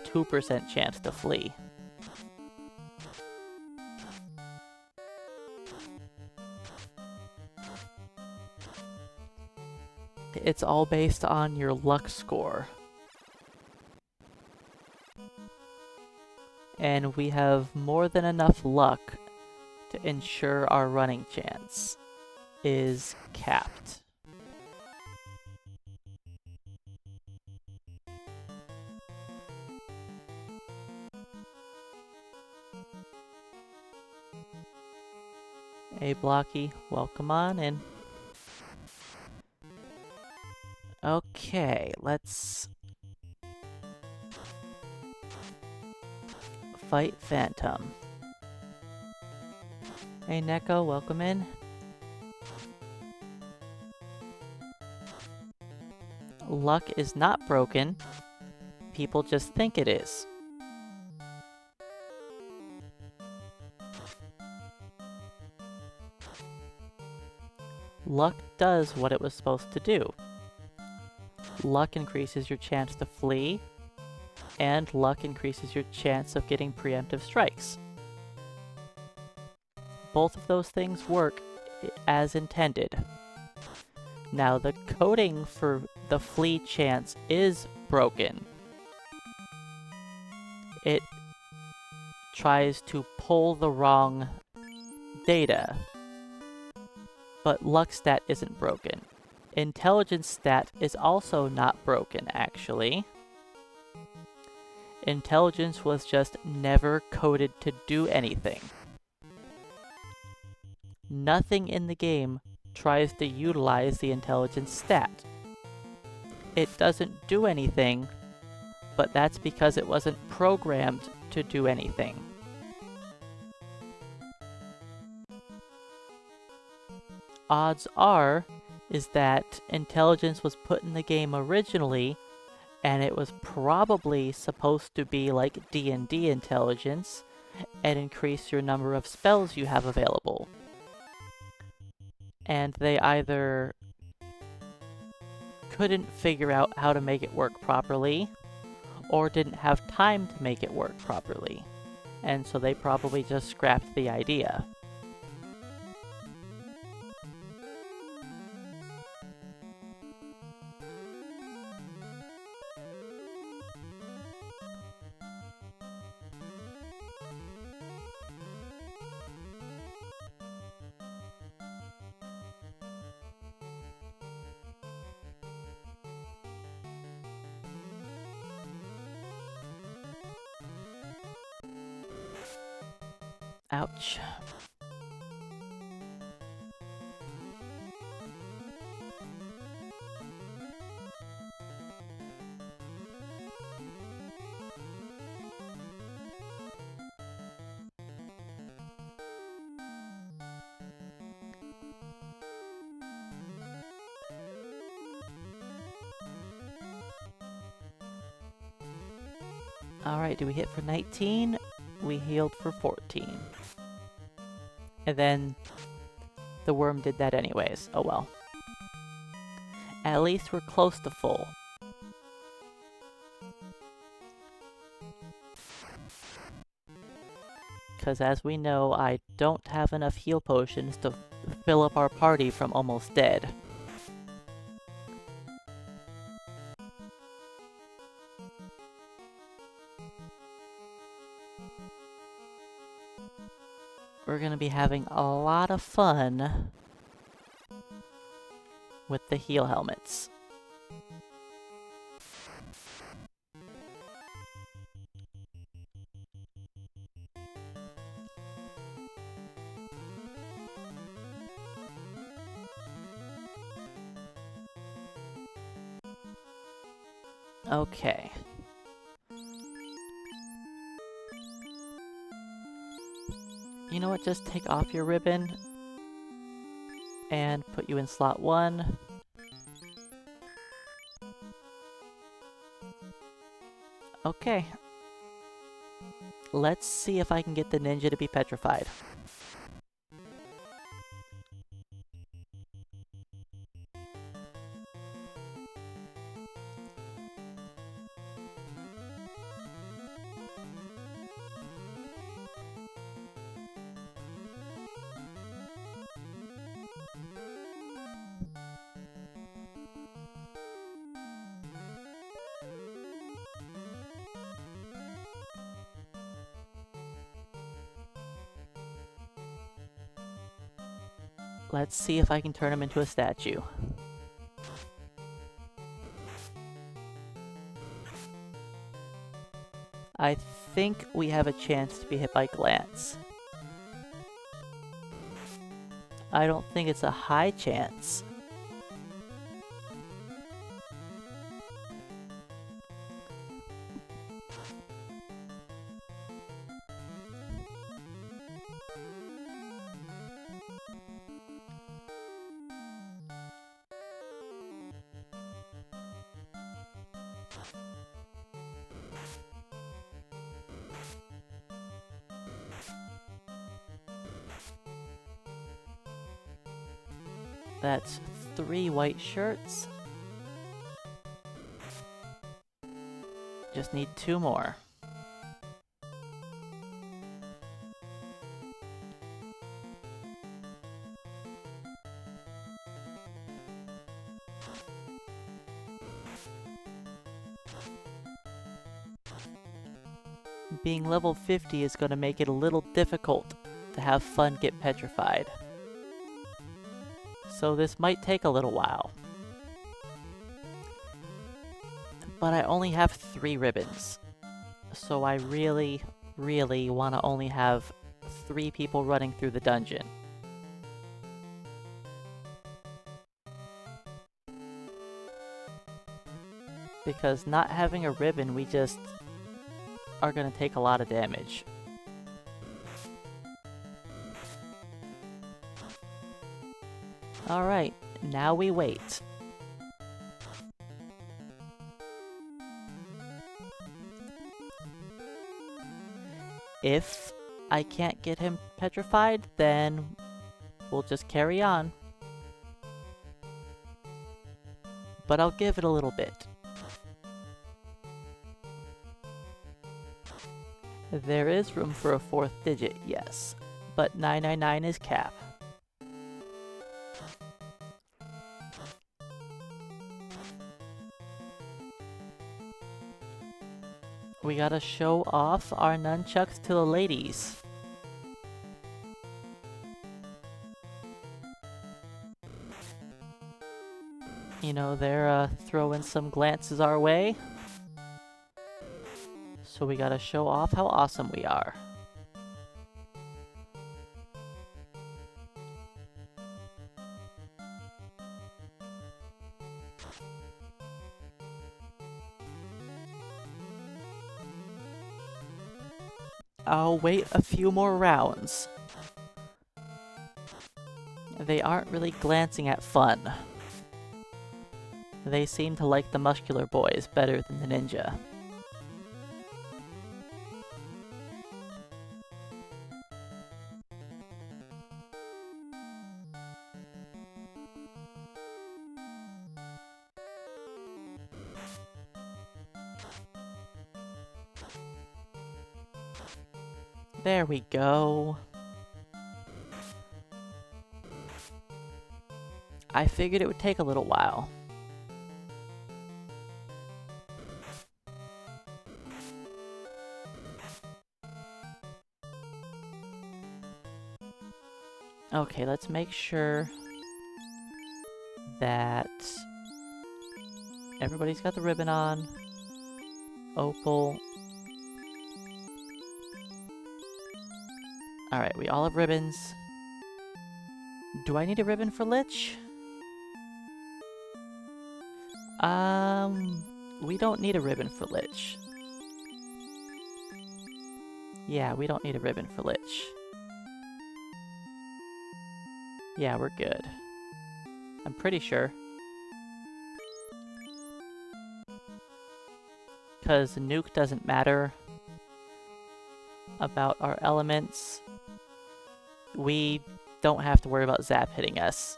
Speaker 1: 2% chance to flee. It's all based on your luck score. And we have more than enough luck to ensure our running chance is capped. Hey Blocky, welcome on in. Okay, let's fight Phantom. Hey Neko, welcome in. Luck is not broken. People just think it is. Luck does what it was supposed to do. Luck increases your chance to flee, and luck increases your chance of getting preemptive strikes. Both of those things work as intended. Now, the coding for the flee chance is broken. It tries to pull the wrong data, but luck stat isn't broken. Intelligence stat is also not broken, actually. Intelligence was just never coded to do anything. Nothing in the game tries to utilize the intelligence stat. It doesn't do anything, but that's because it wasn't programmed to do anything. Odds are is that intelligence was put in the game originally, and it was probably supposed to be like D&D intelligence and increase your number of spells you have available. And they either couldn't figure out how to make it work properly, or didn't have time to make it work properly. And so they probably just scrapped the idea. Ouch. Alright, do we hit for 19? We healed for 14. And then the worm did that anyways. Oh well. At least we're close to full. Because as we know, I don't have enough heal potions to fill up our party from almost dead. We're gonna be having a lot of fun with the heal helmets. Okay. You know what, just take off your ribbon and put you in slot 1. Okay. Let's see if I can get the ninja to be petrified. Let's see if I can turn him into a statue. I think we have a chance to be hit by glance. I don't think it's a high chance. that's 3 white shirts. Just need 2 more. Being level 50 is going to make it a little difficult to have fun get petrified. So this might take a little while. But I only have 3 ribbons. So I really, really want to only have 3 people running through the dungeon. Because not having a ribbon, we just are going to take a lot of damage. Alright, now we wait. If I can't get him petrified, then we'll just carry on. But I'll give it a little bit. There is room for a 4th digit, yes, but 999 is cap. We gotta show off our nunchucks to the ladies. You know, they're throwing some glances our way. So we gotta show off how awesome we are. I'll wait a few more rounds. They aren't really glancing at fun. They seem to like the muscular boys better than the ninja. There we go. I figured it would take a little while. Okay, let's make sure that everybody's got the ribbon on. Opal. Alright, we all have ribbons. Do I need a ribbon for Lich? We don't need a ribbon for Lich. Yeah, we don't need a ribbon for Lich. Yeah, we're good. I'm pretty sure. Because nuke doesn't matter about our elements. We don't have to worry about Zap hitting us.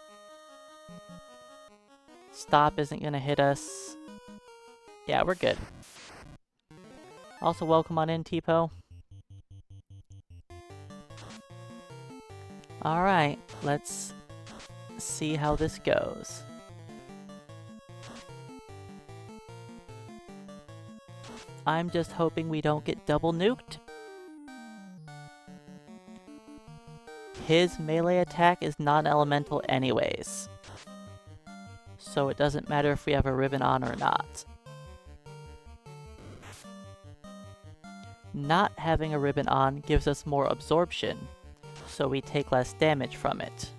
Speaker 1: Stop isn't gonna hit us. Yeah, we're good. Also, welcome on in, T-Po. Alright, let's see how this goes. I'm just hoping we don't get double nuked. His melee attack is non-elemental anyways, so it doesn't matter if we have a ribbon on or not. Not having a ribbon on gives us more absorption, so we take less damage from it.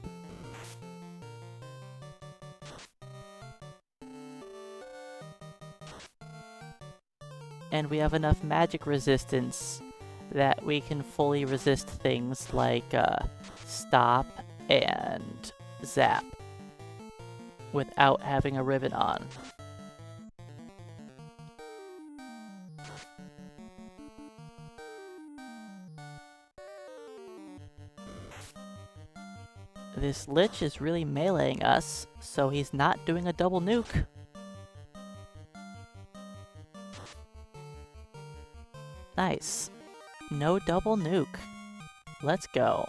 Speaker 1: And we have enough magic resistance that we can fully resist things like Stop and Zap without having a ribbon on. This Lich is really meleeing us, so he's not doing a double nuke. Nice. No double nuke. Let's go.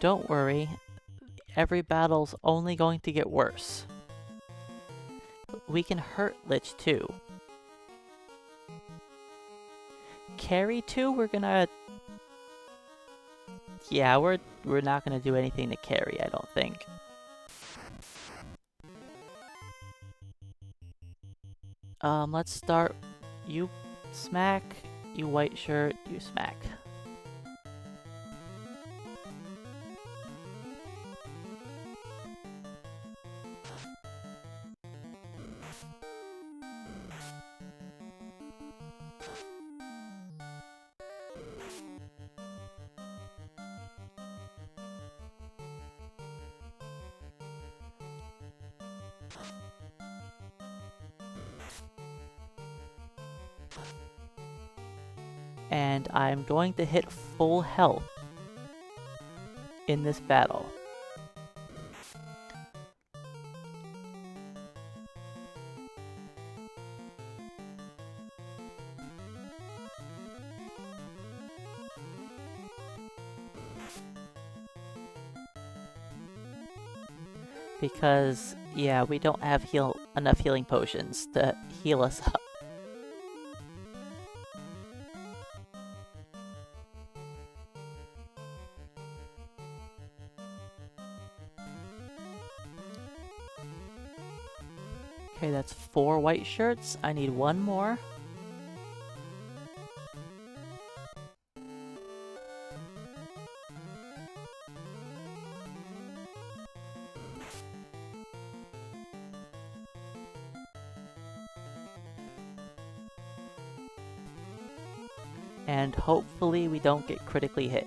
Speaker 1: Don't worry, every battle's only going to get worse. We can hurt Lich too. Carry too, we're gonna... Yeah, we're not gonna do anything to carry, I don't think. Let's start... You smack, you white shirt, you smack. And I'm going to hit full health in this battle. Because, yeah, we don't have enough healing potions to heal us up. Okay, that's 4 white shirts. I need 1 more. And hopefully we don't get critically hit.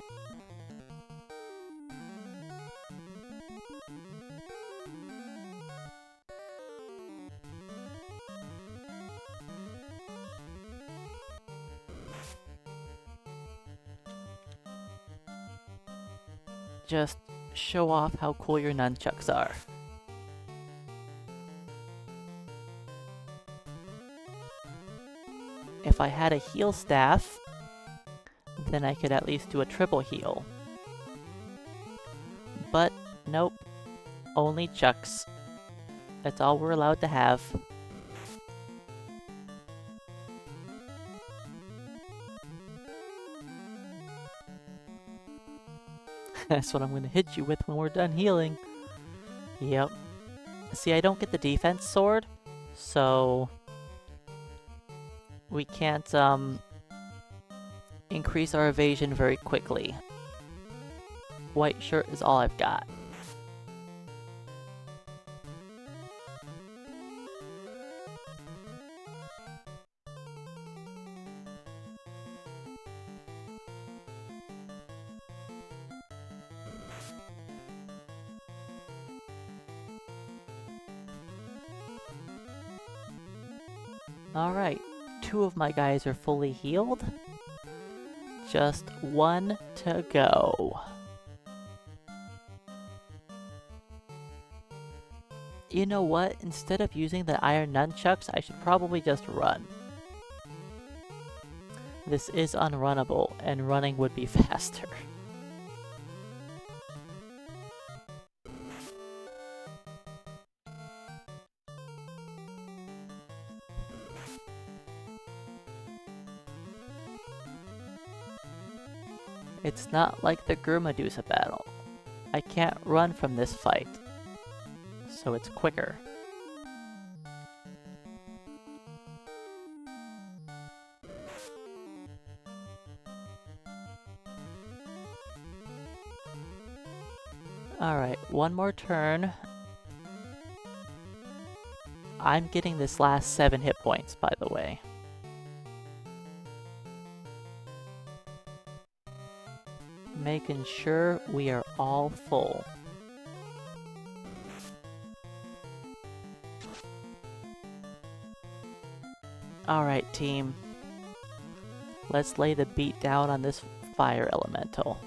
Speaker 1: Just show off how cool your nunchucks are. If I had a heal staff, then I could at least do a triple heal. But, nope. Only chucks. That's all we're allowed to have. That's what I'm gonna hit you with when we're done healing. Yep. See, I don't get the defense sword, so... we can't, increase our evasion very quickly. White shirt is all I've got. Alright, 2 of my guys are fully healed. Just 1 to go. You know what? Instead of using the iron nunchucks, I should probably just run. This is unrunnable, and running would be faster. It's not like the Gurmadusa battle. I can't run from this fight, so it's quicker. Alright, one more turn. I'm getting this last 7 hit points, by the way. Making sure we are all full. Alright, team. Let's lay the beat down on this fire elemental.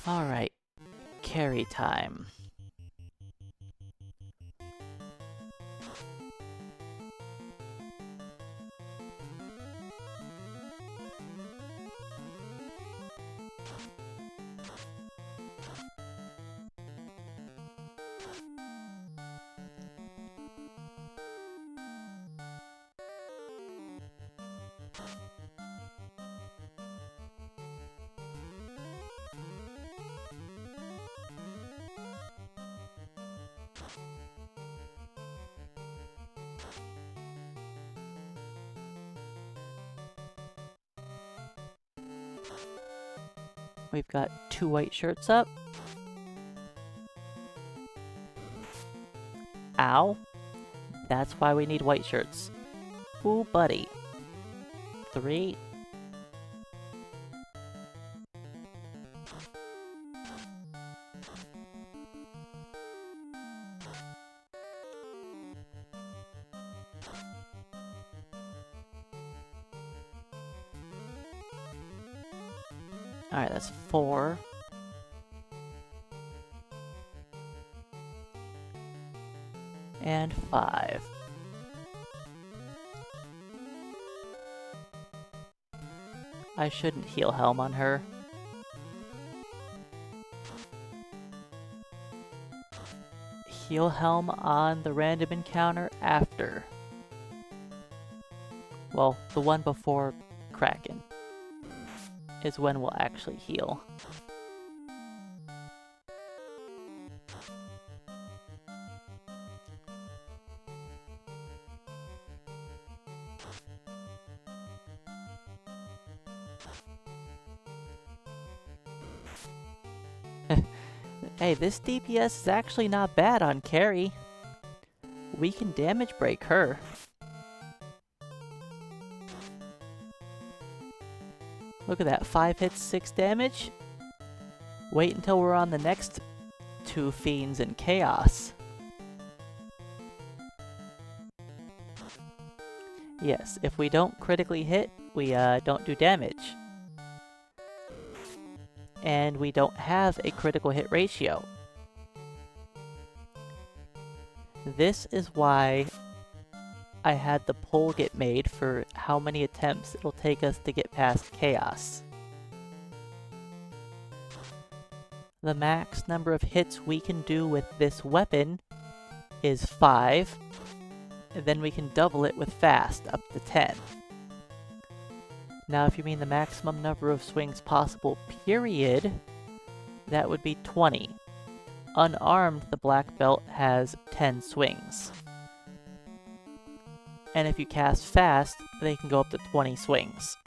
Speaker 1: Alright, carry time. We've got 2 white shirts up. Ow. That's why we need white shirts. Ooh, buddy. 3. Alright, that's 4. And 5. I shouldn't heal Helm on her. Heal Helm on the random encounter after. Well, the one before Kraken is when we'll actually heal. Hey, this DPS is actually not bad on carry. We can damage break her. Look at that, 5 hits, 6 damage. Wait until we're on the next 2 Fiends in Chaos. Yes, if we don't critically hit, we don't do damage. And we don't have a critical hit ratio. This is why I had the poll get made for how many attempts it'll take us to get past Chaos. The max number of hits we can do with this weapon is 5, and then we can double it with Fast up to 10. Now if you mean the maximum number of swings possible, period, that would be 20. Unarmed, the black belt has 10 swings. And if you cast Fast, they can go up to 20 swings.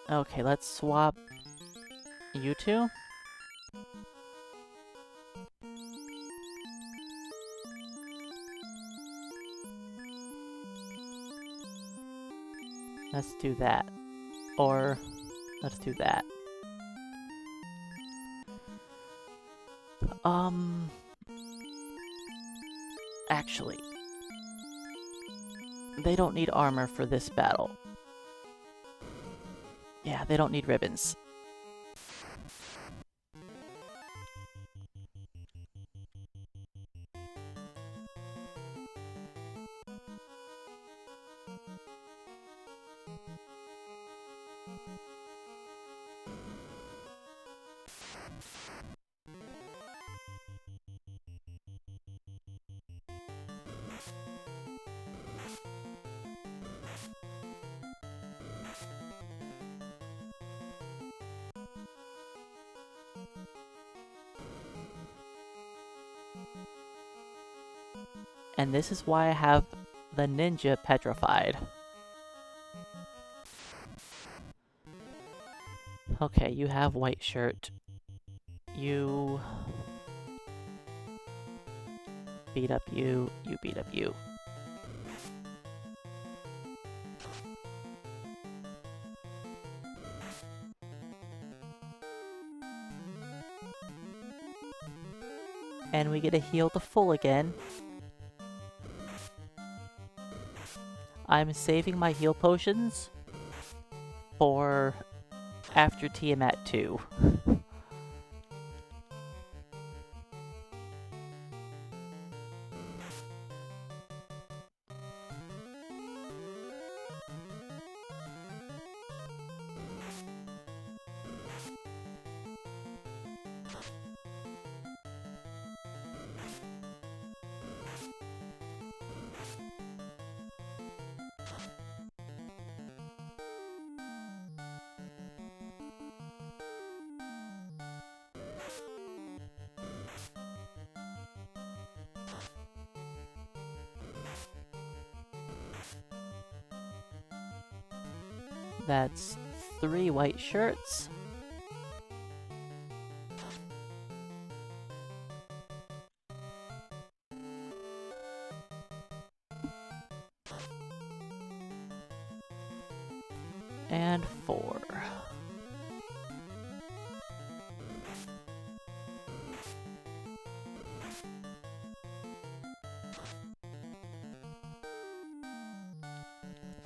Speaker 1: Okay, let's swap you two. Let's do that. Or, let's do that. Actually, they don't need armor for this battle. Yeah, they don't need ribbons. And this is why I have the ninja petrified. Okay, you have white shirt. You beat up you beat up you. And we get to heal to full again. I'm saving my heal potions for after Tiamat 2. That's 3 white shirts. And 4.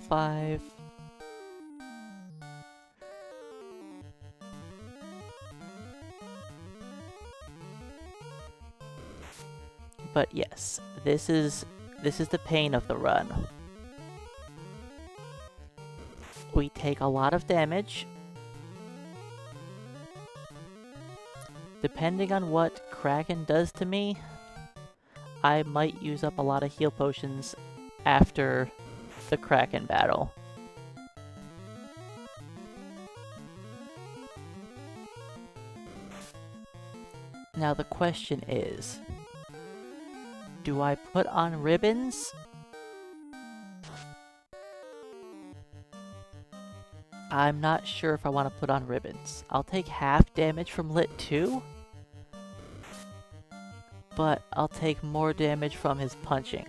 Speaker 1: Five. But yes, this is the pain of the run. We take a lot of damage. Depending on what Kraken does to me, I might use up a lot of heal potions after the Kraken battle. Now the question is, do I put on ribbons? I'm not sure if I want to put on ribbons. I'll take half damage from Lit 2, but I'll take more damage from his punching.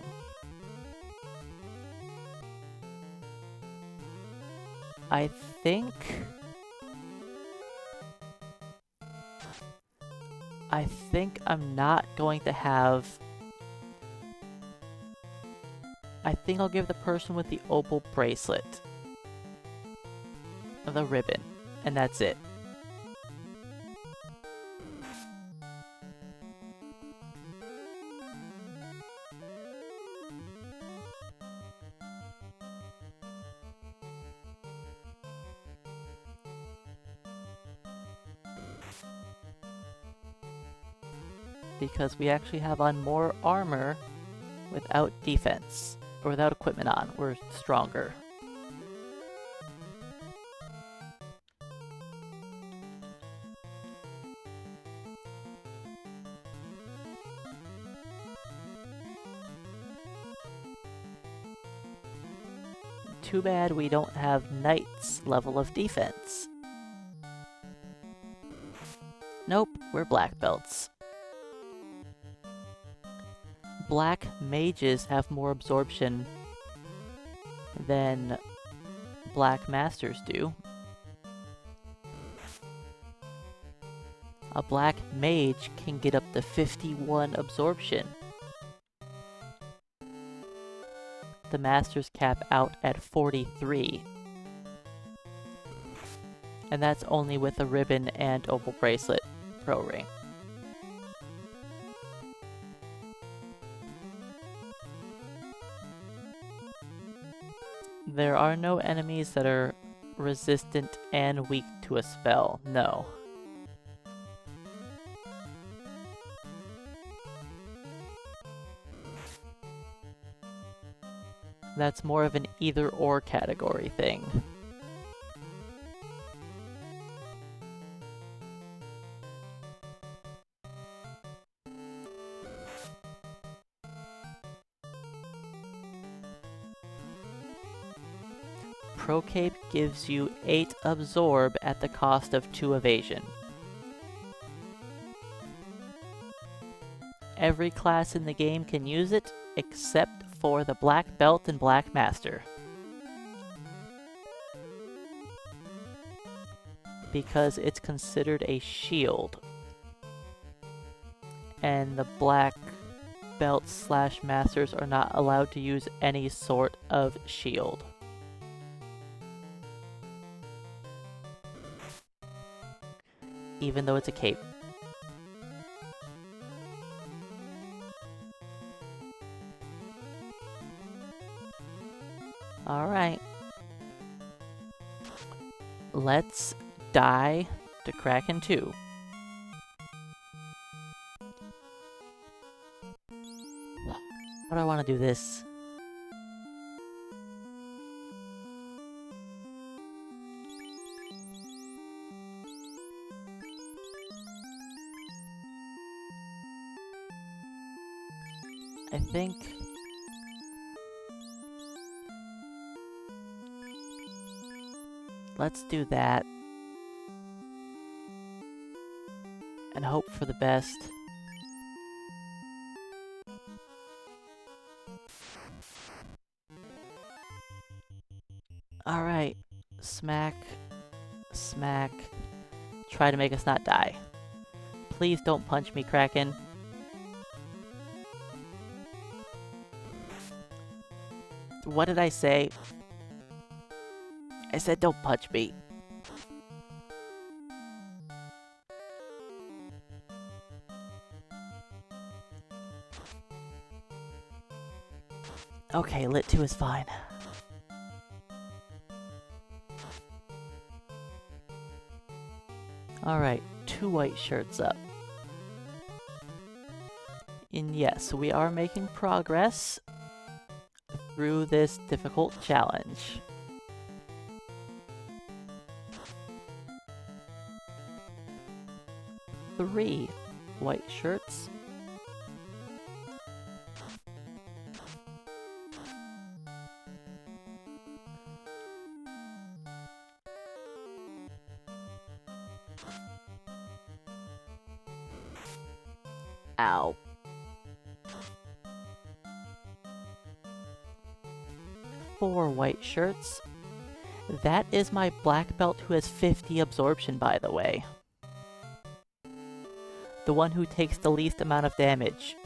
Speaker 1: I think I'm not going to have... I think I'll give the person with the opal bracelet the ribbon, and that's it. Because we actually have on more armor without defense, or without equipment on. We're stronger. Too bad we don't have Knight's level of defense. Nope, we're black belts. Black mages have more absorption than black masters do. A black mage can get up to 51 absorption. The masters cap out at 43. And that's only with a ribbon and opal bracelet pro ring. There are no enemies that are resistant and weak to a spell, no. That's more of an either-or category thing. Pro Cape gives you 8 absorb at the cost of 2 evasion. Every class in the game can use it, except for the Black Belt and Black Master. Because it's considered a shield. And the Black Belt / Masters are not allowed to use any sort of shield. Even though it's a cape. Alright. Let's die to Kraken 2. How do I want to do this? I think... let's do that. And hope for the best. Alright. Smack. Smack. Try to make us not die. Please don't punch me, Kraken. What did I say? I said don't punch me. Okay, Lit 2 is fine. Alright, 2 white shirts up. And yes, we are making progress through this difficult challenge. Three white shirts. Ow. 4 white shirts. That is my black belt who has 50 absorption, by the way. The one who takes the least amount of damage.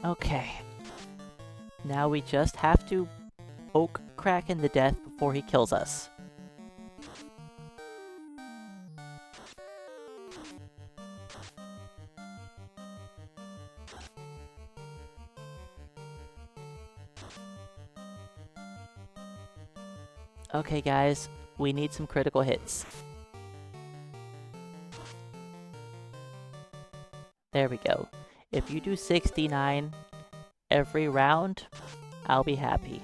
Speaker 1: Okay. Now we just have to poke Kraken to death before he kills us. Okay guys, we need some critical hits. There we go. If you do 69 every round, I'll be happy.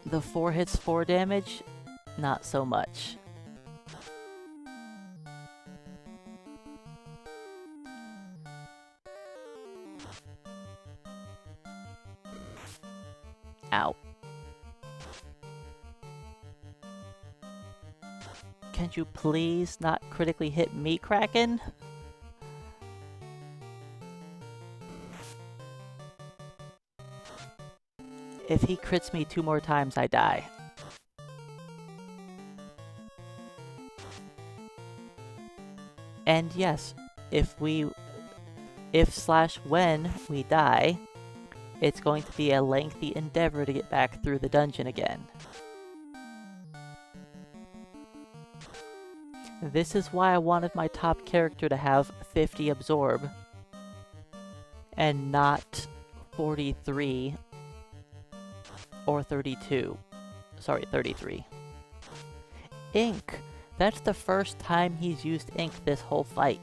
Speaker 1: The 4 hits 4 damage, not so much. Ow. Can you please not critically hit me, Kraken? If he crits me 2 more times, I die. And yes, if/when we die, it's going to be a lengthy endeavor to get back through the dungeon again. This is why I wanted my top character to have 50 absorb, and not 43 or 32. Sorry, 33. Ink! That's the first time he's used ink this whole fight.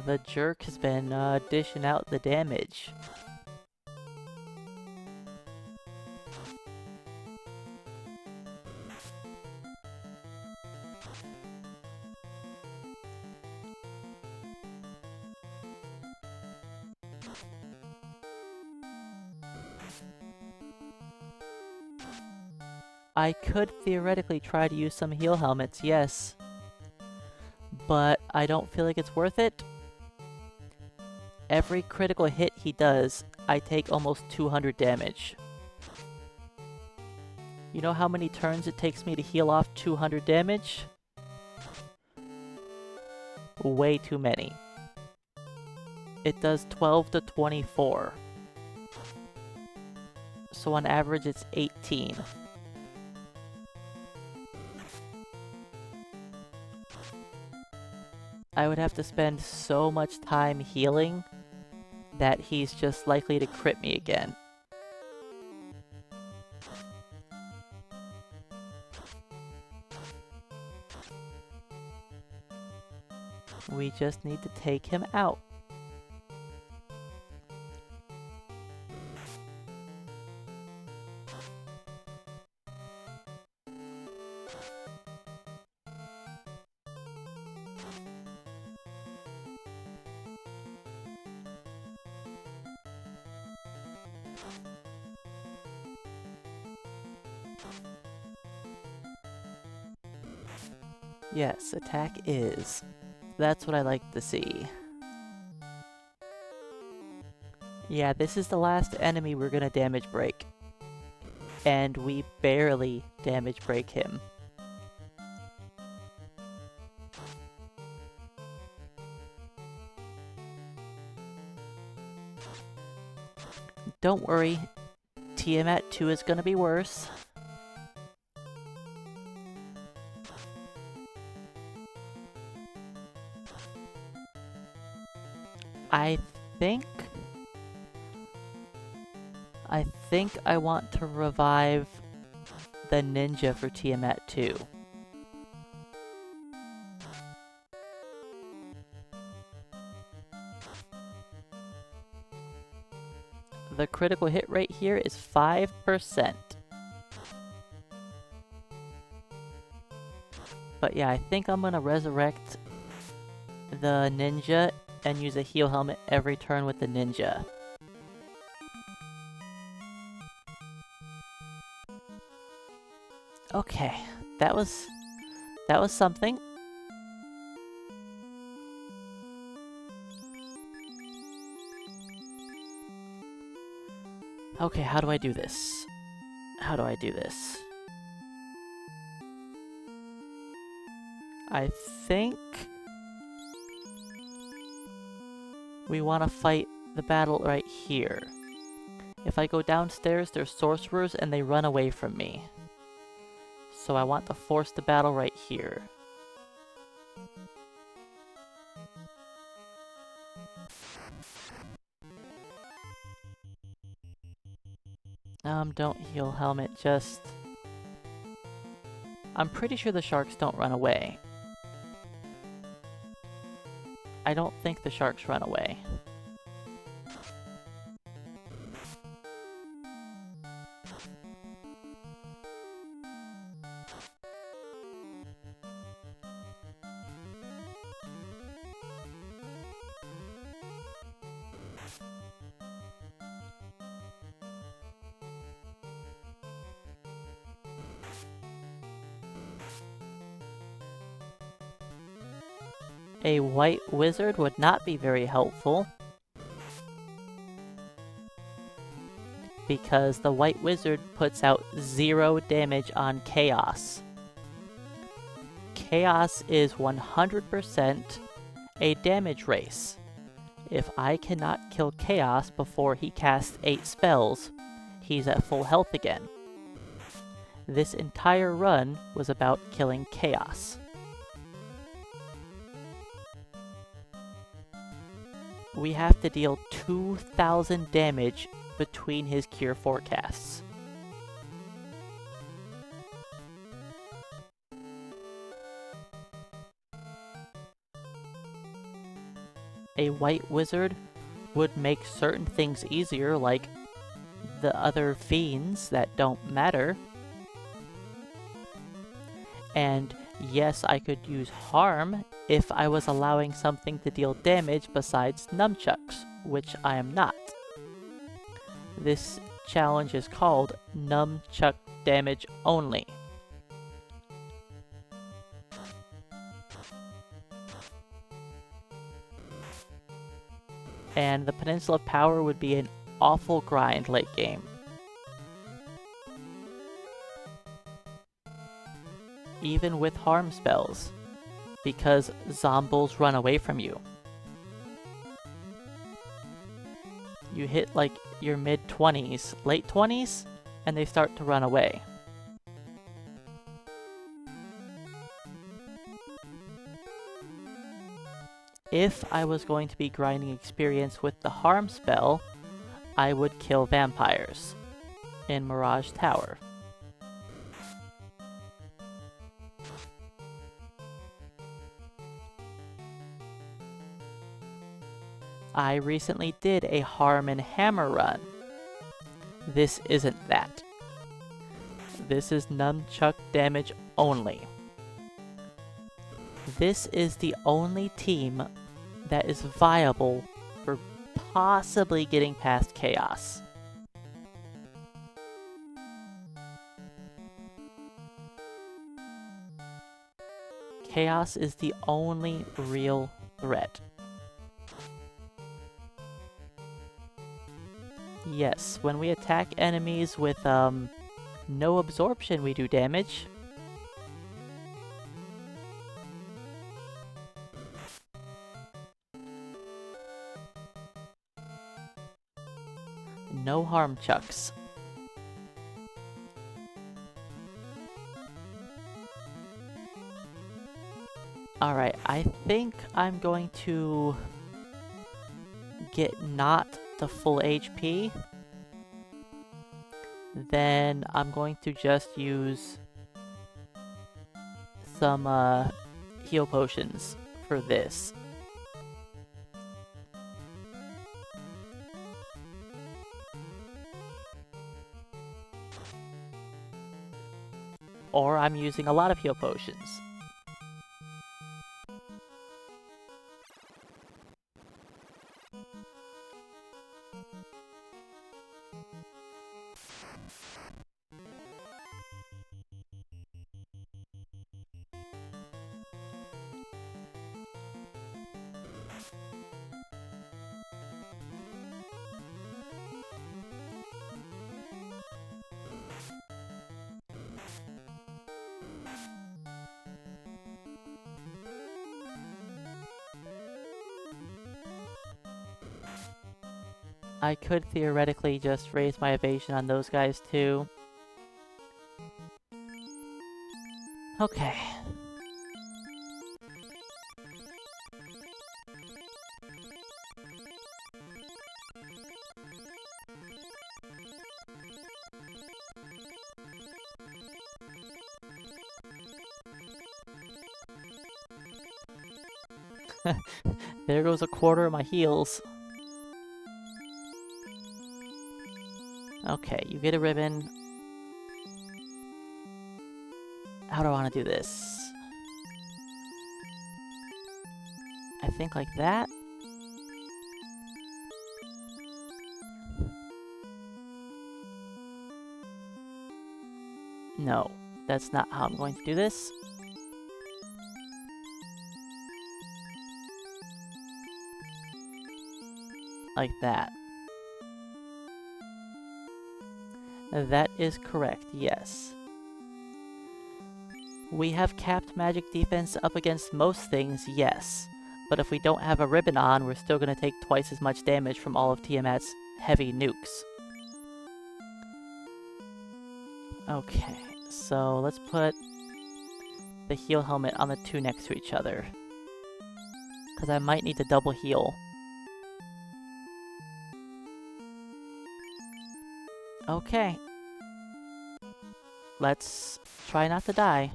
Speaker 1: The jerk has been dishing out the damage. I could theoretically try to use some heal helmets, yes. But I don't feel like it's worth it. Every critical hit he does, I take almost 200 damage. You know how many turns it takes me to heal off 200 damage? Way too many. It does 12 to 24. So on average it's 18. I would have to spend so much time healing that he's just likely to crit me again. We just need to take him out. Yes, attack is. That's what I like to see. Yeah, this is the last enemy we're gonna damage break. And we barely damage break him. Don't worry, Tiamat 2 is gonna be worse. I think I want to revive the ninja for Tiamat 2. The critical hit rate here is 5%. But yeah, I think I'm gonna resurrect the ninja and use a heal helmet every turn with the ninja. Okay, that was something. Okay, how do I do this? How do I do this? I think we want to fight the battle right here. If I go downstairs, there's sorcerers and they run away from me. So I want to force the battle right here. Don't heal helmet, just... I'm pretty sure the sharks don't run away. I don't think the sharks run away. A white wizard would not be very helpful, because the white wizard puts out 0 damage on chaos. Chaos is 100% a damage race. If I cannot kill chaos before he casts 8 spells, he's at full health again. This entire run was about killing chaos. We have to deal 2,000 damage between his cure forecasts. A white wizard would make certain things easier, like the other fiends that don't matter. And yes, I could use harm if I was allowing something to deal damage besides nunchucks, which I am not. This challenge is called Nun-Chuck damage only. And the Peninsula of Power would be an awful grind late game. Even with harm spells, because zombies run away from you. You hit like your mid-20s, late 20s, and they start to run away. If I was going to be grinding experience with the harm spell, I would kill vampires in Mirage Tower. I recently did a harm and hammer run. This isn't that. This is Nun-Chuck damage only. This is the only team that is viable for possibly getting past Chaos. Chaos is the only real threat. Yes, when we attack enemies with no absorption, we do damage. No harm chucks. Alright, I think I'm going to get not the full HP. Then I'm going to just use some heal potions for this. Or I'm using a lot of heal potions. I could theoretically just raise my evasion on those guys too. Okay. There goes a quarter of my heals. Okay, you get a ribbon. How do I want to do this? I think like that. No, that's not how I'm going to do this. Like that. That is correct, yes. We have capped magic defense up against most things, yes. But if we don't have a ribbon on, we're still going to take twice as much damage from all of Tiamat's heavy nukes. Okay, so let's put the heal helmet on the two next to each other. Because I might need to double heal. Okay. Let's try not to die.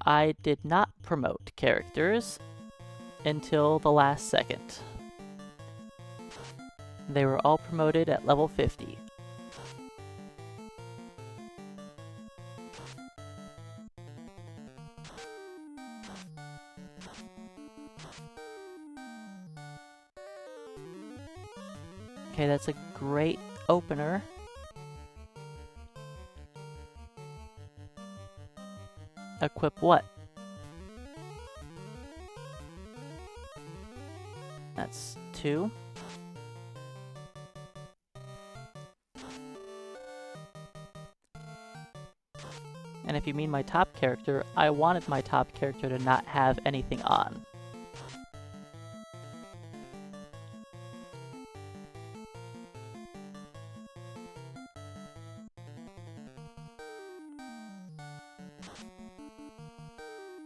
Speaker 1: I did not promote characters until the last second. They were all promoted at level 50. Okay, that's a great opener. Equip what? That's 2. And if you mean my top character, I wanted my top character to not have anything on.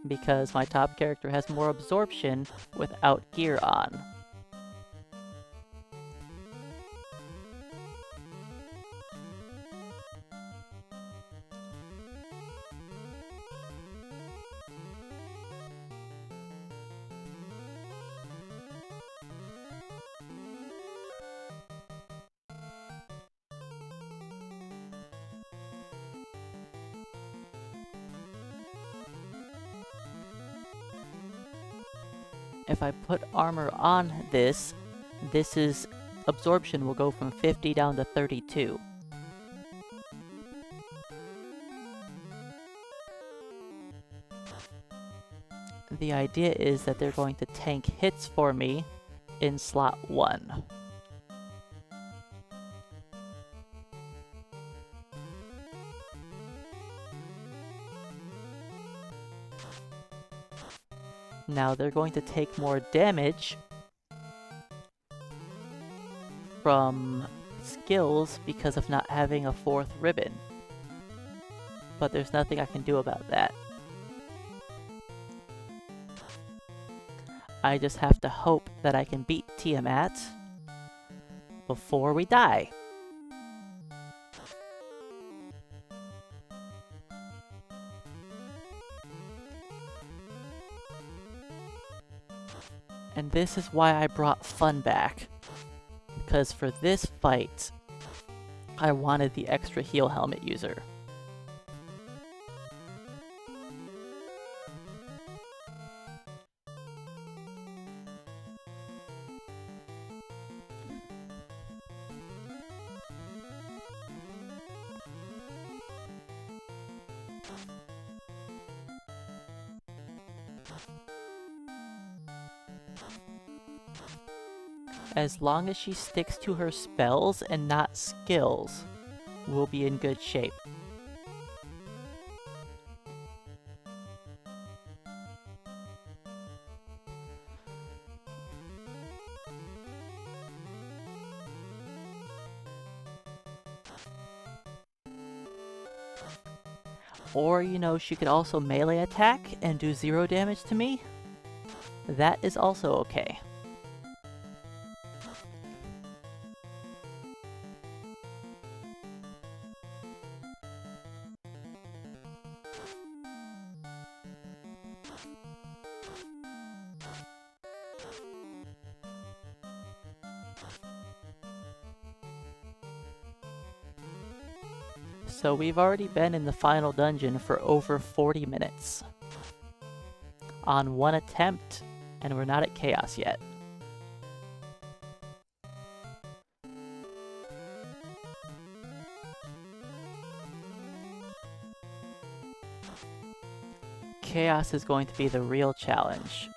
Speaker 1: Because my top character has more absorption without gear on. If I put armor on this is absorption will go from 50 down to 32. The idea is that they're going to tank hits for me in slot 1. Now they're going to take more damage from skills because of not having a 4th ribbon. But there's nothing I can do about that. I just have to hope that I can beat Tiamat before we die. And this is why I brought fun back. Because for this fight, I wanted the extra heal helmet user. As long as she sticks to her spells and not skills, we'll be in good shape. Or, you know, she could also melee attack and do 0 damage to me. That is also okay. So we've already been in the final dungeon for over 40 minutes. On 1 attempt, and we're not at Chaos yet. Chaos is going to be the real challenge.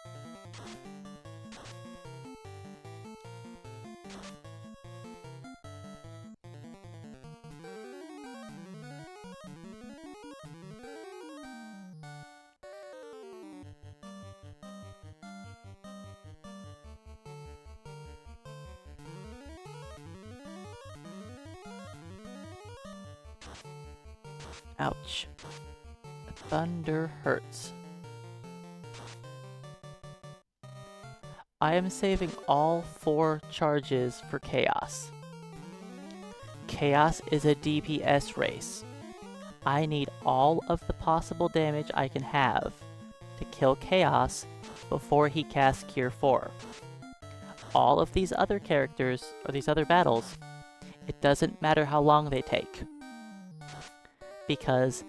Speaker 1: Ouch. Thunder hurts. I am saving all 4 charges for Chaos. Chaos is a DPS race. I need all of the possible damage I can have to kill Chaos before he casts Cure 4. All of these other characters, or these other battles, it doesn't matter how long they take. Because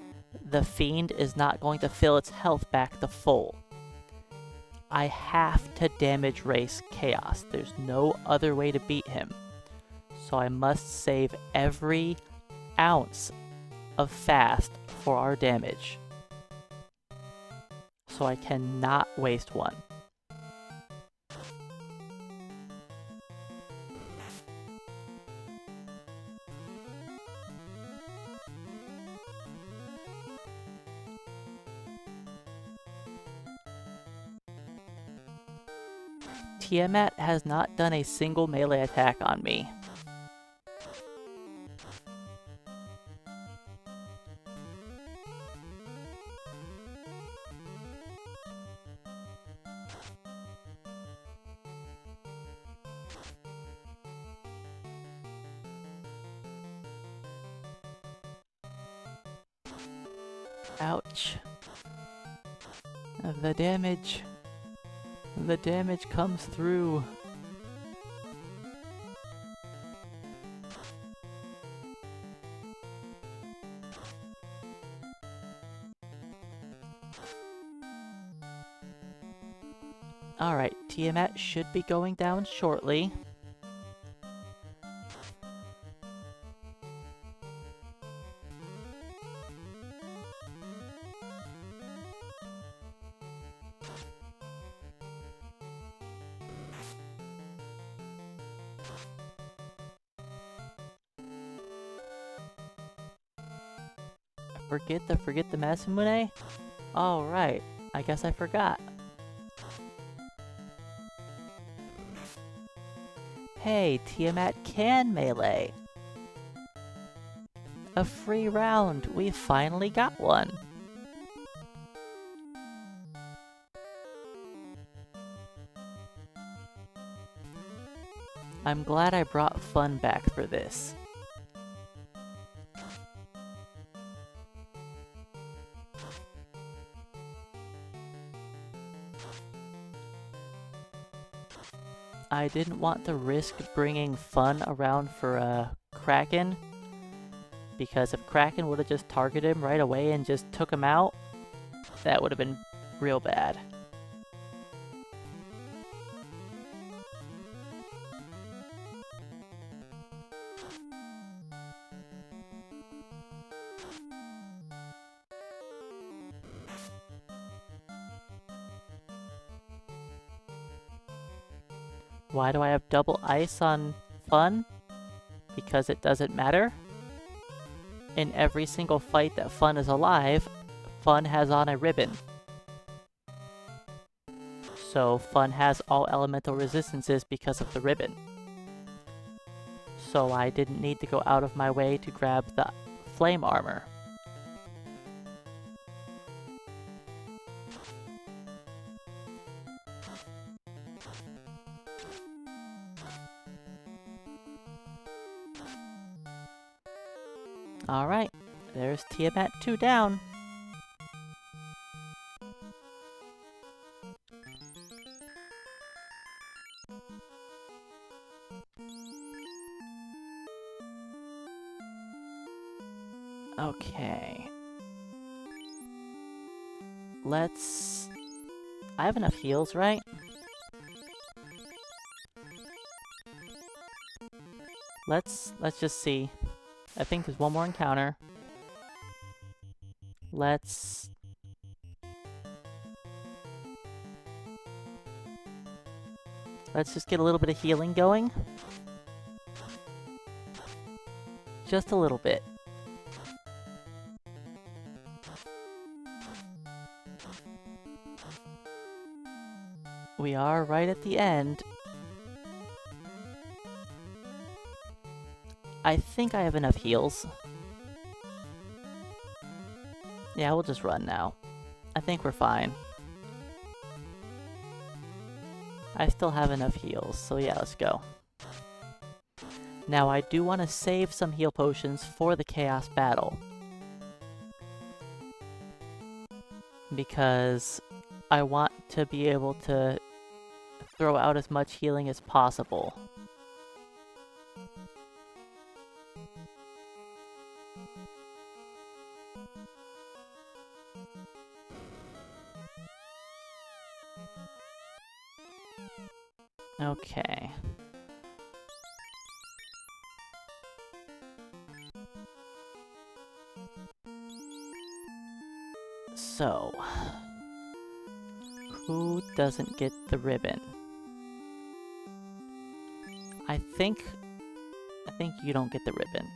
Speaker 1: the Fiend is not going to fill its health back to full. I have to damage race Chaos. There's no other way to beat him. So I must save every ounce of fast for our damage. So I cannot waste one. Tiamat has not done a single melee attack on me. Ouch. The damage. The damage comes through. Alright, Tiamat should be going down shortly. Forget the Masamune? Alright, I guess I forgot. Hey, Tiamat can melee! A free round! We finally got one! I'm glad I brought fun back for this. I didn't want to risk bringing fun around for Kraken, because if Kraken would have just targeted him right away and just took him out, that would have been real bad. Why do I have double ice on Fun? Because it doesn't matter. In every single fight that Fun is alive, Fun has on a ribbon. So Fun has all elemental resistances because of the ribbon. So I didn't need to go out of my way to grab the flame armor. Alright, there's Tiamat 2 down. Okay. Let's... I have enough heals, right? Let's just see. I think there's one more encounter. Let's just get a little bit of healing going. Just a little bit. We are right at the end. I think I have enough heals. Yeah, we'll just run now. I think we're fine. I still have enough heals, so yeah, let's go. Now I do want to save some heal potions for the Chaos Battle. Because I want to be able to throw out as much healing as possible. Okay. So, who doesn't get the ribbon? I think you don't get the ribbon.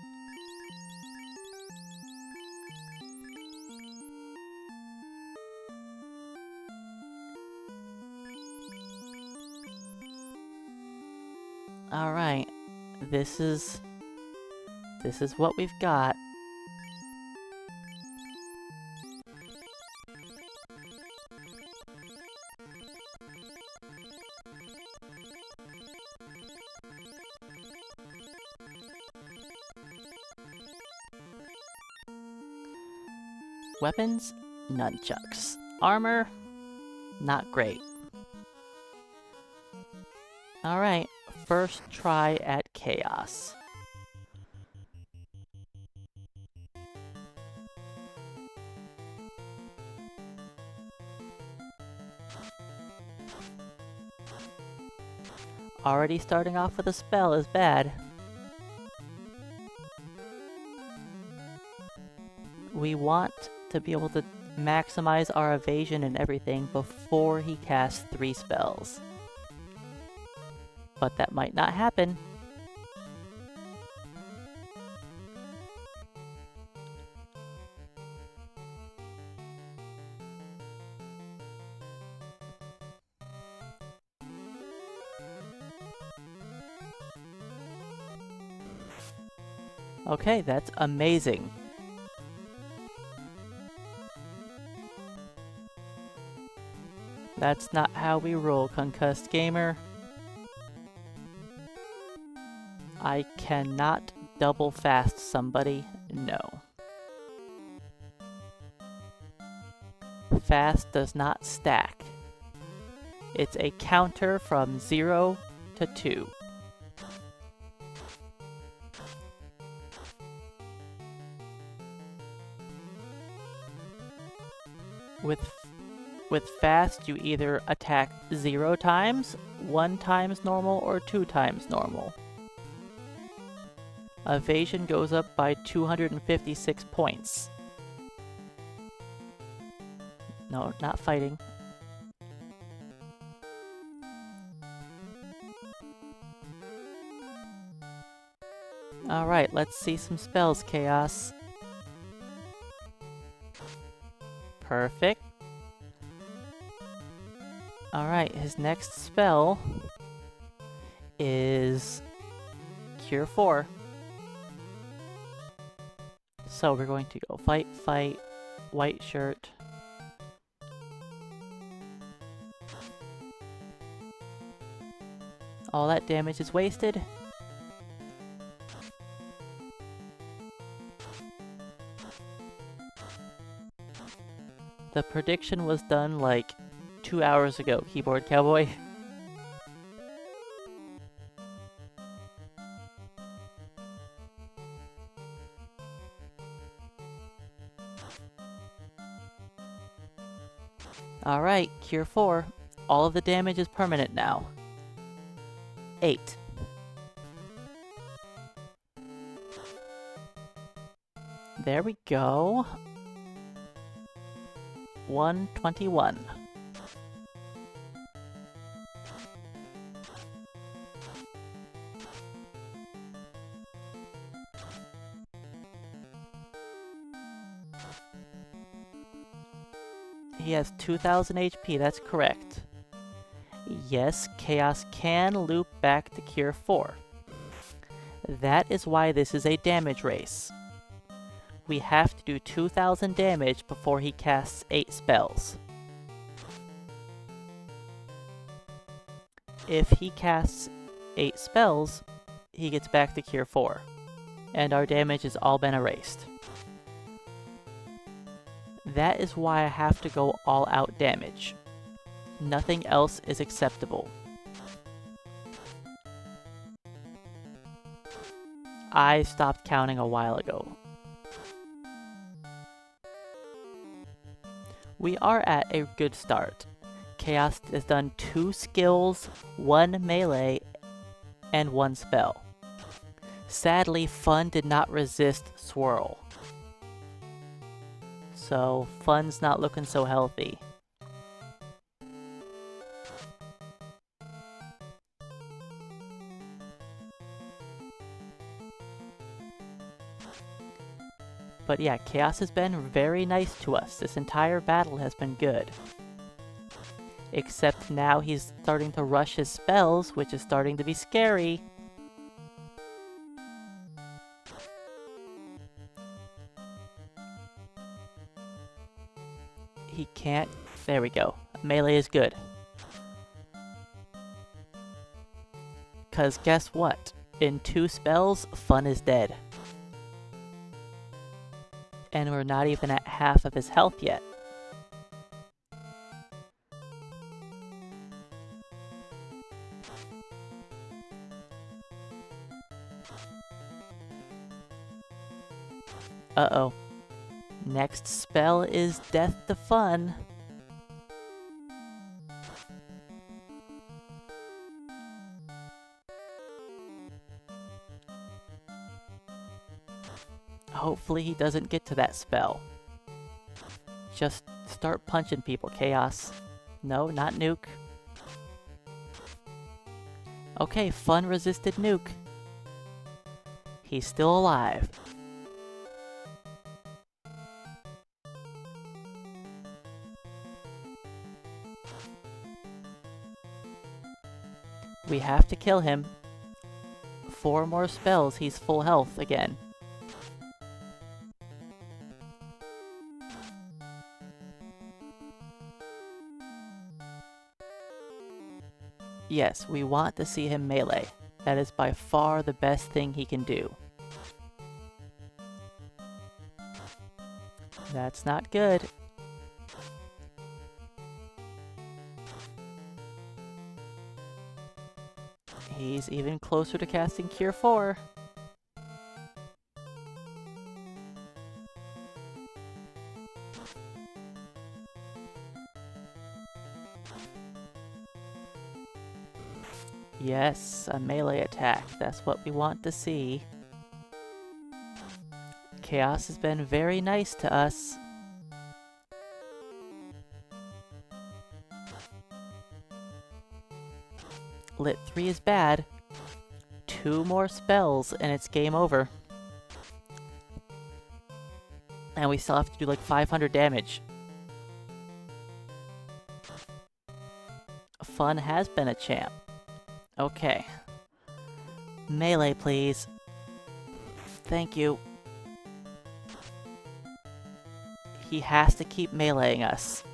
Speaker 1: All right, this is what we've got. Weapons, nunchucks. Armor, not great. Alright, first try at chaos. Already starting off with a spell is bad. We want to be able to maximize our evasion and everything before he casts 3 spells. But that might not happen. Okay, that's amazing. That's not how we roll, Concussed Gamer. I cannot double fast somebody, no. Fast does not stack. It's a counter from 0 to 2. With fast, you either attack 0 times, 1 times normal, or 2 times normal. Evasion goes up by 256 points. No, not fighting. Alright, let's see some spells, Chaos. Perfect. Alright, his next spell is Cure 4. So we're going to go fight, fight, white shirt. All that damage is wasted. The prediction was done like 2 hours ago, Keyboard Cowboy. Alright, Cure 4. All of the damage is permanent now. 8. There we go. 121. He has 2000 HP, that's correct. Yes, Chaos can loop back to Cure 4. That is why this is a damage race. We have to do 2000 damage before he casts 8 spells. If he casts 8 spells, he gets back to Cure 4, and our damage has all been erased. That is why I have to go all out damage. Nothing else is acceptable. I stopped counting a while ago. We are at a good start. Chaos has done 2 skills, 1 melee, and 1 spell. Sadly, Fun did not resist Swirl. so Fun's not looking so healthy. But yeah, Chaos has been very nice to us. This entire battle has been good. Except now he's starting to rush his spells, which is starting to be scary. He can't... There we go. Melee is good. Because guess what? In 2 spells, Fun is dead. And we're not even at half of his health yet. Uh-oh. Next spell is Death to Fun. Hopefully he doesn't get to that spell. Just start punching people, Chaos. No, not Nuke. Okay, Fun resisted Nuke. He's still alive. We have to kill him. 4 more spells, he's full health again. Yes, we want to see him melee. That is by far the best thing he can do. That's not good. He's even closer to casting Cure 4. Yes, a melee attack. That's what we want to see. Chaos has been very nice to us. Lit 3 is bad. 2 more spells and it's game over. And we still have to do like 500 damage. Fun has been a champ. Okay. Melee, please. Thank you. He has to keep meleeing us.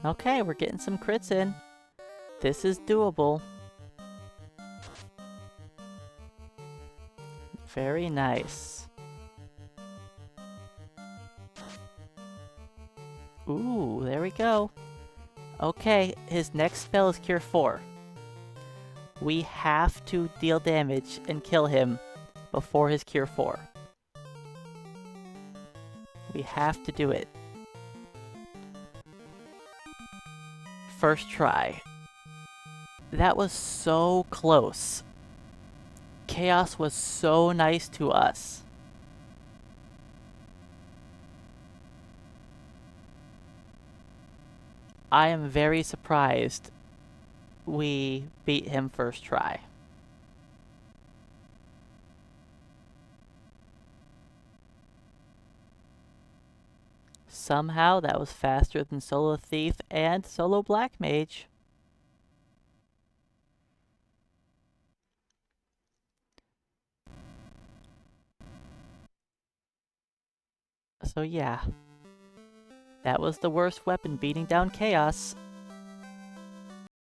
Speaker 1: Okay, we're getting some crits in. This is doable. Very nice. Ooh, there we go. Okay, his next spell is Cure 4. We have to deal damage and kill him before his Cure 4. We have to do it. First try. That was so close. Chaos was so nice to us. I am very surprised we beat him first try. Somehow that was faster than Solo Thief and Solo Black Mage. So yeah, that was the worst weapon beating down Chaos.